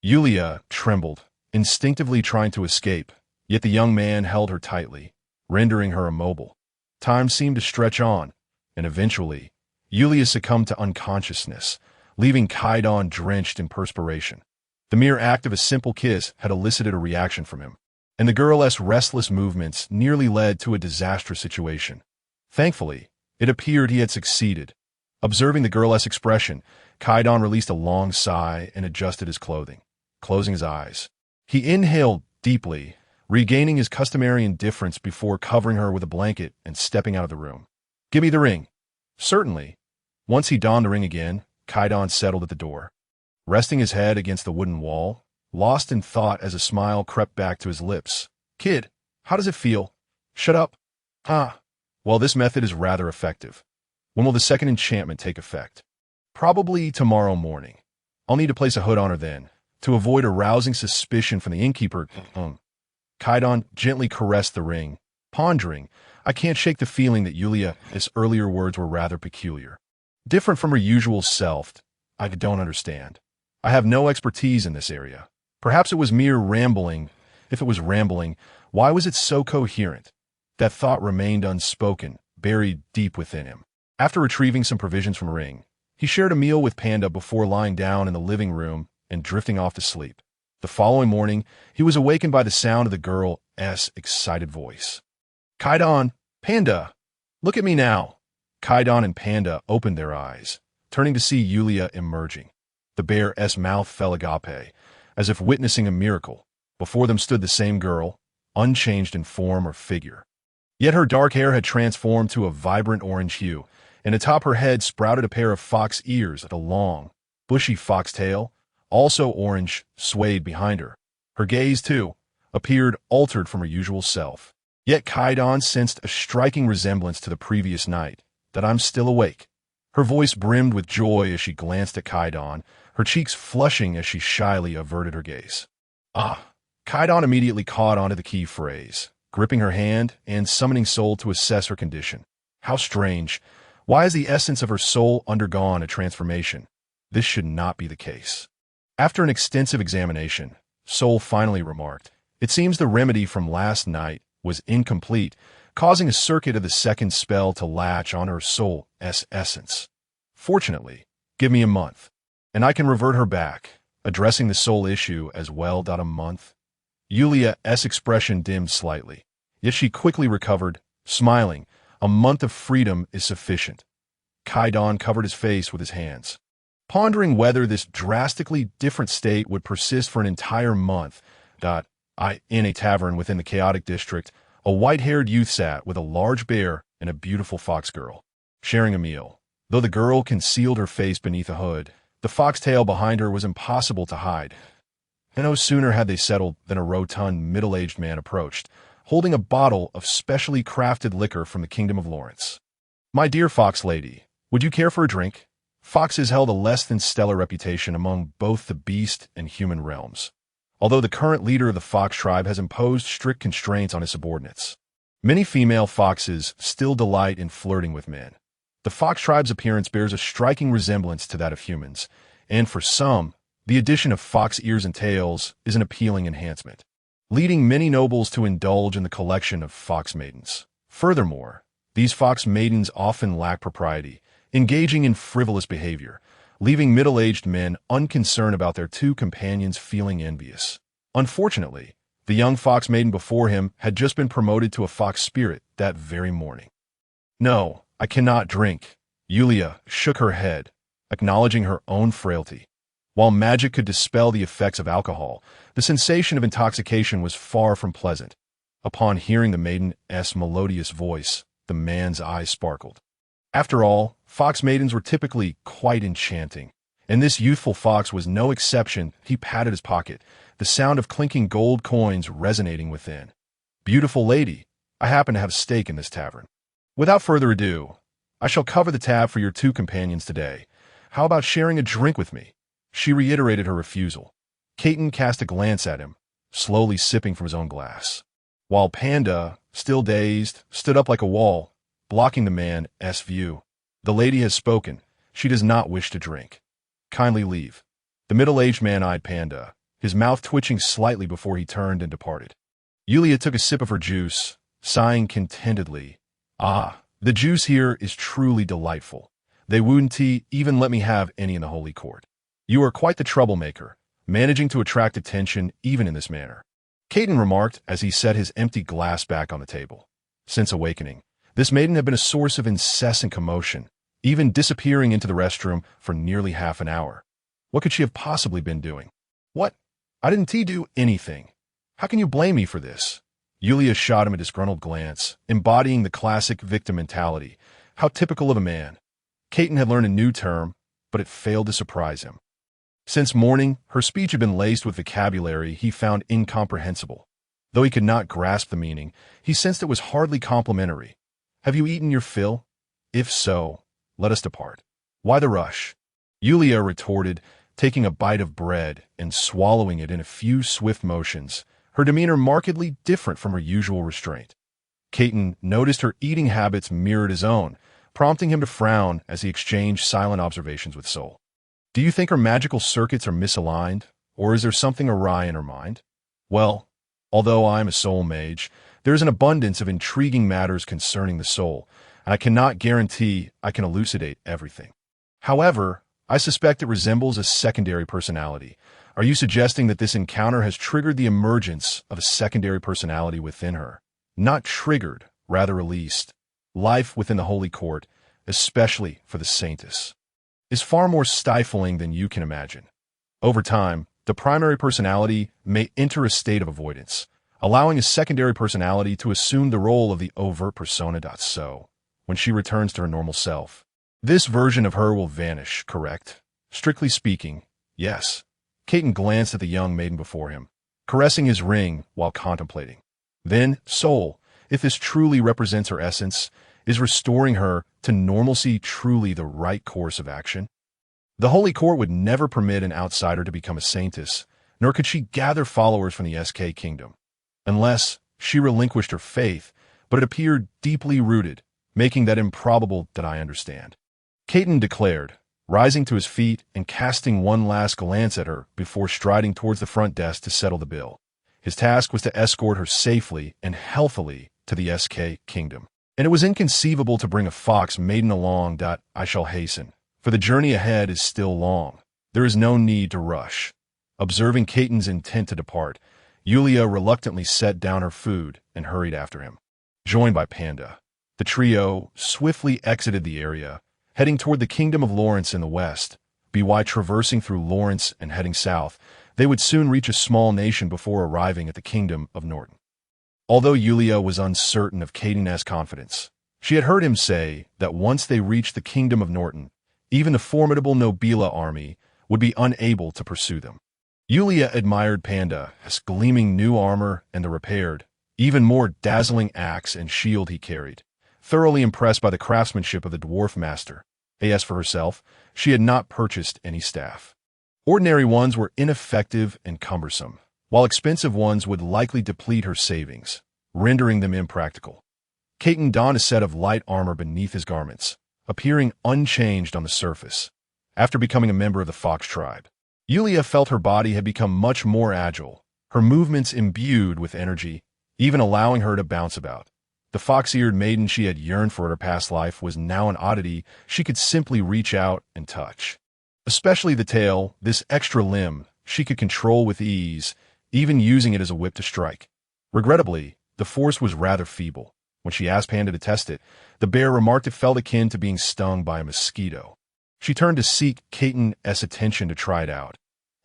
Yulia trembled, instinctively trying to escape, yet the young man held her tightly, rendering her immobile. Time seemed to stretch on, and eventually, Yulia succumbed to unconsciousness, leaving Kaidan drenched in perspiration. The mere act of a simple kiss had elicited a reaction from him, and the girl's restless movements nearly led to a disastrous situation. Thankfully, it appeared he had succeeded. Observing the girl's expression, Kaidan released a long sigh and adjusted his clothing, closing his eyes. He inhaled deeply, regaining his customary indifference before covering her with a blanket and stepping out of the room. Give me the ring. Certainly. Once he donned the ring again, Kaidan settled at the door. Resting his head against the wooden wall, lost in thought as a smile crept back to his lips. Kid, how does it feel? Shut up. Well, this method is rather effective. When will the second enchantment take effect? Probably tomorrow morning. I'll need to place a hood on her then, to avoid arousing suspicion from the innkeeper. Kaidan gently caressed the ring, pondering. I can't shake the feeling that Yulia's earlier words were rather peculiar. Different from her usual self. I don't understand. I have no expertise in this area. Perhaps it was mere rambling. If it was rambling, why was it so coherent? That thought remained unspoken, buried deep within him. After retrieving some provisions from Ring, he shared a meal with Panda before lying down in the living room and drifting off to sleep. The following morning, he was awakened by the sound of the girl's excited voice. Kaidan, Panda, look at me now. Kaidan and Panda opened their eyes, turning to see Yulia emerging. The bear's mouth fell agape, as if witnessing a miracle. Before them stood the same girl, unchanged in form or figure. Yet her dark hair had transformed to a vibrant orange hue, and atop her head sprouted a pair of fox ears and a long, bushy foxtail, also orange, swayed behind her. Her gaze, too, appeared altered from her usual self. Yet Kaidan sensed a striking resemblance to the previous night, that I'm still awake. Her voice brimmed with joy as she glanced at Kaidan, her cheeks flushing as she shyly averted her gaze. Kaidan immediately caught onto the key phrase, gripping her hand and summoning Soul to assess her condition. How strange. Why has the essence of her soul undergone a transformation? This should not be the case. After an extensive examination, Soul finally remarked, it seems the remedy from last night was incomplete, causing a circuit of the second spell to latch on her soul's essence. Fortunately, give me a month, and I can revert her back, addressing the soul issue as well. A month? Yulia's expression dimmed slightly, yet she quickly recovered, smiling. A month of freedom is sufficient. Kaidan covered his face with his hands. Pondering whether this drastically different state would persist for an entire month, in a tavern within the chaotic district, a white-haired youth sat with a large bear and a beautiful fox girl, sharing a meal. Though the girl concealed her face beneath a hood, the foxtail behind her was impossible to hide. And no sooner had they settled than a rotund, middle-aged man approached, holding a bottle of specially crafted liquor from the Kingdom of Lawrence. "My dear fox lady, would you care for a drink?" Foxes held a less than stellar reputation among both the beast and human realms, although the current leader of the fox tribe has imposed strict constraints on his subordinates. Many female foxes still delight in flirting with men. The fox tribe's appearance bears a striking resemblance to that of humans, and for some, the addition of fox ears and tails is an appealing enhancement, leading many nobles to indulge in the collection of fox maidens. Furthermore, these fox maidens often lack propriety, engaging in frivolous behavior, leaving middle-aged men unconcerned about their two companions feeling envious. Unfortunately, the young fox maiden before him had just been promoted to a fox spirit that very morning. "No, I cannot drink." Yulia shook her head, acknowledging her own frailty. While magic could dispel the effects of alcohol, the sensation of intoxication was far from pleasant. Upon hearing the maiden's melodious voice, the man's eyes sparkled. After all, fox maidens were typically quite enchanting, and this youthful fox was no exception. He patted his pocket, the sound of clinking gold coins resonating within. "Beautiful lady, I happen to have a stake in this tavern. Without further ado, I shall cover the tab for your two companions today. How about sharing a drink with me?" She reiterated her refusal. Caton cast a glance at him, slowly sipping from his own glass, while Panda, still dazed, stood up like a wall, blocking the man's view. "The lady has spoken. She does not wish to drink. Kindly leave." The middle-aged man eyed Panda, his mouth twitching slightly before he turned and departed. Yulia took a sip of her juice, sighing contentedly. "Ah, the juice here is truly delightful. They wouldn't even let me have any in the holy court. You are quite the troublemaker, managing to attract attention even in this manner," Caton remarked as he set his empty glass back on the table. Since awakening, this maiden had been a source of incessant commotion, even disappearing into the restroom for nearly half an hour. What could she have possibly been doing? "What? I didn't do anything. How can you blame me for this?" Yulia shot him a disgruntled glance, embodying the classic victim mentality. How typical of a man. Caton had learned a new term, but it failed to surprise him. Since morning, her speech had been laced with vocabulary he found incomprehensible. Though he could not grasp the meaning, he sensed it was hardly complimentary. "Have you eaten your fill? If so, let us depart." "Why the rush?" Yulia retorted, taking a bite of bread and swallowing it in a few swift motions, her demeanor markedly different from her usual restraint. Caton noticed her eating habits mirrored his own, prompting him to frown as he exchanged silent observations with Soul. "Do you think her magical circuits are misaligned, or is there something awry in her mind?" "Well, although I am a soul mage, there is an abundance of intriguing matters concerning the soul, and I cannot guarantee I can elucidate everything. However, I suspect it resembles a secondary personality. Are you suggesting that this encounter has triggered the emergence of a secondary personality within her? Not triggered, rather released. Life within the Holy Court, especially for the Saintess, is far more stifling than you can imagine. Over time, the primary personality may enter a state of avoidance, allowing a secondary personality to assume the role of the overt persona. So, when she returns to her normal self, this version of her will vanish, correct? Strictly speaking, yes. Caton glanced at the young maiden before him, caressing his ring while contemplating. Then, Soul, if this truly represents her essence, is restoring her to normalcy truly the right course of action? The Holy Court would never permit an outsider to become a Saintess, nor could she gather followers from the SK Kingdom, unless she relinquished her faith, but it appeared deeply rooted, making that improbable that I understand. Caton declared, rising to his feet and casting one last glance at her before striding towards the front desk to settle the bill. His task was to escort her safely and healthily to the SK Kingdom. And it was inconceivable to bring a fox maiden along. I shall hasten, for the journey ahead is still long. There is no need to rush. Observing Caton's intent to depart, Yulia reluctantly set down her food and hurried after him. Joined by Panda, the trio swiftly exited the area, heading toward the Kingdom of Lawrence in the west, By traversing through Lawrence and heading south, they would soon reach a small nation before arriving at the kingdom of Norton. Although Yulia was uncertain of Caitlin's confidence, she had heard him say that once they reached the kingdom of Norton, even the formidable Nobila army would be unable to pursue them. Yulia admired Panda's gleaming new armor and the repaired, even more dazzling axe and shield he carried. Thoroughly impressed by the craftsmanship of the dwarf master, as for herself, she had not purchased any staff. Ordinary ones were ineffective and cumbersome, while expensive ones would likely deplete her savings, rendering them impractical. Caitlin donned a set of light armor beneath his garments, appearing unchanged on the surface. After becoming a member of the Fox tribe, Yulia felt her body had become much more agile, her movements imbued with energy, even allowing her to bounce about. The fox-eared maiden she had yearned for in her past life was now an oddity she could simply reach out and touch. Especially the tail, this extra limb, she could control with ease, even using it as a whip to strike. Regrettably, the force was rather feeble. When she asked Panda to test it, the bear remarked it felt akin to being stung by a mosquito. She turned to seek Caitlin's attention to try it out,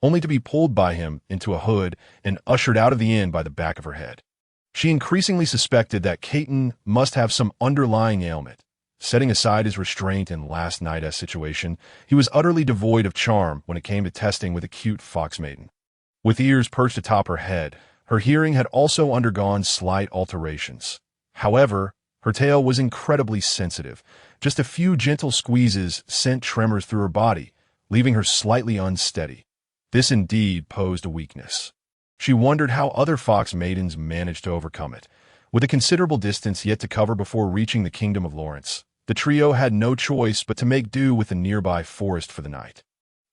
only to be pulled by him into a hood and ushered out of the inn by the back of her head. She increasingly suspected that Caitlin must have some underlying ailment. Setting aside his restraint in last night's situation, he was utterly devoid of charm when it came to testing with a cute fox maiden. With ears perched atop her head, her hearing had also undergone slight alterations. However, her tail was incredibly sensitive. Just a few gentle squeezes sent tremors through her body, leaving her slightly unsteady. This indeed posed a weakness. She wondered how other fox maidens managed to overcome it. With a considerable distance yet to cover before reaching the kingdom of Lawrence, the trio had no choice but to make do with the nearby forest for the night.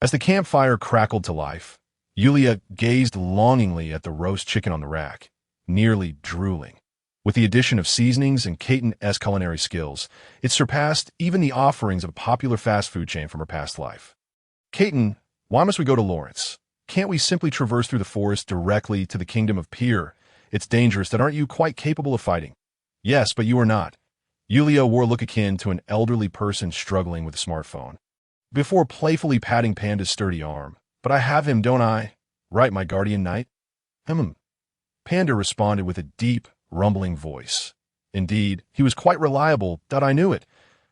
As the campfire crackled to life, Yulia gazed longingly at the roast chicken on the rack, nearly drooling. With the addition of seasonings and Caitlin's culinary skills, it surpassed even the offerings of a popular fast food chain from her past life. Caitlin, why must we go to Lawrence? Can't we simply traverse through the forest directly to the kingdom of Pyr? It's dangerous that aren't you quite capable of fighting? Yes, but you are not. Yulia wore a look akin to an elderly person struggling with a smartphone. Before playfully patting Panda's sturdy arm, but I have him, don't I? Right, my guardian knight? Panda responded with a deep, rumbling voice. Indeed, he was quite reliable, that I knew it.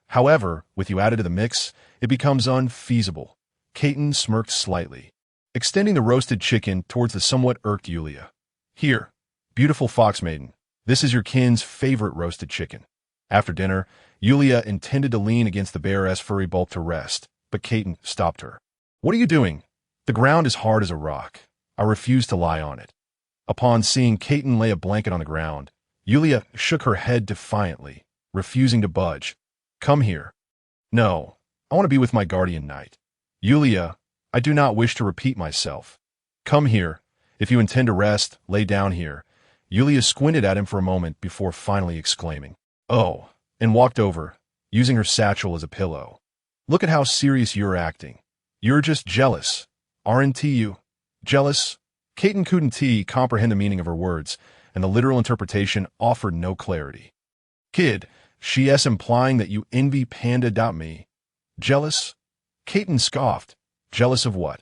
However, with you added to the mix, it becomes unfeasible. Caitlin smirked slightly, extending the roasted chicken towards the somewhat irked Yulia. Here, beautiful fox maiden, this is your kin's favorite roasted chicken. After dinner, Yulia intended to lean against the bear's furry bulk to rest, but Caitlin stopped her. What are you doing? The ground is hard as a rock. I refuse to lie on it. Upon seeing Caitlin lay a blanket on the ground, Yulia shook her head defiantly, refusing to budge. Come here. No, I want to be with my guardian knight. Yulia, I do not wish to repeat myself. Come here. If you intend to rest, lay down here. Yulia squinted at him for a moment before finally exclaiming, "Oh," and walked over, using her satchel as a pillow. Look at how serious you're acting. You're just jealous. Aren't you? Jealous? Caitlin couldn't comprehend the meaning of her words, and the literal interpretation offered no clarity. Kid, she's implying that you envy Panda.me. Jealous? Caitlin scoffed. Jealous of what?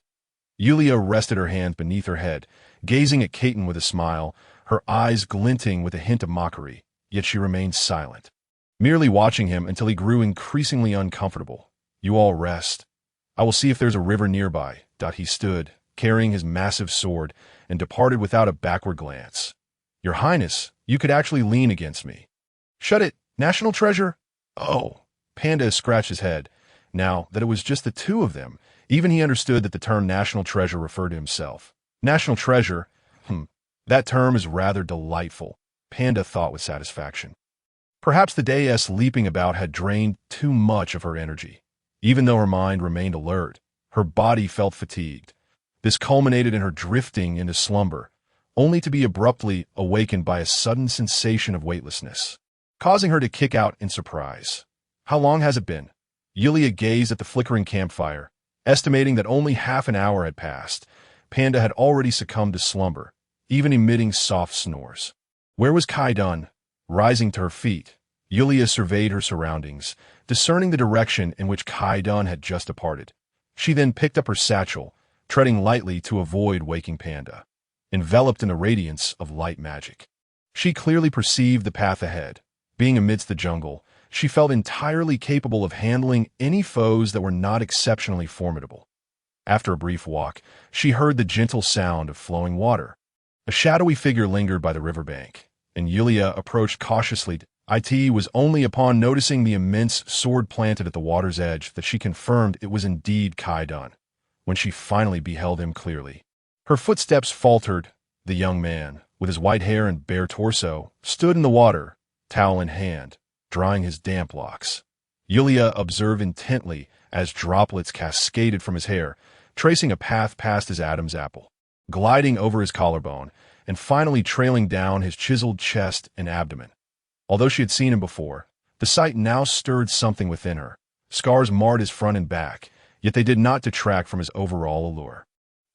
Yulia rested her hands beneath her head, gazing at Caitlin with a smile, her eyes glinting with a hint of mockery, yet she remained silent, merely watching him until he grew increasingly uncomfortable. You all rest. I will see if there's a river nearby. He stood, carrying his massive sword, and departed without a backward glance. Your Highness, you could actually lean against me. Shut it, national treasure? Oh, Panda scratched his head. Now that it was just the two of them, even he understood that the term national treasure referred to himself. National treasure? That term is rather delightful, Panda thought with satisfaction. Perhaps the day's leaping about had drained too much of her energy. Even though her mind remained alert, her body felt fatigued. This culminated in her drifting into slumber, only to be abruptly awakened by a sudden sensation of weightlessness, causing her to kick out in surprise. How long has it been? Yulia gazed at the flickering campfire, estimating that only half an hour had passed. Panda had already succumbed to slumber, even emitting soft snores. Where was Kai-dun? Rising to her feet, Yulia surveyed her surroundings, discerning the direction in which Kai-dun had just departed. She then picked up her satchel, treading lightly to avoid waking Panda. Enveloped in the radiance of light magic, she clearly perceived the path ahead. Being amidst the jungle, she felt entirely capable of handling any foes that were not exceptionally formidable. After a brief walk, she heard the gentle sound of flowing water. A shadowy figure lingered by the riverbank, and Yulia approached cautiously. It was only upon noticing the immense sword planted at the water's edge that she confirmed it was indeed Kaidan, when she finally beheld him clearly. Her footsteps faltered. The young man, with his white hair and bare torso, stood in the water, towel in hand, drying his damp locks. Yulia observed intently as droplets cascaded from his hair, tracing a path past his Adam's apple, gliding over his collarbone, and finally trailing down his chiseled chest and abdomen. Although she had seen him before, the sight now stirred something within her. Scars marred his front and back, yet they did not detract from his overall allure.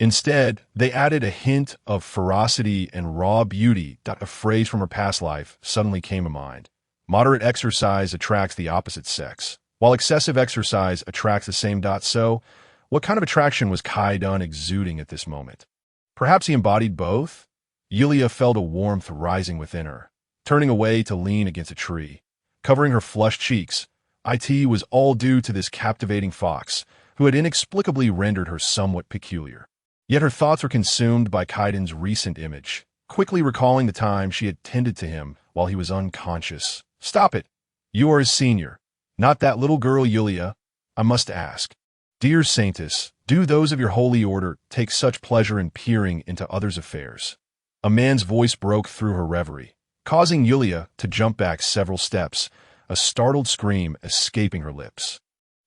Instead, they added a hint of ferocity and raw beauty. A phrase from her past life suddenly came to mind. Moderate exercise attracts the opposite sex, while excessive exercise attracts the same. So, what kind of attraction was Kaidan exuding at this moment? Perhaps he embodied both? Yulia felt a warmth rising within her. Turning away to lean against a tree, covering her flushed cheeks, it was all due to this captivating fox, who had inexplicably rendered her somewhat peculiar. Yet her thoughts were consumed by Kaidan's recent image, quickly recalling the time she had tended to him while he was unconscious. Stop it! You are his senior, not that little girl Yulia. I must ask, dear Saintess, do those of your holy order take such pleasure in peering into others' affairs? A man's voice broke through her reverie, causing Yulia to jump back several steps, a startled scream escaping her lips.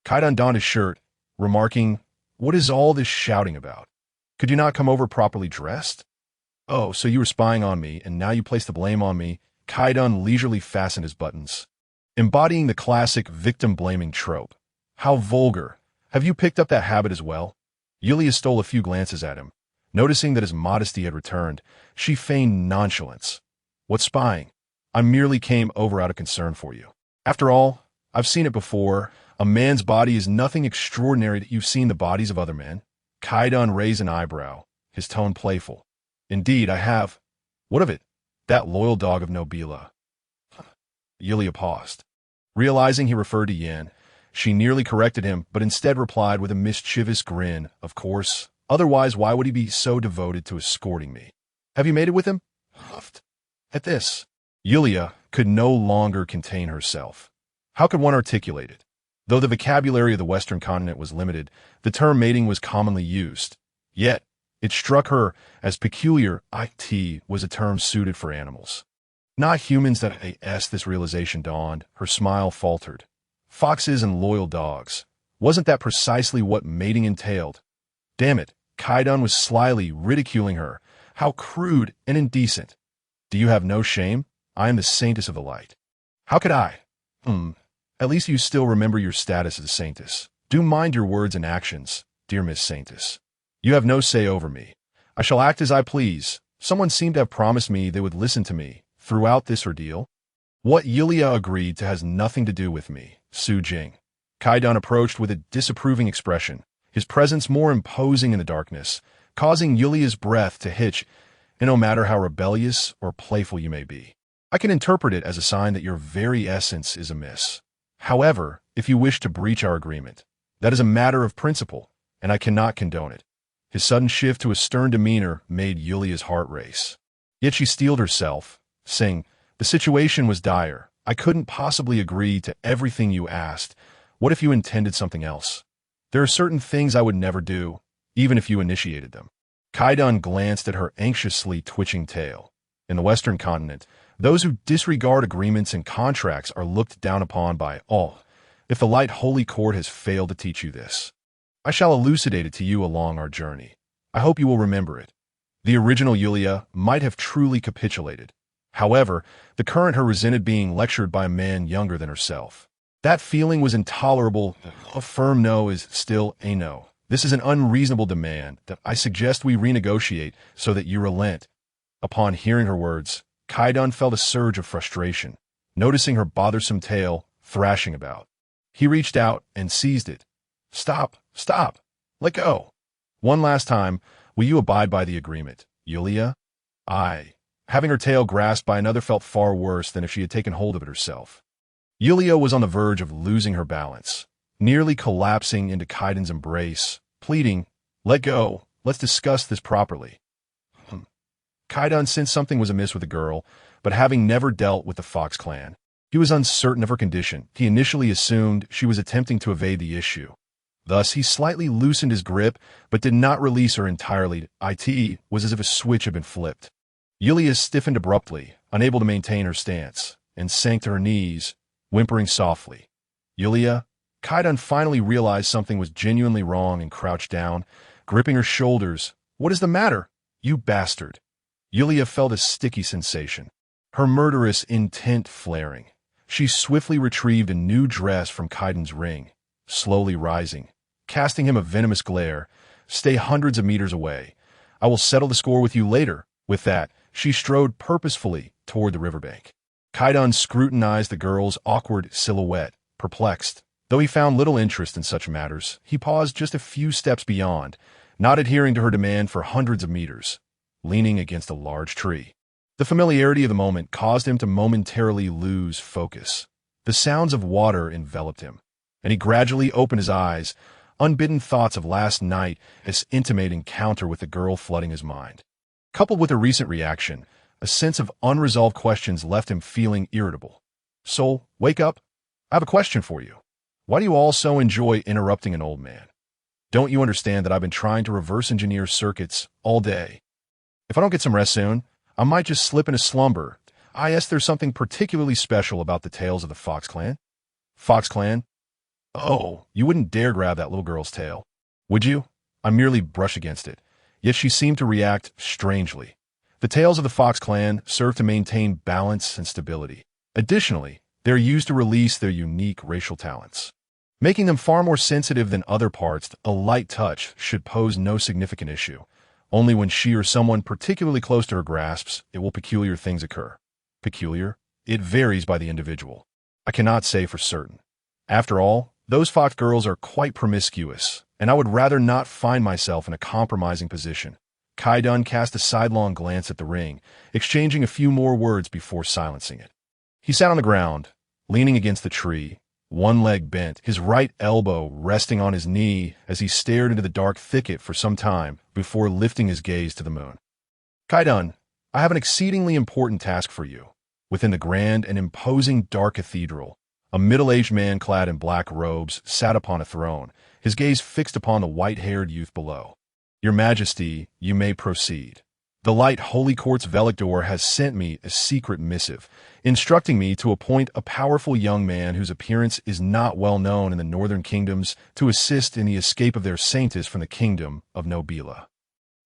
Kaidan donned his shirt, remarking, "What is all this shouting about? Could you not come over properly dressed?" "Oh, so you were spying on me, and now you place the blame on me." Kaidan leisurely fastened his buttons, embodying the classic victim-blaming trope. How vulgar. Have you picked up that habit as well? Yulia stole a few glances at him. Noticing that his modesty had returned, she feigned nonchalance. "What spying? I merely came over out of concern for you. After all, I've seen it before. A man's body is nothing extraordinary that you've seen the bodies of other men." Kaidan raised an eyebrow, his tone playful. "Indeed, I have." "What of it? That loyal dog of Nobila." Yulia paused. Realizing he referred to Yen, she nearly corrected him, but instead replied with a mischievous grin, "Of course. Otherwise, why would he be so devoted to escorting me?" "Have you made it with him?" Huffed. At this, Yulia could no longer contain herself. How could one articulate it? Though the vocabulary of the Western continent was limited, the term mating was commonly used. Yet, it struck her as peculiar. It was a term suited for animals, not humans. As this realization dawned, her smile faltered. Foxes and loyal dogs. Wasn't that precisely what mating entailed? Damn it, Kaidan was slyly ridiculing her. How crude and indecent. "Do you have no shame? I am the Saintess of the Light." "How could I?" At least you still remember your status as a Saintess. Do mind your words and actions, dear Miss Saintess. You have no say over me. I shall act as I please. Someone seemed to have promised me they would listen to me throughout this ordeal. What Yulia agreed to has nothing to do with me, Su Jing. Kaidan approached with a disapproving expression, his presence more imposing in the darkness, causing Yulia's breath to hitch. And no matter how rebellious or playful you may be, I can interpret it as a sign that your very essence is amiss. However, if you wish to breach our agreement, that is a matter of principle, and I cannot condone it. His sudden shift to a stern demeanor made Yulia's heart race. Yet she steeled herself, saying, "The situation was dire. I couldn't possibly agree to everything you asked. What if you intended something else? There are certain things I would never do, even if you initiated them." Kaidan glanced at her anxiously twitching tail. In the Western continent, those who disregard agreements and contracts are looked down upon by all. If the Light Holy Court has failed to teach you this, I shall elucidate it to you along our journey. I hope you will remember it. The original Yulia might have truly capitulated. However, the current her resented being lectured by a man younger than herself. That feeling was intolerable. A firm no is still a no. This is an unreasonable demand that I suggest we renegotiate so that you relent. Upon hearing her words, Kaidan felt a surge of frustration, noticing her bothersome tail thrashing about. He reached out and seized it. "Stop, stop! Let go. One last time, will you abide by the agreement, Yulia? I, having her tail grasped by another, felt far worse than if she had taken hold of it herself. Yulia was on the verge of losing her balance, nearly collapsing into Kaiden's embrace, pleading, "Let go. Let's discuss this properly." Kaiden sensed something was amiss with the girl, but having never dealt with the Fox clan, he was uncertain of her condition. He initially assumed she was attempting to evade the issue. Thus, he slightly loosened his grip, but did not release her entirely. It was as if a switch had been flipped. Yulia stiffened abruptly, unable to maintain her stance, and sank to her knees, whimpering softly. "Yulia?" Kaiden finally realized something was genuinely wrong and crouched down, gripping her shoulders. "What is the matter? You bastard." Yulia felt a sticky sensation, her murderous intent flaring. She swiftly retrieved a new dress from Kaiden's ring, slowly rising, casting him a venomous glare. "Stay hundreds of meters away. I will settle the score with you later." With that, she strode purposefully toward the riverbank. Kaiden scrutinized the girl's awkward silhouette, perplexed. Though he found little interest in such matters, he paused just a few steps beyond, not adhering to her demand for hundreds of meters, leaning against a large tree. The familiarity of the moment caused him to momentarily lose focus. The sounds of water enveloped him, and he gradually opened his eyes, unbidden thoughts of last night, this intimate encounter with the girl flooding his mind. Coupled with a recent reaction, a sense of unresolved questions left him feeling irritable. "Soul, wake up. I have a question for you. Why do you all so enjoy interrupting an old man? Don't you understand that I've been trying to reverse engineer circuits all day? If I don't get some rest soon, I might just slip into slumber. There's something particularly special about the tales of the Fox clan." "Fox clan? Oh, you wouldn't dare grab that little girl's tail, would you?" I merely brushed against it, yet she seemed to react strangely. The tales of the Fox clan serve to maintain balance and stability. Additionally, they're used to release their unique racial talents, making them far more sensitive than other parts. A light touch should pose no significant issue. Only when she or someone particularly close to her grasps, will peculiar things occur. Peculiar? It varies by the individual. I cannot say for certain. After all, those Fox girls are quite promiscuous, and I would rather not find myself in a compromising position. Kaiden cast a sidelong glance at the ring, exchanging a few more words before silencing it. He sat on the ground, leaning against the tree, one leg bent, his right elbow resting on his knee as he stared into the dark thicket for some time before lifting his gaze to the moon. "Kaiden, I have an exceedingly important task for you." Within the grand and imposing dark cathedral, a middle-aged man clad in black robes sat upon a throne, his gaze fixed upon the white-haired youth below. "Your Majesty, you may proceed. The Light Holy Court's Velictor has sent me a secret missive, instructing me to appoint a powerful young man whose appearance is not well known in the northern kingdoms to assist in the escape of their Saintess from the kingdom of Nobila."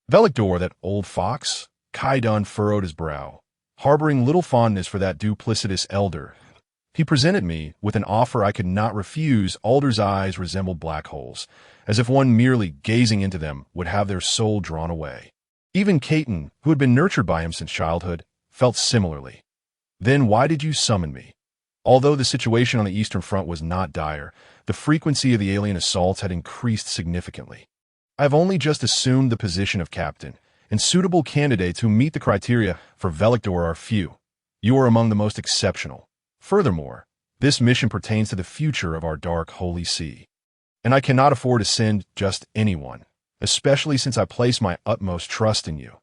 Velictor, that old fox? Kaiden furrowed his brow, harboring little fondness for that duplicitous elder. He presented me with an offer I could not refuse. Alder's eyes resembled black holes, as if one merely gazing into them would have their soul drawn away. Even Kaiden, who had been nurtured by him since childhood, felt similarly. "Then why did you summon me?" Although the situation on the Eastern Front was not dire, the frequency of the alien assaults had increased significantly. "I have only just assumed the position of captain, and suitable candidates who meet the criteria for Velictor are few. You are among the most exceptional. Furthermore, this mission pertains to the future of our dark holy see, and I cannot afford to send just anyone, especially since I place my utmost trust in you.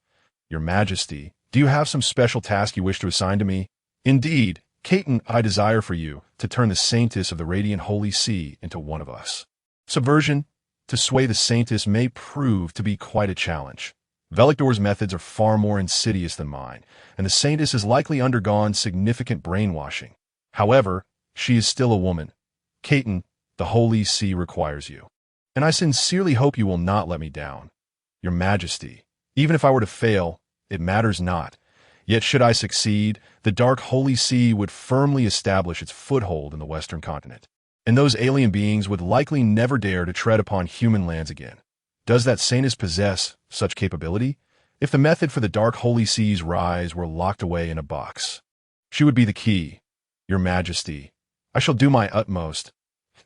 Your Majesty, do you have some special task you wish to assign to me?" "Indeed, Kaiden, I desire for you to turn the Saintess of the Radiant Holy See into one of us." Subversion? To sway the Saintess may prove to be quite a challenge. Velictor's methods are far more insidious than mine, and the Saintess has likely undergone significant brainwashing. However, she is still a woman. Kaiden, the Holy See requires you, and I sincerely hope you will not let me down. Your Majesty, even if I were to fail, it matters not. Yet should I succeed, the Dark Holy See would firmly establish its foothold in the Western continent, and those alien beings would likely never dare to tread upon human lands again. Does that Saintess possess such capability? If the method for the Dark Holy See's rise were locked away in a box, she would be the key. Your Majesty, I shall do my utmost.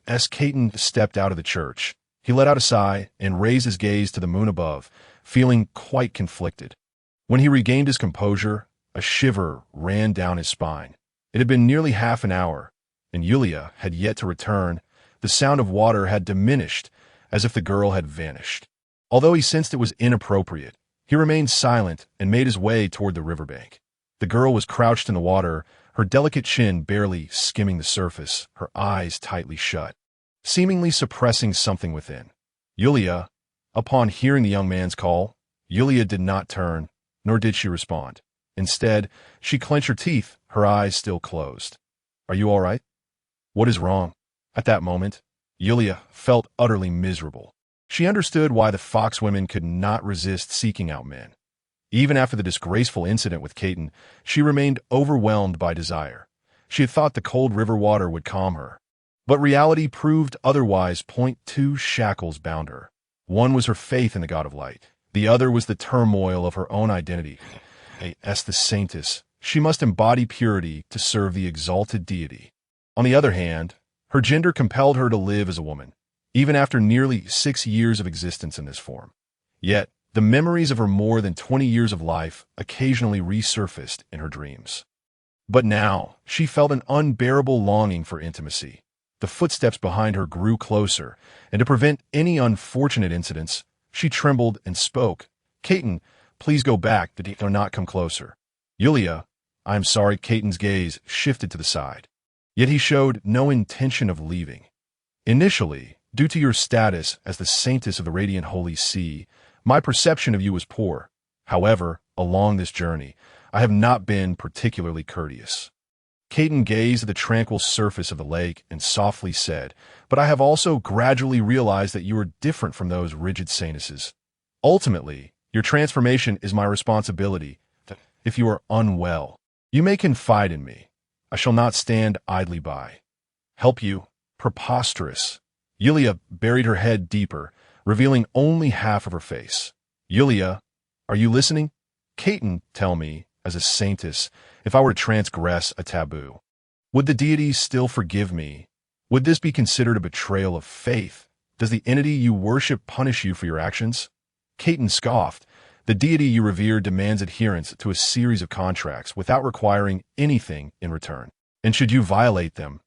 As Kaiden stepped out of the church, He let out a sigh and raised his gaze to the moon above, feeling quite conflicted. When he regained his composure, a shiver ran down his spine. It had been nearly half an hour, and Yulia had yet to return. The sound of water had diminished, as if the girl had vanished. Although he sensed it was inappropriate, he remained silent and made his way toward the riverbank. The girl was crouched in the water, her delicate chin barely skimming the surface, her eyes tightly shut, seemingly suppressing something within. Yulia, upon hearing the young man's call, Yulia did not turn, nor did she respond. Instead, she clenched her teeth, her eyes still closed. "Are you all right? What is wrong?" At that moment, Yulia felt utterly miserable. She understood why the foxwomen could not resist seeking out men. Even after the disgraceful incident with Caton, she remained overwhelmed by desire. She had thought the cold river water would calm her. But reality proved otherwise. Two shackles bound her. One was her faith in the god of light. The other was the turmoil of her own identity. As the Saintess, she must embody purity to serve the exalted deity. On the other hand, her gender compelled her to live as a woman, even after nearly 6 years of existence in this form. Yet, the memories of her more than 20 years of life occasionally resurfaced in her dreams. But now, she felt an unbearable longing for intimacy. The footsteps behind her grew closer, and to prevent any unfortunate incidents, she trembled and spoke. "Caton, please go back, do not come closer." "Yulia, I am sorry." Caton's gaze shifted to the side. Yet he showed no intention of leaving. "Initially, due to your status as the Saintess of the Radiant Holy Sea, my perception of you was poor. However, along this journey, I have not been particularly courteous." Caton gazed at the tranquil surface of the lake and softly said, "But I have also gradually realized that you are different from those rigid Saintesses. Ultimately, your transformation is my responsibility. If you are unwell, you may confide in me. I shall not stand idly by." "Help you?" Preposterous. Yulia buried her head deeper, revealing only half of her face. "Yulia, are you listening? Caton, tell me, as a Saintess, if I were to transgress a taboo, would the deities still forgive me? Would this be considered a betrayal of faith? Does the entity you worship punish you for your actions?" Caton scoffed. "The deity you revere demands adherence to a series of contracts without requiring anything in return. And should you violate them,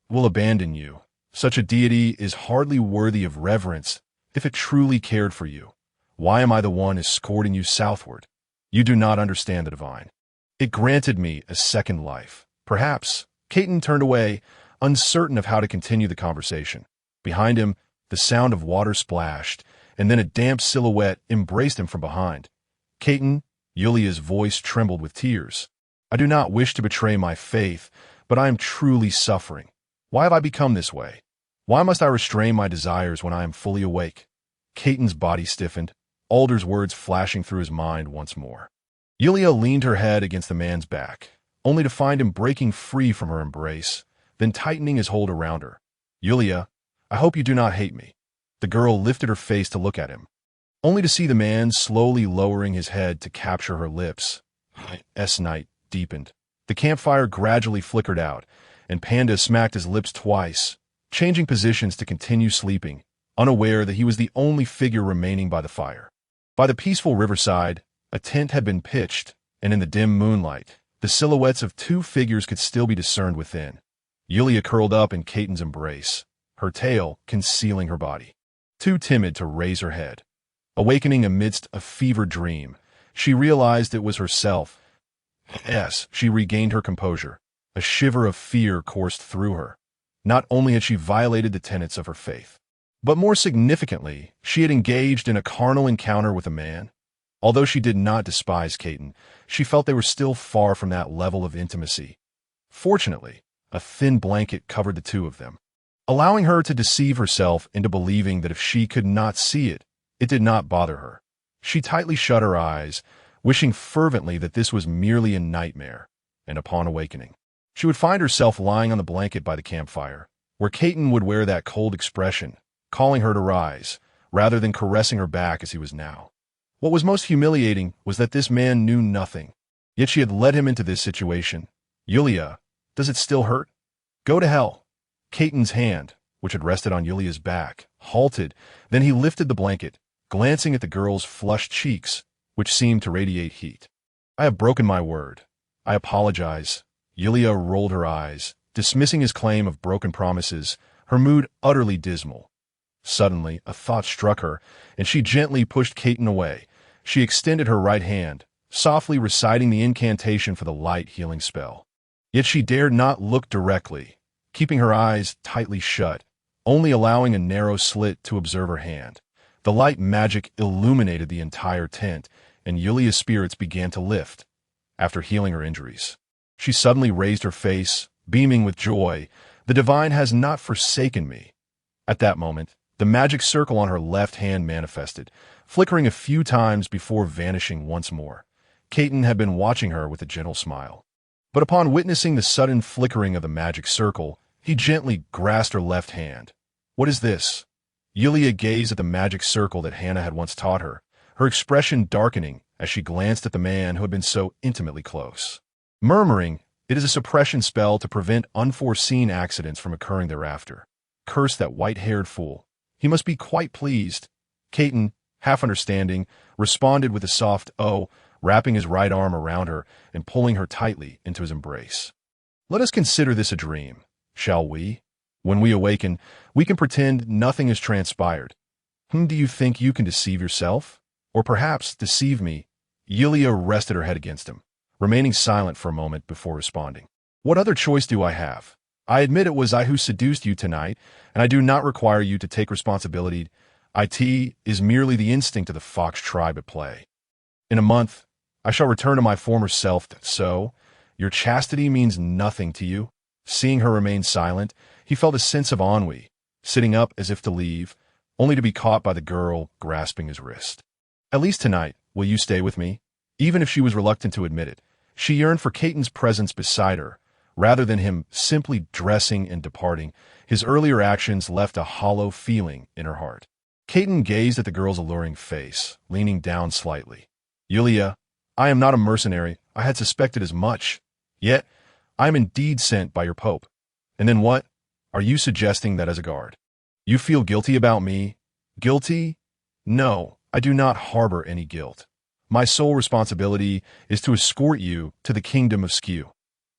will abandon you. Such a deity is hardly worthy of reverence if it truly cared for you. Why am I the one escorting you southward? You do not understand the divine. It granted me a second life. Perhaps." Caton turned away, uncertain of how to continue the conversation. Behind him, the sound of water splashed, and then a damp silhouette embraced him from behind. "Caton," Yulia's voice trembled with tears. "I do not wish to betray my faith, but I am truly suffering. Why have I become this way? Why must I restrain my desires when I am fully awake?" Caton's body stiffened, Alder's words flashing through his mind once more. Yulia leaned her head against the man's back, only to find him breaking free from her embrace, then tightening his hold around her. "Yulia, I hope you do not hate me." The girl lifted her face to look at him, only to see the man slowly lowering his head to capture her lips. Night deepened. The campfire gradually flickered out, and Panda smacked his lips twice, changing positions to continue sleeping, unaware that he was the only figure remaining by the fire. By the peaceful riverside, a tent had been pitched, and in the dim moonlight, the silhouettes of 2 figures could still be discerned within. Yulia curled up in Caton's embrace, her tail concealing her body, too timid to raise her head. Awakening amidst a fevered dream, she realized it was herself. As she regained her composure, a shiver of fear coursed through her. Not only had she violated the tenets of her faith, but more significantly, she had engaged in a carnal encounter with a man. Although she did not despise Caton, she felt they were still far from that level of intimacy. Fortunately, a thin blanket covered the two of them, allowing her to deceive herself into believing that if she could not see it, it did not bother her. She tightly shut her eyes, wishing fervently that this was merely a nightmare, and upon awakening, she would find herself lying on the blanket by the campfire, where Caton would wear that cold expression, calling her to rise, rather than caressing her back as he was now. What was most humiliating was that this man knew nothing, yet she had led him into this situation. "Yulia, does it still hurt?" "Go to hell." Caton's hand, which had rested on Yulia's back, halted. Then he lifted the blanket, glancing at the girl's flushed cheeks, which seemed to radiate heat. "I have broken my word. I apologize." Yulia rolled her eyes, dismissing his claim of broken promises, her mood utterly dismal. Suddenly, a thought struck her, and she gently pushed Caton away. She extended her right hand, softly reciting the incantation for the light healing spell. Yet she dared not look directly, keeping her eyes tightly shut, only allowing a narrow slit to observe her hand. The light magic illuminated the entire tent, and Yulia's spirits began to lift. After healing her injuries, she suddenly raised her face, beaming with joy. "The divine has not forsaken me." At that moment, the magic circle on her left hand manifested, flickering a few times before vanishing once more. Caton had been watching her with a gentle smile. But upon witnessing the sudden flickering of the magic circle, he gently grasped her left hand. "What is this?" Yulia gazed at the magic circle that Hannah had once taught her, her expression darkening as she glanced at the man who had been so intimately close. Murmuring, "It is a suppression spell to prevent unforeseen accidents from occurring thereafter. Curse that white-haired fool. He must be quite pleased." Caton, half understanding, responded with a soft "oh," wrapping his right arm around her and pulling her tightly into his embrace. "Let us consider this a dream, shall we? When we awaken, we can pretend nothing has transpired. Do you think you can deceive yourself? Or perhaps deceive me?" Yulia rested her head against him, remaining silent for a moment before responding. "What other choice do I have? I admit it was I who seduced you tonight, and I do not require you to take responsibility. It is merely the instinct of the fox tribe at play. In a month, I shall return to my former self, so your chastity means nothing to you." Seeing her remain silent, he felt a sense of ennui, sitting up as if to leave, only to be caught by the girl grasping his wrist. "At least tonight, will you stay with me?" Even if she was reluctant to admit it, she yearned for Caton's presence beside her, rather than him simply dressing and departing. His earlier actions left a hollow feeling in her heart. Caton gazed at the girl's alluring face, leaning down slightly. "Yulia, I am not a mercenary. I had suspected as much. Yet, I am indeed sent by your pope. And then what? Are you suggesting that as a guard? You feel guilty about me?" "Guilty? No, I do not harbor any guilt. My sole responsibility is to escort you to the kingdom of Skew."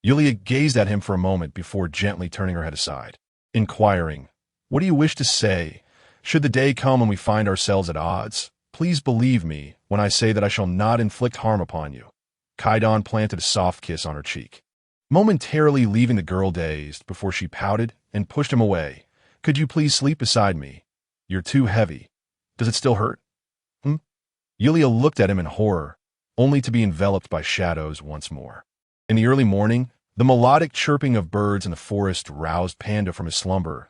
Yulia gazed at him for a moment before gently turning her head aside, inquiring, "What do you wish to say? Should the day come when we find ourselves at odds, please believe me when I say that I shall not inflict harm upon you." Caton planted a soft kiss on her cheek, momentarily leaving the girl dazed before she pouted and pushed him away. "Could you please sleep beside me? You're too heavy. Does it still hurt?" Yulia looked at him in horror, only to be enveloped by shadows once more. In the early morning, the melodic chirping of birds in the forest roused Panda from his slumber.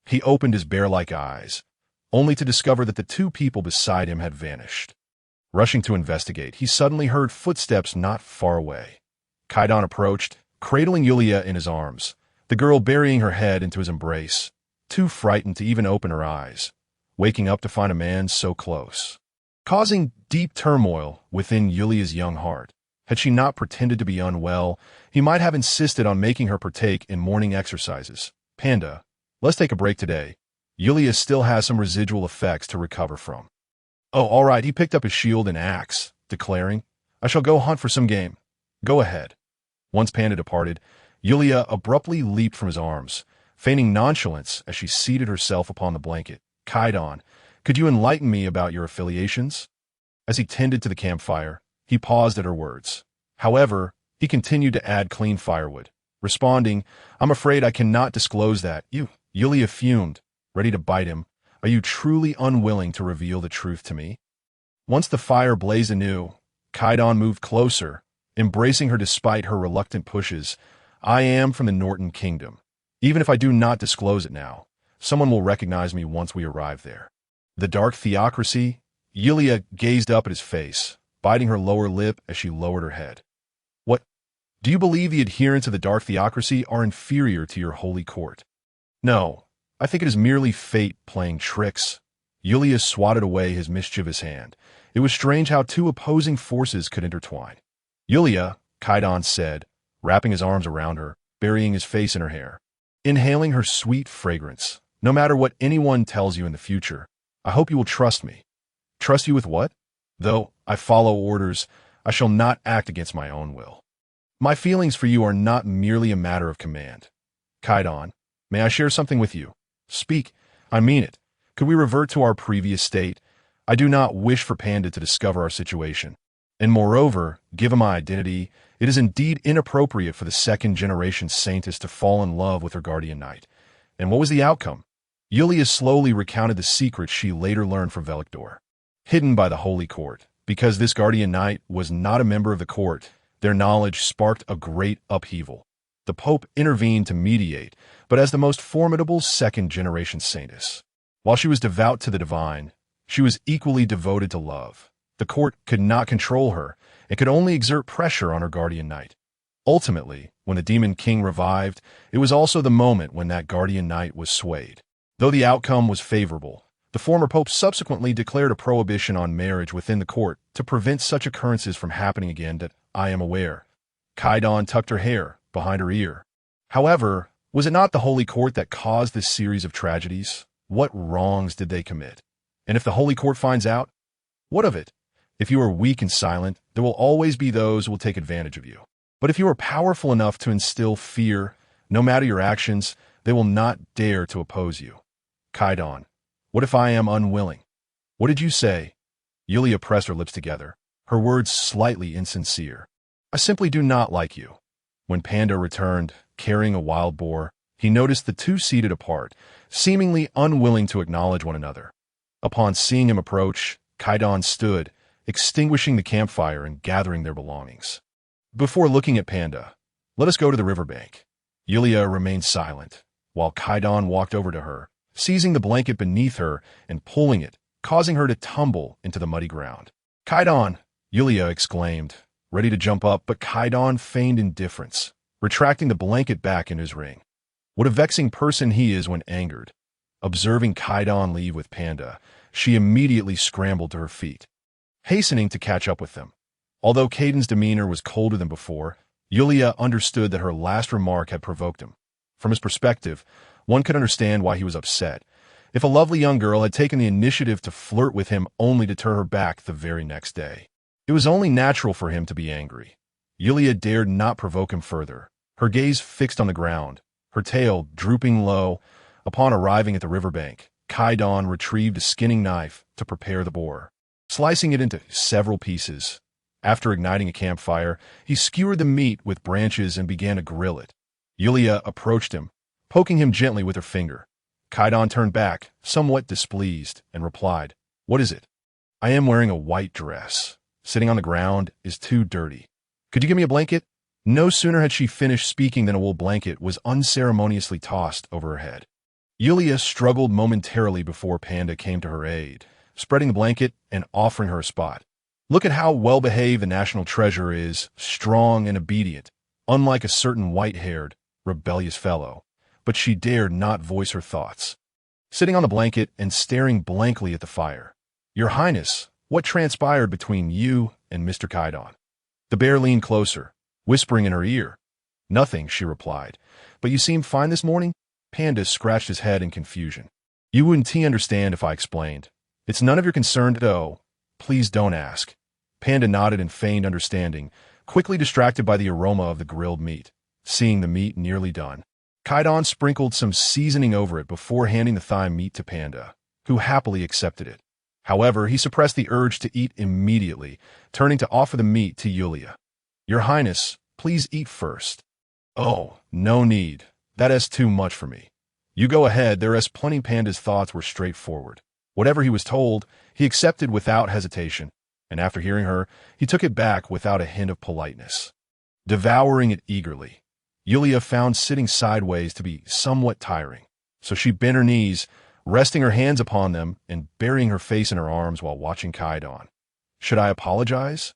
He opened his bear-like eyes, only to discover that the two people beside him had vanished. Rushing to investigate, he suddenly heard footsteps not far away. Caton approached, cradling Yulia in his arms, the girl burying her head into his embrace, too frightened to even open her eyes, waking up to find a man so close, causing deep turmoil within Yulia's young heart. Had she not pretended to be unwell, he might have insisted on making her partake in morning exercises. "Panda, let's take a break today. Yulia still has some residual effects to recover from." "Oh, all right." He picked up his shield and axe, declaring, "I shall go hunt for some game. Go ahead." Once Panda departed, Yulia abruptly leaped from his arms, feigning nonchalance as she seated herself upon the blanket. "Caton, could you enlighten me about your affiliations?" As he tended to the campfire, he paused at her words. However, he continued to add clean firewood, responding, "I'm afraid I cannot disclose that." Yulia fumed, ready to bite him. "Are you truly unwilling to reveal the truth to me?" Once the fire blazed anew, Caton moved closer, embracing her despite her reluctant pushes. "I am from the Norton Kingdom. Even if I do not disclose it now, someone will recognize me once we arrive there." "The Dark Theocracy?" Yulia gazed up at his face, biting her lower lip as she lowered her head. "What? Do you believe the adherents of the Dark Theocracy are inferior to your holy court?" "No, I think it is merely fate playing tricks." Yulia swatted away his mischievous hand. It was strange how two opposing forces could intertwine. "Yulia," Caton said, wrapping his arms around her, burying his face in her hair. Inhaling her sweet fragrance, No matter what anyone tells you in the future, I hope you will trust me. Trust you with what? Though I follow orders, I shall not act against my own will. My feelings for you are not merely a matter of command. Kaidan, may I share something with you? Speak, I mean it. Could we revert to our previous state? I do not wish for Panda to discover our situation. And moreover, given my identity, it is indeed inappropriate for the second-generation Saintess to fall in love with her guardian knight. And what was the outcome? Yulia slowly recounted the secrets she later learned from Velikdor. Hidden by the Holy Court, because this guardian knight was not a member of the court, their knowledge sparked a great upheaval. The Pope intervened to mediate, but as the most formidable second-generation Saintess. While she was devout to the divine, she was equally devoted to love. The court could not control her and could only exert pressure on her guardian knight. Ultimately, when the demon king revived, it was also the moment when that guardian knight was swayed. Though the outcome was favorable, the former pope subsequently declared a prohibition on marriage within the court to prevent such occurrences from happening again that I am aware. Kaidan tucked her hair behind her ear. However, was it not the Holy Court that caused this series of tragedies? What wrongs did they commit? And if the Holy Court finds out, what of it? If you are weak and silent, there will always be those who will take advantage of you. But if you are powerful enough to instill fear, no matter your actions, they will not dare to oppose you. Kaidan, what if I am unwilling? What did you say? Yulia pressed her lips together, her words slightly insincere. I simply do not like you. When Panda returned, carrying a wild boar, he noticed the two seated apart, seemingly unwilling to acknowledge one another. Upon seeing him approach, Kaidan stood, extinguishing the campfire and gathering their belongings. Before looking at Panda, let us go to the riverbank. Yulia remained silent, while Kaidan walked over to her, seizing the blanket beneath her and pulling it, causing her to tumble into the muddy ground. Kaidan! Yulia exclaimed, ready to jump up, but Kaidan feigned indifference, retracting the blanket back in his ring. What a vexing person he is when angered. Observing Kaidan leave with Panda, she immediately scrambled to her feet, hastening to catch up with them. Although Kaidan's demeanor was colder than before, Yulia understood that her last remark had provoked him. From his perspective, one could understand why he was upset. If a lovely young girl had taken the initiative to flirt with him only to turn her back the very next day, it was only natural for him to be angry. Yulia dared not provoke him further, her gaze fixed on the ground, her tail drooping low. Upon arriving at the riverbank, Kaidan retrieved a skinning knife to prepare the boar, slicing it into several pieces. After igniting a campfire, he skewered the meat with branches and began to grill it. Yulia approached him, poking him gently with her finger. Kaidan turned back, somewhat displeased, and replied, "What is it?" "I am wearing a white dress. Sitting on the ground is too dirty. Could you give me a blanket?" No sooner had she finished speaking than a wool blanket was unceremoniously tossed over her head. Yulia struggled momentarily before Panda came to her aid, spreading the blanket and offering her a spot. Look at how well-behaved the national treasure is, strong and obedient, unlike a certain white-haired, rebellious fellow. But she dared not voice her thoughts. Sitting on the blanket and staring blankly at the fire. "Your Highness, what transpired between you and Mr. Kaidan?" The bear leaned closer, whispering in her ear. "Nothing," she replied. "But you seem fine this morning?" Panda scratched his head in confusion. "You wouldn't understand if I explained. It's none of your concern, though. Please don't ask." Panda nodded in feigned understanding, quickly distracted by the aroma of the grilled meat. Seeing the meat nearly done, Kaidan sprinkled some seasoning over it before handing the thigh meat to Panda, who happily accepted it. However, he suppressed the urge to eat immediately, turning to offer the meat to Yulia. "Your Highness, please eat first." "Oh, no need. That is too much for me. You go ahead, there is plenty." Panda's thoughts were straightforward. Whatever he was told, he accepted without hesitation, and after hearing her, he took it back without a hint of politeness. Devouring it eagerly, Yulia found sitting sideways to be somewhat tiring, so she bent her knees, resting her hands upon them and burying her face in her arms while watching Kaidan. Should I apologize?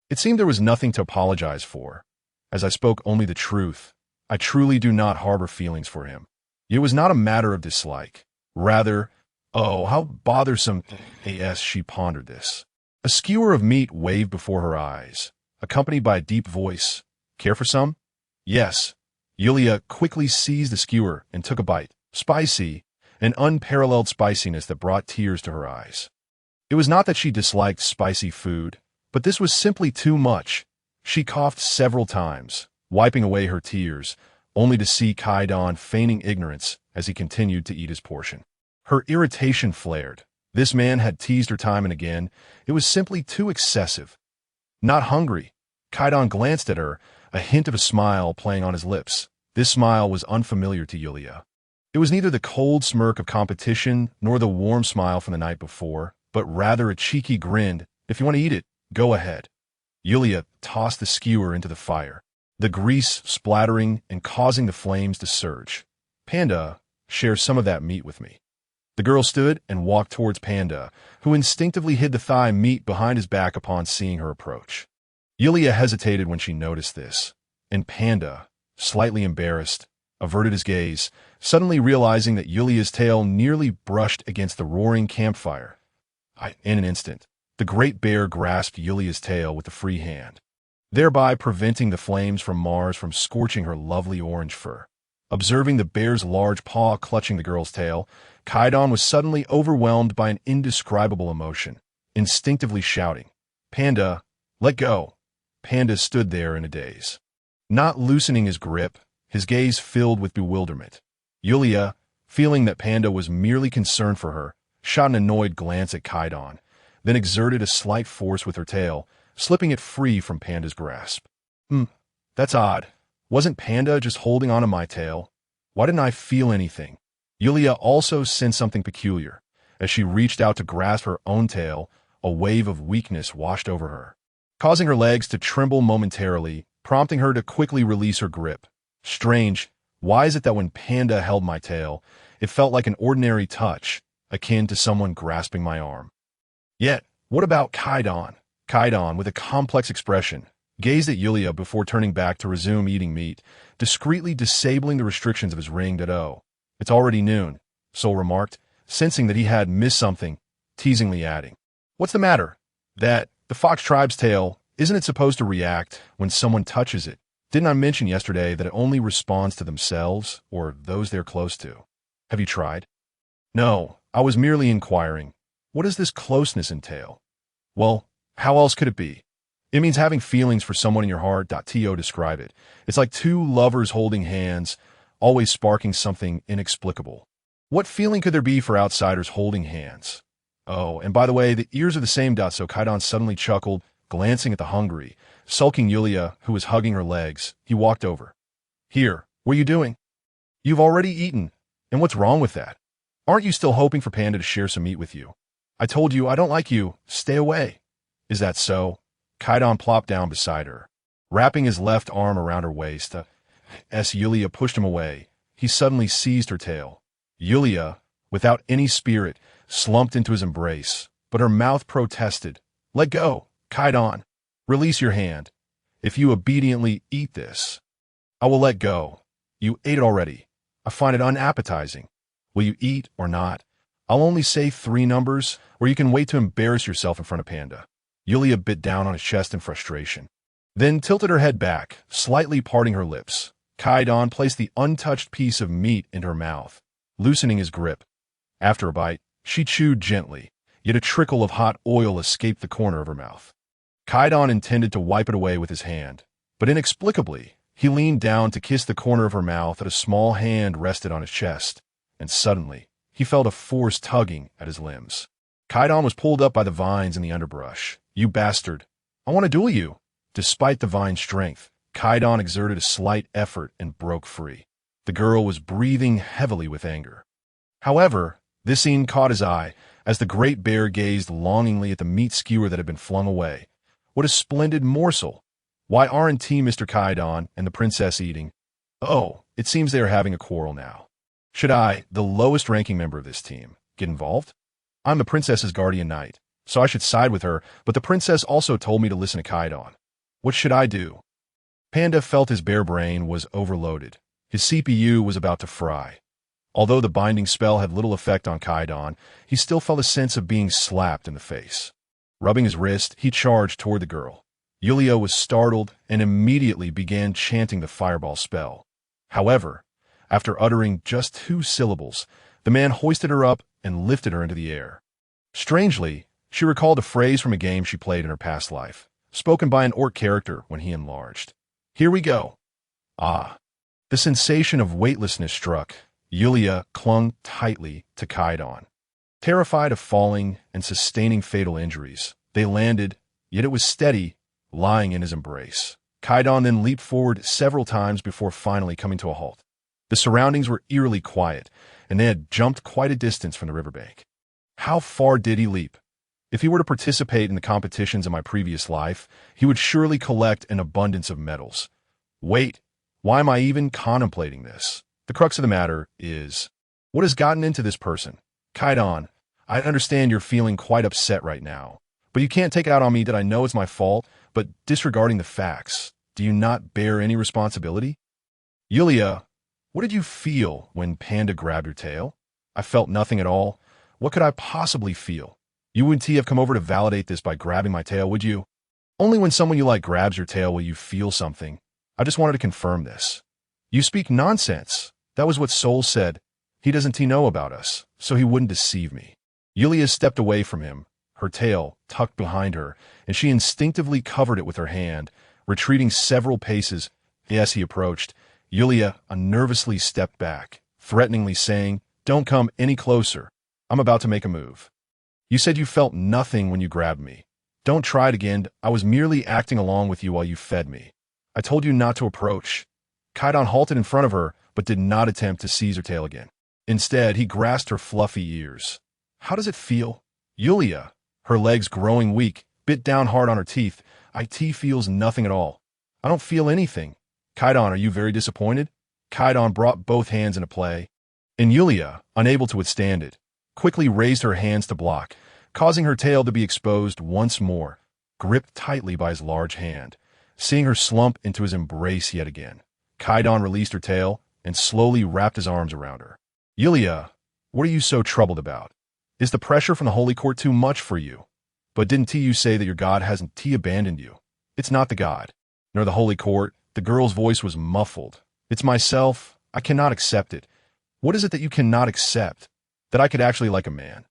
It seemed there was nothing to apologize for, as I spoke only the truth. I truly do not harbor feelings for him. It was not a matter of dislike. Rather, oh, how bothersome. As she pondered this, a skewer of meat waved before her eyes, accompanied by a deep voice. "Care for some?" "Yes." Yulia quickly seized the skewer and took a bite. Spicy, an unparalleled spiciness that brought tears to her eyes. It was not that she disliked spicy food, but this was simply too much. She coughed several times, wiping away her tears, only to see Kaidan feigning ignorance as he continued to eat his portion. Her irritation flared. This man had teased her time and again. It was simply too excessive. Not hungry. Kaidan glanced at her, a hint of a smile playing on his lips. This smile was unfamiliar to Yulia. It was neither the cold smirk of competition nor the warm smile from the night before, but rather a cheeky grin. If you want to eat it, go ahead. Yulia tossed the skewer into the fire, the grease splattering and causing the flames to surge. Panda, share some of that meat with me. The girl stood and walked towards Panda, who instinctively hid the thigh meat behind his back upon seeing her approach. Yulia hesitated when she noticed this, and Panda, slightly embarrassed, averted his gaze, suddenly realizing that Yulia's tail nearly brushed against the roaring campfire. In an instant, the great bear grasped Yulia's tail with the free hand, thereby preventing the flames from Mars from scorching her lovely orange fur. Observing the bear's large paw clutching the girl's tail, Kaidan was suddenly overwhelmed by an indescribable emotion, instinctively shouting, "Panda, let go!" Panda stood there in a daze, not loosening his grip, his gaze filled with bewilderment. Yulia, feeling that Panda was merely concerned for her, shot an annoyed glance at Kaidan, then exerted a slight force with her tail, slipping it free from Panda's grasp. That's odd. Wasn't Panda just holding onto my tail? Why didn't I feel anything? Yulia also sensed something peculiar. As she reached out to grasp her own tail, a wave of weakness washed over her, causing her legs to tremble momentarily, prompting her to quickly release her grip. Strange, why is it that when Panda held my tail, it felt like an ordinary touch, akin to someone grasping my arm? Yet, what about Kaidan? Kaidan, with a complex expression, gazed at Yulia before turning back to resume eating meat, discreetly disabling the restrictions of his ringed "Oh, it's already noon," Sol remarked, sensing that he had missed something, teasingly adding, "What's the matter? The fox tribe's tail, isn't it supposed to react when someone touches it? Didn't I mention yesterday that it only responds to themselves or those they're close to? Have you tried?" "No, I was merely inquiring. What does this closeness entail?" "Well, how else could it be? It means having feelings for someone in your heart. To describe it. It's like two lovers holding hands, always sparking something inexplicable. What feeling could there be for outsiders holding hands? Oh, and by the way, the ears are the same. So Kaidan suddenly chuckled, glancing at the hungry, sulking Yulia, who was hugging her legs. He walked over. "Here, what are you doing? You've already eaten. And what's wrong with that? Aren't you still hoping for Panda to share some meat with you? I told you I don't like you. Stay away." "Is that so?" Kaidan plopped down beside her, wrapping his left arm around her waist. As Yulia pushed him away, he suddenly seized her tail. Yulia, without any spirit, slumped into his embrace, but her mouth protested. "Let go, Kaidan. Release your hand. If you obediently eat this, I will let go. You ate it already. I find it unappetizing. Will you eat or not? I'll only say 3 numbers, or you can wait to embarrass yourself in front of Panda." Yulia bit down on his chest in frustration, then tilted her head back, slightly parting her lips. Kaidan placed the untouched piece of meat into her mouth, loosening his grip. After a bite, she chewed gently, yet a trickle of hot oil escaped the corner of her mouth. Kaidan intended to wipe it away with his hand, but inexplicably, he leaned down to kiss the corner of her mouth as a small hand rested on his chest, and suddenly, he felt a force tugging at his limbs. Kaidan was pulled up by the vines in the underbrush. "You bastard. I want to duel you." Despite the vine's strength, Kaidan exerted a slight effort and broke free. The girl was breathing heavily with anger. However, this scene caught his eye as the great bear gazed longingly at the meat skewer that had been flung away. What a splendid morsel! Why aren't Mr. Kaidan and the princess eating? Oh, it seems they are having a quarrel now. Should I, the lowest ranking member of this team, get involved? I'm the princess's guardian knight, so I should side with her, but the princess also told me to listen to Kaidan. What should I do? Panda felt his bare brain was overloaded. His CPU was about to fry. Although the binding spell had little effect on Kaidan, he still felt a sense of being slapped in the face. Rubbing his wrist, he charged toward the girl. Yulia was startled and immediately began chanting the fireball spell. However, after uttering just 2 syllables, The man hoisted her up and lifted her into the air. Strangely, she recalled a phrase from a game she played in her past life, spoken by an orc character when he enlarged. Here we go. Ah. The sensation of weightlessness struck. Yulia clung tightly to Kaidon. Terrified of falling and sustaining fatal injuries, they landed, yet it was steady, lying in his embrace. Kaidon then leaped forward several times before finally coming to a halt. The surroundings were eerily quiet, and they had jumped quite a distance from the riverbank. How far did he leap? If he were to participate in the competitions in my previous life, he would surely collect an abundance of medals. Wait, why am I even contemplating this? The crux of the matter is, what has gotten into this person? Kaidon, I understand you're feeling quite upset right now, but you can't take it out on me that I know it's my fault, but disregarding the facts, do you not bear any responsibility? Yulia, what did you feel when Panda grabbed your tail? I felt nothing at all. What could I possibly feel? You wouldn't have come over to validate this by grabbing my tail, would you? Only when someone you like grabs your tail will you feel something. I just wanted to confirm this. You speak nonsense. That was what Soul said. He doesn't know about us, so he wouldn't deceive me. Yulia stepped away from him, her tail tucked behind her, and she instinctively covered it with her hand, retreating several paces. As he approached, Yulia unnervously stepped back, threateningly saying, "Don't come any closer. I'm about to make a move." You said you felt nothing when you grabbed me. Don't try it again. I was merely acting along with you while you fed me. I told you not to approach. Kaidon halted in front of her, but did not attempt to seize her tail again. Instead, he grasped her fluffy ears. How does it feel? Yulia, her legs growing weak, bit down hard on her teeth. It feels nothing at all. I don't feel anything. Kaidon, are you very disappointed? Kaidon brought both hands into play, and Yulia, unable to withstand it, quickly raised her hands to block, causing her tail to be exposed once more, gripped tightly by his large hand. Seeing her slump into his embrace yet again, Kaidon released her tail and slowly wrapped his arms around her. Yulia, what are you so troubled about? Is the pressure from the Holy Court too much for you? But didn't you say that your God hasn't abandoned you? It's not the God, nor the Holy Court. The girl's voice was muffled. It's myself. I cannot accept it. What is it that you cannot accept? That I could actually like a man?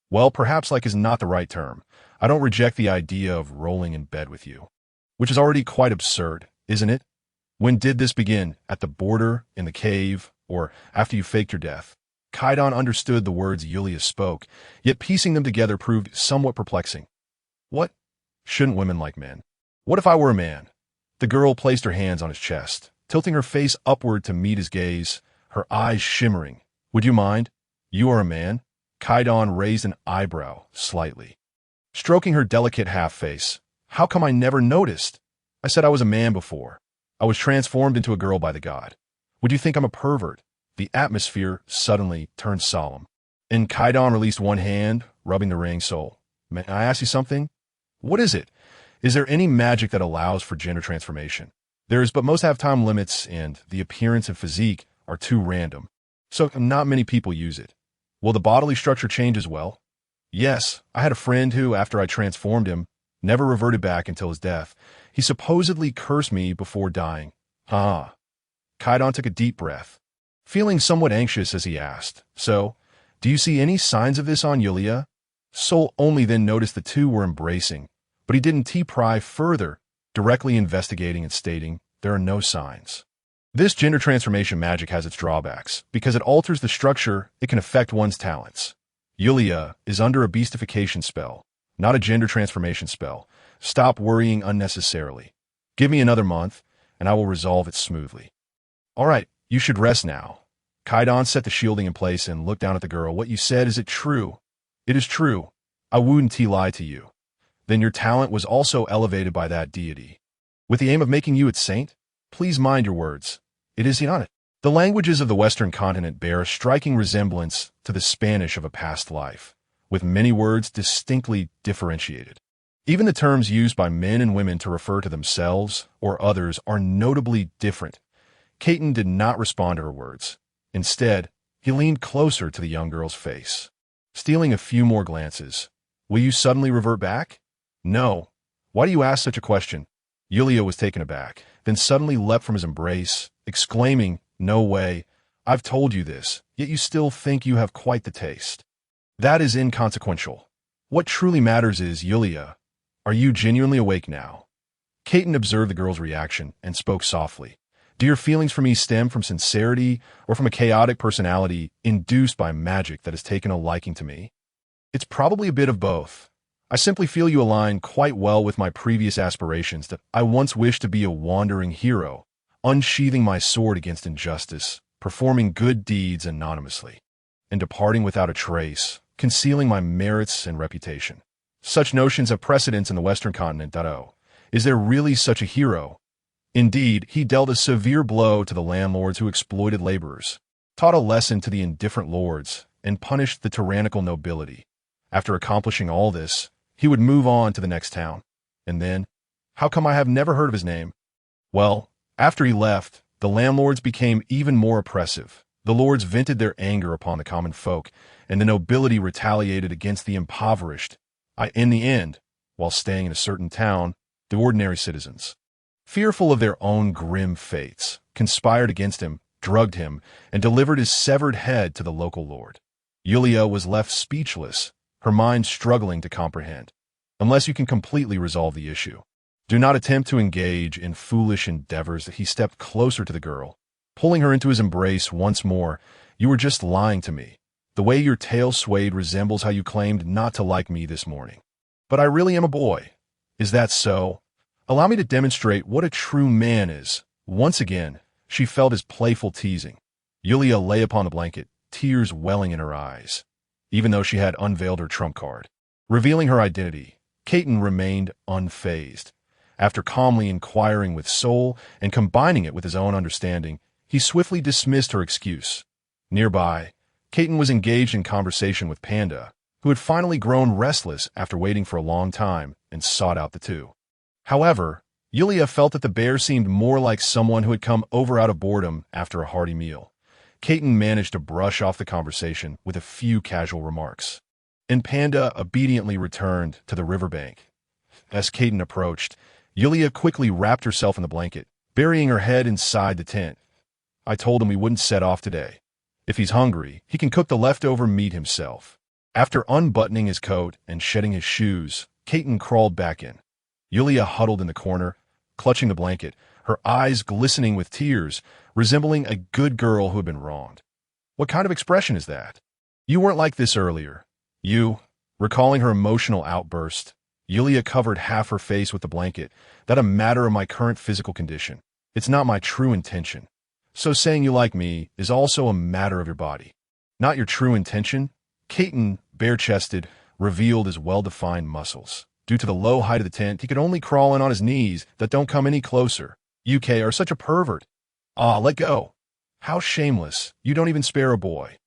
Well, perhaps like is not the right term. I don't reject the idea of rolling in bed with you. Which is already quite absurd, isn't it? When did this begin? At the border, in the cave, or after you faked your death? Kaidon understood the words Yulia spoke, yet piecing them together proved somewhat perplexing. What? Shouldn't women like men? What if I were a man? The girl placed her hands on his chest, tilting her face upward to meet his gaze, her eyes shimmering. Would you mind? You are a man? Kaidon raised an eyebrow slightly, stroking her delicate half-face. How come I never noticed? I said I was a man before. I was transformed into a girl by the god. Would you think I'm a pervert? The atmosphere suddenly turned solemn, and Kaidon released one hand, rubbing the ring. Soul, may I ask you something? What is it? Is there any magic that allows for gender transformation? There is, but most have time limits, and the appearance and physique are too random, so not many people use it. Will the bodily structure change as well? Yes, I had a friend who, after I transformed him, never reverted back until his death. He supposedly cursed me before dying. Ah. Kaidon took a deep breath, feeling somewhat anxious as he asked, "So, do you see any signs of this on Yulia?" Soul only then noticed the two were embracing, but he didn't pry further, directly investigating and stating, "There are no signs." This gender transformation magic has its drawbacks. Because it alters the structure, it can affect one's talents. Yulia is under a beastification spell, not a gender transformation spell. Stop worrying unnecessarily. Give me another month, and I will resolve it smoothly. All right, you should rest now. Kaidon set the shielding in place and looked down at the girl. What you said, is it true? It is true. I wouldn't lie to you. Then your talent was also elevated by that deity, with the aim of making you its saint? Please mind your words. It is not it. The languages of the Western continent bear a striking resemblance to the Spanish of a past life, with many words distinctly differentiated. Even the terms used by men and women to refer to themselves or others are notably different. Caton did not respond to her words. Instead, he leaned closer to the young girl's face, stealing a few more glances. Will you suddenly revert back? No. Why do you ask such a question? Yulia was taken aback, then suddenly leapt from his embrace, exclaiming, "No way. I've told you this, yet you still think you have quite the taste. That is inconsequential. What truly matters is, Yulia, are you genuinely awake now? Caton observed the girl's reaction and spoke softly. Do your feelings for me stem from sincerity or from a chaotic personality induced by magic that has taken a liking to me? It's probably a bit of both. I simply feel you align quite well with my previous aspirations that I once wished to be a wandering hero, unsheathing my sword against injustice, performing good deeds anonymously, and departing without a trace, concealing my merits and reputation. Such notions have precedence in the Western continent. Is there really such a hero? Indeed, he dealt a severe blow to the landlords who exploited laborers, taught a lesson to the indifferent lords, and punished the tyrannical nobility. After accomplishing all this, he would move on to the next town. And then, how come I have never heard of his name? Well, after he left, the landlords became even more oppressive. The lords vented their anger upon the common folk, and the nobility retaliated against the impoverished. In the end, while staying in a certain town, the ordinary citizens, fearful of their own grim fates, conspired against him, drugged him, and delivered his severed head to the local lord. Yulia was left speechless, her mind struggling to comprehend. Unless you can completely resolve the issue, do not attempt to engage in foolish endeavors. He stepped closer to the girl, pulling her into his embrace once more. You were just lying to me. The way your tail swayed resembles how you claimed not to like me this morning. But I really am a boy. Is that so? Allow me to demonstrate what a true man is. Once again, she felt his playful teasing. Yulia lay upon the blanket, tears welling in her eyes. Even though she had unveiled her trump card, revealing her identity, Caton remained unfazed. After calmly inquiring with soul and combining it with his own understanding, he swiftly dismissed her excuse. Nearby, Caton was engaged in conversation with Panda, who had finally grown restless after waiting for a long time and sought out the two. However, Yulia felt that the bear seemed more like someone who had come over out of boredom after a hearty meal. Caton managed to brush off the conversation with a few casual remarks, and Panda obediently returned to the riverbank. As Caton approached, Yulia quickly wrapped herself in the blanket, burying her head inside the tent. I told him we wouldn't set off today. If he's hungry, he can cook the leftover meat himself. After unbuttoning his coat and shedding his shoes, Caton crawled back in. Yulia huddled in the corner, clutching the blanket, her eyes glistening with tears, resembling a good girl who had been wronged. What kind of expression is that? You weren't like this earlier. Recalling her emotional outburst, Yulia covered half her face with the blanket. That a matter of my current physical condition. It's not my true intention. So saying you like me is also a matter of your body. Not your true intention? Caton, bare-chested, revealed his well-defined muscles. Due to the low height of the tent, he could only crawl in on his knees that don't come any closer. UK are such a pervert. Let go. How shameless. You don't even spare a boy.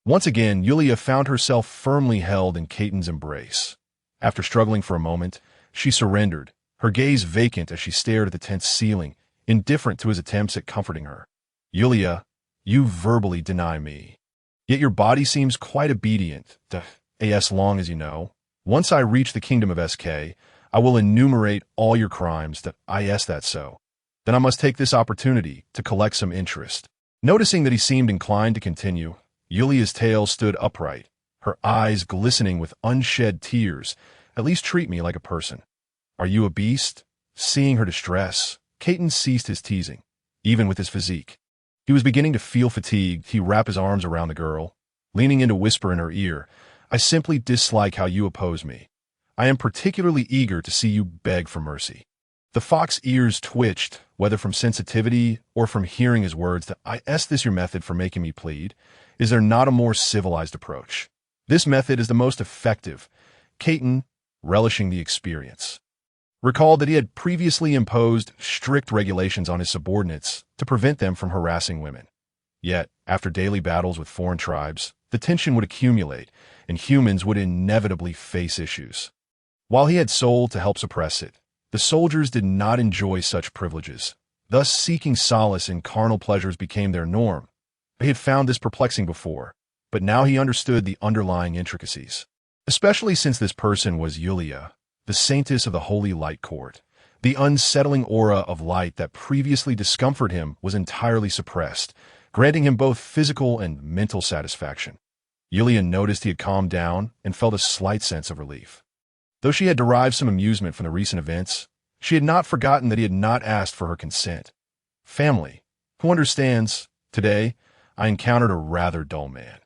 Once again, Yulia found herself firmly held in Caton's embrace. After struggling for a moment, she surrendered, her gaze vacant as she stared at the tent's ceiling, indifferent to his attempts at comforting her. Yulia, you verbally deny me. Yet your body seems quite obedient, as long as you know. Once I reach the kingdom of SK, I will enumerate all your crimes. That so. Then I must take this opportunity to collect some interest. Noticing that he seemed inclined to continue, Yulia's tail stood upright, her eyes glistening with unshed tears. At least treat me like a person. Are you a beast? Seeing her distress, Caton ceased his teasing, even with his physique. He was beginning to feel fatigued. He wrapped his arms around the girl, leaning in to whisper in her ear, I simply dislike how you oppose me. I am particularly eager to see you beg for mercy. The fox's ears twitched, whether from sensitivity or from hearing his words. Is this your method for making me plead? Is there not a more civilized approach? This method is the most effective. Caton, relishing the experience, recalled that he had previously imposed strict regulations on his subordinates to prevent them from harassing women. Yet, after daily battles with foreign tribes, the tension would accumulate, and humans would inevitably face issues. While he had soul to help suppress it, the soldiers did not enjoy such privileges. Thus, seeking solace in carnal pleasures became their norm. He had found this perplexing before, but now he understood the underlying intricacies. Especially since this person was Yulia, the Saintess of the Holy Light Court. The unsettling aura of light that previously discomforted him was entirely suppressed. granting him both physical and mental satisfaction. Yulia noticed he had calmed down and felt a slight sense of relief. Though she had derived some amusement from the recent events, she had not forgotten that he had not asked for her consent. Family. Who understands? Today, I encountered a rather dull man.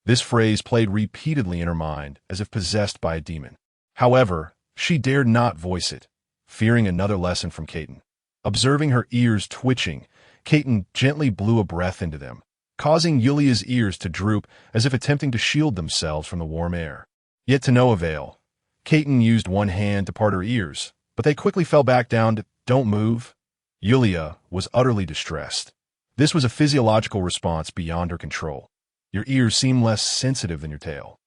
This phrase played repeatedly in her mind, as if possessed by a demon. However, she dared not voice it, fearing another lesson from Caton. Observing her ears twitching, Caton gently blew a breath into them, causing Yulia's ears to droop as if attempting to shield themselves from the warm air. Yet to no avail. Caton used one hand to part her ears, but they quickly fell back down to "don't move." Yulia was utterly distressed. This was a physiological response beyond her control. Your ears seem less sensitive than your tail.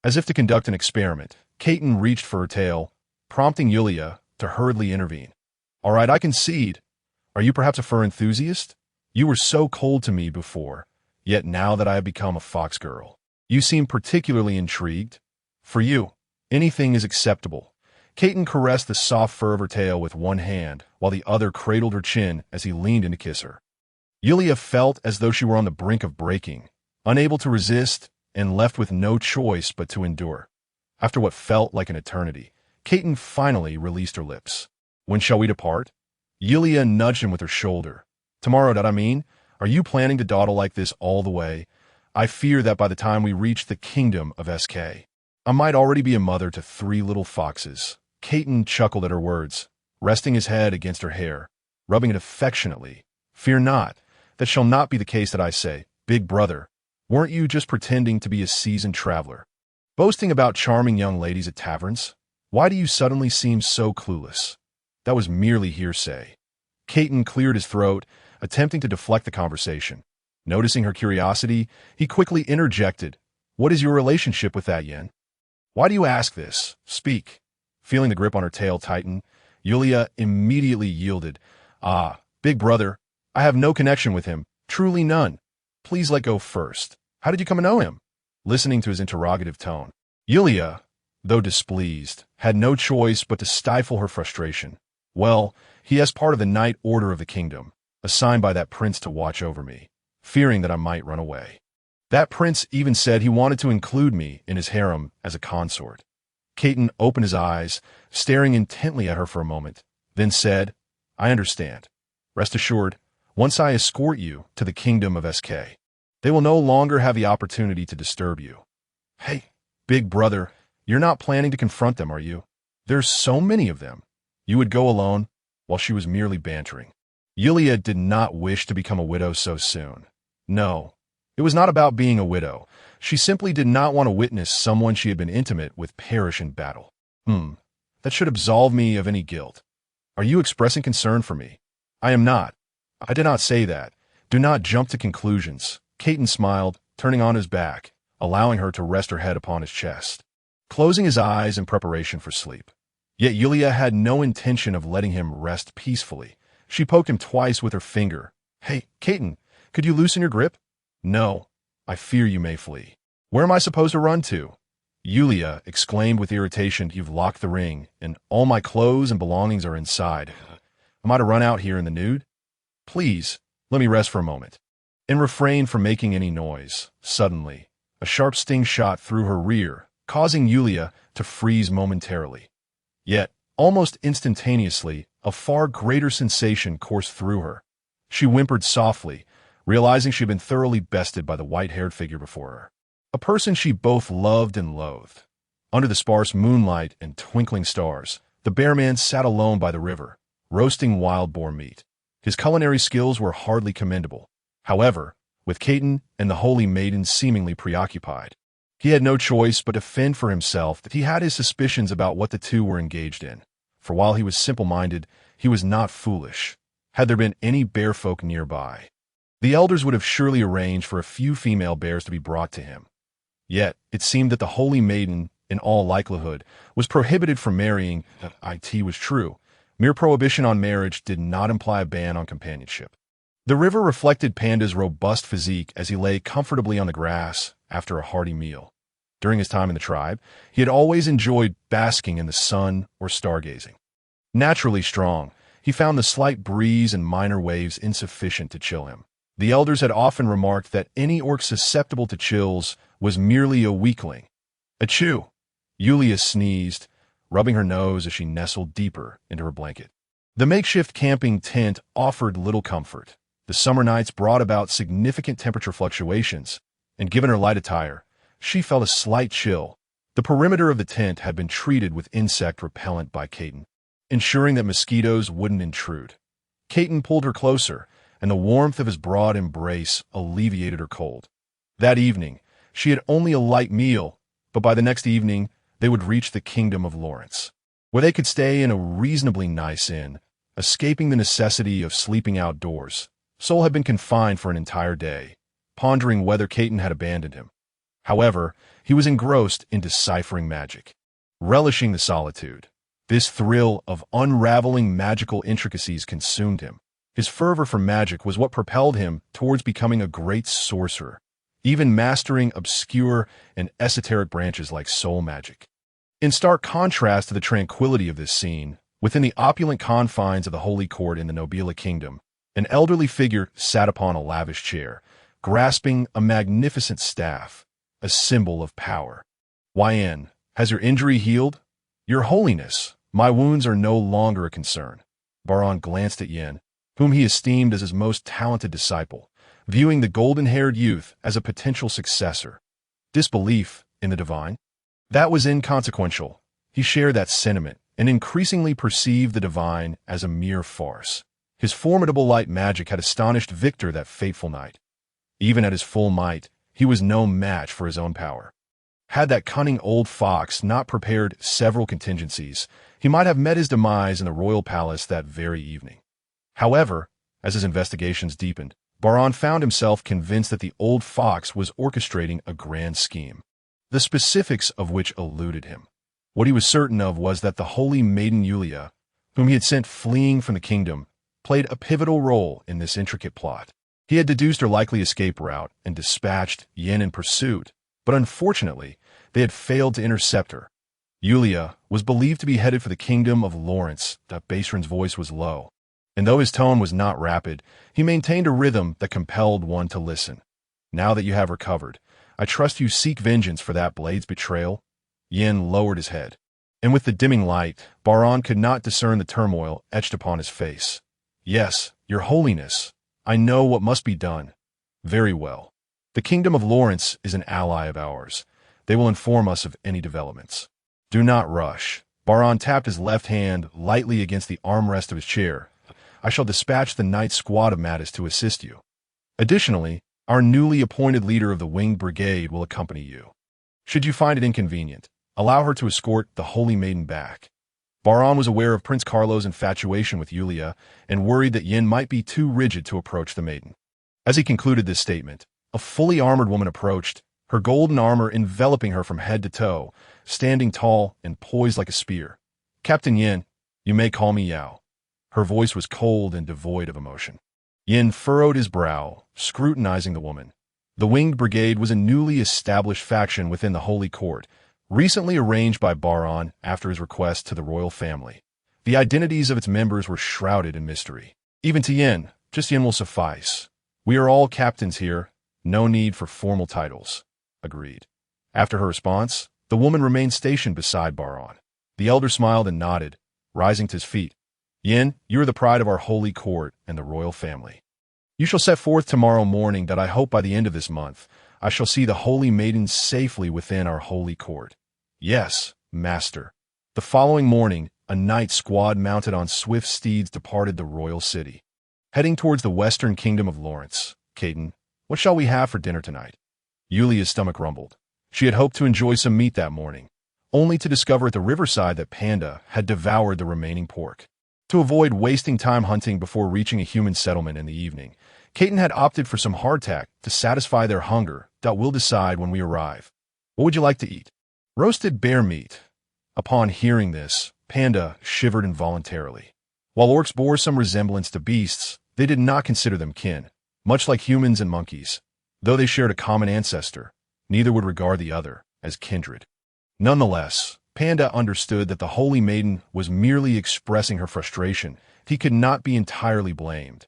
As if to conduct an experiment, Caton reached for her tail, prompting Yulia to hurriedly intervene. "All right, I concede. Are you perhaps a fur enthusiast? You were so cold to me before, yet now that I have become a fox girl, you seem particularly intrigued. For you, anything is acceptable." Caton caressed the soft fur of her tail with one hand, while the other cradled her chin as he leaned in to kiss her. Yulia felt as though she were on the brink of breaking, unable to resist and left with no choice but to endure. After what felt like an eternity, Caton finally released her lips. "When shall we depart?" Yulia nudged him with her shoulder. "Tomorrow, that I mean. Are you planning to dawdle like this all the way? I fear that by the time we reach the kingdom of SK, I might already be a mother to 3 little foxes." Caton chuckled at her words, resting his head against her hair, rubbing it affectionately. "Fear not. That shall not be the case that I say. Big brother, weren't you just pretending to be a seasoned traveler, boasting about charming young ladies at taverns? Why do you suddenly seem so clueless? That was merely hearsay." Caton cleared his throat, attempting to deflect the conversation. Noticing her curiosity, he quickly interjected, "What is your relationship with that yen? Why do you ask this? Speak." Feeling the grip on her tail tighten, Yulia immediately yielded. "Ah, big brother, I have no connection with him, truly none. Please let go first. How did you come to know him?" Listening to his interrogative tone, Yulia, though displeased, had no choice but to stifle her frustration. "Well, he is part of the Knight Order of the Kingdom, assigned by that prince to watch over me, fearing that I might run away. That prince even said he wanted to include me in his harem as a consort." Caton opened his eyes, staring intently at her for a moment, then said, "I understand. Rest assured, once I escort you to the kingdom of SK, they will no longer have the opportunity to disturb you." "Hey, big brother, you're not planning to confront them, are you? There's so many of them. You would go alone?" While she was merely bantering. Yulia did not wish to become a widow so soon. No, it was not about being a widow. She simply did not want to witness someone she had been intimate with perish in battle. That should absolve me of any guilt. Are you expressing concern for me?" "I am not. I did not say that. Do not jump to conclusions." Caton smiled, turning on his back, allowing her to rest her head upon his chest, closing his eyes in preparation for sleep. Yet Yulia had no intention of letting him rest peacefully. She poked him twice with her finger. "Hey, Caton, could you loosen your grip?" "No. I fear you may flee." "Where am I supposed to run to?" Yulia exclaimed with irritation. "You've locked the ring, and all my clothes and belongings are inside. Am I to run out here in the nude? Please, let me rest for a moment." And refrain from making any noise. Suddenly, a sharp sting shot through her rear, causing Yulia to freeze momentarily. Yet, almost instantaneously, a far greater sensation coursed through her. She whimpered softly, realizing she had been thoroughly bested by the white-haired figure before her. A person she both loved and loathed. Under the sparse moonlight and twinkling stars, the bear man sat alone by the river, roasting wild boar meat. His culinary skills were hardly commendable. However, with Caton and the holy maiden seemingly preoccupied, he had no choice but to fend for himself. That he had his suspicions about what the two were engaged in. For while he was simple-minded, he was not foolish. Had there been any bear folk nearby, the elders would have surely arranged for a few female bears to be brought to him. Yet, it seemed that the holy maiden, in all likelihood, was prohibited from marrying. It was true. Mere prohibition on marriage did not imply a ban on companionship. The river reflected Panda's robust physique as he lay comfortably on the grass after a hearty meal. During his time in the tribe, he had always enjoyed basking in the sun or stargazing. Naturally strong, he found the slight breeze and minor waves insufficient to chill him. The elders had often remarked that any orc susceptible to chills was merely a weakling. Achoo! Yulia sneezed, rubbing her nose as she nestled deeper into her blanket. The makeshift camping tent offered little comfort. The summer nights brought about significant temperature fluctuations, and given her light attire, she felt a slight chill. The perimeter of the tent had been treated with insect repellent by Caden, ensuring that mosquitoes wouldn't intrude. Caden pulled her closer, and the warmth of his broad embrace alleviated her cold. That evening, she had only a light meal, but by the next evening, they would reach the kingdom of Lawrence, where they could stay in a reasonably nice inn, escaping the necessity of sleeping outdoors. Sol had been confined for an entire day, pondering whether Caden had abandoned him. However, he was engrossed in deciphering magic, relishing the solitude. This thrill of unraveling magical intricacies consumed him. His fervor for magic was what propelled him towards becoming a great sorcerer, even mastering obscure and esoteric branches like soul magic. In stark contrast to the tranquility of this scene, within the opulent confines of the Holy Court in the Nobila Kingdom, an elderly figure sat upon a lavish chair, grasping a magnificent staff, a symbol of power. Yen, has your injury healed? Your Holiness, my wounds are no longer a concern. Baron glanced at Yen, whom he esteemed as his most talented disciple, viewing the golden-haired youth as a potential successor. Disbelief in the divine? That was inconsequential. He shared that sentiment and increasingly perceived the divine as a mere farce. His formidable light magic had astonished Victor that fateful night. Even at his full might, he was no match for his own power. Had that cunning old fox not prepared several contingencies, he might have met his demise in the royal palace that very evening. However, as his investigations deepened, Baron found himself convinced that the old fox was orchestrating a grand scheme, the specifics of which eluded him. What he was certain of was that the holy maiden Yulia, whom he had sent fleeing from the kingdom, played a pivotal role in this intricate plot. He had deduced her likely escape route and dispatched Yen in pursuit, but unfortunately, they had failed to intercept her. Yulia was believed to be headed for the kingdom of Lawrence. Basran's voice was low, and though his tone was not rapid, he maintained a rhythm that compelled one to listen. Now that you have recovered, I trust you seek vengeance for that blade's betrayal? Yen lowered his head, and with the dimming light, Baron could not discern the turmoil etched upon his face. Yes, your holiness, I know what must be done. Very well. The kingdom of Lawrence is an ally of ours. They will inform us of any developments. Do not rush. Baron tapped his left hand lightly against the armrest of his chair. I shall dispatch the night squad of Maddis to assist you. Additionally, our newly appointed leader of the Winged Brigade will accompany you. Should you find it inconvenient, allow her to escort the Holy Maiden back. Baron was aware of Prince Carlo's infatuation with Yulia and worried that Yen might be too rigid to approach the maiden. As he concluded this statement, a fully armored woman approached, her golden armor enveloping her from head to toe, standing tall and poised like a spear. Captain Yen, you may call me Yao. Her voice was cold and devoid of emotion. Yen furrowed his brow, scrutinizing the woman. The Winged Brigade was a newly established faction within the Holy Court, recently arranged by Baron after his request to the royal family. The identities of its members were shrouded in mystery. Even to Yen, just Yen will suffice. We are all captains here, no need for formal titles. Agreed. After her response, the woman remained stationed beside Baron. The elder smiled and nodded, rising to his feet. Yen, you are the pride of our holy court and the royal family. You shall set forth tomorrow morning that I hope by the end of this month, I shall see the holy maiden safely within our holy court. Yes, master. The following morning, a knight squad mounted on swift steeds departed the royal city. Heading towards the western kingdom of Lawrence. Caden, what shall we have for dinner tonight? Yulia's stomach rumbled. She had hoped to enjoy some meat that morning, only to discover at the riverside that Panda had devoured the remaining pork. To avoid wasting time hunting before reaching a human settlement in the evening, Caden had opted for some hardtack to satisfy their hunger that we'll decide when we arrive. What would you like to eat? Roasted bear meat. Upon hearing this, Panda shivered involuntarily. While orcs bore some resemblance to beasts, they did not consider them kin. Much like humans and monkeys, though they shared a common ancestor, neither would regard the other as kindred. Nonetheless, Panda understood that the Holy Maiden was merely expressing her frustration. He could not be entirely blamed.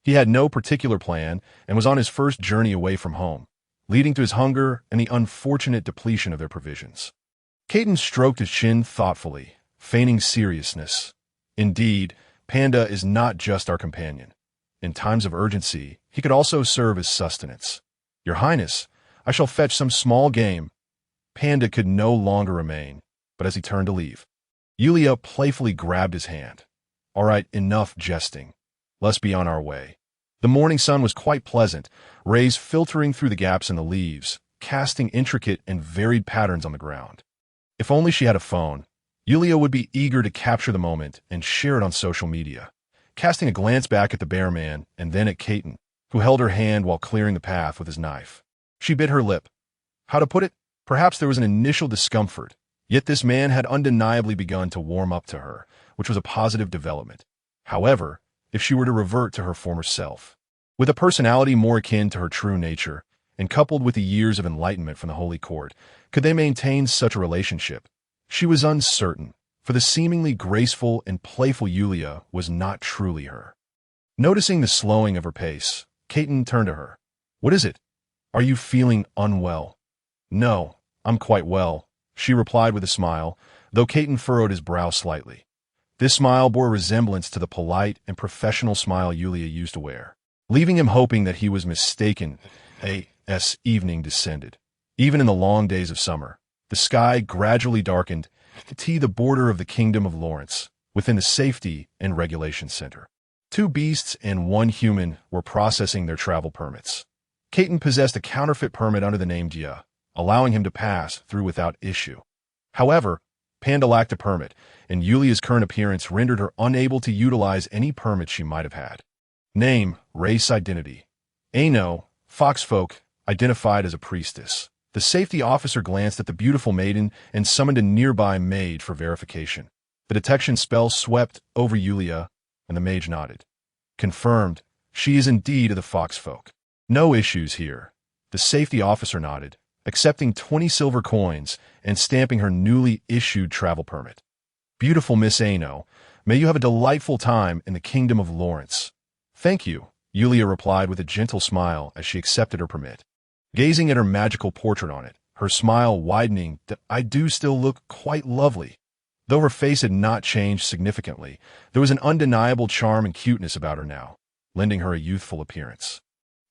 He had no particular plan and was on his first journey away from home, leading to his hunger and the unfortunate depletion of their provisions. Caden stroked his chin thoughtfully, feigning seriousness. Indeed, Panda is not just our companion. In times of urgency, he could also serve as sustenance. Your Highness, I shall fetch some small game. Panda could no longer remain, but as he turned to leave, Yulia playfully grabbed his hand. All right, enough jesting. Let's be on our way. The morning sun was quite pleasant, rays filtering through the gaps in the leaves, casting intricate and varied patterns on the ground. If only she had a phone, Yulia would be eager to capture the moment and share it on social media. Casting a glance back at the bear man and then at Caden, who held her hand while clearing the path with his knife. She bit her lip. How to put it? Perhaps there was an initial discomfort, yet this man had undeniably begun to warm up to her, which was a positive development. However, if she were to revert to her former self, with a personality more akin to her true nature, and coupled with the years of enlightenment from the Holy Court, could they maintain such a relationship? She was uncertain, for the seemingly graceful and playful Yulia was not truly her. Noticing the slowing of her pace, Caden turned to her. What is it? Are you feeling unwell? No, I'm quite well, she replied with a smile, though Caden furrowed his brow slightly. This smile bore resemblance to the polite and professional smile Yulia used to wear, leaving him hoping that he was mistaken. As evening descended, even in the long days of summer, the sky gradually darkened to the border of the Kingdom of Lawrence, within the Safety and Regulation Center. 2 beasts and 1 human were processing their travel permits. Caden possessed a counterfeit permit under the name Dia, allowing him to pass through without issue. However, Panda lacked a permit, and Yulia's current appearance rendered her unable to utilize any permit she might have had. Name, race, identity. Ano, Foxfolk, identified as a priestess. The safety officer glanced at the beautiful maiden and summoned a nearby maid for verification. The detection spell swept over Yulia, and the mage nodded. Confirmed, she is indeed of the Foxfolk. No issues here. The safety officer nodded, accepting 20 silver coins and stamping her newly issued travel permit. Beautiful Miss Ano, may you have a delightful time in the Kingdom of Lawrence. Thank you, Yulia replied with a gentle smile as she accepted her permit. Gazing at her magical portrait on it, her smile widening, I do still look quite lovely. Though her face had not changed significantly, there was an undeniable charm and cuteness about her now, lending her a youthful appearance.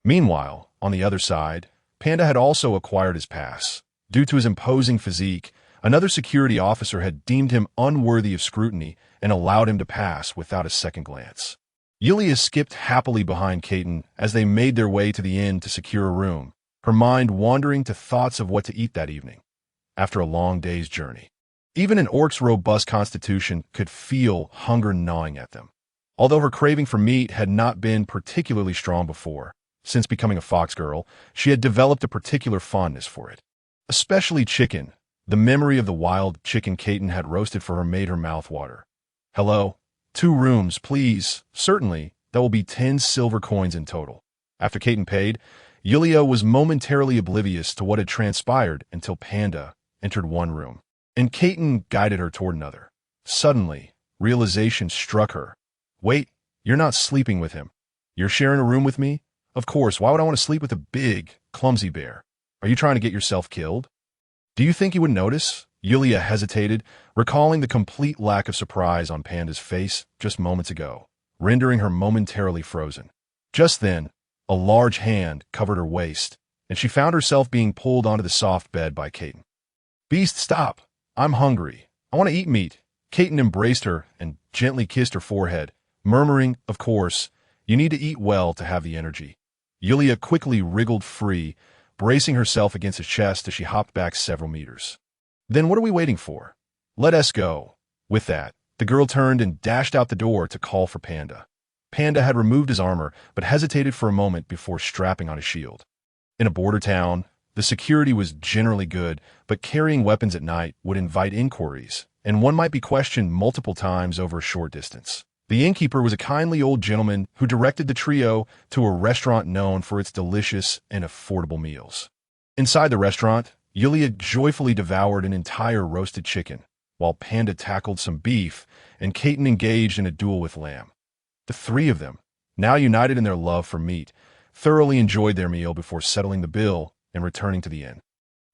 Meanwhile, on the other side, Panda had also acquired his pass. Due to his imposing physique, another security officer had deemed him unworthy of scrutiny and allowed him to pass without a second glance. Yulia skipped happily behind Caden as they made their way to the inn to secure a room, her mind wandering to thoughts of what to eat that evening, after a long day's journey. Even an orc's robust constitution could feel hunger gnawing at them. Although her craving for meat had not been particularly strong before, since becoming a fox girl, she had developed a particular fondness for it. Especially chicken. The memory of the wild chicken Caden had roasted for her made her mouth water. Hello? 2 rooms, please. Certainly, that will be 10 silver coins in total. After Caden paid, Yulia was momentarily oblivious to what had transpired until Panda entered one room, and Caden guided her toward another. Suddenly, realization struck her. Wait, you're not sleeping with him. You're sharing a room with me? Of course, why would I want to sleep with a big, clumsy bear? Are you trying to get yourself killed? Do you think he would notice? Yulia hesitated, recalling the complete lack of surprise on Panda's face just moments ago, rendering her momentarily frozen. Just then, a large hand covered her waist, and she found herself being pulled onto the soft bed by Caden. Beast, stop! I'm hungry. I want to eat meat. Caden embraced her and gently kissed her forehead, murmuring, of course, you need to eat well to have the energy. Yulia quickly wriggled free, bracing herself against his chest as she hopped back several meters. Then what are we waiting for? Let us go. With that, the girl turned and dashed out the door to call for Panda. Panda had removed his armor, but hesitated for a moment before strapping on his shield. In a border town, the security was generally good, but carrying weapons at night would invite inquiries, and one might be questioned multiple times over a short distance. The innkeeper was a kindly old gentleman who directed the trio to a restaurant known for its delicious and affordable meals. Inside the restaurant, Yulia joyfully devoured an entire roasted chicken, while Panda tackled some beef and Caden engaged in a duel with lamb. The 3 of them, Now united in their love for meat, thoroughly enjoyed their meal before settling the bill and returning to the inn.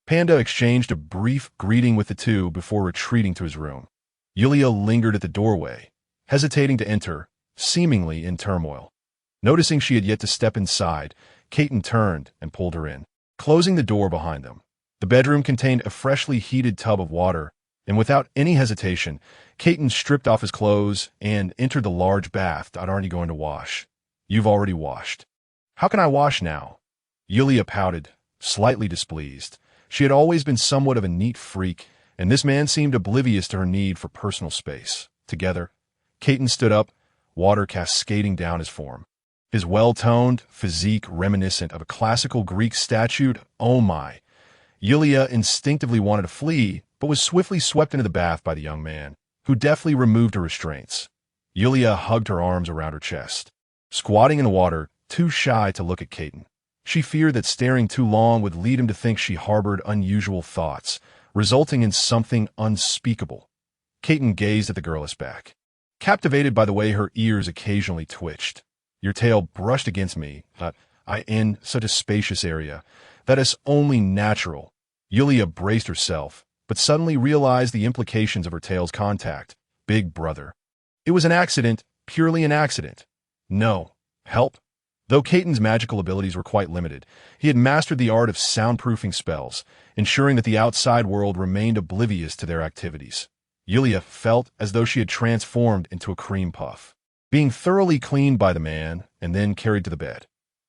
Panda exchanged a brief greeting with the two before retreating to his room. Yulia lingered at the doorway, hesitating to enter, seemingly in turmoil. Noticing she had yet to step inside, Caton turned and pulled her in, closing the door behind them. The bedroom contained a freshly heated tub of water, and without any hesitation, Caton stripped off his clothes and entered the large bath I'd already going to wash. You've already washed. How can I wash now? Yulia pouted, slightly displeased. She had always been somewhat of a neat freak, and this man seemed oblivious to her need for personal space. Together, Caton stood up, water cascading down his form. His well-toned physique reminiscent of a classical Greek statue. Oh my! Yulia instinctively wanted to flee, but was swiftly swept into the bath by the young man, who deftly removed her restraints. Yulia hugged her arms around her chest. Squatting in the water, too shy to look at Caton, she feared that staring too long would lead him to think she harbored unusual thoughts, resulting in something unspeakable. Caton gazed at the girlish back, captivated by the way her ears occasionally twitched. Your tail brushed against me, I in such a spacious area. That is only natural. Yulia braced herself, but suddenly realized the implications of her tail's contact. Big brother. It was an accident, purely an accident. No. Help? Though Caton's magical abilities were quite limited, he had mastered the art of soundproofing spells, ensuring that the outside world remained oblivious to their activities. Yulia felt as though she had transformed into a cream puff, being thoroughly cleaned by the man and then carried to the bed.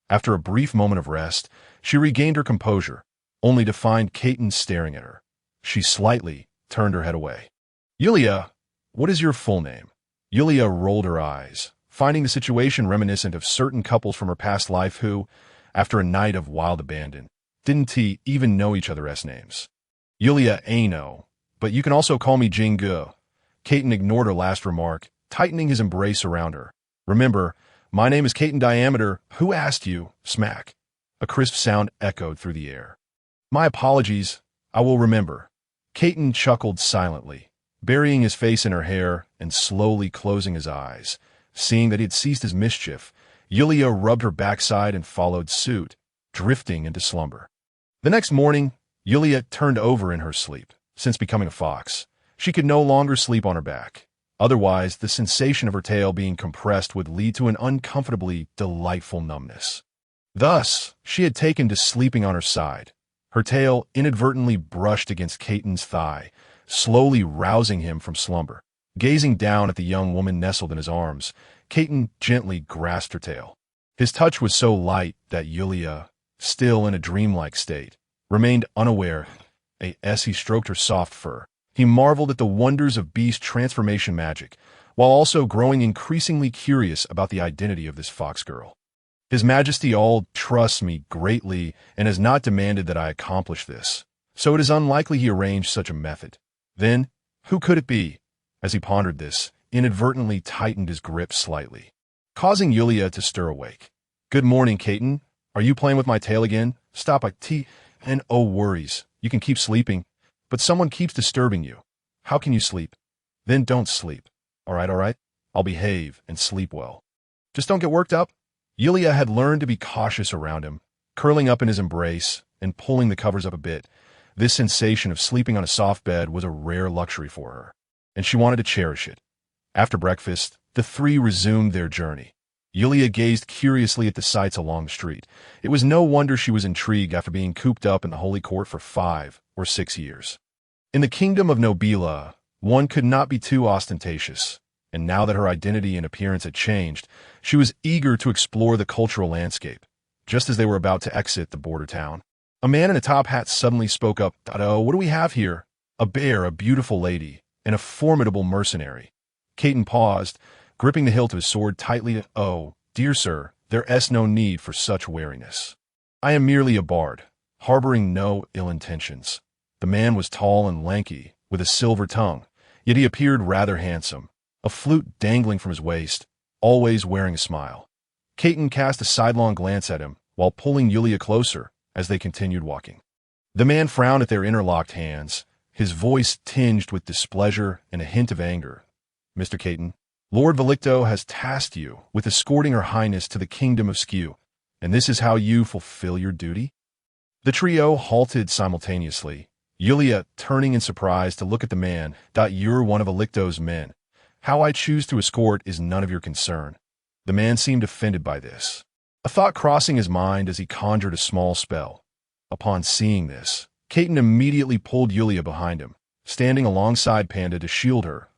After a brief moment of rest, she regained her composure, only to find Caton staring at her. She slightly turned her head away. Yulia, what is your full name? Yulia rolled her eyes, finding the situation reminiscent of certain couples from her past life who, after a night of wild abandon, didn't even know each other's names. Yulia, no, but you can also call me Jingu. Caton ignored her last remark, tightening his embrace around her. Remember, my name is Caton Diameter. Who asked you? Smack. A crisp sound echoed through the air. My apologies. I will remember. Caton chuckled silently, burying his face in her hair and slowly closing his eyes. Seeing that he had ceased his mischief, Yulia rubbed her backside and followed suit, drifting into slumber. The next morning, Yulia turned over in her sleep. Since becoming a fox, she could no longer sleep on her back. Otherwise, the sensation of her tail being compressed would lead to an uncomfortably delightful numbness. Thus, she had taken to sleeping on her side. Her tail inadvertently brushed against Caton's thigh, slowly rousing him from slumber. Gazing down at the young woman nestled in his arms, Caton gently grasped her tail. His touch was so light that Yulia, still in a dreamlike state, remained unaware. As he stroked her soft fur, he marveled at the wonders of beast transformation magic, while also growing increasingly curious about the identity of this fox girl. His Majesty all trusts me greatly and has not demanded that I accomplish this, so it is unlikely he arranged such a method. Then, who could it be? As he pondered this, inadvertently tightened his grip slightly, causing Yulia to stir awake. Good morning, Caton. Are you playing with my tail again? Stop, and oh worries. You can keep sleeping, but someone keeps disturbing you. How can you sleep? Then don't sleep. All right. I'll behave and sleep well. Just don't get worked up. Yulia had learned to be cautious around him, curling up in his embrace and pulling the covers up a bit. This sensation of sleeping on a soft bed was a rare luxury for her, and she wanted to cherish it. After breakfast, the three resumed their journey. Yulia gazed curiously at the sights along the street. It was no wonder she was intrigued after being cooped up in the Holy Court for 5 or 6 years. In the kingdom of Nobila, one could not be too ostentatious, and now that her identity and appearance had changed, she was eager to explore the cultural landscape. Just as they were about to exit the border town, a man in a top hat suddenly spoke up. "Oh, what do we have here? A bear, a beautiful lady, and a formidable mercenary." Caton paused, gripping the hilt of his sword tightly. "Oh, dear sir, there is no need for such wariness. I am merely a bard, harboring no ill intentions." The man was tall and lanky, with a silver tongue, yet he appeared rather handsome, a flute dangling from his waist, always wearing a smile. Caton cast a sidelong glance at him, while pulling Yulia closer as they continued walking. The man frowned at their interlocked hands, his voice tinged with displeasure and a hint of anger. "Mr. Caton, Lord Velicto has tasked you with escorting Her Highness to the kingdom of Skew, and this is how you fulfill your duty?" The trio halted simultaneously, Yulia turning in surprise to look at the man. "You're one of Velicto's men. How I choose to escort is none of your concern." The man seemed offended by this, a thought crossing his mind as he conjured a small spell. Upon seeing this, Caton immediately pulled Yulia behind him, standing alongside Panda to shield her.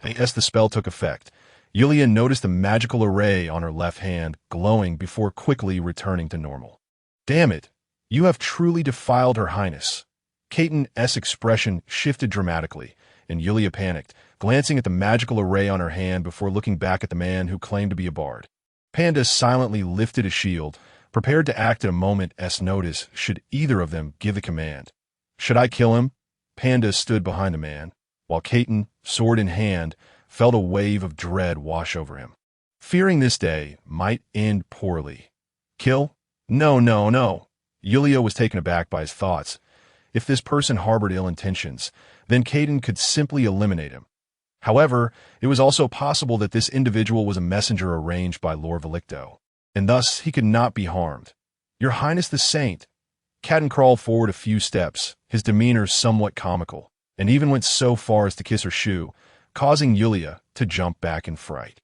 As the spell took effect, Yulia noticed the magical array on her left hand glowing before quickly returning to normal. "Damn it, you have truly defiled Her Highness." Caton's expression shifted dramatically, and Yulia panicked, glancing at the magical array on her hand before looking back at the man who claimed to be a bard. Panda silently lifted his shield, prepared to act at a moment's notice should either of them give the command. "Should I kill him?" Panda stood behind the man, while Caton, sword in hand, felt a wave of dread wash over him, fearing this day might end poorly. "Kill? No, no, no." Yulia was taken aback by his thoughts. If this person harbored ill intentions, then Caton could simply eliminate him. However, it was also possible that this individual was a messenger arranged by Lord Velicto, and thus he could not be harmed. "Your Highness the Saint." Caton crawled forward a few steps, his demeanor somewhat comical, and even went so far as to kiss her shoe, causing Yulia to jump back in fright.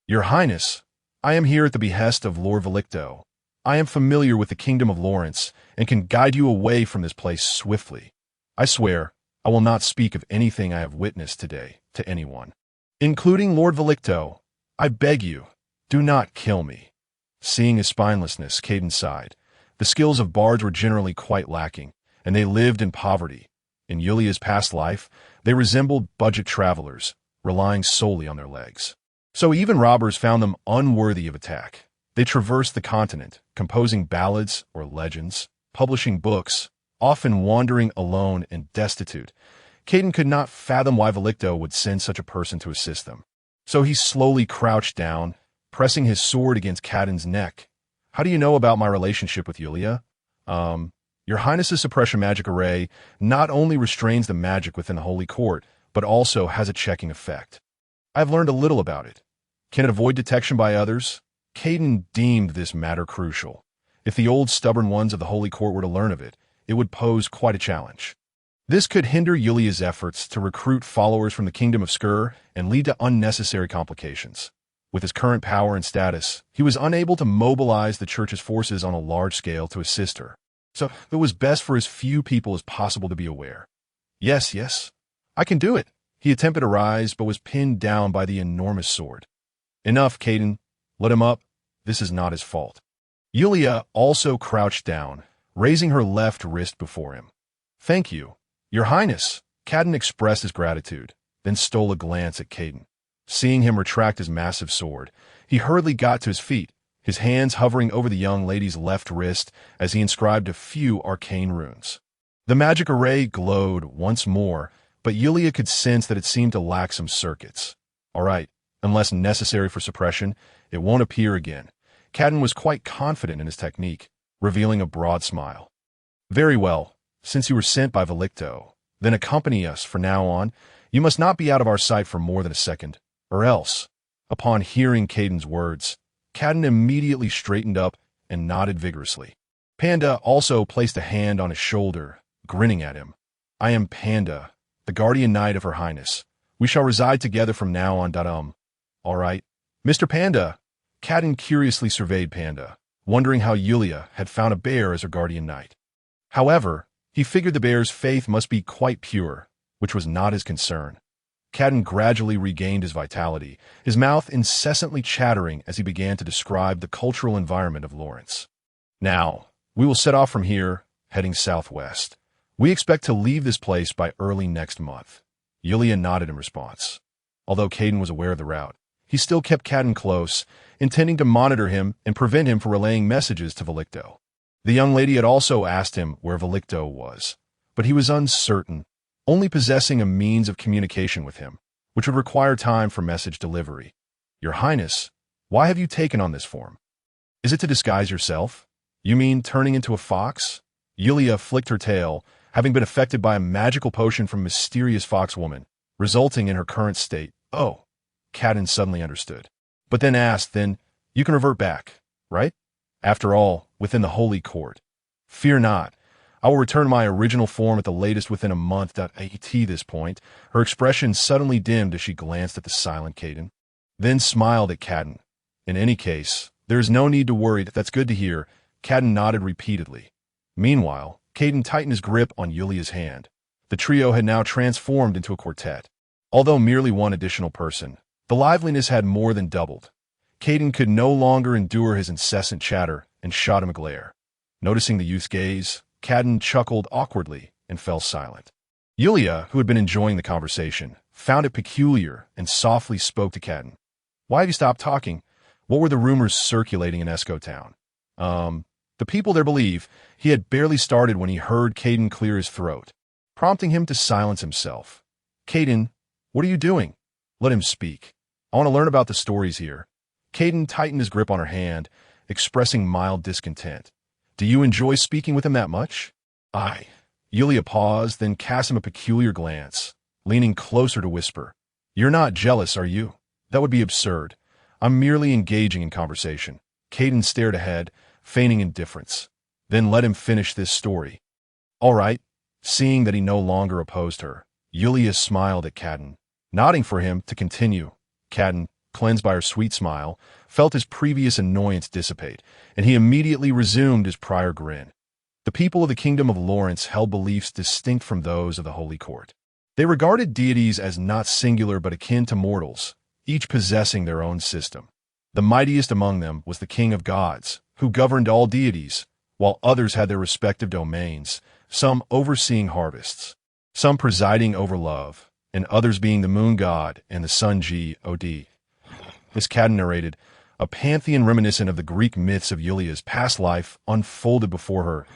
"Your Highness, I am here at the behest of Lord Velicto. I am familiar with the Kingdom of Lawrence and can guide you away from this place swiftly. I swear I will not speak of anything I have witnessed today to anyone, including Lord Velicto. I beg you, do not kill me." Seeing his spinelessness, Caton sighed. The skills of bards were generally quite lacking, and they lived in poverty. In Yulia's past life, they resembled budget travelers, relying solely on their legs. So even robbers found them unworthy of attack. They traversed the continent, composing ballads or legends, publishing books, often wandering alone and destitute. Caton could not fathom why Velicto would send such a person to assist them. So he slowly crouched down, pressing his sword against Caton's neck. "How do you know about my relationship with Yulia?" Your Highness's suppression magic array not only restrains the magic within the Holy Court, but also has a checking effect. I have learned a little about it. Can it avoid detection by others?" Caton deemed this matter crucial. If the old stubborn ones of the Holy Court were to learn of it, it would pose quite a challenge. This could hinder Yulia's efforts to recruit followers from the Kingdom of Skur and lead to unnecessary complications. With his current power and status, he was unable to mobilize the Church's forces on a large scale to assist her. So it was best for as few people as possible to be aware. Yes, I can do it." He attempted to rise, but was pinned down by the enormous sword. "Enough, Caton. Let him up. This is not his fault." Yulia also crouched down, raising her left wrist before him. "Thank you, Your Highness." Caton expressed his gratitude, then stole a glance at Caton. Seeing him retract his massive sword, he hurriedly got to his feet, his hands hovering over the young lady's left wrist as he inscribed a few arcane runes. The magic array glowed once more, but Yulia could sense that it seemed to lack some circuits. All right, unless necessary for suppression, it won't appear again. Caton was quite confident in his technique, revealing a broad smile. "Very well, since you were sent by Velicto, then accompany us from now on. You must not be out of our sight for more than a second, or else." Upon hearing Caton's words, Caton immediately straightened up and nodded vigorously. Panda also placed a hand on his shoulder, grinning at him. "I am Panda, the guardian knight of Her Highness. We shall reside together from now on. All right, Mr. Panda." Caton curiously surveyed Panda, wondering how Yulia had found a bear as her guardian knight. However, he figured the bear's faith must be quite pure, which was not his concern. Caton gradually regained his vitality, his mouth incessantly chattering as he began to describe the cultural environment of Lawrence. "Now, we will set off from here, heading southwest. We expect to leave this place by early next month." Yulia nodded in response. Although Caton was aware of the route, he still kept Caton close, intending to monitor him and prevent him from relaying messages to Velicto. The young lady had also asked him where Velicto was, but he was uncertain, only possessing a means of communication with him, which would require time for message delivery. "Your Highness, why have you taken on this form? Is it to disguise yourself? You mean turning into a fox?" Yulia flicked her tail, having been affected by a magical potion from mysterious fox woman, resulting in her current state. "Oh." Cadden suddenly understood. But then asked, then, you can revert back, right? After all, within the holy court. Fear not. I will return my original form at the latest within a month. At this point, her expression suddenly dimmed as she glanced at the silent Cadden, then smiled at Cadden. In any case, there is no need to worry. That's good to hear. Cadden nodded repeatedly. Meanwhile, Cadden tightened his grip on Yulia's hand. The trio had now transformed into a quartet. Although merely one additional person, the liveliness had more than doubled. Cadden could no longer endure his incessant chatter and shot him a glare. Noticing the youth's gaze, Cadden chuckled awkwardly and fell silent. Yulia, who had been enjoying the conversation, found it peculiar and softly spoke to Cadden. Why have you stopped talking? What were the rumors circulating in Esco Town? The people there believe he had barely started when he heard Cadden clear his throat, prompting him to silence himself. Cadden, what are you doing? Let him speak. I want to learn about the stories here. Cadden tightened his grip on her hand, expressing mild discontent. Do you enjoy speaking with him that much? Aye. Yulia paused, then cast him a peculiar glance, leaning closer to whisper. You're not jealous, are you? That would be absurd. I'm merely engaging in conversation. Cadden stared ahead, feigning indifference. Then let him finish this story. All right. Seeing that he no longer opposed her, Yulia smiled at Cadden, nodding for him to continue. Cadden, cleansed by her sweet smile, felt his previous annoyance dissipate, and he immediately resumed his prior grin. The people of the kingdom of Lawrence held beliefs distinct from those of the Holy Court. They regarded deities as not singular but akin to mortals, each possessing their own system. The mightiest among them was the king of gods, who governed all deities, while others had their respective domains, some overseeing harvests, some presiding over love, and others being the moon god and the sun god. As Cadden narrated, a pantheon reminiscent of the Greek myths of Yulia's past life unfolded before her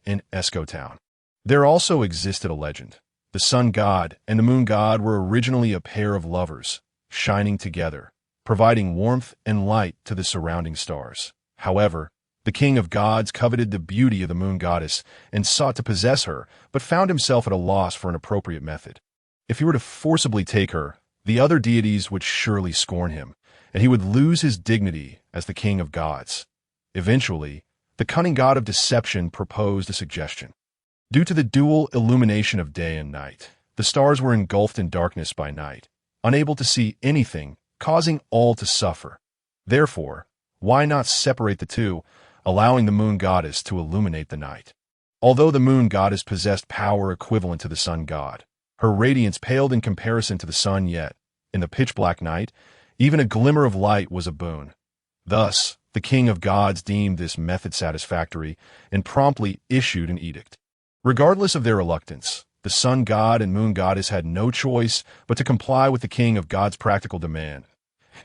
in Esco Town. There also existed a legend. The sun god and the moon god were originally a pair of lovers, shining together, providing warmth and light to the surrounding stars. However, the king of gods coveted the beauty of the moon goddess and sought to possess her, but found himself at a loss for an appropriate method. If he were to forcibly take her, the other deities would surely scorn him, and he would lose his dignity as the king of gods. Eventually, the cunning god of deception proposed a suggestion. Due to the dual illumination of day and night, the stars were engulfed in darkness by night, unable to see anything, causing all to suffer. Therefore, why not separate the two, allowing the moon goddess to illuminate the night? Although the moon goddess possessed power equivalent to the sun god, her radiance paled in comparison to the sun, yet, in the pitch-black night, even a glimmer of light was a boon. Thus, the king of gods deemed this method satisfactory and promptly issued an edict. Regardless of their reluctance, the sun god and moon goddess had no choice but to comply with the king of gods' practical demand.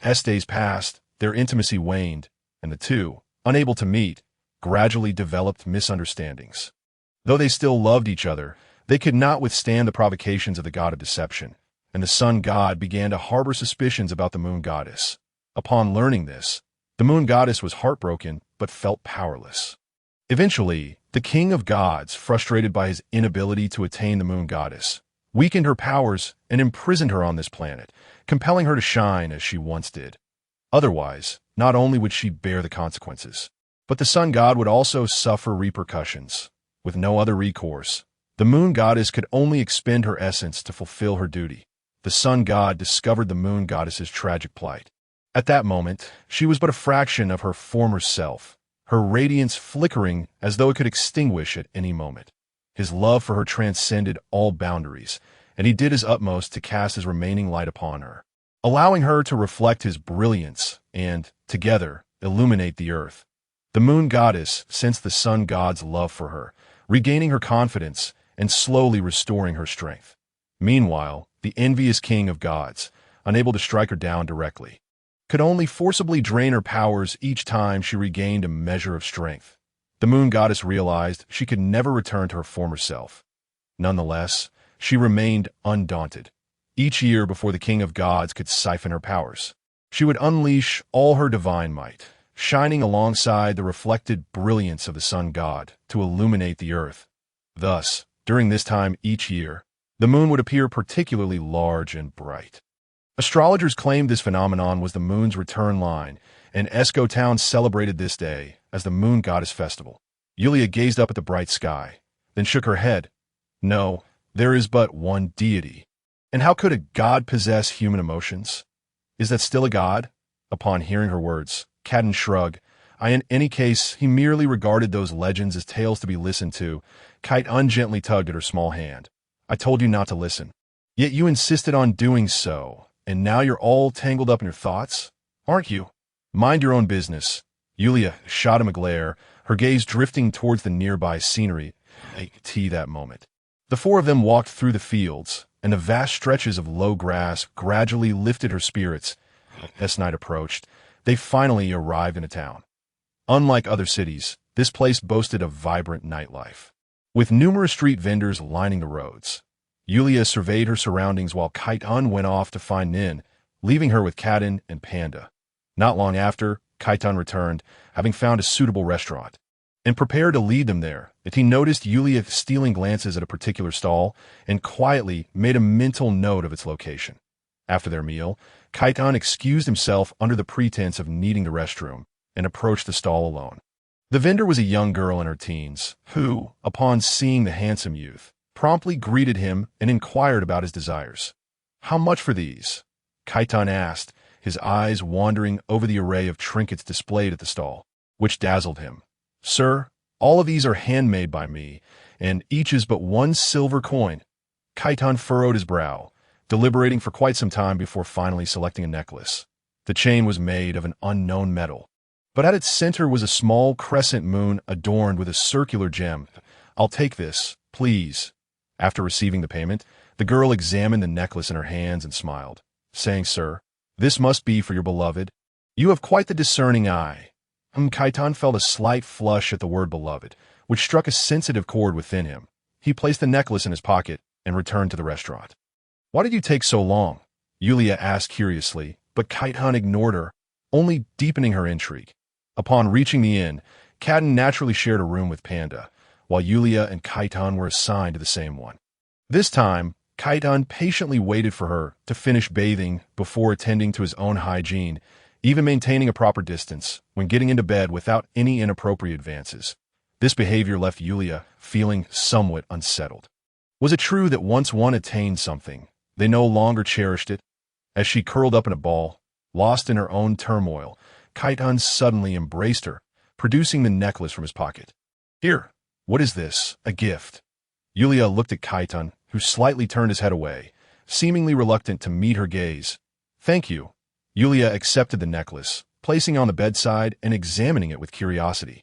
As days passed, their intimacy waned, and the two, unable to meet, gradually developed misunderstandings. Though they still loved each other, they could not withstand the provocations of the god of deception, and the sun god began to harbor suspicions about the moon goddess. Upon learning this, the moon goddess was heartbroken but felt powerless. Eventually, the king of gods, frustrated by his inability to attain the moon goddess, weakened her powers and imprisoned her on this planet, compelling her to shine as she once did. Otherwise, not only would she bear the consequences, but the sun god would also suffer repercussions. With no other recourse, the moon goddess could only expend her essence to fulfill her duty. The sun god discovered the moon goddess's tragic plight. At that moment, she was but a fraction of her former self, her radiance flickering as though it could extinguish at any moment. His love for her transcended all boundaries, and he did his utmost to cast his remaining light upon her, allowing her to reflect his brilliance and, together, illuminate the earth. The moon goddess sensed the sun god's love for her, regaining her confidence and slowly restoring her strength. Meanwhile, the envious king of gods, unable to strike her down directly, could only forcibly drain her powers each time she regained a measure of strength. The moon goddess realized she could never return to her former self. Nonetheless, she remained undaunted. Each year before the king of gods could siphon her powers, she would unleash all her divine might, shining alongside the reflected brilliance of the sun god to illuminate the earth. Thus, during this time each year, the moon would appear particularly large and bright. Astrologers claimed this phenomenon was the moon's return line, and Esco Town celebrated this day as the moon goddess festival. Yulia gazed up at the bright sky, then shook her head. No, there is but one deity. And how could a god possess human emotions? Is that still a god? Upon hearing her words, Cadden shrugged. In any case, he merely regarded those legends as tales to be listened to. Kite ungently tugged at her small hand. I told you not to listen. Yet you insisted on doing so, and now you're all tangled up in your thoughts? Aren't you? Mind your own business. Yulia shot him a glare, her gaze drifting towards the nearby scenery. That moment. The four of them walked through the fields, and the vast stretches of low grass gradually lifted her spirits. As night approached, they finally arrived in a town. Unlike other cities, this place boasted a vibrant nightlife, with numerous street vendors lining the roads. Yulia surveyed her surroundings while Kaitan went off to find Nin, leaving her with Cadden and Panda. Not long after, Kaitan returned, having found a suitable restaurant, and prepared to lead them there. He noticed Yulia stealing glances at a particular stall and quietly made a mental note of its location. After their meal, Kaitan excused himself under the pretense of needing the restroom and approached the stall alone. The vendor was a young girl in her teens who, upon seeing the handsome youth, promptly greeted him and inquired about his desires. How much for these? Kaitan asked, his eyes wandering over the array of trinkets displayed at the stall, which dazzled him. Sir, all of these are handmade by me, and each is but 1 silver coin. Kaitan furrowed his brow, deliberating for quite some time before finally selecting a necklace. The chain was made of an unknown metal, but at its center was a small crescent moon adorned with a circular gem. I'll take this, please. After receiving the payment, the girl examined the necklace in her hands and smiled, saying, Sir, this must be for your beloved. You have quite the discerning eye. Kaitan felt a slight flush at the word beloved, which struck a sensitive chord within him. He placed the necklace in his pocket and returned to the restaurant. Why did you take so long? Yulia asked curiously, but Kaitan ignored her, only deepening her intrigue. Upon reaching the inn, Cadden naturally shared a room with Panda, while Yulia and Kaitan were assigned to the same one. This time, Kaitan patiently waited for her to finish bathing before attending to his own hygiene, even maintaining a proper distance when getting into bed without any inappropriate advances. This behavior left Yulia feeling somewhat unsettled. Was it true that once one attained something, they no longer cherished it? As she curled up in a ball, lost in her own turmoil, Kaitan suddenly embraced her, producing the necklace from his pocket. Here, what is this? A gift. Yulia looked at Kaitan, who slightly turned his head away, seemingly reluctant to meet her gaze. Thank you. Yulia accepted the necklace, placing it on the bedside and examining it with curiosity.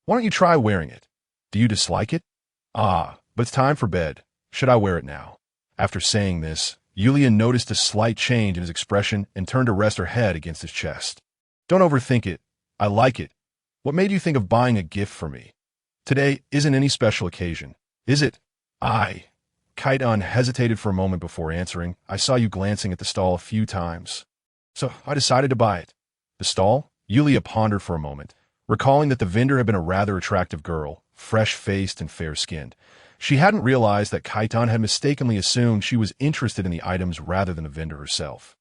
Why don't you try wearing it? Do you dislike it? But it's time for bed. Should I wear it now? After saying this, Yulia noticed a slight change in his expression and turned to rest her head against his chest. Don't overthink it. I like it. What made you think of buying a gift for me? Today isn't any special occasion, is it? Kaitan hesitated for a moment before answering. I saw you glancing at the stall a few times, so I decided to buy it. The stall? Yulia pondered for a moment, recalling that the vendor had been a rather attractive girl, fresh-faced and fair-skinned. She hadn't realized that Kaitan had mistakenly assumed she was interested in the items rather than the vendor herself.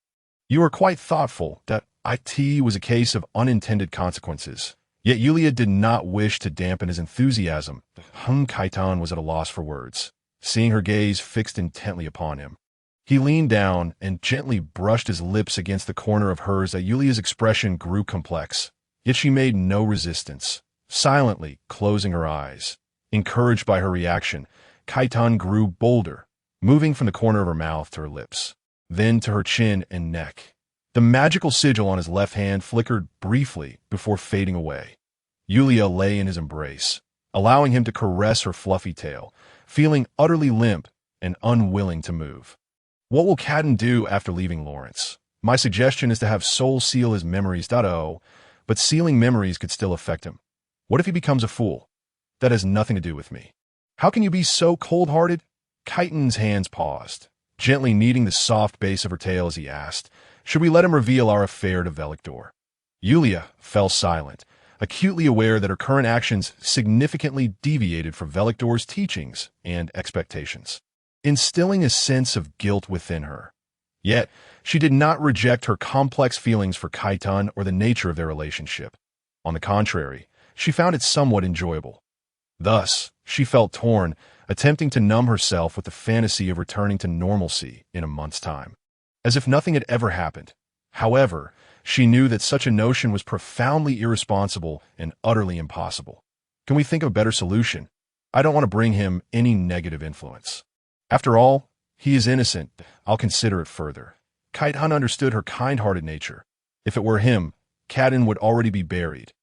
You were quite thoughtful. That IT was a case of unintended consequences. Yet Yulia did not wish to dampen his enthusiasm. Kaitan was at a loss for words, seeing her gaze fixed intently upon him. He leaned down and gently brushed his lips against the corner of hers. That Yulia's expression grew complex, yet she made no resistance, silently closing her eyes. Encouraged by her reaction, Kaitan grew bolder, moving from the corner of her mouth to her lips, then to her chin and neck. The magical sigil on his left hand flickered briefly before fading away. Yulia lay in his embrace, allowing him to caress her fluffy tail, feeling utterly limp and unwilling to move. What will Cadden do after leaving Lawrence? My suggestion is to have Soul seal his memories. But sealing memories could still affect him. What if he becomes a fool? That has nothing to do with me. How can you be so cold-hearted? Kaitan's hands paused, gently kneading the soft base of her tail as he asked, should we let him reveal our affair to Velictor? Yulia fell silent, acutely aware that her current actions significantly deviated from Velictor's teachings and expectations, instilling a sense of guilt within her. Yet, she did not reject her complex feelings for Kaitan or the nature of their relationship. On the contrary, she found it somewhat enjoyable. Thus, she felt torn, attempting to numb herself with the fantasy of returning to normalcy in a month's time, as if nothing had ever happened. However, she knew that such a notion was profoundly irresponsible and utterly impossible. Can we think of a better solution? I don't want to bring him any negative influence. After all, he is innocent. I'll consider it further. Kaitan understood her kind-hearted nature. If it were him, Kaitan would already be buried.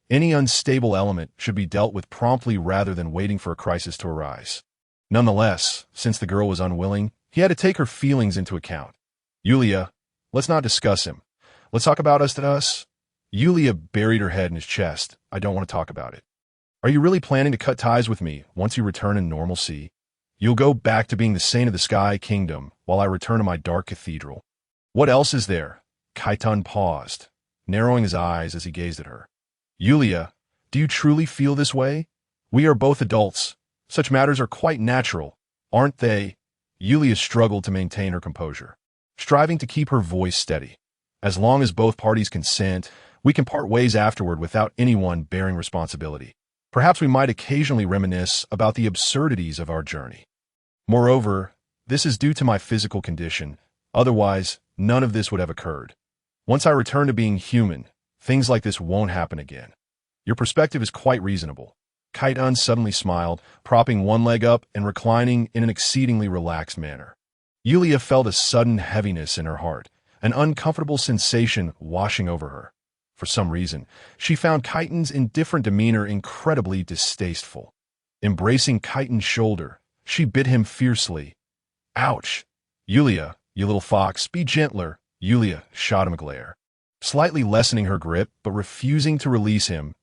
Any unstable element should be dealt with promptly rather than waiting for a crisis to arise. Nonetheless, since the girl was unwilling, he had to take her feelings into account. Yulia, let's not discuss him. Let's talk about us to us. Yulia buried her head in his chest. I don't want to talk about it. Are you really planning to cut ties with me once you return in normalcy? You'll go back to being the saint of the sky kingdom while I return to my dark cathedral. What else is there? Kaitan paused, narrowing his eyes as he gazed at her. Yulia, do you truly feel this way? We are both adults. Such matters are quite natural, aren't they? Yulia struggled to maintain her composure, striving to keep her voice steady. As long as both parties consent, we can part ways afterward without anyone bearing responsibility. Perhaps we might occasionally reminisce about the absurdities of our journey. Moreover, this is due to my physical condition. Otherwise, none of this would have occurred. Once I return to being human, things like this won't happen again. Your perspective is quite reasonable. Kaitan suddenly smiled, propping one leg up and reclining in an exceedingly relaxed manner. Yulia felt a sudden heaviness in her heart, an uncomfortable sensation washing over her. For some reason, she found Kaitan's indifferent demeanor incredibly distasteful. Embracing Kaitan's shoulder, she bit him fiercely. Ouch! Yulia, you little fox, be gentler. Yulia shot him a glare, slightly lessening her grip but refusing to release him.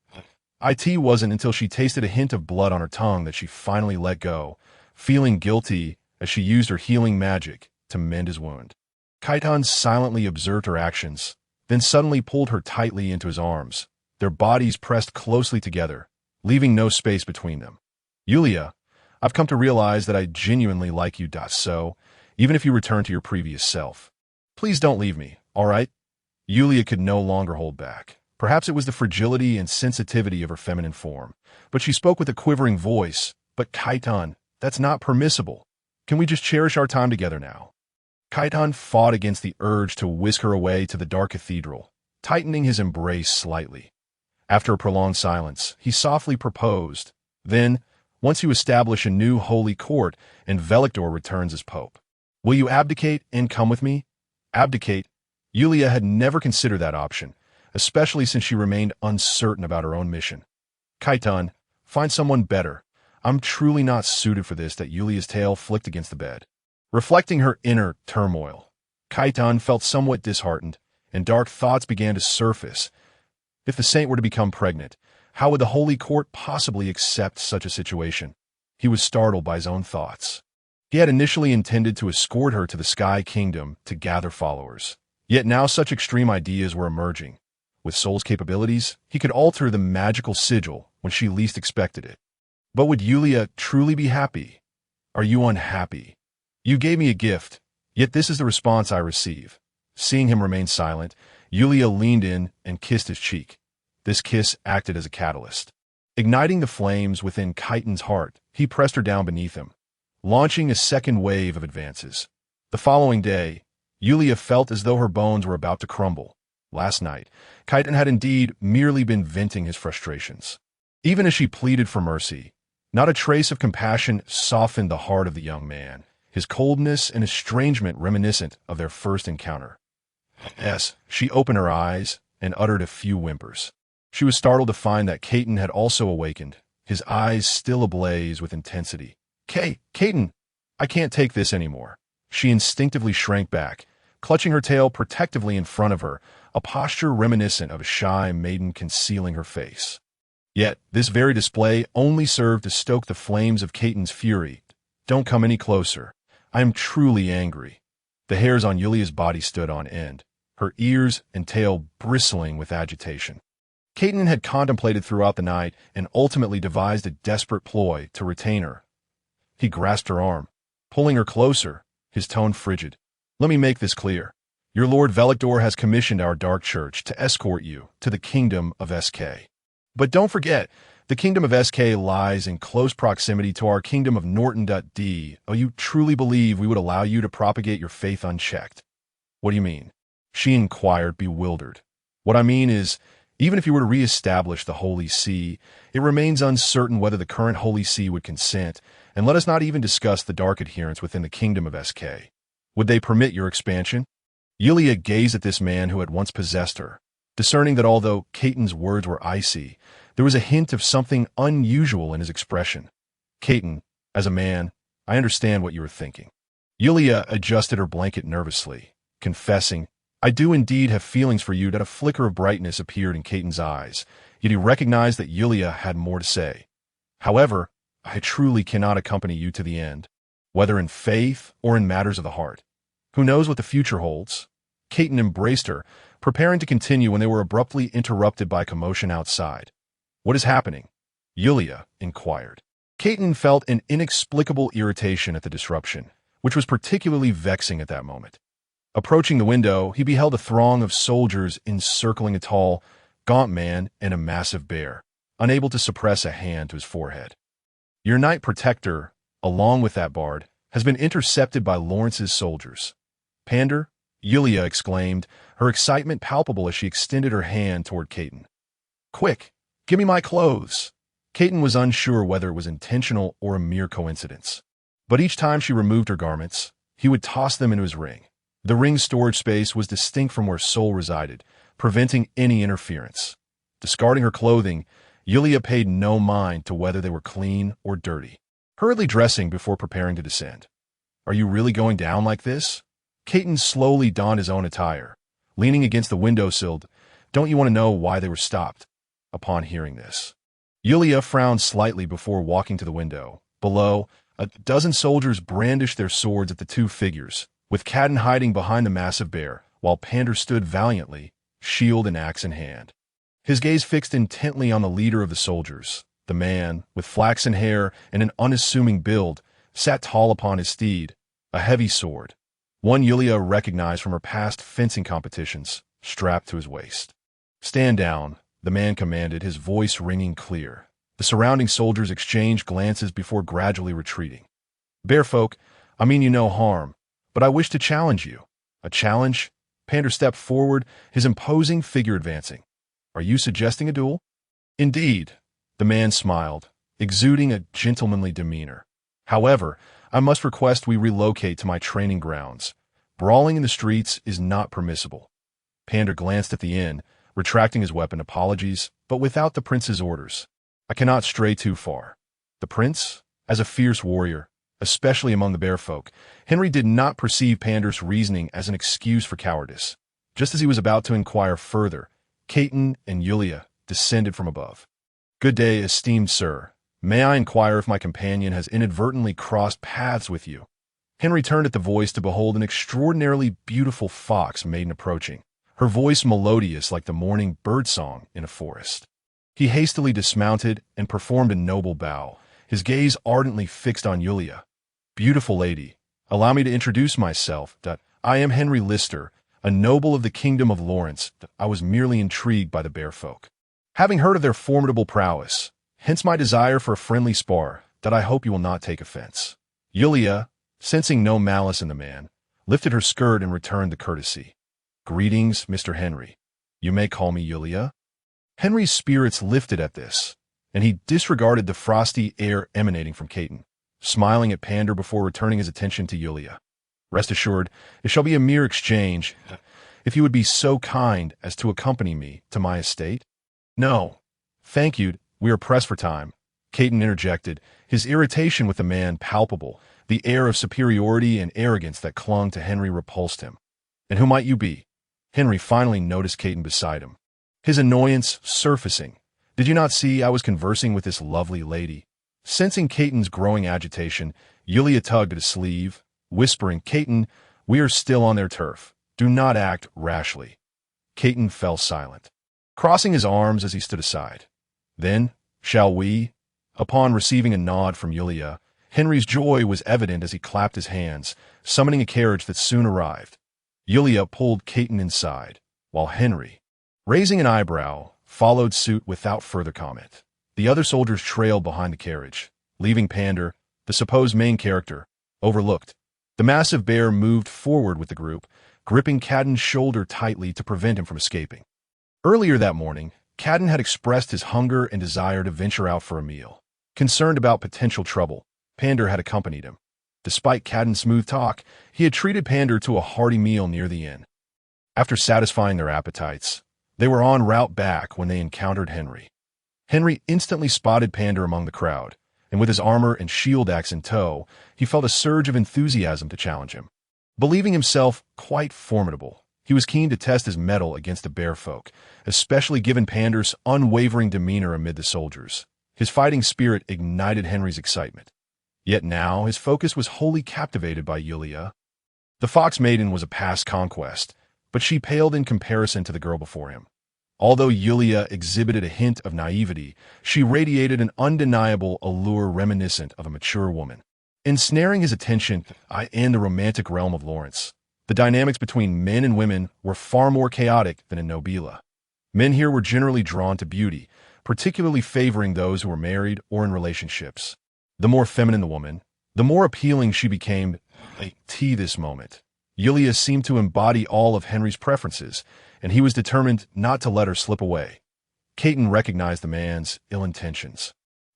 It wasn't until she tasted a hint of blood on her tongue that she finally let go, feeling guilty as she used her healing magic to mend his wound. Kaitan silently observed her actions, then suddenly pulled her tightly into his arms, their bodies pressed closely together, leaving no space between them. Yulia, I've come to realize that I genuinely like you, so, even if you return to your previous self, please don't leave me, all right? Yulia could no longer hold back. Perhaps it was the fragility and sensitivity of her feminine form, but she spoke with a quivering voice. But Kaitan, that's not permissible. Can we just cherish our time together now? Kaitan fought against the urge to whisk her away to the dark cathedral, tightening his embrace slightly. After a prolonged silence, he softly proposed. Then, once you establish a new holy court and Velictor returns as pope, will you abdicate and come with me? Abdicate? Yulia had never considered that option, especially since she remained uncertain about her own mission. Kaitan, find someone better. I'm truly not suited for this. That Yulia's tail flicked against the bed. Reflecting her inner turmoil, Kaitan felt somewhat disheartened, and dark thoughts began to surface. If the saint were to become pregnant, how would the holy court possibly accept such a situation? He was startled by his own thoughts. He had initially intended to escort her to the Sky Kingdom to gather followers. Yet now such extreme ideas were emerging. With Soul's capabilities, he could alter the magical sigil when she least expected it. But would Yulia truly be happy? Are you unhappy? You gave me a gift, yet this is the response I receive. Seeing him remain silent, Yulia leaned in and kissed his cheek. This kiss acted as a catalyst. Igniting the flames within Kaitan's heart, he pressed her down beneath him, launching a second wave of advances. The following day, Yulia felt as though her bones were about to crumble. Last night, Kaitan had indeed merely been venting his frustrations. Even as she pleaded for mercy, not a trace of compassion softened the heart of the young man, his coldness and estrangement reminiscent of their first encounter. Yes, she opened her eyes and uttered a few whimpers. She was startled to find that Kaitan had also awakened, his eyes still ablaze with intensity. Kaitan, I can't take this anymore. She instinctively shrank back, clutching her tail protectively in front of her, a posture reminiscent of a shy maiden concealing her face. Yet, this very display only served to stoke the flames of Kaitan's fury. Don't come any closer. I am truly angry. The hairs on Yulia's body stood on end, her ears and tail bristling with agitation. Kaitan had contemplated throughout the night and ultimately devised a desperate ploy to retain her. He grasped her arm, pulling her closer, his tone frigid. Let me make this clear. Your Lord Velictor has commissioned our Dark Church to escort you to the kingdom of SK. But don't forget, the kingdom of SK lies in close proximity to our kingdom of Norton.D. Oh, you truly believe we would allow you to propagate your faith unchecked? What do you mean? She inquired, bewildered. What I mean is, even if you were to re-establish the Holy See, it remains uncertain whether the current Holy See would consent, and let us not even discuss the dark adherents within the kingdom of SK. Would they permit your expansion? Yulia gazed at this man who had once possessed her, discerning that although Caton's words were icy, there was a hint of something unusual in his expression. Caton, as a man, I understand what you were thinking. Yulia adjusted her blanket nervously, confessing, I do indeed have feelings for you. That a flicker of brightness appeared in Caton's eyes, yet he recognized that Yulia had more to say. However, I truly cannot accompany you to the end, whether in faith or in matters of the heart. Who knows what the future holds? Caton embraced her, preparing to continue when they were abruptly interrupted by commotion outside. What is happening? Yulia inquired. Caton felt an inexplicable irritation at the disruption, which was particularly vexing at that moment. Approaching the window, he beheld a throng of soldiers encircling a tall, gaunt man and a massive bear, unable to suppress a hand to his forehead. Your knight protector, along with that bard, has been intercepted by Lawrence's soldiers. Pander, Yulia exclaimed, her excitement palpable as she extended her hand toward Caton. Quick, give me my clothes. Caton was unsure whether it was intentional or a mere coincidence. But each time she removed her garments, he would toss them into his ring. The ring's storage space was distinct from where Soul resided, preventing any interference. Discarding her clothing, Yulia paid no mind to whether they were clean or dirty, hurriedly dressing before preparing to descend. Are you really going down like this? Caton slowly donned his own attire, leaning against the windowsill. Don't you want to know why they were stopped? Upon hearing this, Yulia frowned slightly before walking to the window. Below, a dozen soldiers brandished their swords at the two figures, with Caton hiding behind the massive bear, while Pander stood valiantly, shield and axe in hand. His gaze fixed intently on the leader of the soldiers. The man, with flaxen hair and an unassuming build, sat tall upon his steed, a heavy sword, one Yulia recognized from her past fencing competitions, strapped to his waist. Stand down, the man commanded, his voice ringing clear. The surrounding soldiers exchanged glances before gradually retreating. Bearfolk, I mean you no harm, but I wish to challenge you. A challenge? Pander stepped forward, his imposing figure advancing. Are you suggesting a duel? Indeed, the man smiled, exuding a gentlemanly demeanor. However, I must request we relocate to my training grounds. Brawling in the streets is not permissible. Pander glanced at the inn, retracting his weapon. Apologies, but without the prince's orders, I cannot stray too far. The prince, as a fierce warrior, especially among the bearfolk, Henry did not perceive Pander's reasoning as an excuse for cowardice. Just as he was about to inquire further, Caton and Yulia descended from above. Good day, esteemed sir. May I inquire if my companion has inadvertently crossed paths with you? Henry turned at the voice to behold an extraordinarily beautiful fox maiden approaching, her voice melodious like the morning birdsong in a forest. He hastily dismounted and performed a noble bow, his gaze ardently fixed on Yulia. Beautiful lady, allow me to introduce myself. I am Henry Lister, a noble of the kingdom of Lawrence. I was merely intrigued by the bearfolk, having heard of their formidable prowess. Hence my desire for a friendly spar, that I hope you will not take offense. Yulia, sensing no malice in the man, lifted her skirt and returned the courtesy. Greetings, Mr. Henry. You may call me Yulia. Henry's spirits lifted at this, and he disregarded the frosty air emanating from Caton, smiling at Pander before returning his attention to Yulia. Rest assured, it shall be a mere exchange, if you would be so kind as to accompany me to my estate. No, thank you. We are pressed for time, Caton interjected, his irritation with the man palpable. The air of superiority and arrogance that clung to Henry repulsed him. And who might you be? Henry finally noticed Caton beside him, his annoyance surfacing. Did you not see I was conversing with this lovely lady? Sensing Caton's growing agitation, Yulia tugged at his sleeve, whispering, Caton, we are still on their turf. Do not act rashly. Caton fell silent, crossing his arms as he stood aside. Then, shall we? Upon receiving a nod from Yulia, Henry's joy was evident as he clapped his hands, summoning a carriage that soon arrived. Yulia pulled Caton inside, while Henry, raising an eyebrow, followed suit without further comment. The other soldiers trailed behind the carriage, leaving Pander, the supposed main character, overlooked. The massive bear moved forward with the group, gripping Caton's shoulder tightly to prevent him from escaping. Earlier that morning, Caton had expressed his hunger and desire to venture out for a meal. Concerned about potential trouble, Pander had accompanied him. Despite Caton's smooth talk, he had treated Pander to a hearty meal near the inn. After satisfying their appetites, they were en route back when they encountered Henry. Henry instantly spotted Pander among the crowd, and with his armor and shield axe in tow, he felt a surge of enthusiasm to challenge him. Believing himself quite formidable, he was keen to test his mettle against the bear folk, especially given Pander's unwavering demeanor amid the soldiers. His fighting spirit ignited Henry's excitement. Yet now his focus was wholly captivated by Yulia. The fox maiden was a past conquest, but she paled in comparison to the girl before him. Although Yulia exhibited a hint of naivety, she radiated an undeniable allure reminiscent of a mature woman. Ensnaring his attention in the romantic realm of Lawrence, the dynamics between men and women were far more chaotic than in Nobila. Men here were generally drawn to beauty, particularly favoring those who were married or in relationships. The more feminine the woman, the more appealing she became to this moment. Yulia seemed to embody all of Henry's preferences, and he was determined not to let her slip away. Caton recognized the man's ill intentions.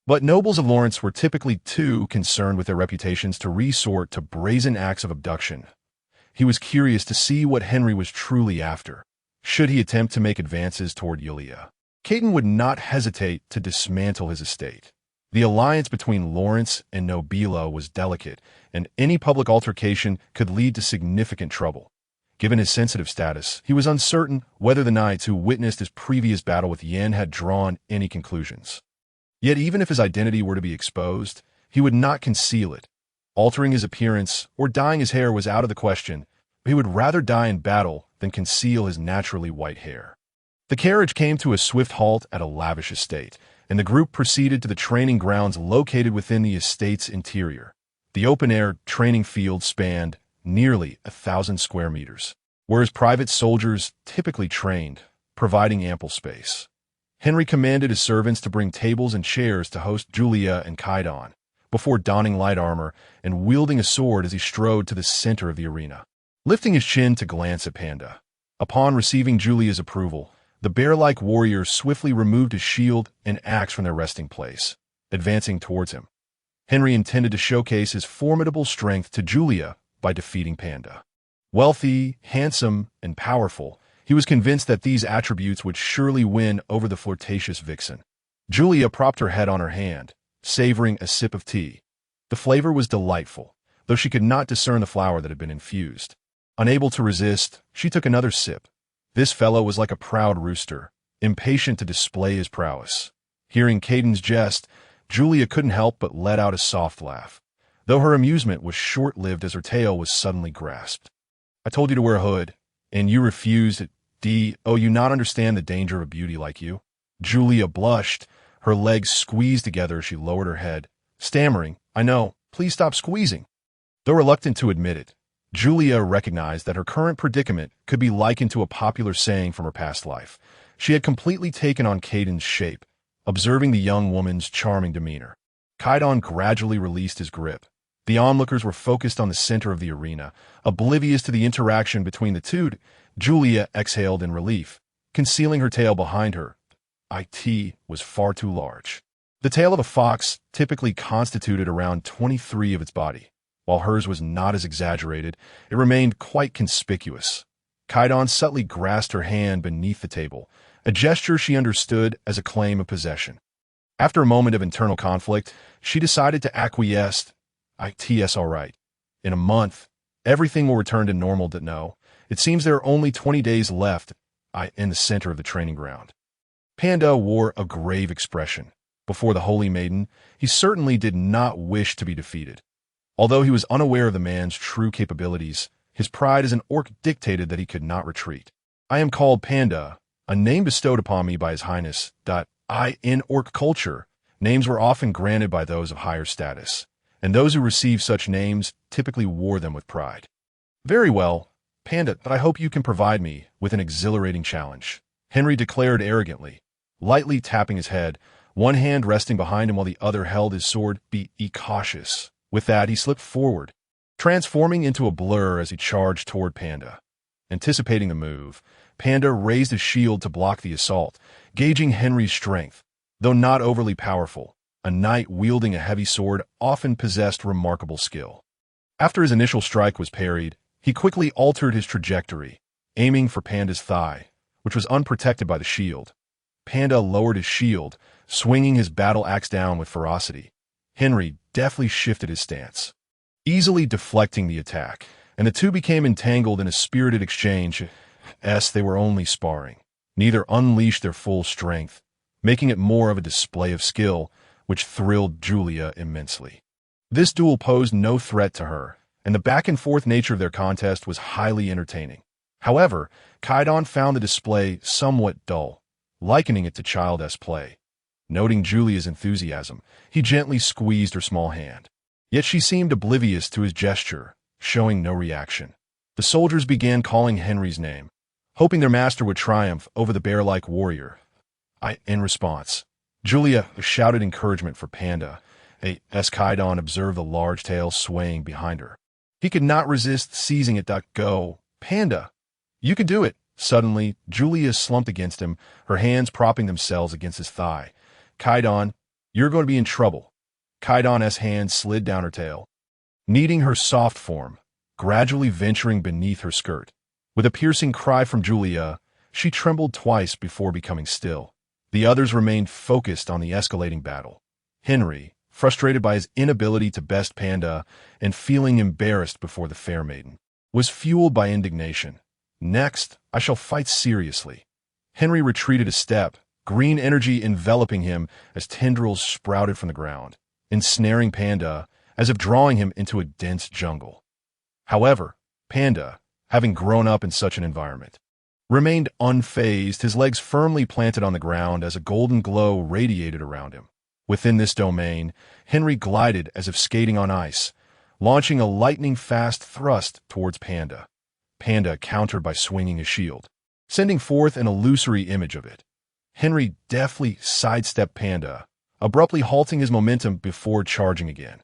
But nobles of Lawrence were typically too concerned with their reputations to resort to brazen acts of abduction. He was curious to see what Henry was truly after. Should he attempt to make advances toward Yulia, Caton would not hesitate to dismantle his estate. The alliance between Lawrence and Nobila was delicate, and any public altercation could lead to significant trouble. Given his sensitive status, he was uncertain whether the knights who witnessed his previous battle with Yen had drawn any conclusions. Yet even if his identity were to be exposed, he would not conceal it. Altering his appearance or dyeing his hair was out of the question, but he would rather die in battle than conceal his naturally white hair. The carriage came to a swift halt at a lavish estate, and the group proceeded to the training grounds located within the estate's interior. The open-air training field spanned nearly 1,000 square meters, whereas private soldiers typically trained, providing ample space. Henry commanded his servants to bring tables and chairs to host Julia and Caton, before donning light armor and wielding a sword as he strode to the center of the arena. Lifting his chin to glance at Panda, upon receiving Julia's approval, the bear-like warrior swiftly removed his shield and axe from their resting place, advancing towards him. Henry intended to showcase his formidable strength to Julia by defeating Panda. Wealthy, handsome, and powerful, he was convinced that these attributes would surely win over the flirtatious vixen. Julia propped her head on her hand, savoring a sip of tea. The flavor was delightful, though she could not discern the flower that had been infused. Unable to resist, she took another sip. This fellow was like a proud rooster, impatient to display his prowess. Hearing Caton's jest, Julia couldn't help but let out a soft laugh, though her amusement was short-lived as her tail was suddenly grasped. "I told you to wear a hood, and you refused. Oh, you not understand the danger of a beauty like you?" Julia blushed, her legs squeezed together as she lowered her head, stammering, "I know, please stop squeezing." Though reluctant to admit it, Julia recognized that her current predicament could be likened to a popular saying from her past life. She had completely taken on Caton's shape, observing the young woman's charming demeanor. Caton gradually released his grip. The onlookers were focused on the center of the arena, oblivious to the interaction between the two. Julia exhaled in relief, concealing her tail behind her. It was far too large. The tail of a fox typically constituted around 23 of its body. While hers was not as exaggerated, it remained quite conspicuous. Caton subtly grasped her hand beneath the table, a gesture she understood as a claim of possession. After a moment of internal conflict, she decided to acquiesce. It's all right. In a month, everything will return to normal. No, it seems there are only 20 days left in the center of the training ground. Panda wore a grave expression. Before the Holy Maiden, he certainly did not wish to be defeated. Although he was unaware of the man's true capabilities, his pride as an orc dictated that he could not retreat. "I am called Panda, a name bestowed upon me by His Highness. In orc culture, names were often granted by those of higher status, and those who received such names typically wore them with pride. Very well, Panda, but I hope you can provide me with an exhilarating challenge, Henry declared arrogantly, lightly tapping his head, one hand resting behind him while the other held his sword. Be cautious. With that, he slipped forward, transforming into a blur as he charged toward Panda. Anticipating the move, Panda raised his shield to block the assault, gauging Henry's strength. Though not overly powerful, a knight wielding a heavy sword often possessed remarkable skill. After his initial strike was parried, he quickly altered his trajectory, aiming for Panda's thigh, which was unprotected by the shield. Panda lowered his shield, swinging his battle axe down with ferocity. Henry deftly shifted his stance, easily deflecting the attack, and the two became entangled in a spirited exchange. They were only sparring. Neither unleashed their full strength, making it more of a display of skill, which thrilled Julia immensely. This duel posed no threat to her, and the back-and-forth nature of their contest was highly entertaining. However, Kaidan found the display somewhat dull, likening it to childish play. Noting Julia's enthusiasm, he gently squeezed her small hand. Yet she seemed oblivious to his gesture, showing no reaction. The soldiers began calling Henry's name, hoping their master would triumph over the bear-like warrior. In response, Julia shouted encouragement for Panda, as Kaidan observed the large tail swaying behind her. He could not resist seizing it. Go, Panda! You can do it! Suddenly, Julia slumped against him, her hands propping themselves against his thigh. Kaidan, you're going to be in trouble. Kaidan's hand slid down her tail, kneading her soft form, gradually venturing beneath her skirt. With a piercing cry from Julia, she trembled twice before becoming still. The others remained focused on the escalating battle. Henry, frustrated by his inability to best Panda and feeling embarrassed before the fair maiden, was fueled by indignation. Next, I shall fight seriously. Henry retreated a step, green energy enveloping him as tendrils sprouted from the ground, ensnaring Panda as if drawing him into a dense jungle. However, Panda, having grown up in such an environment, remained unfazed, his legs firmly planted on the ground as a golden glow radiated around him. Within this domain, Henry glided as if skating on ice, launching a lightning-fast thrust towards Panda. Panda countered by swinging his shield, sending forth an illusory image of it. Henry deftly sidestepped Panda, abruptly halting his momentum before charging again.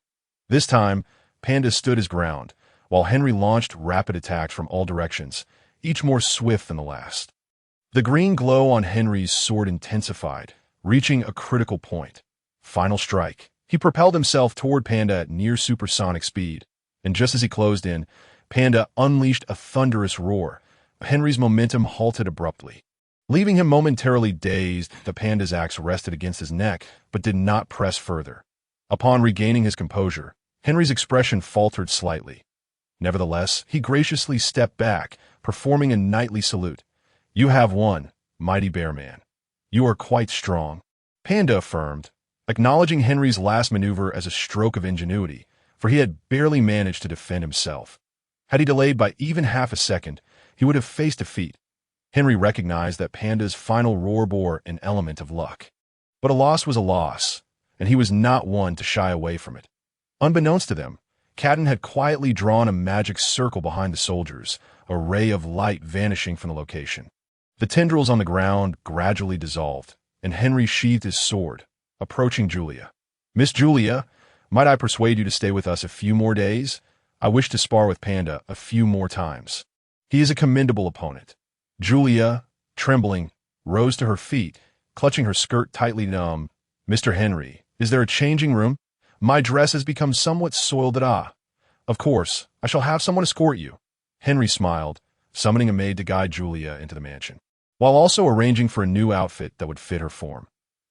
This time, Panda stood his ground, while Henry launched rapid attacks from all directions, each more swift than the last. The green glow on Henry's sword intensified, reaching a critical point. Final strike. He propelled himself toward Panda at near supersonic speed, and just as he closed in, Panda unleashed a thunderous roar. Henry's momentum halted abruptly. Leaving him momentarily dazed, the Panda's axe rested against his neck, but did not press further. Upon regaining his composure, Henry's expression faltered slightly. Nevertheless, he graciously stepped back, performing a knightly salute. You have won, mighty bear man. You are quite strong, Panda affirmed, acknowledging Henry's last maneuver as a stroke of ingenuity, for he had barely managed to defend himself. Had he delayed by even half a second, he would have faced defeat. Henry recognized that Panda's final roar bore an element of luck. But a loss was a loss, and he was not one to shy away from it. Unbeknownst to them, Kaidan had quietly drawn a magic circle behind the soldiers, a ray of light vanishing from the location. The tendrils on the ground gradually dissolved, and Henry sheathed his sword, approaching Julia. Miss Julia, might I persuade you to stay with us a few more days? I wish to spar with Panda a few more times. He is a commendable opponent. Julia, trembling, rose to her feet, clutching her skirt tightly. Mr. Henry, is there a changing room? My dress has become somewhat soiled. Of course, I shall have someone escort you. Henry smiled, summoning a maid to guide Julia into the mansion, while also arranging for a new outfit that would fit her form.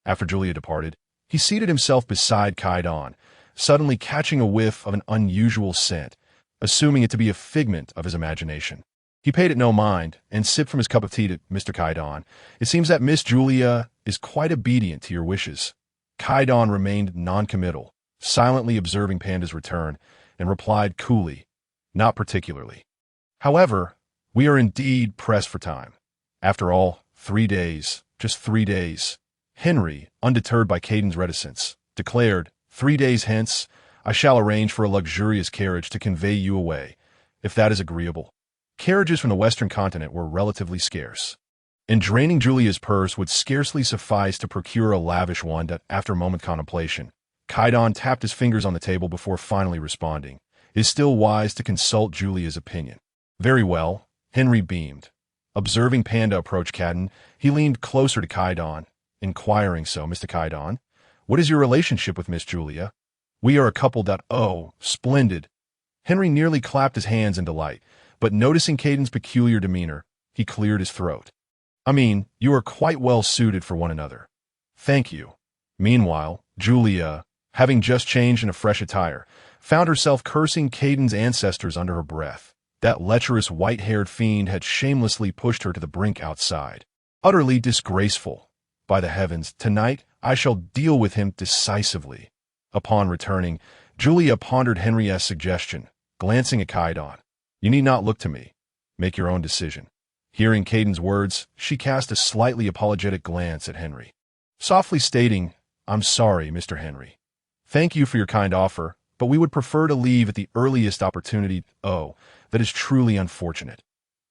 After Julia departed, he seated himself beside Kaidan, suddenly catching a whiff of an unusual scent, assuming it to be a figment of his imagination. He paid it no mind and sipped from his cup of tea. To Mr. Kaidan, it seems that Miss Julia is quite obedient to your wishes. Kaidan remained noncommittal, silently observing Panda's return, and replied coolly, not particularly. However, we are indeed pressed for time. After all, 3 days, just 3 days. Henry, undeterred by Kaidan's reticence, declared, 3 days hence, I shall arrange for a luxurious carriage to convey you away, if that is agreeable. Carriages from the western continent were relatively scarce, and draining Julia's purse would scarcely suffice to procure a lavish one that, after a moment's contemplation, Kaidan tapped his fingers on the table before finally responding. It is still wise to consult Julia's opinion. Very well, Henry beamed. Observing Panda approach Kaidan, he leaned closer to Kaidan, inquiring, so, Mr. Kaidan, what is your relationship with Miss Julia? We are a couple that, oh, splendid. Henry nearly clapped his hands in delight, but noticing Kaidan's peculiar demeanor, he cleared his throat. I mean, you are quite well suited for one another. Thank you. Meanwhile, Julia, having just changed into fresh attire, found herself cursing Kaidan's ancestors under her breath. That lecherous white-haired fiend had shamelessly pushed her to the brink outside. Utterly disgraceful. By the heavens, tonight I shall deal with him decisively. Upon returning, Julia pondered Henriette's suggestion, glancing at Kaidan. You need not look to me. Make your own decision. Hearing Kaidan's words, she cast a slightly apologetic glance at Henry, softly stating, I'm sorry, Mr. Henry. Thank you for your kind offer, but we would prefer to leave at the earliest opportunity. Oh, that is truly unfortunate.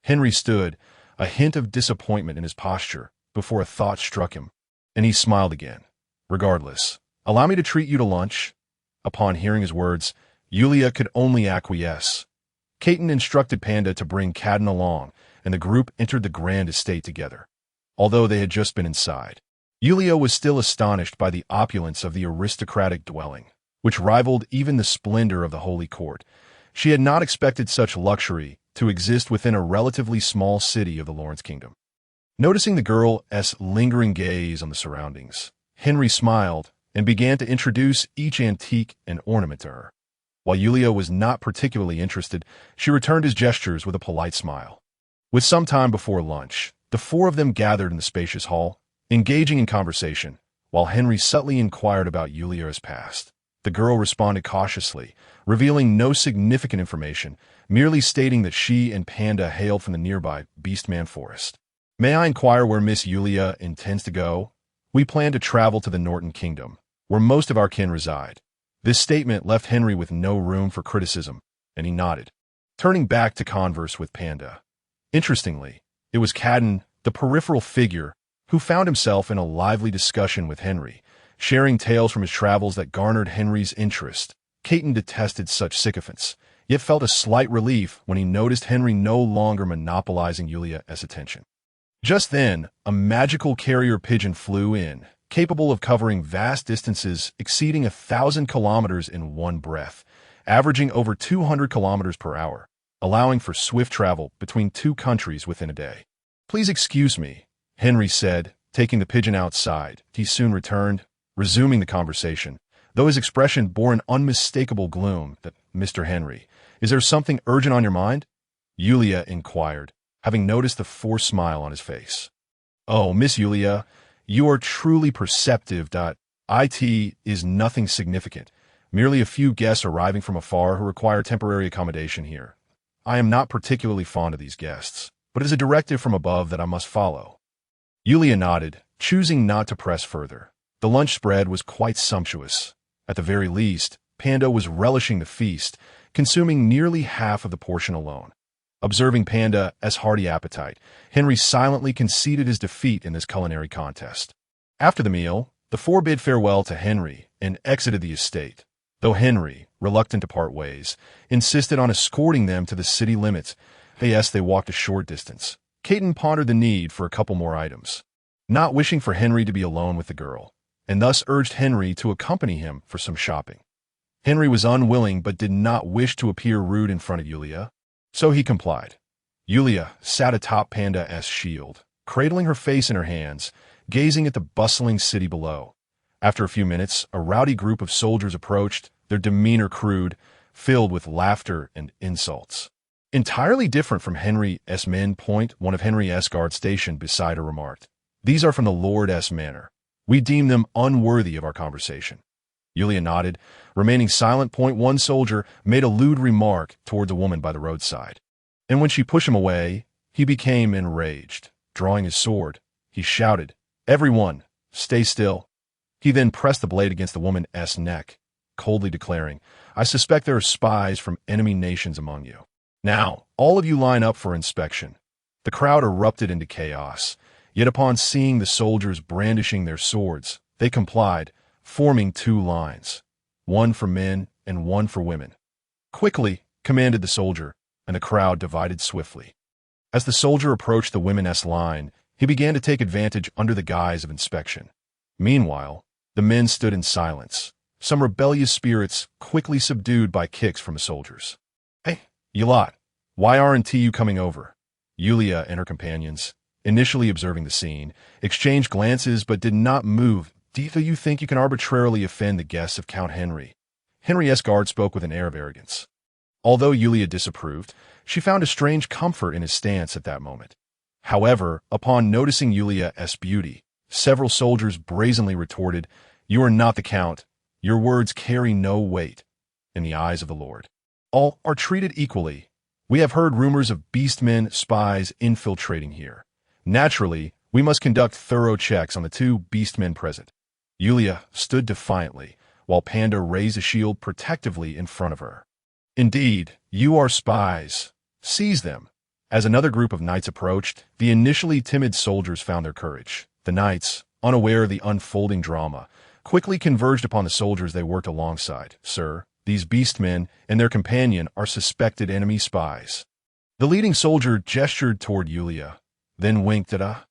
Henry stood, a hint of disappointment in his posture, before a thought struck him, and he smiled again. Regardless, allow me to treat you to lunch. Upon hearing his words, Julia could only acquiesce. Kaidan instructed Panda to bring Kaidan along, and the group entered the grand estate together. Although they had just been inside, Julia was still astonished by the opulence of the aristocratic dwelling, which rivaled even the splendor of the holy court. She had not expected such luxury to exist within a relatively small city of the Lawrence Kingdom. Noticing the girl's lingering gaze on the surroundings, Henry smiled and began to introduce each antique and ornament to her. While Julia was not particularly interested, she returned his gestures with a polite smile. With some time before lunch, the four of them gathered in the spacious hall, engaging in conversation, while Henry subtly inquired about Julia's past. The girl responded cautiously, revealing no significant information, merely stating that she and Panda hailed from the nearby Beastman Forest. May I inquire where Miss Julia intends to go? We plan to travel to the Norton Kingdom, where most of our kin reside. This statement left Henry with no room for criticism, and he nodded, turning back to converse with Panda. Interestingly, it was Kaidan, the peripheral figure, who found himself in a lively discussion with Henry, sharing tales from his travels that garnered Henry's interest. Kaidan detested such sycophants, yet felt a slight relief when he noticed Henry no longer monopolizing Julia's attention. Just then, a magical carrier pigeon flew in, capable of covering vast distances exceeding 1,000 kilometers in one breath, averaging over 200 kilometers per hour, allowing for swift travel between two countries within a day. Please excuse me, Henry said, taking the pigeon outside. He soon returned, resuming the conversation, though his expression bore an unmistakable gloom. That, Mr. Henry, is there something urgent on your mind? Julia inquired, having noticed the forced smile on his face. Oh, Miss Julia, you are truly perceptive. It is nothing significant, merely a few guests arriving from afar who require temporary accommodation here. I am not particularly fond of these guests, but it is a directive from above that I must follow. Julia nodded, choosing not to press further. The lunch spread was quite sumptuous. At the very least, Panda was relishing the feast, consuming nearly half of the portion alone. Observing Panda's hearty appetite, Henry silently conceded his defeat in this culinary contest. After the meal, the four bid farewell to Henry and exited the estate, though Henry, reluctant to part ways, insisted on escorting them to the city limits. Yes, they walked a short distance. Kaidan pondered the need for a couple more items, not wishing for Henry to be alone with the girl, and thus urged Henry to accompany him for some shopping. Henry was unwilling but did not wish to appear rude in front of Julia, so he complied. Julia sat atop Panda's shield, cradling her face in her hands, gazing at the bustling city below. After a few minutes, a rowdy group of soldiers approached, their demeanor crude, filled with laughter and insults. Entirely different from Henry's men. One of Henry's guards stationed beside her remarked, These are from the Lord's manor. We deem them unworthy of our conversation. Julia nodded, remaining silent. One soldier made a lewd remark toward the woman by the roadside, and when she pushed him away, he became enraged. Drawing his sword, he shouted, Everyone, stay still. He then pressed the blade against the woman's neck. coldly declaring, "I suspect there are spies from enemy nations among you. Now, all of you line up for inspection." The crowd erupted into chaos, yet upon seeing the soldiers brandishing their swords, they complied, forming two lines, one for men and one for women. "Quickly," commanded the soldier, and the crowd divided swiftly. As the soldier approached the women's line, he began to take advantage under the guise of inspection. Meanwhile, the men stood in silence, some rebellious spirits quickly subdued by kicks from the soldiers. "Hey, you lot, why aren't you coming over?" Yulia and her companions, initially observing the scene, exchanged glances but did not move. "Do you think you can arbitrarily offend the guests of Count Henry?" Henry's guard spoke with an air of arrogance. Although Yulia disapproved, she found a strange comfort in his stance at that moment. However, upon noticing Yulia's beauty, several soldiers brazenly retorted, "You are not the count. Your words carry no weight in the eyes of the Lord. All are treated equally. We have heard rumors of beastmen, spies infiltrating here. Naturally, we must conduct thorough checks on the two beastmen present." Yulia stood defiantly, while Panda raised a shield protectively in front of her. "Indeed, you are spies. Seize them." As another group of knights approached, the initially timid soldiers found their courage. The knights, unaware of the unfolding drama, quickly converged upon the soldiers they worked alongside. "Sir, these beastmen and their companion are suspected enemy spies." The leading soldier gestured toward Yulia, then winked at her.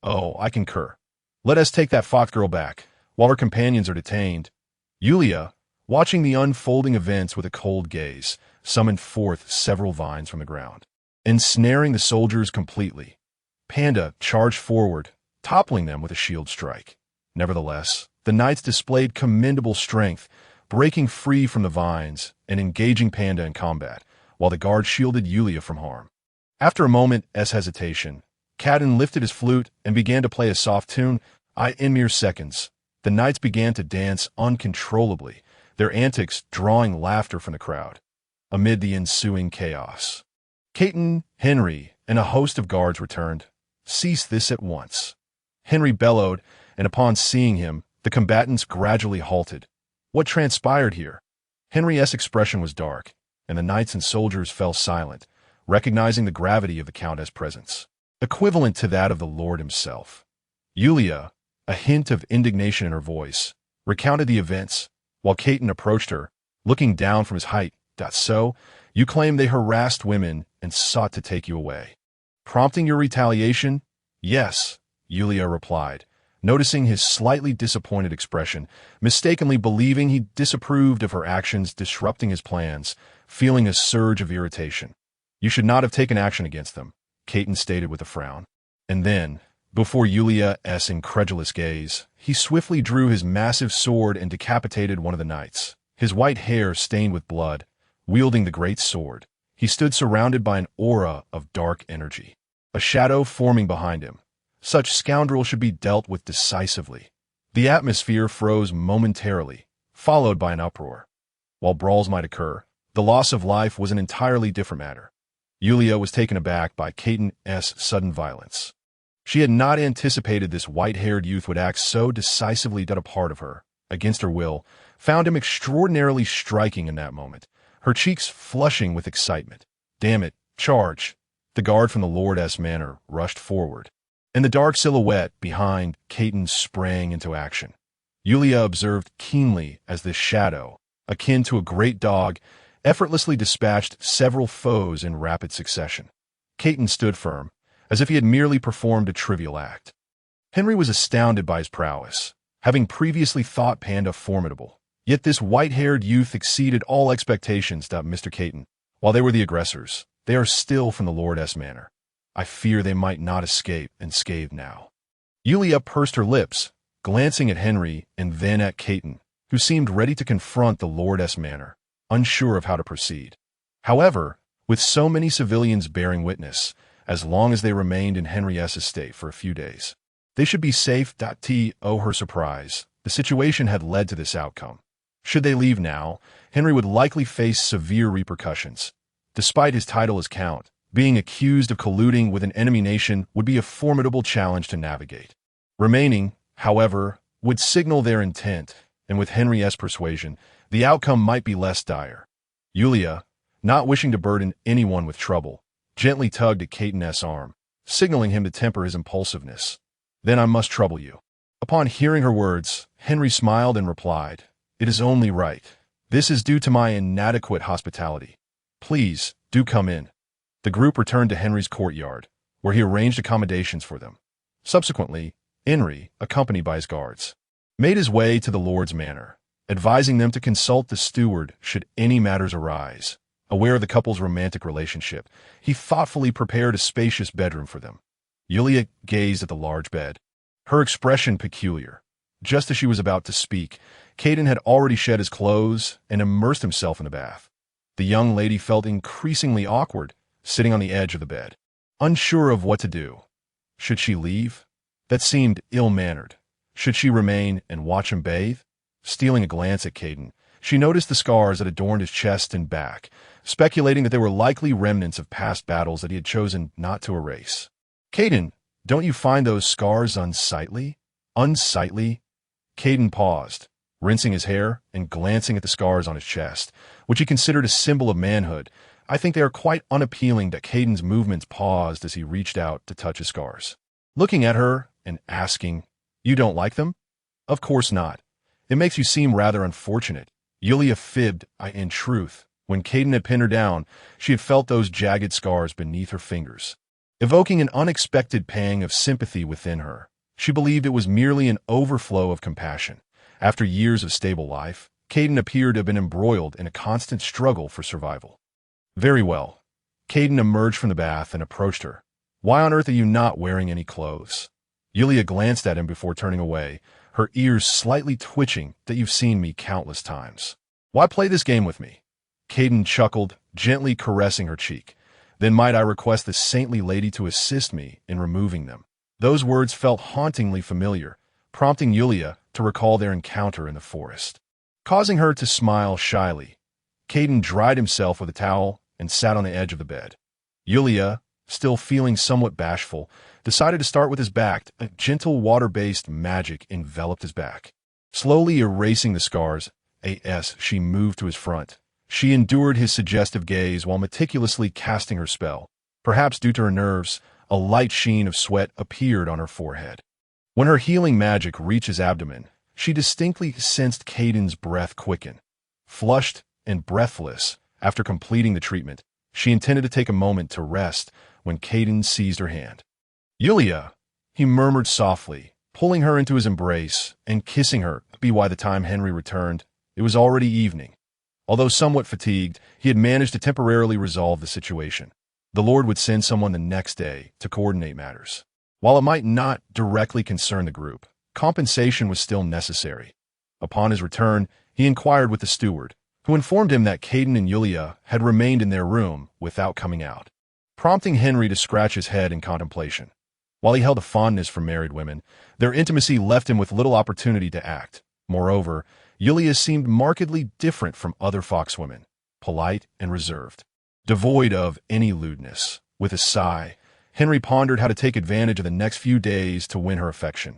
"Oh, I concur. Let us take that fox girl back, while her companions are detained." Yulia, watching the unfolding events with a cold gaze, summoned forth several vines from the ground, ensnaring the soldiers completely. Panda charged forward, toppling them with a shield strike. Nevertheless, the knights displayed commendable strength, breaking free from the vines and engaging Panda in combat, while the guard shielded Yulia from harm. After a moment's hesitation, Cadden lifted his flute and began to play a soft tune. In mere seconds, the knights began to dance uncontrollably, their antics drawing laughter from the crowd. Amid the ensuing chaos, Caton, Henry, and a host of guards returned. "Cease this at once," Henry bellowed, and upon seeing him, the combatants gradually halted. What transpired here? Henry's expression was dark, and the knights and soldiers fell silent, recognizing the gravity of the Countess' presence, equivalent to that of the Lord himself. Yulia, a hint of indignation in her voice, recounted the events, while Caton approached her, looking down from his height. "So, you claim they harassed women and sought to take you away, prompting your retaliation?" "Yes," Yulia replied, noticing his slightly disappointed expression, mistakenly believing he disapproved of her actions disrupting his plans, feeling a surge of irritation. "You should not have taken action against them," Caton stated with a frown. And then, before Yulia's incredulous gaze, he swiftly drew his massive sword and decapitated one of the knights. His white hair stained with blood, wielding the great sword, he stood surrounded by an aura of dark energy, a shadow forming behind him. Such scoundrel should be dealt with decisively. The atmosphere froze momentarily, followed by an uproar. While brawls might occur, the loss of life was an entirely different matter. Yulia was taken aback by Caton's sudden violence. She had not anticipated this white-haired youth would act so decisively that a part of her, against her will, found him extraordinarily striking in that moment, her cheeks flushing with excitement. "Damn it, charge!" The guard from the Lord's manor rushed forward, and the dark silhouette behind Caton sprang into action. Yulia observed keenly as this shadow, akin to a great dog, effortlessly dispatched several foes in rapid succession. Caton stood firm, as if he had merely performed a trivial act. Henry was astounded by his prowess, having previously thought Panda formidable. Yet this white-haired youth exceeded all expectations. "Mr. Caton, while they were the aggressors, they are still from the Lord's manor. I fear they might not escape unscathed now." Yulia pursed her lips, glancing at Henry and then at Caton, who seemed ready to confront the Lord's manor, unsure of how to proceed. However, with so many civilians bearing witness, as long as they remained in Henry's estate for a few days, they should be safe. Her surprise, the situation had led to this outcome. Should they leave now, Henry would likely face severe repercussions. Despite his title as Count, being accused of colluding with an enemy nation would be a formidable challenge to navigate. Remaining, however, would signal their intent, and with Henry's persuasion, the outcome might be less dire. Yulia, not wishing to burden anyone with trouble, gently tugged at Caithness' arm, signaling him to temper his impulsiveness. Then I must trouble you. Upon hearing her words, Henry smiled and replied, "It is only right. This is due to my inadequate hospitality. Please, do come in." The group returned to Henry's courtyard, where he arranged accommodations for them. Subsequently, Henry, accompanied by his guards, made his way to the Lord's manor, advising them to consult the steward should any matters arise. Aware of the couple's romantic relationship, he thoughtfully prepared a spacious bedroom for them. Yulia gazed at the large bed, her expression peculiar. Just as she was about to speak, Caden had already shed his clothes and immersed himself in the bath. The young lady felt increasingly awkward, sitting on the edge of the bed, unsure of what to do. Should she leave? That seemed ill-mannered. Should she remain and watch him bathe? Stealing a glance at Caden, she noticed the scars that adorned his chest and back, speculating that they were likely remnants of past battles that he had chosen not to erase. "Caden, don't you find those scars unsightly?" "Unsightly?" Caden paused, rinsing his hair and glancing at the scars on his chest, which he considered a symbol of manhood. I think they are quite unappealing. That Caden's movements paused as he reached out to touch his scars. Looking at her and asking, "You don't like them?" "Of course not. It makes you seem rather unfortunate." Yulia fibbed. In truth, when Caden had pinned her down, she had felt those jagged scars beneath her fingers, evoking an unexpected pang of sympathy within her. She believed it was merely an overflow of compassion. After years of stable life, Caden appeared to have been embroiled in a constant struggle for survival. "Very well." Caden emerged from the bath and approached her. "Why on earth are you not wearing any clothes?" Yulia glanced at him before turning away, her ears slightly twitching. "That you've seen me countless times. Why play this game with me?" Caden chuckled, gently caressing her cheek. "Then might I request the saintly lady to assist me in removing them?" Those words felt hauntingly familiar, prompting Yulia to recall their encounter in the forest. Causing her to smile shyly, Caden dried himself with a towel and sat on the edge of the bed. Yulia, still feeling somewhat bashful, decided to start with his back. A gentle water-based magic enveloped his back, slowly erasing the scars. As she moved to his front, she endured his suggestive gaze while meticulously casting her spell. Perhaps due to her nerves, a light sheen of sweat appeared on her forehead. When her healing magic reached his abdomen, she distinctly sensed Caden's breath quicken. Flushed and breathless, after completing the treatment, she intended to take a moment to rest when Caden seized her hand. "Yulia," he murmured softly, pulling her into his embrace and kissing her. By the time Henry returned, it was already evening. Although somewhat fatigued, he had managed to temporarily resolve the situation. The Lord would send someone the next day to coordinate matters. While it might not directly concern the group, compensation was still necessary. Upon his return, he inquired with the steward, who informed him that Caden and Yulia had remained in their room without coming out, prompting Henry to scratch his head in contemplation. While he held a fondness for married women, their intimacy left him with little opportunity to act. Moreover, Yulia seemed markedly different from other foxwomen, polite and reserved, devoid of any lewdness. With a sigh, Henry pondered how to take advantage of the next few days to win her affection.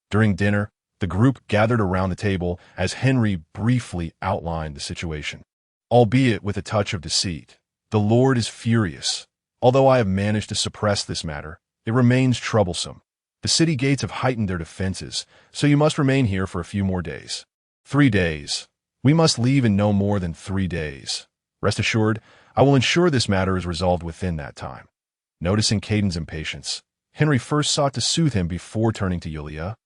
During dinner, the group gathered around the table as Henry briefly outlined the situation, albeit with a touch of deceit. "The Lord is furious. Although I have managed to suppress this matter, it remains troublesome. The city gates have heightened their defenses, so you must remain here for a few more days." 3 days. We must leave in no more than 3 days. Rest assured, I will ensure this matter is resolved within that time. Noticing Caden's impatience, Henry first sought to soothe him before turning to Yulia.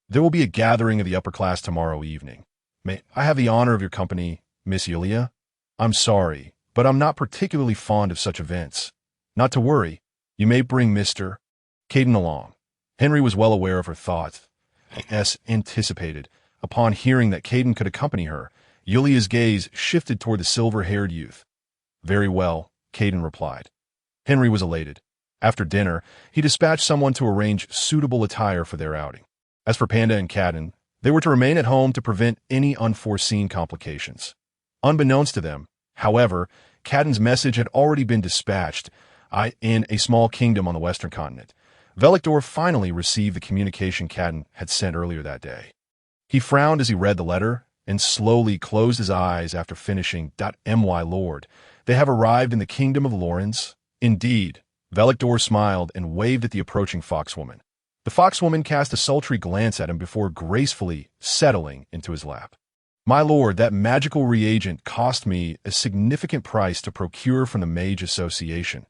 "There will be a gathering of the upper class tomorrow evening. May I have the honor of your company, Miss Yulia?" "I'm sorry, but I'm not particularly fond of such events." "Not to worry. You may bring Mr. Caden along." Henry was well aware of her thoughts, as anticipated. Upon hearing that Caden could accompany her, Yulia's gaze shifted toward the silver-haired youth. "Very well," Caden replied. Henry was elated. After dinner, he dispatched someone to arrange suitable attire for their outing. As for Panda and Caden, they were to remain at home to prevent any unforeseen complications. Unbeknownst to them, however, Caden's message had already been dispatched. In a small kingdom on the western continent, Velikdor finally received the communication Caden had sent earlier that day. He frowned as he read the letter and slowly closed his eyes after finishing. My lord, they have arrived in the kingdom of Lawrence? Indeed. Velictor smiled and waved at the approaching foxwoman. The foxwoman cast a sultry glance at him before gracefully settling into his lap. My lord, that magical reagent cost me a significant price to procure from the Mage Association.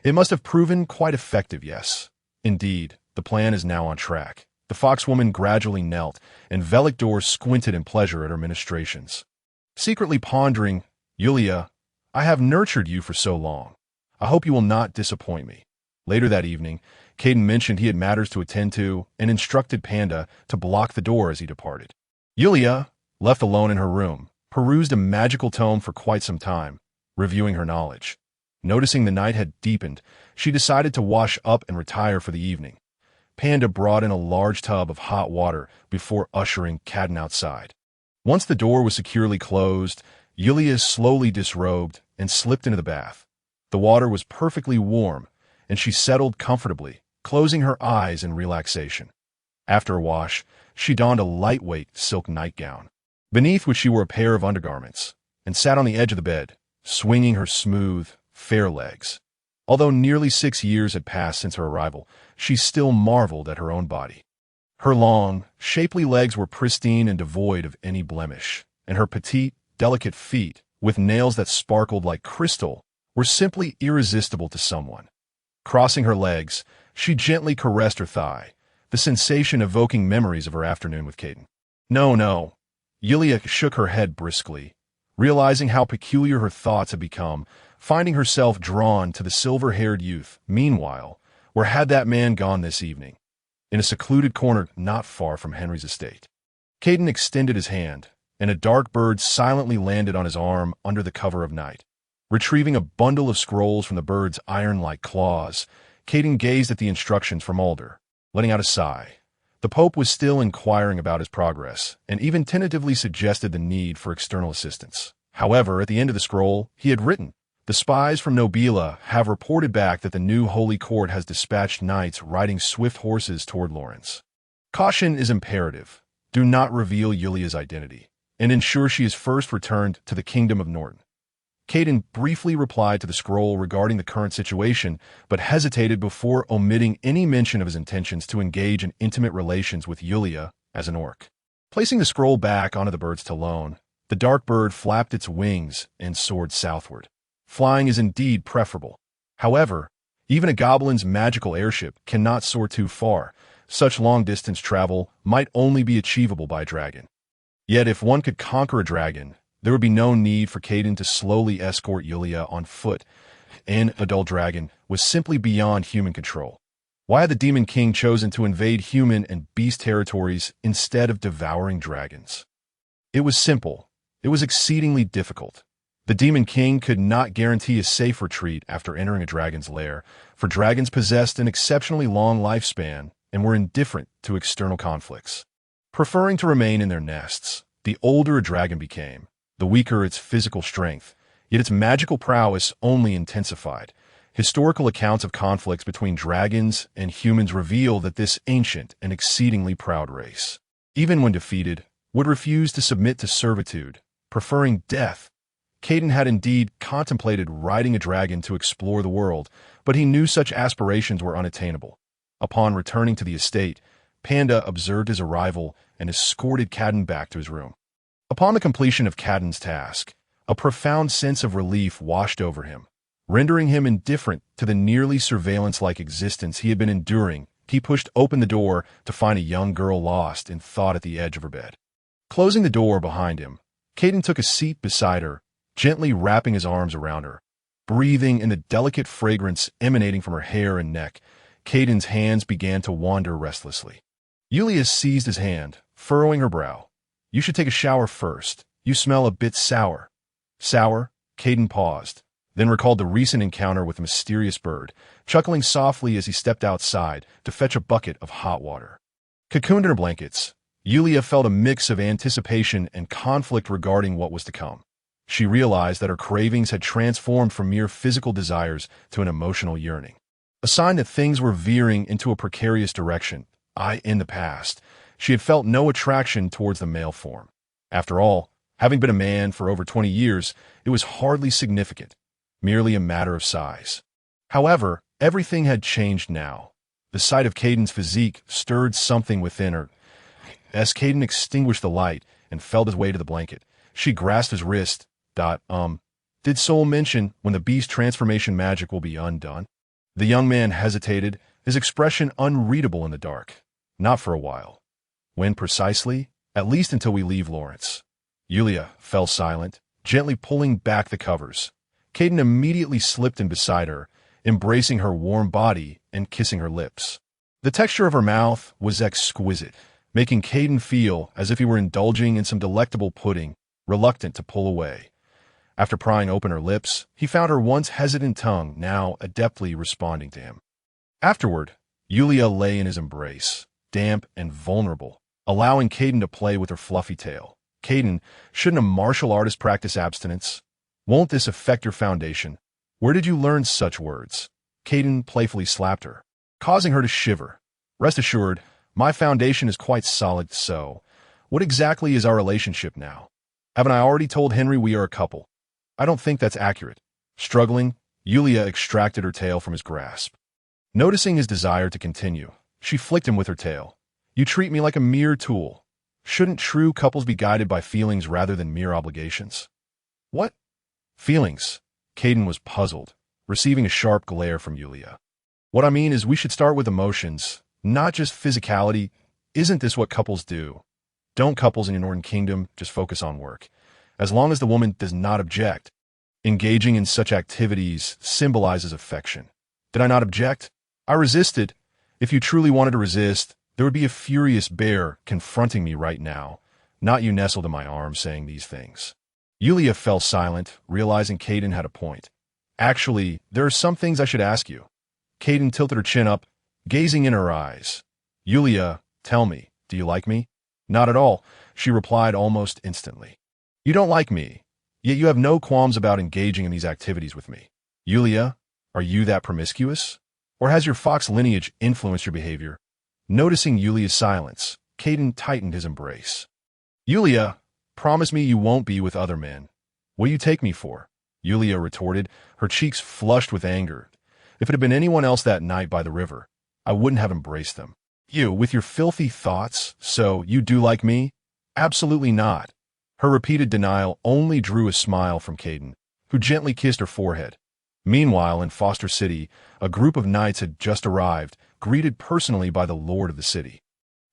It must have proven quite effective, yes. Indeed, the plan is now on track. The foxwoman gradually knelt, and Velictor squinted in pleasure at her ministrations. Secretly pondering, Yulia, I have nurtured you for so long. I hope you will not disappoint me. Later that evening, Caden mentioned he had matters to attend to and instructed Panda to block the door as he departed. Yulia, left alone in her room, perused a magical tome for quite some time, reviewing her knowledge. Noticing the night had deepened, she decided to wash up and retire for the evening. Panda brought in a large tub of hot water before ushering Caden outside. Once the door was securely closed, Yulia slowly disrobed and slipped into the bath. The water was perfectly warm, and she settled comfortably, closing her eyes in relaxation. After a wash, she donned a lightweight silk nightgown, beneath which she wore a pair of undergarments, and sat on the edge of the bed, swinging her smooth, fair legs. Although nearly 6 years had passed since her arrival, she still marveled at her own body. Her long, shapely legs were pristine and devoid of any blemish, and her petite, delicate feet, with nails that sparkled like crystal, were simply irresistible to someone. Crossing her legs, she gently caressed her thigh, the sensation evoking memories of her afternoon with Caden. No. Yulia shook her head briskly, realizing how peculiar her thoughts had become, finding herself drawn to the silver-haired youth. Meanwhile, where had that man gone this evening? In a secluded corner not far from Henry's estate. Caden extended his hand, and a dark bird silently landed on his arm under the cover of night. Retrieving a bundle of scrolls from the bird's iron-like claws, Caden gazed at the instructions from Alder, letting out a sigh. The Pope was still inquiring about his progress, and even tentatively suggested the need for external assistance. However, at the end of the scroll, he had written, "The spies from Nobila have reported back that the new Holy Court has dispatched knights riding swift horses toward Lawrence. Caution is imperative. Do not reveal Yulia's identity, and ensure she is first returned to the Kingdom of Norton." Caden briefly replied to the scroll regarding the current situation, but hesitated before omitting any mention of his intentions to engage in intimate relations with Yulia as an orc. Placing the scroll back onto the bird's talon, the dark bird flapped its wings and soared southward. Flying is indeed preferable. However, even a goblin's magical airship cannot soar too far. Such long-distance travel might only be achievable by a dragon. Yet if one could conquer a dragon, there would be no need for Caden to slowly escort Yulia on foot. An adult dragon was simply beyond human control. Why had the Demon King chosen to invade human and beast territories instead of devouring dragons? It was simple. It was exceedingly difficult. The Demon King could not guarantee a safe retreat after entering a dragon's lair, for dragons possessed an exceptionally long lifespan and were indifferent to external conflicts. Preferring to remain in their nests, the older a dragon became, the weaker its physical strength, yet its magical prowess only intensified. Historical accounts of conflicts between dragons and humans reveal that this ancient and exceedingly proud race, even when defeated, would refuse to submit to servitude, preferring death. Caden had indeed contemplated riding a dragon to explore the world, but he knew such aspirations were unattainable. Upon returning to the estate, Panda observed his arrival and escorted Caden back to his room. Upon the completion of Caden's task, a profound sense of relief washed over him, rendering him indifferent to the nearly surveillance-like existence he had been enduring. He pushed open the door to find a young girl lost in thought at the edge of her bed. Closing the door behind him, Caden took a seat beside her, gently wrapping his arms around her. Breathing in the delicate fragrance emanating from her hair and neck, Caden's hands began to wander restlessly. Yulia seized his hand, furrowing her brow. "You should take a shower first. You smell a bit sour." Sour? Caden paused, then recalled the recent encounter with the mysterious bird, chuckling softly as he stepped outside to fetch a bucket of hot water. Cocooned in her blankets, Yulia felt a mix of anticipation and conflict regarding what was to come. She realized that her cravings had transformed from mere physical desires to an emotional yearning, a sign that things were veering into a precarious direction. In the past, she had felt no attraction towards the male form. After all, having been a man for over 20 years, it was hardly significant, merely a matter of size. However, everything had changed now. The sight of Caden's physique stirred something within her. As Caden extinguished the light and felt his way to the blanket, she grasped his wrist. Did Soul mention when the beast transformation magic will be undone? The young man hesitated, his expression unreadable in the dark. Not for a while. When precisely? At least until we leave Lawrence. Yulia fell silent, gently pulling back the covers. Caden immediately slipped in beside her, embracing her warm body and kissing her lips. The texture of her mouth was exquisite, making Caden feel as if he were indulging in some delectable pudding, reluctant to pull away. After prying open her lips, he found her once hesitant tongue now adeptly responding to him. Afterward, Yulia lay in his embrace, damp and vulnerable, allowing Caden to play with her fluffy tail. Caden, shouldn't a martial artist practice abstinence? Won't this affect your foundation? Where did you learn such words? Caden playfully slapped her, causing her to shiver. Rest assured, my foundation is quite solid, so what exactly is our relationship now? Haven't I already told Henry we are a couple? I don't think that's accurate. Struggling, Yulia extracted her tail from his grasp. Noticing his desire to continue, she flicked him with her tail. You treat me like a mere tool. Shouldn't true couples be guided by feelings rather than mere obligations? What? Feelings? Caden was puzzled, receiving a sharp glare from Yulia. What I mean is we should start with emotions, not just physicality. Isn't this what couples do? Don't couples in your Northern Kingdom just focus on work? As long as the woman does not object. Engaging in such activities symbolizes affection. Did I not object? I resisted. If you truly wanted to resist, there would be a furious bear confronting me right now, not you nestled in my arms saying these things. Yulia fell silent, realizing Caden had a point. Actually, there are some things I should ask you. Caden tilted her chin up, gazing in her eyes. Yulia, tell me, do you like me? Not at all, she replied almost instantly. You don't like me, yet you have no qualms about engaging in these activities with me. Yulia, are you that promiscuous? Or has your fox lineage influenced your behavior? Noticing Yulia's silence, Caden tightened his embrace. Yulia, promise me you won't be with other men. What do you take me for? Yulia retorted, her cheeks flushed with anger. If it had been anyone else that night by the river, I wouldn't have embraced them. You, with your filthy thoughts, so you do like me? Absolutely not. Her repeated denial only drew a smile from Caden, who gently kissed her forehead. Meanwhile, in Foster City, a group of knights had just arrived, greeted personally by the lord of the city.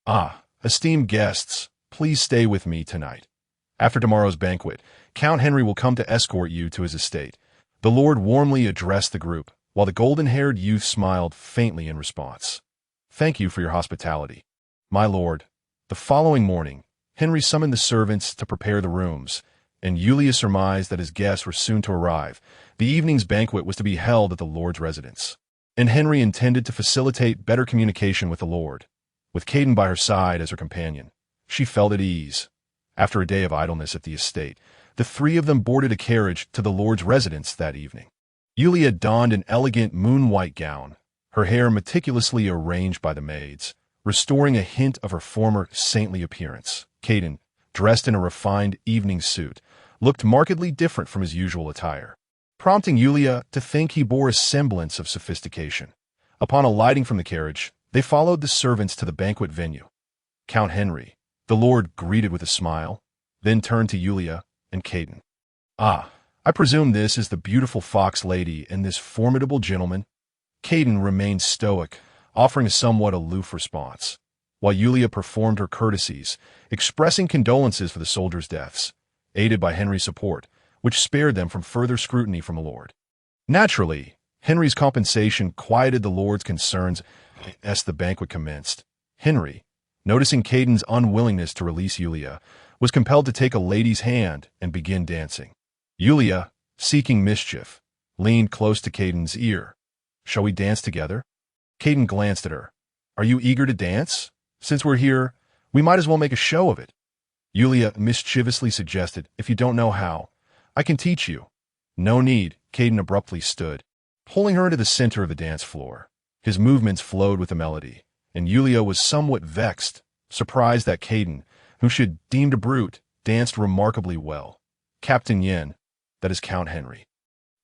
Ah, esteemed guests, please stay with me tonight. After tomorrow's banquet, Count Henry will come to escort you to his estate. The lord warmly addressed the group, while the golden-haired youth smiled faintly in response. Thank you for your hospitality. My lord. The following morning, Henry summoned the servants to prepare the rooms, and Yulia surmised that his guests were soon to arrive. The evening's banquet was to be held at the lord's residence, and Henry intended to facilitate better communication with the lord. With Caden by her side as her companion, she felt at ease. After a day of idleness at the estate, the three of them boarded a carriage to the lord's residence that evening. Yulia donned an elegant moon-white gown, her hair meticulously arranged by the maids, restoring a hint of her former saintly appearance. Caden, dressed in a refined evening suit, looked markedly different from his usual attire, prompting Yulia to think he bore a semblance of sophistication. Upon alighting from the carriage, they followed the servants to the banquet venue. Count Henry, the lord greeted with a smile, then turned to Yulia and Caden. Ah, I presume this is the beautiful fox lady and this formidable gentleman. Caden remained stoic, offering a somewhat aloof response, while Yulia performed her courtesies, expressing condolences for the soldiers' deaths, aided by Henry's support, which spared them from further scrutiny from the lord. Naturally, Henry's compensation quieted the lord's concerns as the banquet commenced. Henry, noticing Caden's unwillingness to release Yulia, was compelled to take a lady's hand and begin dancing. Yulia, seeking mischief, leaned close to Caden's ear. Shall we dance together? Caden glanced at her. Are you eager to dance? Since we're here, we might as well make a show of it. Yulia mischievously suggested, if you don't know how, I can teach you. No need, Caden abruptly stood, pulling her into the center of the dance floor. His movements flowed with the melody, and Yulia was somewhat vexed, surprised that Caden, whom she had deemed a brute, danced remarkably well. Captain Yin, that is Count Henry.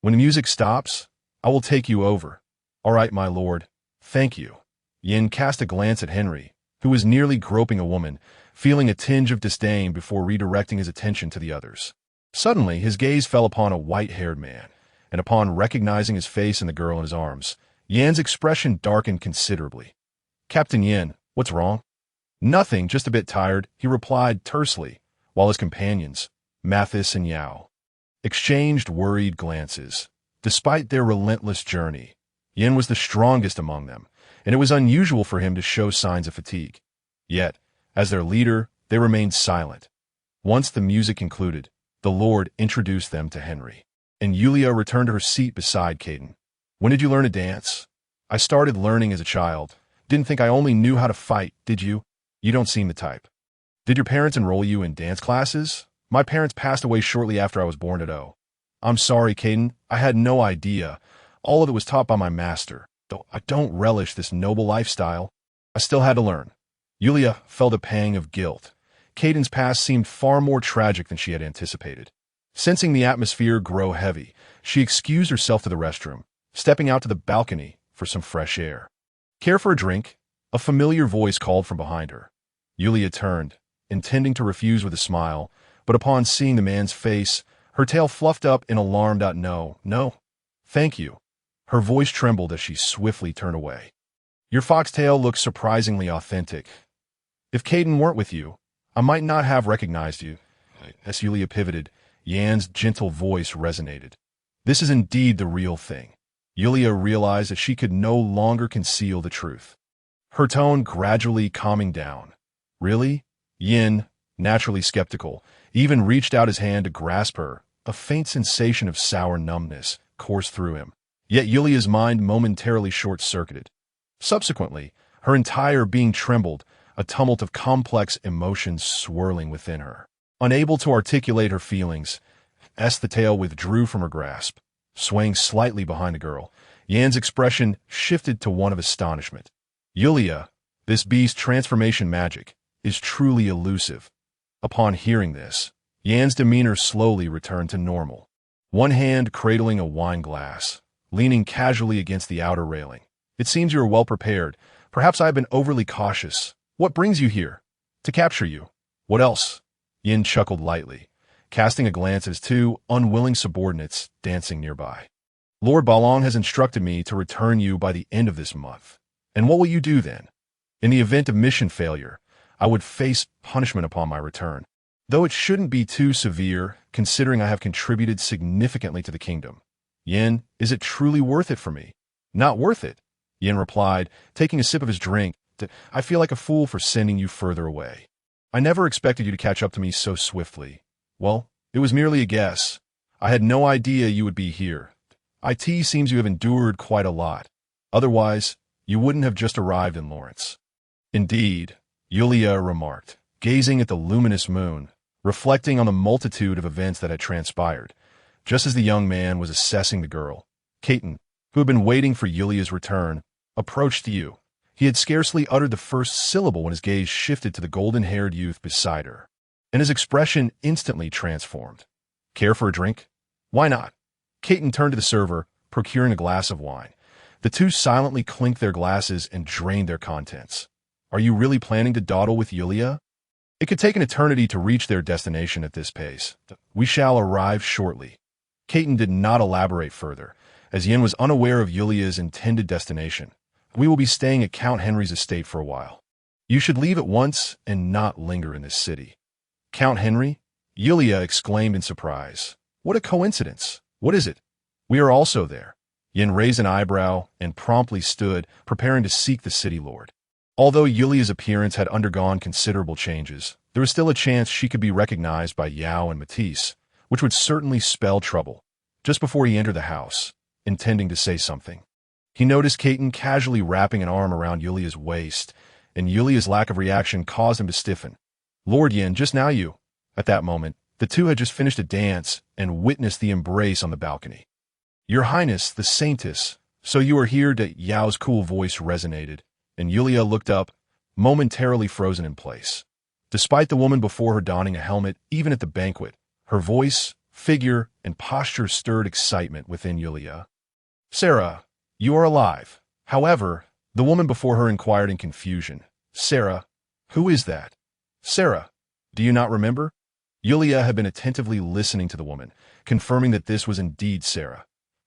When the music stops, I will take you over. All right, my lord. Thank you. Yin cast a glance at Henry, who was nearly groping a woman, feeling a tinge of disdain before redirecting his attention to the others. Suddenly, his gaze fell upon a white-haired man, and upon recognizing his face and the girl in his arms, Yan's expression darkened considerably. Captain Yin, what's wrong? Nothing, just a bit tired, he replied tersely, while his companions, Mathis and Yao, exchanged worried glances. Despite their relentless journey, Yin was the strongest among them, and it was unusual for him to show signs of fatigue. Yet, as their leader, they remained silent. Once the music concluded, the Lord introduced them to Henry, and Yulia returned to her seat beside Caden. When did you learn to dance? I started learning as a child. Didn't think I only knew how to fight, did you? You don't seem the type. Did your parents enroll you in dance classes? My parents passed away shortly after I was born at O. I'm sorry, Caden. I had no idea. All of it was taught by my master. Though I don't relish this noble lifestyle, I still had to learn. Yulia felt a pang of guilt. Caden's past seemed far more tragic than she had anticipated. Sensing the atmosphere grow heavy, she excused herself to the restroom, stepping out to the balcony for some fresh air. Care for a drink? A familiar voice called from behind her. Yulia turned, intending to refuse with a smile, but upon seeing the man's face, her tail fluffed up in alarm. No, thank you. Her voice trembled as she swiftly turned away. Your foxtail looks surprisingly authentic. If Caden weren't with you, I might not have recognized you. As Yulia pivoted, Yan's gentle voice resonated. This is indeed the real thing. Yulia realized that she could no longer conceal the truth. Her tone gradually calming down. Really? Yin, naturally skeptical, even reached out his hand to grasp her. A faint sensation of sour numbness coursed through him. Yet Yulia's mind momentarily short-circuited. Subsequently, her entire being trembled, a tumult of complex emotions swirling within her. Unable to articulate her feelings, the tail withdrew from her grasp. Swaying slightly behind the girl, Yan's expression shifted to one of astonishment. Yulia, this beast's transformation magic is truly elusive. Upon hearing this, Yan's demeanor slowly returned to normal. One hand cradling a wine glass, leaning casually against the outer railing. It seems you are well prepared. Perhaps I have been overly cautious. What brings you here? To capture you. What else? Yin chuckled lightly, casting a glance at his two unwilling subordinates dancing nearby. Lord Balong has instructed me to return you by the end of this month. And what will you do then? In the event of mission failure, I would face punishment upon my return, though it shouldn't be too severe, considering I have contributed significantly to the kingdom. Yin, is it truly worth it for me? Not worth it, Yin replied, taking a sip of his drink. I feel like a fool for sending you further away. I never expected you to catch up to me so swiftly. Well, it was merely a guess. I had no idea you would be here. It seems you have endured quite a lot. Otherwise, you wouldn't have just arrived in Lawrence. Indeed, Yulia remarked, gazing at the luminous moon, reflecting on the multitude of events that had transpired, just as the young man was assessing the girl. Caden, who had been waiting for Yulia's return, approached you. He had scarcely uttered the first syllable when his gaze shifted to the golden-haired youth beside her, and his expression instantly transformed. Care for a drink? Why not? Caden turned to the server, procuring a glass of wine. The two silently clinked their glasses and drained their contents. Are you really planning to dawdle with Yulia? It could take an eternity to reach their destination at this pace. We shall arrive shortly. Caden did not elaborate further, as Yin was unaware of Yulia's intended destination. We will be staying at Count Henry's estate for a while. You should leave at once and not linger in this city. Count Henry? Yulia exclaimed in surprise. What a coincidence. What is it? We are also there. Yin raised an eyebrow and promptly stood, preparing to seek the city lord. Although Yulia's appearance had undergone considerable changes, there was still a chance she could be recognized by Yao and Matisse, which would certainly spell trouble. Just before he entered the house, intending to say something, he noticed Caden casually wrapping an arm around Yulia's waist, and Yulia's lack of reaction caused him to stiffen. Lord Yin, just now you. At that moment, the two had just finished a dance and witnessed the embrace on the balcony. Your Highness, the Saintess, so you are here? Yao's cool voice resonated, and Yulia looked up, momentarily frozen in place. Despite the woman before her donning a helmet, even at the banquet, her voice, figure, and posture stirred excitement within Yulia. "Sarah, you are alive." However, the woman before her inquired in confusion. "Sarah, who is that? Sarah, do you not remember?" Yulia had been attentively listening to the woman, confirming that this was indeed Sarah.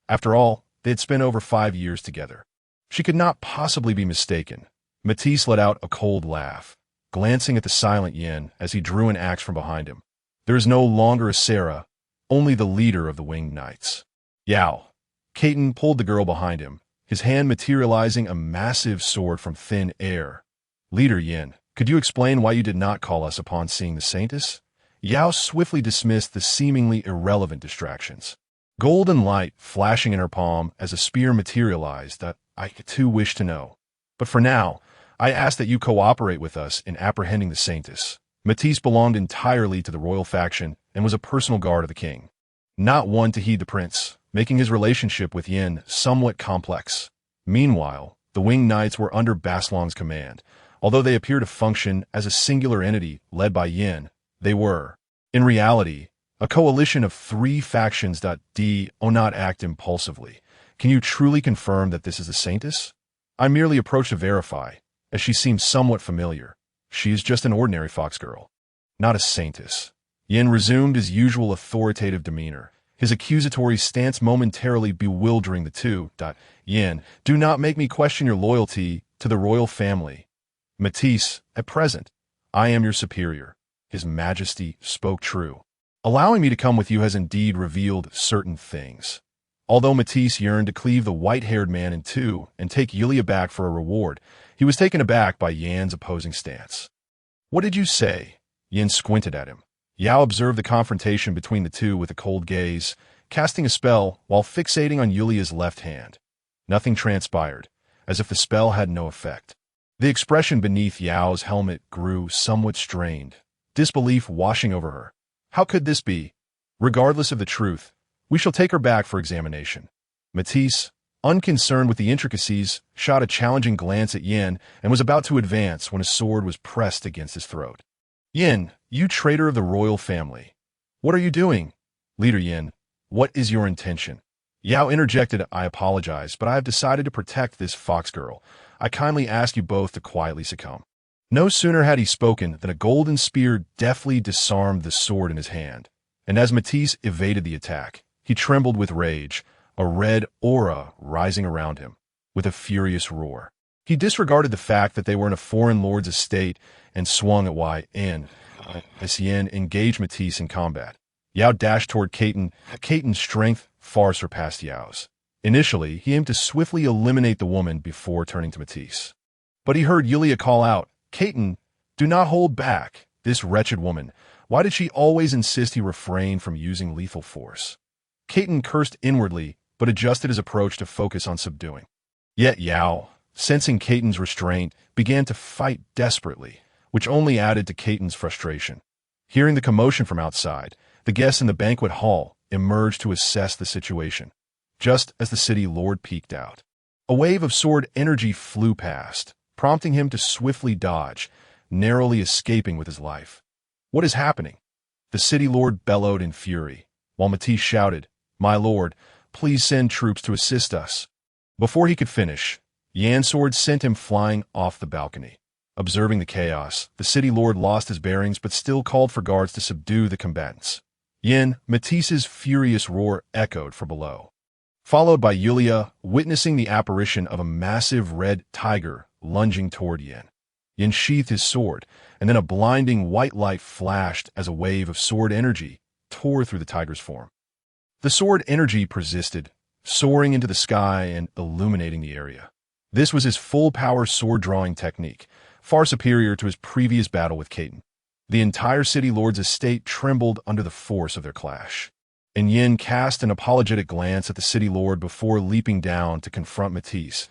After all, they had spent over 5 years together. She could not possibly be mistaken. Matisse let out a cold laugh, glancing at the silent Yin as he drew an axe from behind him. "There is no longer a Sarah, only the leader of the winged knights." "Yao." Caton pulled the girl behind him, his hand materializing a massive sword from thin air. "Leader Yin, could you explain why you did not call us upon seeing the Saintess?" Yao swiftly dismissed the seemingly irrelevant distractions. Golden light flashing in her palm as a spear materialized. "I too wish to know. But for now, I ask that you cooperate with us in apprehending the Saintess." Matisse belonged entirely to the royal faction and was a personal guard of the king. Not one to heed the prince, making his relationship with Yin somewhat complex. Meanwhile, the winged knights were under Baslong's command. Although they appear to function as a singular entity led by Yin, they were, in reality, a coalition of 3 factions. Do not act impulsively. Can you truly confirm that this is the Saintess? I merely approached to verify, as she seems somewhat familiar. She is just an ordinary fox girl, not a Saintess. Yin resumed his usual authoritative demeanor, his accusatory stance momentarily bewildering the two. "Yin, do not make me question your loyalty to the royal family. Matisse, at present, I am your superior." His Majesty spoke true. "Allowing me to come with you has indeed revealed certain things." Although Matisse yearned to cleave the white-haired man in two and take Yulia back for a reward, he was taken aback by Yan's opposing stance. "What did you say?" Yin squinted at him. Yao observed the confrontation between the two with a cold gaze, casting a spell while fixating on Yulia's left hand. Nothing transpired, as if the spell had no effect. The expression beneath Yao's helmet grew somewhat strained, disbelief washing over her. How could this be? Regardless of the truth, we shall take her back for examination. Matisse, unconcerned with the intricacies, shot a challenging glance at Yin and was about to advance when a sword was pressed against his throat. "Yin, you traitor of the royal family. What are you doing?" "Leader Yin, what is your intention?" Yao interjected, "I apologize, but I have decided to protect this fox girl. I kindly ask you both to quietly succumb." No sooner had he spoken than a golden spear deftly disarmed the sword in his hand, and as Matisse evaded the attack, he trembled with rage, a red aura rising around him. With a furious roar, he disregarded the fact that they were in a foreign lord's estate and swung at Yin as Yin engaged Matisse in combat. Yao dashed toward Caton. Caton's strength far surpassed Yao's. Initially, he aimed to swiftly eliminate the woman before turning to Matisse. But he heard Yulia call out, "Caton, do not hold back. This wretched woman, why did she always insist he refrain from using lethal force?" Caton cursed inwardly, but adjusted his approach to focus on subduing. Yet Yao, sensing Caton's restraint, began to fight desperately, which only added to Caton's frustration. Hearing the commotion from outside, the guests in the banquet hall emerged to assess the situation. Just as the city lord peeked out, a wave of sword energy flew past, prompting him to swiftly dodge, narrowly escaping with his life. "What is happening?" The city lord bellowed in fury, while Matisse shouted, "My lord, please send troops to assist us." Before he could finish, Yan's sword sent him flying off the balcony. Observing the chaos, the city lord lost his bearings but still called for guards to subdue the combatants. Matisse's furious roar echoed from below, followed by Yulia witnessing the apparition of a massive red tiger lunging toward Yin. Yin sheathed his sword, and then a blinding white light flashed as a wave of sword energy tore through the tiger's form. The sword energy persisted, soaring into the sky and illuminating the area. This was his full-power sword-drawing technique, far superior to his previous battle with Caton. The entire city lord's estate trembled under the force of their clash, and Yin cast an apologetic glance at the city lord before leaping down to confront Matisse.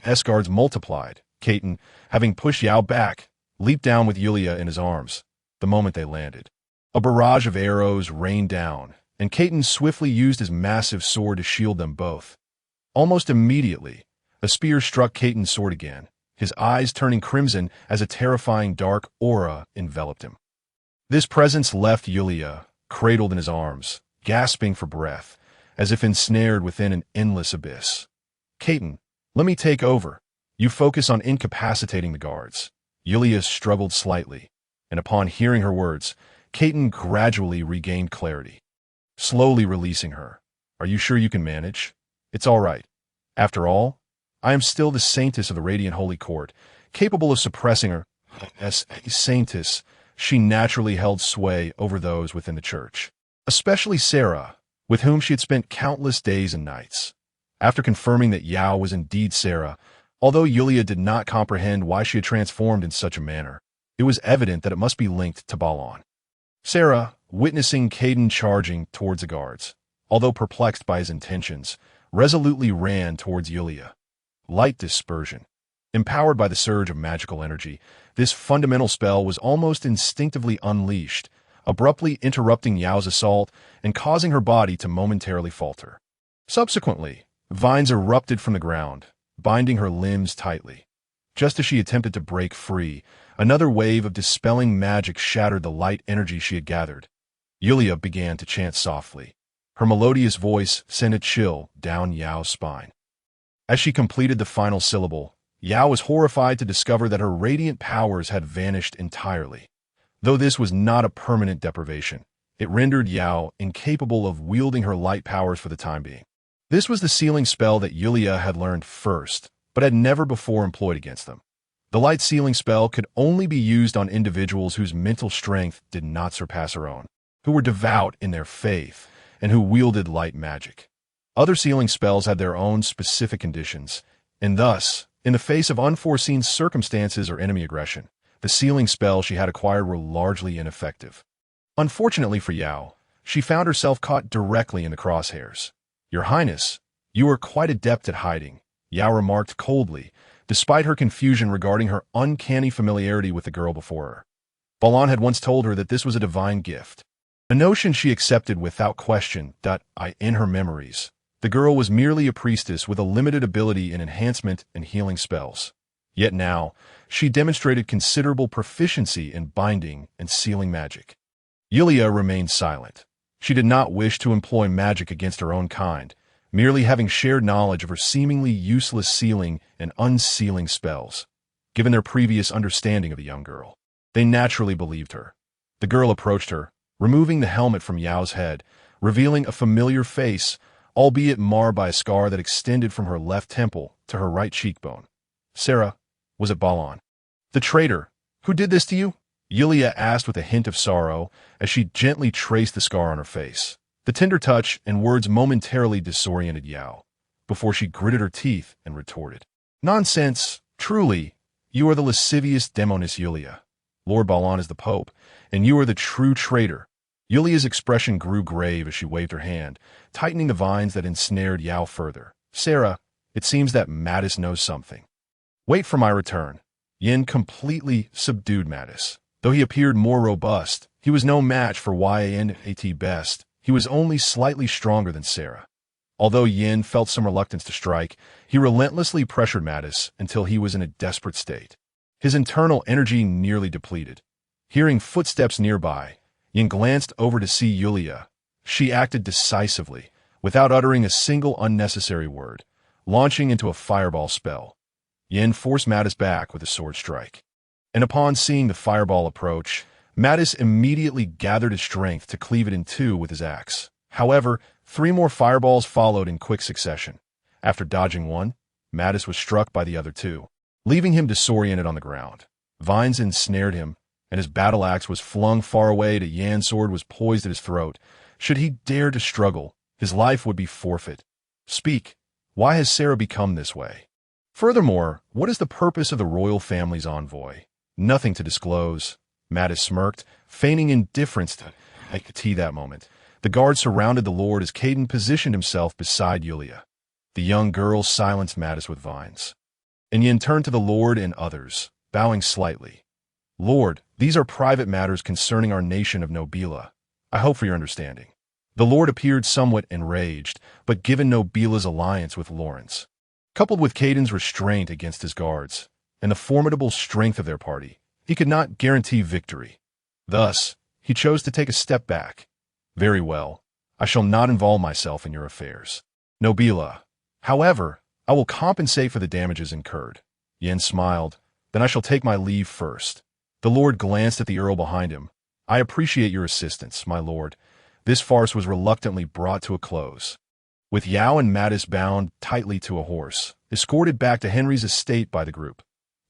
S-guards multiplied. Caton, having pushed Yao back, leaped down with Yulia in his arms. The moment they landed, a barrage of arrows rained down, and Caton swiftly used his massive sword to shield them both. Almost immediately, a spear struck Caton's sword again, his eyes turning crimson as a terrifying dark aura enveloped him. This presence left Yulia, cradled in his arms, gasping for breath, as if ensnared within an endless abyss. "Caton, let me take over. You focus on incapacitating the guards." Yulia struggled slightly, and upon hearing her words, Caton gradually regained clarity, slowly releasing her. "Are you sure you can manage? It's all right. After all, I am still the Saintess of the Radiant Holy Court, capable of suppressing her." As a Saintess, she naturally held sway over those within the church, especially Sarah, with whom she had spent countless days and nights. After confirming that Yao was indeed Sarah, although Yulia did not comprehend why she had transformed in such a manner, it was evident that it must be linked to Balon. Sarah, witnessing Caden charging towards the guards, although perplexed by his intentions, resolutely ran towards Yulia. Light dispersion. Empowered by the surge of magical energy, this fundamental spell was almost instinctively unleashed, abruptly interrupting Yao's assault and causing her body to momentarily falter. Subsequently, vines erupted from the ground, binding her limbs tightly. Just as she attempted to break free, another wave of dispelling magic shattered the light energy she had gathered. Yulia began to chant softly. Her melodious voice sent a chill down Yao's spine. As she completed the final syllable, Yao was horrified to discover that her radiant powers had vanished entirely. Though this was not a permanent deprivation, it rendered Yao incapable of wielding her light powers for the time being. This was the sealing spell that Yulia had learned first, but had never before employed against them. The light sealing spell could only be used on individuals whose mental strength did not surpass her own, who were devout in their faith, and who wielded light magic. Other sealing spells had their own specific conditions, and thus, in the face of unforeseen circumstances or enemy aggression, the sealing spells she had acquired were largely ineffective. Unfortunately for Yao, she found herself caught directly in the crosshairs. "Your Highness, you are quite adept at hiding," Yao remarked coldly, despite her confusion regarding her uncanny familiarity with the girl before her. Balon had once told her that this was a divine gift, a notion she accepted without question. In her memories, the girl was merely a priestess with a limited ability in enhancement and healing spells. Yet now, she demonstrated considerable proficiency in binding and sealing magic. Yulia remained silent. She did not wish to employ magic against her own kind, merely having shared knowledge of her seemingly useless sealing and unsealing spells. Given their previous understanding of the young girl, they naturally believed her. The girl approached her, removing the helmet from Yao's head, revealing a familiar face, albeit marred by a scar that extended from her left temple to her right cheekbone. "Sarah, was it Balon? The traitor, who did this to you?" Yulia asked with a hint of sorrow as she gently traced the scar on her face. The tender touch and words momentarily disoriented Yao, before she gritted her teeth and retorted. "Nonsense! Truly, you are the lascivious demoness Yulia. Lord Balon is the Pope, and you are the true traitor." Yulia's expression grew grave as she waved her hand, tightening the vines that ensnared Yao further. "Sarah, it seems that Mattis knows something. Wait for my return." Yin completely subdued Mattis. Though he appeared more robust, he was no match for Yan at best. He was only slightly stronger than Sarah. Although Yin felt some reluctance to strike, he relentlessly pressured Mattis until he was in a desperate state, his internal energy nearly depleted. Hearing footsteps nearby, Yin glanced over to see Yulia. She acted decisively, without uttering a single unnecessary word, launching into a fireball spell. Yin forced Mattis back with a sword strike. And upon seeing the fireball approach, Mattis immediately gathered his strength to cleave it in two with his axe. However, 3 more fireballs followed in quick succession. After dodging one, Mattis was struck by the other 2, leaving him disoriented on the ground. Vines ensnared him, and his battle axe was flung far away. Yan's sword was poised at his throat. Should he dare to struggle, his life would be forfeit. "Speak. Why has Sarah become this way? Furthermore, what is the purpose of the royal family's envoy?" "Nothing to disclose," Mattis smirked, feigning indifference to that moment. The guards surrounded the Lord as Caden positioned himself beside Yulia. The young girl silenced Mattis with vines. And Yin turned to the Lord and others, bowing slightly. "Lord, these are private matters concerning our nation of Nobila. I hope for your understanding." The Lord appeared somewhat enraged, but given Nobila's alliance with Lawrence, coupled with Caden's restraint against his guards, and the formidable strength of their party, he could not guarantee victory. Thus, he chose to take a step back. Very well, I shall not involve myself in your affairs. Nobila. However, I will compensate for the damages incurred. Yen smiled. Then I shall take my leave first. The lord glanced at the earl behind him. I appreciate your assistance, my lord. This farce was reluctantly brought to a close. With Yao and Mattis bound tightly to a horse, escorted back to Henry's estate by the group.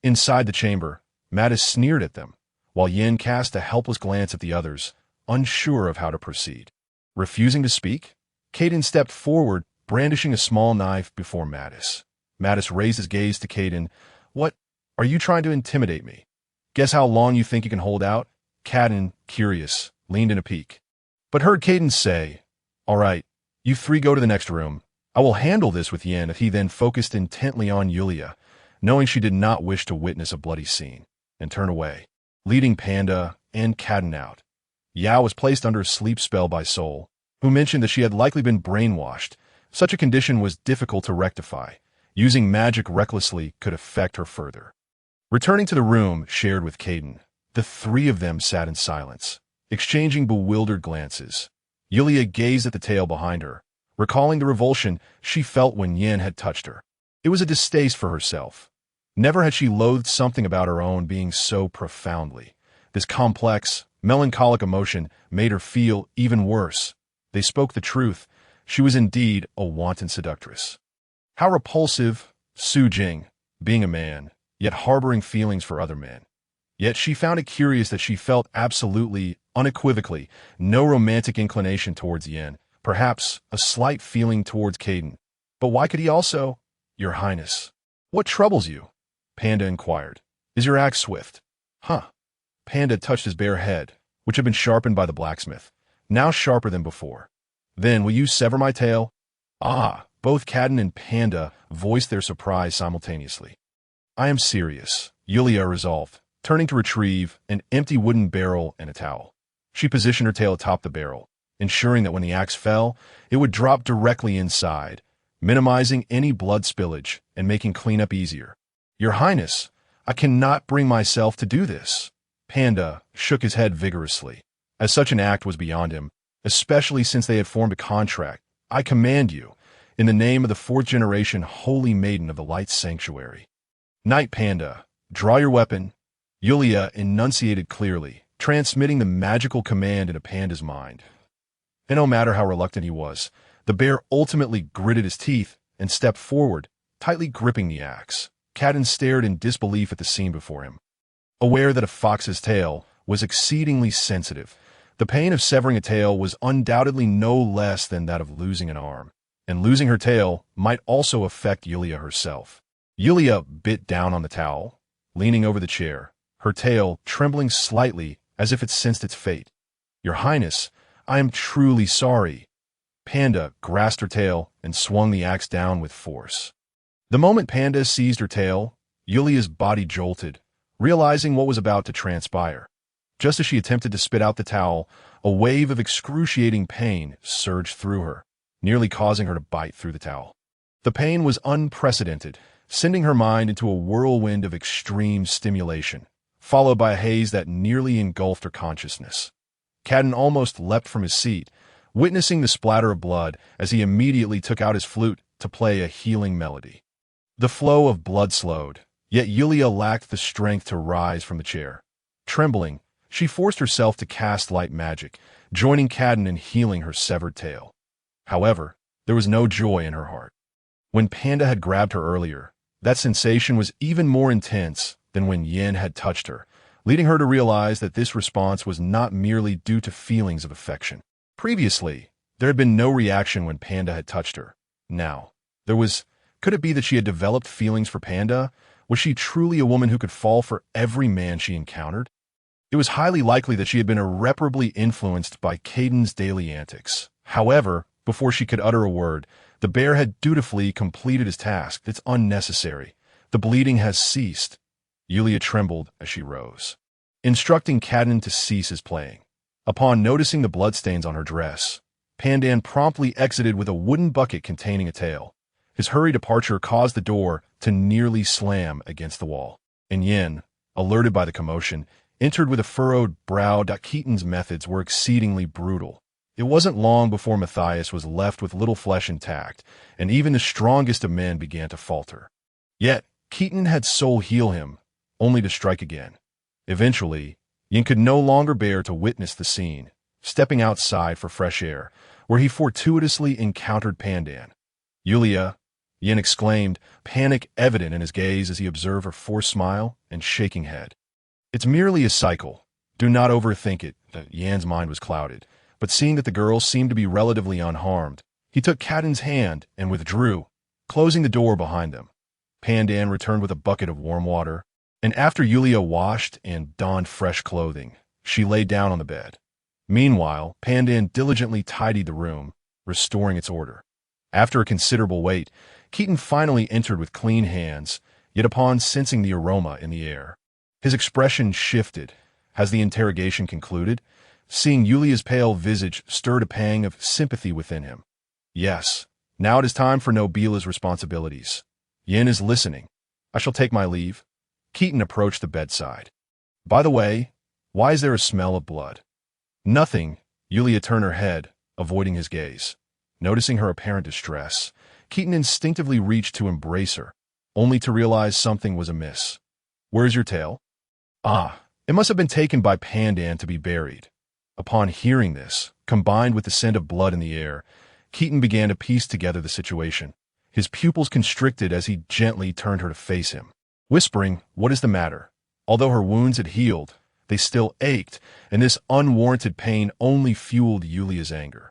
Inside the chamber, Mattis sneered at them, while Yen cast a helpless glance at the others, unsure of how to proceed. Refusing to speak, Caden stepped forward, brandishing a small knife before Mattis. Mattis raised his gaze to Caden. What? Are you trying to intimidate me? Guess how long you think you can hold out? Caden, curious, leaned in a peek, but heard Caden say, All right, you three go to the next room. I will handle this with Yen. He then focused intently on Yulia, knowing she did not wish to witness a bloody scene, and turn away, leading Panda and Caden out. Yao was placed under a sleep spell by Sol, who mentioned that she had likely been brainwashed. Such a condition was difficult to rectify. Using magic recklessly could affect her further. Returning to the room shared with Caden, the three of them sat in silence, exchanging bewildered glances. Yulia gazed at the tail behind her, recalling the revulsion she felt when Yen had touched her. It was a distaste for herself. Never had she loathed something about her own being so profoundly. This complex, melancholic emotion made her feel even worse. They spoke the truth. She was indeed a wanton seductress. How repulsive, Su Jing, being a man, yet harboring feelings for other men. Yet she found it curious that she felt absolutely, unequivocally, no romantic inclination towards Yen, perhaps a slight feeling towards Caden. But why could he also? Your Highness. What troubles you? Panda inquired. Is your axe swift? Huh. Panda touched his bare head, which had been sharpened by the blacksmith, now sharper than before. Then will you sever my tail? Ah, both Caden and Panda voiced their surprise simultaneously. I am serious, Yulia resolved, turning to retrieve an empty wooden barrel and a towel. She positioned her tail atop the barrel, ensuring that when the axe fell, it would drop directly inside, minimizing any blood spillage and making cleanup easier. Your Highness, I cannot bring myself to do this. Panda shook his head vigorously, as such an act was beyond him, especially since they had formed a contract. I command you, in the name of the fourth-generation Holy Maiden of the Light Sanctuary. Knight Panda, draw your weapon. Yulia enunciated clearly, transmitting the magical command into Panda's mind. And no matter how reluctant he was, the bear ultimately gritted his teeth and stepped forward, tightly gripping the axe. Caden stared in disbelief at the scene before him. Aware that a fox's tail was exceedingly sensitive, the pain of severing a tail was undoubtedly no less than that of losing an arm, and losing her tail might also affect Yulia herself. Yulia bit down on the towel, leaning over the chair, her tail trembling slightly as if it sensed its fate. Your Highness, I am truly sorry. Panda grasped her tail and swung the axe down with force. The moment Panda seized her tail, Yulia's body jolted, realizing what was about to transpire. Just as she attempted to spit out the towel, a wave of excruciating pain surged through her, nearly causing her to bite through the towel. The pain was unprecedented, sending her mind into a whirlwind of extreme stimulation, followed by a haze that nearly engulfed her consciousness. Caden almost leapt from his seat, witnessing the splatter of blood as he immediately took out his flute to play a healing melody. The flow of blood slowed, yet Yulia lacked the strength to rise from the chair. Trembling, she forced herself to cast light magic, joining Caden in healing her severed tail. However, there was no joy in her heart. When Panda had grabbed her earlier, that sensation was even more intense than when Yen had touched her, leading her to realize that this response was not merely due to feelings of affection. Previously, there had been no reaction when Panda had touched her. Now, there was. Could it be that she had developed feelings for Panda? Was she truly a woman who could fall for every man she encountered? It was highly likely that she had been irreparably influenced by Caden's daily antics. However, before she could utter a word, the bear had dutifully completed his task. It's unnecessary. The bleeding has ceased. Yulia trembled as she rose, instructing Caden to cease his playing. Upon noticing the bloodstains on her dress, Pandan promptly exited with a wooden bucket containing a tail. His hurried departure caused the door to nearly slam against the wall. and Yin, alerted by the commotion, entered with a furrowed brow. Keaton's methods were exceedingly brutal. It wasn't long before Matthias was left with little flesh intact, and even the strongest of men began to falter. Yet, Keaton had soul heal him, only to strike again. Eventually, Yin could no longer bear to witness the scene, stepping outside for fresh air, where he fortuitously encountered Pandan. "Yulia," Yin exclaimed, panic evident in his gaze as he observed her forced smile and shaking head. "It's merely a cycle. Do not overthink it." Yan's mind was clouded, but seeing that the girl seemed to be relatively unharmed, he took Katin's hand and withdrew, closing the door behind them. Pandan returned with a bucket of warm water, and after Yulia washed and donned fresh clothing, she lay down on the bed. Meanwhile, Pandan diligently tidied the room, restoring its order. After a considerable wait, Keaton finally entered with clean hands, yet upon sensing the aroma in the air, his expression shifted. Has the interrogation concluded? Seeing Yulia's pale visage stirred a pang of sympathy within him. Yes, now it is time for Nobila's responsibilities. Yin is listening. I shall take my leave. Keaton approached the bedside. By the way, why is there a smell of blood? Nothing. Yulia turned her head, avoiding his gaze. Noticing her apparent distress, Keaton instinctively reached to embrace her, only to realize something was amiss. Where's your tail? Ah, it must have been taken by Pandan to be buried. Upon hearing this, combined with the scent of blood in the air, Keaton began to piece together the situation. His pupils constricted as he gently turned her to face him, whispering, "What is the matter?" Although her wounds had healed, they still ached, and this unwarranted pain only fueled Yulia's anger.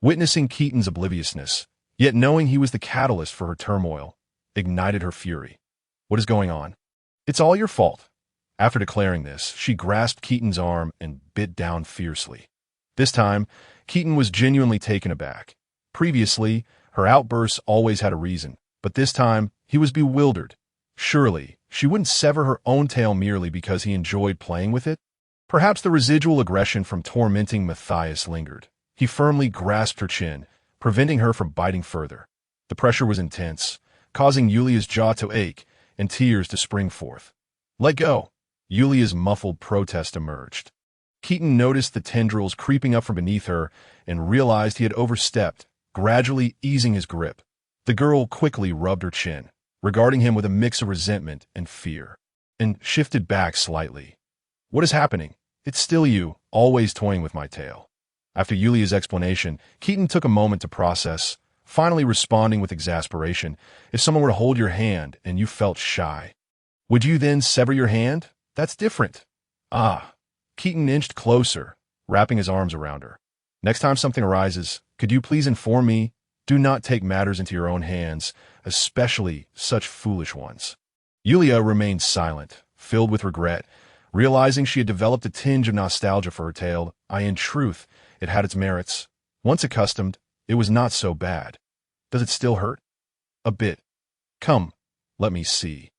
Witnessing Keaton's obliviousness, yet knowing he was the catalyst for her turmoil, ignited her fury. What is going on? It's all your fault. After declaring this, she grasped Keaton's arm and bit down fiercely. This time, Keaton was genuinely taken aback. Previously, her outbursts always had a reason, but this time, he was bewildered. Surely, she wouldn't sever her own tail merely because he enjoyed playing with it? Perhaps the residual aggression from tormenting Matthias lingered. He firmly grasped her chin, preventing her from biting further. The pressure was intense, causing Yulia's jaw to ache and tears to spring forth. "Let go!" Yulia's muffled protest emerged. Keaton noticed the tendrils creeping up from beneath her and realized he had overstepped, gradually easing his grip. The girl quickly rubbed her chin, regarding him with a mix of resentment and fear, and shifted back slightly. "What is happening? It's still you, always toying with my tail." After Yulia's explanation, Keaton took a moment to process, finally responding with exasperation. "If someone were to hold your hand and you felt shy, would you then sever your hand? That's different." "Ah." Keaton inched closer, wrapping his arms around her. "Next time something arises, could you please inform me? Do not take matters into your own hands, especially such foolish ones." Yulia remained silent, filled with regret, realizing she had developed a tinge of nostalgia for her tail. In truth, it had its merits. Once accustomed, it was not so bad. "Does it still hurt?" "A bit." "Come, let me see."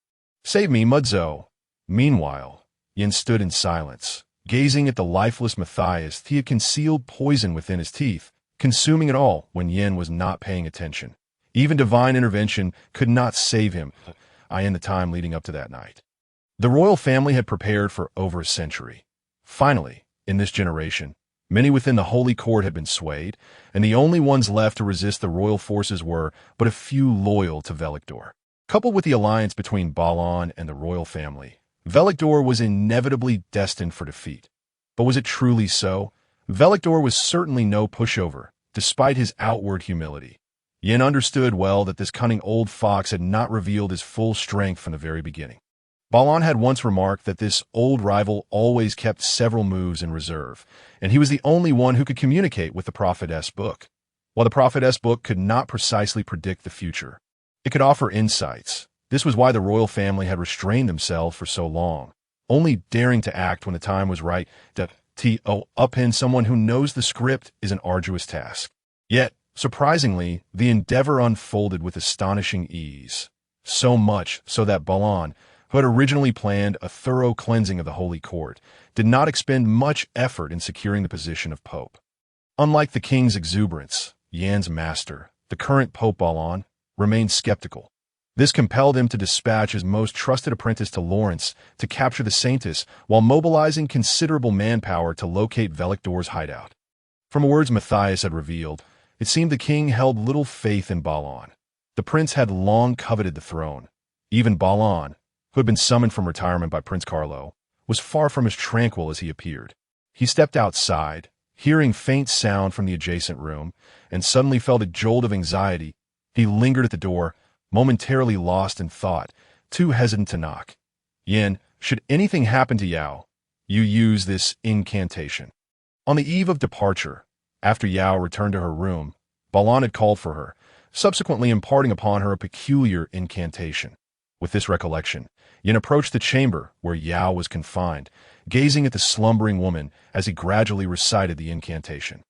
"Save me, Mudzo." Meanwhile, Yin stood in silence, gazing at the lifeless Matthias. He had concealed poison within his teeth, consuming it all when Yin was not paying attention. Even divine intervention could not save him in the time leading up to that night. The royal family had prepared for over a century. Finally, in this generation, many within the holy court had been swayed, and the only ones left to resist the royal forces were but a few loyal to Velikdor. Coupled with the alliance between Balan and the royal family, Velikdor was inevitably destined for defeat. But was it truly so? Velikdor was certainly no pushover, despite his outward humility. Yin understood well that this cunning old fox had not revealed his full strength from the very beginning. Balan had once remarked that this old rival always kept several moves in reserve, and he was the only one who could communicate with the prophetess book. While the prophetess book could not precisely predict the future, it could offer insights. This was why the royal family had restrained themselves for so long, only daring to act when the time was right. To upend someone who knows the script is an arduous task. Yet, surprisingly, the endeavor unfolded with astonishing ease. So much so that Balan, who had originally planned a thorough cleansing of the holy court, did not expend much effort in securing the position of pope. Unlike the king's exuberance, Yan's master, the current Pope Balan, remained skeptical. This compelled him to dispatch his most trusted apprentice to Lawrence to capture the Saintess while mobilizing considerable manpower to locate Velictor's hideout. From words Matthias had revealed, it seemed the king held little faith in Balan. The prince had long coveted the throne. Even Balan, who had been summoned from retirement by Prince Carlo, was far from as tranquil as he appeared. He stepped outside, hearing faint sound from the adjacent room, and suddenly felt a jolt of anxiety. He lingered at the door, momentarily lost in thought, too hesitant to knock. Yin, should anything happen to Yao, you use this incantation. On the eve of departure, after Yao returned to her room, Balan had called for her, subsequently imparting upon her a peculiar incantation. With this recollection, Yin approached the chamber where Yao was confined, gazing at the slumbering woman as he gradually recited the incantation.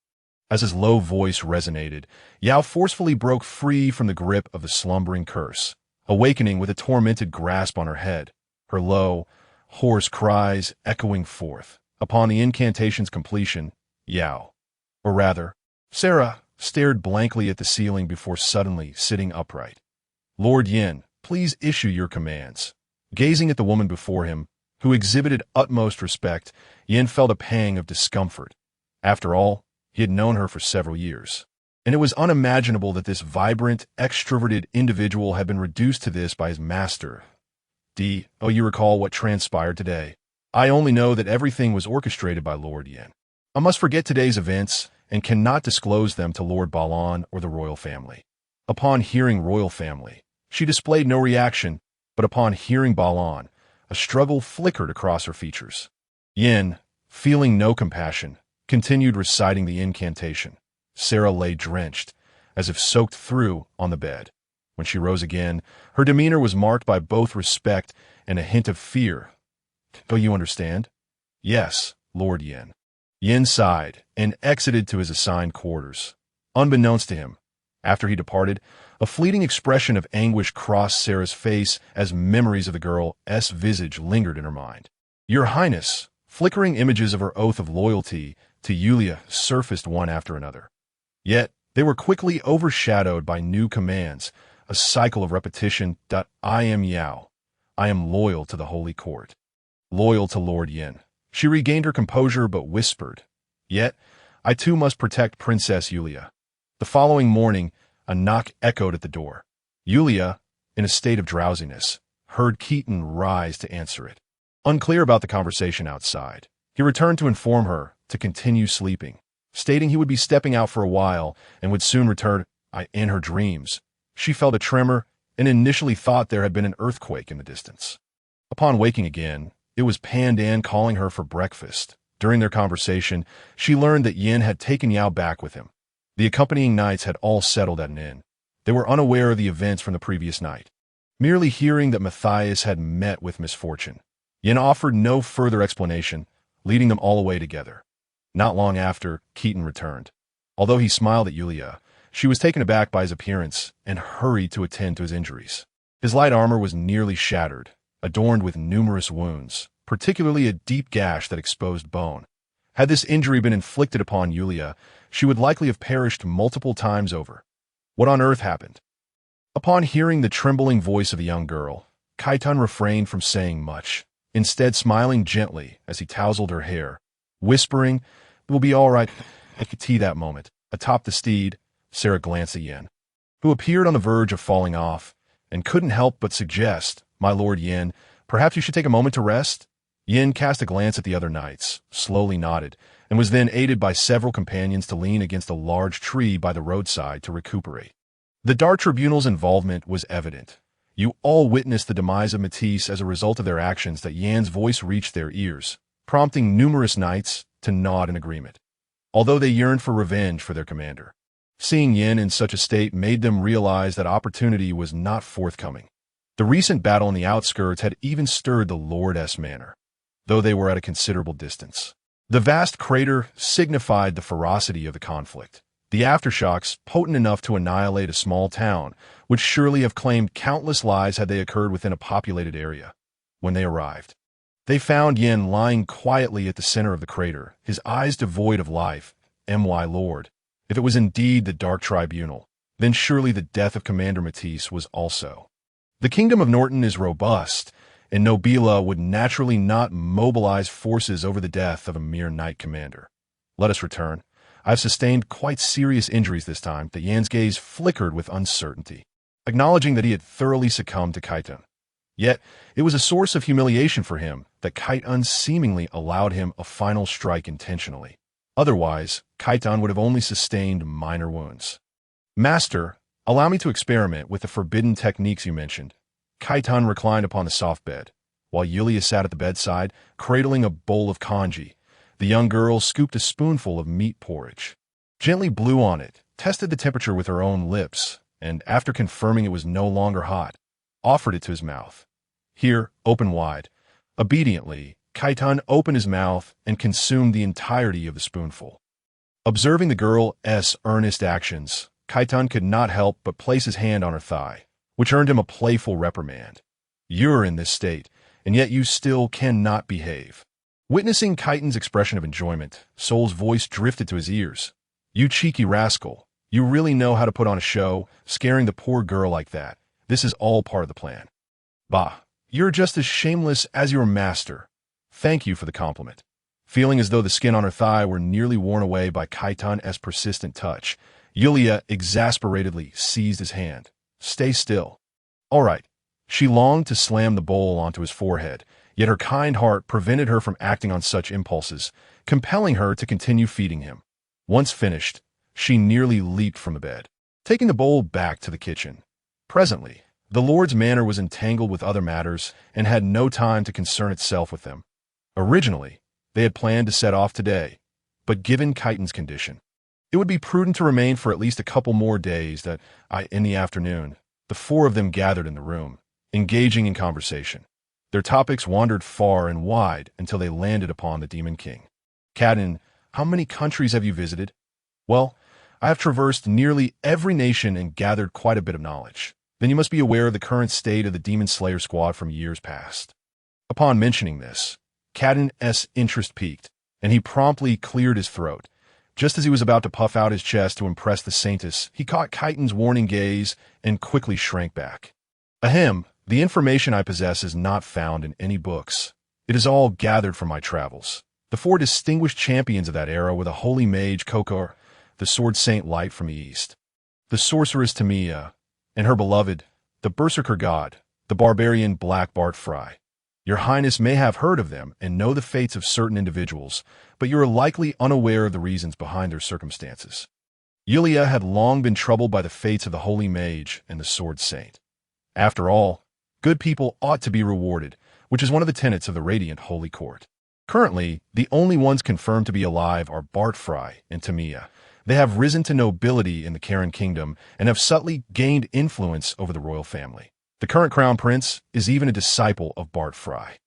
As his low voice resonated, Yao forcefully broke free from the grip of the slumbering curse, awakening with a tormented grasp on her head, her low, hoarse cries echoing forth. Upon the incantation's completion, Yao, or rather, Sarah, stared blankly at the ceiling before suddenly sitting upright. Lord Yin, please issue your commands. Gazing at the woman before him, who exhibited utmost respect, Yin felt a pang of discomfort. After all, he had known her for several years, and it was unimaginable that this vibrant, extroverted individual had been reduced to this by his master. Oh, you recall what transpired today. I only know that everything was orchestrated by Lord Yin. I must forget today's events and cannot disclose them to Lord Balan or the royal family. Upon hearing royal family, she displayed no reaction, but upon hearing Balan, a struggle flickered across her features. Yin, feeling no compassion, continued reciting the incantation. Sarah lay drenched, as if soaked through, on the bed. When she rose again, her demeanor was marked by both respect and a hint of fear. Oh, you understand? Yes, Lord Yin. Yin sighed and exited to his assigned quarters. Unbeknownst to him, after he departed, a fleeting expression of anguish crossed Sarah's face as memories of the girl's visage lingered in her mind. Your Highness, flickering images of her oath of loyalty to Yulia surfaced one after another. Yet, they were quickly overshadowed by new commands, a cycle of repetition. I am Yao. I am loyal to the Holy Court. Loyal to Lord Yin. She regained her composure but whispered, Yet, I too must protect Princess Yulia. The following morning, a knock echoed at the door. Yulia, in a state of drowsiness, heard Keaton rise to answer it. Unclear about the conversation outside, he returned to inform her to continue sleeping, stating he would be stepping out for a while and would soon return. In her dreams, she felt a tremor and initially thought there had been an earthquake in the distance. Upon waking again, it was Pandan calling her for breakfast. During their conversation, she learned that Yin had taken Yao back with him. The accompanying knights had all settled at an inn. They were unaware of the events from the previous night, merely hearing that Matthias had met with misfortune. Yin offered no further explanation, leading them all away together. Not long after, Keaton returned. Although he smiled at Yulia, she was taken aback by his appearance and hurried to attend to his injuries. His light armor was nearly shattered, adorned with numerous wounds, particularly a deep gash that exposed bone. Had this injury been inflicted upon Yulia, she would likely have perished multiple times over. What on earth happened? Upon hearing the trembling voice of the young girl, Kaitan refrained from saying much, instead smiling gently as he tousled her hair, whispering, It will be all right. I could see that moment. Atop the steed, Sarah glanced at Yin, who appeared on the verge of falling off, and couldn't help but suggest, My Lord Yin, perhaps you should take a moment to rest? Yin cast a glance at the other knights, slowly nodded, and was then aided by several companions to lean against a large tree by the roadside to recuperate. The Dark Tribunal's involvement was evident. You all witnessed the demise of Matisse as a result of their actions that Yan's voice reached their ears, prompting numerous knights to nod in agreement, although they yearned for revenge for their commander. Seeing Yin in such a state made them realize that opportunity was not forthcoming. The recent battle in the outskirts had even stirred the Lord's manor, though they were at a considerable distance. The vast crater signified the ferocity of the conflict. The aftershocks, potent enough to annihilate a small town, would surely have claimed countless lives had they occurred within a populated area. When they arrived, they found Yin lying quietly at the center of the crater, his eyes devoid of life. My lord, if it was indeed the Dark Tribunal, then surely the death of Commander Matisse was also. The kingdom of Norton is robust, and Nobila would naturally not mobilize forces over the death of a mere knight commander. Let us return. I've sustained quite serious injuries this time. The Yan's gaze flickered with uncertainty, acknowledging that he had thoroughly succumbed to Kaitan. Yet, it was a source of humiliation for him that Kaitan seemingly allowed him a final strike intentionally. Otherwise, Kaitan would have only sustained minor wounds. Master, allow me to experiment with the forbidden techniques you mentioned. Kaitan reclined upon the soft bed, while Yulia sat at the bedside, cradling a bowl of congee. The young girl scooped a spoonful of meat porridge, gently blew on it, tested the temperature with her own lips, and after confirming it was no longer hot, offered it to his mouth. Here, open wide. Obediently, Kaitan opened his mouth and consumed the entirety of the spoonful. Observing the girl's earnest actions, Kaitan could not help but place his hand on her thigh, which earned him a playful reprimand. You're in this state, and yet you still cannot behave. Witnessing Kaitan's expression of enjoyment, Sol's voice drifted to his ears. You cheeky rascal, you really know how to put on a show, scaring the poor girl like that. This is all part of the plan. Bah, you're just as shameless as your master. Thank you for the compliment. Feeling as though the skin on her thigh were nearly worn away by Kaitan's persistent touch, Yulia exasperatedly seized his hand. Stay still. All right. She longed to slam the bowl onto his forehead, yet her kind heart prevented her from acting on such impulses, compelling her to continue feeding him. Once finished, she nearly leaped from the bed, taking the bowl back to the kitchen. Presently, the Lord's manor was entangled with other matters and had no time to concern itself with them. Originally, they had planned to set off today, but given Kaitan's condition, it would be prudent to remain for at least a couple more days. In the afternoon, the four of them gathered in the room, engaging in conversation. Their topics wandered far and wide until they landed upon the Demon King. Kaitan, how many countries have you visited? Well, I have traversed nearly every nation and gathered quite a bit of knowledge. Then you must be aware of the current state of the Demon Slayer squad from years past. Upon mentioning this, Kaitan's interest piqued, and he promptly cleared his throat. Just as he was about to puff out his chest to impress the Saintess, he caught Kaitan's warning gaze and quickly shrank back. Ahem, the information I possess is not found in any books. It is all gathered from my travels. The four distinguished champions of that era were the holy mage Kokor, the sword saint Light from the east, the sorceress Tamia, and her beloved, the berserker god, the barbarian Black Bart Fry. Your Highness may have heard of them and know the fates of certain individuals, but you are likely unaware of the reasons behind their circumstances. Yulia had long been troubled by the fates of the holy mage and the sword saint. After all, good people ought to be rewarded, which is one of the tenets of the Radiant Holy Court. Currently, the only ones confirmed to be alive are Bart Fry and Tamia. They have risen to nobility in the Karen Kingdom and have subtly gained influence over the royal family. The current crown prince is even a disciple of Bart Fry.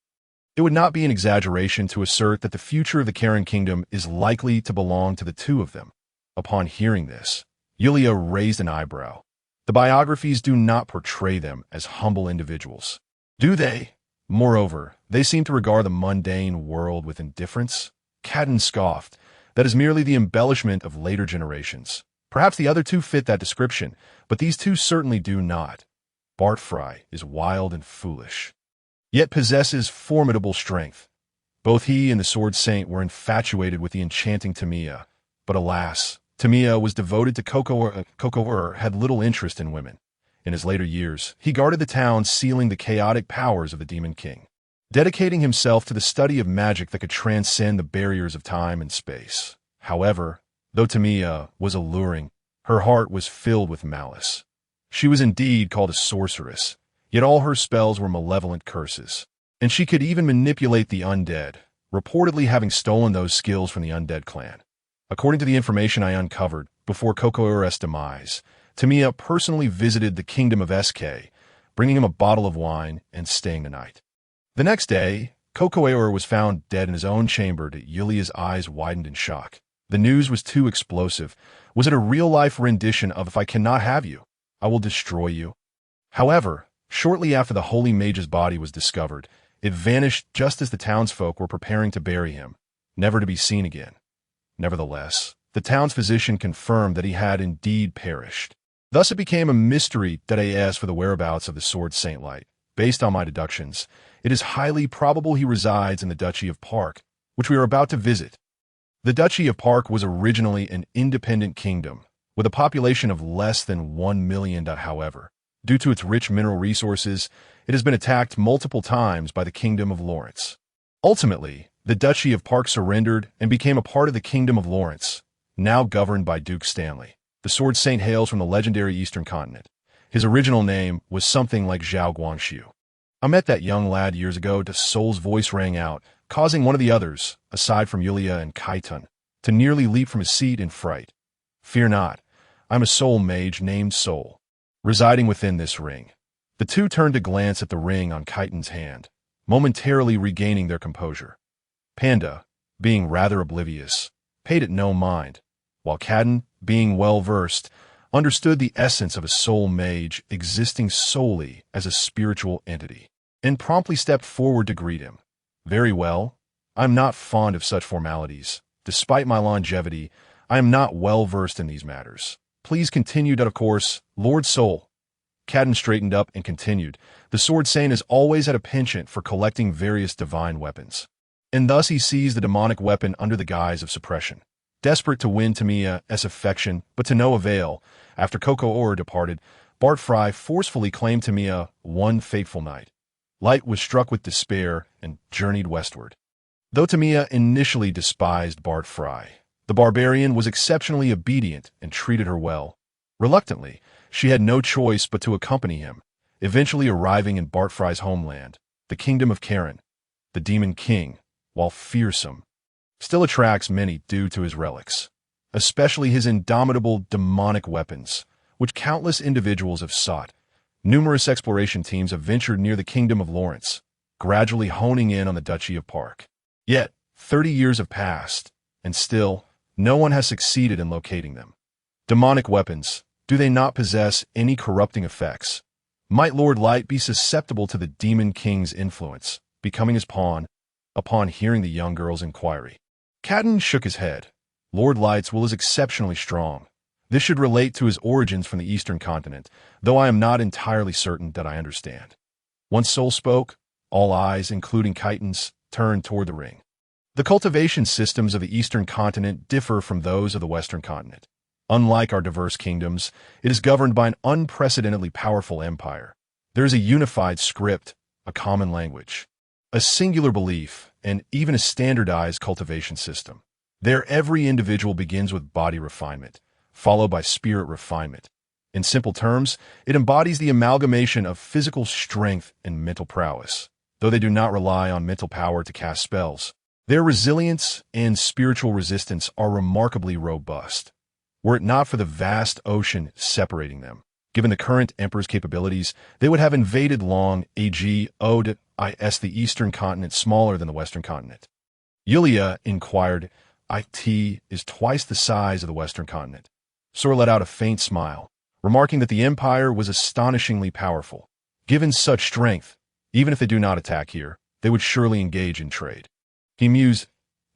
It would not be an exaggeration to assert that the future of the Karen Kingdom is likely to belong to the two of them. Upon hearing this, Yulia raised an eyebrow. The biographies do not portray them as humble individuals, do they? Moreover, they seem to regard the mundane world with indifference. Kaitan scoffed. That is merely the embellishment of later generations. Perhaps the other two fit that description, but these two certainly do not. Bart Fry is wild and foolish, yet possesses formidable strength. Both he and the Sword Saint were infatuated with the enchanting Tamia, but alas, Tamia was devoted to Kokor had little interest in women. In his later years, he guarded the town, sealing the chaotic powers of the Demon King, dedicating himself to the study of magic that could transcend the barriers of time and space. However, though Tamia was alluring, her heart was filled with malice. She was indeed called a sorceress, yet all her spells were malevolent curses, and she could even manipulate the undead, reportedly having stolen those skills from the undead clan. According to the information I uncovered before Kokor's demise, Tamia personally visited the kingdom of SK, bringing him a bottle of wine and staying the night. The next day, Kokor was found dead in his own chamber. Yulia's eyes widened in shock. The news was too explosive. Was it a real-life rendition of "If I cannot have you, I will destroy you"? However, shortly after the holy mage's body was discovered, it vanished just as the townsfolk were preparing to bury him, never to be seen again. Nevertheless, the town's physician confirmed that he had indeed perished. Thus it became a mystery that I asked for the whereabouts of the sword Saint Light. Based on my deductions, it is highly probable he resides in the Duchy of Park, which we are about to visit. The Duchy of Park was originally an independent kingdom, with a population of less than 1 million. However, due to its rich mineral resources, it has been attacked multiple times by the Kingdom of Lawrence. Ultimately, the Duchy of Park surrendered and became a part of the Kingdom of Lawrence, now governed by Duke Stanley. The Sword Saint hails from the legendary Eastern continent. His original name was something like Zhao Guangxiu. I met that young lad years ago. The soul's voice rang out, causing one of the others, aside from Yulia and Kaitan, to nearly leap from his seat in fright. Fear not, I'm a soul mage named Soul, residing within this ring. The two turned to glance at the ring on Kaitan's hand, momentarily regaining their composure. Panda, being rather oblivious, paid it no mind, while Kaitan, being well-versed, understood the essence of a soul mage existing solely as a spiritual entity, and promptly stepped forward to greet him. Very well, I'm not fond of such formalities. Despite my longevity, I am not well-versed in these matters. Please continue that, of course, Lord Soul. Kaitan straightened up and continued. The Sword Saint has always had a penchant for collecting various divine weapons, and thus he seized the demonic weapon under the guise of suppression. Desperate to win Tamia's affection, but to no avail, after Coco Or departed, Bart Fry forcefully claimed Tamia one fateful night. Light was struck with despair and journeyed westward. Though Tamia initially despised Bart Fry, the barbarian was exceptionally obedient and treated her well. Reluctantly, she had no choice but to accompany him, eventually arriving in Bart Fry's homeland, the kingdom of Karen. The Demon King, while fearsome, still attracts many due to his relics, especially his indomitable demonic weapons, which countless individuals have sought. Numerous exploration teams have ventured near the Kingdom of Lawrence, gradually honing in on the Duchy of Park. Yet, 30 years have passed, and still, no one has succeeded in locating them. Demonic weapons, do they not possess any corrupting effects? Might Lord Light be susceptible to the Demon King's influence, becoming his pawn, upon hearing the young girl's inquiry? Kaitan shook his head. Lord Light's will is exceptionally strong. This should relate to his origins from the Eastern continent, though I am not entirely certain that I understand. Once Soul spoke, all eyes, including Kaitan's, turned toward the ring. The cultivation systems of the Eastern continent differ from those of the Western continent. Unlike our diverse kingdoms, it is governed by an unprecedentedly powerful empire. There is a unified script, a common language, a singular belief, and even a standardized cultivation system. There, every individual begins with body refinement, followed by spirit refinement. In simple terms, it embodies the amalgamation of physical strength and mental prowess. Though they do not rely on mental power to cast spells, their resilience and spiritual resistance are remarkably robust. Were it not for the vast ocean separating them, given the current Emperor's capabilities, they would have invaded long ago the Eastern continent smaller than the Western continent. Yulia inquired, "It is twice the size of the Western continent." Sora let out a faint smile, remarking that the Empire was astonishingly powerful. Given such strength, even if they do not attack here, they would surely engage in trade. He mused,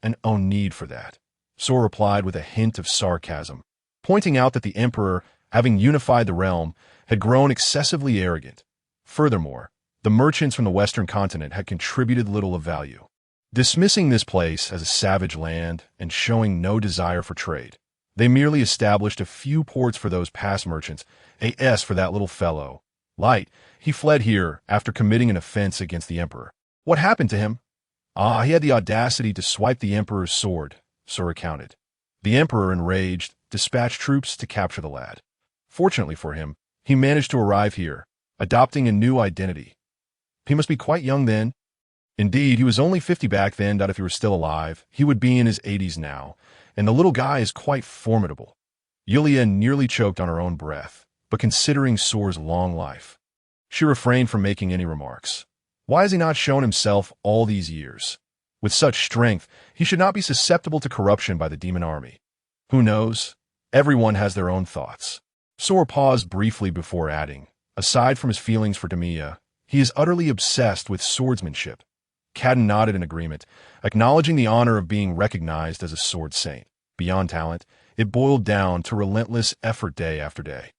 "And no need for that." Sora replied with a hint of sarcasm, pointing out that the Emperor, having unified the realm, had grown excessively arrogant. Furthermore, the merchants from the Western continent had contributed little of value, dismissing this place as a savage land and showing no desire for trade. They merely established a few ports for those past merchants. As for that little fellow, Light, he fled here after committing an offense against the Emperor. What happened to him? He had the audacity to swipe the Emperor's sword, Sora recounted. The Emperor, enraged, dispatched troops to capture the lad. Fortunately for him, he managed to arrive here, adopting a new identity. He must be quite young then. Indeed, he was only 50 back then. That if he were still alive, he would be in his 80s now, and the little guy is quite formidable. Yulia nearly choked on her own breath, but considering Sora's long life, she refrained from making any remarks. Why has he not shown himself all these years? With such strength, he should not be susceptible to corruption by the demon army. Who knows? Everyone has their own thoughts. Sora paused briefly before adding, aside from his feelings for Tamiya, he is utterly obsessed with swordsmanship. Kaitan nodded in agreement, acknowledging the honor of being recognized as a sword saint. Beyond talent, it boiled down to relentless effort day after day.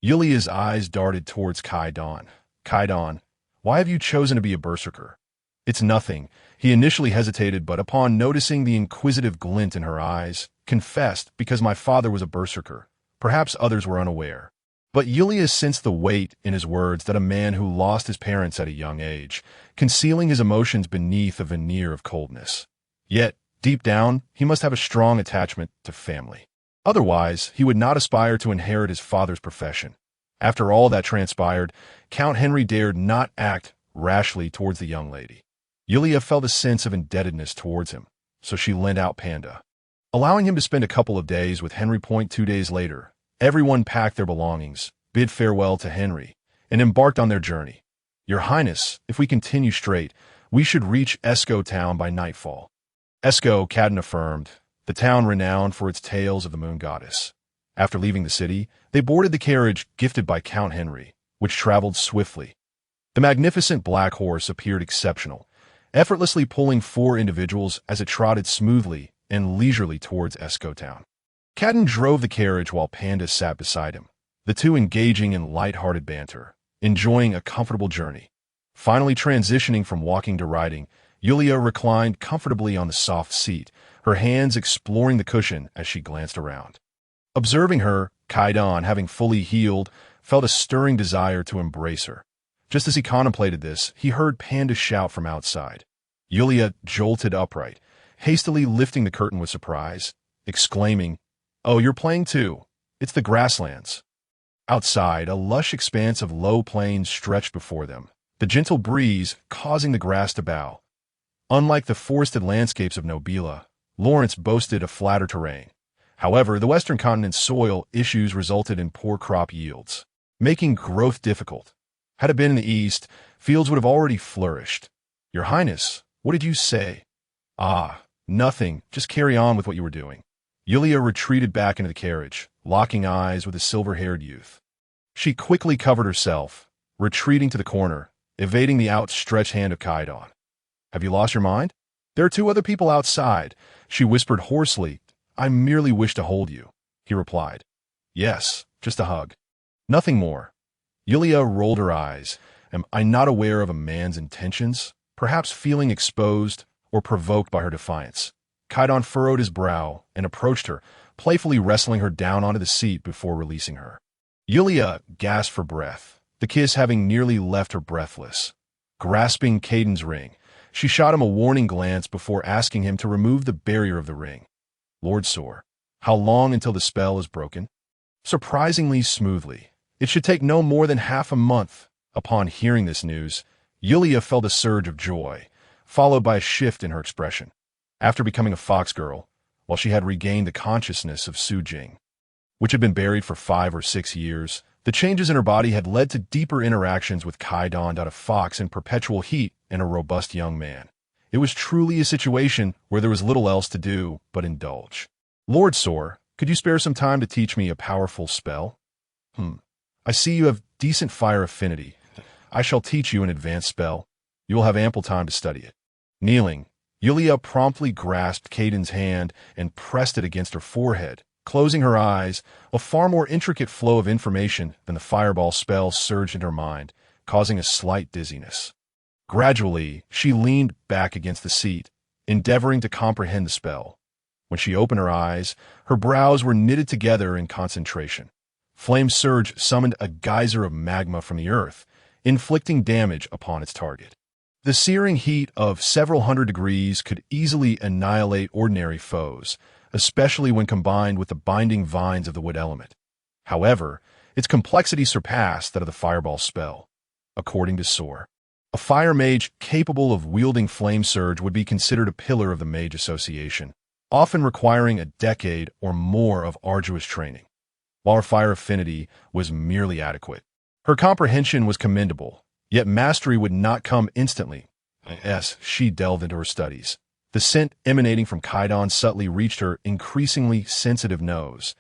Yulia's eyes darted towards Kaidan. Kaidan, why have you chosen to be a berserker? It's nothing. He initially hesitated, but upon noticing the inquisitive glint in her eyes, confessed, because my father was a berserker. Perhaps others were unaware. But Yulia sensed the weight in his words that a man who lost his parents at a young age, concealing his emotions beneath a veneer of coldness. Yet, deep down, he must have a strong attachment to family. Otherwise, he would not aspire to inherit his father's profession. After all that transpired, Count Henry dared not act rashly towards the young lady. Yulia felt a sense of indebtedness towards him, so she lent out Panda. Allowing him to spend a couple of days with Henry. 2 days later, everyone packed their belongings, bid farewell to Henry, and embarked on their journey. Your Highness, if we continue straight, we should reach Esco town by nightfall. Esco, Cadden affirmed, the town renowned for its tales of the moon goddess. After leaving the city, they boarded the carriage gifted by Count Henry, which traveled swiftly. The magnificent black horse appeared exceptional, effortlessly pulling 4 individuals as it trotted smoothly and leisurely towards Esco town. Cadden drove the carriage while Panda sat beside him, the two engaging in light-hearted banter, enjoying a comfortable journey. Finally transitioning from walking to riding, Yulia reclined comfortably on the soft seat, her hands exploring the cushion as she glanced around. Observing her, Kaidan, having fully healed, felt a stirring desire to embrace her. Just as he contemplated this, he heard Panda shout from outside. Yulia jolted upright, hastily lifting the curtain with surprise, exclaiming, "Oh, you're playing too. It's the grasslands." Outside, a lush expanse of low plains stretched before them, the gentle breeze causing the grass to bow. Unlike the forested landscapes of Nobila, Lawrence boasted a flatter terrain. However, the western continent's soil issues resulted in poor crop yields, making growth difficult. Had it been in the east, fields would have already flourished. Your Highness, what did you say? Ah, nothing. Just carry on with what you were doing. Yulia retreated back into the carriage, locking eyes with the silver-haired youth. She quickly covered herself, retreating to the corner, evading the outstretched hand of Kaidan. Have you lost your mind? There are 2 other people outside, she whispered hoarsely. I merely wish to hold you, he replied. Yes, just a hug. Nothing more. Yulia rolled her eyes. Am I not aware of a man's intentions? Perhaps feeling exposed or provoked by her defiance. Kaidan furrowed his brow and approached her, playfully wrestling her down onto the seat before releasing her. Yulia gasped for breath, the kiss having nearly left her breathless. Grasping Kaidan's ring, she shot him a warning glance before asking him to remove the barrier of the ring. Lord Sor, how long until the spell is broken? Surprisingly smoothly. It should take no more than half a month. Upon hearing this news, Yulia felt a surge of joy, followed by a shift in her expression. After becoming a fox girl, while she had regained the consciousness of Su Jing, which had been buried for 5 or 6 years, the changes in her body had led to deeper interactions with Kaidan, a fox in perpetual heat and a robust young man. It was truly a situation where there was little else to do but indulge. Lord Sor, could you spare some time to teach me a powerful spell? I see you have decent fire affinity. I shall teach you an advanced spell. You will have ample time to study it. Kneeling, Yulia promptly grasped Kaidan's hand and pressed it against her forehead. Closing her eyes, a far more intricate flow of information than the fireball spell surged in her mind, causing a slight dizziness. Gradually, she leaned back against the seat, endeavoring to comprehend the spell. When she opened her eyes, her brows were knitted together in concentration. Flame Surge summoned a geyser of magma from the earth, inflicting damage upon its target. The searing heat of several hundred degrees could easily annihilate ordinary foes, especially when combined with the binding vines of the wood element. However, its complexity surpassed that of the fireball spell. According to Sor, a fire mage capable of wielding Flame Surge would be considered a pillar of the Mage Association, often requiring a decade or more of arduous training. While her fire affinity was merely adequate, her comprehension was commendable, yet mastery would not come instantly. As she delved into her studies, the scent emanating from Kaidan subtly reached her increasingly sensitive nose.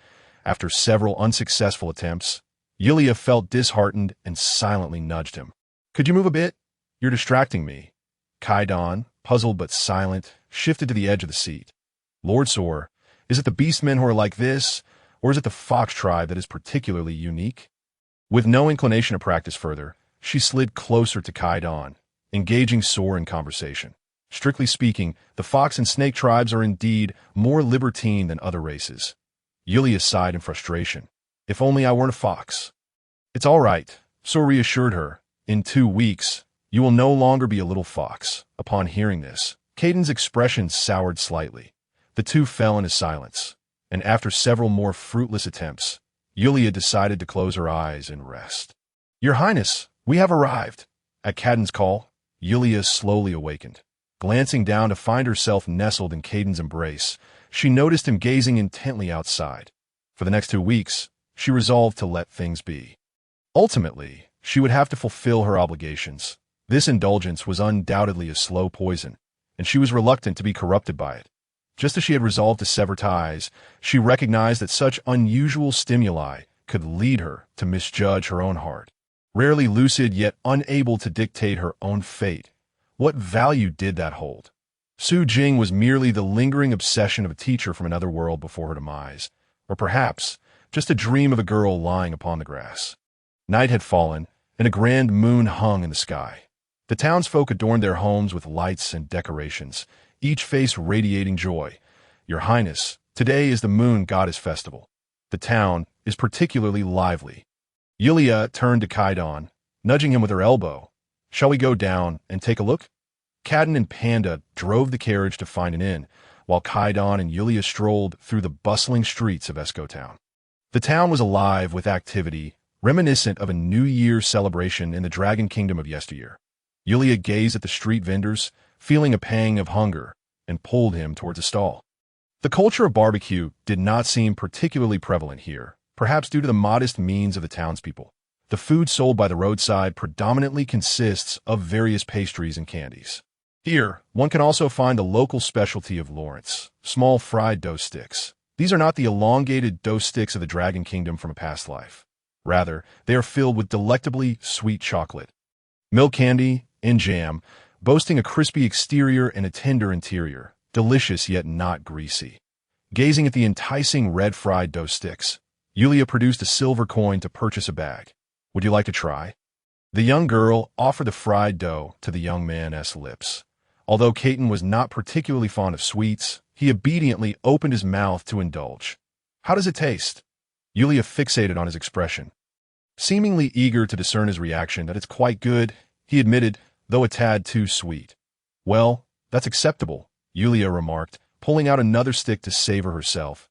After several unsuccessful attempts, Yulia felt disheartened and silently nudged him. Could you move a bit? You're distracting me. Kaidan, puzzled but silent, shifted to the edge of the seat. Lord Sor, is it the beastmen who are like this, or is it the fox tribe that is particularly unique? With no inclination to practice further, she slid closer to Kaidan, engaging Soar in conversation. Strictly speaking, the fox and snake tribes are indeed more libertine than other races. Yulia sighed in frustration. If only I weren't a fox. It's all right, Soar reassured her. In 2 weeks, you will no longer be a little fox. Upon hearing this, Kaidan's expression soured slightly. The two fell into silence, and after several more fruitless attempts, Yulia decided to close her eyes and rest. Your Highness, we have arrived. At Kaidan's call, Yulia slowly awakened. Glancing down to find herself nestled in Kaidan's embrace, she noticed him gazing intently outside. For the next 2 weeks, she resolved to let things be. Ultimately, she would have to fulfill her obligations. This indulgence was undoubtedly a slow poison, and she was reluctant to be corrupted by it. Just as she had resolved to sever ties, she recognized that such unusual stimuli could lead her to misjudge her own heart. Rarely lucid yet unable to dictate her own fate, what value did that hold? Su Jing was merely the lingering obsession of a teacher from another world before her demise, or perhaps just a dream of a girl lying upon the grass. Night had fallen, and a grand moon hung in the sky. The townsfolk adorned their homes with lights and decorations, each face radiating joy. Your Highness, today is the moon goddess festival. The town is particularly lively. Yulia turned to Kaidan, nudging him with her elbow. Shall we go down and take a look? Kaidan and Panda drove the carriage to find an inn, while Kaidan and Yulia strolled through the bustling streets of Esco Town. The town was alive with activity, reminiscent of a New Year's celebration in the Dragon Kingdom of yesteryear. Yulia gazed at the street vendors, feeling a pang of hunger, and pulled him towards a stall. The culture of barbecue did not seem particularly prevalent here, perhaps due to the modest means of the townspeople. The food sold by the roadside predominantly consists of various pastries and candies. Here, one can also find the local specialty of Lawrence, small fried dough sticks. These are not the elongated dough sticks of the Dragon Kingdom from a past life. Rather, they are filled with delectably sweet chocolate, milk candy, and jam, boasting a crispy exterior and a tender interior, delicious yet not greasy. Gazing at the enticing red fried dough sticks, Yulia produced a silver coin to purchase a bag. Would you like to try? The young girl offered the fried dough to the young man's lips. Although Kaidan was not particularly fond of sweets, he obediently opened his mouth to indulge. How does it taste? Yulia fixated on his expression. Seemingly eager to discern his reaction that it's quite good, he admitted, though a tad too sweet. Well, that's acceptable, Yulia remarked, pulling out another stick to savor herself.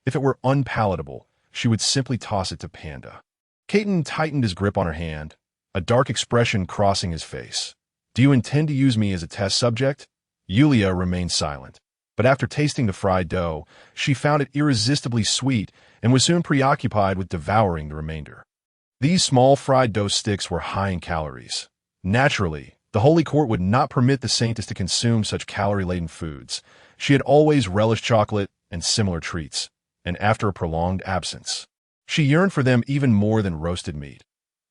If it were unpalatable, she would simply toss it to Panda. Kaidan tightened his grip on her hand, a dark expression crossing his face. Do you intend to use me as a test subject? Yulia remained silent, but after tasting the fried dough, she found it irresistibly sweet and was soon preoccupied with devouring the remainder. These small fried dough sticks were high in calories. Naturally, the Holy Court would not permit the Saintess to consume such calorie-laden foods. She had always relished chocolate and similar treats, and after a prolonged absence, she yearned for them even more than roasted meat.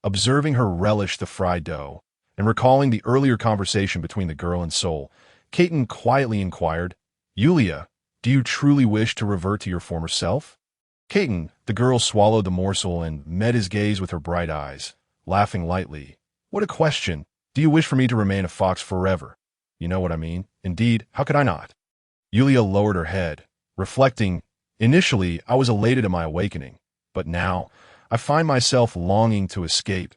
Observing her relish the fried dough, and recalling the earlier conversation between the girl and soul, Kaidan quietly inquired, Yulia, do you truly wish to revert to your former self? Kaidan, the girl swallowed the morsel and met his gaze with her bright eyes, laughing lightly. What a question! Do you wish for me to remain a fox forever? You know what I mean. Indeed, how could I not? Yulia lowered her head, reflecting, initially I was elated at my awakening, but now I find myself longing to escape.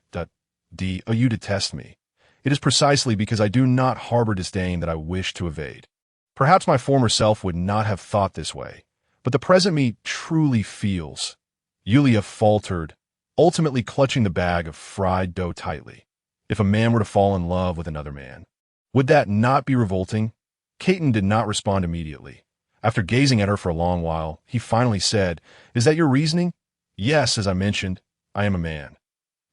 You detest me. It is precisely because I do not harbor disdain that I wish to evade. Perhaps my former self would not have thought this way, but the present me truly feels. Yulia faltered, ultimately clutching the bag of fried dough tightly. If a man were to fall in love with another man, would that not be revolting? Kaidan did not respond immediately. After gazing at her for a long while, he finally said, Is that your reasoning? Yes, as I mentioned, I am a man.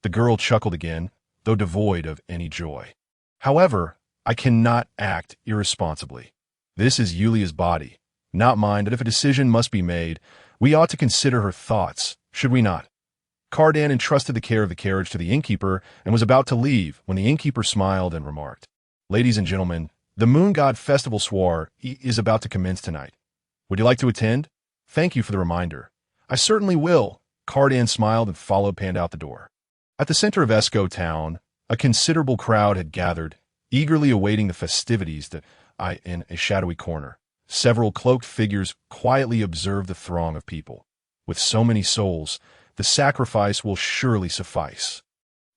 The girl chuckled again, though devoid of any joy. However, I cannot act irresponsibly. This is Yulia's body, not mine, that if a decision must be made, we ought to consider her thoughts, should we not? Cardan entrusted the care of the carriage to the innkeeper and was about to leave when the innkeeper smiled and remarked, Ladies and gentlemen, the Moon God Festival Soir is about to commence tonight. Would you like to attend? Thank you for the reminder. I certainly will. Cardan smiled and followed Panda out the door. At the center of Esco town, a considerable crowd had gathered, eagerly awaiting the festivities in a shadowy corner. Several cloaked figures quietly observed the throng of people. With so many souls, the sacrifice will surely suffice.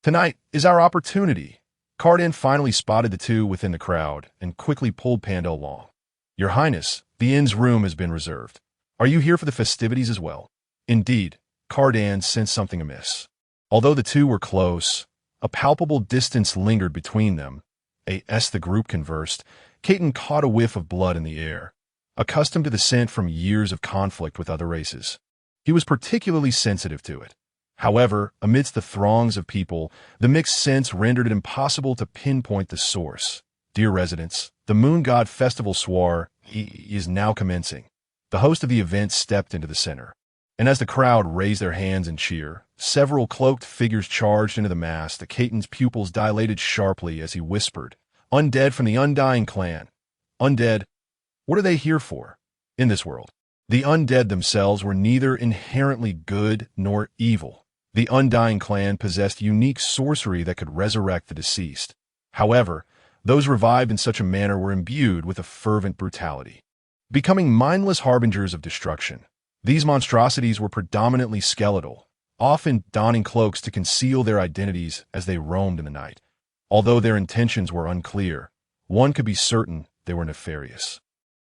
Tonight is our opportunity. Cardan finally spotted the two within the crowd and quickly pulled Panda along. Your Highness, the inn's room has been reserved. Are you here for the festivities as well? Indeed, Cardan sensed something amiss. Although the two were close, a palpable distance lingered between them. As the group conversed, Caton caught a whiff of blood in the air. Accustomed to the scent from years of conflict with other races, he was particularly sensitive to it. However, amidst the throngs of people, the mixed scents rendered it impossible to pinpoint the source. Dear residents, the Moon God Festival Soir is now commencing. The host of the event stepped into the center, and as the crowd raised their hands in cheer, several cloaked figures charged into the mass. The Caton's pupils dilated sharply as he whispered, "Undead from the Undying clan. Undead? What are they here for? In this world, the undead themselves were neither inherently good nor evil. The Undying clan possessed unique sorcery that could resurrect the deceased. However, those revived in such a manner were imbued with a fervent brutality, becoming mindless harbingers of destruction. These monstrosities were predominantly skeletal, often donning cloaks to conceal their identities as they roamed in the night. Although their intentions were unclear, one could be certain they were nefarious.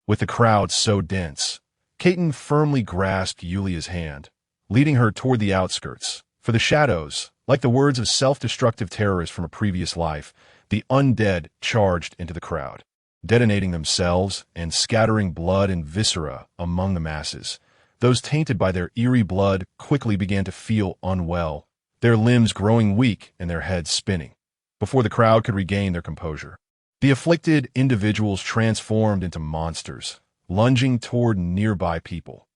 With the crowd so dense, Caton firmly grasped Yulia's hand, leading her toward the outskirts. For the shadows, like the words of self-destructive terrorists from a previous life, the undead charged into the crowd, detonating themselves and scattering blood and viscera among the masses. Those tainted by their eerie blood quickly began to feel unwell, their limbs growing weak and their heads spinning. Before the crowd could regain their composure, the afflicted individuals transformed into monsters, lunging toward nearby people.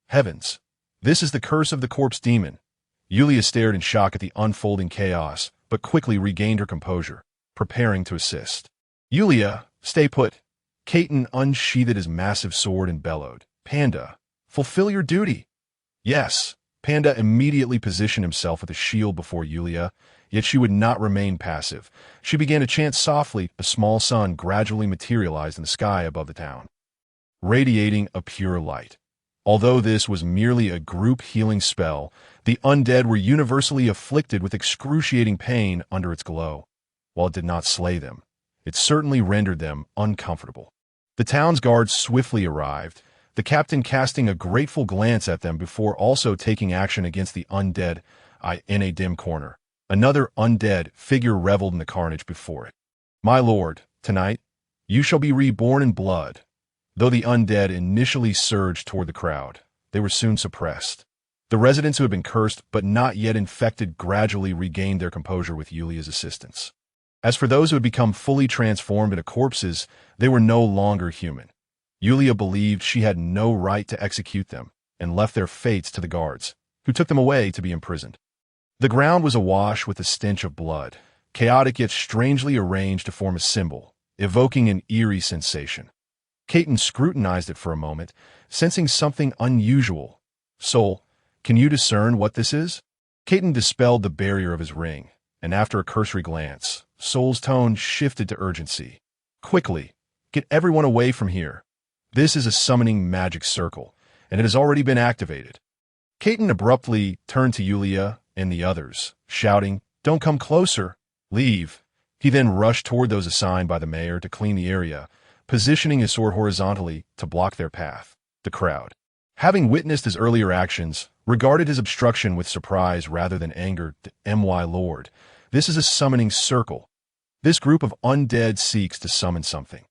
Heavens! This is the curse of the corpse demon. Yulia stared in shock at the unfolding chaos, but quickly regained her composure, preparing to assist. Yulia, stay put. Caton unsheathed his massive sword and bellowed, Panda, fulfill your duty. Yes. Panda immediately positioned himself with a shield before Yulia, yet she would not remain passive. She began to chant softly. A small sun gradually materialized in the sky above the town, radiating a pure light. Although this was merely a group healing spell, the undead were universally afflicted with excruciating pain under its glow. While it did not slay them, it certainly rendered them uncomfortable. The town's guards swiftly arrived, the captain casting a grateful glance at them before also taking action against the undead in a dim corner. Another undead figure reveled in the carnage before it. My lord, tonight, you shall be reborn in blood. Though the undead initially surged toward the crowd, they were soon suppressed. The residents who had been cursed but not yet infected gradually regained their composure with Yulia's assistance. As for those who had become fully transformed into corpses, they were no longer human. Yulia believed she had no right to execute them and left their fates to the guards, who took them away to be imprisoned. The ground was awash with the stench of blood, chaotic yet strangely arranged to form a symbol, evoking an eerie sensation. Caton scrutinized it for a moment, sensing something unusual. Soul, can you discern what this is? Caton dispelled the barrier of his ring, and after a cursory glance, Soul's tone shifted to urgency. Quickly, get everyone away from here. This is a summoning magic circle, and it has already been activated. Caton abruptly turned to Yulia and the others, shouting, Don't come closer. Leave. He then rushed toward those assigned by the mayor to clean the area, positioning his sword horizontally to block their path. The crowd, having witnessed his earlier actions, regarded his obstruction with surprise rather than anger. My lord, this is a summoning circle. This group of undead seeks to summon something.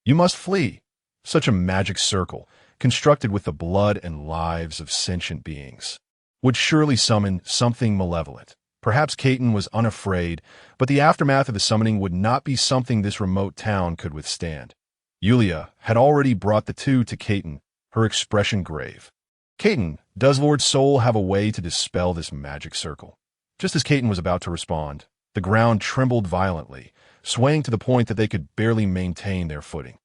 You must flee. Such a magic circle, constructed with the blood and lives of sentient beings, would surely summon something malevolent. Perhaps Caton was unafraid, but the aftermath of the summoning would not be something this remote town could withstand. Yulia had already brought the two to Caton, her expression grave. Caton, does Lord Soul have a way to dispel this magic circle? Just as Caton was about to respond, the ground trembled violently, swaying to the point that they could barely maintain their footing.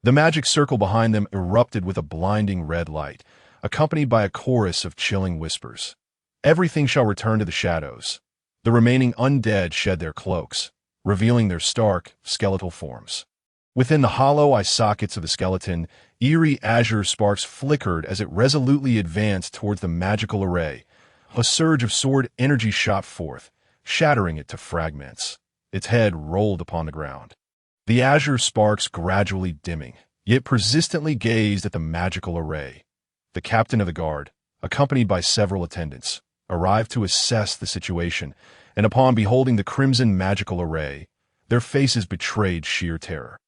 The magic circle behind them erupted with a blinding red light, accompanied by a chorus of chilling whispers. Everything shall return to the shadows. The remaining undead shed their cloaks, revealing their stark, skeletal forms. Within the hollow eye sockets of the skeleton, eerie azure sparks flickered as it resolutely advanced towards the magical array. A surge of sword energy shot forth, shattering it to fragments. Its head rolled upon the ground. The azure sparks gradually dimming, yet persistently gazed at the magical array. The captain of the guard, accompanied by several attendants, arrived to assess the situation, and upon beholding the crimson magical array, their faces betrayed sheer terror.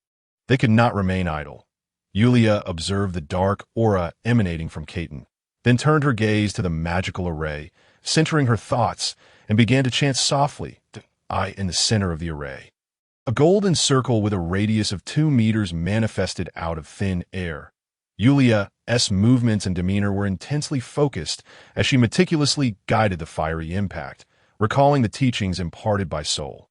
They could not remain idle. Yulia observed the dark aura emanating from Caton, then turned her gaze to the magical array, centering her thoughts, and began to chant softly, I in the center of the array. A golden circle with a radius of 2 meters manifested out of thin air. Yulia's movements and demeanor were intensely focused as she meticulously guided the fiery impact, recalling the teachings imparted by Sol.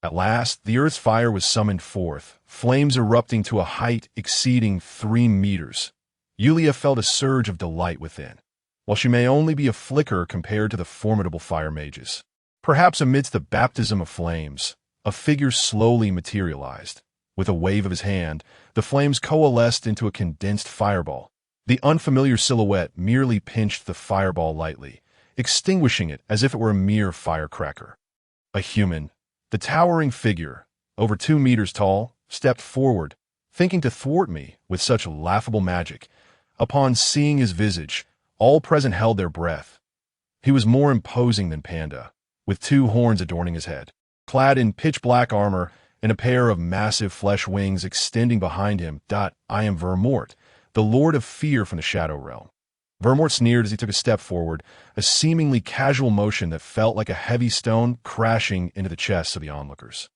At last, the earth's fire was summoned forth, flames erupting to a height exceeding 3 meters. Yulia felt a surge of delight within. While she may only be a flicker compared to the formidable fire mages, perhaps amidst the baptism of flames, a figure slowly materialized. With a wave of his hand, the flames coalesced into a condensed fireball. The unfamiliar silhouette merely pinched the fireball lightly, extinguishing it as if it were a mere firecracker. A human, the towering figure, over 2 meters tall, stepped forward, thinking to thwart me with such laughable magic. Upon seeing his visage, all present held their breath. He was more imposing than Panda, with 2 horns adorning his head. Clad in pitch-black armor and a pair of massive flesh wings extending behind him. I am Vermort, the Lord of Fear from the Shadow Realm. Vermort sneered as he took a step forward, a seemingly casual motion that felt like a heavy stone crashing into the chests of the onlookers.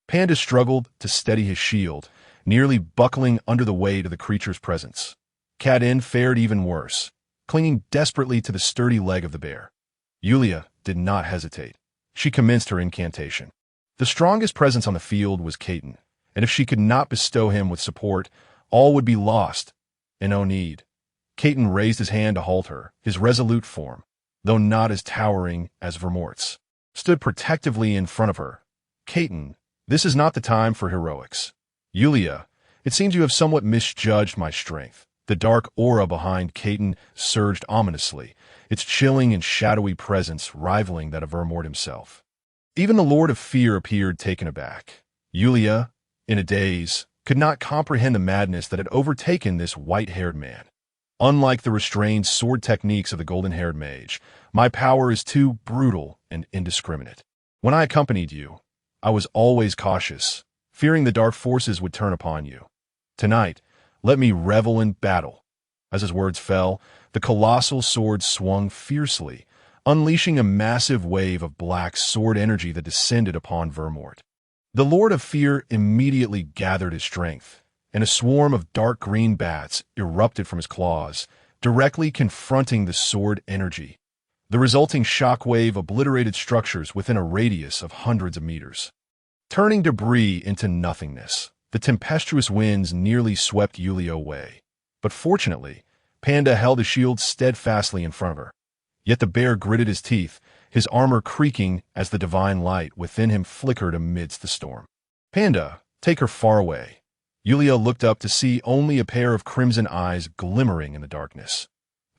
Panda struggled to steady his shield, nearly buckling under the weight of the creature's presence. Cat-In fared even worse, clinging desperately to the sturdy leg of the bear. Yulia did not hesitate. She commenced her incantation. The strongest presence on the field was Caton, and if she could not bestow him with support, all would be lost. And no need. Caton raised his hand to halt her. His resolute form, though not as towering as Vermort's, stood protectively in front of her. Caton, this is not the time for heroics. Yulia, it seems you have somewhat misjudged my strength. The dark aura behind Caton surged ominously, its chilling and shadowy presence rivaling that of Vermort himself. Even the Lord of Fear appeared taken aback. Yulia, in a daze, could not comprehend the madness that had overtaken this white-haired man. Unlike the restrained sword techniques of the golden-haired mage, my power is too brutal and indiscriminate. When I accompanied you, I was always cautious, fearing the dark forces would turn upon you. Tonight, let me revel in battle. As his words fell, the colossal sword swung fiercely, unleashing a massive wave of black sword energy that descended upon Vermort. The Lord of Fear immediately gathered his strength, and a swarm of dark green bats erupted from his claws, directly confronting the sword energy. The resulting shockwave obliterated structures within a radius of hundreds of meters, turning debris into nothingness. The tempestuous winds nearly swept Yulia away, but fortunately, Panda held his shield steadfastly in front of her. Yet the bear gritted his teeth, his armor creaking as the divine light within him flickered amidst the storm. Panda, take her far away. Yulia looked up to see only a pair of crimson eyes glimmering in the darkness.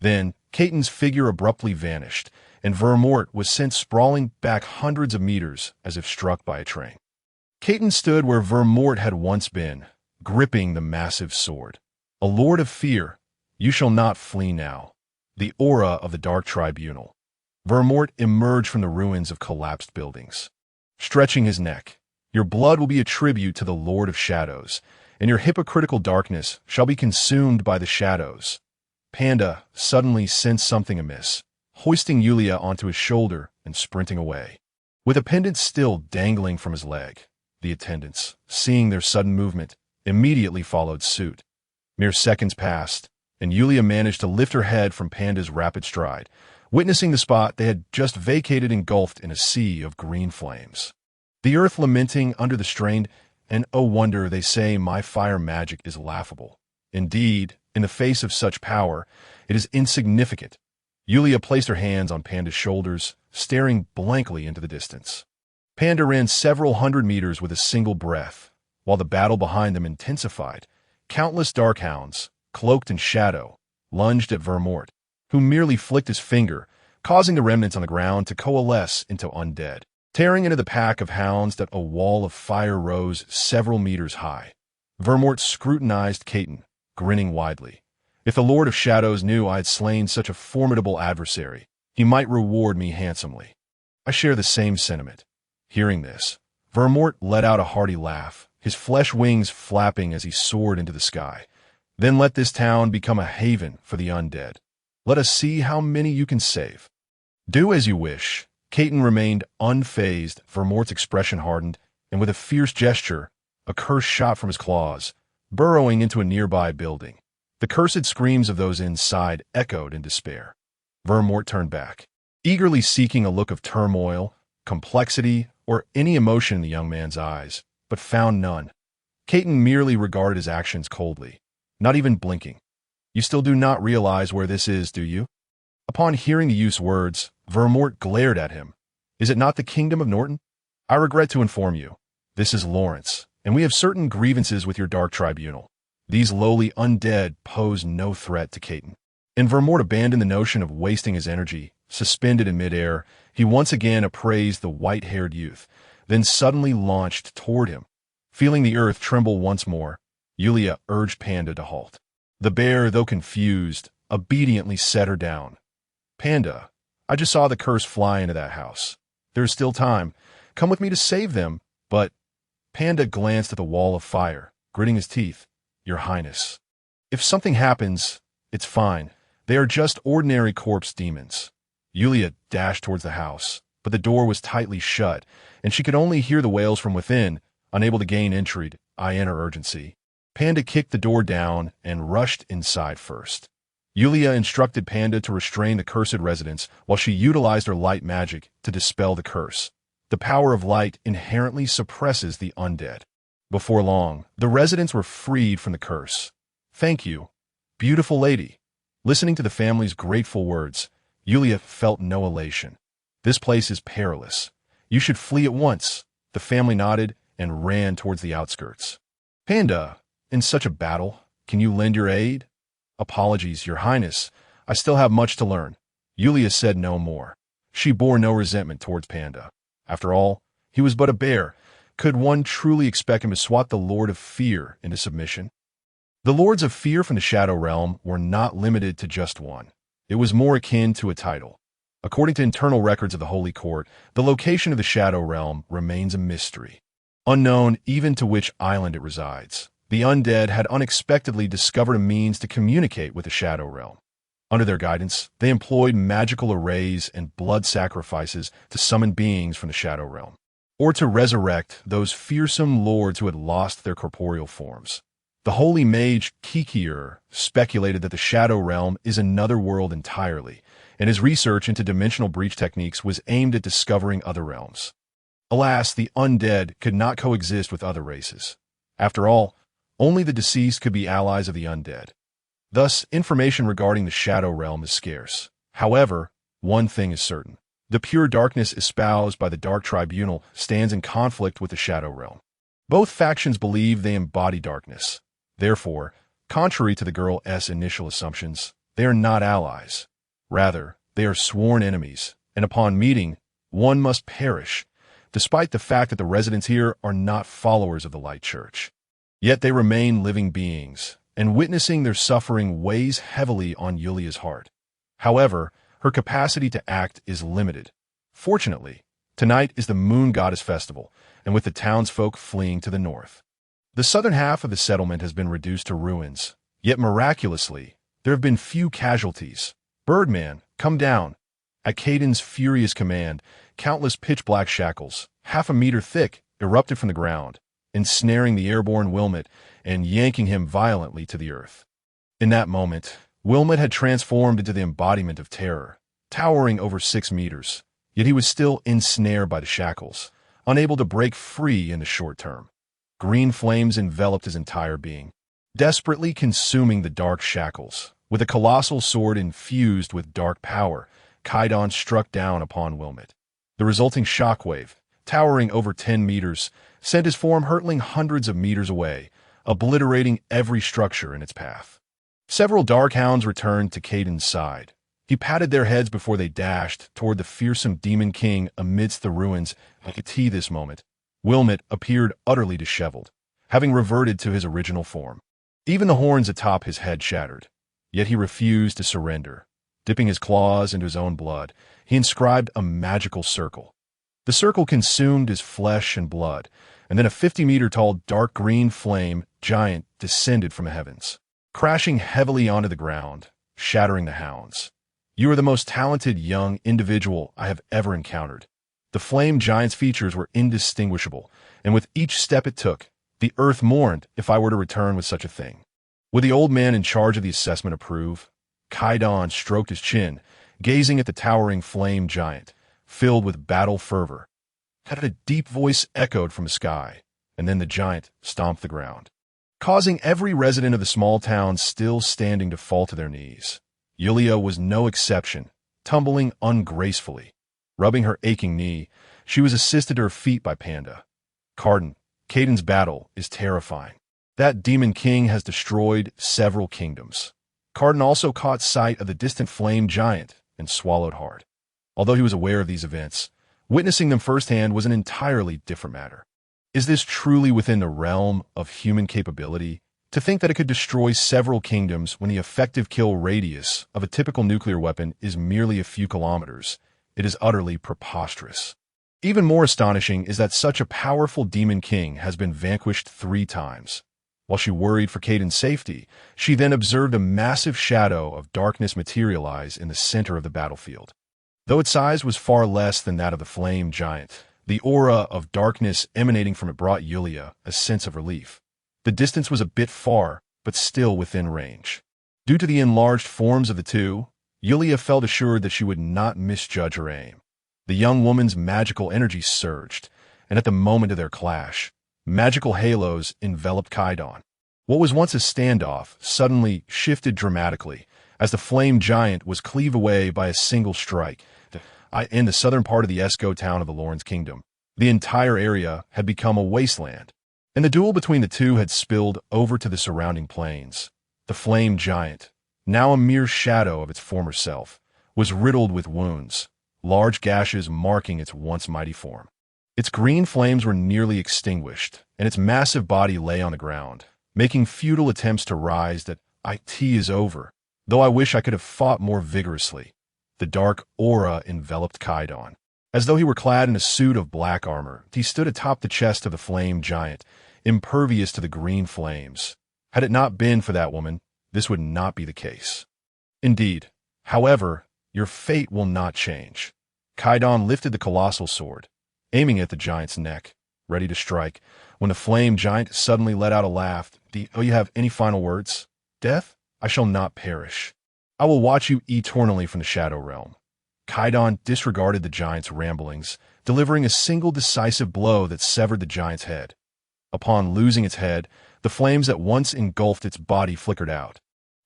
Then, Caton's figure abruptly vanished, and Vermort was sent sprawling back hundreds of meters as if struck by a train. Caton stood where Vermort had once been, gripping the massive sword. A Lord of Fear, you shall not flee now. The aura of the Dark Tribunal. Vermort emerged from the ruins of collapsed buildings. Stretching his neck, your blood will be a tribute to the Lord of Shadows, and your hypocritical darkness shall be consumed by the shadows. Panda suddenly sensed something amiss, hoisting Yulia onto his shoulder and sprinting away. With a pendant still dangling from his leg, the attendants, seeing their sudden movement, immediately followed suit. Mere seconds passed, and Yulia managed to lift her head from Panda's rapid stride, witnessing the spot they had just vacated engulfed in a sea of green flames. The earth lamenting under the strain, and oh wonder, they say my fire magic is laughable. Indeed, in the face of such power, it is insignificant. Yulia placed her hands on Panda's shoulders, staring blankly into the distance. Panda ran several hundred meters with a single breath. While the battle behind them intensified, countless dark hounds, cloaked in shadow, lunged at Vermort, who merely flicked his finger, causing the remnants on the ground to coalesce into undead. Tearing into the pack of hounds that a wall of fire rose several meters high. Vermort scrutinized Caton, grinning widely. If the Lord of Shadows knew I had slain such a formidable adversary, he might reward me handsomely. I share the same sentiment. Hearing this, Vermort let out a hearty laugh, his flesh wings flapping as he soared into the sky. Then let this town become a haven for the undead. Let us see how many you can save. Do as you wish. Caton remained unfazed. Vermort's expression hardened, and with a fierce gesture, a curse shot from his claws, burrowing into a nearby building. The cursed screams of those inside echoed in despair. Vermort turned back, eagerly seeking a look of turmoil, complexity, or any emotion in the young man's eyes, but found none. Caton merely regarded his actions coldly, not even blinking. You still do not realize where this is, do you? Upon hearing the youth's words, Vermort glared at him. Is it not the kingdom of Norton? I regret to inform you, this is Lawrence, and we have certain grievances with your dark tribunal. These lowly undead pose no threat to Caton. And Vermort abandoned the notion of wasting his energy. Suspended in midair, he once again appraised the white-haired youth, then suddenly launched toward him. Feeling the earth tremble once more, Yulia urged Panda to halt. The bear, though confused, obediently set her down. Panda, I just saw the curse fly into that house. There is still time. Come with me to save them, but... Panda glanced at the wall of fire, gritting his teeth. Your Highness. If something happens, it's fine. They are just ordinary corpse demons. Yulia dashed towards the house, but the door was tightly shut, and she could only hear the wails from within, unable to gain entry. I enter urgency. Panda kicked the door down and rushed inside first. Yulia instructed Panda to restrain the cursed residents while she utilized her light magic to dispel the curse. The power of light inherently suppresses the undead. Before long, the residents were freed from the curse. Thank you, beautiful lady. Listening to the family's grateful words, Yulia felt no elation. This place is perilous. You should flee at once. The family nodded and ran towards the outskirts. Panda, in such a battle, can you lend your aid? Apologies, Your Highness. I still have much to learn. Yulia said no more. She bore no resentment towards Panda. After all, he was but a bear. Could one truly expect him to swat the Lord of Fear into submission? The Lords of Fear from the Shadow Realm were not limited to just one. It was more akin to a title. According to internal records of the Holy Court, the location of the Shadow Realm remains a mystery. Unknown even to which island it resides, the undead had unexpectedly discovered a means to communicate with the Shadow Realm. Under their guidance, they employed magical arrays and blood sacrifices to summon beings from the Shadow Realm, or to resurrect those fearsome lords who had lost their corporeal forms. The holy mage Kikier speculated that the Shadow Realm is another world entirely, and his research into dimensional breach techniques was aimed at discovering other realms. Alas, the undead could not coexist with other races. After all, only the deceased could be allies of the undead. Thus, information regarding the Shadow Realm is scarce. However, one thing is certain. The pure darkness espoused by the Dark Tribunal stands in conflict with the Shadow Realm. Both factions believe they embody darkness. Therefore, contrary to the girl's initial assumptions, they are not allies. Rather, they are sworn enemies, and upon meeting, one must perish, despite the fact that the residents here are not followers of the Light Church. Yet they remain living beings, and witnessing their suffering weighs heavily on Yulia's heart. However, her capacity to act is limited. Fortunately, tonight is the Moon Goddess Festival, and with the townsfolk fleeing to the north. The southern half of the settlement has been reduced to ruins, yet miraculously, there have been few casualties. Birdman, come down. At Caden's furious command, countless pitch-black shackles, half a meter thick, erupted from the ground, ensnaring the airborne Wilmot and yanking him violently to the earth. In that moment, Wilmot had transformed into the embodiment of terror, towering over 6 meters, yet he was still ensnared by the shackles, unable to break free in the short term. Green flames enveloped his entire being, desperately consuming the dark shackles. With a colossal sword infused with dark power, Kaidan struck down upon Wilmot. The resulting shockwave, towering over 10 meters, sent his form hurtling hundreds of meters away, obliterating every structure in its path. Several dark hounds returned to Kaidan's side. He patted their heads before they dashed toward the fearsome Demon King amidst the ruins. At this moment, Wilmot appeared utterly disheveled, having reverted to his original form. Even the horns atop his head shattered. Yet he refused to surrender. Dipping his claws into his own blood, he inscribed a magical circle. The circle consumed his flesh and blood, and then a 50-meter-tall dark green flame giant descended from the heavens, crashing heavily onto the ground, shattering the hounds. You are the most talented young individual I have ever encountered. The flame giant's features were indistinguishable, and with each step it took, the earth mourned if I were to return with such a thing. Would the old man in charge of the assessment approve? Kaidan stroked his chin, gazing at the towering flame giant, filled with battle fervor. Had a deep voice echoed from the sky, and then the giant stomped the ground, causing every resident of the small town still standing to fall to their knees. Yulia was no exception, tumbling ungracefully. Rubbing her aching knee, she was assisted to her feet by Panda. Carden, Kaidan's battle is terrifying. That Demon King has destroyed several kingdoms. Carden also caught sight of the distant flame giant and swallowed hard. Although he was aware of these events, witnessing them firsthand was an entirely different matter. Is this truly within the realm of human capability? To think that it could destroy several kingdoms when the effective kill radius of a typical nuclear weapon is merely a few kilometers, it is utterly preposterous. Even more astonishing is that such a powerful Demon King has been vanquished 3 times. While she worried for Kaidan's safety, she then observed a massive shadow of darkness materialize in the center of the battlefield. Though its size was far less than that of the flame giant, the aura of darkness emanating from it brought Yulia a sense of relief. The distance was a bit far, but still within range. Due to the enlarged forms of the two, Yulia felt assured that she would not misjudge her aim. The young woman's magical energy surged, and at the moment of their clash, magical halos enveloped Kaidan. What was once a standoff suddenly shifted dramatically as the flame giant was cleaved away by a single strike. In the southern part of the Esco town of the Lorne's kingdom, the entire area had become a wasteland, and the duel between the two had spilled over to the surrounding plains. The flame giant, now a mere shadow of its former self, was riddled with wounds, large gashes marking its once mighty form. Its green flames were nearly extinguished, and its massive body lay on the ground, making futile attempts to rise. That it is over, though I wish I could have fought more vigorously. The dark aura enveloped Kaidan. As though he were clad in a suit of black armor, he stood atop the chest of the flame giant, impervious to the green flames. Had it not been for that woman, this would not be the case. Indeed, however, your fate will not change. Kaidan lifted the colossal sword, aiming at the giant's neck, ready to strike, when the flame giant suddenly let out a laugh. Do you have any final words? Death? I shall not perish. I will watch you eternally from the Shadow Realm. Kaidan disregarded the giant's ramblings, delivering a single decisive blow that severed the giant's head. Upon losing its head, the flames that once engulfed its body flickered out,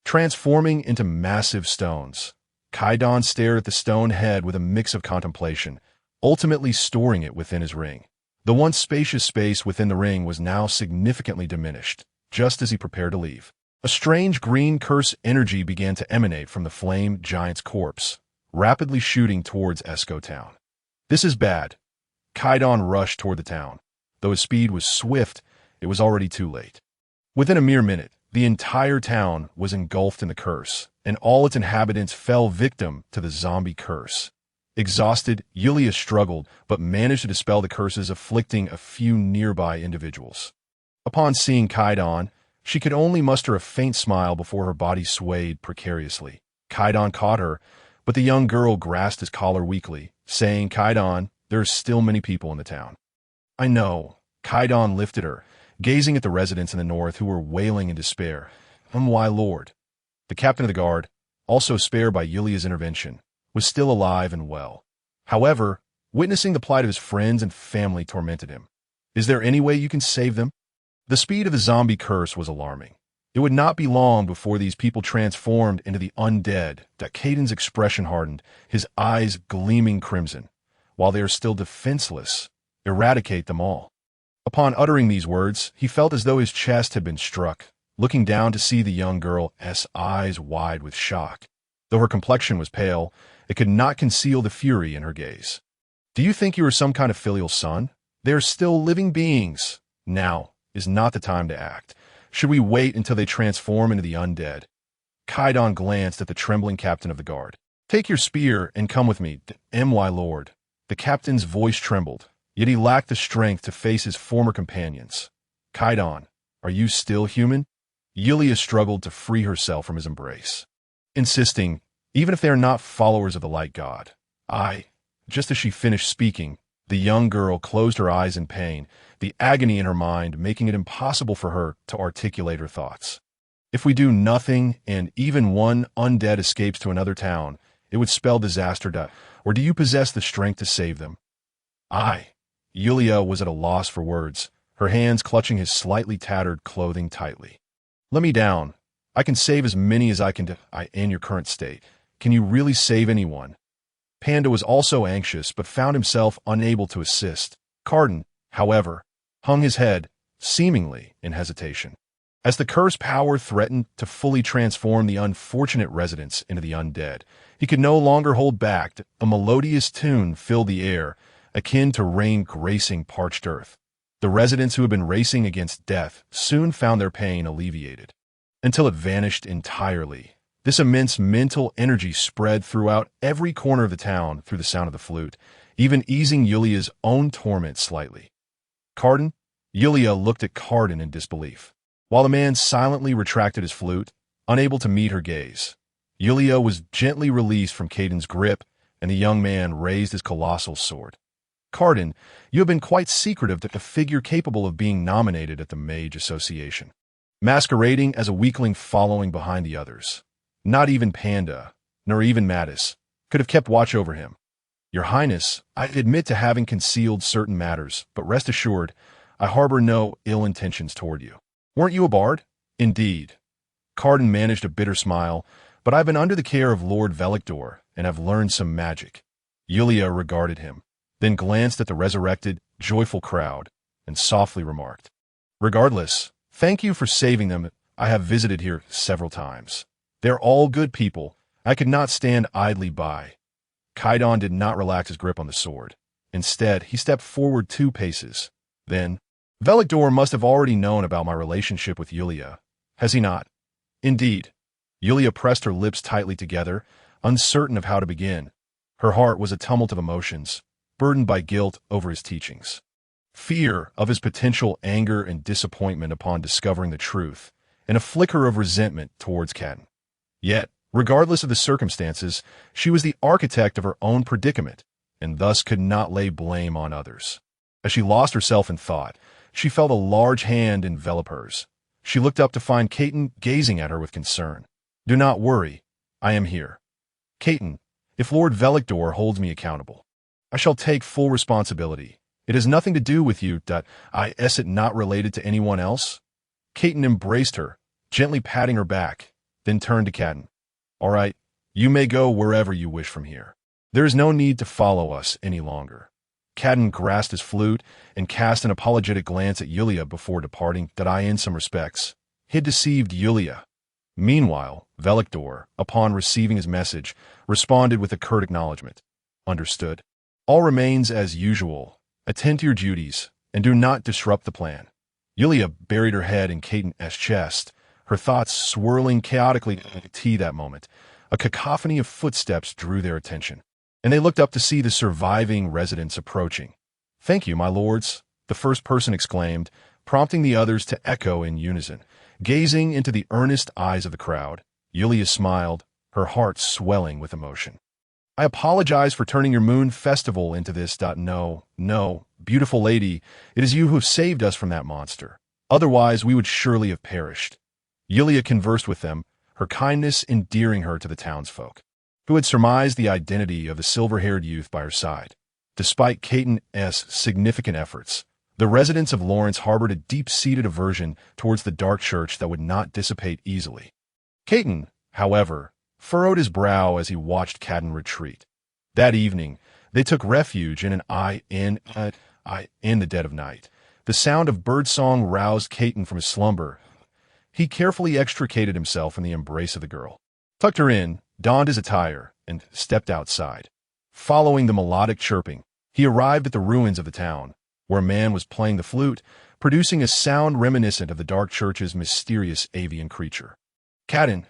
transforming into massive stones. Kaidan stared at the stone head with a mix of contemplation, ultimately storing it within his ring. The once spacious space within the ring was now significantly diminished, just as he prepared to leave. A strange green curse energy began to emanate from the flame giant's corpse, rapidly shooting towards Esco town. This is bad. Kaidan rushed toward the town. Though his speed was swift, it was already too late. Within a mere minute, the entire town was engulfed in the curse, and all its inhabitants fell victim to the zombie curse. Exhausted, Yulia struggled, but managed to dispel the curses afflicting a few nearby individuals. Upon seeing Kaidan, she could only muster a faint smile before her body swayed precariously. Kaidan caught her, but the young girl grasped his collar weakly, saying, Kaidan, there are still many people in the town. I know. Kaidan lifted her, gazing at the residents in the north who were wailing in despair. Why, Lord? The captain of the guard, also spared by Yulia's intervention, was still alive and well. However, witnessing the plight of his friends and family tormented him. Is there any way you can save them? The speed of the zombie curse was alarming. It would not be long before these people transformed into the undead. Caden's expression hardened, his eyes gleaming crimson. While they are still defenseless, eradicate them all. Upon uttering these words, he felt as though his chest had been struck, looking down to see the young girl's eyes wide with shock. Though her complexion was pale, it could not conceal the fury in her gaze. Do you think you are some kind of filial son? They are still living beings. Now is not the time to act. Should we wait until they transform into the undead? Caden glanced at the trembling captain of the guard. Take your spear and come with me, my lord. The captain's voice trembled, yet he lacked the strength to face his former companions. Caden, are you still human? Yulia struggled to free herself from his embrace, insisting, even if they are not followers of the light god. Just as she finished speaking, the young girl closed her eyes in pain, the agony in her mind making it impossible for her to articulate her thoughts. If we do nothing and even one undead escapes to another town, it would spell disaster. Or do you possess the strength to save them? Yulia was at a loss for words, her hands clutching his slightly tattered clothing tightly. Let me down. I can save as many as I can in your current state. Can you really save anyone? Panda was also anxious, but found himself unable to assist. Caden, however, hung his head, seemingly in hesitation. As the cursed power threatened to fully transform the unfortunate residents into the undead, he could no longer hold back. A melodious tune filled the air, akin to rain gracing parched earth. The residents who had been racing against death soon found their pain alleviated, until it vanished entirely. This immense mental energy spread throughout every corner of the town through the sound of the flute, even easing Yulia's own torment slightly. Caden? Yulia looked at Caden in disbelief, while the man silently retracted his flute, unable to meet her gaze. Yulia was gently released from Caden's grip, and the young man raised his colossal sword. Caden, you have been quite secretive, a figure capable of being nominated at the Mage Association, masquerading as a weakling following behind the others. Not even Panda, nor even Mattis, could have kept watch over him. Your Highness, I admit to having concealed certain matters, but rest assured, I harbor no ill intentions toward you. Weren't you a bard? Indeed. Caden managed a bitter smile, but I've been under the care of Lord Velictor, and have learned some magic. Yulia regarded him, then glanced at the resurrected, joyful crowd, and softly remarked, Regardless, thank you for saving them. I have visited here several times. They're all good people. I could not stand idly by. Caden did not relax his grip on the sword. Instead, he stepped forward 2 paces. Then, Velictor must have already known about my relationship with Yulia, has he not? Indeed. Yulia pressed her lips tightly together, uncertain of how to begin. Her heart was a tumult of emotions, burdened by guilt over his teachings, fear of his potential anger and disappointment upon discovering the truth, and a flicker of resentment towards Caden. Yet, regardless of the circumstances, she was the architect of her own predicament, and thus could not lay blame on others. As she lost herself in thought, she felt a large hand envelop hers. She looked up to find Caden gazing at her with concern. Do not worry, I am here. Caden, if Lord Velictor holds me accountable, I shall take full responsibility. It has nothing to do with you. Is it not related to anyone else? Caden embraced her, gently patting her back, then turned to Caden. All right, you may go wherever you wish from here. There is no need to follow us any longer. Caden grasped his flute and cast an apologetic glance at Yulia before departing. In some respects, he had deceived Yulia. Meanwhile, Velictor, upon receiving his message, responded with a curt acknowledgement. Understood. All remains as usual. Attend to your duties, and do not disrupt the plan. Yulia buried her head in Caden's chest, her thoughts swirling chaotically that moment. A cacophony of footsteps drew their attention, and they looked up to see the surviving residents approaching. Thank you, my lords, the first person exclaimed, prompting the others to echo in unison. Gazing into the earnest eyes of the crowd, Yulia smiled, her heart swelling with emotion. I apologize for turning your moon festival into this. No, beautiful lady, it is you who have saved us from that monster. Otherwise, we would surely have perished. Yulia conversed with them, her kindness endearing her to the townsfolk, who had surmised the identity of the silver-haired youth by her side. Despite Caden's significant efforts, The residents of Lawrence harbored a deep-seated aversion towards the dark church that would not dissipate easily. Caton, however, furrowed his brow as he watched Cadden retreat. That evening, they took refuge in in the dead of night. The sound of birdsong roused Caton from his slumber. He carefully extricated himself from the embrace of the girl, tucked her in, donned his attire, and stepped outside. Following the melodic chirping, he arrived at the ruins of the town, where a man was playing the flute, producing a sound reminiscent of the dark church's mysterious avian creature. Cadden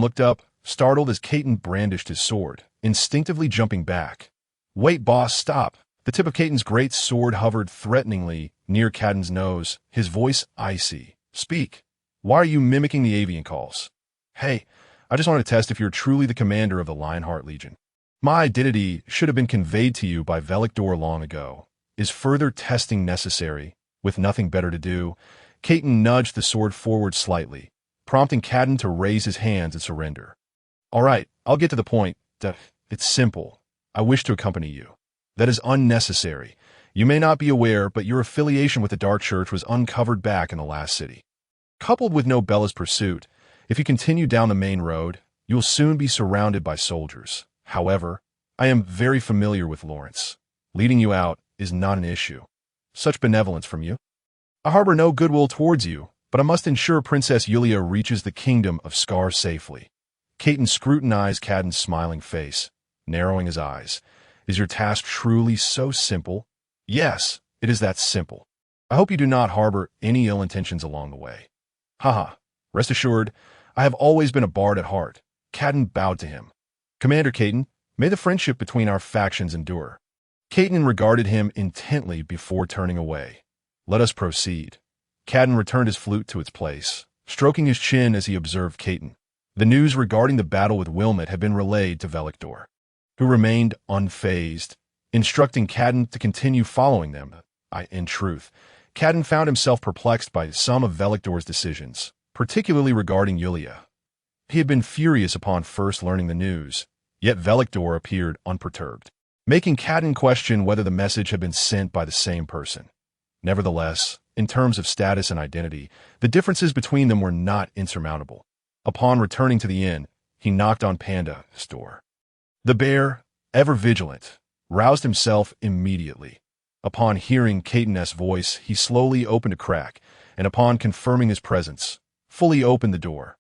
looked up, startled as Caton brandished his sword, instinctively jumping back. "Wait, boss, stop." The tip of Caton's great sword hovered threateningly near Cadden's nose, his voice icy. "Speak. Why are you mimicking the avian calls?" "Hey, I just wanted to test if you're truly the commander of the Lionheart Legion. My identity should have been conveyed to you by Velictor long ago. Is further testing necessary?" With nothing better to do, Caton nudged the sword forward slightly, prompting Cadden to raise his hands and surrender. "All right, I'll get to the point. It's simple. I wish to accompany you." "That is unnecessary. You may not be aware, but your affiliation with the Dark Church was uncovered back in the last city. Coupled with Nobella's pursuit, if you continue down the main road, you will soon be surrounded by soldiers. However, I am very familiar with Lawrence. Leading you out is not an issue. Such benevolence from you. I harbor no goodwill towards you, but I must ensure Princess Yulia reaches the kingdom of Scar safely." Caton scrutinized Cadden's smiling face, narrowing his eyes. "Is your task truly so simple?" "Yes, it is that simple. I hope you do not harbor any ill intentions along the way." "Haha, rest assured, I have always been a bard at heart." Cadden bowed to him. "Commander Caton, may the friendship between our factions endure." Caton regarded him intently before turning away. "Let us proceed." Cadden returned his flute to its place, stroking his chin as he observed Caton. The news regarding the battle with Wilmot had been relayed to Velictor, who remained unfazed, instructing Cadden to continue following them. In truth, Cadden found himself perplexed by some of Velictor's decisions, particularly regarding Yulia. He had been furious upon first learning the news, yet Velictor appeared unperturbed, making Cadden question whether the message had been sent by the same person. Nevertheless, in terms of status and identity, the differences between them were not insurmountable. Upon returning to the inn, he knocked on Panda's door. The bear, ever vigilant, roused himself immediately. Upon hearing Caton's voice, he slowly opened a crack, and upon confirming his presence, fully opened the door.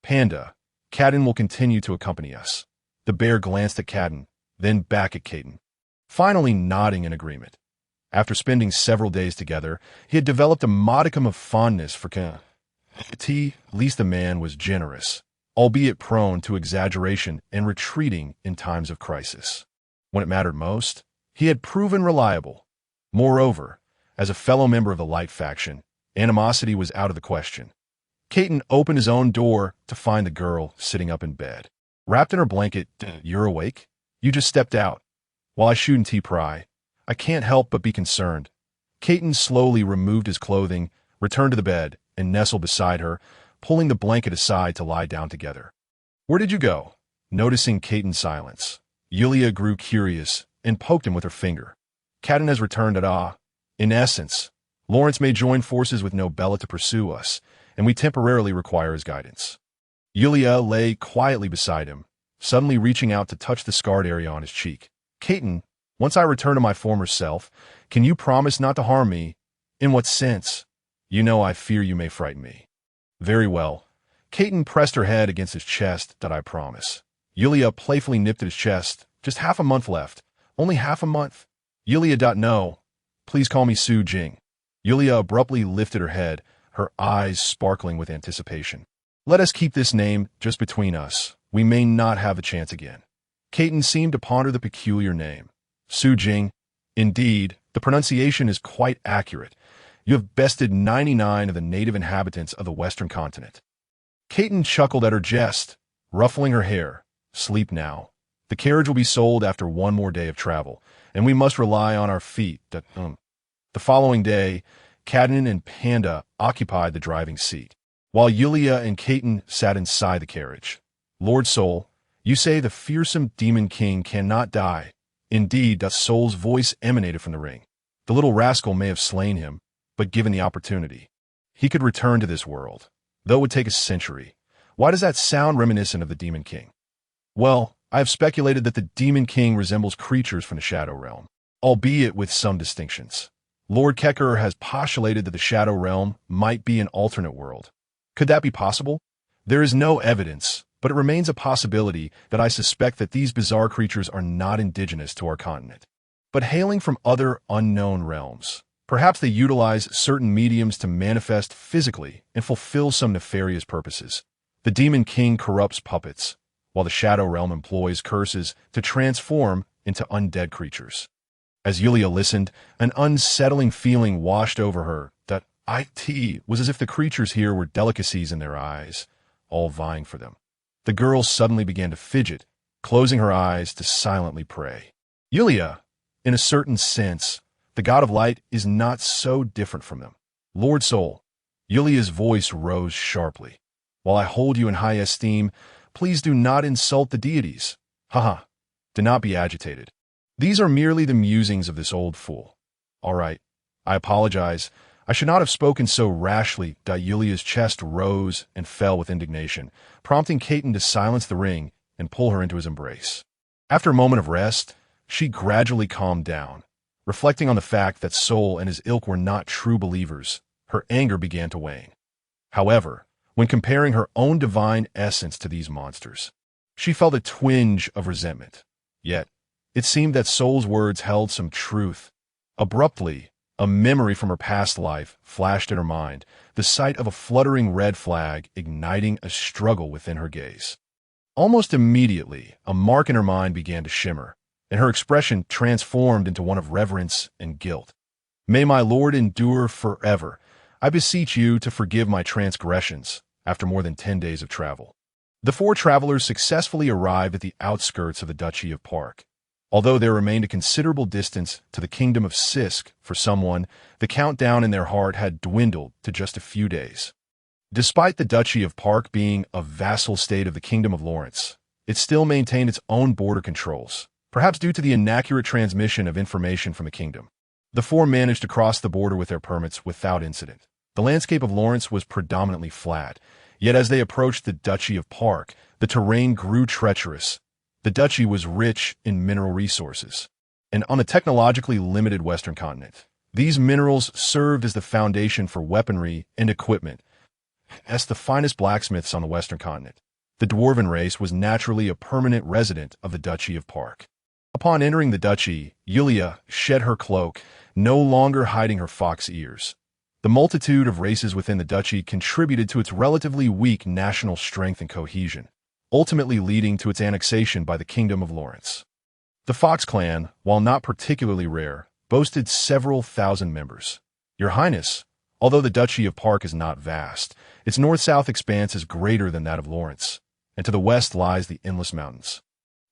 "Panda, Cadden will continue to accompany us." The bear glanced at Cadden, then back at Caton, finally nodding in agreement. After spending several days together, he had developed a modicum of fondness for Caton. At least the man was generous, albeit prone to exaggeration and retreating in times of crisis. When it mattered most, he had proven reliable. Moreover, as a fellow member of the Light faction, animosity was out of the question. Caton opened his own door to find the girl sitting up in bed. Wrapped in her blanket. "You're awake? You just stepped out. While I shoot and tea pry, I can't help but be concerned." Caton slowly removed his clothing, returned to the bed, and nestled beside her, pulling the blanket aside to lie down together. "Where did you go?" Noticing Caton's silence, Yulia grew curious and poked him with her finger. "Cadden has returned at In essence, Lawrence may join forces with Nobella to pursue us, and we temporarily require his guidance." Yulia lay quietly beside him, suddenly reaching out to touch the scarred area on his cheek. "Caton, once I return to my former self, can you promise not to harm me?" "In what sense?" "You know I fear you may frighten me." "Very well." Caton pressed her head against his chest. "I promise." Yulia playfully nipped at his chest. "Just half a month left. Only half a month." Yulia. "No. Please call me Su Jing." Yulia abruptly lifted her head, her eyes sparkling with anticipation. "Let us keep this name just between us. We may not have a chance again." Caton seemed to ponder the peculiar name. "Su Jing. Indeed, the pronunciation is quite accurate. You have bested 99 of the native inhabitants of the Western continent." Caton chuckled at her jest, ruffling her hair. "Sleep now. The carriage will be sold after one more day of travel, and we must rely on our feet." The following day, Cadden and Panda occupied the driving seat, while Yulia and Caton sat inside the carriage. "Lord Soul, you say the fearsome Demon King cannot die." "Indeed," Soul's voice emanated from the ring. The little rascal may have slain him, but given the opportunity, he could return to this world, though it would take a century. Why does that sound reminiscent of the Demon King? Well, I have speculated that the Demon King resembles creatures from the Shadow Realm, albeit with some distinctions. Lord Kecker has postulated that the Shadow Realm might be an alternate world. Could that be possible? There is no evidence, but it remains a possibility that I suspect that these bizarre creatures are not indigenous to our continent, but hailing from other unknown realms. Perhaps they utilize certain mediums to manifest physically and fulfill some nefarious purposes. The Demon King corrupts puppets, while the Shadow Realm employs curses to transform into undead creatures. As Yulia listened, an unsettling feeling washed over her that it was as if the creatures here were delicacies in their eyes, all vying for them. The girl suddenly began to fidget, closing her eyes to silently pray. Yulia, in a certain sense, the god of light is not so different from them. Lord Soul, Yulia's voice rose sharply. While I hold you in high esteem, please do not insult the deities. Haha, do not be agitated. These are merely the musings of this old fool. All right, I apologize. I should not have spoken so rashly. Yulia's chest rose and fell with indignation, prompting Caton to silence the ring and pull her into his embrace. After a moment of rest, she gradually calmed down. Reflecting on the fact that Soul and his ilk were not true believers, her anger began to wane. However, when comparing her own divine essence to these monsters, she felt a twinge of resentment. Yet, it seemed that Soul's words held some truth. Abruptly, a memory from her past life flashed in her mind, the sight of a fluttering red flag igniting a struggle within her gaze. Almost immediately, a mark in her mind began to shimmer, and her expression transformed into one of reverence and guilt. May my Lord endure forever. I beseech you to forgive my transgressions after more than 10 days of travel. The four travelers successfully arrived at the outskirts of the Duchy of Park. Although there remained a considerable distance to the kingdom of Sisk for someone, the countdown in their heart had dwindled to just a few days. Despite the Duchy of Park being a vassal state of the Kingdom of Lawrence, it still maintained its own border controls, perhaps due to the inaccurate transmission of information from the kingdom. The four managed to cross the border with their permits without incident. The landscape of Lawrence was predominantly flat, yet as they approached the Duchy of Park, the terrain grew treacherous. The duchy was rich in mineral resources, and on a technologically limited Western continent, these minerals served as the foundation for weaponry and equipment. As the finest blacksmiths on the Western continent, the dwarven race was naturally a permanent resident of the Duchy of Park. Upon entering the duchy, Yulia shed her cloak, no longer hiding her fox ears. The multitude of races within the duchy contributed to its relatively weak national strength and cohesion, ultimately leading to its annexation by the Kingdom of Lawrence. The Fox clan, while not particularly rare, boasted several thousand members. Your Highness, although the Duchy of Park is not vast, its north-south expanse is greater than that of Lawrence, and to the west lies the Endless Mountains.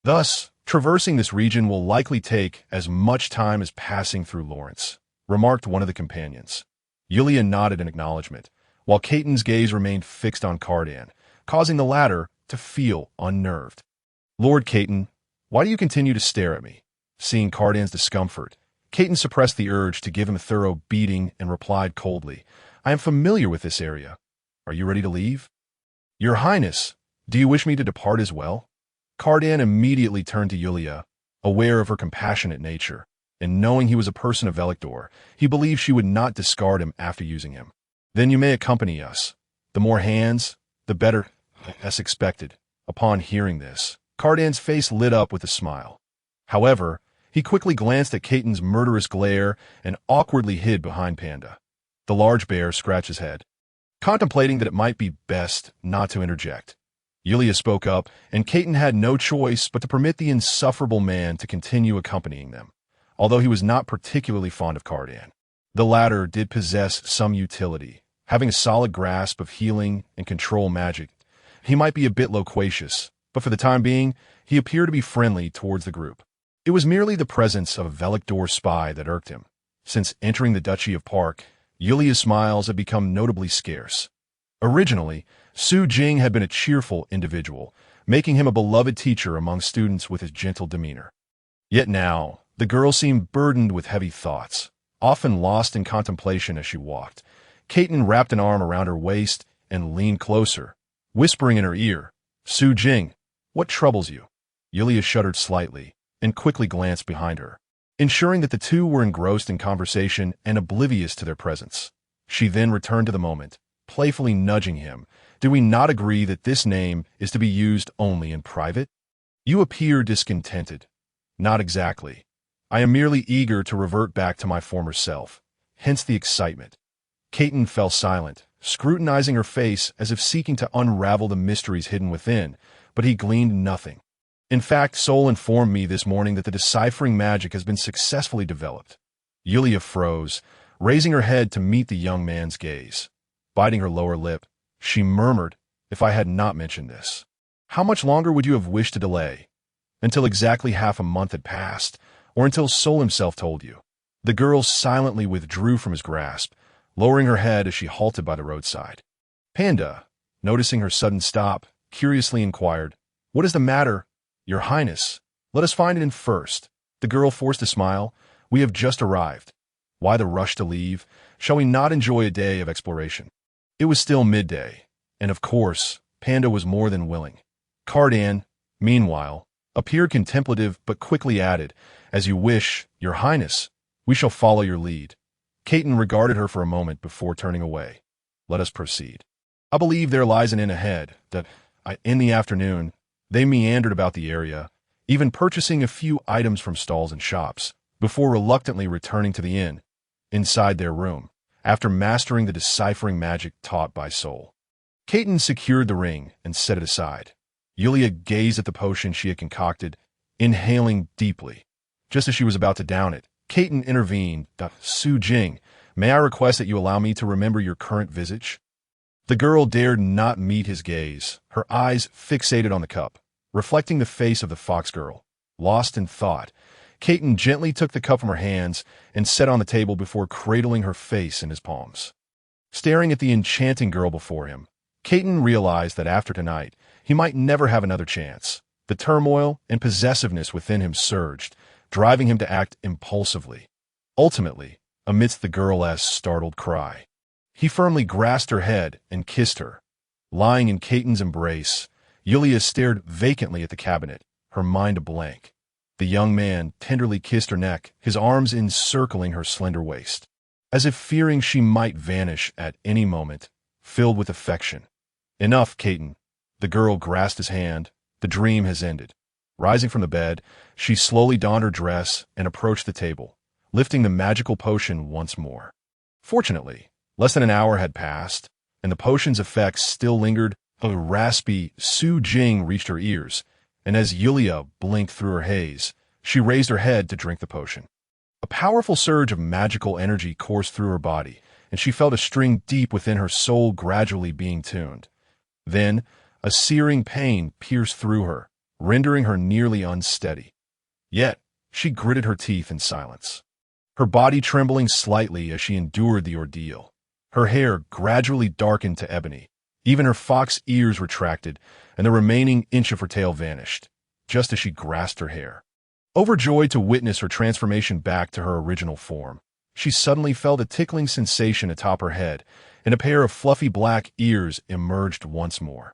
Thus, traversing this region will likely take as much time as passing through Lawrence, remarked one of the companions. Yulia nodded in acknowledgement, while Caton's gaze remained fixed on Cardan, causing the latter to feel unnerved. Lord Caton, why do you continue to stare at me? Seeing Cardan's discomfort, Caton suppressed the urge to give him a thorough beating and replied coldly, I am familiar with this area. Are you ready to leave? Your Highness, do you wish me to depart as well? Cardan immediately turned to Yulia, aware of her compassionate nature, and knowing he was a person of Velictor, he believed she would not discard him after using him. Then you may accompany us. The more hands, the better, as expected. Upon hearing this, Cardan's face lit up with a smile. However, he quickly glanced at Caton's murderous glare and awkwardly hid behind Panda. The large bear scratched his head, contemplating that it might be best not to interject. Yulia spoke up, and Caton had no choice but to permit the insufferable man to continue accompanying them, although he was not particularly fond of Cardan. The latter did possess some utility, having a solid grasp of healing and control magic. He might be a bit loquacious, but for the time being, he appeared to be friendly towards the group. It was merely the presence of a Velictor spy that irked him. Since entering the Duchy of Park, Yulia's smiles had become notably scarce. Originally, Su Jing had been a cheerful individual, making him a beloved teacher among students with his gentle demeanor. Yet now, the girl seemed burdened with heavy thoughts. often lost in contemplation as she walked. Caton wrapped an arm around her waist and leaned closer, whispering in her ear, "Su Jing, what troubles you?" Yulia shuddered slightly and quickly glanced behind her, ensuring that the two were engrossed in conversation and oblivious to their presence. She then returned to the moment, playfully nudging him. "Do we not agree that this name is to be used only in private?" "You appear discontented." "Not exactly. I am merely eager to revert back to my former self, hence the excitement." Caton fell silent, scrutinizing her face as if seeking to unravel the mysteries hidden within, but he gleaned nothing. "In fact, Sol informed me this morning that the deciphering magic has been successfully developed." Yulia froze, raising her head to meet the young man's gaze. Biting her lower lip, she murmured, "If I had not mentioned this, how much longer would you have wished to delay? Until exactly half a month had passed, or until Sol himself told you?" The girl silently withdrew from his grasp, lowering her head as she halted by the roadside. Panda, noticing her sudden stop, curiously inquired, "What is the matter, Your Highness? Let us find it in first." The girl forced a smile. "We have just arrived. Why the rush to leave? Shall we not enjoy a day of exploration?" It was still midday, and of course, Panda was more than willing. Cardan, meanwhile, appeared contemplative but quickly added, "As you wish, Your Highness. We shall follow your lead." Caton regarded her for a moment before turning away. "Let us proceed. I believe there lies an inn ahead, in the afternoon, they meandered about the area, even purchasing a few items from stalls and shops, before reluctantly returning to the inn, inside their room, after mastering the deciphering magic taught by Sol. Caton secured the ring and set it aside. Yulia gazed at the potion she had concocted, inhaling deeply. Just as she was about to down it, Caton intervened. "Su Jing, may I request that you allow me to remember your current visage?" The girl dared not meet his gaze, her eyes fixated on the cup, reflecting the face of the fox girl. Lost in thought, Caton gently took the cup from her hands and set on the table before cradling her face in his palms. Staring at the enchanting girl before him, Caton realized that after tonight, he might never have another chance. The turmoil and possessiveness within him surged, driving him to act impulsively. Ultimately, amidst the girl's startled cry, he firmly grasped her head and kissed her. Lying in Caton's embrace, Yulia stared vacantly at the cabinet, her mind a blank. The young man tenderly kissed her neck, his arms encircling her slender waist, as if fearing she might vanish at any moment, filled with affection. "Enough, Caton." The girl grasped his hand. "The dream has ended." Rising from the bed, she slowly donned her dress and approached the table, lifting the magical potion once more. Fortunately, less than an hour had passed, and the potion's effects still lingered. A raspy Su Jing reached her ears, and as Yulia blinked through her haze, she raised her head to drink the potion. A powerful surge of magical energy coursed through her body, and she felt a string deep within her soul gradually being tuned. Then, a searing pain pierced through her, rendering her nearly unsteady. Yet, she gritted her teeth in silence, her body trembling slightly as she endured the ordeal. Her hair gradually darkened to ebony. Even her fox ears retracted, and the remaining inch of her tail vanished, just as she grasped her hair. Overjoyed to witness her transformation back to her original form, she suddenly felt a tickling sensation atop her head, and a pair of fluffy black ears emerged once more.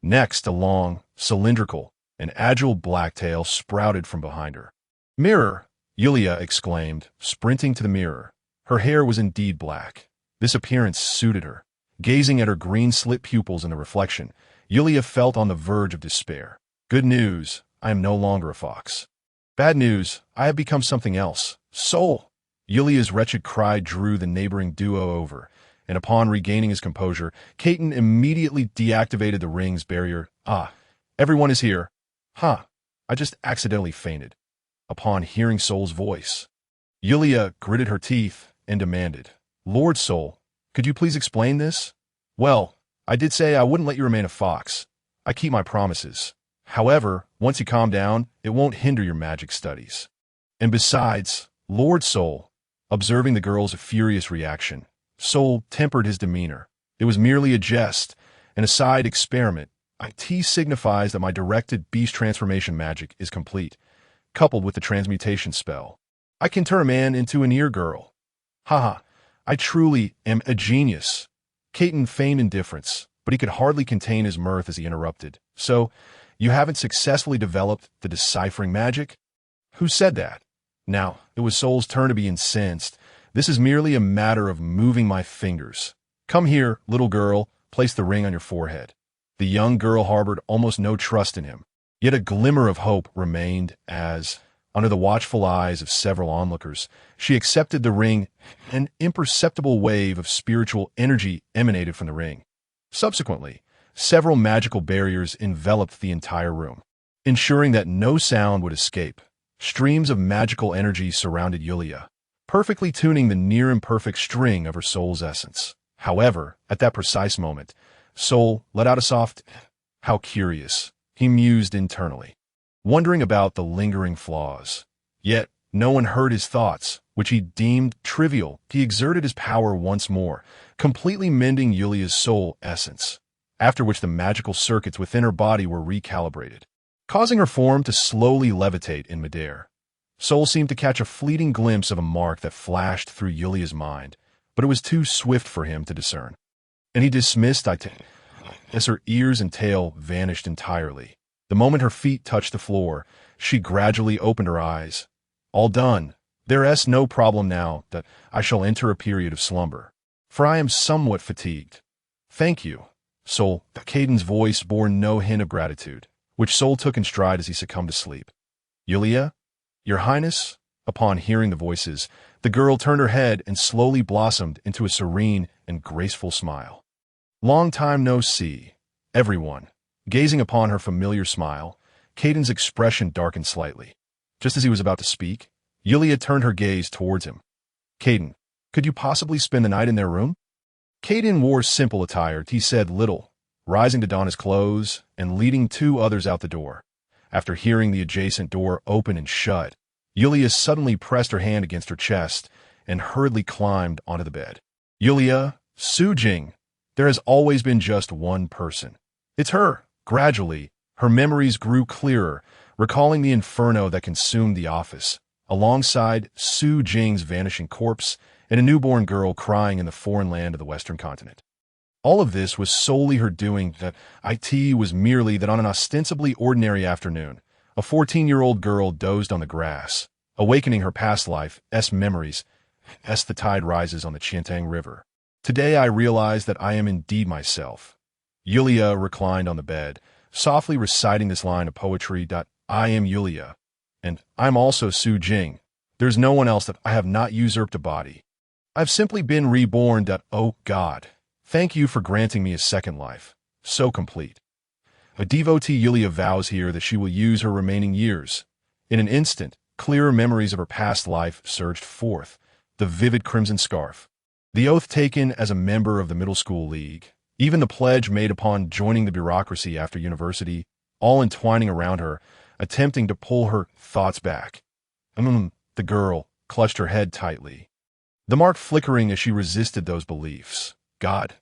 Next, a long, cylindrical, and agile black tail sprouted from behind her. "Mirror!" Yulia exclaimed, sprinting to the mirror. Her hair was indeed black. This appearance suited her. Gazing at her green-slit pupils in the reflection, Yulia felt on the verge of despair. "Good news, I am no longer a fox. Bad news, I have become something else. Sol!" Yulia's wretched cry drew the neighboring duo over, and upon regaining his composure, Caton immediately deactivated the ring's barrier. "Ah, everyone is here. Huh, I just accidentally fainted." Upon hearing Sol's voice, Yulia gritted her teeth and demanded, "Lord Sol, could you please explain this?" "Well, I did say I wouldn't let you remain a fox. I keep my promises. However, once you calm down, it won't hinder your magic studies. And besides, Lord Sol," observing the girl's furious reaction, Sol tempered his demeanor. "It was merely a jest, and a side experiment. It signifies that my directed beast transformation magic is complete, coupled with the transmutation spell. I can turn a man into an ear girl." Haha, I truly am a genius. Caton feigned indifference, but he could hardly contain his mirth as he interrupted. So, you haven't successfully developed the deciphering magic? Who said that? Now, it was Soul's turn to be incensed. This is merely a matter of moving my fingers. Come here, little girl, place the ring on your forehead. The young girl harbored almost no trust in him, yet a glimmer of hope remained as, under the watchful eyes of several onlookers, she accepted the ring. An imperceptible wave of spiritual energy emanated from the ring. Subsequently, several magical barriers enveloped the entire room, ensuring that no sound would escape. Streams of magical energy surrounded Yulia, perfectly tuning the near-imperfect string of her soul's essence. However, at that precise moment, Soul let out a soft, "How curious," he mused internally, wondering about the lingering flaws. Yet, no one heard his thoughts, which he deemed trivial. He exerted his power once more, completely mending Yulia's soul essence, after which the magical circuits within her body were recalibrated, causing her form to slowly levitate in midair. Soul seemed to catch a fleeting glimpse of a mark that flashed through Yulia's mind, but it was too swift for him to discern, and he dismissed it as her ears and tail vanished entirely. The moment her feet touched the floor, she gradually opened her eyes. All done. There's no problem now that I shall enter a period of slumber, for I am somewhat fatigued. Thank you, Soul. Caden's voice bore no hint of gratitude, which Soul took in stride as he succumbed to sleep. Yulia? Your Highness? Upon hearing the voices, the girl turned her head and slowly blossomed into a serene and graceful smile. Long time no see, everyone. Gazing upon her familiar smile, Caden's expression darkened slightly. Just as he was about to speak, Yulia turned her gaze towards him. Caden, could you possibly spend the night in their room? Caden wore simple attire, he said little, rising to don his clothes and leading two others out the door. After hearing the adjacent door open and shut, Yulia suddenly pressed her hand against her chest and hurriedly climbed onto the bed. Yulia, Sujing, there has always been just one person. It's her. Gradually, her memories grew clearer, recalling the inferno that consumed the office, alongside Su Jing's vanishing corpse and a newborn girl crying in the foreign land of the Western continent. All of this was solely her doing. That it was merely that on an ostensibly ordinary afternoon, a 14-year-old girl dozed on the grass, awakening her past life's memories as the tide rises on the Qiantang River. Today I realize that I am indeed myself. Yulia reclined on the bed, softly reciting this line of poetry. I am Yulia, and I'm also Su Jing. There's no one else that I have not usurped a body. I've simply been reborn. Oh God, thank you for granting me a second life, so complete. A devotee Yulia vows here that she will use her remaining years. In an instant, clearer memories of her past life surged forth, the vivid crimson scarf, the oath taken as a member of the middle school league, even the pledge made upon joining the bureaucracy after university, all entwining around her, attempting to pull her thoughts back. The girl clutched her head tightly, the mark flickering as she resisted those beliefs. God,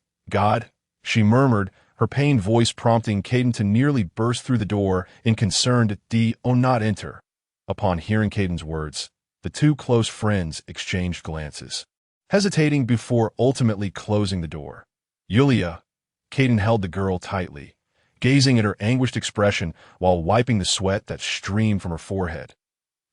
she murmured, her pained voice prompting Caden to nearly burst through the door in concern. Not enter. Upon hearing Caden's words, the two close friends exchanged glances, hesitating before ultimately closing the door. Yulia, Caden held the girl tightly, gazing at her anguished expression while wiping the sweat that streamed from her forehead.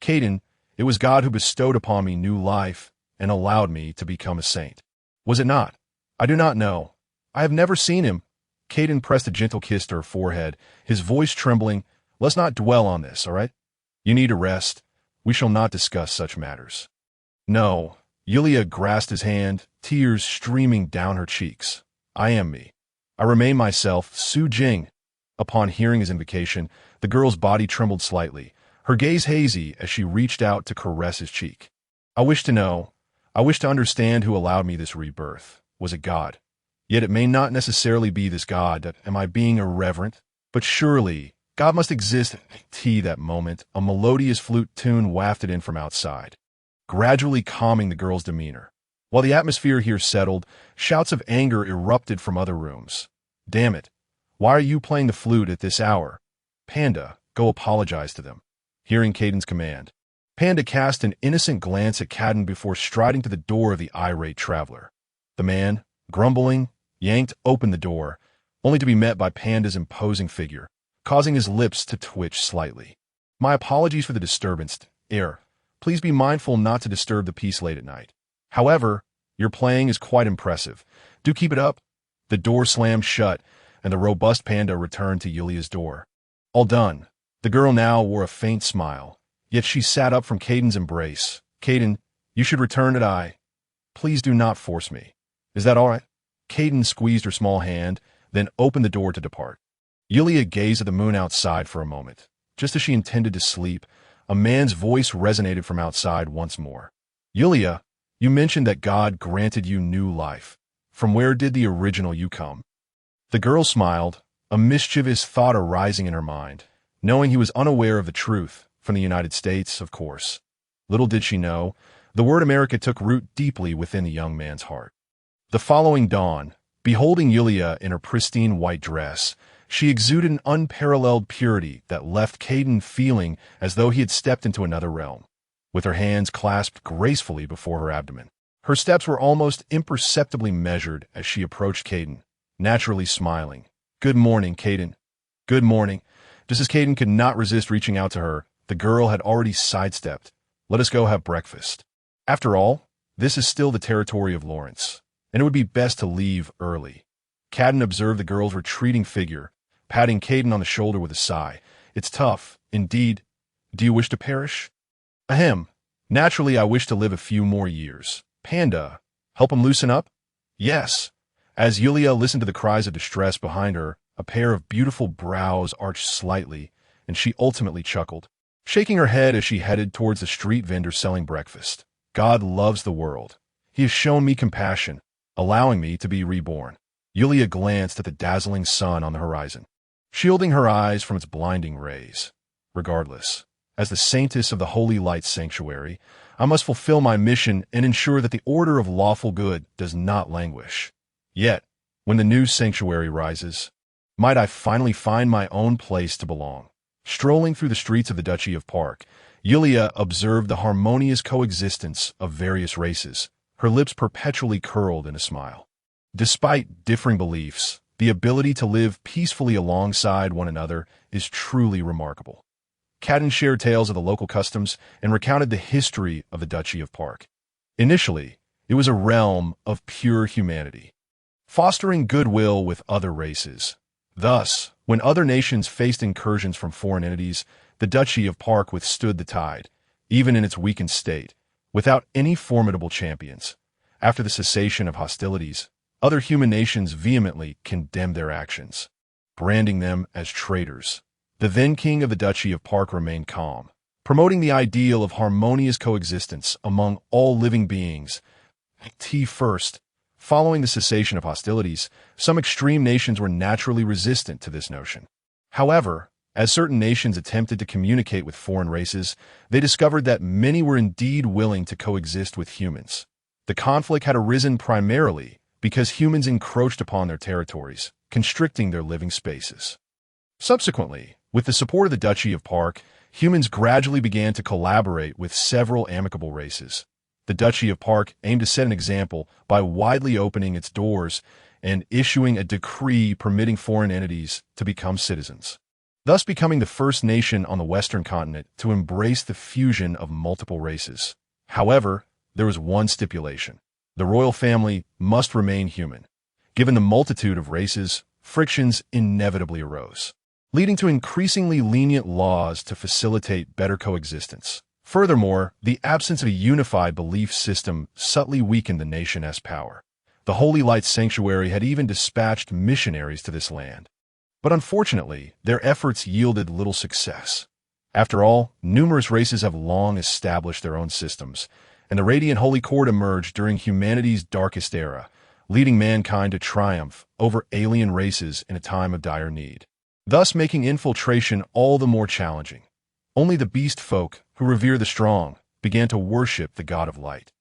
Caden, it was God who bestowed upon me new life and allowed me to become a saint. Was it not? I do not know. I have never seen him. Caden pressed a gentle kiss to her forehead, his voice trembling. Let's not dwell on this, all right? You need a rest. We shall not discuss such matters. No. Yulia grasped his hand, tears streaming down her cheeks. I am me. I remain myself, Su Jing. Upon hearing his invocation, the girl's body trembled slightly, her gaze hazy as she reached out to caress his cheek. I wish to know. I wish to understand who allowed me this rebirth. Was it God? Yet it may not necessarily be this God. Am I being irreverent? But surely, God must exist. That moment, a melodious flute tune wafted in from outside, gradually calming the girl's demeanor. While the atmosphere here settled, shouts of anger erupted from other rooms. Damn it. Why are you playing the flute at this hour? Panda, go apologize to them. Hearing Caden's command, Panda cast an innocent glance at Cadden before striding to the door of the irate traveler. The man, grumbling, yanked open the door, only to be met by Panda's imposing figure, causing his lips to twitch slightly. My apologies for the disturbance, Air. Please be mindful not to disturb the peace late at night. However, your playing is quite impressive. Do keep it up. The door slammed shut, and the robust Panda returned to Yulia's door. All done. The girl now wore a faint smile, yet she sat up from Caden's embrace. Caden, you should return at Please do not force me. Is that all right? Caden squeezed her small hand, then opened the door to depart. Yulia gazed at the moon outside for a moment. Just as she intended to sleep, a man's voice resonated from outside once more. Yulia, you mentioned that God granted you new life. From where did the original you come? The girl smiled, a mischievous thought arising in her mind, knowing he was unaware of the truth, from the United States, of course. Little did she know, the word America took root deeply within the young man's heart. The following dawn, beholding Yulia in her pristine white dress, she exuded an unparalleled purity that left Caden feeling as though he had stepped into another realm. With her hands clasped gracefully before her abdomen, her steps were almost imperceptibly measured as she approached Caden, naturally smiling. Good morning, Caden. Good morning. Just as Caden could not resist reaching out to her, the girl had already sidestepped. Let us go have breakfast. After all, this is still the territory of Lawrence, and it would be best to leave early. Cadden observed the girl's retreating figure, patting Caden on the shoulder with a sigh. It's tough, indeed. Do you wish to perish? Ahem. Naturally, I wish to live a few more years. Panda, help him loosen up? Yes. As Yulia listened to the cries of distress behind her, a pair of beautiful brows arched slightly, and she ultimately chuckled, shaking her head as she headed towards the street vendor selling breakfast. God loves the world. He has shown me compassion, allowing me to be reborn. Yulia glanced at the dazzling sun on the horizon, shielding her eyes from its blinding rays. Regardless, as the Saintess of the Holy Light Sanctuary, I must fulfill my mission and ensure that the order of lawful good does not languish. Yet, when the new sanctuary rises, might I finally find my own place to belong. Strolling through the streets of the Duchy of Park, Yulia observed the harmonious coexistence of various races, her lips perpetually curled in a smile. Despite differing beliefs, the ability to live peacefully alongside one another is truly remarkable. Cadden shared tales of the local customs and recounted the history of the Duchy of Park. Initially, it was a realm of pure humanity, fostering goodwill with other races. Thus, when other nations faced incursions from foreign entities, the Duchy of Park withstood the tide, even in its weakened state, without any formidable champions. After the cessation of hostilities, other human nations vehemently condemned their actions, branding them as traitors. The then king of the Duchy of Park remained calm, promoting the ideal of harmonious coexistence among all living beings. First, following the cessation of hostilities, some extreme nations were naturally resistant to this notion. However, as certain nations attempted to communicate with foreign races, they discovered that many were indeed willing to coexist with humans. The conflict had arisen primarily because humans encroached upon their territories, constricting their living spaces. Subsequently, with the support of the Duchy of Park, humans gradually began to collaborate with several amicable races. The Duchy of Park aimed to set an example by widely opening its doors and issuing a decree permitting foreign entities to become citizens, thus becoming the first nation on the Western continent to embrace the fusion of multiple races. However, there was one stipulation. The royal family must remain human. Given the multitude of races, frictions inevitably arose, leading to increasingly lenient laws to facilitate better coexistence. Furthermore, the absence of a unified belief system subtly weakened the nation's power. The Holy Light Sanctuary had even dispatched missionaries to this land. But unfortunately, their efforts yielded little success. After all, numerous races have long established their own systems, and the Radiant Holy Court emerged during humanity's darkest era, leading mankind to triumph over alien races in a time of dire need, thus making infiltration all the more challenging. Only the beast folk, who revere the strong, began to worship the god of light.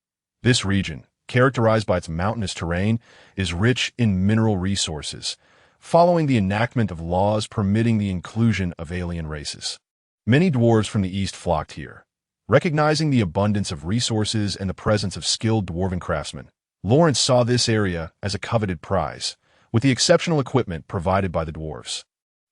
This region, characterized by its mountainous terrain, is rich in mineral resources, following the enactment of laws permitting the inclusion of alien races. Many dwarves from the east flocked here, Recognizing the abundance of resources and the presence of skilled dwarven craftsmen, Lawrence saw this area as a coveted prize, with the exceptional equipment provided by the dwarves.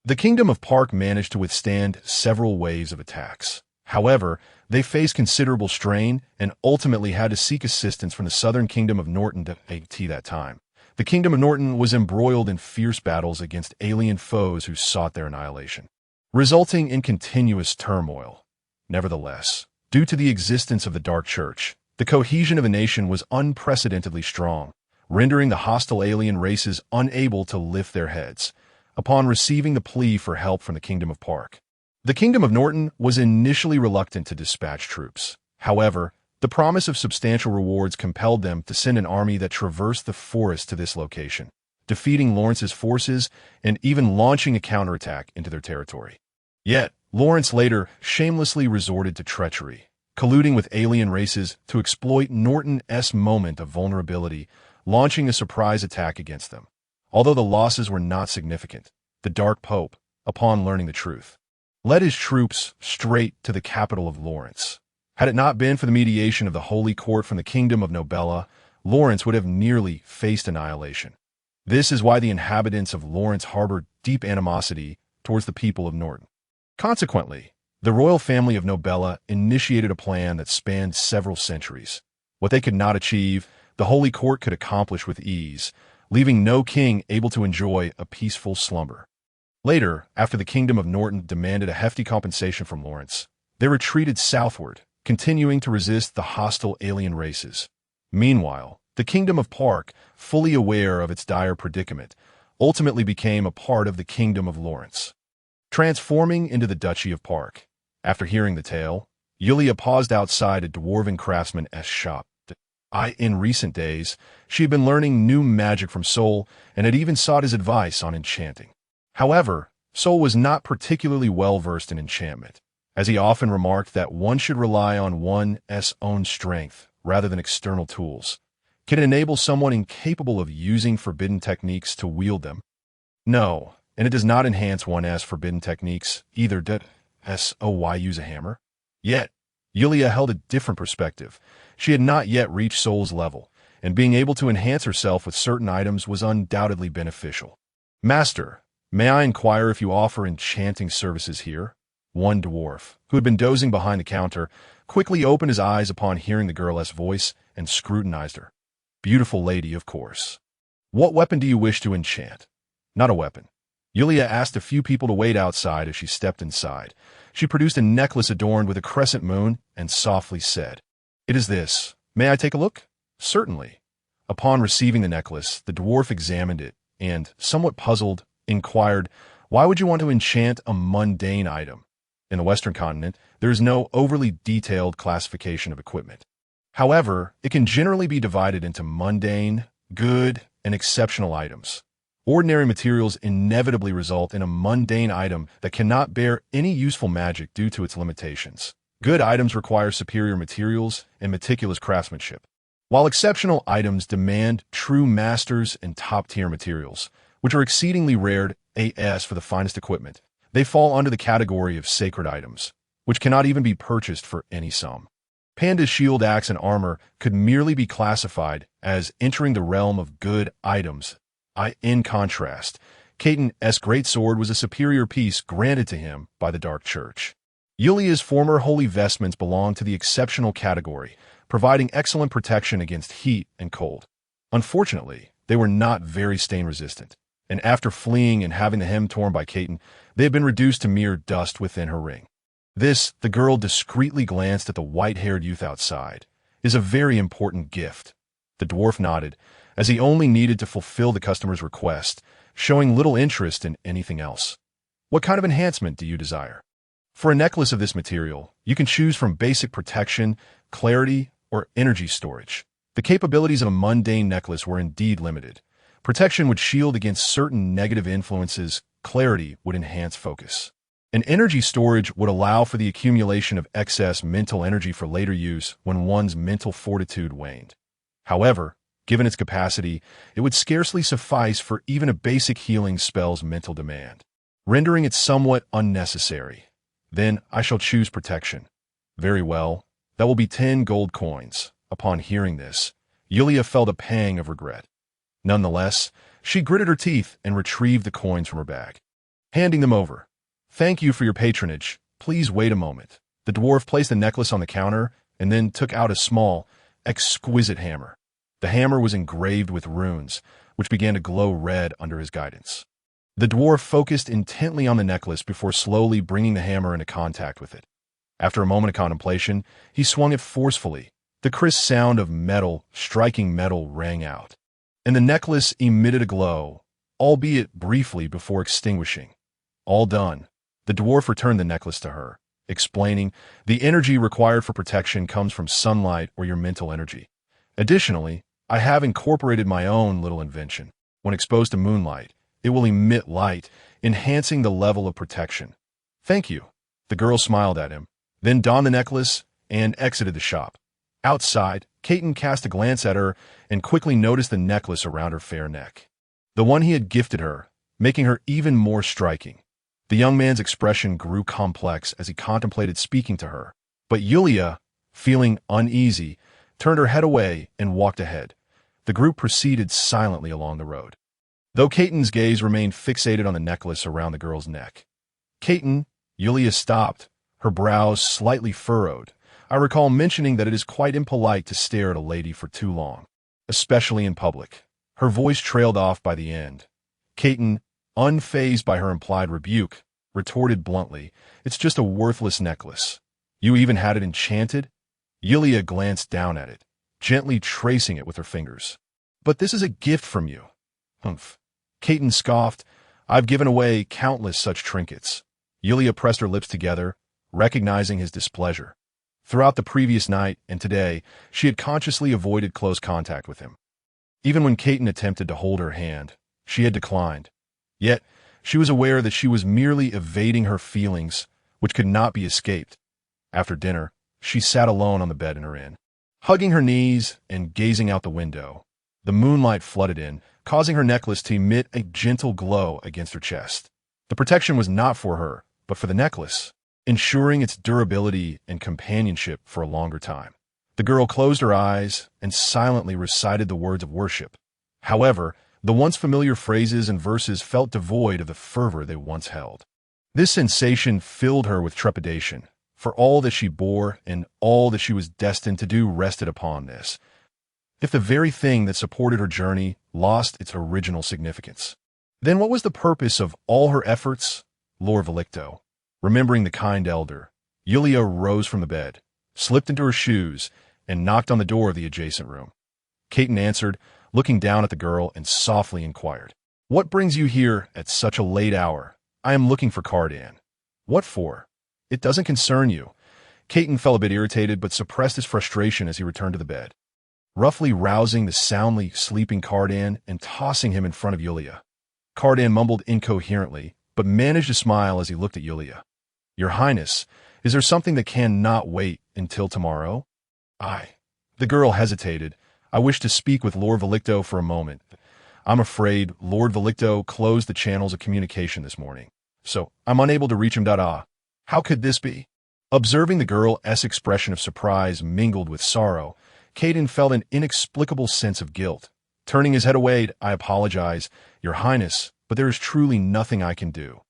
The Kingdom of Park managed to withstand several waves of attacks. However, they faced considerable strain and ultimately had to seek assistance from the southern Kingdom of Norton at that time. The Kingdom of Norton was embroiled in fierce battles against alien foes who sought their annihilation, resulting in continuous turmoil. Nevertheless, due to the existence of the Dark Church, the cohesion of the nation was unprecedentedly strong, rendering the hostile alien races unable to lift their heads. Upon receiving the plea for help from the Kingdom of Park, the Kingdom of Norton was initially reluctant to dispatch troops. However, the promise of substantial rewards compelled them to send an army that traversed the forest to this location, defeating Lawrence's forces and even launching a counterattack into their territory. Yet, Lawrence later shamelessly resorted to treachery, colluding with alien races to exploit Norton's moment of vulnerability, launching a surprise attack against them. Although the losses were not significant, the Dark Pope, upon learning the truth, led his troops straight to the capital of Lawrence. Had it not been for the mediation of the Holy Court from the Kingdom of Nobella, Lawrence would have nearly faced annihilation. This is why the inhabitants of Lawrence harbored deep animosity towards the people of Norton. Consequently, the royal family of Nobella initiated a plan that spanned several centuries. What they could not achieve, the Holy Court could accomplish with ease, leaving no king able to enjoy a peaceful slumber. Later, after the Kingdom of Norton demanded a hefty compensation from Lawrence, they retreated southward, continuing to resist the hostile alien races. Meanwhile, the Kingdom of Park, fully aware of its dire predicament, ultimately became a part of the Kingdom of Lawrence, transforming into the Duchy of Park. After hearing the tale, Yulia paused outside a dwarven craftsman's shop. In recent days, she had been learning new magic from Sol and had even sought his advice on enchanting. However, Sol was not particularly well-versed in enchantment, as he often remarked that one should rely on one's own strength rather than external tools. Can it enable someone incapable of using forbidden techniques to wield them? No, and it does not enhance one's forbidden techniques either. Why use a hammer? Yet, Yulia held a different perspective. She had not yet reached Sol's level, and being able to enhance herself with certain items was undoubtedly beneficial. Master, may I inquire if you offer enchanting services here? One dwarf, who had been dozing behind the counter, quickly opened his eyes upon hearing the girl's voice and scrutinized her. Beautiful lady, of course. What weapon do you wish to enchant? Not a weapon. Yulia asked a few people to wait outside as she stepped inside. She produced a necklace adorned with a crescent moon and softly said, "It is this. May I take a look?" "Certainly." Upon receiving the necklace, the dwarf examined it and, somewhat puzzled, inquired, "Why would you want to enchant a mundane item?" In the Western continent, there is no overly detailed classification of equipment. However, it can generally be divided into mundane, good, and exceptional items. Ordinary materials inevitably result in a mundane item that cannot bear any useful magic due to its limitations. Good items require superior materials and meticulous craftsmanship, while exceptional items demand true masters and top-tier materials, which are exceedingly rare as for the finest equipment. They fall under the category of sacred items, which cannot even be purchased for any sum. Panda's shield, axe, and armor could merely be classified as entering the realm of good items. In contrast, Caton's greatsword was a superior piece granted to him by the Dark Church. Yulia's former holy vestments belonged to the exceptional category, providing excellent protection against heat and cold. Unfortunately, they were not very stain-resistant, and after fleeing and having the hem torn by Caton, they had been reduced to mere dust within her ring. This, the girl discreetly glanced at the white-haired youth outside, is a very important gift. The dwarf nodded, as he only needed to fulfill the customer's request, showing little interest in anything else. What kind of enhancement do you desire? For a necklace of this material, you can choose from basic protection, clarity, or energy storage. The capabilities of a mundane necklace were indeed limited. Protection would shield against certain negative influences, clarity would enhance focus. And energy storage would allow for the accumulation of excess mental energy for later use when one's mental fortitude waned. However, given its capacity, it would scarcely suffice for even a basic healing spell's mental demand, rendering it somewhat unnecessary. Then I shall choose protection. Very well, That will be 10 gold coins. Upon hearing this, Yulia felt a pang of regret. Nonetheless, she gritted her teeth and retrieved the coins from her bag, handing them over. Thank you for your patronage. Please wait a moment. The dwarf placed the necklace on the counter and then took out a small, exquisite hammer. The hammer was engraved with runes, which began to glow red under his guidance. The dwarf focused intently on the necklace before slowly bringing the hammer into contact with it. After a moment of contemplation, he swung it forcefully. The crisp sound of metal striking metal rang out, and the necklace emitted a glow, albeit briefly before extinguishing. All done. The dwarf returned the necklace to her, explaining, the energy required for protection comes from sunlight or your mental energy. Additionally, I have incorporated my own little invention. When exposed to moonlight, it will emit light, enhancing the level of protection. Thank you. The girl smiled at him, then donned the necklace and exited the shop. Outside, Caton cast a glance at her and quickly noticed the necklace around her fair neck, the one he had gifted her, making her even more striking. The young man's expression grew complex as he contemplated speaking to her, but Yulia, feeling uneasy, turned her head away and walked ahead. The group proceeded silently along the road, though Caton's gaze remained fixated on the necklace around the girl's neck. Caton, Yulia stopped, her brows slightly furrowed. I recall mentioning that it is quite impolite to stare at a lady for too long, especially in public. Her voice trailed off by the end. Caton, unfazed by her implied rebuke, retorted bluntly, "It's just a worthless necklace. You even had it enchanted?" Yulia glanced down at it, gently tracing it with her fingers. "But this is a gift from you." "Humph." Caton scoffed, "I've given away countless such trinkets." Yulia pressed her lips together, recognizing his displeasure. Throughout the previous night and today, she had consciously avoided close contact with him. Even when Caton attempted to hold her hand, she had declined. Yet, she was aware that she was merely evading her feelings, which could not be escaped. After dinner, she sat alone on the bed in her inn, hugging her knees and gazing out the window. The moonlight flooded in, causing her necklace to emit a gentle glow against her chest. The protection was not for her, but for the necklace, ensuring its durability and companionship for a longer time. The girl closed her eyes and silently recited the words of worship. However, the once familiar phrases and verses felt devoid of the fervor they once held. This sensation filled her with trepidation, for all that she bore and all that she was destined to do rested upon this. If the very thing that supported her journey lost its original significance, then what was the purpose of all her efforts? Lord Velicto. Remembering the kind elder, Yulia rose from the bed, slipped into her shoes, and knocked on the door of the adjacent room. Caton answered, looking down at the girl, and softly inquired, "What brings you here at such a late hour?" "I am looking for Cardan." "What for?" "It doesn't concern you." Caton felt a bit irritated, but suppressed his frustration as he returned to the bed, roughly rousing the soundly sleeping Cardan and tossing him in front of Yulia. Cardan mumbled incoherently, but managed to smile as he looked at Yulia. "Your Highness, is there something that cannot wait until tomorrow?" The girl hesitated. "I wish to speak with Lord Velicto for a moment. I'm afraid Lord Velicto closed the channels of communication this morning, so I'm unable to reach him. How could this be?" Observing the girl's expression of surprise mingled with sorrow, Caton felt an inexplicable sense of guilt. Turning his head away, "I apologize, Your Highness, but there is truly nothing I can do."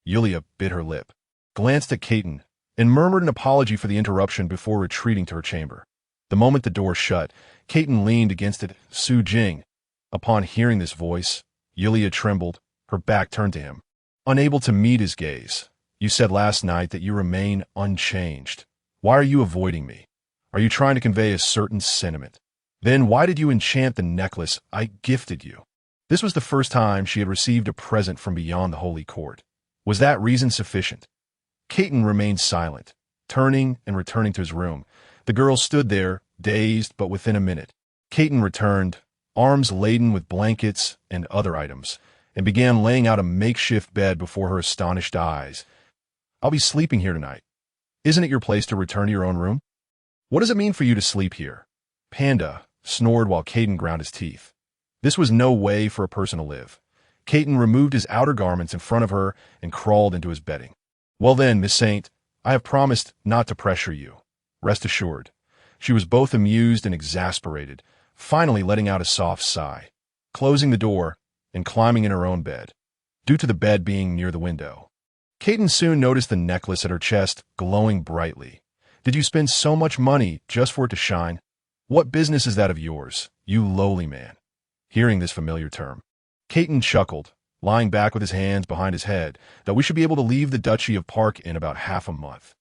Yulia bit her lip, glanced at Caton, and murmured an apology for the interruption before retreating to her chamber. The moment the door shut, Caton leaned against it. "Su Jing." Upon hearing this voice, Yulia trembled, her back turned to him, unable to meet his gaze. "You said last night that you remain unchanged. Why are you avoiding me? Are you trying to convey a certain sentiment? Then why did you enchant the necklace I gifted you?" This was the first time she had received a present from beyond the holy court. Was that reason sufficient? Caton remained silent, turning and returning to his room. The girl stood there, dazed, but within a minute, Caton returned, arms laden with blankets and other items, and began laying out a makeshift bed before her astonished eyes. "I'll be sleeping here tonight. Isn't it your place to return to your own room?" "What does it mean for you to sleep here?" Panda snored while Caton ground his teeth. This was no way for a person to live. Caton removed his outer garments in front of her and crawled into his bedding. "Well then, Miss Saint, I have promised not to pressure you. Rest assured, She was both amused and exasperated, finally letting out a soft sigh, closing the door, and climbing in her own bed, due to the bed being near the window. Caden soon noticed the necklace at her chest glowing brightly. Did you spend so much money just for it to shine? What business is that of yours, you lowly man? Hearing this familiar term, Caden chuckled, lying back with his hands behind his head, that we should be able to leave the Duchy of Park in about half a month.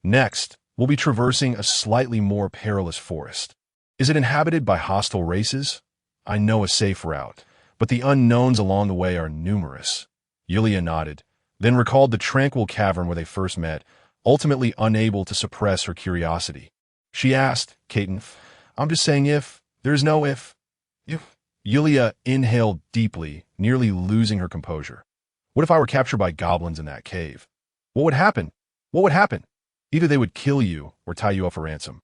Next, we'll be traversing a slightly more perilous forest. Is it inhabited by hostile races? I know a safe route, but the unknowns along the way are numerous. Yulia nodded, then recalled the tranquil cavern where they first met, ultimately unable to suppress her curiosity. She asked, Caden, I'm just saying if. There's no if. Yulia inhaled deeply, nearly losing her composure. What if I were captured by goblins in that cave? What would happen? What would happen? Either they would kill you or tie you up for ransom.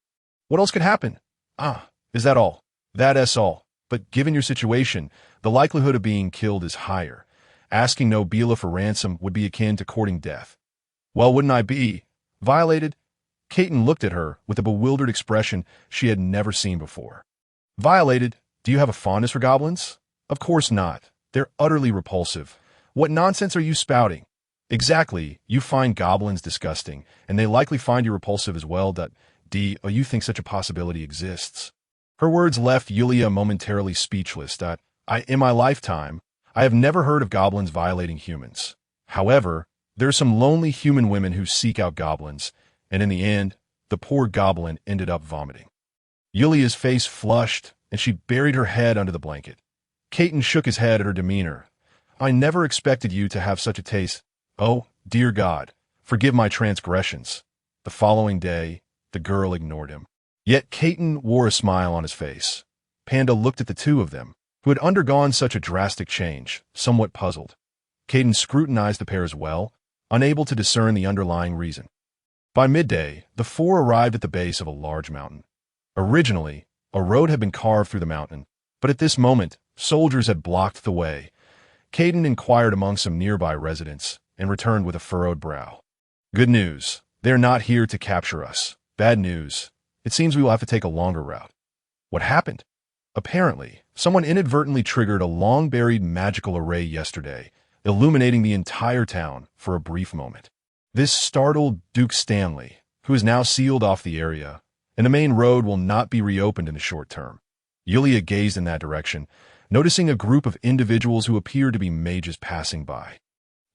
What else could happen? Is that all? That's all. But given your situation, the likelihood of being killed is higher. Asking Nobila for ransom would be akin to courting death. Well, wouldn't I be violated? Caden looked at her with a bewildered expression she had never seen before. Violated? Do you have a fondness for goblins? Of course not. They're utterly repulsive. What nonsense are you spouting? Exactly. You find goblins disgusting, and they likely find you repulsive as well. You think such a possibility exists? Her words left Yulia momentarily speechless. In my lifetime, I have never heard of goblins violating humans. However, there are some lonely human women who seek out goblins, and in the end, the poor goblin ended up vomiting. Yulia's face flushed, and she buried her head under the blanket. Caden shook his head at her demeanor. I never expected you to have such a taste. Oh, dear God, forgive my transgressions. The following day, the girl ignored him. Yet Caden wore a smile on his face. Panda looked at the two of them, who had undergone such a drastic change, somewhat puzzled. Caden scrutinized the pair as well, unable to discern the underlying reason. By midday, the four arrived at the base of a large mountain. Originally, a road had been carved through the mountain, but at this moment, soldiers had blocked the way. Caden inquired among some nearby residents and returned with a furrowed brow. Good news. They're not here to capture us. Bad news. It seems we will have to take a longer route. What happened? Apparently, someone inadvertently triggered a long-buried magical array yesterday, illuminating the entire town for a brief moment. This startled Duke Stanley, who is now sealed off the area, and the main road will not be reopened in the short term. Yulia gazed in that direction, noticing a group of individuals who appeared to be mages passing by.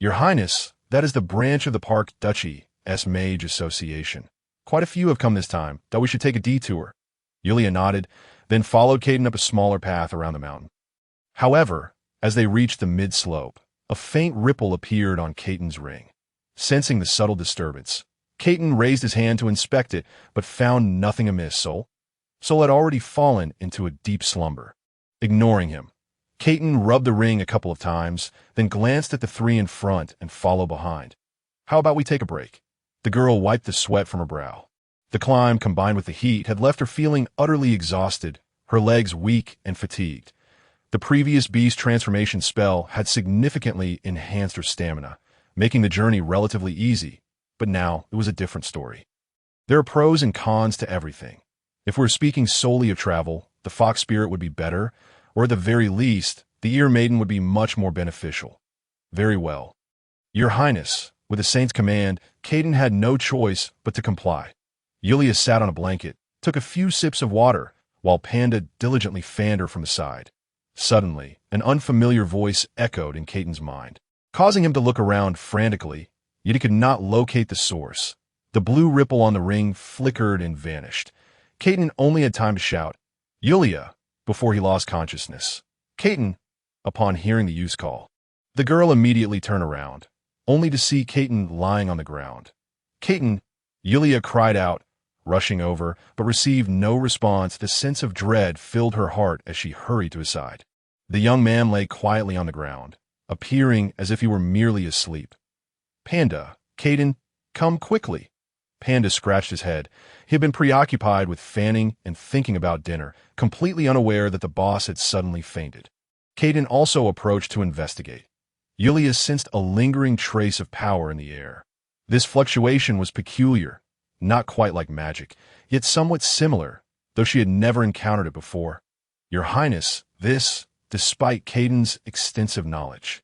Your Highness, that is the branch of the Park Duchy's Mage Association. Quite a few have come this time, that we should take a detour. Yulia nodded, then followed Caden up a smaller path around the mountain. However, as they reached the mid-slope, a faint ripple appeared on Caden's ring. Sensing the subtle disturbance, Caden raised his hand to inspect it, but found nothing amiss. Soul had already fallen into a deep slumber. Ignoring him, Caden rubbed the ring a couple of times, then glanced at the three in front and followed behind. How about we take a break? The girl wiped the sweat from her brow. The climb, combined with the heat, had left her feeling utterly exhausted, her legs weak and fatigued. The previous beast transformation spell had significantly enhanced her stamina, making the journey relatively easy, but now it was a different story. There are pros and cons to everything. If we're speaking solely of travel, the fox spirit would be better, or at the very least, the ear maiden would be much more beneficial. Very well. Your Highness, with the saint's command, Caden had no choice but to comply. Yulia sat on a blanket, took a few sips of water, while Panda diligently fanned her from the side. Suddenly, an unfamiliar voice echoed in Caden's mind, causing him to look around frantically, yet he could not locate the source. The blue ripple on the ring flickered and vanished. Caden only had time to shout, Yulia, before he lost consciousness. Caden, upon hearing the use call. The girl immediately turned around, only to see Caden lying on the ground. Caden, Yulia cried out, rushing over, but received no response. The sense of dread filled her heart as she hurried to his side. The young man lay quietly on the ground, appearing as if he were merely asleep. Panda, Caden, come quickly. Panda scratched his head. He had been preoccupied with fanning and thinking about dinner, completely unaware that the boss had suddenly fainted. Caden also approached to investigate. Yulia sensed a lingering trace of power in the air. This fluctuation was peculiar, not quite like magic, yet somewhat similar, though she had never encountered it before. Your Highness, this, despite Caden's extensive knowledge.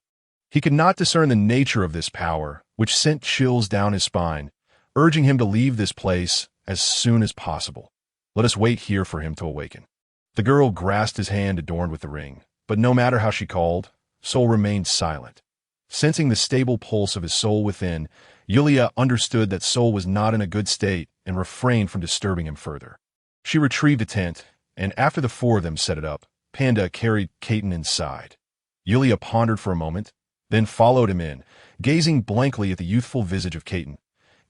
He could not discern the nature of this power, which sent chills down his spine, urging him to leave this place as soon as possible. Let us wait here for him to awaken. The girl grasped his hand adorned with the ring, but no matter how she called, Soul remained silent. Sensing the stable pulse of his soul within, Yulia understood that Soul was not in a good state and refrained from disturbing him further. She retrieved a tent, and after the four of them set it up, Panda carried Caden inside. Yulia pondered for a moment, then followed him in, gazing blankly at the youthful visage of Caden.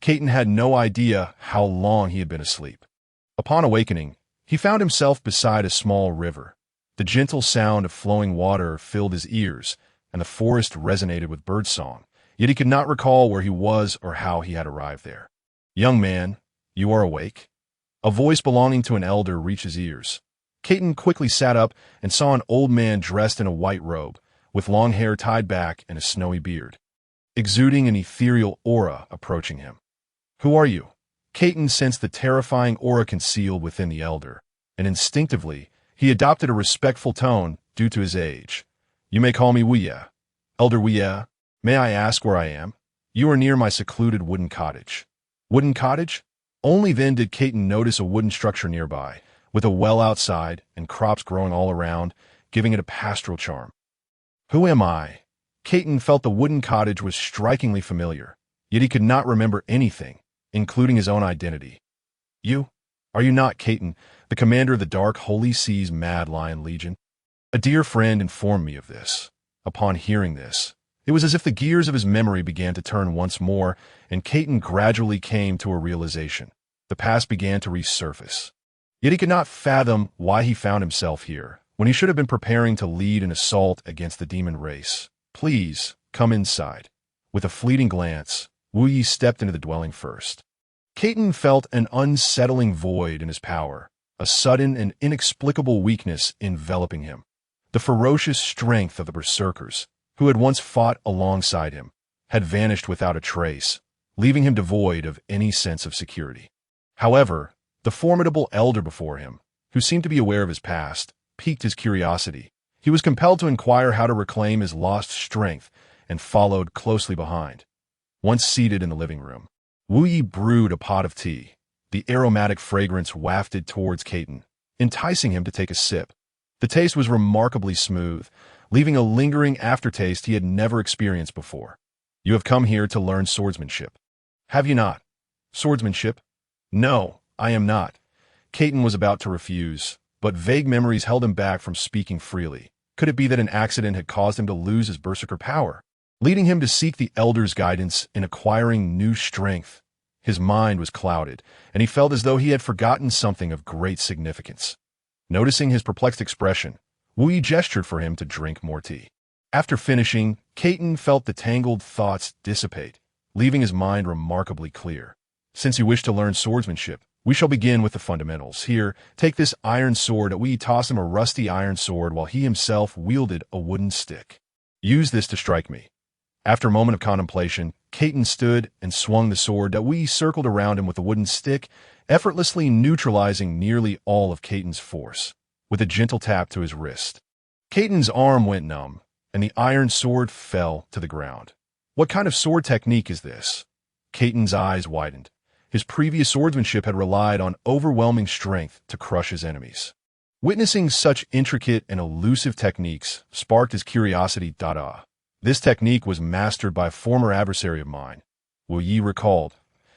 Caden had no idea how long he had been asleep. Upon awakening, he found himself beside a small river. The gentle sound of flowing water filled his ears, and the forest resonated with birdsong, yet he could not recall where he was or how he had arrived there. "Young man, you are awake?" A voice belonging to an elder reached his ears. Caden quickly sat up and saw an old man dressed in a white robe, with long hair tied back and a snowy beard, exuding an ethereal aura approaching him. "Who are you?" Caden sensed the terrifying aura concealed within the elder, and instinctively, he adopted a respectful tone due to his age. "You may call me Wuya. Elder Wuya, may I ask where I am?" "You are near my secluded wooden cottage." Wooden cottage? Only then did Caden notice a wooden structure nearby, with a well outside and crops growing all around, giving it a pastoral charm. Who am I? Caden felt the wooden cottage was strikingly familiar, yet he could not remember anything, including his own identity. "You? Are you not Caden, the commander of the Dark Holy Seas Mad Lion Legion?" A dear friend informed me of this. Upon hearing this, it was as if the gears of his memory began to turn once more, and Caden gradually came to a realization. The past began to resurface. Yet he could not fathom why he found himself here, when he should have been preparing to lead an assault against the demon race. "Please, come inside." With a fleeting glance, Wu Yi stepped into the dwelling first. Caden felt an unsettling void in his power, a sudden and inexplicable weakness enveloping him. The ferocious strength of the berserkers, who had once fought alongside him, had vanished without a trace, leaving him devoid of any sense of security. However, the formidable elder before him, who seemed to be aware of his past, piqued his curiosity. He was compelled to inquire how to reclaim his lost strength and followed closely behind. Once seated in the living room, Wu Yi brewed a pot of tea. The aromatic fragrance wafted towards Caden, enticing him to take a sip. The taste was remarkably smooth, leaving a lingering aftertaste he had never experienced before. "You have come here to learn swordsmanship, have you not?" "Swordsmanship? No, I am not." Caden was about to refuse, but vague memories held him back from speaking freely. Could it be that an accident had caused him to lose his berserker power, leading him to seek the elder's guidance in acquiring new strength? His mind was clouded, and he felt as though he had forgotten something of great significance. Noticing his perplexed expression, Wu Yi gestured for him to drink more tea. After finishing, Caden felt the tangled thoughts dissipate, leaving his mind remarkably clear. "Since you wish to learn swordsmanship, we shall begin with the fundamentals. Here, take this iron sword." Wu Yi tossed him a rusty iron sword while he himself wielded a wooden stick. "Use this to strike me." After a moment of contemplation, Caden stood and swung the sword. Wu Yi circled around him with a wooden stick, effortlessly neutralizing nearly all of Caden's force, with a gentle tap to his wrist. Caden's arm went numb, and the iron sword fell to the ground. What kind of sword technique is this? Caden's eyes widened. His previous swordsmanship had relied on overwhelming strength to crush his enemies. Witnessing such intricate and elusive techniques sparked his curiosity. This technique was mastered by a former adversary of mine, Wu Yi recalled.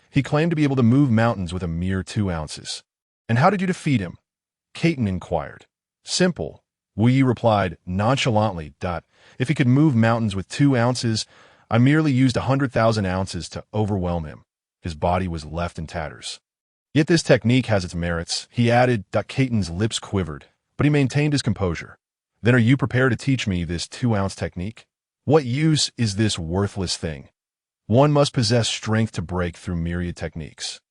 He claimed to be able to move mountains with a mere 2 ounces. "And how did you defeat him?" Caden inquired. "Simple," Wu Yi replied nonchalantly. "If he could move mountains with 2 ounces, I merely used 100,000 ounces to overwhelm him." His body was left in tatters. "Yet this technique has its merits," he added. Caden's lips quivered, but he maintained his composure. "Then are you prepared to teach me this 2-ounce technique? What use is this worthless thing? One must possess strength to break through myriad techniques.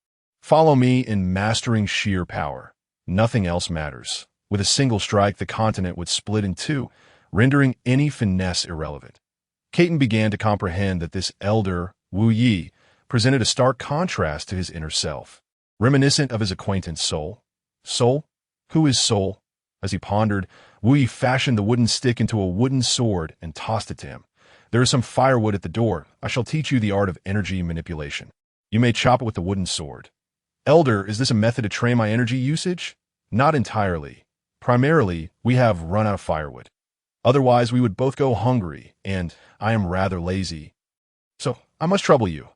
Follow me in mastering sheer power. Nothing else matters." With a single strike, the continent would split in 2, rendering any finesse irrelevant. Caden began to comprehend that this elder, Wu Yi, presented a stark contrast to his inner self. reminiscent of his acquaintance Sol. Sol? Who is Sol? As he pondered, Wu Yi fashioned the wooden stick into a wooden sword and tossed it to him. There is some firewood at the door. I shall teach you the art of energy manipulation. You may chop it with the wooden sword. Elder, is this a method to train my energy usage? Not entirely. Primarily, we have run out of firewood. Otherwise, we would both go hungry, and I am rather lazy. So, I must trouble you.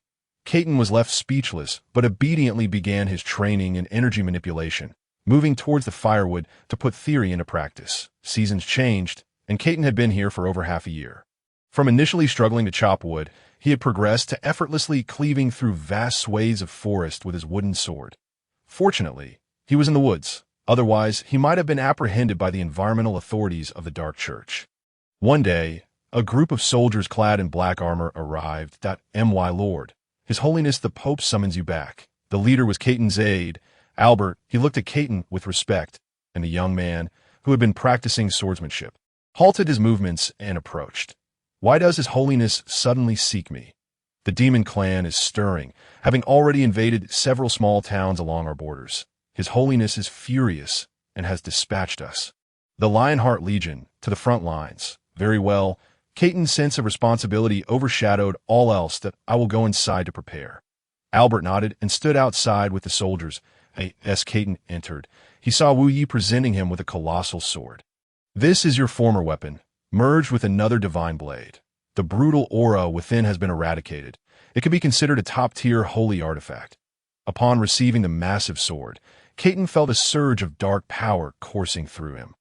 Caton was left speechless, but obediently began his training in energy manipulation, moving towards the firewood to put theory into practice. Seasons changed, and Caton had been here for over half a year. From initially struggling to chop wood, he had progressed to effortlessly cleaving through vast swathes of forest with his wooden sword. Fortunately, he was in the woods. Otherwise, he might have been apprehended by the environmental authorities of the Dark Church. One day, a group of soldiers clad in black armor arrived. My Lord, His Holiness the Pope summons you back. The leader was Caton's aide, Albert. He looked at Caton with respect, and the young man, who had been practicing swordsmanship, halted his movements and approached. Why does His Holiness suddenly seek me? The demon clan is stirring, having already invaded several small towns along our borders. His Holiness is furious and has dispatched us. The Lionheart Legion, to the front lines. Very well. Caton's sense of responsibility overshadowed all else. That I will go inside to prepare. Albert nodded and stood outside with the soldiers. As Caton entered, he saw Wu Yi presenting him with a colossal sword. This is your former weapon, merged with another divine blade. The brutal aura within has been eradicated. It could be considered a top-tier holy artifact. Upon receiving the massive sword, Caton felt a surge of dark power coursing through him,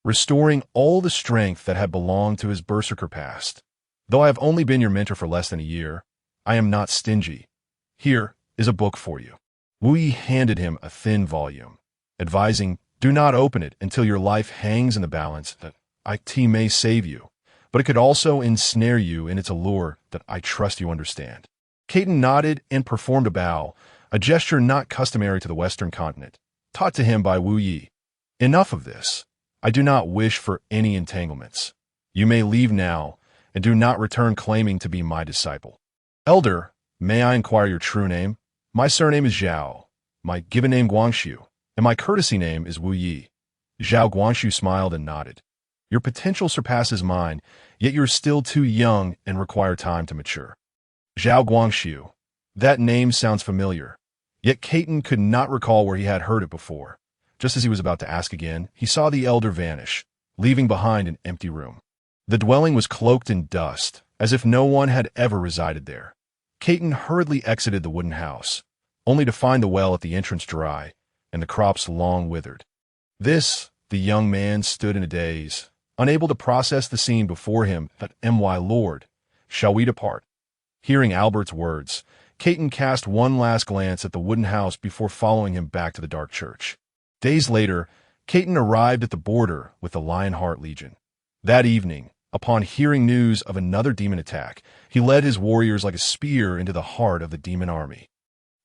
restoring all the strength that had belonged to his berserker past. Though I have only been your mentor for less than a year, I am not stingy. Here is a book for you. Wu Yi handed him a thin volume, advising, do not open it until your life hangs in the balance. That IT may save you, but it could also ensnare you in its allure. That I trust you understand. Caton nodded and performed a bow, a gesture not customary to the Western continent, taught to him by Wu Yi. Enough of this. I do not wish for any entanglements. You may leave now, and do not return claiming to be my disciple. Elder, may I inquire your true name? My surname is Zhao, my given name Guangxu, and my courtesy name is Wu Yi. Zhao Guangxu smiled and nodded. Your potential surpasses mine, yet you're still too young and require time to mature. Zhao Guangxu. That name sounds familiar, yet Caton could not recall where he had heard it before. Just as he was about to ask again, he saw the elder vanish, leaving behind an empty room. The dwelling was cloaked in dust, as if no one had ever resided there. Caton hurriedly exited the wooden house, only to find the well at the entrance dry, and the crops long withered. The young man stood in a daze, unable to process the scene before him. My Lord, shall we depart? Hearing Albert's words, Caton cast one last glance at the wooden house before following him back to the Dark Church. Days later, Caton arrived at the border with the Lionheart Legion. That evening, upon hearing news of another demon attack, he led his warriors like a spear into the heart of the demon army,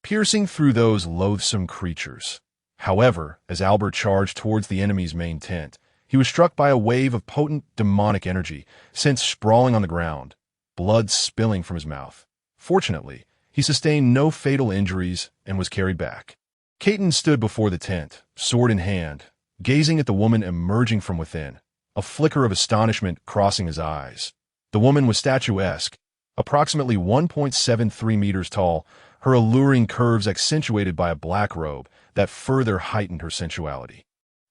piercing through those loathsome creatures. However, as Albert charged towards the enemy's main tent, he was struck by a wave of potent demonic energy, sent sprawling on the ground, blood spilling from his mouth. Fortunately, he sustained no fatal injuries and was carried back. Caton stood before the tent, sword in hand, gazing at the woman emerging from within, a flicker of astonishment crossing his eyes. The woman was statuesque, approximately 1.73 meters tall, her alluring curves accentuated by a black robe that further heightened her sensuality.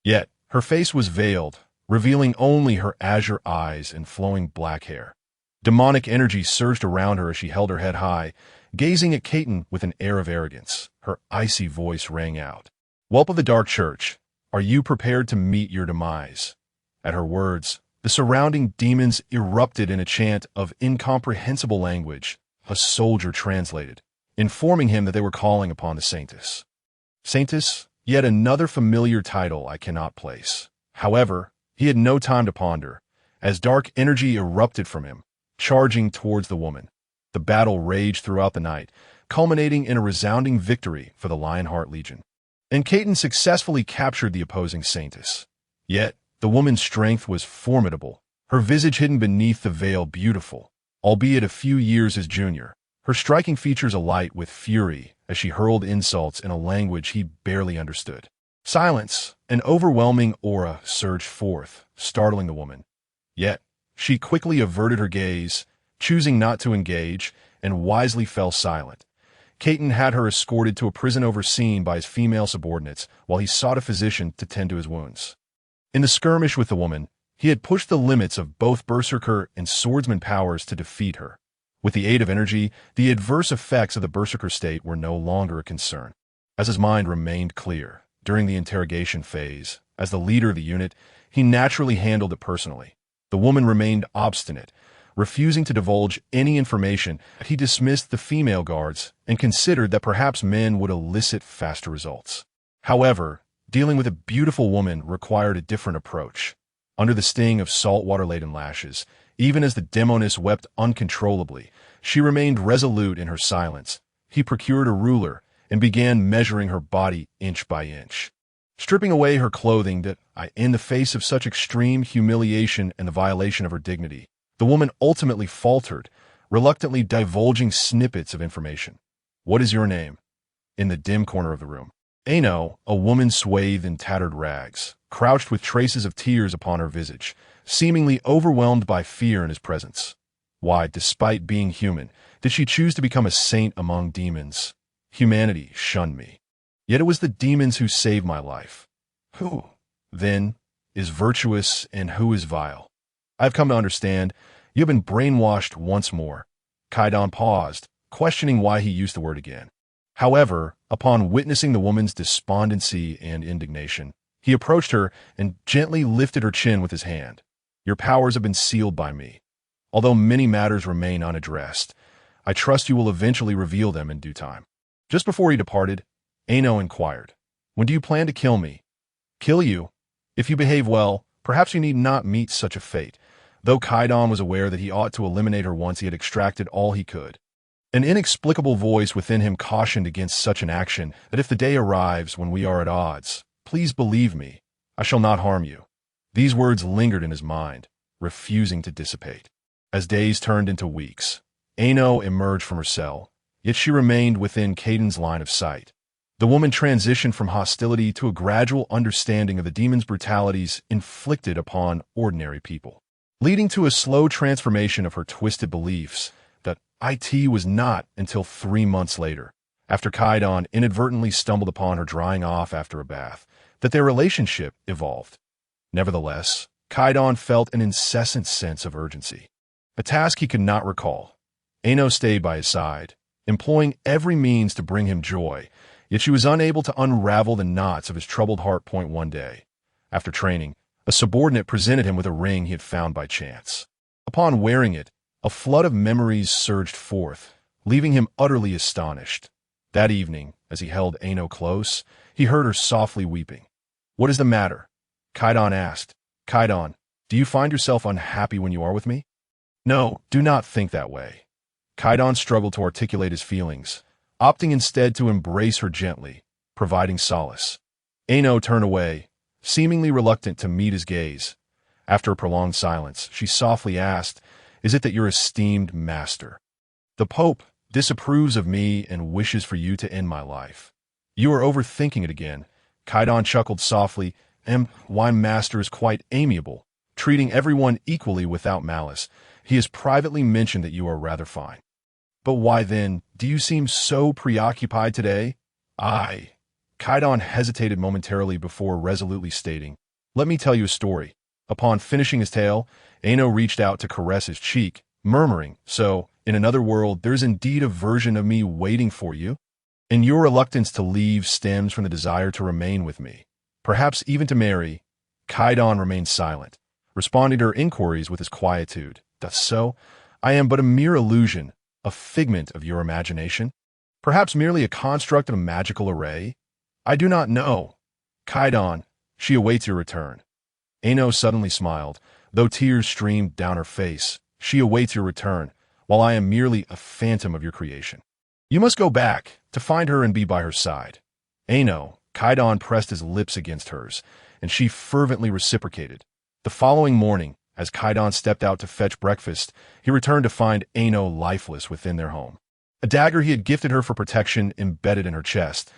Yet, her face was veiled, revealing only her azure eyes and flowing black hair. Demonic energy surged around her as she held her head high, gazing at Caton with an air of arrogance. Her icy voice rang out. Whelp of the Dark Church, are you prepared to meet your demise? At her words, the surrounding demons erupted in a chant of incomprehensible language. A soldier translated, informing him that they were calling upon the Saintess. Saintess, yet another familiar title I cannot place. However, he had no time to ponder, as dark energy erupted from him, charging towards the woman. The battle raged throughout the night, culminating in a resounding victory for the Lionheart Legion. And Caton successfully captured the opposing Saintess. Yet, the woman's strength was formidable, her visage hidden beneath the veil beautiful, albeit a few years his junior, her striking features alight with fury as she hurled insults in a language he barely understood. Silence, an overwhelming aura surged forth, startling the woman. Yet, she quickly averted her gaze, choosing not to engage, and wisely fell silent. Caton had her escorted to a prison overseen by his female subordinates while he sought a physician to tend to his wounds. In the skirmish with the woman, he had pushed the limits of both berserker and swordsman powers to defeat her. With the aid of energy, the adverse effects of the berserker state were no longer a concern. As his mind remained clear during the interrogation phase, as the leader of the unit, he naturally handled it personally. The woman remained obstinate, refusing to divulge any information. He dismissed the female guards and considered that perhaps men would elicit faster results. However, dealing with a beautiful woman required a different approach. Under the sting of saltwater-laden lashes, even as the demoness wept uncontrollably, she remained resolute in her silence. He procured a ruler and began measuring her body inch by inch. Stripping away her clothing in the face of such extreme humiliation and the violation of her dignity, the woman ultimately faltered, reluctantly divulging snippets of information. "What is your name?" In the dim corner of the room, Ano, a woman swathed in tattered rags, crouched with traces of tears upon her visage, seemingly overwhelmed by fear in his presence. Why, despite being human, did she choose to become a saint among demons? Humanity shunned me. Yet it was the demons who saved my life. Who, then, is virtuous and who is vile? I have come to understand you have been brainwashed once more. Kaidan paused, questioning why he used the word again. However, upon witnessing the woman's despondency and indignation, he approached her and gently lifted her chin with his hand. Your powers have been sealed by me. Although many matters remain unaddressed, I trust you will eventually reveal them in due time. Just before he departed, Ano inquired, when do you plan to kill me? Kill you? If you behave well, perhaps you need not meet such a fate, though Kaidan was aware that he ought to eliminate her once he had extracted all he could. An inexplicable voice within him cautioned against such an action, that if the day arrives when we are at odds, please believe me, I shall not harm you. These words lingered in his mind, refusing to dissipate. As days turned into weeks, Ano emerged from her cell, yet she remained within Caden's line of sight. The woman transitioned from hostility to a gradual understanding of the demon's brutalities inflicted upon ordinary people, leading to a slow transformation of her twisted beliefs that it was not until 3 months later, after Kaidan inadvertently stumbled upon her drying off after a bath, that their relationship evolved. Nevertheless, Kaidan felt an incessant sense of urgency. A task he could not recall. Ano stayed by his side, employing every means to bring him joy, yet she was unable to unravel the knots of his troubled heart. One day, after training, a subordinate presented him with a ring he had found by chance. Upon wearing it, a flood of memories surged forth, leaving him utterly astonished. That evening, as he held Ano close, he heard her softly weeping. What is the matter? Kaidan asked. Kaidan, do you find yourself unhappy when you are with me? No, do not think that way. Kaidan struggled to articulate his feelings, opting instead to embrace her gently, providing solace. Ano turned away, seemingly reluctant to meet his gaze. After a prolonged silence, she softly asked, Is it that your esteemed master, the Pope, disapproves of me and wishes for you to end my life? You are overthinking it again. Kaidan chuckled softly, why master is quite amiable, treating everyone equally without malice. He has privately mentioned that you are rather fine. But why then, do you seem so preoccupied today? Kaidan hesitated momentarily before resolutely stating, Let me tell you a story. Upon finishing his tale, Ano reached out to caress his cheek, murmuring, So, in another world, there's indeed a version of me waiting for you? And your reluctance to leave stems from the desire to remain with me, perhaps even to marry. Kaidan remained silent, responding to her inquiries with his quietude. Thus so, I am but a mere illusion, a figment of your imagination? Perhaps merely a construct of a magical array? I do not know. Kaidan, she awaits your return. Ano suddenly smiled, though tears streamed down her face. She awaits your return, while I am merely a phantom of your creation. You must go back, to find her and be by her side. Ano, Kaidan pressed his lips against hers, and she fervently reciprocated. The following morning, as Kaidan stepped out to fetch breakfast, he returned to find Ano lifeless within their home. A dagger he had gifted her for protection embedded in her chest.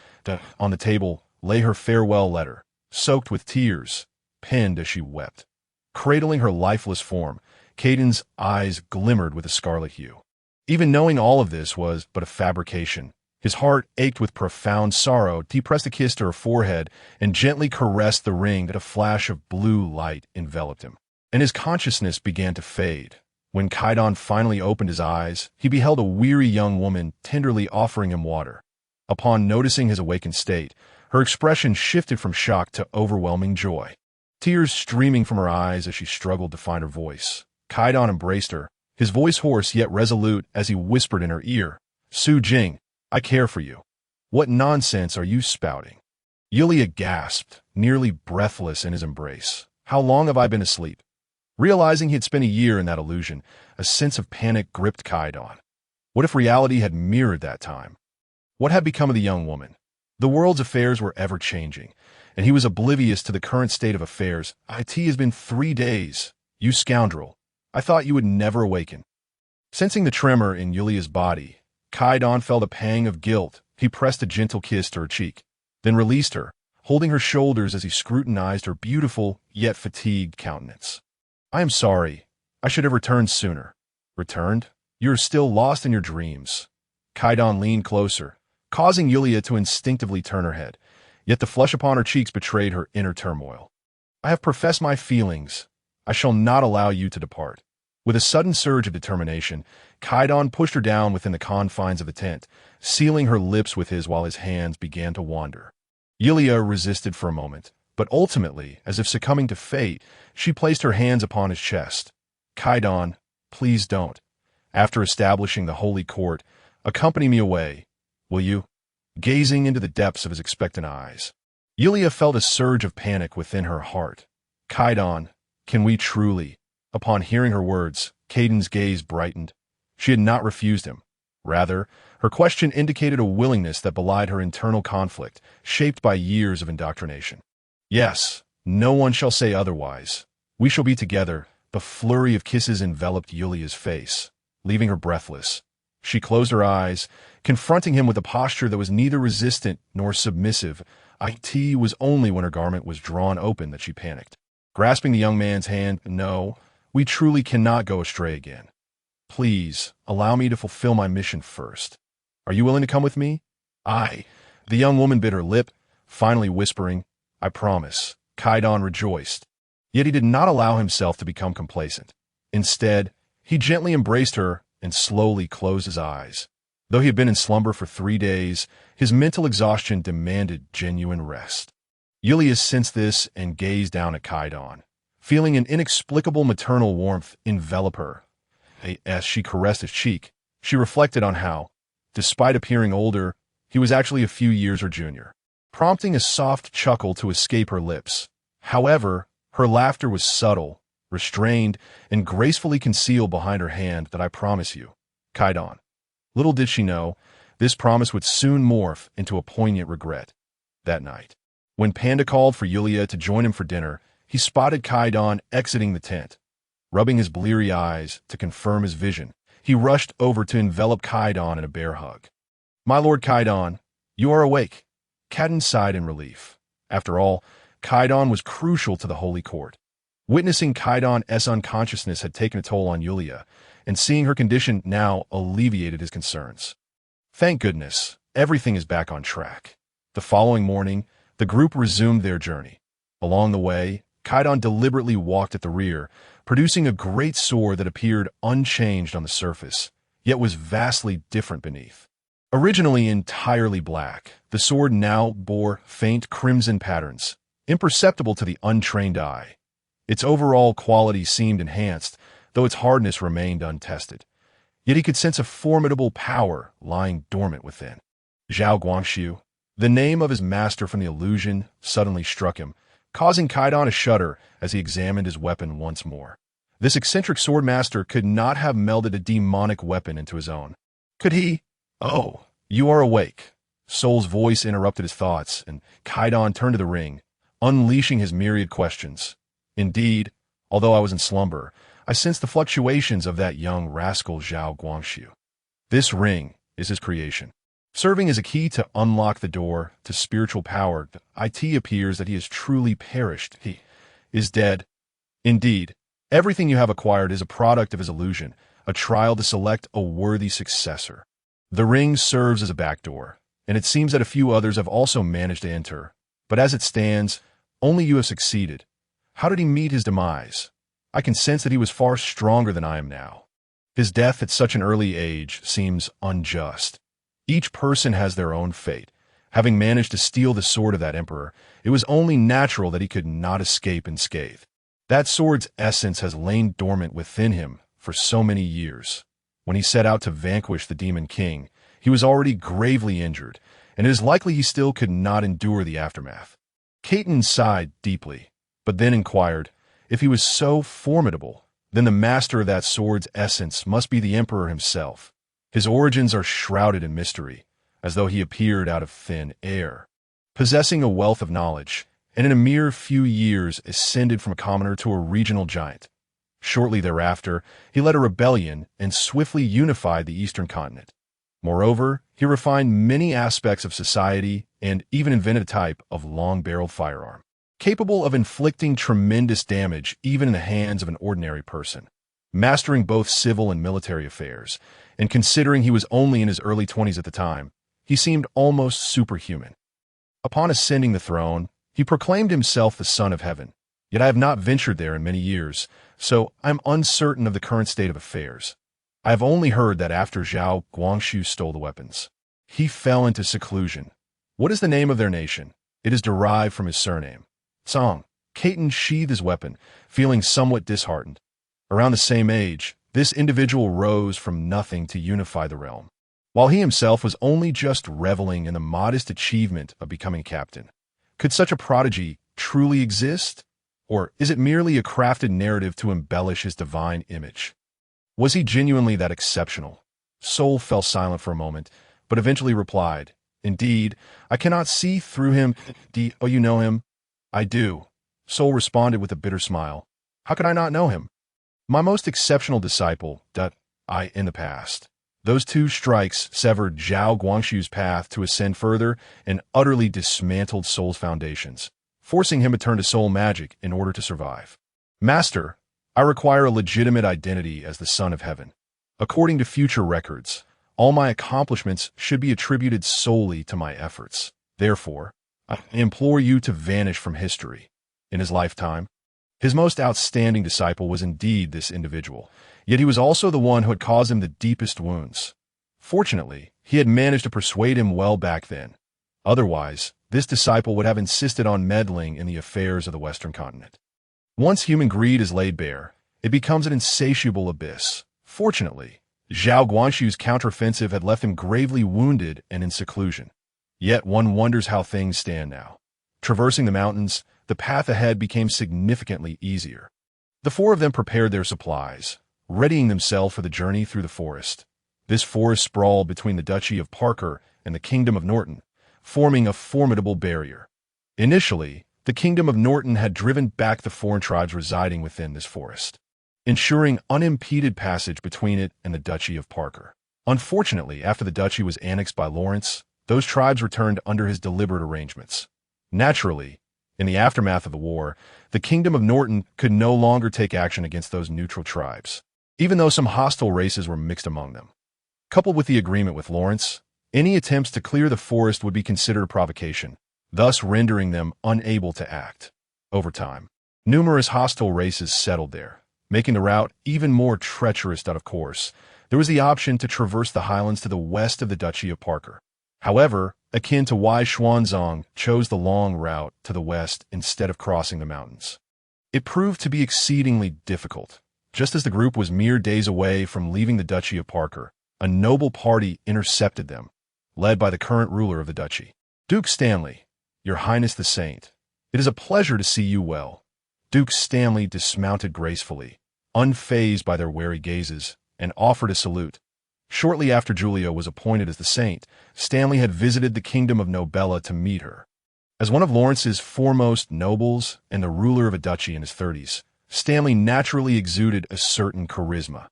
On the table lay her farewell letter, soaked with tears, penned as she wept. Cradling her lifeless form, Caden's eyes glimmered with a scarlet hue. Even knowing all of this was but a fabrication, his heart ached with profound sorrow. He pressed a kiss to her forehead and gently caressed the ring that a flash of blue light enveloped him. And his consciousness began to fade. When Kaidan finally opened his eyes, he beheld a weary young woman tenderly offering him water. Upon noticing his awakened state, her expression shifted from shock to overwhelming joy. Tears streaming from her eyes as she struggled to find her voice. Kaidan embraced her, his voice hoarse yet resolute as he whispered in her ear, "Su Jing, I care for you. What nonsense are you spouting?" Yulia gasped, nearly breathless in his embrace. "How long have I been asleep?" Realizing he had spent a year in that illusion, a sense of panic gripped Kaidan. What if reality had mirrored that time? What had become of the young woman? The world's affairs were ever-changing, and he was oblivious to the current state of affairs. "It has been 3 days. You scoundrel. I thought you would never awaken." Sensing the tremor in Yulia's body, Kaidan felt a pang of guilt. He pressed a gentle kiss to her cheek, then released her, holding her shoulders as he scrutinized her beautiful yet fatigued countenance. "I am sorry. I should have returned sooner." "Returned? You are still lost in your dreams." Kaidan leaned closer, causing Yulia to instinctively turn her head, yet the flush upon her cheeks betrayed her inner turmoil. "I have professed my feelings. I shall not allow you to depart." With a sudden surge of determination, Kaidan pushed her down within the confines of the tent, sealing her lips with his while his hands began to wander. Yulia resisted for a moment, but ultimately, as if succumbing to fate, she placed her hands upon his chest. "Kaidan, please don't. After establishing the holy court, accompany me away, will you?" Gazing into the depths of his expectant eyes, Yulia felt a surge of panic within her heart. "Kaidan, can we truly?" Upon hearing her words, Caden's gaze brightened. She had not refused him. Rather, her question indicated a willingness that belied her internal conflict, shaped by years of indoctrination. "Yes, no one shall say otherwise. We shall be together." The flurry of kisses enveloped Yulia's face, leaving her breathless. She closed her eyes, confronting him with a posture that was neither resistant nor submissive. It was only when her garment was drawn open that she panicked. Grasping the young man's hand, "No, we truly cannot go astray again. Please, allow me to fulfill my mission first. Are you willing to come with me?" "I." The young woman bit her lip, finally whispering, "I promise." Kaidan rejoiced. Yet he did not allow himself to become complacent. Instead, he gently embraced her and slowly closed his eyes. Though he had been in slumber for 3 days, his mental exhaustion demanded genuine rest. Yulia sensed this and gazed down at Kaidan, feeling an inexplicable maternal warmth envelop her. As she caressed his cheek, she reflected on how, despite appearing older, he was actually a few years her junior, prompting a soft chuckle to escape her lips. However, her laughter was subtle, restrained, and gracefully concealed behind her hand. "That I promise you, Kaidan." Little did she know, this promise would soon morph into a poignant regret. That night, when Panda called for Yulia to join him for dinner, he spotted Kaidan exiting the tent. Rubbing his bleary eyes to confirm his vision, he rushed over to envelop Kaidan in a bear hug. "My lord Kaidan, you are awake." Kaidan sighed in relief. After all, Kaidan was crucial to the holy court. Witnessing Kaidan's unconsciousness had taken a toll on Yulia, and seeing her condition now alleviated his concerns. Thank goodness, everything is back on track. The following morning, the group resumed their journey. Along the way, Kaidan deliberately walked at the rear, producing a great sword that appeared unchanged on the surface, yet was vastly different beneath. Originally entirely black, the sword now bore faint crimson patterns, imperceptible to the untrained eye. Its overall quality seemed enhanced, though its hardness remained untested. Yet he could sense a formidable power lying dormant within. Zhao Guangxiu, the name of his master from the illusion, suddenly struck him, causing Kaidan to shudder as he examined his weapon once more. This eccentric swordmaster could not have melded a demonic weapon into his own. Could he? "Oh, you are awake." Sol's voice interrupted his thoughts, and Kaidan turned to the ring, unleashing his myriad questions. Indeed, although I was in slumber, I sensed the fluctuations of that young rascal Zhao Guangxiu. This ring, is his creation. Serving as a key to unlock the door to spiritual power, it appears that he has truly perished. He is dead. Indeed, everything you have acquired is a product of his illusion, a trial to select a worthy successor. The ring serves as a backdoor, and it seems that a few others have also managed to enter. But as it stands, only you have succeeded. How did he meet his demise? I can sense that he was far stronger than I am now. His death at such an early age seems unjust. Each person has their own fate. Having managed to steal the sword of that emperor, it was only natural that he could not escape unscathed. That sword's essence has lain dormant within him for so many years. When he set out to vanquish the demon king, he was already gravely injured, and it is likely he still could not endure the aftermath. Caton sighed deeply, but then inquired, if he was so formidable, then the master of that sword's essence must be the emperor himself. His origins are shrouded in mystery, as though he appeared out of thin air. Possessing a wealth of knowledge, and in a mere few years ascended from a commoner to a regional giant. Shortly thereafter, he led a rebellion and swiftly unified the eastern continent. Moreover, he refined many aspects of society and even invented a type of long-barreled firearm, capable of inflicting tremendous damage even in the hands of an ordinary person. Mastering both civil and military affairs, and considering he was only in his early 20s at the time, he seemed almost superhuman. Upon ascending the throne, he proclaimed himself the Son of Heaven. Yet I have not ventured there in many years, so I am uncertain of the current state of affairs. I have only heard that after Zhao Guangshu stole the weapons, he fell into seclusion. What is the name of their nation? It is derived from his surname. Song. Caton sheathed his weapon, feeling somewhat disheartened. Around the same age, this individual rose from nothing to unify the realm, while he himself was only just reveling in the modest achievement of becoming captain. Could such a prodigy truly exist? Or is it merely a crafted narrative to embellish his divine image? Was he genuinely that exceptional? Sol fell silent for a moment, but eventually replied, Indeed, I cannot see through him. Oh, you know him? I do. Sol responded with a bitter smile. How could I not know him? My most exceptional disciple, in the past. Those two strikes severed Zhao Guangshu's path to ascend further and utterly dismantled Sol's foundations, forcing him to turn to soul magic in order to survive. Master, I require a legitimate identity as the Son of Heaven. According to future records, all my accomplishments should be attributed solely to my efforts. Therefore, I implore you to vanish from history. In his lifetime, his most outstanding disciple was indeed this individual, yet he was also the one who had caused him the deepest wounds. Fortunately, he had managed to persuade him well back then. Otherwise, this disciple would have insisted on meddling in the affairs of the Western continent. Once human greed is laid bare, it becomes an insatiable abyss. Fortunately, Zhao Guangshu's counteroffensive had left him gravely wounded and in seclusion. Yet one wonders how things stand now. Traversing the mountains, the path ahead became significantly easier. The four of them prepared their supplies, readying themselves for the journey through the forest. This forest sprawled between the Duchy of Parker and the Kingdom of Norton, forming a formidable barrier. Initially, the Kingdom of Norton had driven back the foreign tribes residing within this forest, ensuring unimpeded passage between it and the Duchy of Parker. Unfortunately, after the duchy was annexed by Lawrence, those tribes returned under his deliberate arrangements. Naturally, in the aftermath of the war, the Kingdom of Norton could no longer take action against those neutral tribes, even though some hostile races were mixed among them. Coupled with the agreement with Lawrence, any attempts to clear the forest would be considered a provocation, thus rendering them unable to act. Over time, numerous hostile races settled there, making the route even more treacherous. Of course, there was the option to traverse the highlands to the west of the Duchy of Parker. However, akin to why Xuanzang chose the long route to the west instead of crossing the mountains. It proved to be exceedingly difficult. Just as the group was mere days away from leaving the Duchy of Parker, a noble party intercepted them, led by the current ruler of the duchy. Duke Stanley, Your Highness the Saint, it is a pleasure to see you well. Duke Stanley dismounted gracefully, unfazed by their wary gazes, and offered a salute. Shortly after Julia was appointed as the saint, Stanley had visited the Kingdom of Nobella to meet her. As one of Lawrence's foremost nobles and the ruler of a duchy in his 30s, Stanley naturally exuded a certain charisma.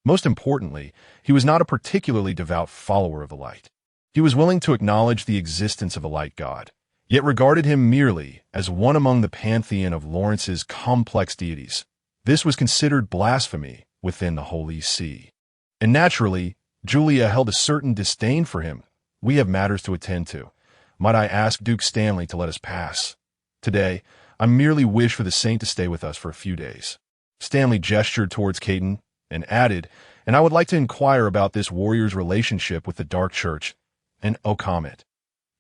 Most importantly, he was not a particularly devout follower of the light. He was willing to acknowledge the existence of a light god, yet regarded him merely as one among the pantheon of Lawrence's complex deities. This was considered blasphemy within the Holy See. And naturally, Julia held a certain disdain for him. "We have matters to attend to. Might I ask Duke Stanley to let us pass? Today, I merely wish for the saint to stay with us for a few days." Stanley gestured towards Caton and added, "And I would like to inquire about this warrior's relationship with the Dark Church and Okamet."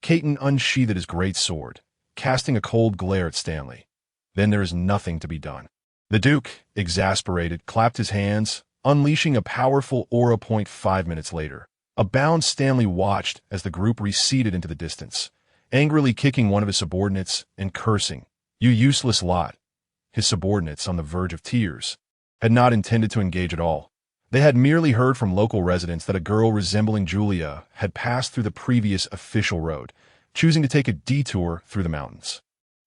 Caton unsheathed his great sword, casting a cold glare at Stanley. "Then there is nothing to be done." The Duke, exasperated, clapped his hands, unleashing a powerful aura point 5 minutes later. A bound Stanley watched as the group receded into the distance, angrily kicking one of his subordinates and cursing, "You useless lot." His subordinates, on the verge of tears, had not intended to engage at all. They had merely heard from local residents that a girl resembling Julia had passed through the previous official road, choosing to take a detour through the mountains.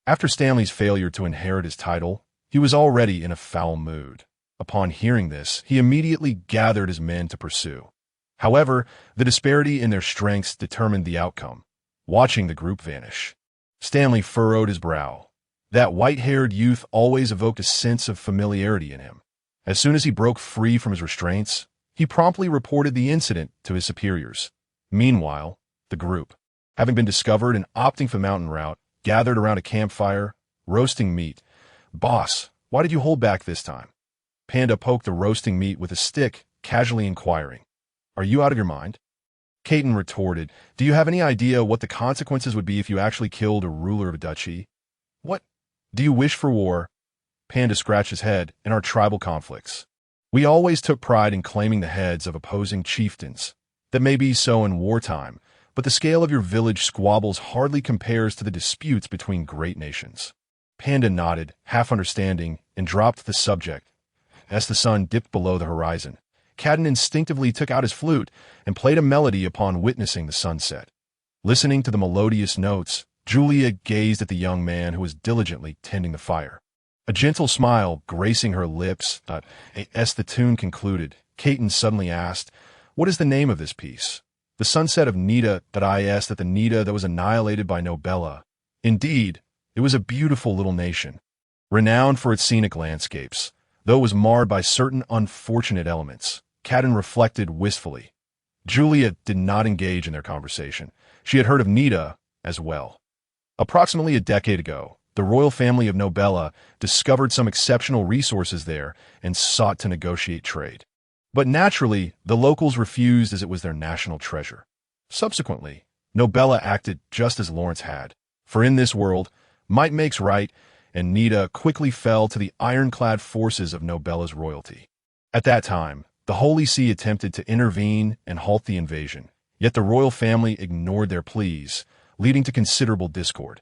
After Stanley's failure to inherit his title, he was already in a foul mood. Upon hearing this, he immediately gathered his men to pursue. However, the disparity in their strengths determined the outcome. Watching the group vanish, Stanley furrowed his brow. That white-haired youth always evoked a sense of familiarity in him. As soon as he broke free from his restraints, he promptly reported the incident to his superiors. Meanwhile, the group, having been discovered and opting for the mountain route, gathered around a campfire, roasting meat. "Boss, why did you hold back this time?" Panda poked the roasting meat with a stick, casually inquiring, "Are you out of your mind?" Caton retorted, "Do you have any idea what the consequences would be if you actually killed a ruler of a duchy? What? Do you wish for war?" Panda scratched his head. "In our tribal conflicts, we always took pride in claiming the heads of opposing chieftains. That may be so in wartime, but the scale of your village squabbles hardly compares to the disputes between great nations." Panda nodded, half understanding, and dropped the subject. As the sun dipped below the horizon, Caton instinctively took out his flute and played a melody upon witnessing the sunset. Listening to the melodious notes, Julia gazed at the young man who was diligently tending the fire. A gentle smile gracing her lips, as the tune concluded, Caton suddenly asked, "What is the name of this piece?" "The Sunset of Nita," that the Nita that was annihilated by Nobella. Indeed, it was a beautiful little nation, renowned for its scenic landscapes, though it was marred by certain unfortunate elements. Caton reflected wistfully. Julia did not engage in their conversation. She had heard of Nita as well. Approximately a decade ago, the royal family of Nobella discovered some exceptional resources there and sought to negotiate trade. But naturally, the locals refused as it was their national treasure. Subsequently, Nobella acted just as Lawrence had, for in this world, might makes right, and Nita quickly fell to the ironclad forces of Nobella's royalty. At that time, the Holy See attempted to intervene and halt the invasion, yet the royal family ignored their pleas, leading to considerable discord.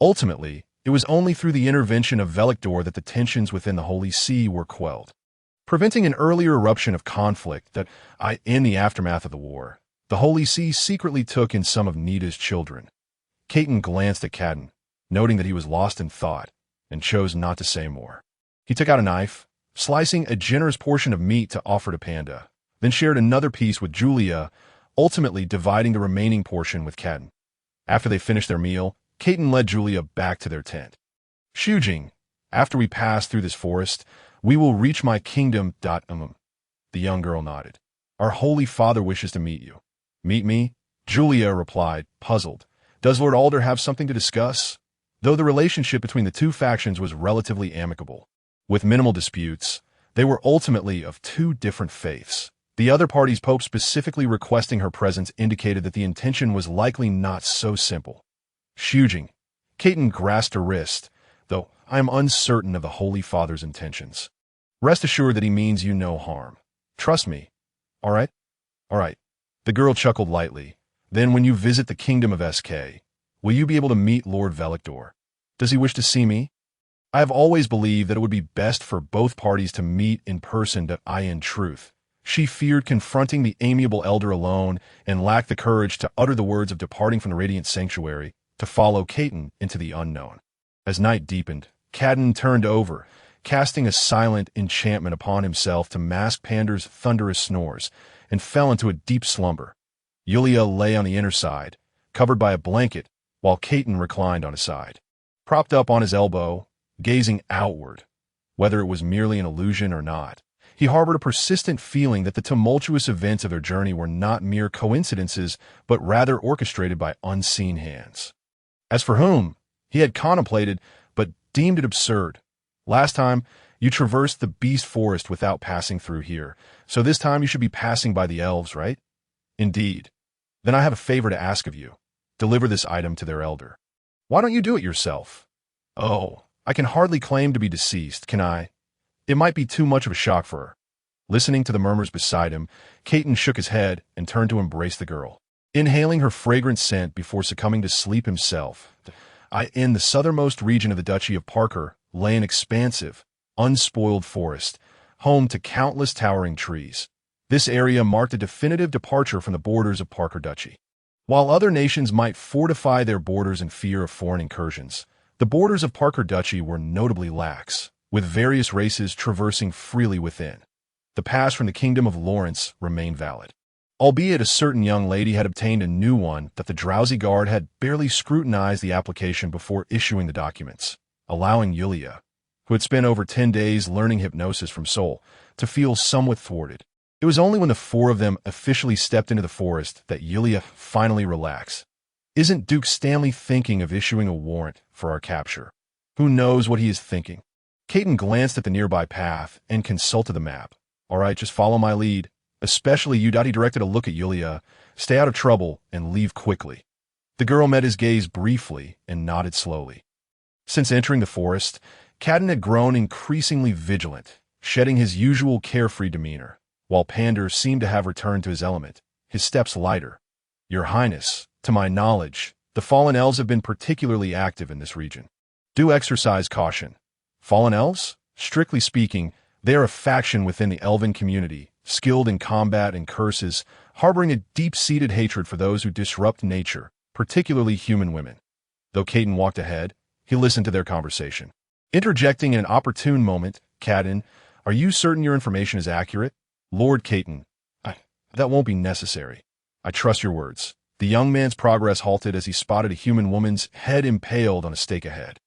Ultimately, it was only through the intervention of Velictor that the tensions within the Holy See were quelled, preventing an earlier eruption of conflict in the aftermath of the war. The Holy See secretly took in some of Nita's children. Caton glanced at Caton, noting that he was lost in thought, and chose not to say more. He took out a knife, slicing a generous portion of meat to offer to Panda, then shared another piece with Julia, ultimately dividing the remaining portion with Caton. After they finished their meal, Caton led Julia back to their tent. "Shujing, after we pass through this forest, we will reach my kingdom. The young girl nodded. "Our Holy Father wishes to meet you." "Meet me?" Julia replied, puzzled. "Does Lord Alder have something to discuss?" Though the relationship between the two factions was relatively amicable, with minimal disputes, they were ultimately of two different faiths. The other party's pope specifically requesting her presence indicated that the intention was likely not so simple. "Shujing." Caton grasped her wrist, though I am uncertain of the Holy Father's intentions. "Rest assured that he means you no harm. Trust me. All right? All right." The girl chuckled lightly. "Then when you visit the kingdom of SK, will you be able to meet Lord Velictor? Does he wish to see me?" I have always believed that it would be best for both parties to meet in person. In truth, she feared confronting the amiable elder alone and lacked the courage to utter the words of departing from the radiant sanctuary to follow Caton into the unknown. As night deepened, Caton turned over, casting a silent enchantment upon himself to mask Pandar's thunderous snores, and fell into a deep slumber. Yulia lay on the inner side, covered by a blanket, while Caton reclined on his side. Propped up on his elbow, gazing outward, whether it was merely an illusion or not, he harbored a persistent feeling that the tumultuous events of their journey were not mere coincidences, but rather orchestrated by unseen hands. As for whom, he had contemplated, but deemed it absurd. Last time, you traversed the beast forest without passing through here, so this time you should be passing by the elves, right? Indeed. Then I have a favor to ask of you. Deliver this item to their elder. Why don't you do it yourself? Oh, I can hardly claim to be deceased, can I? It might be too much of a shock for her. Listening to the murmurs beside him, Caton shook his head and turned to embrace the girl. Inhaling her fragrant scent before succumbing to sleep himself, in the southernmost region of the Duchy of Parker lay an expansive, unspoiled forest, home to countless towering trees. This area marked a definitive departure from the borders of Parker Duchy. While other nations might fortify their borders in fear of foreign incursions, the borders of Parker Duchy were notably lax, with various races traversing freely within. The pass from the Kingdom of Lawrence remained valid, albeit a certain young lady had obtained a new one that the drowsy guard had barely scrutinized the application before issuing the documents, allowing Yulia, who had spent over 10 days learning hypnosis from Sol, to feel somewhat thwarted. It was only when the four of them officially stepped into the forest that Yulia finally relaxed. Isn't Duke Stanley thinking of issuing a warrant for our capture? Who knows what he is thinking? Caton glanced at the nearby path and consulted the map. All right, just follow my lead. Especially you. He directed a look at Yulia. Stay out of trouble and leave quickly. The girl met his gaze briefly and nodded slowly. Since entering the forest, Caton had grown increasingly vigilant, shedding his usual carefree demeanor, while Pandar seemed to have returned to his element, his steps lighter. Your Highness, to my knowledge, the fallen elves have been particularly active in this region. Do exercise caution. Fallen elves? Strictly speaking, they are a faction within the elven community, skilled in combat and curses, harboring a deep-seated hatred for those who disrupt nature, particularly human women. Though Caton walked ahead, he listened to their conversation. Interjecting in an opportune moment, Caton, are you certain your information is accurate? Lord Caton, that won't be necessary. I trust your words. The young man's progress halted as he spotted a human woman's head impaled on a stake ahead.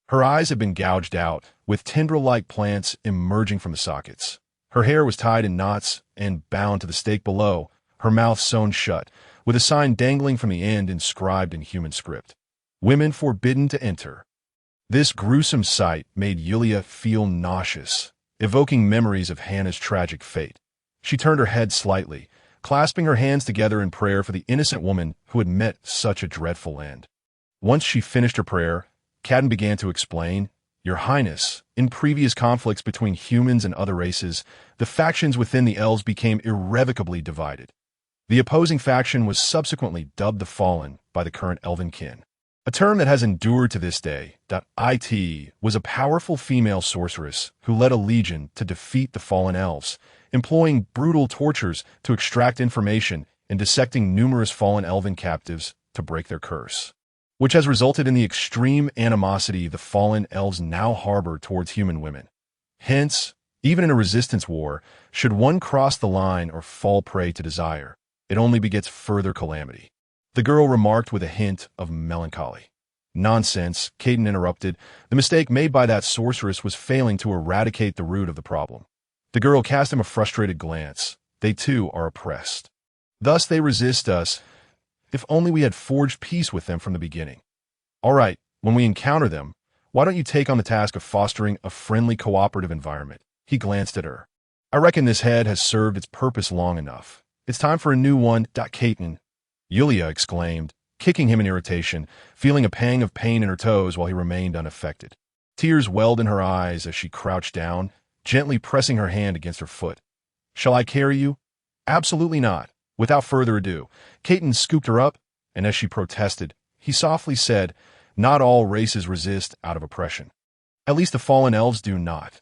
Her eyes had been gouged out, with tendril-like plants emerging from the sockets. Her hair was tied in knots and bound to the stake below, her mouth sewn shut, with a sign dangling from the end inscribed in human script. Women forbidden to enter. This gruesome sight made Yulia feel nauseous, evoking memories of Hannah's tragic fate. She turned her head slightly, clasping her hands together in prayer for the innocent woman who had met such a dreadful end. Once she finished her prayer, Caton began to explain, Your Highness, in previous conflicts between humans and other races, the factions within the elves became irrevocably divided. The opposing faction was subsequently dubbed the Fallen by the current elven kin, a term that has endured to this day. It was a powerful female sorceress who led a legion to defeat the fallen elves, employing brutal tortures to extract information and dissecting numerous fallen elven captives to break their curse, which has resulted in the extreme animosity the fallen elves now harbor towards human women. Hence, even in a resistance war, should one cross the line or fall prey to desire, it only begets further calamity. The girl remarked with a hint of melancholy. Nonsense, Caton interrupted. The mistake made by that sorceress was failing to eradicate the root of the problem. The girl cast him a frustrated glance. They too are oppressed. Thus they resist us. If only we had forged peace with them from the beginning. All right, when we encounter them, why don't you take on the task of fostering a friendly, cooperative environment? He glanced at her. I reckon this head has served its purpose long enough. It's time for a new one. Caton, Yulia exclaimed, kicking him in irritation, feeling a pang of pain in her toes while he remained unaffected. Tears welled in her eyes as she crouched down, gently pressing her hand against her foot. Shall I carry you? Absolutely not. Without further ado, Caton scooped her up, and as she protested, he softly said, Not all races resist out of oppression. At least the fallen elves do not.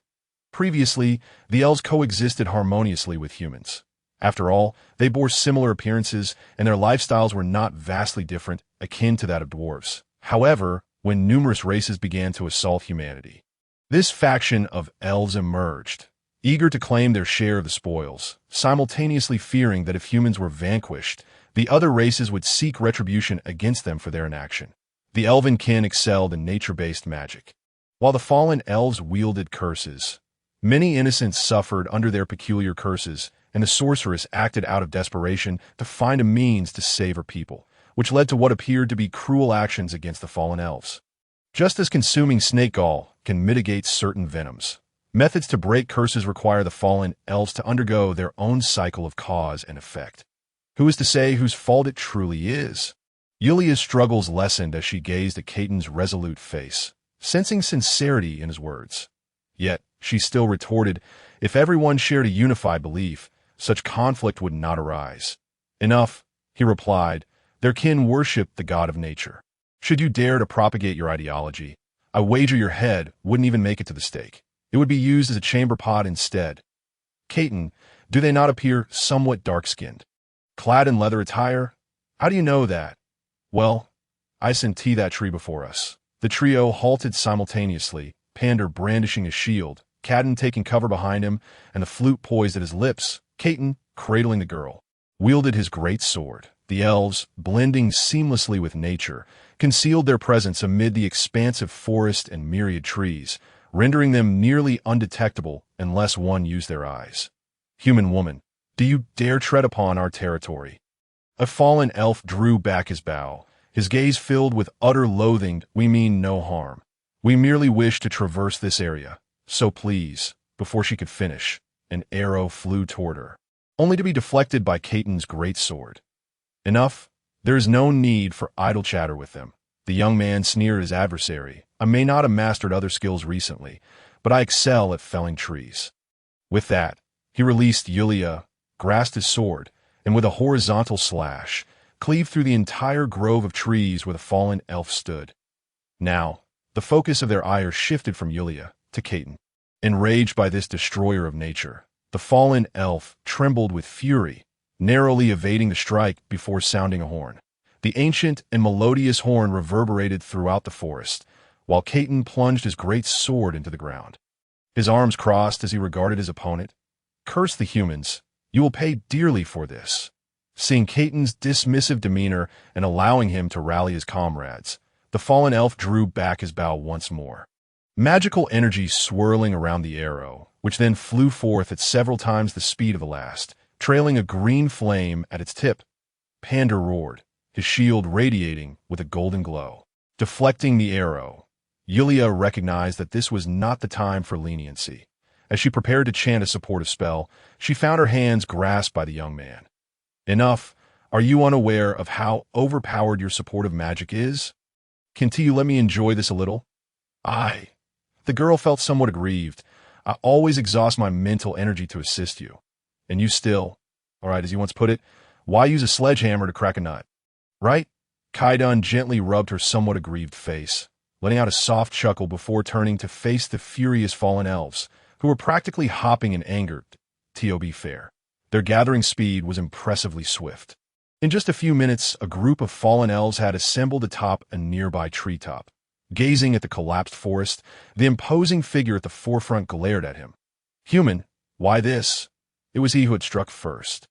Previously, the elves coexisted harmoniously with humans. After all, they bore similar appearances, and their lifestyles were not vastly different, akin to that of dwarves. However, when numerous races began to assault humanity, This faction of elves emerged, eager to claim their share of the spoils, simultaneously fearing that if humans were vanquished, the other races would seek retribution against them for their inaction. The elven kin excelled in nature-based magic. While the fallen elves wielded curses, many innocents suffered under their peculiar curses, and the sorceress acted out of desperation to find a means to save her people, which led to what appeared to be cruel actions against the fallen elves. Just as consuming snake gall can mitigate certain venoms, methods to break curses require the fallen elves to undergo their own cycle of cause and effect. Who is to say whose fault it truly is? Yulia's struggles lessened as she gazed at Caton's resolute face, sensing sincerity in his words. Yet, she still retorted, if everyone shared a unified belief, such conflict would not arise. Enough, he replied, their kin worshipped the god of nature. Should you dare to propagate your ideology, I wager your head wouldn't even make it to the stake. It would be used as a chamber pot instead. Caton, do they not appear somewhat dark-skinned? Clad in leather attire? How do you know that? Well, I see that tree before us. The trio halted simultaneously, Pander brandishing his shield, Cadden taking cover behind him, and the flute poised at his lips. Caton, cradling the girl, wielded his great sword. The elves, blending seamlessly with nature, concealed their presence amid the expansive forest and myriad trees, rendering them nearly undetectable unless one used their eyes. Human woman, do you dare tread upon our territory? A fallen elf drew back his bow, his gaze filled with utter loathing. We mean no harm. We merely wish to traverse this area. So please, before she could finish, an arrow flew toward her, only to be deflected by Caton's great sword. Enough. There is no need for idle chatter with them. The young man sneered his adversary. I may not have mastered other skills recently, but I excel at felling trees. With that, he released Yulia, grasped his sword, and with a horizontal slash, cleaved through the entire grove of trees where the fallen elf stood. Now, the focus of their ire shifted from Yulia to Caton. Enraged by this destroyer of nature, the fallen elf trembled with fury, narrowly evading the strike before sounding a horn. The ancient and melodious horn reverberated throughout the forest, while Caton plunged his great sword into the ground. His arms crossed as he regarded his opponent. Curse the humans. You will pay dearly for this. Seeing Caton's dismissive demeanor and allowing him to rally his comrades, the fallen elf drew back his bow once more. Magical energy swirling around the arrow, which then flew forth at several times the speed of the last, trailing a green flame at its tip. Pander roared, his shield radiating with a golden glow. Deflecting the arrow, Yulia recognized that this was not the time for leniency. As she prepared to chant a supportive spell, she found her hands grasped by the young man. Enough. Are you unaware of how overpowered your supportive magic is? Can't you let me enjoy this a little? Aye. The girl felt somewhat aggrieved. I always exhaust my mental energy to assist you. And you still, all right, as he once put it, why use a sledgehammer to crack a nut? Right? Kaidun gently rubbed her somewhat aggrieved face, letting out a soft chuckle before turning to face the furious fallen elves, who were practically hopping in anger. To be fair, their gathering speed was impressively swift. In just a few minutes, a group of fallen elves had assembled atop a nearby treetop. Gazing at the collapsed forest, the imposing figure at the forefront glared at him. Human, why this? It was he who had struck first.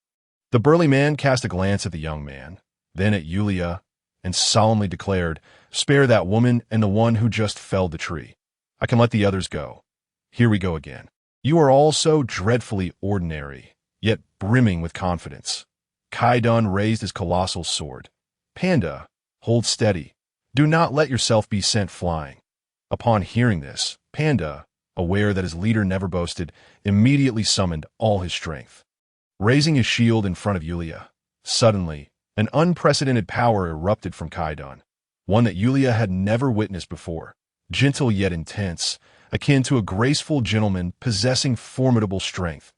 The burly man cast a glance at the young man, then at Yulia, and solemnly declared, spare that woman and the one who just felled the tree. I can let the others go. Here we go again. You are all so dreadfully ordinary, yet brimming with confidence. Kaidun raised his colossal sword. Panda, hold steady. Do not let yourself be sent flying. Upon hearing this, Panda, aware that his leader never boasted, immediately summoned all his strength. Raising his shield in front of Yulia, suddenly, an unprecedented power erupted from Kaidun, one that Yulia had never witnessed before, gentle yet intense, akin to a graceful gentleman possessing formidable strength.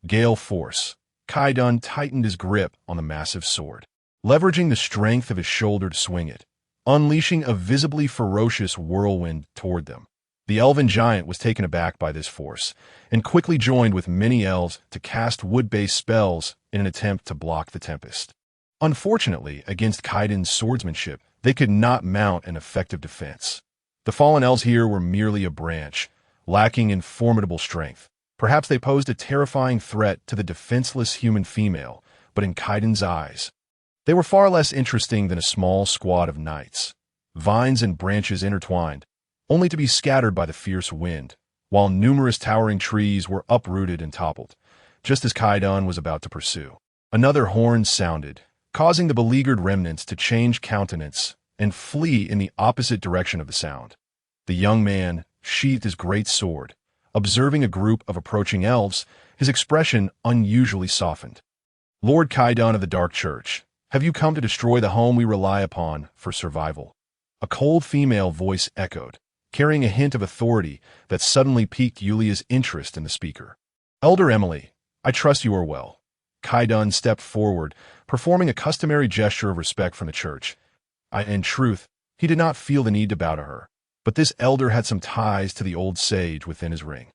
Gale force. Kaidun tightened his grip on the massive sword, leveraging the strength of his shoulder to swing it, unleashing a visibly ferocious whirlwind toward them. The elven giant was taken aback by this force, and quickly joined with many elves to cast wood-based spells in an attempt to block the tempest. Unfortunately, against Kaidun's swordsmanship, they could not mount an effective defense. The fallen elves here were merely a branch, lacking in formidable strength. Perhaps they posed a terrifying threat to the defenseless human female, but in Kaidan's eyes, they were far less interesting than a small squad of knights. Vines and branches intertwined, only to be scattered by the fierce wind, while numerous towering trees were uprooted and toppled, just as Kaidan was about to pursue. Another horn sounded, causing the beleaguered remnants to change countenance and flee in the opposite direction of the sound. The young man sheathed his great sword. Observing a group of approaching elves, his expression unusually softened. "Lord Kaidan of the Dark Church, have you come to destroy the home we rely upon for survival?" A cold female voice echoed, carrying a hint of authority that suddenly piqued Yulia's interest in the speaker. "Elder Emily, I trust you are well." Kaidan stepped forward, performing a customary gesture of respect from the church. In truth, he did not feel the need to bow to her, but this elder had some ties to the old sage within his ring.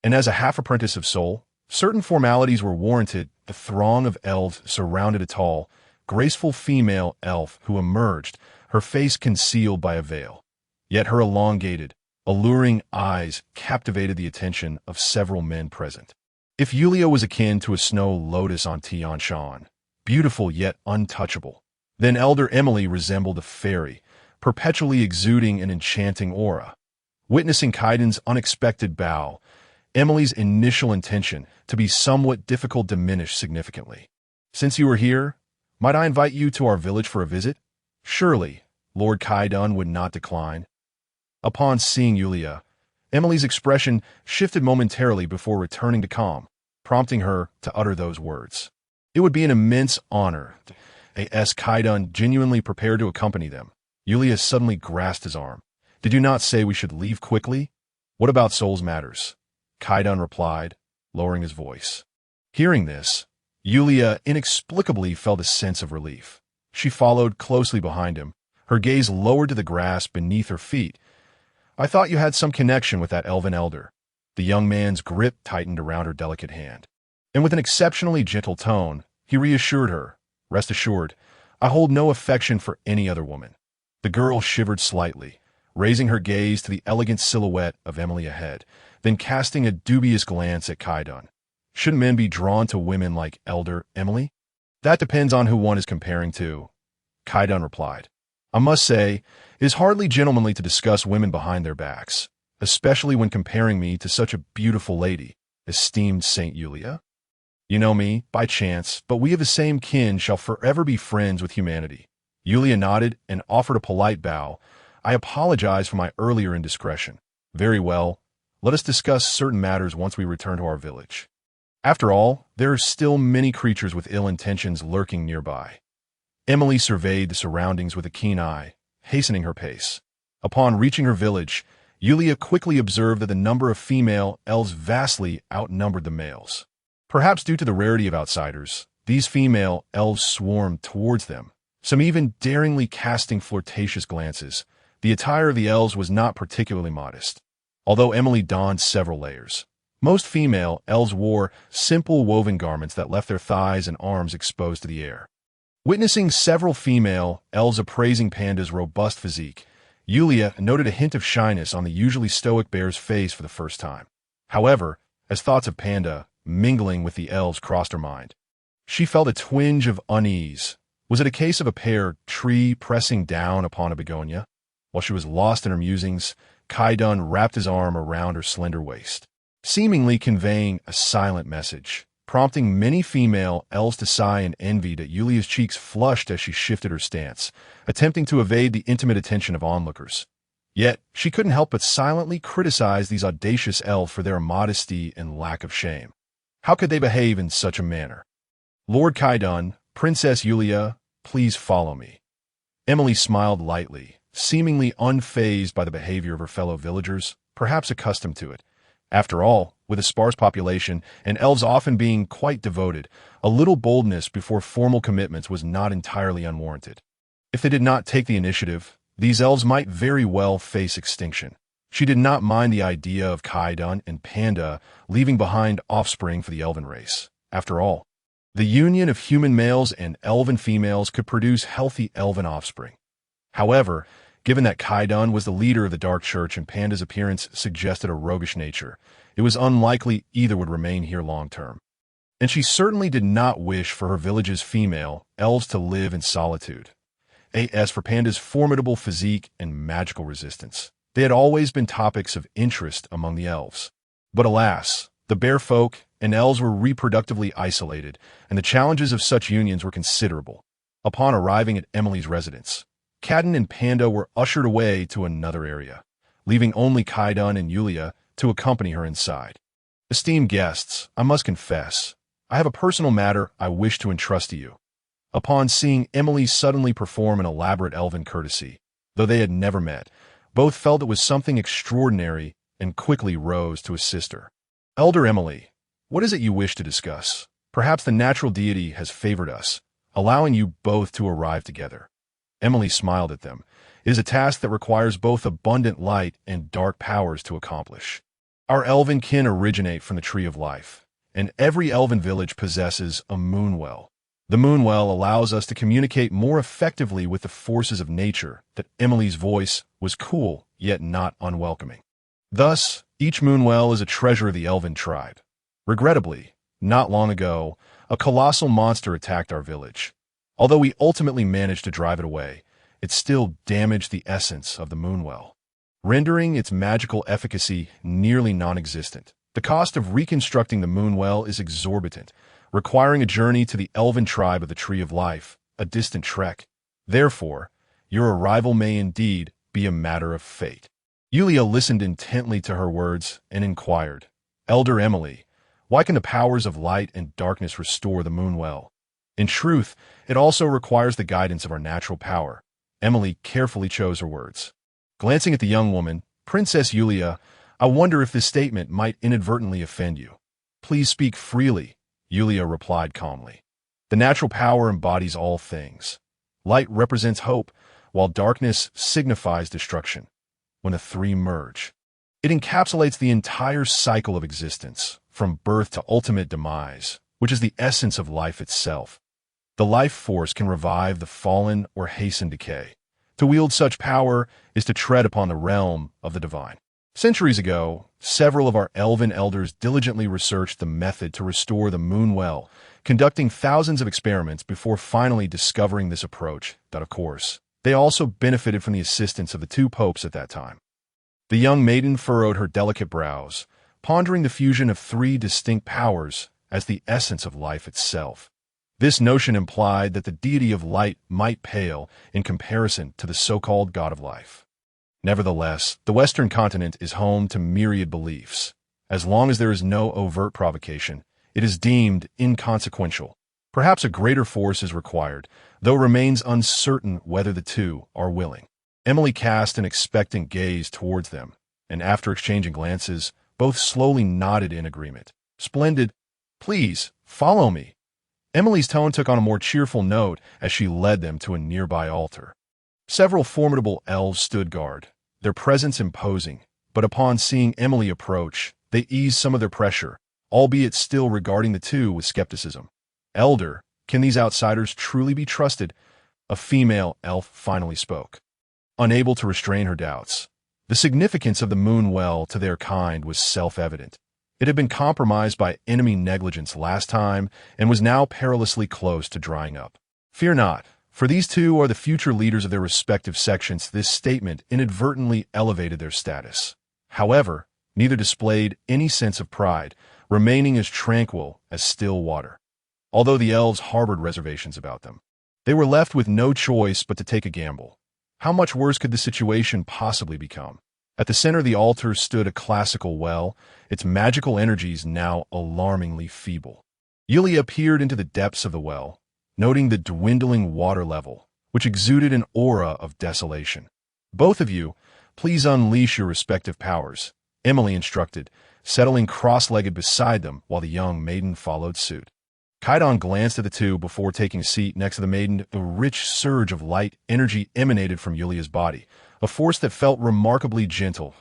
And as a half-apprentice of soul, certain formalities were warranted. The throng of elves surrounded a tall, graceful female elf who emerged, her face concealed by a veil. Yet her elongated, alluring eyes captivated the attention of several men present. If Yulia was akin to a snow lotus on Tian Shan, beautiful yet untouchable, then Elder Emily resembled a fairy, perpetually exuding an enchanting aura. Witnessing Kaidan's unexpected bow, Emily's initial intention to be somewhat difficult diminished significantly. "Since you are here, might I invite you to our village for a visit?" Surely, Lord Kaidan would not decline. Upon seeing Yulia, Emily's expression shifted momentarily before returning to calm, prompting her to utter those words. It would be an immense honor. As Kaidan genuinely prepared to accompany them, Yulia suddenly grasped his arm. "Did you not say we should leave quickly? What about Soul's matters?" Kaidan replied, lowering his voice. Hearing this, Yulia inexplicably felt a sense of relief. She followed closely behind him, her gaze lowered to the grass beneath her feet. "I thought you had some connection with that elven elder." The young man's grip tightened around her delicate hand, and with an exceptionally gentle tone, he reassured her, "Rest assured, I hold no affection for any other woman." The girl shivered slightly, raising her gaze to the elegant silhouette of Emily ahead, then casting a dubious glance at Kaidan. "Shouldn't men be drawn to women like Elder Emily?" "That depends on who one is comparing to," Kaidan replied. "I must say, it is hardly gentlemanly to discuss women behind their backs, especially when comparing me to such a beautiful lady, esteemed Saint Yulia. You know me, by chance, but we of the same kin shall forever be friends with humanity." Yulia nodded and offered a polite bow. "I apologize for my earlier indiscretion." "Very well. Let us discuss certain matters once we return to our village. After all, there are still many creatures with ill intentions lurking nearby." Emily surveyed the surroundings with a keen eye, hastening her pace. Upon reaching her village, Yulia quickly observed that the number of female elves vastly outnumbered the males. Perhaps due to the rarity of outsiders, these female elves swarmed towards them, some even daringly casting flirtatious glances. The attire of the elves was not particularly modest, although Emily donned several layers. Most female elves wore simple woven garments that left their thighs and arms exposed to the air. Witnessing several female elves appraising Panda's robust physique, Yulia noted a hint of shyness on the usually stoic bear's face for the first time. However, as thoughts of Panda mingling with the elves crossed her mind, she felt a twinge of unease. Was it a case of a pear tree pressing down upon a begonia? While she was lost in her musings, Kaidan wrapped his arm around her slender waist, seemingly conveying a silent message, prompting many female elves to sigh in envy. That Yulia's cheeks flushed as she shifted her stance, attempting to evade the intimate attention of onlookers. Yet, she couldn't help but silently criticize these audacious elves for their immodesty and lack of shame. How could they behave in such a manner? "Lord Kaidan, Princess Yulia, please follow me." Emily smiled lightly, seemingly unfazed by the behavior of her fellow villagers, perhaps accustomed to it. After all, with a sparse population and elves often being quite devoted, a little boldness before formal commitments was not entirely unwarranted. If they did not take the initiative, these elves might very well face extinction. She did not mind the idea of Kaidan and Panda leaving behind offspring for the elven race. After all, the union of human males and elven females could produce healthy elven offspring. However, Given that Kaidun was the leader of the Dark Church and Panda's appearance suggested a roguish nature, it was unlikely either would remain here long-term. And she certainly did not wish for her village's female elves to live in solitude. As for Panda's formidable physique and magical resistance, they had always been topics of interest among the elves. But alas, the bear folk and elves were reproductively isolated, and the challenges of such unions were considerable. Upon arriving at Emily's residence, Kaidun and Panda were ushered away to another area, leaving only Kaidun and Yulia to accompany her inside. Esteemed guests, I must confess, I have a personal matter I wish to entrust to you. Upon seeing Emily suddenly perform an elaborate elven courtesy, though they had never met, both felt it was something extraordinary and quickly rose to assist her. Elder Emily, what is it you wish to discuss? Perhaps the natural deity has favored us, allowing you both to arrive together. Emily smiled at them. It is a task that requires both abundant light and dark powers to accomplish. Our elven kin originate from the Tree of Life, and every elven village possesses a moonwell. The moonwell allows us to communicate more effectively with the forces of nature. That Emily's voice was cool, yet not unwelcoming. Thus, each moonwell is a treasure of the elven tribe. Regrettably, not long ago, a colossal monster attacked our village. Although we ultimately managed to drive it away, it still damaged the essence of the moonwell, rendering its magical efficacy nearly non-existent. The cost of reconstructing the moonwell is exorbitant, requiring a journey to the elven tribe of the Tree of Life, a distant trek. Therefore, your arrival may indeed be a matter of fate. Yulia listened intently to her words and inquired, Elder Emily, why can the powers of light and darkness restore the moonwell? In truth, it also requires the guidance of our natural power. Emily carefully chose her words. Glancing at the young woman, Princess Yulia, I wonder if this statement might inadvertently offend you. Please speak freely, Yulia replied calmly. The natural power embodies all things. Light represents hope, while darkness signifies destruction. When the three merge, it encapsulates the entire cycle of existence, from birth to ultimate demise, which is the essence of life itself. The life force can revive the fallen or hasten decay. To wield such power is to tread upon the realm of the divine. Centuries ago, several of our elven elders diligently researched the method to restore the moonwell, conducting thousands of experiments before finally discovering this approach. Of course, they also benefited from the assistance of the two popes at that time. The young maiden furrowed her delicate brows, pondering the fusion of three distinct powers as the essence of life itself. This notion implied that the deity of light might pale in comparison to the so-called god of life. Nevertheless, the Western continent is home to myriad beliefs. As long as there is no overt provocation, it is deemed inconsequential. Perhaps a greater force is required, though it remains uncertain whether the two are willing. Emily cast an expectant gaze towards them, and after exchanging glances, both slowly nodded in agreement. Splendid. Please, follow me. Emily's tone took on a more cheerful note as she led them to a nearby altar. Several formidable elves stood guard, their presence imposing, but upon seeing Emily approach, they eased some of their pressure, albeit still regarding the two with skepticism. Elder, can these outsiders truly be trusted? A female elf finally spoke. Unable to restrain her doubts, the significance of the moonwell to their kind was self-evident. It had been compromised by enemy negligence last time and was now perilously close to drying up. Fear not. For these two are the future leaders of their respective sections. This statement inadvertently elevated their status. However, neither displayed any sense of pride, remaining as tranquil as still water. Although the elves harbored reservations about them, they were left with no choice but to take a gamble. How much worse could the situation possibly become? At the center of the altar stood a classical well, its magical energies now alarmingly feeble. Yulia peered into the depths of the well, noting the dwindling water level, which exuded an aura of desolation. Both of you, please unleash your respective powers, Emily instructed, settling cross-legged beside them while the young maiden followed suit. Kaidun glanced at the two before taking a seat next to the maiden. A rich surge of light energy emanated from Yulia's body, a force that felt remarkably gentle.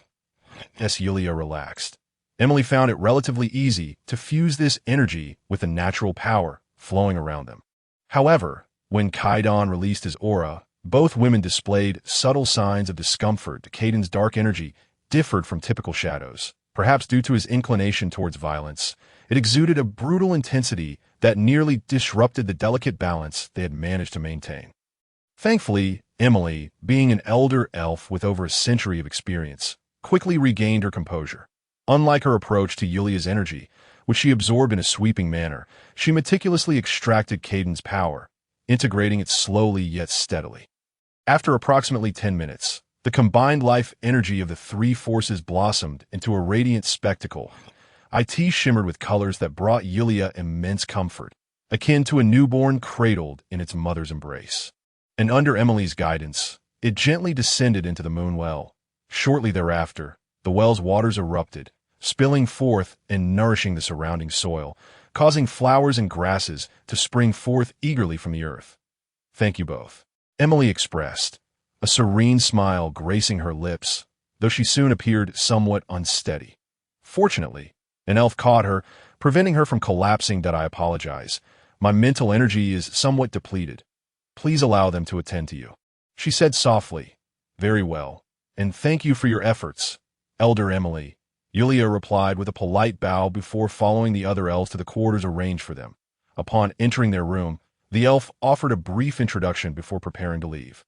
As Yulia relaxed, Emily found it relatively easy to fuse this energy with the natural power flowing around them. However, when Kaidun released his aura, Both women displayed subtle signs of discomfort. Caden's dark energy differed from typical shadows, perhaps due to his inclination towards violence. It exuded a brutal intensity that nearly disrupted the delicate balance they had managed to maintain. Thankfully, Emily, being an elder elf with over a century of experience, quickly regained her composure. Unlike her approach to Yulia's energy, which she absorbed in a sweeping manner, she meticulously extracted Caden's power, integrating it slowly yet steadily. After approximately 10 minutes, the combined life energy of the three forces blossomed into a radiant spectacle. It shimmered with colors that brought Yulia immense comfort, akin to a newborn cradled in its mother's embrace. And under Emily's guidance, it gently descended into the moon well. Shortly thereafter, the well's waters erupted, spilling forth and nourishing the surrounding soil, causing flowers and grasses to spring forth eagerly from the earth. "Thank you both," Emily expressed, a serene smile gracing her lips, though she soon appeared somewhat unsteady. Fortunately, an elf caught her, preventing her from collapsing. "I apologize. My mental energy is somewhat depleted. Please allow them to attend to you," she said softly. "Very well, and thank you for your efforts, Elder Emily," Yulia replied with a polite bow before following the other elves to the quarters arranged for them. Upon entering their room, the elf offered a brief introduction before preparing to leave.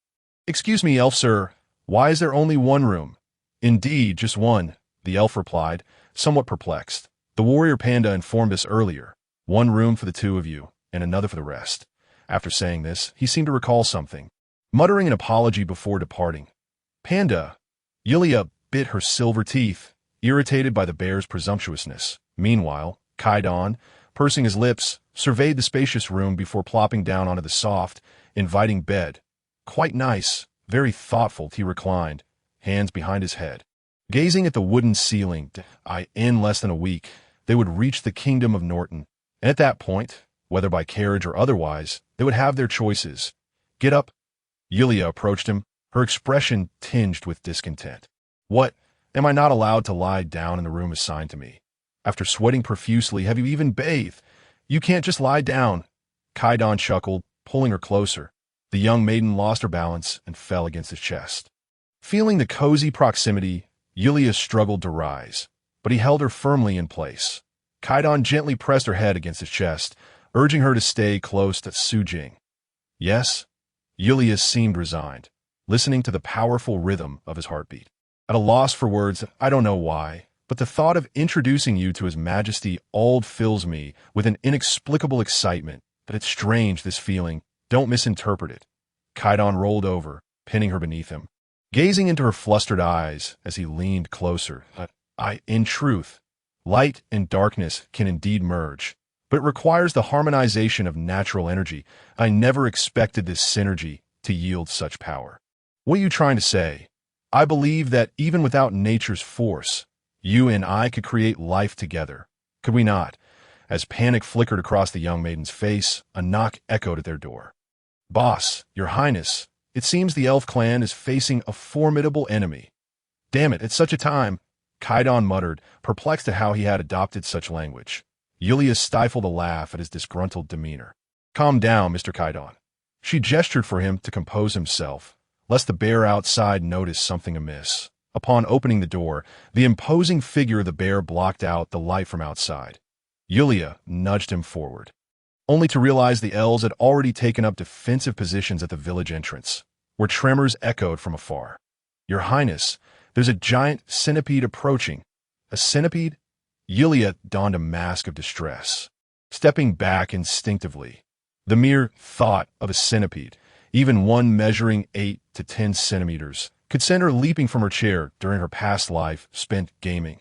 "Excuse me, elf sir, why is there only one room?" "Indeed, just one," the elf replied, somewhat perplexed. "The warrior panda informed us earlier. One room for the two of you, and another for the rest." After saying this, he seemed to recall something, muttering an apology before departing. "Panda!" Yulia bit her silver teeth, irritated by the bear's presumptuousness. Meanwhile, Kaidan, pursing his lips, surveyed the spacious room before plopping down onto the soft, inviting bed. "Quite nice, very thoughtful," he reclined, hands behind his head. Gazing at the wooden ceiling, in less than a week, they would reach the kingdom of Norton, and at that point, whether by carriage or otherwise, they would have their choices. "Get up." Yulia approached him, her expression tinged with discontent. "What? Am I not allowed to lie down in the room assigned to me? After sweating profusely, have you even bathed? You can't just lie down." Kaidan chuckled, pulling her closer. The young maiden lost her balance and fell against his chest. Feeling the cozy proximity, Yulia struggled to rise, but he held her firmly in place. Kaidan gently pressed her head against his chest, urging her to stay close to Sujing. "Yes?" Yulia seemed resigned, listening to the powerful rhythm of his heartbeat. At a loss for words, "I don't know why, but the thought of introducing you to His Majesty Ald fills me with an inexplicable excitement. But it's strange, this feeling. Don't misinterpret it." Kaidan rolled over, pinning her beneath him, gazing into her flustered eyes as he leaned closer. In truth, light and darkness can indeed merge, but it requires the harmonization of natural energy. I never expected this synergy to yield such power." "What are you trying to say?" "I believe that even without nature's force, you and I could create life together. Could we not?" As panic flickered across the young maiden's face, a knock echoed at their door. "Boss, Your Highness, it seems the elf clan is facing a formidable enemy." "Damn it, at such a time," Kaidan muttered, perplexed at how he had adopted such language. Yulia stifled a laugh at his disgruntled demeanor. "Calm down, Mr. Kaidan." She gestured for him to compose himself, lest the bear outside notice something amiss. Upon opening the door, the imposing figure of the bear blocked out the light from outside. Yulia nudged him forward, only to realize the elves had already taken up defensive positions at the village entrance, where tremors echoed from afar. "Your Highness, there's a giant centipede approaching." "A centipede?" Yulia donned a mask of distress, stepping back instinctively. The mere thought of a centipede, even one measuring 8 to 10 centimeters, could send her leaping from her chair during her past life spent gaming.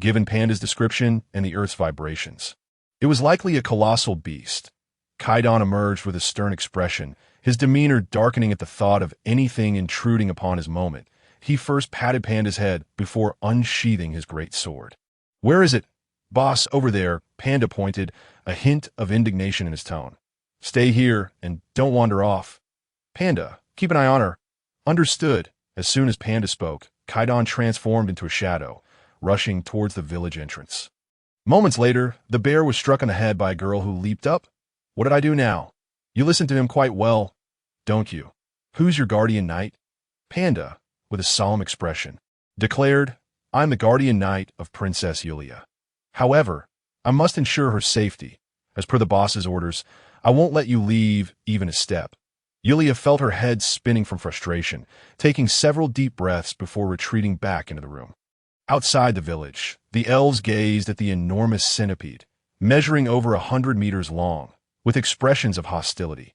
Given Panda's description and the Earth's vibrations, it was likely a colossal beast. Kaidan emerged with a stern expression, his demeanor darkening at the thought of anything intruding upon his moment. He first patted Panda's head before unsheathing his great sword. "Where is it?" "Boss, over there," Panda pointed, a hint of indignation in his tone. "Stay here and don't wander off." "Panda, keep an eye on her." "Understood." As soon as Panda spoke, Kaidan transformed into a shadow, rushing towards the village entrance. Moments later, the bear was struck on the head by a girl who leaped up. "What did I do now?" "You listened to him quite well, don't you?" "Who's your guardian knight?" Panda, with a solemn expression, declared, "I'm the guardian knight of Princess Yulia. However, I must ensure her safety. As per the boss's orders, I won't let you leave even a step." Yulia felt her head spinning from frustration, taking several deep breaths before retreating back into the room. Outside the village, the elves gazed at the enormous centipede, measuring over 100 meters long, with expressions of hostility.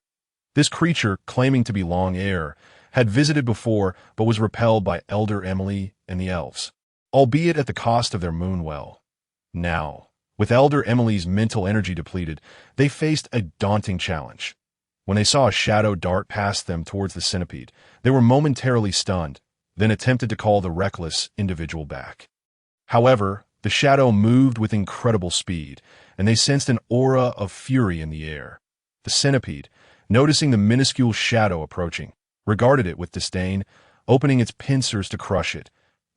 This creature, claiming to be long heir, had visited before but was repelled by Elder Emily and the elves, albeit at the cost of their moon well. Now, with Elder Emily's mental energy depleted, they faced a daunting challenge. When they saw a shadow dart past them towards the centipede, they were momentarily stunned, then attempted to call the reckless individual back. However, the shadow moved with incredible speed, and they sensed an aura of fury in the air. The centipede, noticing the minuscule shadow approaching, regarded it with disdain, opening its pincers to crush it,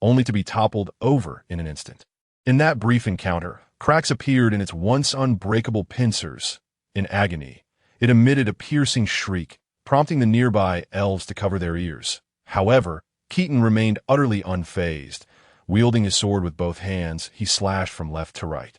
only to be toppled over in an instant. In that brief encounter, cracks appeared in its once unbreakable pincers. In agony, it emitted a piercing shriek, prompting the nearby elves to cover their ears. However, Keaton remained utterly unfazed. Wielding his sword with both hands, he slashed from left to right,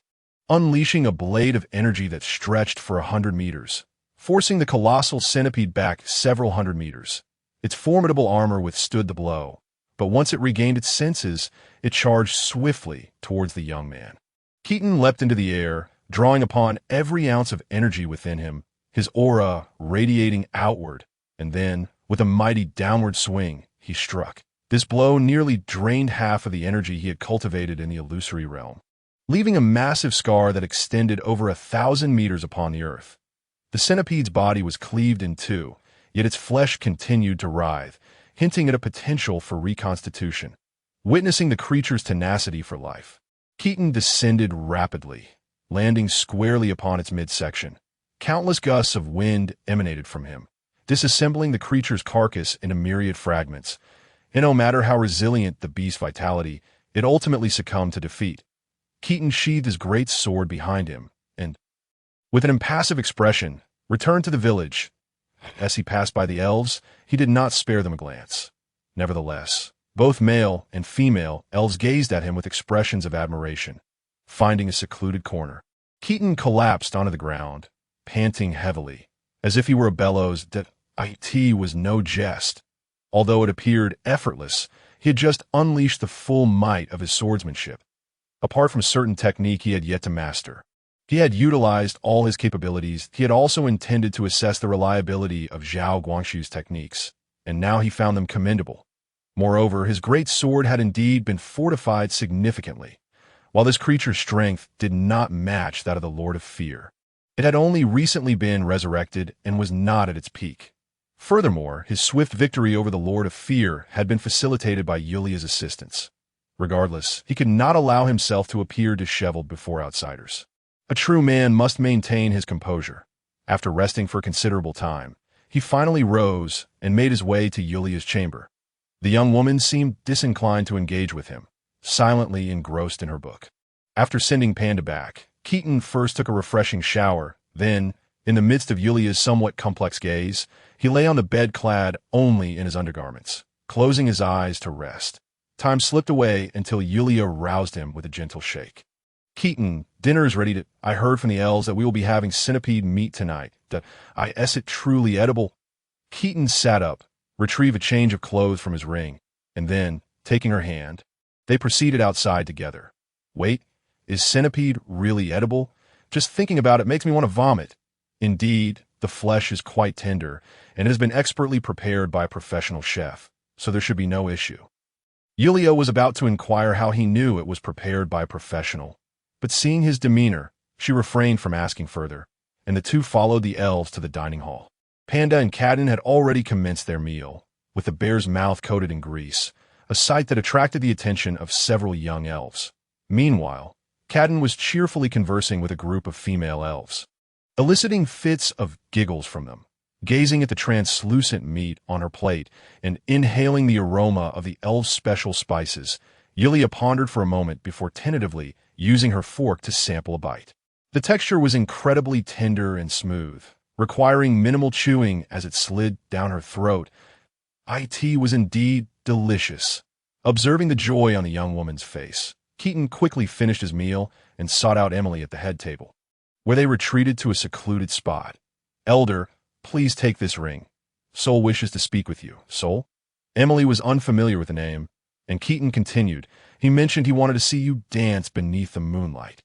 unleashing a blade of energy that stretched for 100 meters, forcing the colossal centipede back several 100 meters. Its formidable armor withstood the blow, but once it regained its senses, it charged swiftly towards the young man. Keaton leapt into the air, drawing upon every ounce of energy within him, his aura radiating outward, and then, with a mighty downward swing, he struck. This blow nearly drained half of the energy he had cultivated in the illusory realm, leaving a massive scar that extended over 1,000 meters upon the earth. The centipede's body was cleaved in two, yet its flesh continued to writhe, hinting at a potential for reconstitution. Witnessing the creature's tenacity for life, Keaton descended rapidly, landing squarely upon its midsection. Countless gusts of wind emanated from him, disassembling the creature's carcass into myriad fragments. And no matter how resilient the beast's vitality, it ultimately succumbed to defeat. Keaton sheathed his great sword behind him, and, with an impassive expression, returned to the village. As he passed by the elves, he did not spare them a glance. Nevertheless, both male and female elves gazed at him with expressions of admiration. Finding a secluded corner, Keaton collapsed onto the ground, panting heavily, as if he were a bellows that it was no jest. Although it appeared effortless, he had just unleashed the full might of his swordsmanship. Apart from certain technique he had yet to master, he had utilized all his capabilities. He had also intended to assess the reliability of Zhao Guangshu's techniques, and now he found them commendable. Moreover, his great sword had indeed been fortified significantly, while this creature's strength did not match that of the Lord of Fear. It had only recently been resurrected and was not at its peak. Furthermore, his swift victory over the Lord of Fear had been facilitated by Yulia's assistance. Regardless, he could not allow himself to appear disheveled before outsiders. A true man must maintain his composure. After resting for considerable time, he finally rose and made his way to Yulia's chamber. The young woman seemed disinclined to engage with him, silently engrossed in her book. After sending Panda back, Keaton first took a refreshing shower, then, in the midst of Yulia's somewhat complex gaze, he lay on the bed clad only in his undergarments, closing his eyes to rest. Time slipped away until Yulia roused him with a gentle shake. "Keaton, dinner is ready. I heard from the elves that we will be having centipede meat tonight. Is it truly edible?" Keaton sat up, retrieved a change of clothes from his ring, and then, taking her hand, they proceeded outside together. "Wait, is centipede really edible? Just thinking about it makes me want to vomit." Indeed, the flesh is quite tender, and it has been expertly prepared by a professional chef, so there should be no issue. Yulia was about to inquire how he knew it was prepared by a professional, but seeing his demeanor, she refrained from asking further, and the two followed the elves to the dining hall. Panda and Cadden had already commenced their meal, with the bear's mouth coated in grease, a sight that attracted the attention of several young elves. Meanwhile, Cadden was cheerfully conversing with a group of female elves, eliciting fits of giggles from them, gazing at the translucent meat on her plate and inhaling the aroma of the elves' special spices. Yulia pondered for a moment before tentatively using her fork to sample a bite. The texture was incredibly tender and smooth, requiring minimal chewing as it slid down her throat. It was indeed delicious. Observing the joy on the young woman's face, Keaton quickly finished his meal and sought out Emily at the head table, where they retreated to a secluded spot. "Elder, please take this ring. Sol wishes to speak with you." "Sol?" Emily was unfamiliar with the name, and Keaton continued. "He mentioned he wanted to see you dance beneath the moonlight."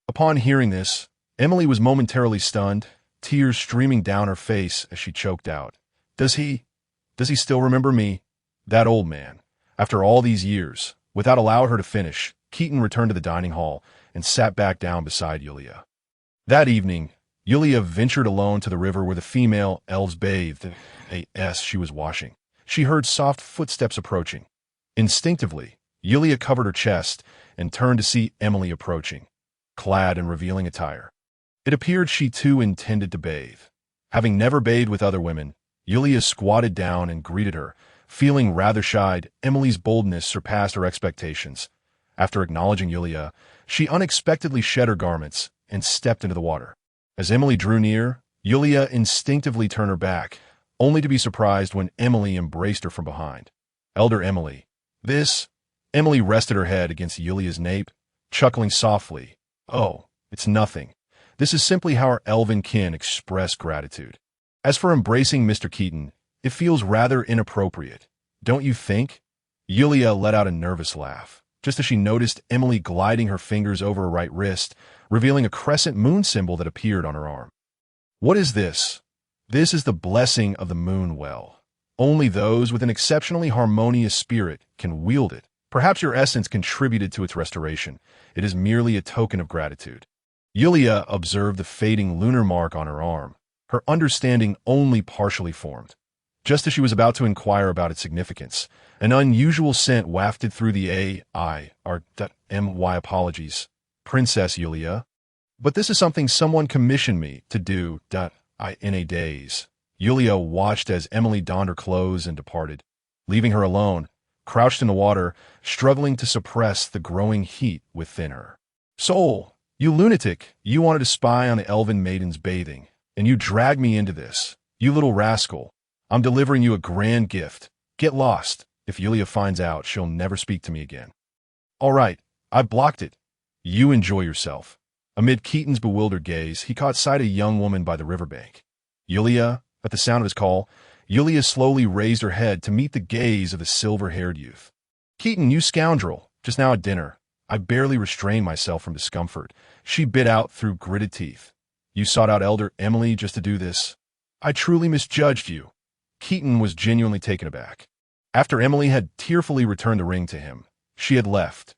Upon hearing this, Emily was momentarily stunned, tears streaming down her face as she choked out. Does he still remember me? That old man. After all these years, without allowing her to finish, Keaton returned to the dining hall and sat back down beside Yulia. That evening, Yulia ventured alone to the river where the female elves bathed as she was washing. She heard soft footsteps approaching. Instinctively, Yulia covered her chest and turned to see Emily approaching, clad in revealing attire. It appeared she too intended to bathe. Having never bathed with other women, Yulia squatted down and greeted her. Feeling rather shy, Emily's boldness surpassed her expectations. After acknowledging Yulia, she unexpectedly shed her garments and stepped into the water. As Emily drew near, Yulia instinctively turned her back, only to be surprised when Emily embraced her from behind. "Elder Emily, this..." Emily rested her head against Yulia's nape, chuckling softly. "Oh, it's nothing. This is simply how our elven kin express gratitude. As for embracing Mr. Keaton, it feels rather inappropriate, don't you think?" Yulia let out a nervous laugh, just as she noticed Emily gliding her fingers over her right wrist, revealing a crescent moon symbol that appeared on her arm. "What is this?" "This is the blessing of the moon well. Only those with an exceptionally harmonious spirit can wield it. Perhaps your essence contributed to its restoration. It is merely a token of gratitude." Yulia observed the fading lunar mark on her arm, her understanding only partially formed. Just as she was about to inquire about its significance, an unusual scent wafted through the my apologies, Princess Yulia. "But this is something someone commissioned me to do in a daze." Yulia watched as Emily donned her clothes and departed, leaving her alone, crouched in the water, struggling to suppress the growing heat within her. "Sol, you lunatic, you wanted to spy on the elven maidens bathing, and you dragged me into this. You little rascal. I'm delivering you a grand gift. Get lost. If Yulia finds out, she'll never speak to me again." "All right, I blocked it. You enjoy yourself." Amid Keaton's bewildered gaze, he caught sight of a young woman by the riverbank. "Yulia," at the sound of his call, Yulia slowly raised her head to meet the gaze of the silver-haired youth. "Keaton, you scoundrel, just now at dinner. I barely restrained myself from discomfort," she bit out through gritted teeth. "You sought out Elder Emily just to do this? I truly misjudged you." Keaton was genuinely taken aback. After Emily had tearfully returned the ring to him, she had left.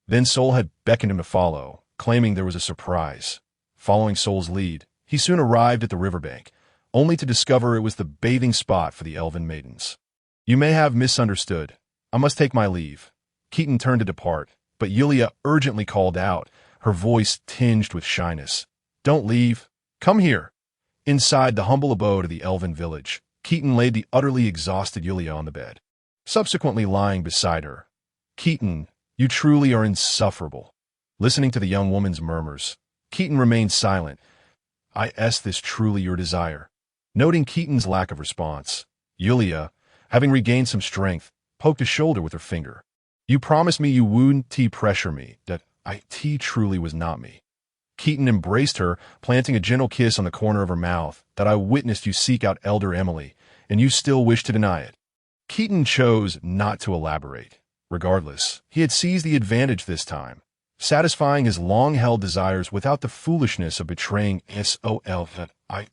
Then Sol had beckoned him to follow, claiming there was a surprise. Following Sol's lead, he soon arrived at the riverbank, only to discover it was the bathing spot for the elven maidens. "You may have misunderstood. I must take my leave." Keaton turned to depart, but Yulia urgently called out, her voice tinged with shyness. "Don't leave. Come here." Inside the humble abode of the elven village, Keaton laid the utterly exhausted Yulia on the bed, subsequently lying beside her. "Keaton, you truly are insufferable." Listening to the young woman's murmurs, Keaton remained silent. "Is this truly your desire?" Noting Keaton's lack of response, Yulia, having regained some strength, poked his shoulder with her finger. "You promised me you wouldn't pressure me, that truly was not me." Keaton embraced her, planting a gentle kiss on the corner of her mouth. "That I witnessed you seek out Elder Emily, and you still wish to deny it." Keaton chose not to elaborate. Regardless, he had seized the advantage this time, satisfying his long-held desires without the foolishness of betraying Sol. That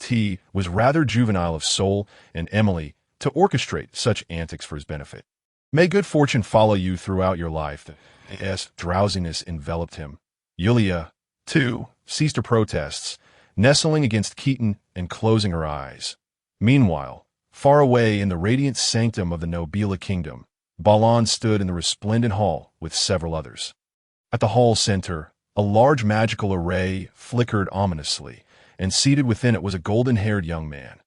it was rather juvenile of Sol and Emily to orchestrate such antics for his benefit. "May good fortune follow you throughout your life." Drowsiness enveloped him. Yulia, too, ceased her protests, nestling against Keaton and closing her eyes. Meanwhile, far away in the radiant sanctum of the Nobila kingdom, Balan stood in the resplendent hall with several others. At the hall center, a large magical array flickered ominously, and seated within it was a golden-haired young man.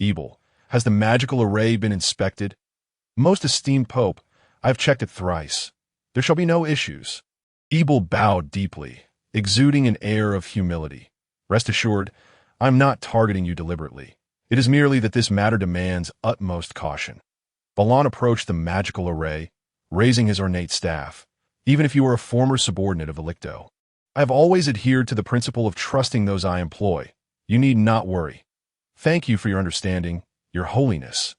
"Ebel, has the magical array been inspected?" "Most esteemed Pope, I have checked it thrice. There shall be no issues." Ebel bowed deeply, exuding an air of humility. "Rest assured, I am not targeting you deliberately. It is merely that this matter demands utmost caution." Balan approached the magical array, raising his ornate staff. Even if you are a former subordinate of Elicto, I have always adhered to the principle of trusting those I employ. You need not worry. Thank you for your understanding, Your Holiness.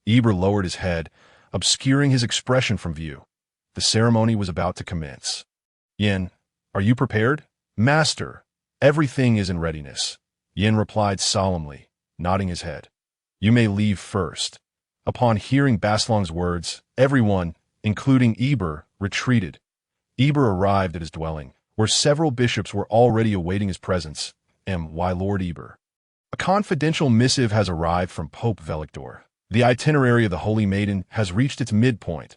Eber lowered his head, obscuring his expression from view. The ceremony was about to commence. Yin, are you prepared? Master, everything is in readiness. Yin replied solemnly, nodding his head. You may leave first. Upon hearing Baslong's words, everyone, including Eber, retreated. Eber arrived at his dwelling, where several bishops were already awaiting his presence. M.Y. Lord Eber. A confidential missive has arrived from Pope Velictor. The itinerary of the Holy Maiden has reached its midpoint.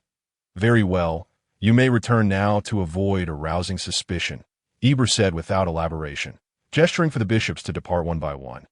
Very well, you may return now to avoid arousing suspicion, Eber said without elaboration, gesturing for the bishops to depart one by one.